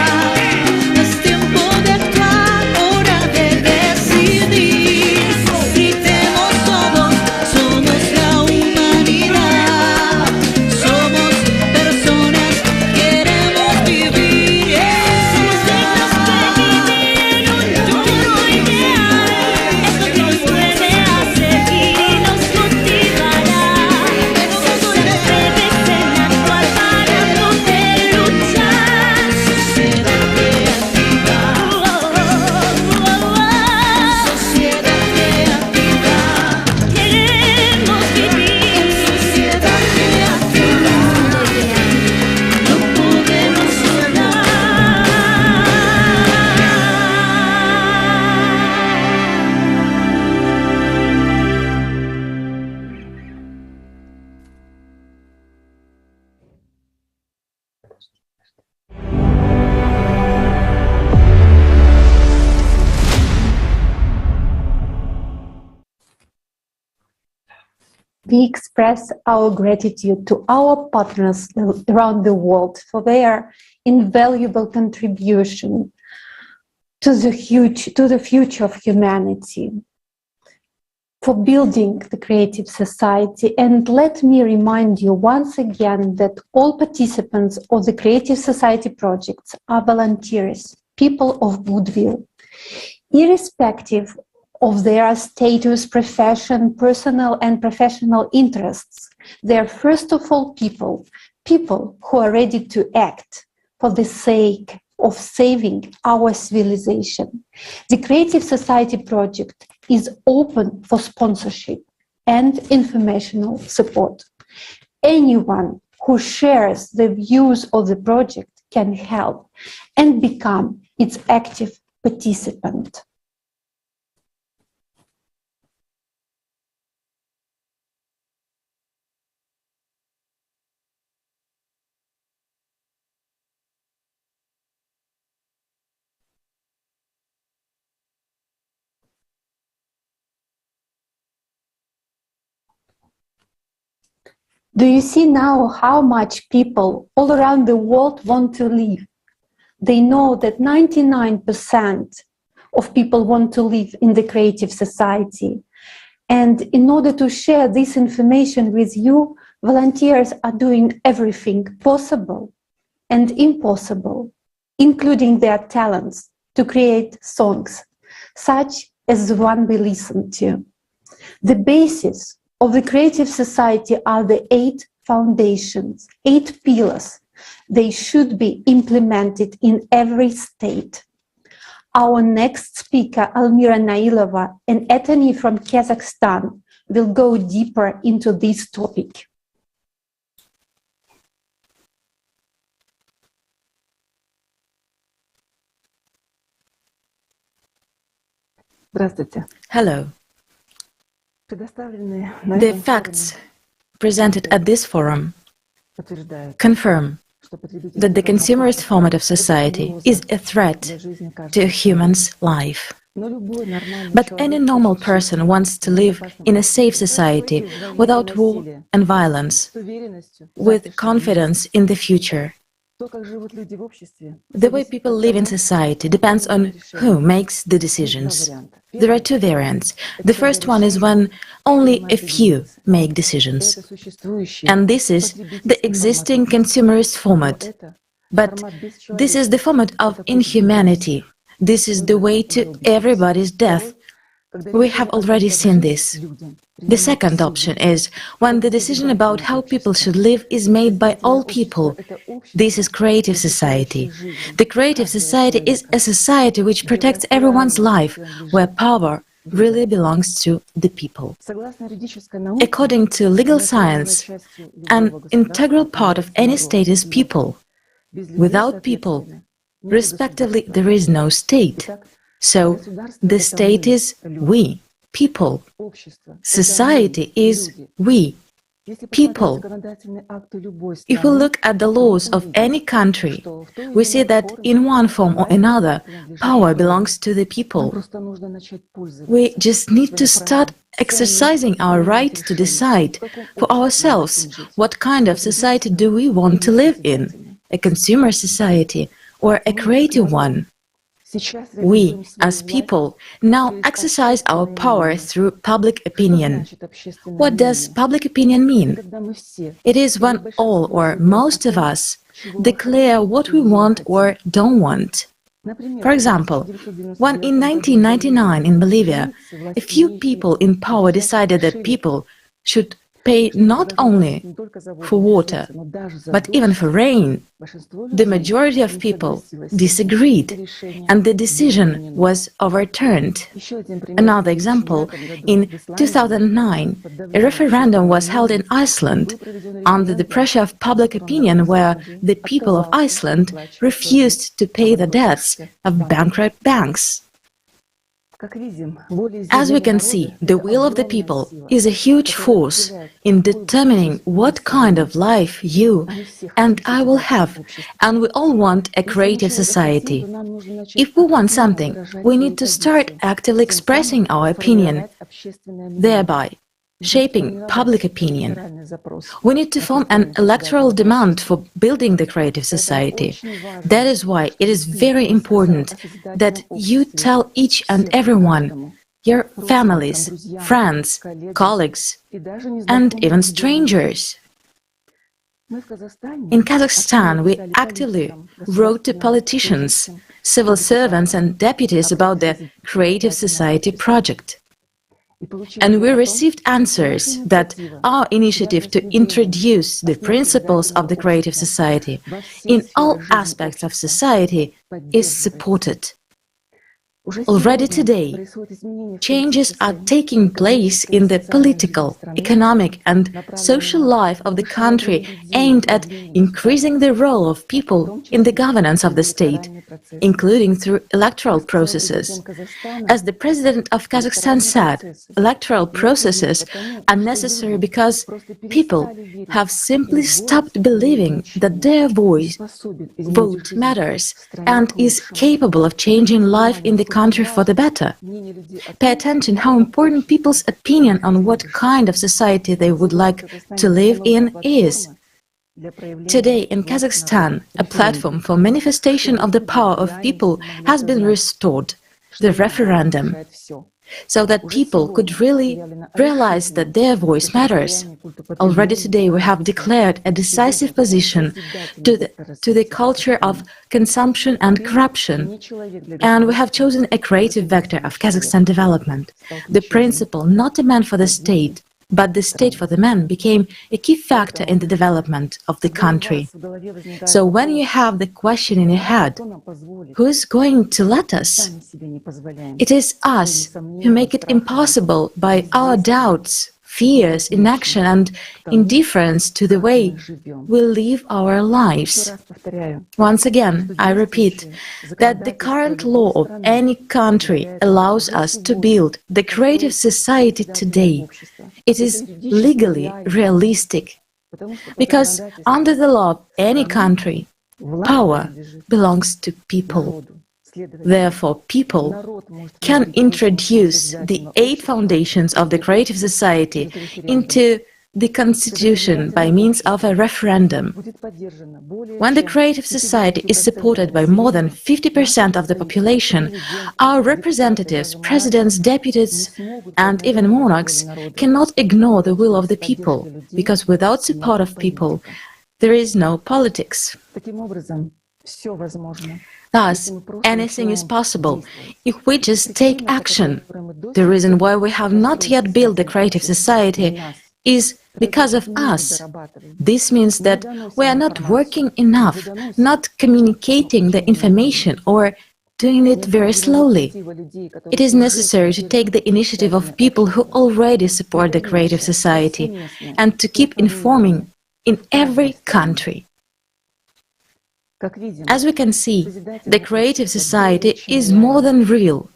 Es tiempo de actuar, hora de decidir. Gritemos todos, somos la humanidad. Somos personas, queremos vivir. Somos dignos de vivir en un mundo ideal. Es lo que nos mueve a seguir y nos motivará. Somos breves en actuar para poder luchar. Sociedad creativa. Sociedad creativa. Queremos vivir en sociedad creativa. No podemos sonar. We express our gratitude to our partners around the world for their invaluable contribution to the future of humanity, for building the creative society. And let me remind you once again that all participants of the Creative Society projects are volunteers, people of goodwill, irrespective of their status, profession, personal and professional interests. They are first of all people who are ready to act for the sake of saving our civilization. The Creative Society project is open for sponsorship and informational support. Anyone who shares the views of the project can help and become its active participant. Do you see now how much people all around the world want to live? They know that 99% of people want to live in the creative society. And in order to share this information with you, volunteers are doing everything possible and impossible, including their talents, to create songs, such as the one we listened to. The basis of the Creative Society are the 8 foundations, 8 pillars. They should be implemented in every state. Our next speaker, Almira Nailova, an attorney from Kazakhstan, will go deeper into this topic. Hello. The facts presented at this forum confirm that the consumerist format of society is a threat to a human's life. But any normal person wants to live in a safe society without war and violence, with confidence in the future. The way people live in society depends on who makes the decisions. There are two variants. The first one is when only a few make decisions. And this is the existing consumerist format. But this is the format of inhumanity. This is the way to everybody's death. We have already seen this. The second option is when the decision about how people should live is made by all people. This is creative society. The creative society is a society which protects everyone's life, where power really belongs to the people. According to legal science, an integral part of any state is people. Without people, respectively, there is no state. So, the state is we, people. Society is we, people. If we look at the laws of any country, we see that in one form or another, power belongs to the people. We just need to start exercising our right to decide for ourselves what kind of society do we want to live in, a consumer society or a creative one. We, as people, now exercise our power through public opinion. What does public opinion mean? It is when all or most of us declare what we want or don't want. For example, when in 1999 in Bolivia, a few people in power decided that people should pay not only for water, but even for rain, the majority of people disagreed, and the decision was overturned. Another example, in 2009, a referendum was held in Iceland under the pressure of public opinion, where the people of Iceland refused to pay the debts of bankrupt banks. As we can see, the will of the people is a huge force in determining what kind of life you and I will have, and we all want a creative society. If we want something, we need to start actively expressing our opinion, thereby shaping public opinion. We need to form an electoral demand for building the creative society. That is why it is very important that you tell each and everyone, your families, friends, colleagues, and even strangers. In Kazakhstan, we actively wrote to politicians, civil servants, and deputies about the Creative Society project. And we received answers that our initiative to introduce the principles of the creative society in all aspects of society is supported. Already today, changes are taking place in the political, economic, and social life of the country aimed at increasing the role of people in the governance of the state, including through electoral processes. As the president of Kazakhstan said, electoral processes are necessary because people have simply stopped believing that their vote matters and is capable of changing life in the country for the better. Pay attention how important people's opinion on what kind of society they would like to live in is. Today in Kazakhstan, a platform for manifestation of the power of people has been restored, the referendum, so that people could really realize that their voice matters. Already today we have declared a decisive position to the culture of consumption and corruption, and we have chosen a creative vector of Kazakhstan development. The principle, not a man for the state, but the state for the man, became a key factor in the development of the country. So when you have the question in your head, who is going to let us? It is us who make it impossible by our doubts, fears, inaction, and indifference to the way we live our lives. Once again, I repeat that the current law of any country allows us to build the creative society today. It is legally realistic, because under the law of any country, power belongs to people. Therefore, people can introduce the 8 foundations of the creative society into the constitution by means of a referendum. When the creative society is supported by more than 50% of the population, our representatives, presidents, deputies, and even monarchs cannot ignore the will of the people, because without support of people, there is no politics. Thus, anything is possible if we just take action. The reason why we have not yet built the creative society is because of us. This means that we are not working enough, not communicating the information, or doing it very slowly. It is necessary to take the initiative of people who already support the creative society and to keep informing in every country. As we can see, the creative society is more than real,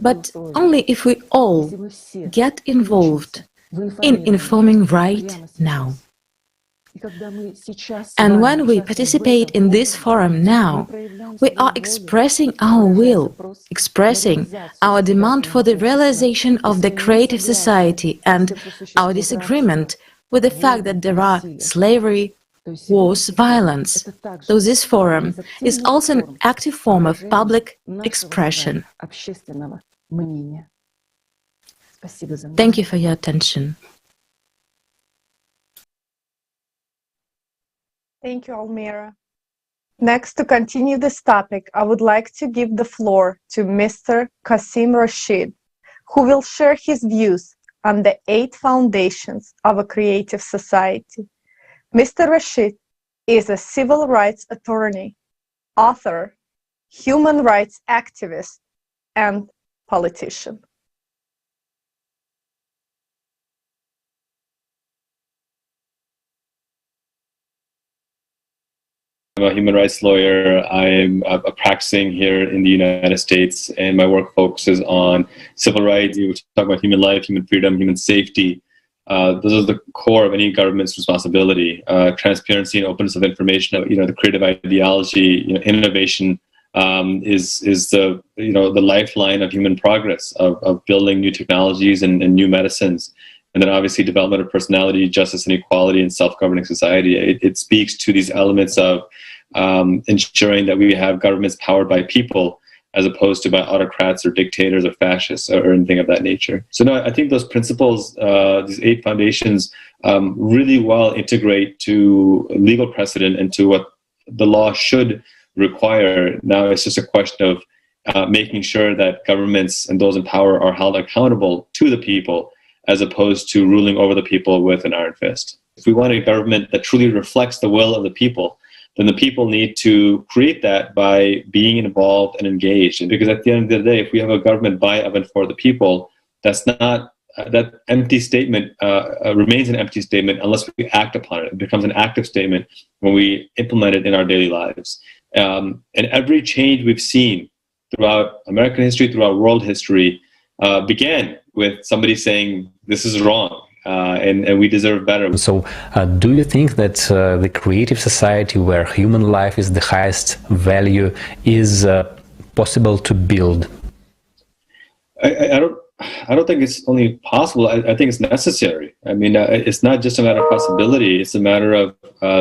but only if we all get involved in informing right now. And when we participate in this forum now, we are expressing our will, expressing our demand for the realization of the creative society and our disagreement with the fact that there are slavery, wars, violence. So this forum is also an active form of public expression. Thank you for your attention. Thank you, Almira. Next, to continue this topic, I would like to give the floor to Mr. Qasim Rashid, who will share his views on the 8 foundations of a creative society. Mr. Rashid is a civil rights attorney, author, human rights activist, and politician. I'm a human rights lawyer. I'm practicing here in the United States, and my work focuses on civil rights. We talk about human life, human freedom, human safety. Those are the core of any government's responsibility. Transparency and openness of information. The creative ideology, innovation is the the lifeline of human progress, of building new technologies and new medicines. And then obviously development of personality, justice and equality, and self-governing society. It speaks to these elements of ensuring that we have governments powered by people, as opposed to by autocrats or dictators or fascists or anything of that nature. So no, I think those principles, these 8 foundations, really well integrate to legal precedent and to what the law should require. Now it's just a question of making sure that governments and those in power are held accountable to the people, as opposed to ruling over the people with an iron fist. If we want a government that truly reflects the will of the people, then the people need to create that by being involved and engaged. And because at the end of the day, if we have a government by, of, and for the people, that's not, that empty statement remains an empty statement unless we act upon it. It becomes an active statement when we implement it in our daily lives. And every change we've seen throughout American history, throughout world history, began with somebody saying, this is wrong, and we deserve better. So do you think that the creative society where human life is the highest value is possible to build? I don't think it's only possible. I think it's necessary. I mean, it's not just a matter of possibility. It's a matter of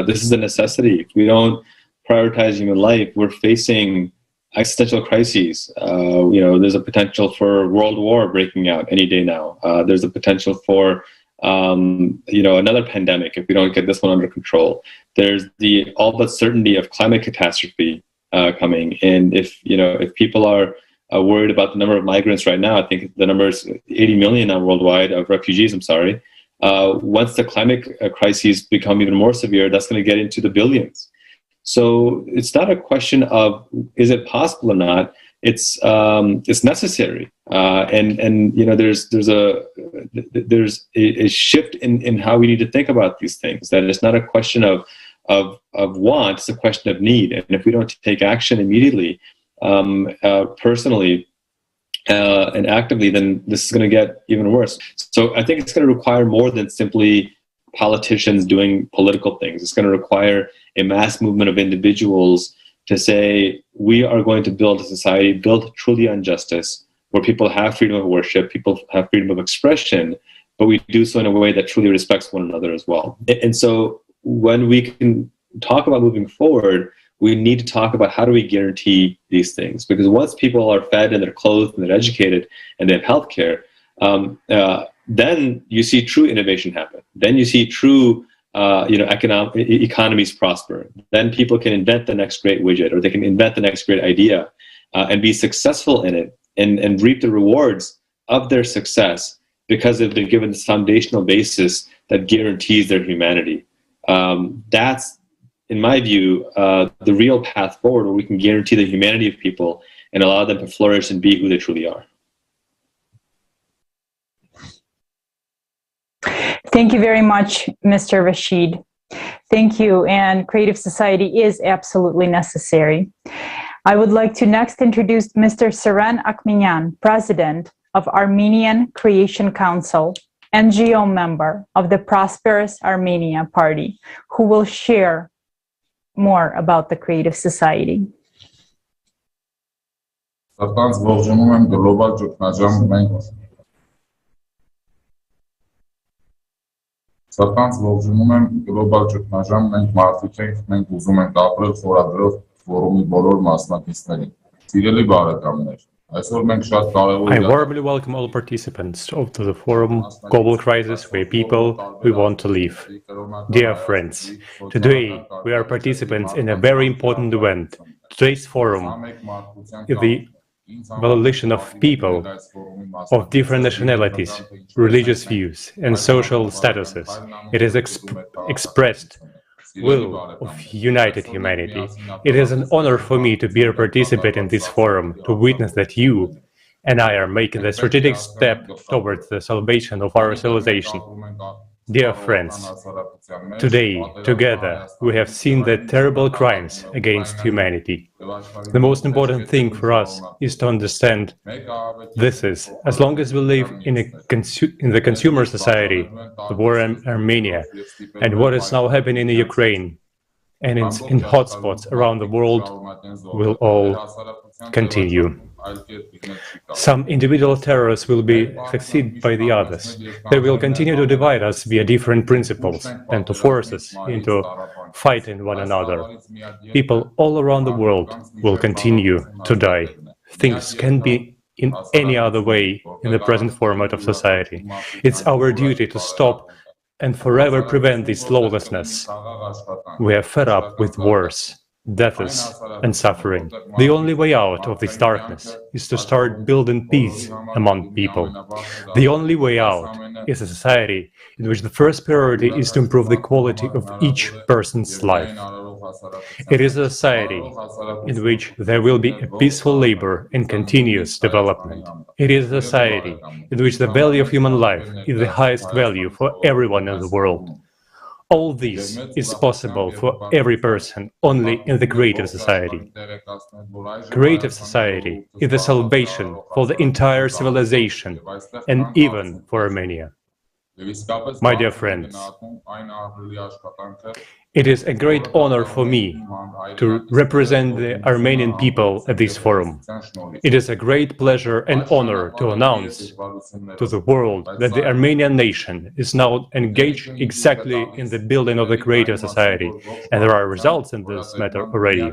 this is a necessity. If we don't prioritize human life, we're facing existential crises. There's a potential for world war breaking out any day now. There's a potential for another pandemic if we don't get this one under control. There's the all but certainty of climate catastrophe coming, and if people are worried about the number of migrants right now, I think the number is 80 million now worldwide of refugees. I'm sorry. Once the climate crises become even more severe, that's going to get into the billions. So it's not a question of is it possible or not. It's necessary, and there's a shift in how we need to think about these things. That it's not a question of want; it's a question of need. And if we don't take action immediately, personally and actively, then this is going to get even worse. So I think it's going to require more than simply politicians doing political things. It's going to require a mass movement of individuals to say, we are going to build a society built truly on justice, where people have freedom of worship, people have freedom of expression, but we do so in a way that truly respects one another as well. And so when we can talk about moving forward, we need to talk about how do we guarantee these things, because once people are fed and they're clothed and they're educated and they have healthcare, then you see true innovation happen. Then you see true economies prosper. Then people can invent the next great widget, or they can invent the next great idea and be successful in it and reap the rewards of their success because they've been given this foundational basis that guarantees their humanity. That's, in my view, the real path forward, where we can guarantee the humanity of people and allow them to flourish and be who they truly are. Thank you very much, Mr. Rashid. Thank you. And creative society is absolutely necessary. I would like to next introduce Mr. Seren Akminyan, President of Armenian Creation Council, NGO member of the Prosperous Armenia Party, who will share more about the creative society. Սրտանց ողջունում եմ գլոբալ ճգնաժամ, մենք մարդիկ ենք, մենք ուզում ենք ապրել խորագրով ֆորումի բոլոր մասնակիցներին։ Սիրելի բարեկամներ, այսօր մենք շատ կարևոր I warmly welcome all participants to the forum Global Crisis Where People We Want to Live. Dear friends, today we are participants in a very important event. Today's forum is the volition of people of different nationalities, religious views, and social statuses. It is expressed will of united humanity. It is an honor for me to be a participant in this forum, to witness that you and I are making a strategic step towards the salvation of our civilization. Dear friends, today, together, we have seen the terrible crimes against humanity. The most important thing for us is to understand this is, as long as we live in the consumer society, the war in Armenia, and what is now happening in Ukraine, and in hotspots around the world, will all continue. Some individual terrorists will be succeeded by the others. They will continue to divide us via different principles and to force us into fighting one another. People all around the world will continue to die. Things can't be in any other way in the present format of society. It's our duty to stop and forever prevent this lawlessness. We are fed up with wars, deaths, and suffering. The only way out of this darkness is to start building peace among people. The only way out is a society in which the first priority is to improve the quality of each person's life. It is a society in which there will be a peaceful labor and continuous development. It is a society in which the value of human life is the highest value for everyone in the world. All this is possible for every person only in the creative society. Creative society is the salvation for the entire civilization and even for Armenia. My dear friends, it is a great honor for me to represent the Armenian people at this forum. It is a great pleasure and honor to announce to the world that the Armenian nation is now engaged exactly in the building of the creative society, and there are results in this matter already.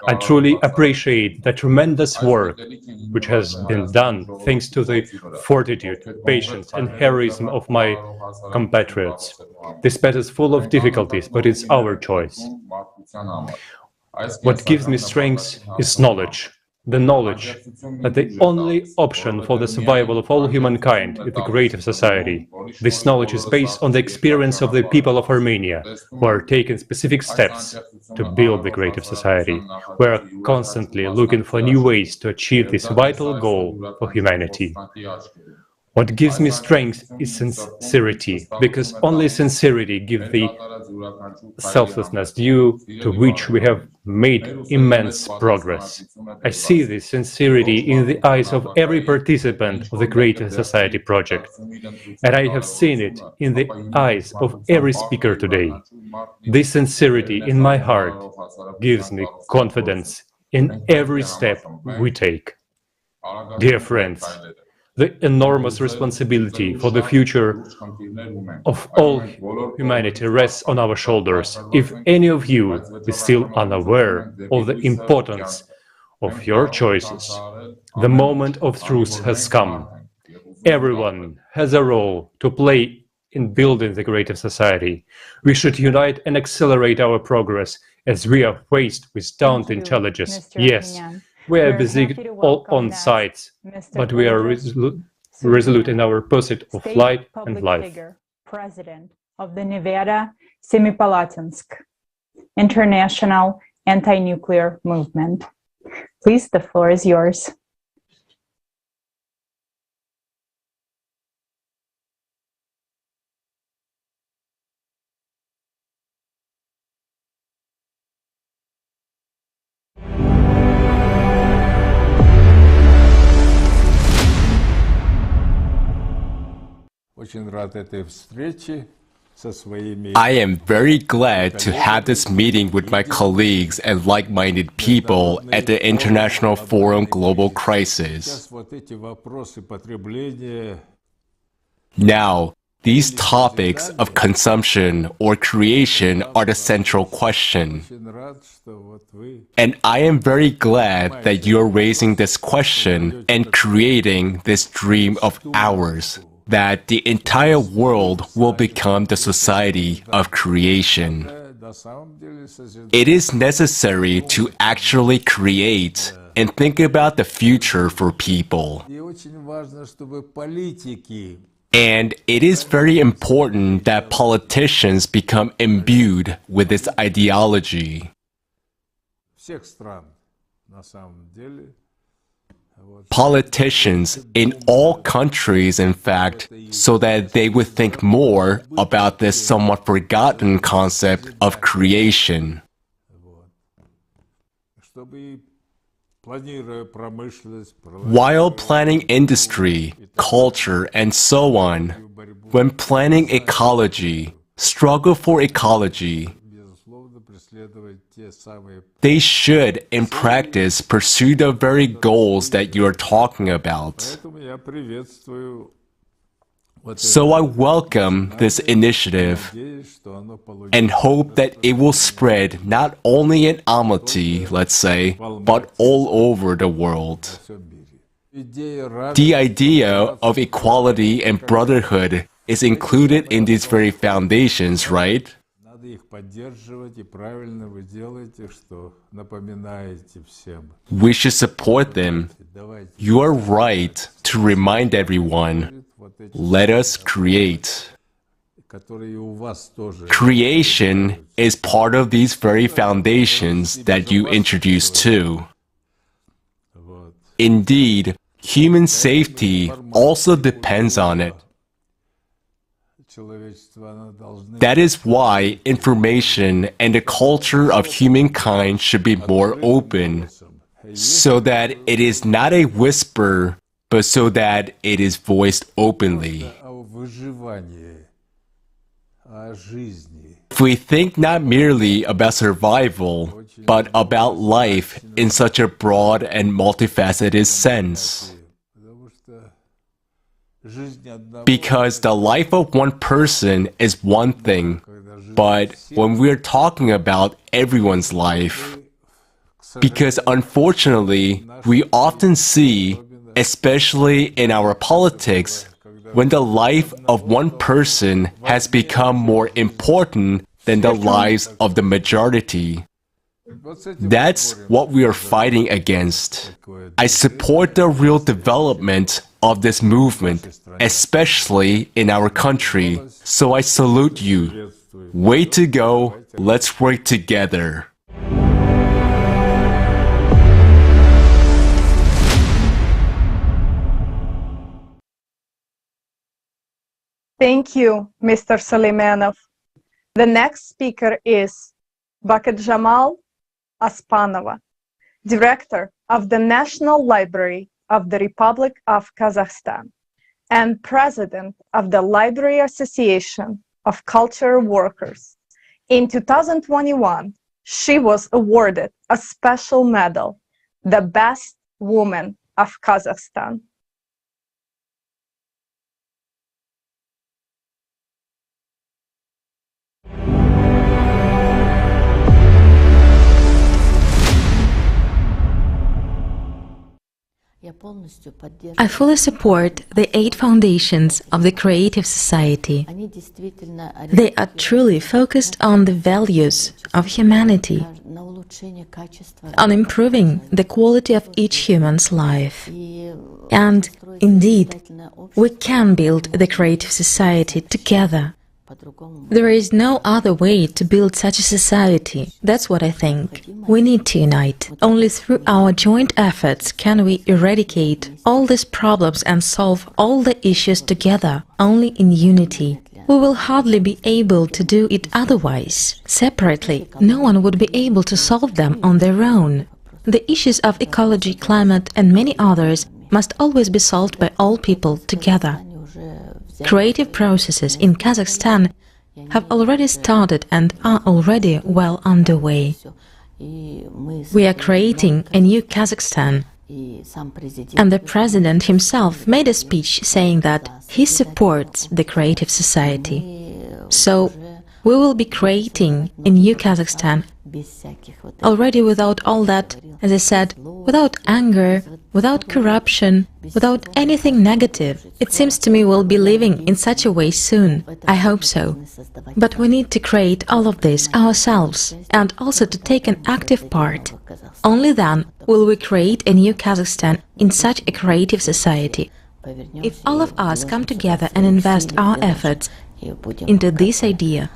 I truly appreciate the tremendous work which has been done thanks to the fortitude, patience, and heroism of my compatriots. This path is full of difficulties, but it's our choice. What gives me strength is knowledge. The knowledge that the only option for the survival of all humankind is the creative society. This knowledge is based on the experience of the people of Armenia, who are taking specific steps to build the creative society. We are constantly looking for new ways to achieve this vital goal for humanity. What gives me strength is sincerity, because only sincerity gives the selflessness due to which we have made immense progress. I see this sincerity in the eyes of every participant of the Creative Society project, and I have seen it in the eyes of every speaker today. This sincerity in my heart gives me confidence in every step we take. Dear friends, the enormous responsibility for the future of all humanity rests on our shoulders. If any of you is still unaware of the importance of your choices, the moment of truth has come. Everyone has a role to play in building the greater society. We should unite and accelerate our progress as we are faced with daunting challenges. Yes, we are busy all on sides, but we are resolute in our pursuit of light and life. President of the Nevada Semipalatinsk International Anti-Nuclear Movement. Please, the floor is yours. I am very glad to have this meeting with my colleagues and like-minded people at the International Forum Global Crisis. Now, these topics of consumption or creation are the central question. And I am very glad that you're raising this question and creating this dream of ours, that the entire world will become the society of creation. It is necessary to actually create and think about the future for people. And it is very important that politicians become imbued with this ideology. Politicians in all countries, in fact, so that they would think more about this somewhat forgotten concept of creation. While planning industry, culture, and so on, when planning ecology, struggle for ecology, they should, in practice, pursue the very goals that you are talking about. So I welcome this initiative and hope that it will spread not only in Almaty, let's say, but all over the world. The idea of equality and brotherhood is included in these very foundations, right? We should support them. You are right to remind everyone. Let us create. Creation is part of these very foundations that you introduced too. Indeed, human safety also depends on it. That is why information and the culture of humankind should be more open, so that it is not a whisper, but so that it is voiced openly. If we think not merely about survival, but about life in such a broad and multifaceted sense. Because the life of one person is one thing, but when we're talking about everyone's life, because unfortunately, we often see, especially in our politics, when the life of one person has become more important than the lives of the majority. That's what we are fighting against. I support the real development of this movement, especially in our country, so I salute you. Way to go, let's work together. Thank you, Mr. Suleimanov. The next speaker is Baket Jamal Aspanova, Director of the National Library of the Republic of Kazakhstan and President of the Library Association of Cultural Workers. In 2021, she was awarded a special medal, the Best Woman of Kazakhstan. I fully support the 8 foundations of the creative society. They are truly focused on the values of humanity, on improving the quality of each human's life. And indeed, we can build the creative society together. There is no other way to build such a society. That's what I think. We need to unite. Only through our joint efforts can we eradicate all these problems and solve all the issues together, only in unity. We will hardly be able to do it otherwise. Separately, no one would be able to solve them on their own. The issues of ecology, climate, and many others must always be solved by all people together. Creative processes in Kazakhstan have already started and are already well underway. We are creating a new Kazakhstan, and the president himself made a speech saying that he supports the creative society. So we will be creating a new Kazakhstan already without all that, as I said, without anger, without corruption, without anything negative. It seems to me we'll be living in such a way soon. I hope so. But we need to create all of this ourselves and also to take an active part. Only then will we create a new Kazakhstan in such a creative society. If all of us come together and invest our efforts into this idea,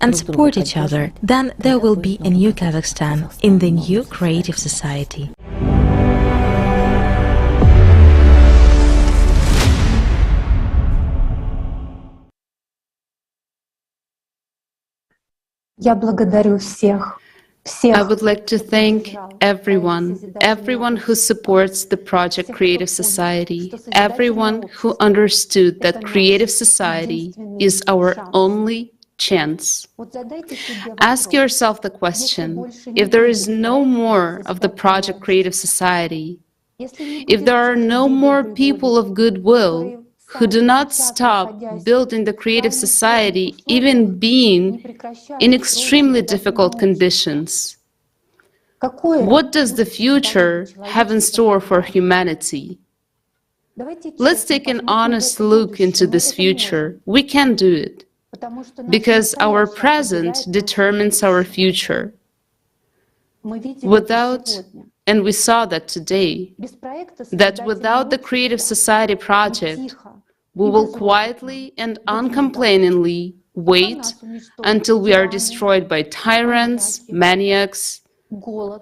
and support each other, then there will be a new Kazakhstan in the new creative society. Я благодарю всех. I would like to thank everyone who supports the project Creative Society, everyone who understood that Creative Society is our only chance. Ask yourself the question, if there is no more of the project Creative Society, if there are no more people of goodwill who do not stop building the Creative Society, even being in extremely difficult conditions, what does the future have in store for humanity? Let's take an honest look into this future. We can do it, because our present determines our future. And we saw that today, that without the Creative Society project, we will quietly and uncomplainingly wait until we are destroyed by tyrants, maniacs,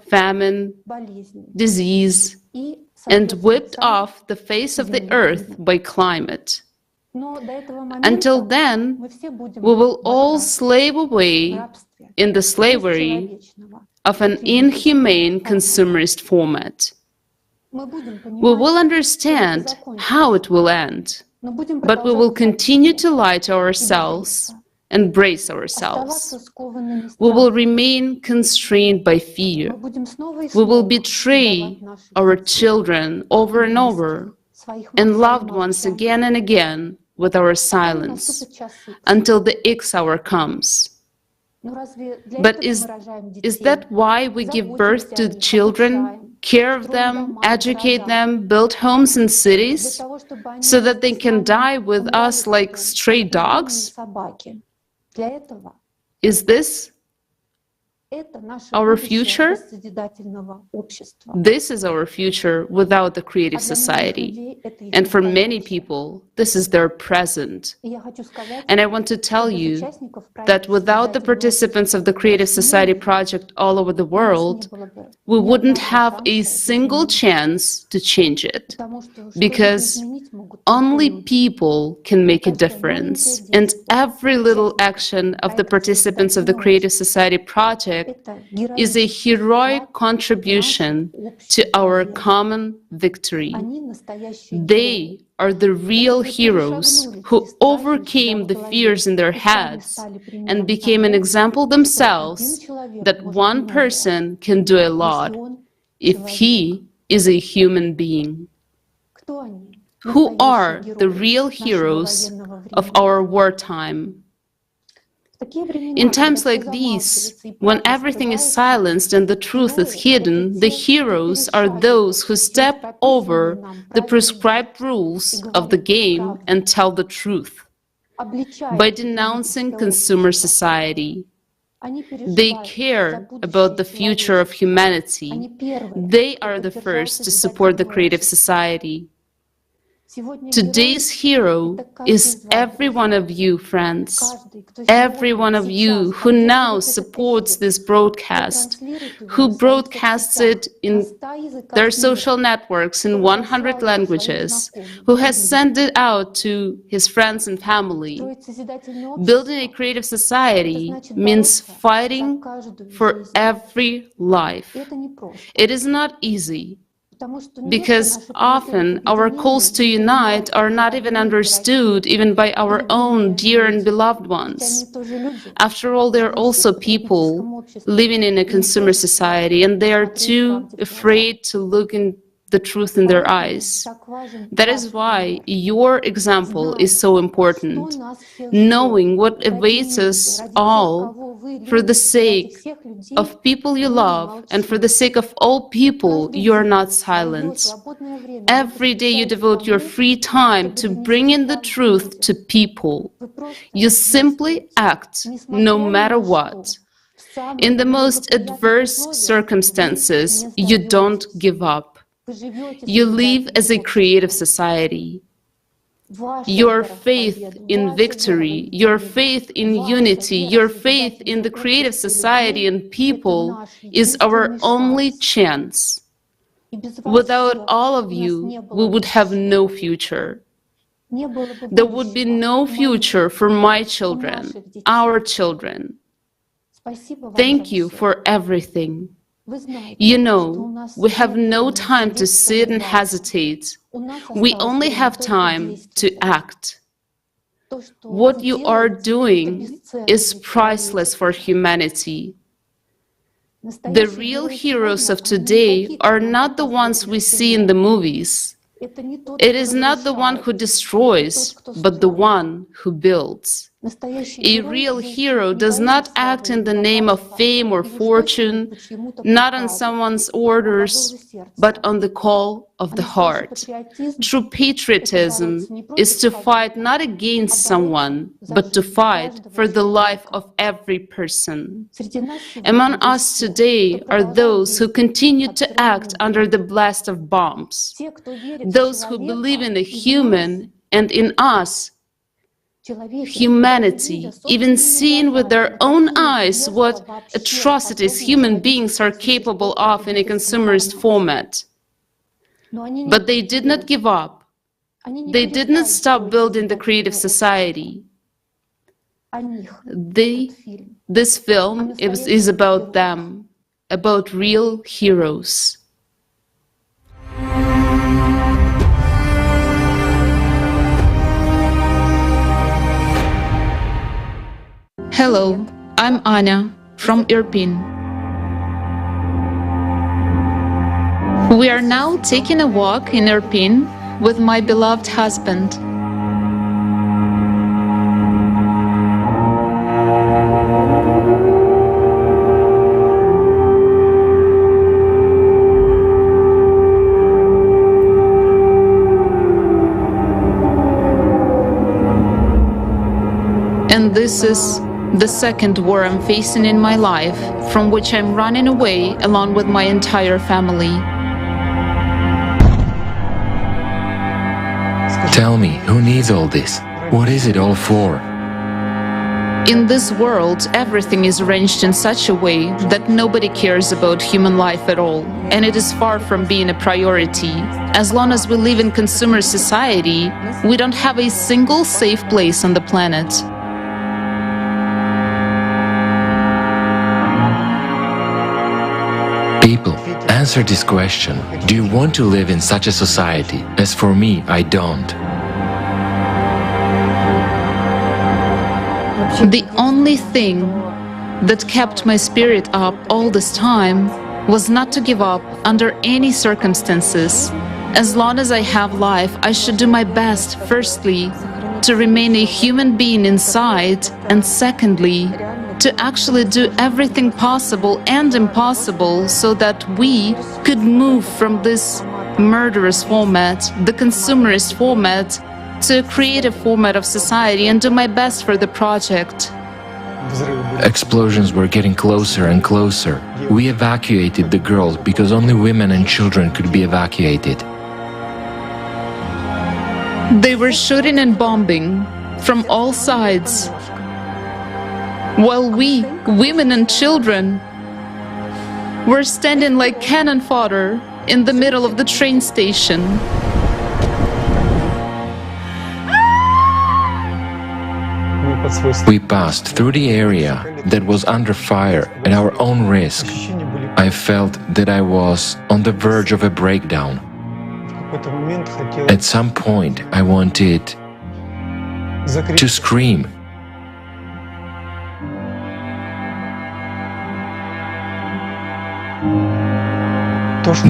famine, disease, and whipped off the face of the earth by climate. Until then, we will all slave away in the slavery of an inhumane consumerist format. We will understand how it will end, but we will continue to lie to ourselves and brace ourselves. We will remain constrained by fear. We will betray our children over and over, and loved ones again and again with our silence, until the X hour comes. But is that why we give birth to children, care of them, educate them, build homes in cities, so that they can die with us like stray dogs? Is this our future? This is our future without the Creative Society. And for many people, this is their present. And I want to tell you that without the participants of the Creative Society project all over the world, we wouldn't have a single chance to change it. Because only people can make a difference. And every little action of the participants of the Creative Society project is a heroic contribution to our common victory. They are the real heroes who overcame the fears in their heads and became an example themselves that one person can do a lot if he is a human being. Who are the real heroes of our wartime? In times like these, when everything is silenced and the truth is hidden, the heroes are those who step over the prescribed rules of the game and tell the truth. By denouncing consumer society, they care about the future of humanity. They are the first to support the creative society. Today's hero is every one of you, friends. Every one of you who now supports this broadcast, who broadcasts it in their social networks in 100 languages, who has sent it out to his friends and family. Building a creative society means fighting for every life. It is not easy, because often our calls to unite are not even understood even by our own dear and beloved ones. After all, they are also people living in a consumer society, and they are too afraid to look in the truth in their eyes. That is why your example is so important. Knowing what awaits us all for the sake of people you love and for the sake of all people, you are not silent. Every day you devote your free time to bring in the truth to people. You simply act no matter what. In the most adverse circumstances, you don't give up. You live as a creative society. Your faith in victory, your faith in unity, your faith in the creative society and people is our only chance. Without all of you, we would have no future. There would be no future for my children, our children. Thank you for everything. You know, we have no time to sit and hesitate. We only have time to act. What you are doing is priceless for humanity. The real heroes of today are not the ones we see in the movies. It is not the one who destroys, but the one who builds. A real hero does not act in the name of fame or fortune, not on someone's orders, but on the call of the heart. True patriotism is to fight not against someone, but to fight for the life of every person. Among us today are those who continue to act under the blast of bombs, those who believe in the human and in us, humanity, even seeing with their own eyes what atrocities human beings are capable of in a consumerist format. But they did not give up. They did not stop building the creative society. This film is about them, about real heroes. Hello, I'm Anya from Irpin. We are now taking a walk in Irpin with my beloved husband. And this is the second war I'm facing in my life, from which I'm running away along with my entire family. Tell me, who needs all this? What is it all for? In this world, everything is arranged in such a way that nobody cares about human life at all, and it is far from being a priority. As long as we live in consumer society, we don't have a single safe place on the planet. People, answer this question. Do you want to live in such a society? As for me, I don't. The only thing that kept my spirit up all this time was not to give up under any circumstances. As long as I have life, I should do my best, firstly, to remain a human being inside, and secondly, to actually do everything possible and impossible so that we could move from this murderous format, the consumerist format, to a creative format of society, and do my best for the project. Explosions were getting closer and closer. We evacuated the girls because only women and children could be evacuated. They were shooting and bombing from all sides, while we, women and children, were standing like cannon fodder in the middle of the train station. We passed through the area that was under fire at our own risk. I felt that I was on the verge of a breakdown. At some point, I wanted to scream.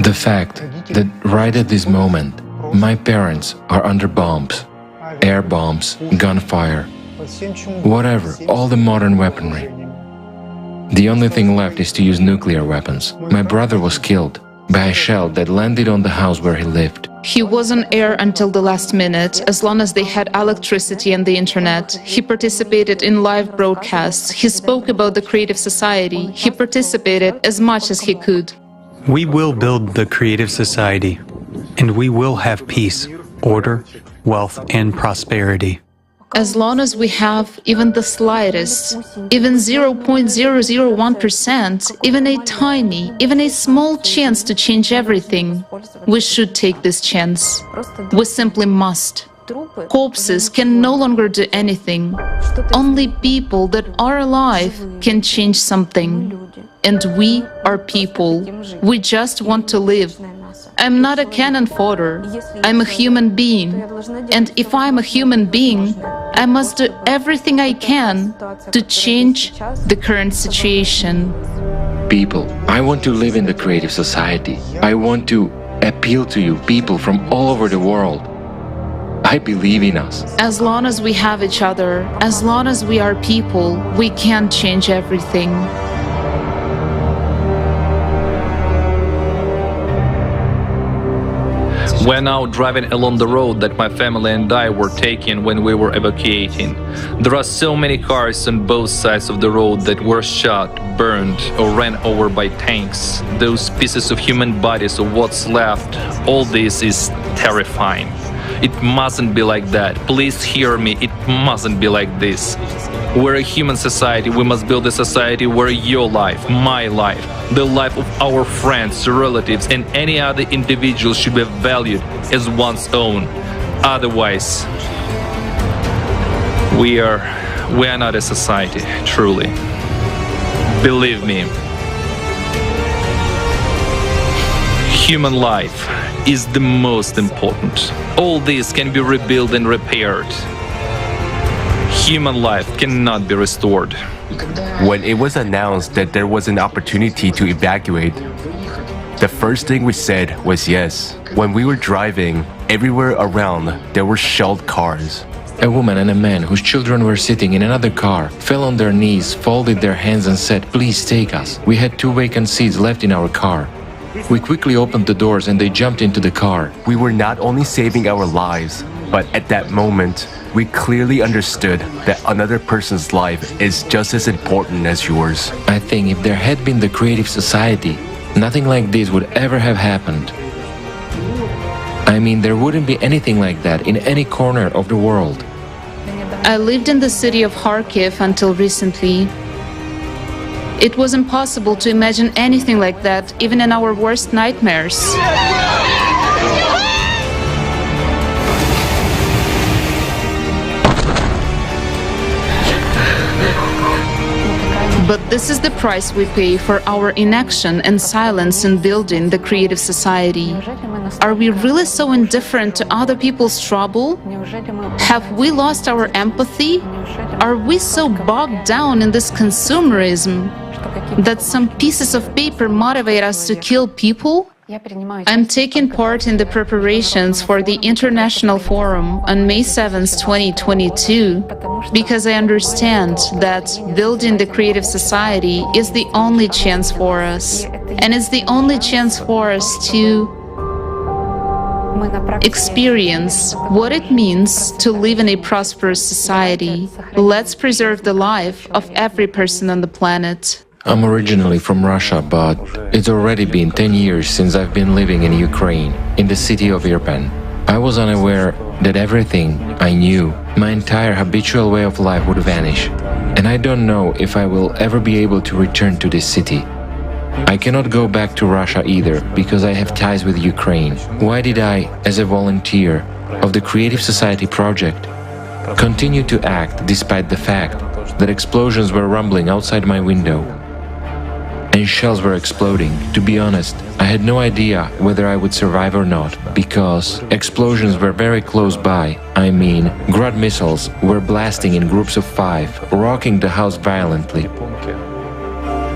The fact that right at this moment, my parents are under bombs, air bombs, gunfire, whatever, all the modern weaponry. The only thing left is to use nuclear weapons. My brother was killed by a shell that landed on the house where he lived. He was on air until the last minute, as long as they had electricity and the internet. He participated in live broadcasts. He spoke about the creative society. He participated as much as he could. We will build the creative society, and we will have peace, order, wealth, and prosperity. As long as we have even the slightest, even 0.001%, even a tiny, even a small chance to change everything, we should take this chance. We simply must. Corpses can no longer do anything. Only people that are alive can change something. And we are people. We just want to live. I'm not a cannon fodder. I'm a human being. And if I'm a human being, I must do everything I can to change the current situation. People, I want to live in the creative society. I want to appeal to you, people from all over the world. I believe in us. As long as we have each other, as long as we are people, we can change everything. We're now driving along the road that my family and I were taking when we were evacuating. There are so many cars on both sides of the road that were shot, burned, or ran over by tanks. Those pieces of human bodies or what's left, all this is terrifying. It mustn't be like that. Please hear me, it mustn't be like this. We're a human society. We must build a society where your life, my life, the life of our friends, relatives, and any other individual should be valued as one's own. Otherwise, we are not a society, truly. Believe me. Human life is the most important. All this can be rebuilt and repaired. Human life cannot be restored. When it was announced that there was an opportunity to evacuate, the first thing we said was yes. When we were driving, everywhere around there were shelled cars. A woman and a man whose children were sitting in another car fell on their knees, folded their hands and said, "Please take us." We had 2 vacant seats left in our car. We quickly opened the doors and they jumped into the car. We were not only saving our lives, but at that moment, we clearly understood that another person's life is just as important as yours. I think if there had been the creative society, nothing like this would ever have happened. I mean, there wouldn't be anything like that in any corner of the world. I lived in the city of Kharkiv until recently. It was impossible to imagine anything like that, even in our worst nightmares. But this is the price we pay for our inaction and silence in building the creative society. Are we really so indifferent to other people's trouble? Have we lost our empathy? Are we so bogged down in this consumerism that some pieces of paper motivate us to kill people? I'm taking part in the preparations for the International Forum on May 7, 2022, because I understand that building the creative society is the only chance for us, and it's the only chance for us to experience what it means to live in a prosperous society. Let's preserve the life of every person on the planet. I'm originally from Russia, but it's already been 10 years since I've been living in Ukraine, in the city of Irpin. I was unaware that everything I knew, my entire habitual way of life would vanish. And I don't know if I will ever be able to return to this city. I cannot go back to Russia either, because I have ties with Ukraine. Why did I, as a volunteer of the Creative Society project, continue to act despite the fact that explosions were rumbling outside my window and shells were exploding? To be honest, I had no idea whether I would survive or not, because explosions were very close by. I mean, Grad missiles were blasting in groups of 5, rocking the house violently.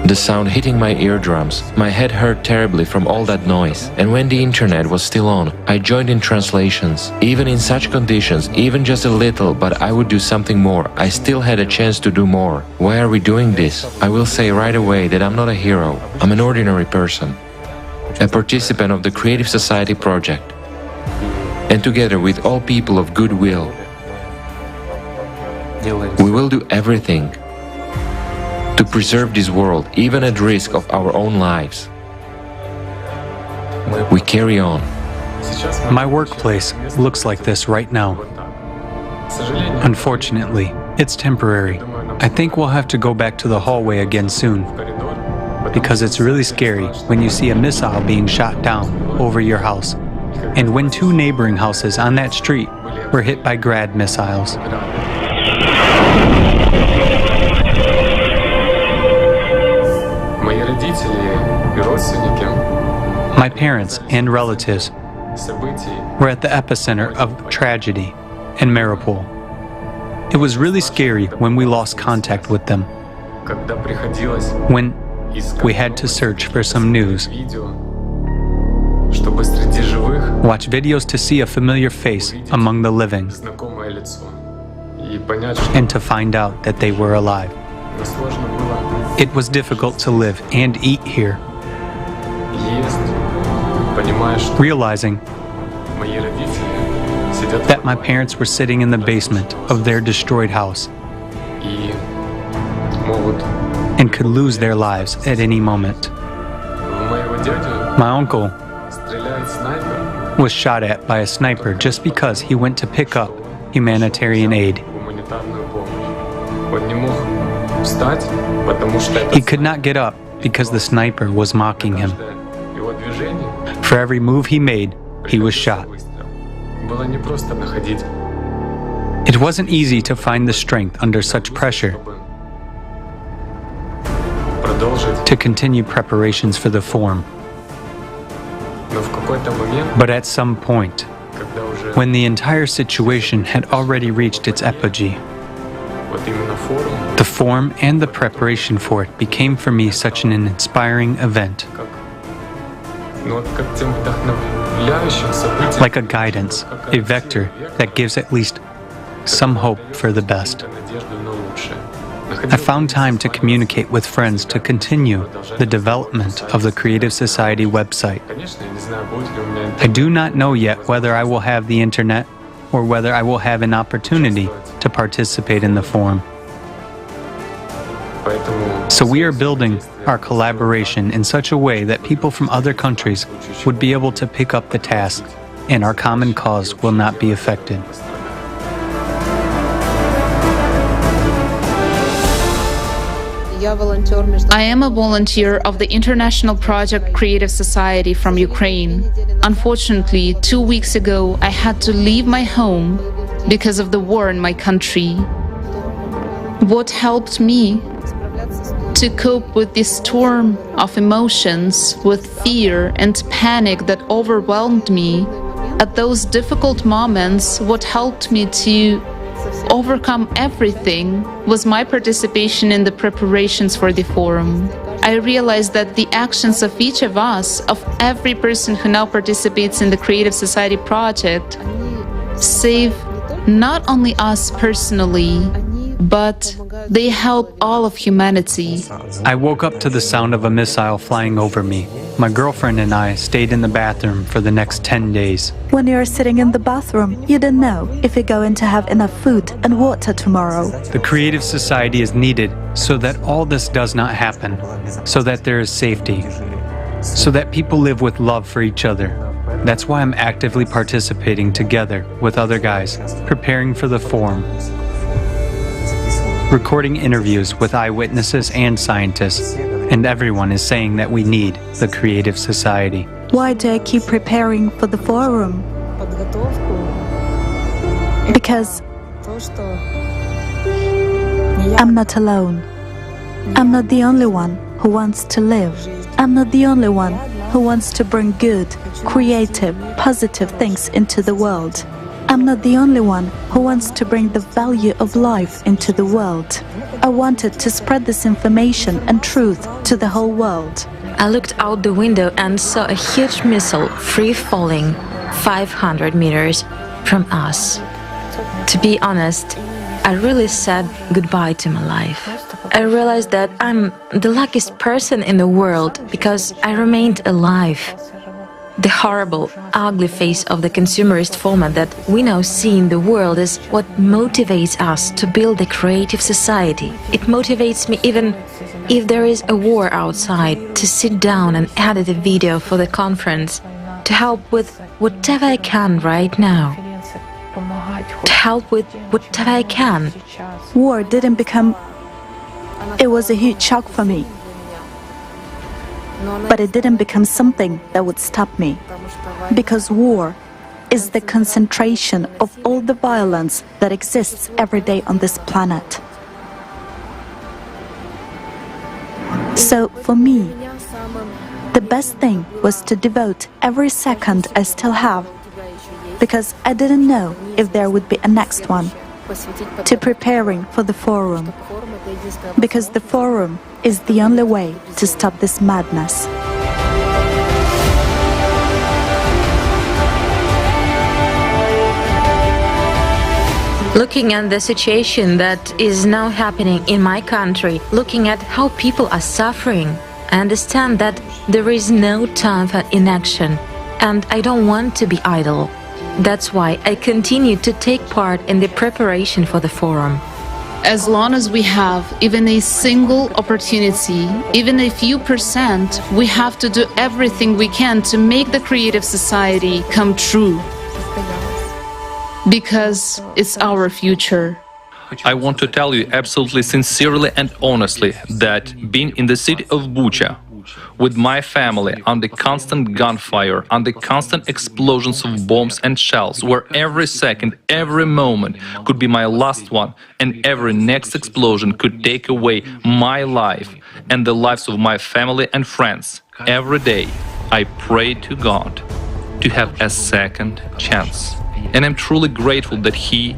The sound hitting my eardrums, my head hurt terribly from all that noise, and when the internet was still on, I joined in translations. Even in such conditions, even just a little, but I would do something more. I still had a chance to do more. Why are we doing this? I will say right away that I'm not a hero. I'm an ordinary person, a participant of the Creative Society project, and together with all people of goodwill, we will do everything to preserve this world, even at risk of our own lives. We carry on. My workplace looks like this right now. Unfortunately, it's temporary. I think we'll have to go back to the hallway again soon, because it's really scary when you see a missile being shot down over your house, and when 2 neighboring houses on that street were hit by Grad missiles. My parents and relatives were at the epicenter of tragedy in Mariupol. It was really scary when we lost contact with them, when we had to search for some news, watch videos to see a familiar face among the living, and to find out that they were alive. It was difficult to live and eat here, realizing that my parents were sitting in the basement of their destroyed house and could lose their lives at any moment. My uncle was shot at by a sniper just because he went to pick up humanitarian aid. He could not get up because the sniper was mocking him. For every move he made, he was shot. It wasn't easy to find the strength under such pressure to continue preparations for the forum. But at some point, when the entire situation had already reached its apogee, the forum and the preparation for it became for me such an inspiring event. Like a guidance, a vector that gives at least some hope for the best. I found time to communicate with friends to continue the development of the Creative Society website. I do not know yet whether I will have the internet or whether I will have an opportunity to participate in the forum. So we are building our collaboration in such a way that people from other countries would be able to pick up the task, and our common cause will not be affected. I am a volunteer of the International Project Creative Society from Ukraine. Unfortunately, 2 weeks ago, I had to leave my home because of the war in my country. What helped me to cope with this storm of emotions, with fear and panic that overwhelmed me at those difficult moments, what helped me to overcome everything was my participation in the preparations for the forum. I realized that the actions of each of us, of every person who now participates in the Creative Society project, save not only us personally, but they help all of humanity. I woke up to the sound of a missile flying over me. My girlfriend and I stayed in the bathroom for the next 10 days. When you're sitting in the bathroom, you don't know if you're going to have enough food and water tomorrow. The Creative Society is needed so that all this does not happen, so that there is safety, so that people live with love for each other. That's why I'm actively participating together with other guys, preparing for the forum, recording interviews with eyewitnesses and scientists, and everyone is saying that we need the Creative Society. Why do I keep preparing for the forum? Because I'm not alone. I'm not the only one who wants to live. I'm not the only one who wants to bring good, creative, positive things into the world. I'm not the only one who wants to bring the value of life into the world. I wanted to spread this information and truth to the whole world. I looked out the window and saw a huge missile free-falling 500 meters from us. To be honest, I really said goodbye to my life. I realized that I'm the luckiest person in the world because I remained alive. The horrible, ugly face of the consumerist format that we now see in the world is what motivates us to build a creative society. It motivates me even if there is a war outside to sit down and edit a video for the conference, to help with whatever I can right now. To help with whatever I can. War didn't become... It was a huge shock for me. But it didn't become something that would stop me. Because war is the concentration of all the violence that exists every day on this planet. So for me, the best thing was to devote every second I still have, because I didn't know if there would be a next one, to preparing for the forum. Because the forum is the only way to stop this madness. Looking at the situation that is now happening in my country, looking at how people are suffering, I understand that there is no time for inaction, and I don't want to be idle. That's why I continue to take part in the preparation for the forum. As long as we have even a single opportunity, even a few percent, we have to do everything we can to make the Creative Society come true. Because it's our future. I want to tell you absolutely sincerely and honestly that being in the city of Bucha, with my family, under constant gunfire, under constant explosions of bombs and shells, where every second, every moment could be my last one, and every next explosion could take away my life and the lives of my family and friends. Every day, I pray to God to have a second chance. And I'm truly grateful that He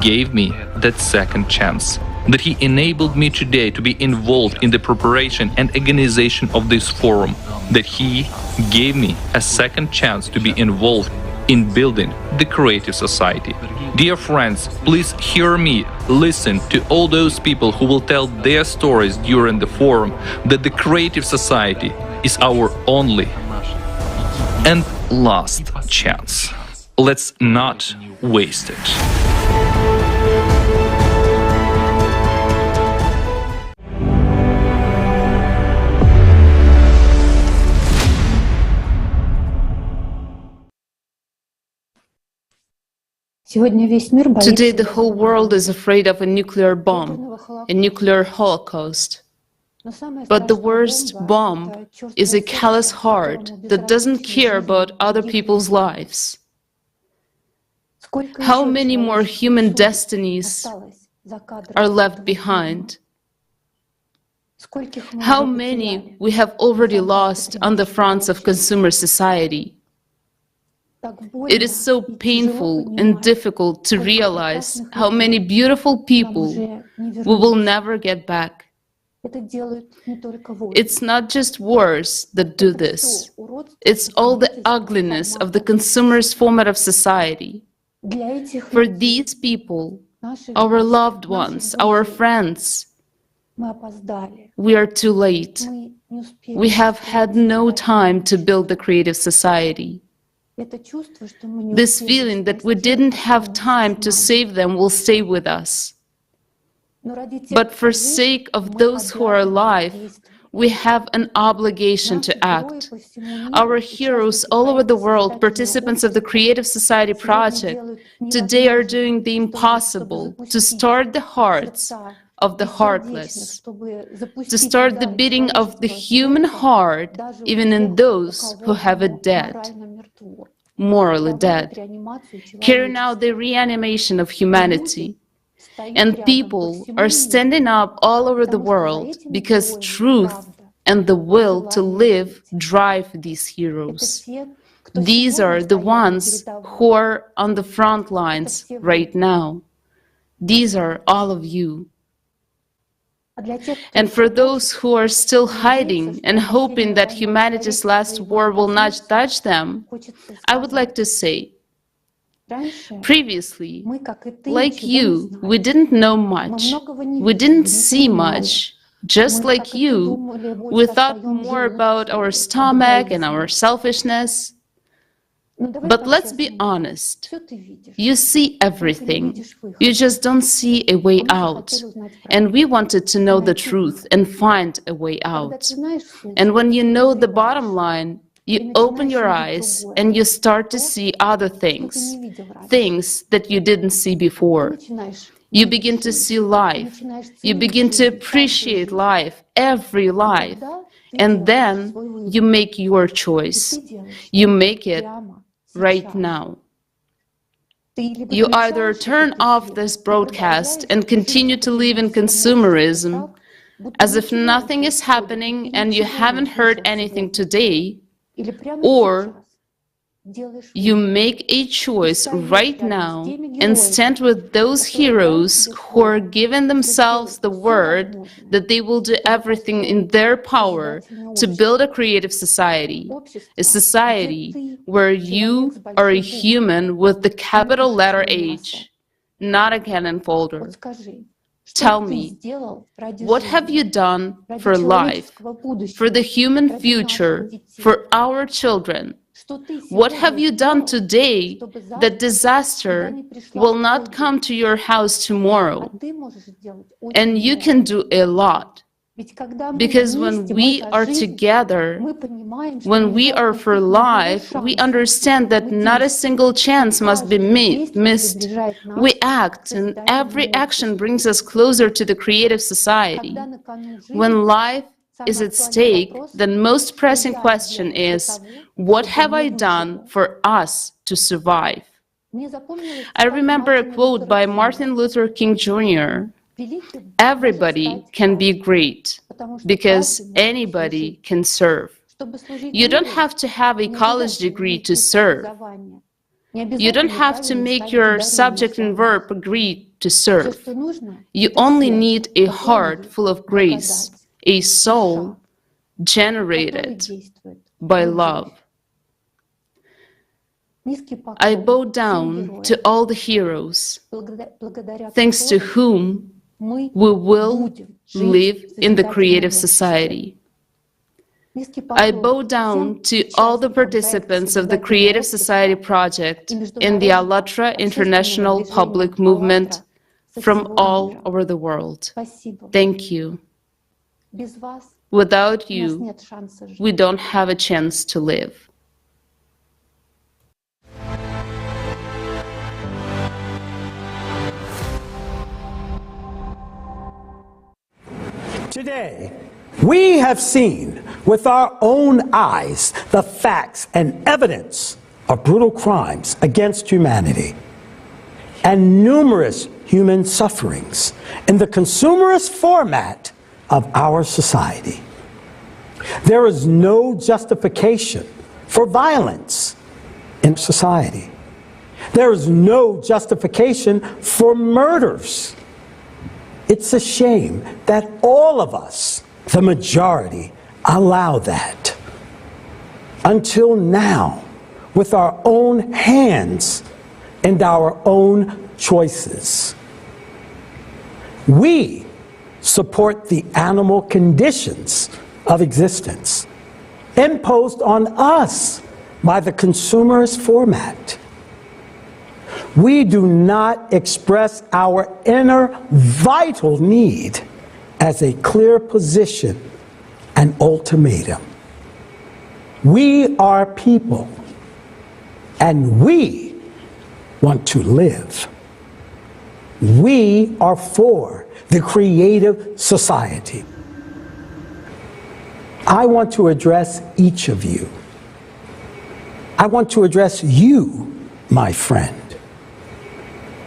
gave me that second chance, that He enabled me today to be involved in the preparation and organization of this forum, that He gave me a second chance to be involved in building the Creative Society. Dear friends, please hear me, listen to all those people who will tell their stories during the forum, that the Creative Society is our only and last chance. Let's not waste it. Today the whole world is afraid of a nuclear bomb, a nuclear holocaust. But the worst bomb is a callous heart that doesn't care about other people's lives. How many more human destinies are left behind? How many we have already lost on the fronts of consumer society? It is so painful and difficult to realize how many beautiful people we will never get back. It's not just wars that do this. It's all the ugliness of the consumerist format of society. For these people, our loved ones, our friends, we are too late. We have had no time to build the creative society. This feeling that we didn't have time to save them will stay with us. But for sake of those who are alive, we have an obligation to act. Our heroes all over the world, participants of the Creative Society project, today are doing the impossible to start the hearts of the heartless, to start the beating of the human heart, even in those who have it dead, morally dead, carrying out the reanimation of humanity. And people are standing up all over the world because truth and the will to live drive these heroes. These are the ones who are on the front lines right now. These are all of you. And for those who are still hiding and hoping that humanity's last war will not touch them, I would like to say, previously, like you, we didn't know much, we didn't see much. Just like you, we thought more about our stomach and our selfishness. But let's be honest, you see everything, you just don't see a way out. And we wanted to know the truth and find a way out. And when you know the bottom line, you open your eyes and you start to see other things, things that you didn't see before. You begin to see life, you begin to appreciate life, every life, and then you make your choice. You make it right now. You either turn off this broadcast and continue to live in consumerism, as if nothing is happening and you haven't heard anything today, or you make a choice right now and stand with those heroes who are giving themselves the word that they will do everything in their power to build a creative society, a society where you are a human with the capital letter H, not a cannon folder. Tell me, what have you done for life, for the human future, for our children? What have you done today that disaster will not come to your house tomorrow? And you can do a lot. Because when we are together, when we are for life, we understand that not a single chance must be missed. We act, and every action brings us closer to the creative society. When life is at stake, the most pressing question is, what have I done for us to survive? I remember a quote by Martin Luther King Jr. Everybody can be great, because anybody can serve. You don't have to have a college degree to serve. You don't have to make your subject and verb agree to serve. You only need a heart full of grace, a soul generated by love. I bow down to all the heroes, thanks to whom we will live in the creative society. I bow down to all the participants of the Creative Society project in the *ALLATRA International Public Movement from all over the world. Thank you. Without you, we don't have a chance to live. Today, we have seen with our own eyes the facts and evidence of brutal crimes against humanity and numerous human sufferings in the consumerist format of our society. There is no justification for violence in society. There is no justification for murders. It's a shame that all of us, the majority, allow that. Until now, with our own hands and our own choices. We support the animal conditions of existence imposed on us by the consumerist format. We do not express our inner vital need as a clear position and ultimatum. We are people, and we want to live. We are for the creative society. I want to address each of you. I want to address you, my friend.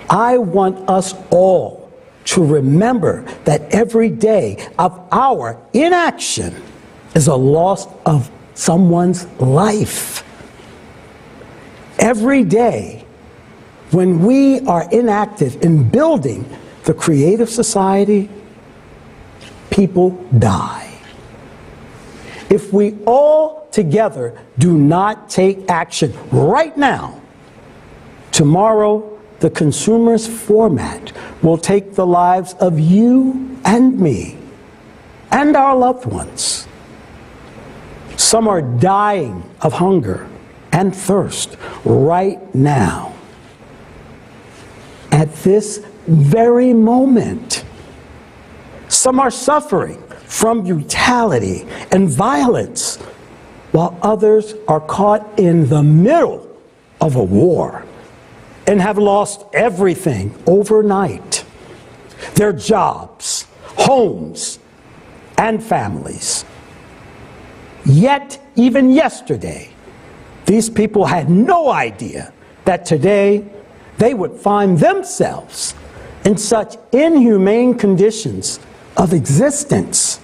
I want us all to remember that every day of our inaction is a loss of someone's life. Every day when we are inactive in building the creative society, people die. If we all together do not take action right now, tomorrow the consumerist format will take the lives of you and me and our loved ones. Some are dying of hunger and thirst right now. At this very moment, some are suffering from brutality and violence, while others are caught in the middle of a war and have lost everything overnight: their jobs, homes, and families. Yet, even yesterday, these people had no idea that today they would find themselves in such inhumane conditions of existence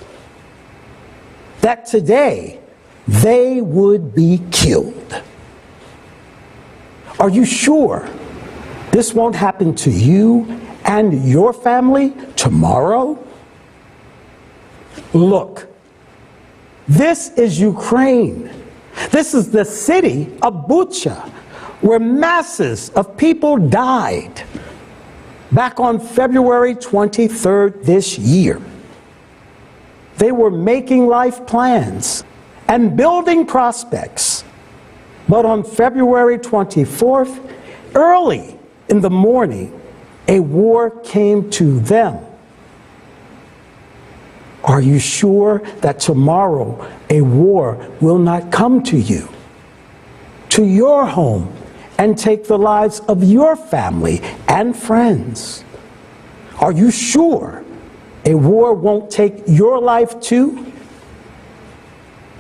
that today they would be killed. Are you sure this won't happen to you and your family tomorrow? Look, this is Ukraine. This is the city of Bucha, where masses of people died back on February 23rd this year. They were making life plans and building prospects. But on February 24th, early in the morning, a war came to them. Are you sure that tomorrow a war will not come to you, to your home, and take the lives of your family and friends? Are you sure a war won't take your life too?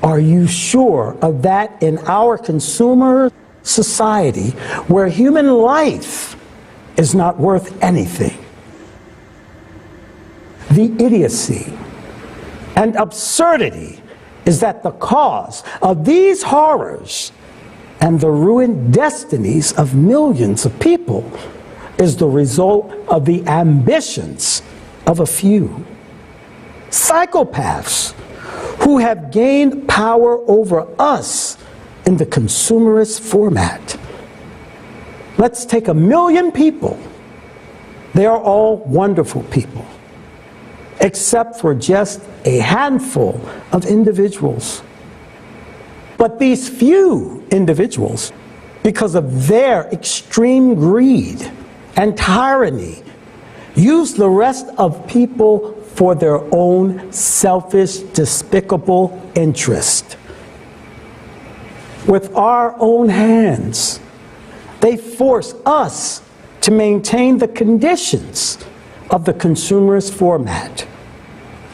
Are you sure of that in our consumer society where human life is not worth anything? The idiocy and absurdity is that the cause of these horrors and the ruined destinies of millions of people is the result of the ambitions of a few psychopaths who have gained power over us in the consumerist format. Let's take 1 million people. They are all wonderful people, except for just a handful of individuals. But these few individuals, because of their extreme greed and tyranny, use the rest of people for their own selfish, despicable interest. With our own hands, they force us to maintain the conditions of the consumerist format,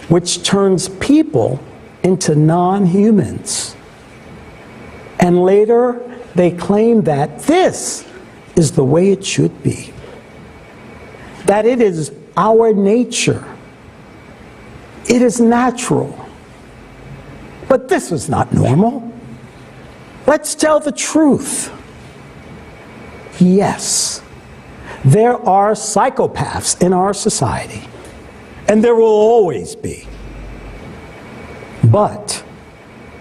which turns people into non-humans. And later, they claim that this is the way it should be, that it is our nature, it is natural. But this is not normal. Let's tell the truth. Yes, there are psychopaths in our society, and there will always be. But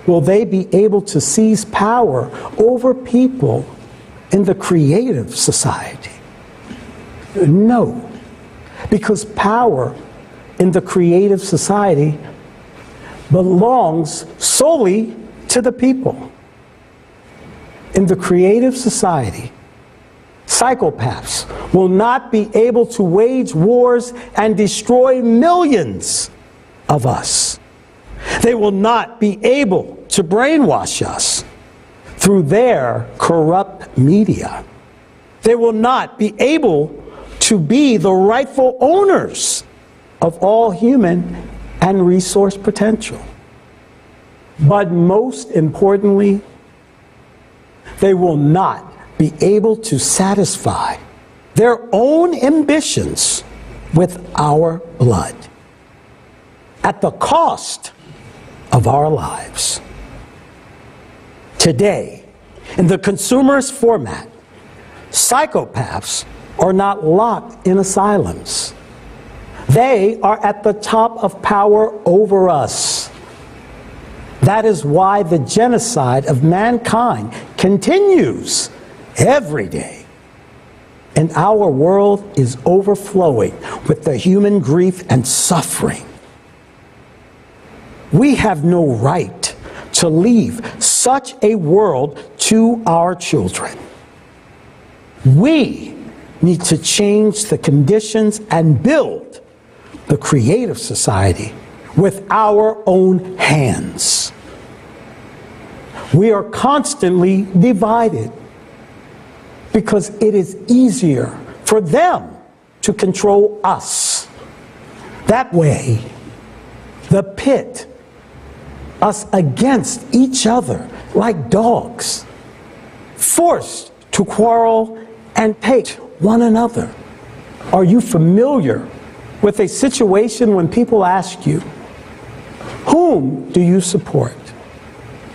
will they be able to seize power over people in the creative society? No, because power in the creative society belongs solely to the people. In the creative society, psychopaths will not be able to wage wars and destroy millions of us. They will not be able to brainwash us through their corrupt media. They will not be able to be the rightful owners of all human and resource potential. But most importantly, they will not be able to satisfy their own ambitions with our blood at the cost of our lives. Today, in the consumerist format, psychopaths are not locked in asylums. They are at the top of power over us. That is why the genocide of mankind continues every day. And our world is overflowing with the human grief and suffering. We have no right to leave such a world to our children. We need to change the conditions and build the creative society with our own hands. We are constantly divided because it is easier for them to control us. That way, the pit us against each other like dogs, forced to quarrel and hate one another. Are you familiar with a situation when people ask you, whom do you support?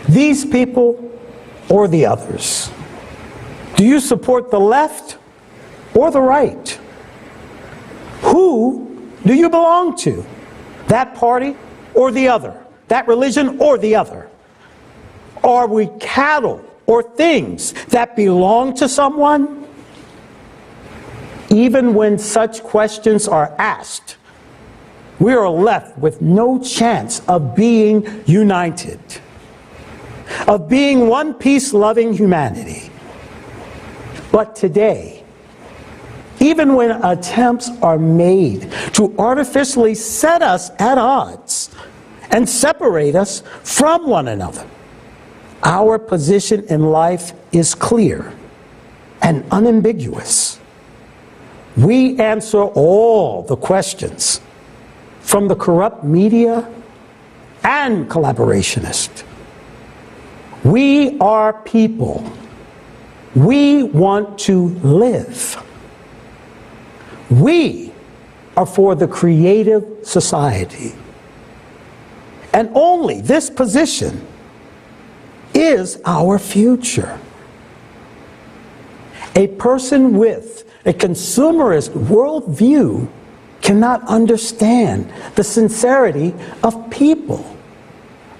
These people or the others? Do you support the left or the right? Who do you belong to? That party or the other? That religion or the other? Are we cattle or things that belong to someone? Even when such questions are asked, we are left with no chance of being united, of being one peace-loving humanity. But today, even when attempts are made to artificially set us at odds and separate us from one another, our position in life is clear and unambiguous. We answer all the questions from the corrupt media and collaborationists. We are people. We want to live. We are for the creative society. And only this position is our future. A person with a consumerist worldview cannot understand the sincerity of people,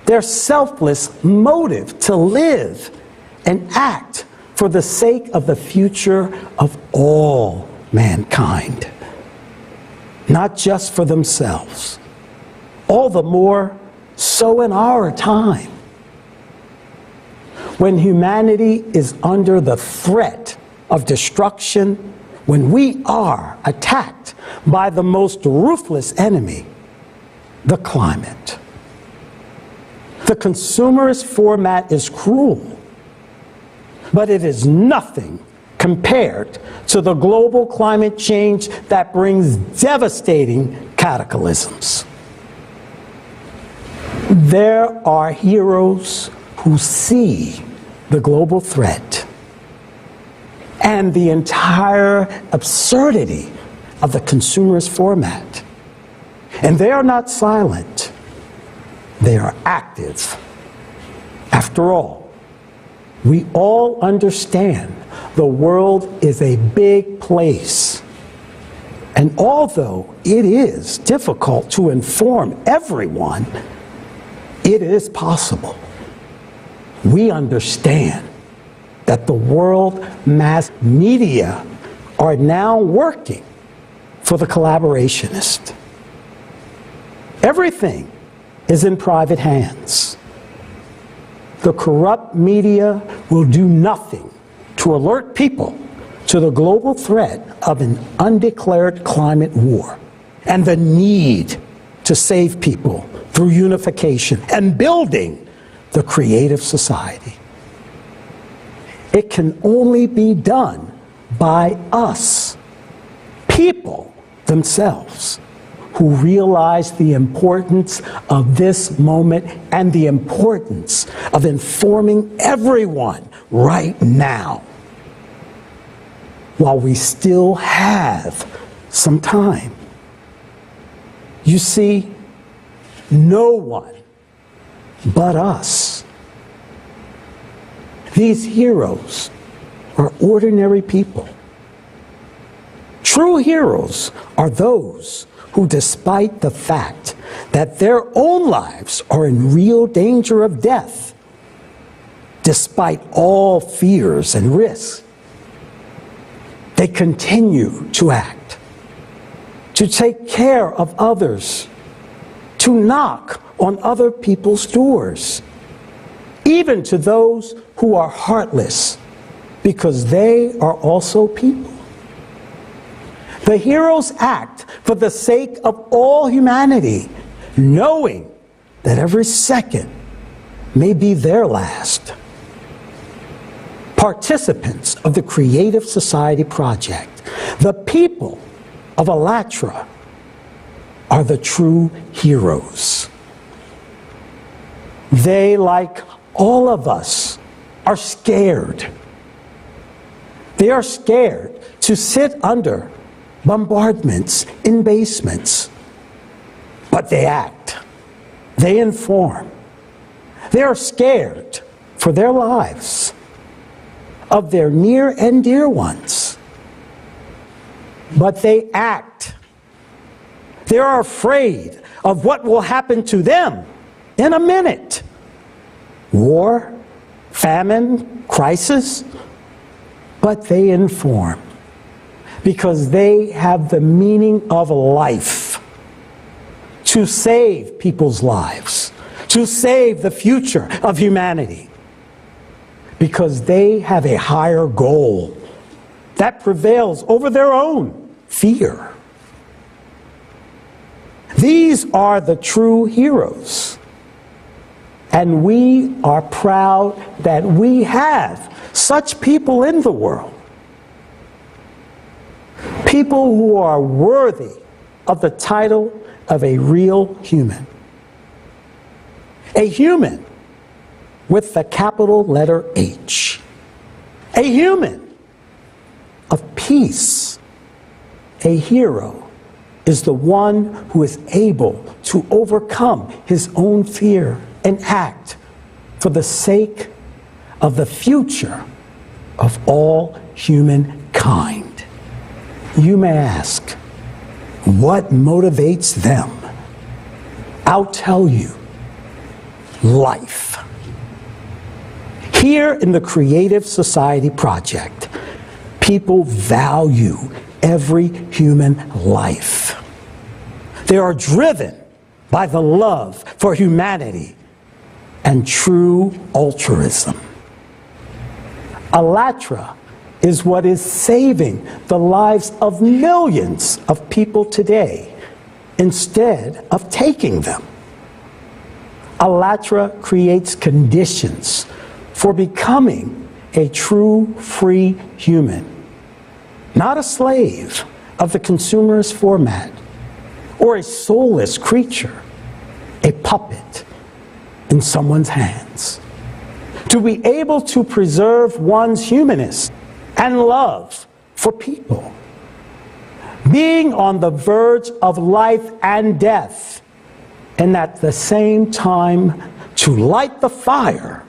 their selfless motive to live and act for the sake of the future of all mankind, not just for themselves. All the more so in our time, when humanity is under the threat of destruction, when we are attacked by the most ruthless enemy, the climate. The consumerist format is cruel, but it is nothing compared to the global climate change that brings devastating cataclysms. There are heroes who see the global threat and the entire absurdity of the consumerist format. And they are not silent. They are active. After all, we all understand The world is a big place. And although it is difficult to inform everyone, it is possible. We understand that the world mass media are now working for the collaborationist. Everything is in private hands. The corrupt media will do nothing to alert people to the global threat of an undeclared climate war and the need to save people through unification and building the creative society. It can only be done by us, people themselves, who realize the importance of this moment and the importance of informing everyone right now, while we still have some time. You see, no one but us. These heroes are ordinary people. True heroes are those who, despite the fact that their own lives are in real danger of death, despite all fears and risks, they continue to act, to take care of others, to knock on other people's doors, even to those who are heartless, because they are also people. The heroes act for the sake of all humanity, knowing that every second may be their last. Participants of the Creative Society Project, the people of Alatra, are the true heroes. They, like all of us, are scared. They are scared to sit under bombardments in basements. But they act. They inform. They are scared for their lives, of their near and dear ones. But they act. They are afraid of what will happen to them in a minute. War, famine, crisis. But they inform, because they have the meaning of life, to save people's lives, to save the future of humanity, because they have a higher goal that prevails over their own fear. These are the true heroes, and we are proud that we have such people in the world. People who are worthy of the title of a real human. A human with the capital letter H. A human of peace. A hero is the one who is able to overcome his own fear and act for the sake of the future of all humankind. You may ask, what motivates them? I'll tell you, life. Here in the Creative Society Project, people value every human life. They are driven by the love for humanity and true altruism. Alatra is what is saving the lives of millions of people today instead of taking them. Alatra creates conditions for becoming a true free human, not a slave of the consumerist format or a soulless creature, a puppet in someone's hands. To be able to preserve one's humanness and love for people. Being on the verge of life and death, and at the same time to light the fire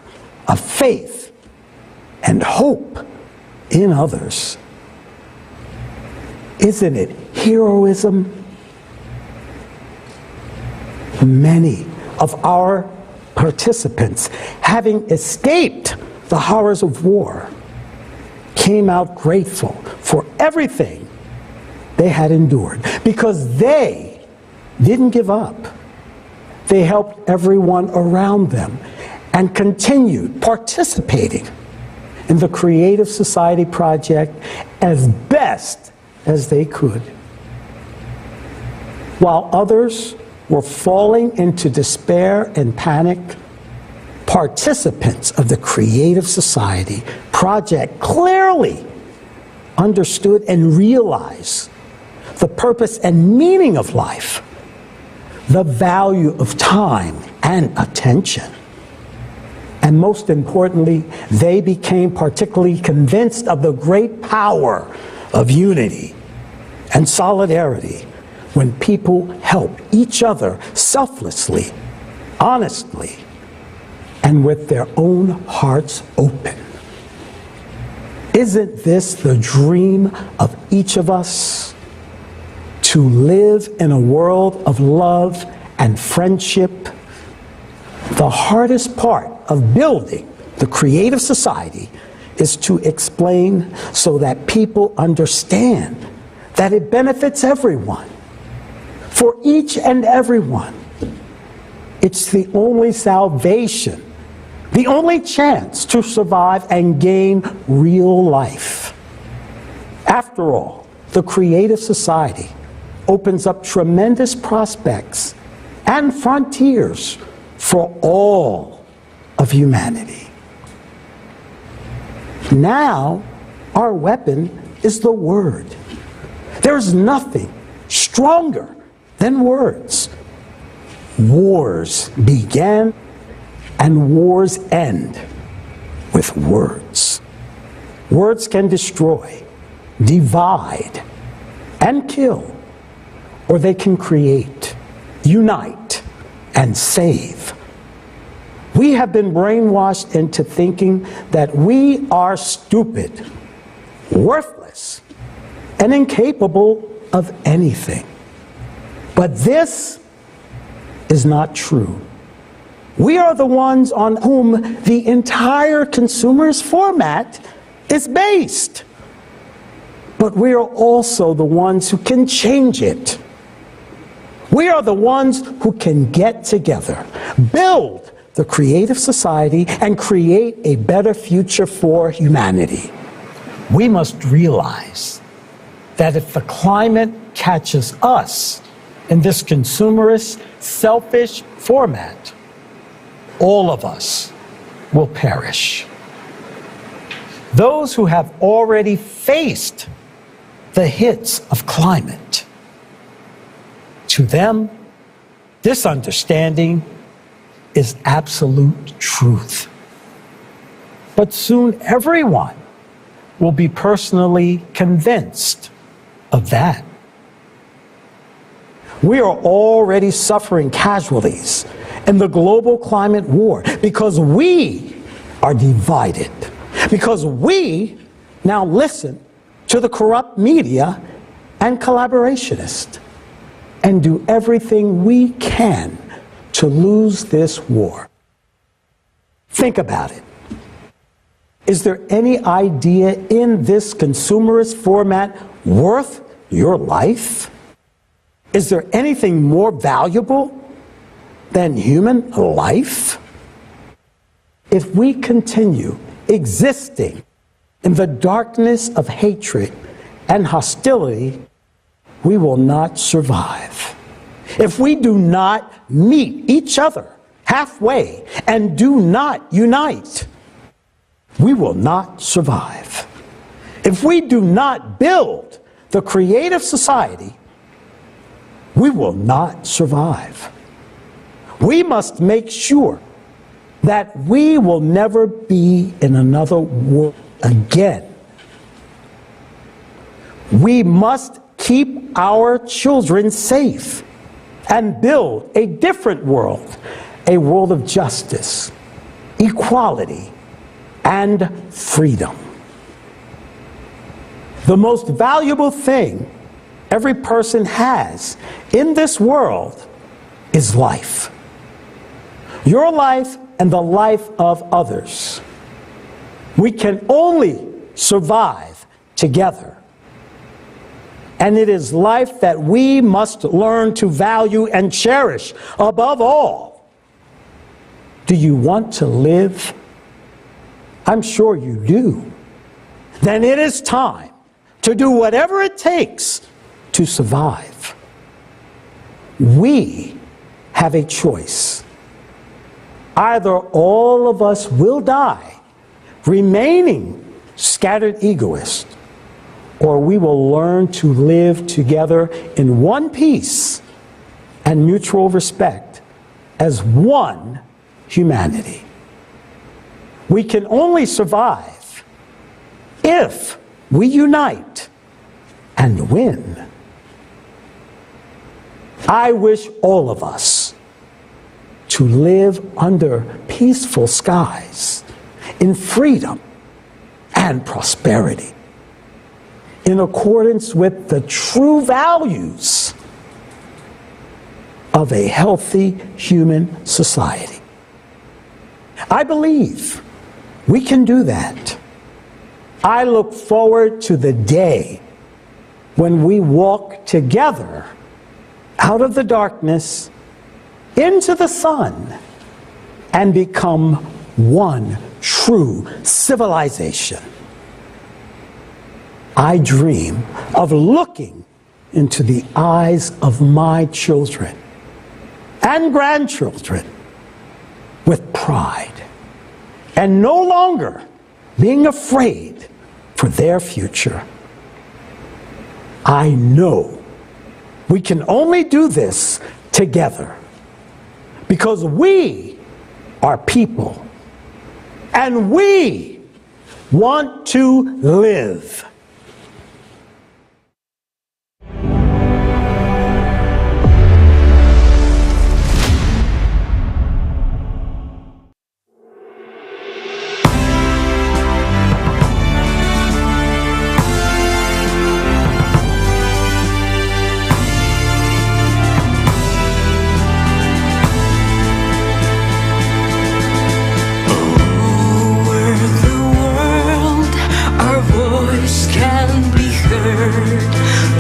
of faith and hope in others. Isn't it heroism? Many of our participants, having escaped the horrors of war, came out grateful for everything they had endured because they didn't give up. They helped everyone around them and continued participating in the Creative Society project as best as they could. While others were falling into despair and panic, participants of the Creative Society project clearly understood and realized the purpose and meaning of life, the value of time and attention. And most importantly, they became particularly convinced of the great power of unity and solidarity when people help each other selflessly, honestly, and with their own hearts open. Isn't this the dream of each of us? To live in a world of love and friendship? The hardest part of building the Creative Society is to explain so that people understand that it benefits everyone, for each and everyone. It's the only salvation, the only chance to survive and gain real life. After all, the Creative Society opens up tremendous prospects and frontiers for all of humanity. Now, our weapon is the word. There's nothing stronger than words. Wars begin and wars end with words. Words can destroy, divide, and kill, or they can create, unite, and save. We have been brainwashed into thinking that we are stupid, worthless, and incapable of anything. But this is not true. We are the ones on whom the entire consumerist format is based. But we are also the ones who can change it. We are the ones who can get together, build the Creative Society, and create a better future for humanity. We must realize that if the climate catches us in this consumerist, selfish format, all of us will perish. Those who have already faced the hits of climate, to them, this understanding is absolute truth. But soon everyone will be personally convinced of that. We are already suffering casualties in the global climate war because we are divided, because we now listen to the corrupt media and collaborationists and do everything we can to lose this war. Think about it. Is there any idea in this consumerist format worth your life? Is there anything more valuable than human life? If we continue existing in the darkness of hatred and hostility, we will not survive. If we do not meet each other halfway and do not unite, we will not survive. If we do not build the Creative Society, we will not survive. We must make sure that we will never be in another war again. We must keep our children safe and build a different world, a world of justice, equality, and freedom. The most valuable thing every person has in this world is life. Your life and the life of others. We can only survive together. And it is life that we must learn to value and cherish above all. Do you want to live? I'm sure you do. Then it is time to do whatever it takes to survive. We have a choice. Either all of us will die, remaining scattered egoists, or we will learn to live together in one peace and mutual respect as one humanity. We can only survive if we unite and win. I wish all of us to live under peaceful skies, in freedom and prosperity, in accordance with the true values of a healthy human society. I believe we can do that. I look forward to the day when we walk together out of the darkness into the sun and become one true civilization. I dream of looking into the eyes of my children and grandchildren with pride and no longer being afraid for their future. I know we can only do this together because we are people and we want to live.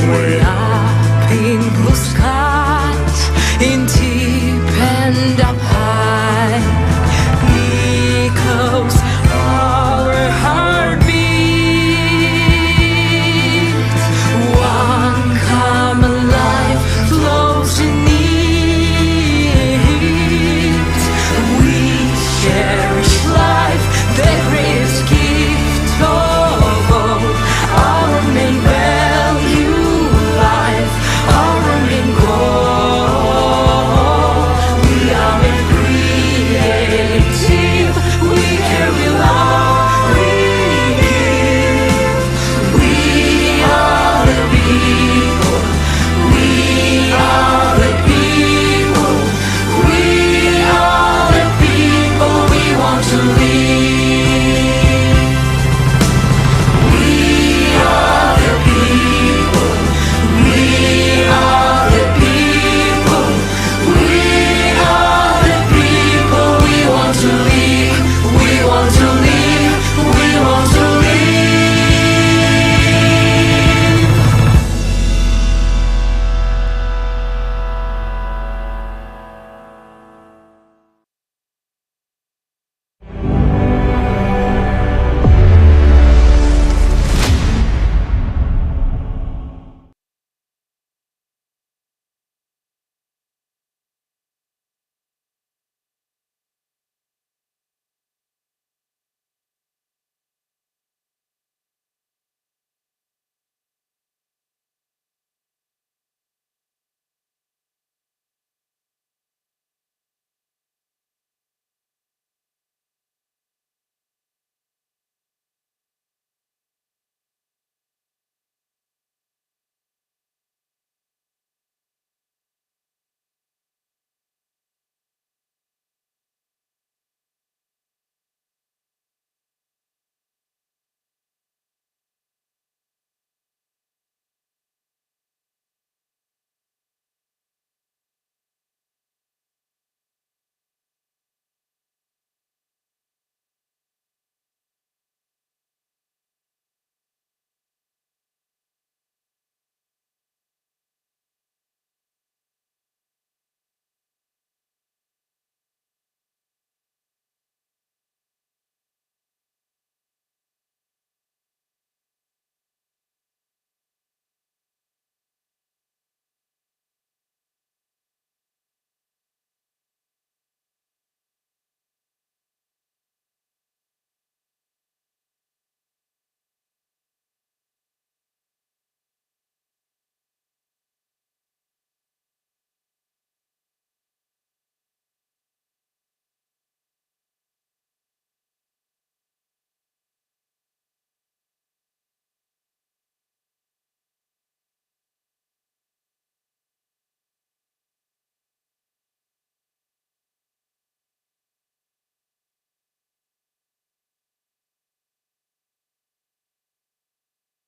Way up in blue skies, in deep and up high.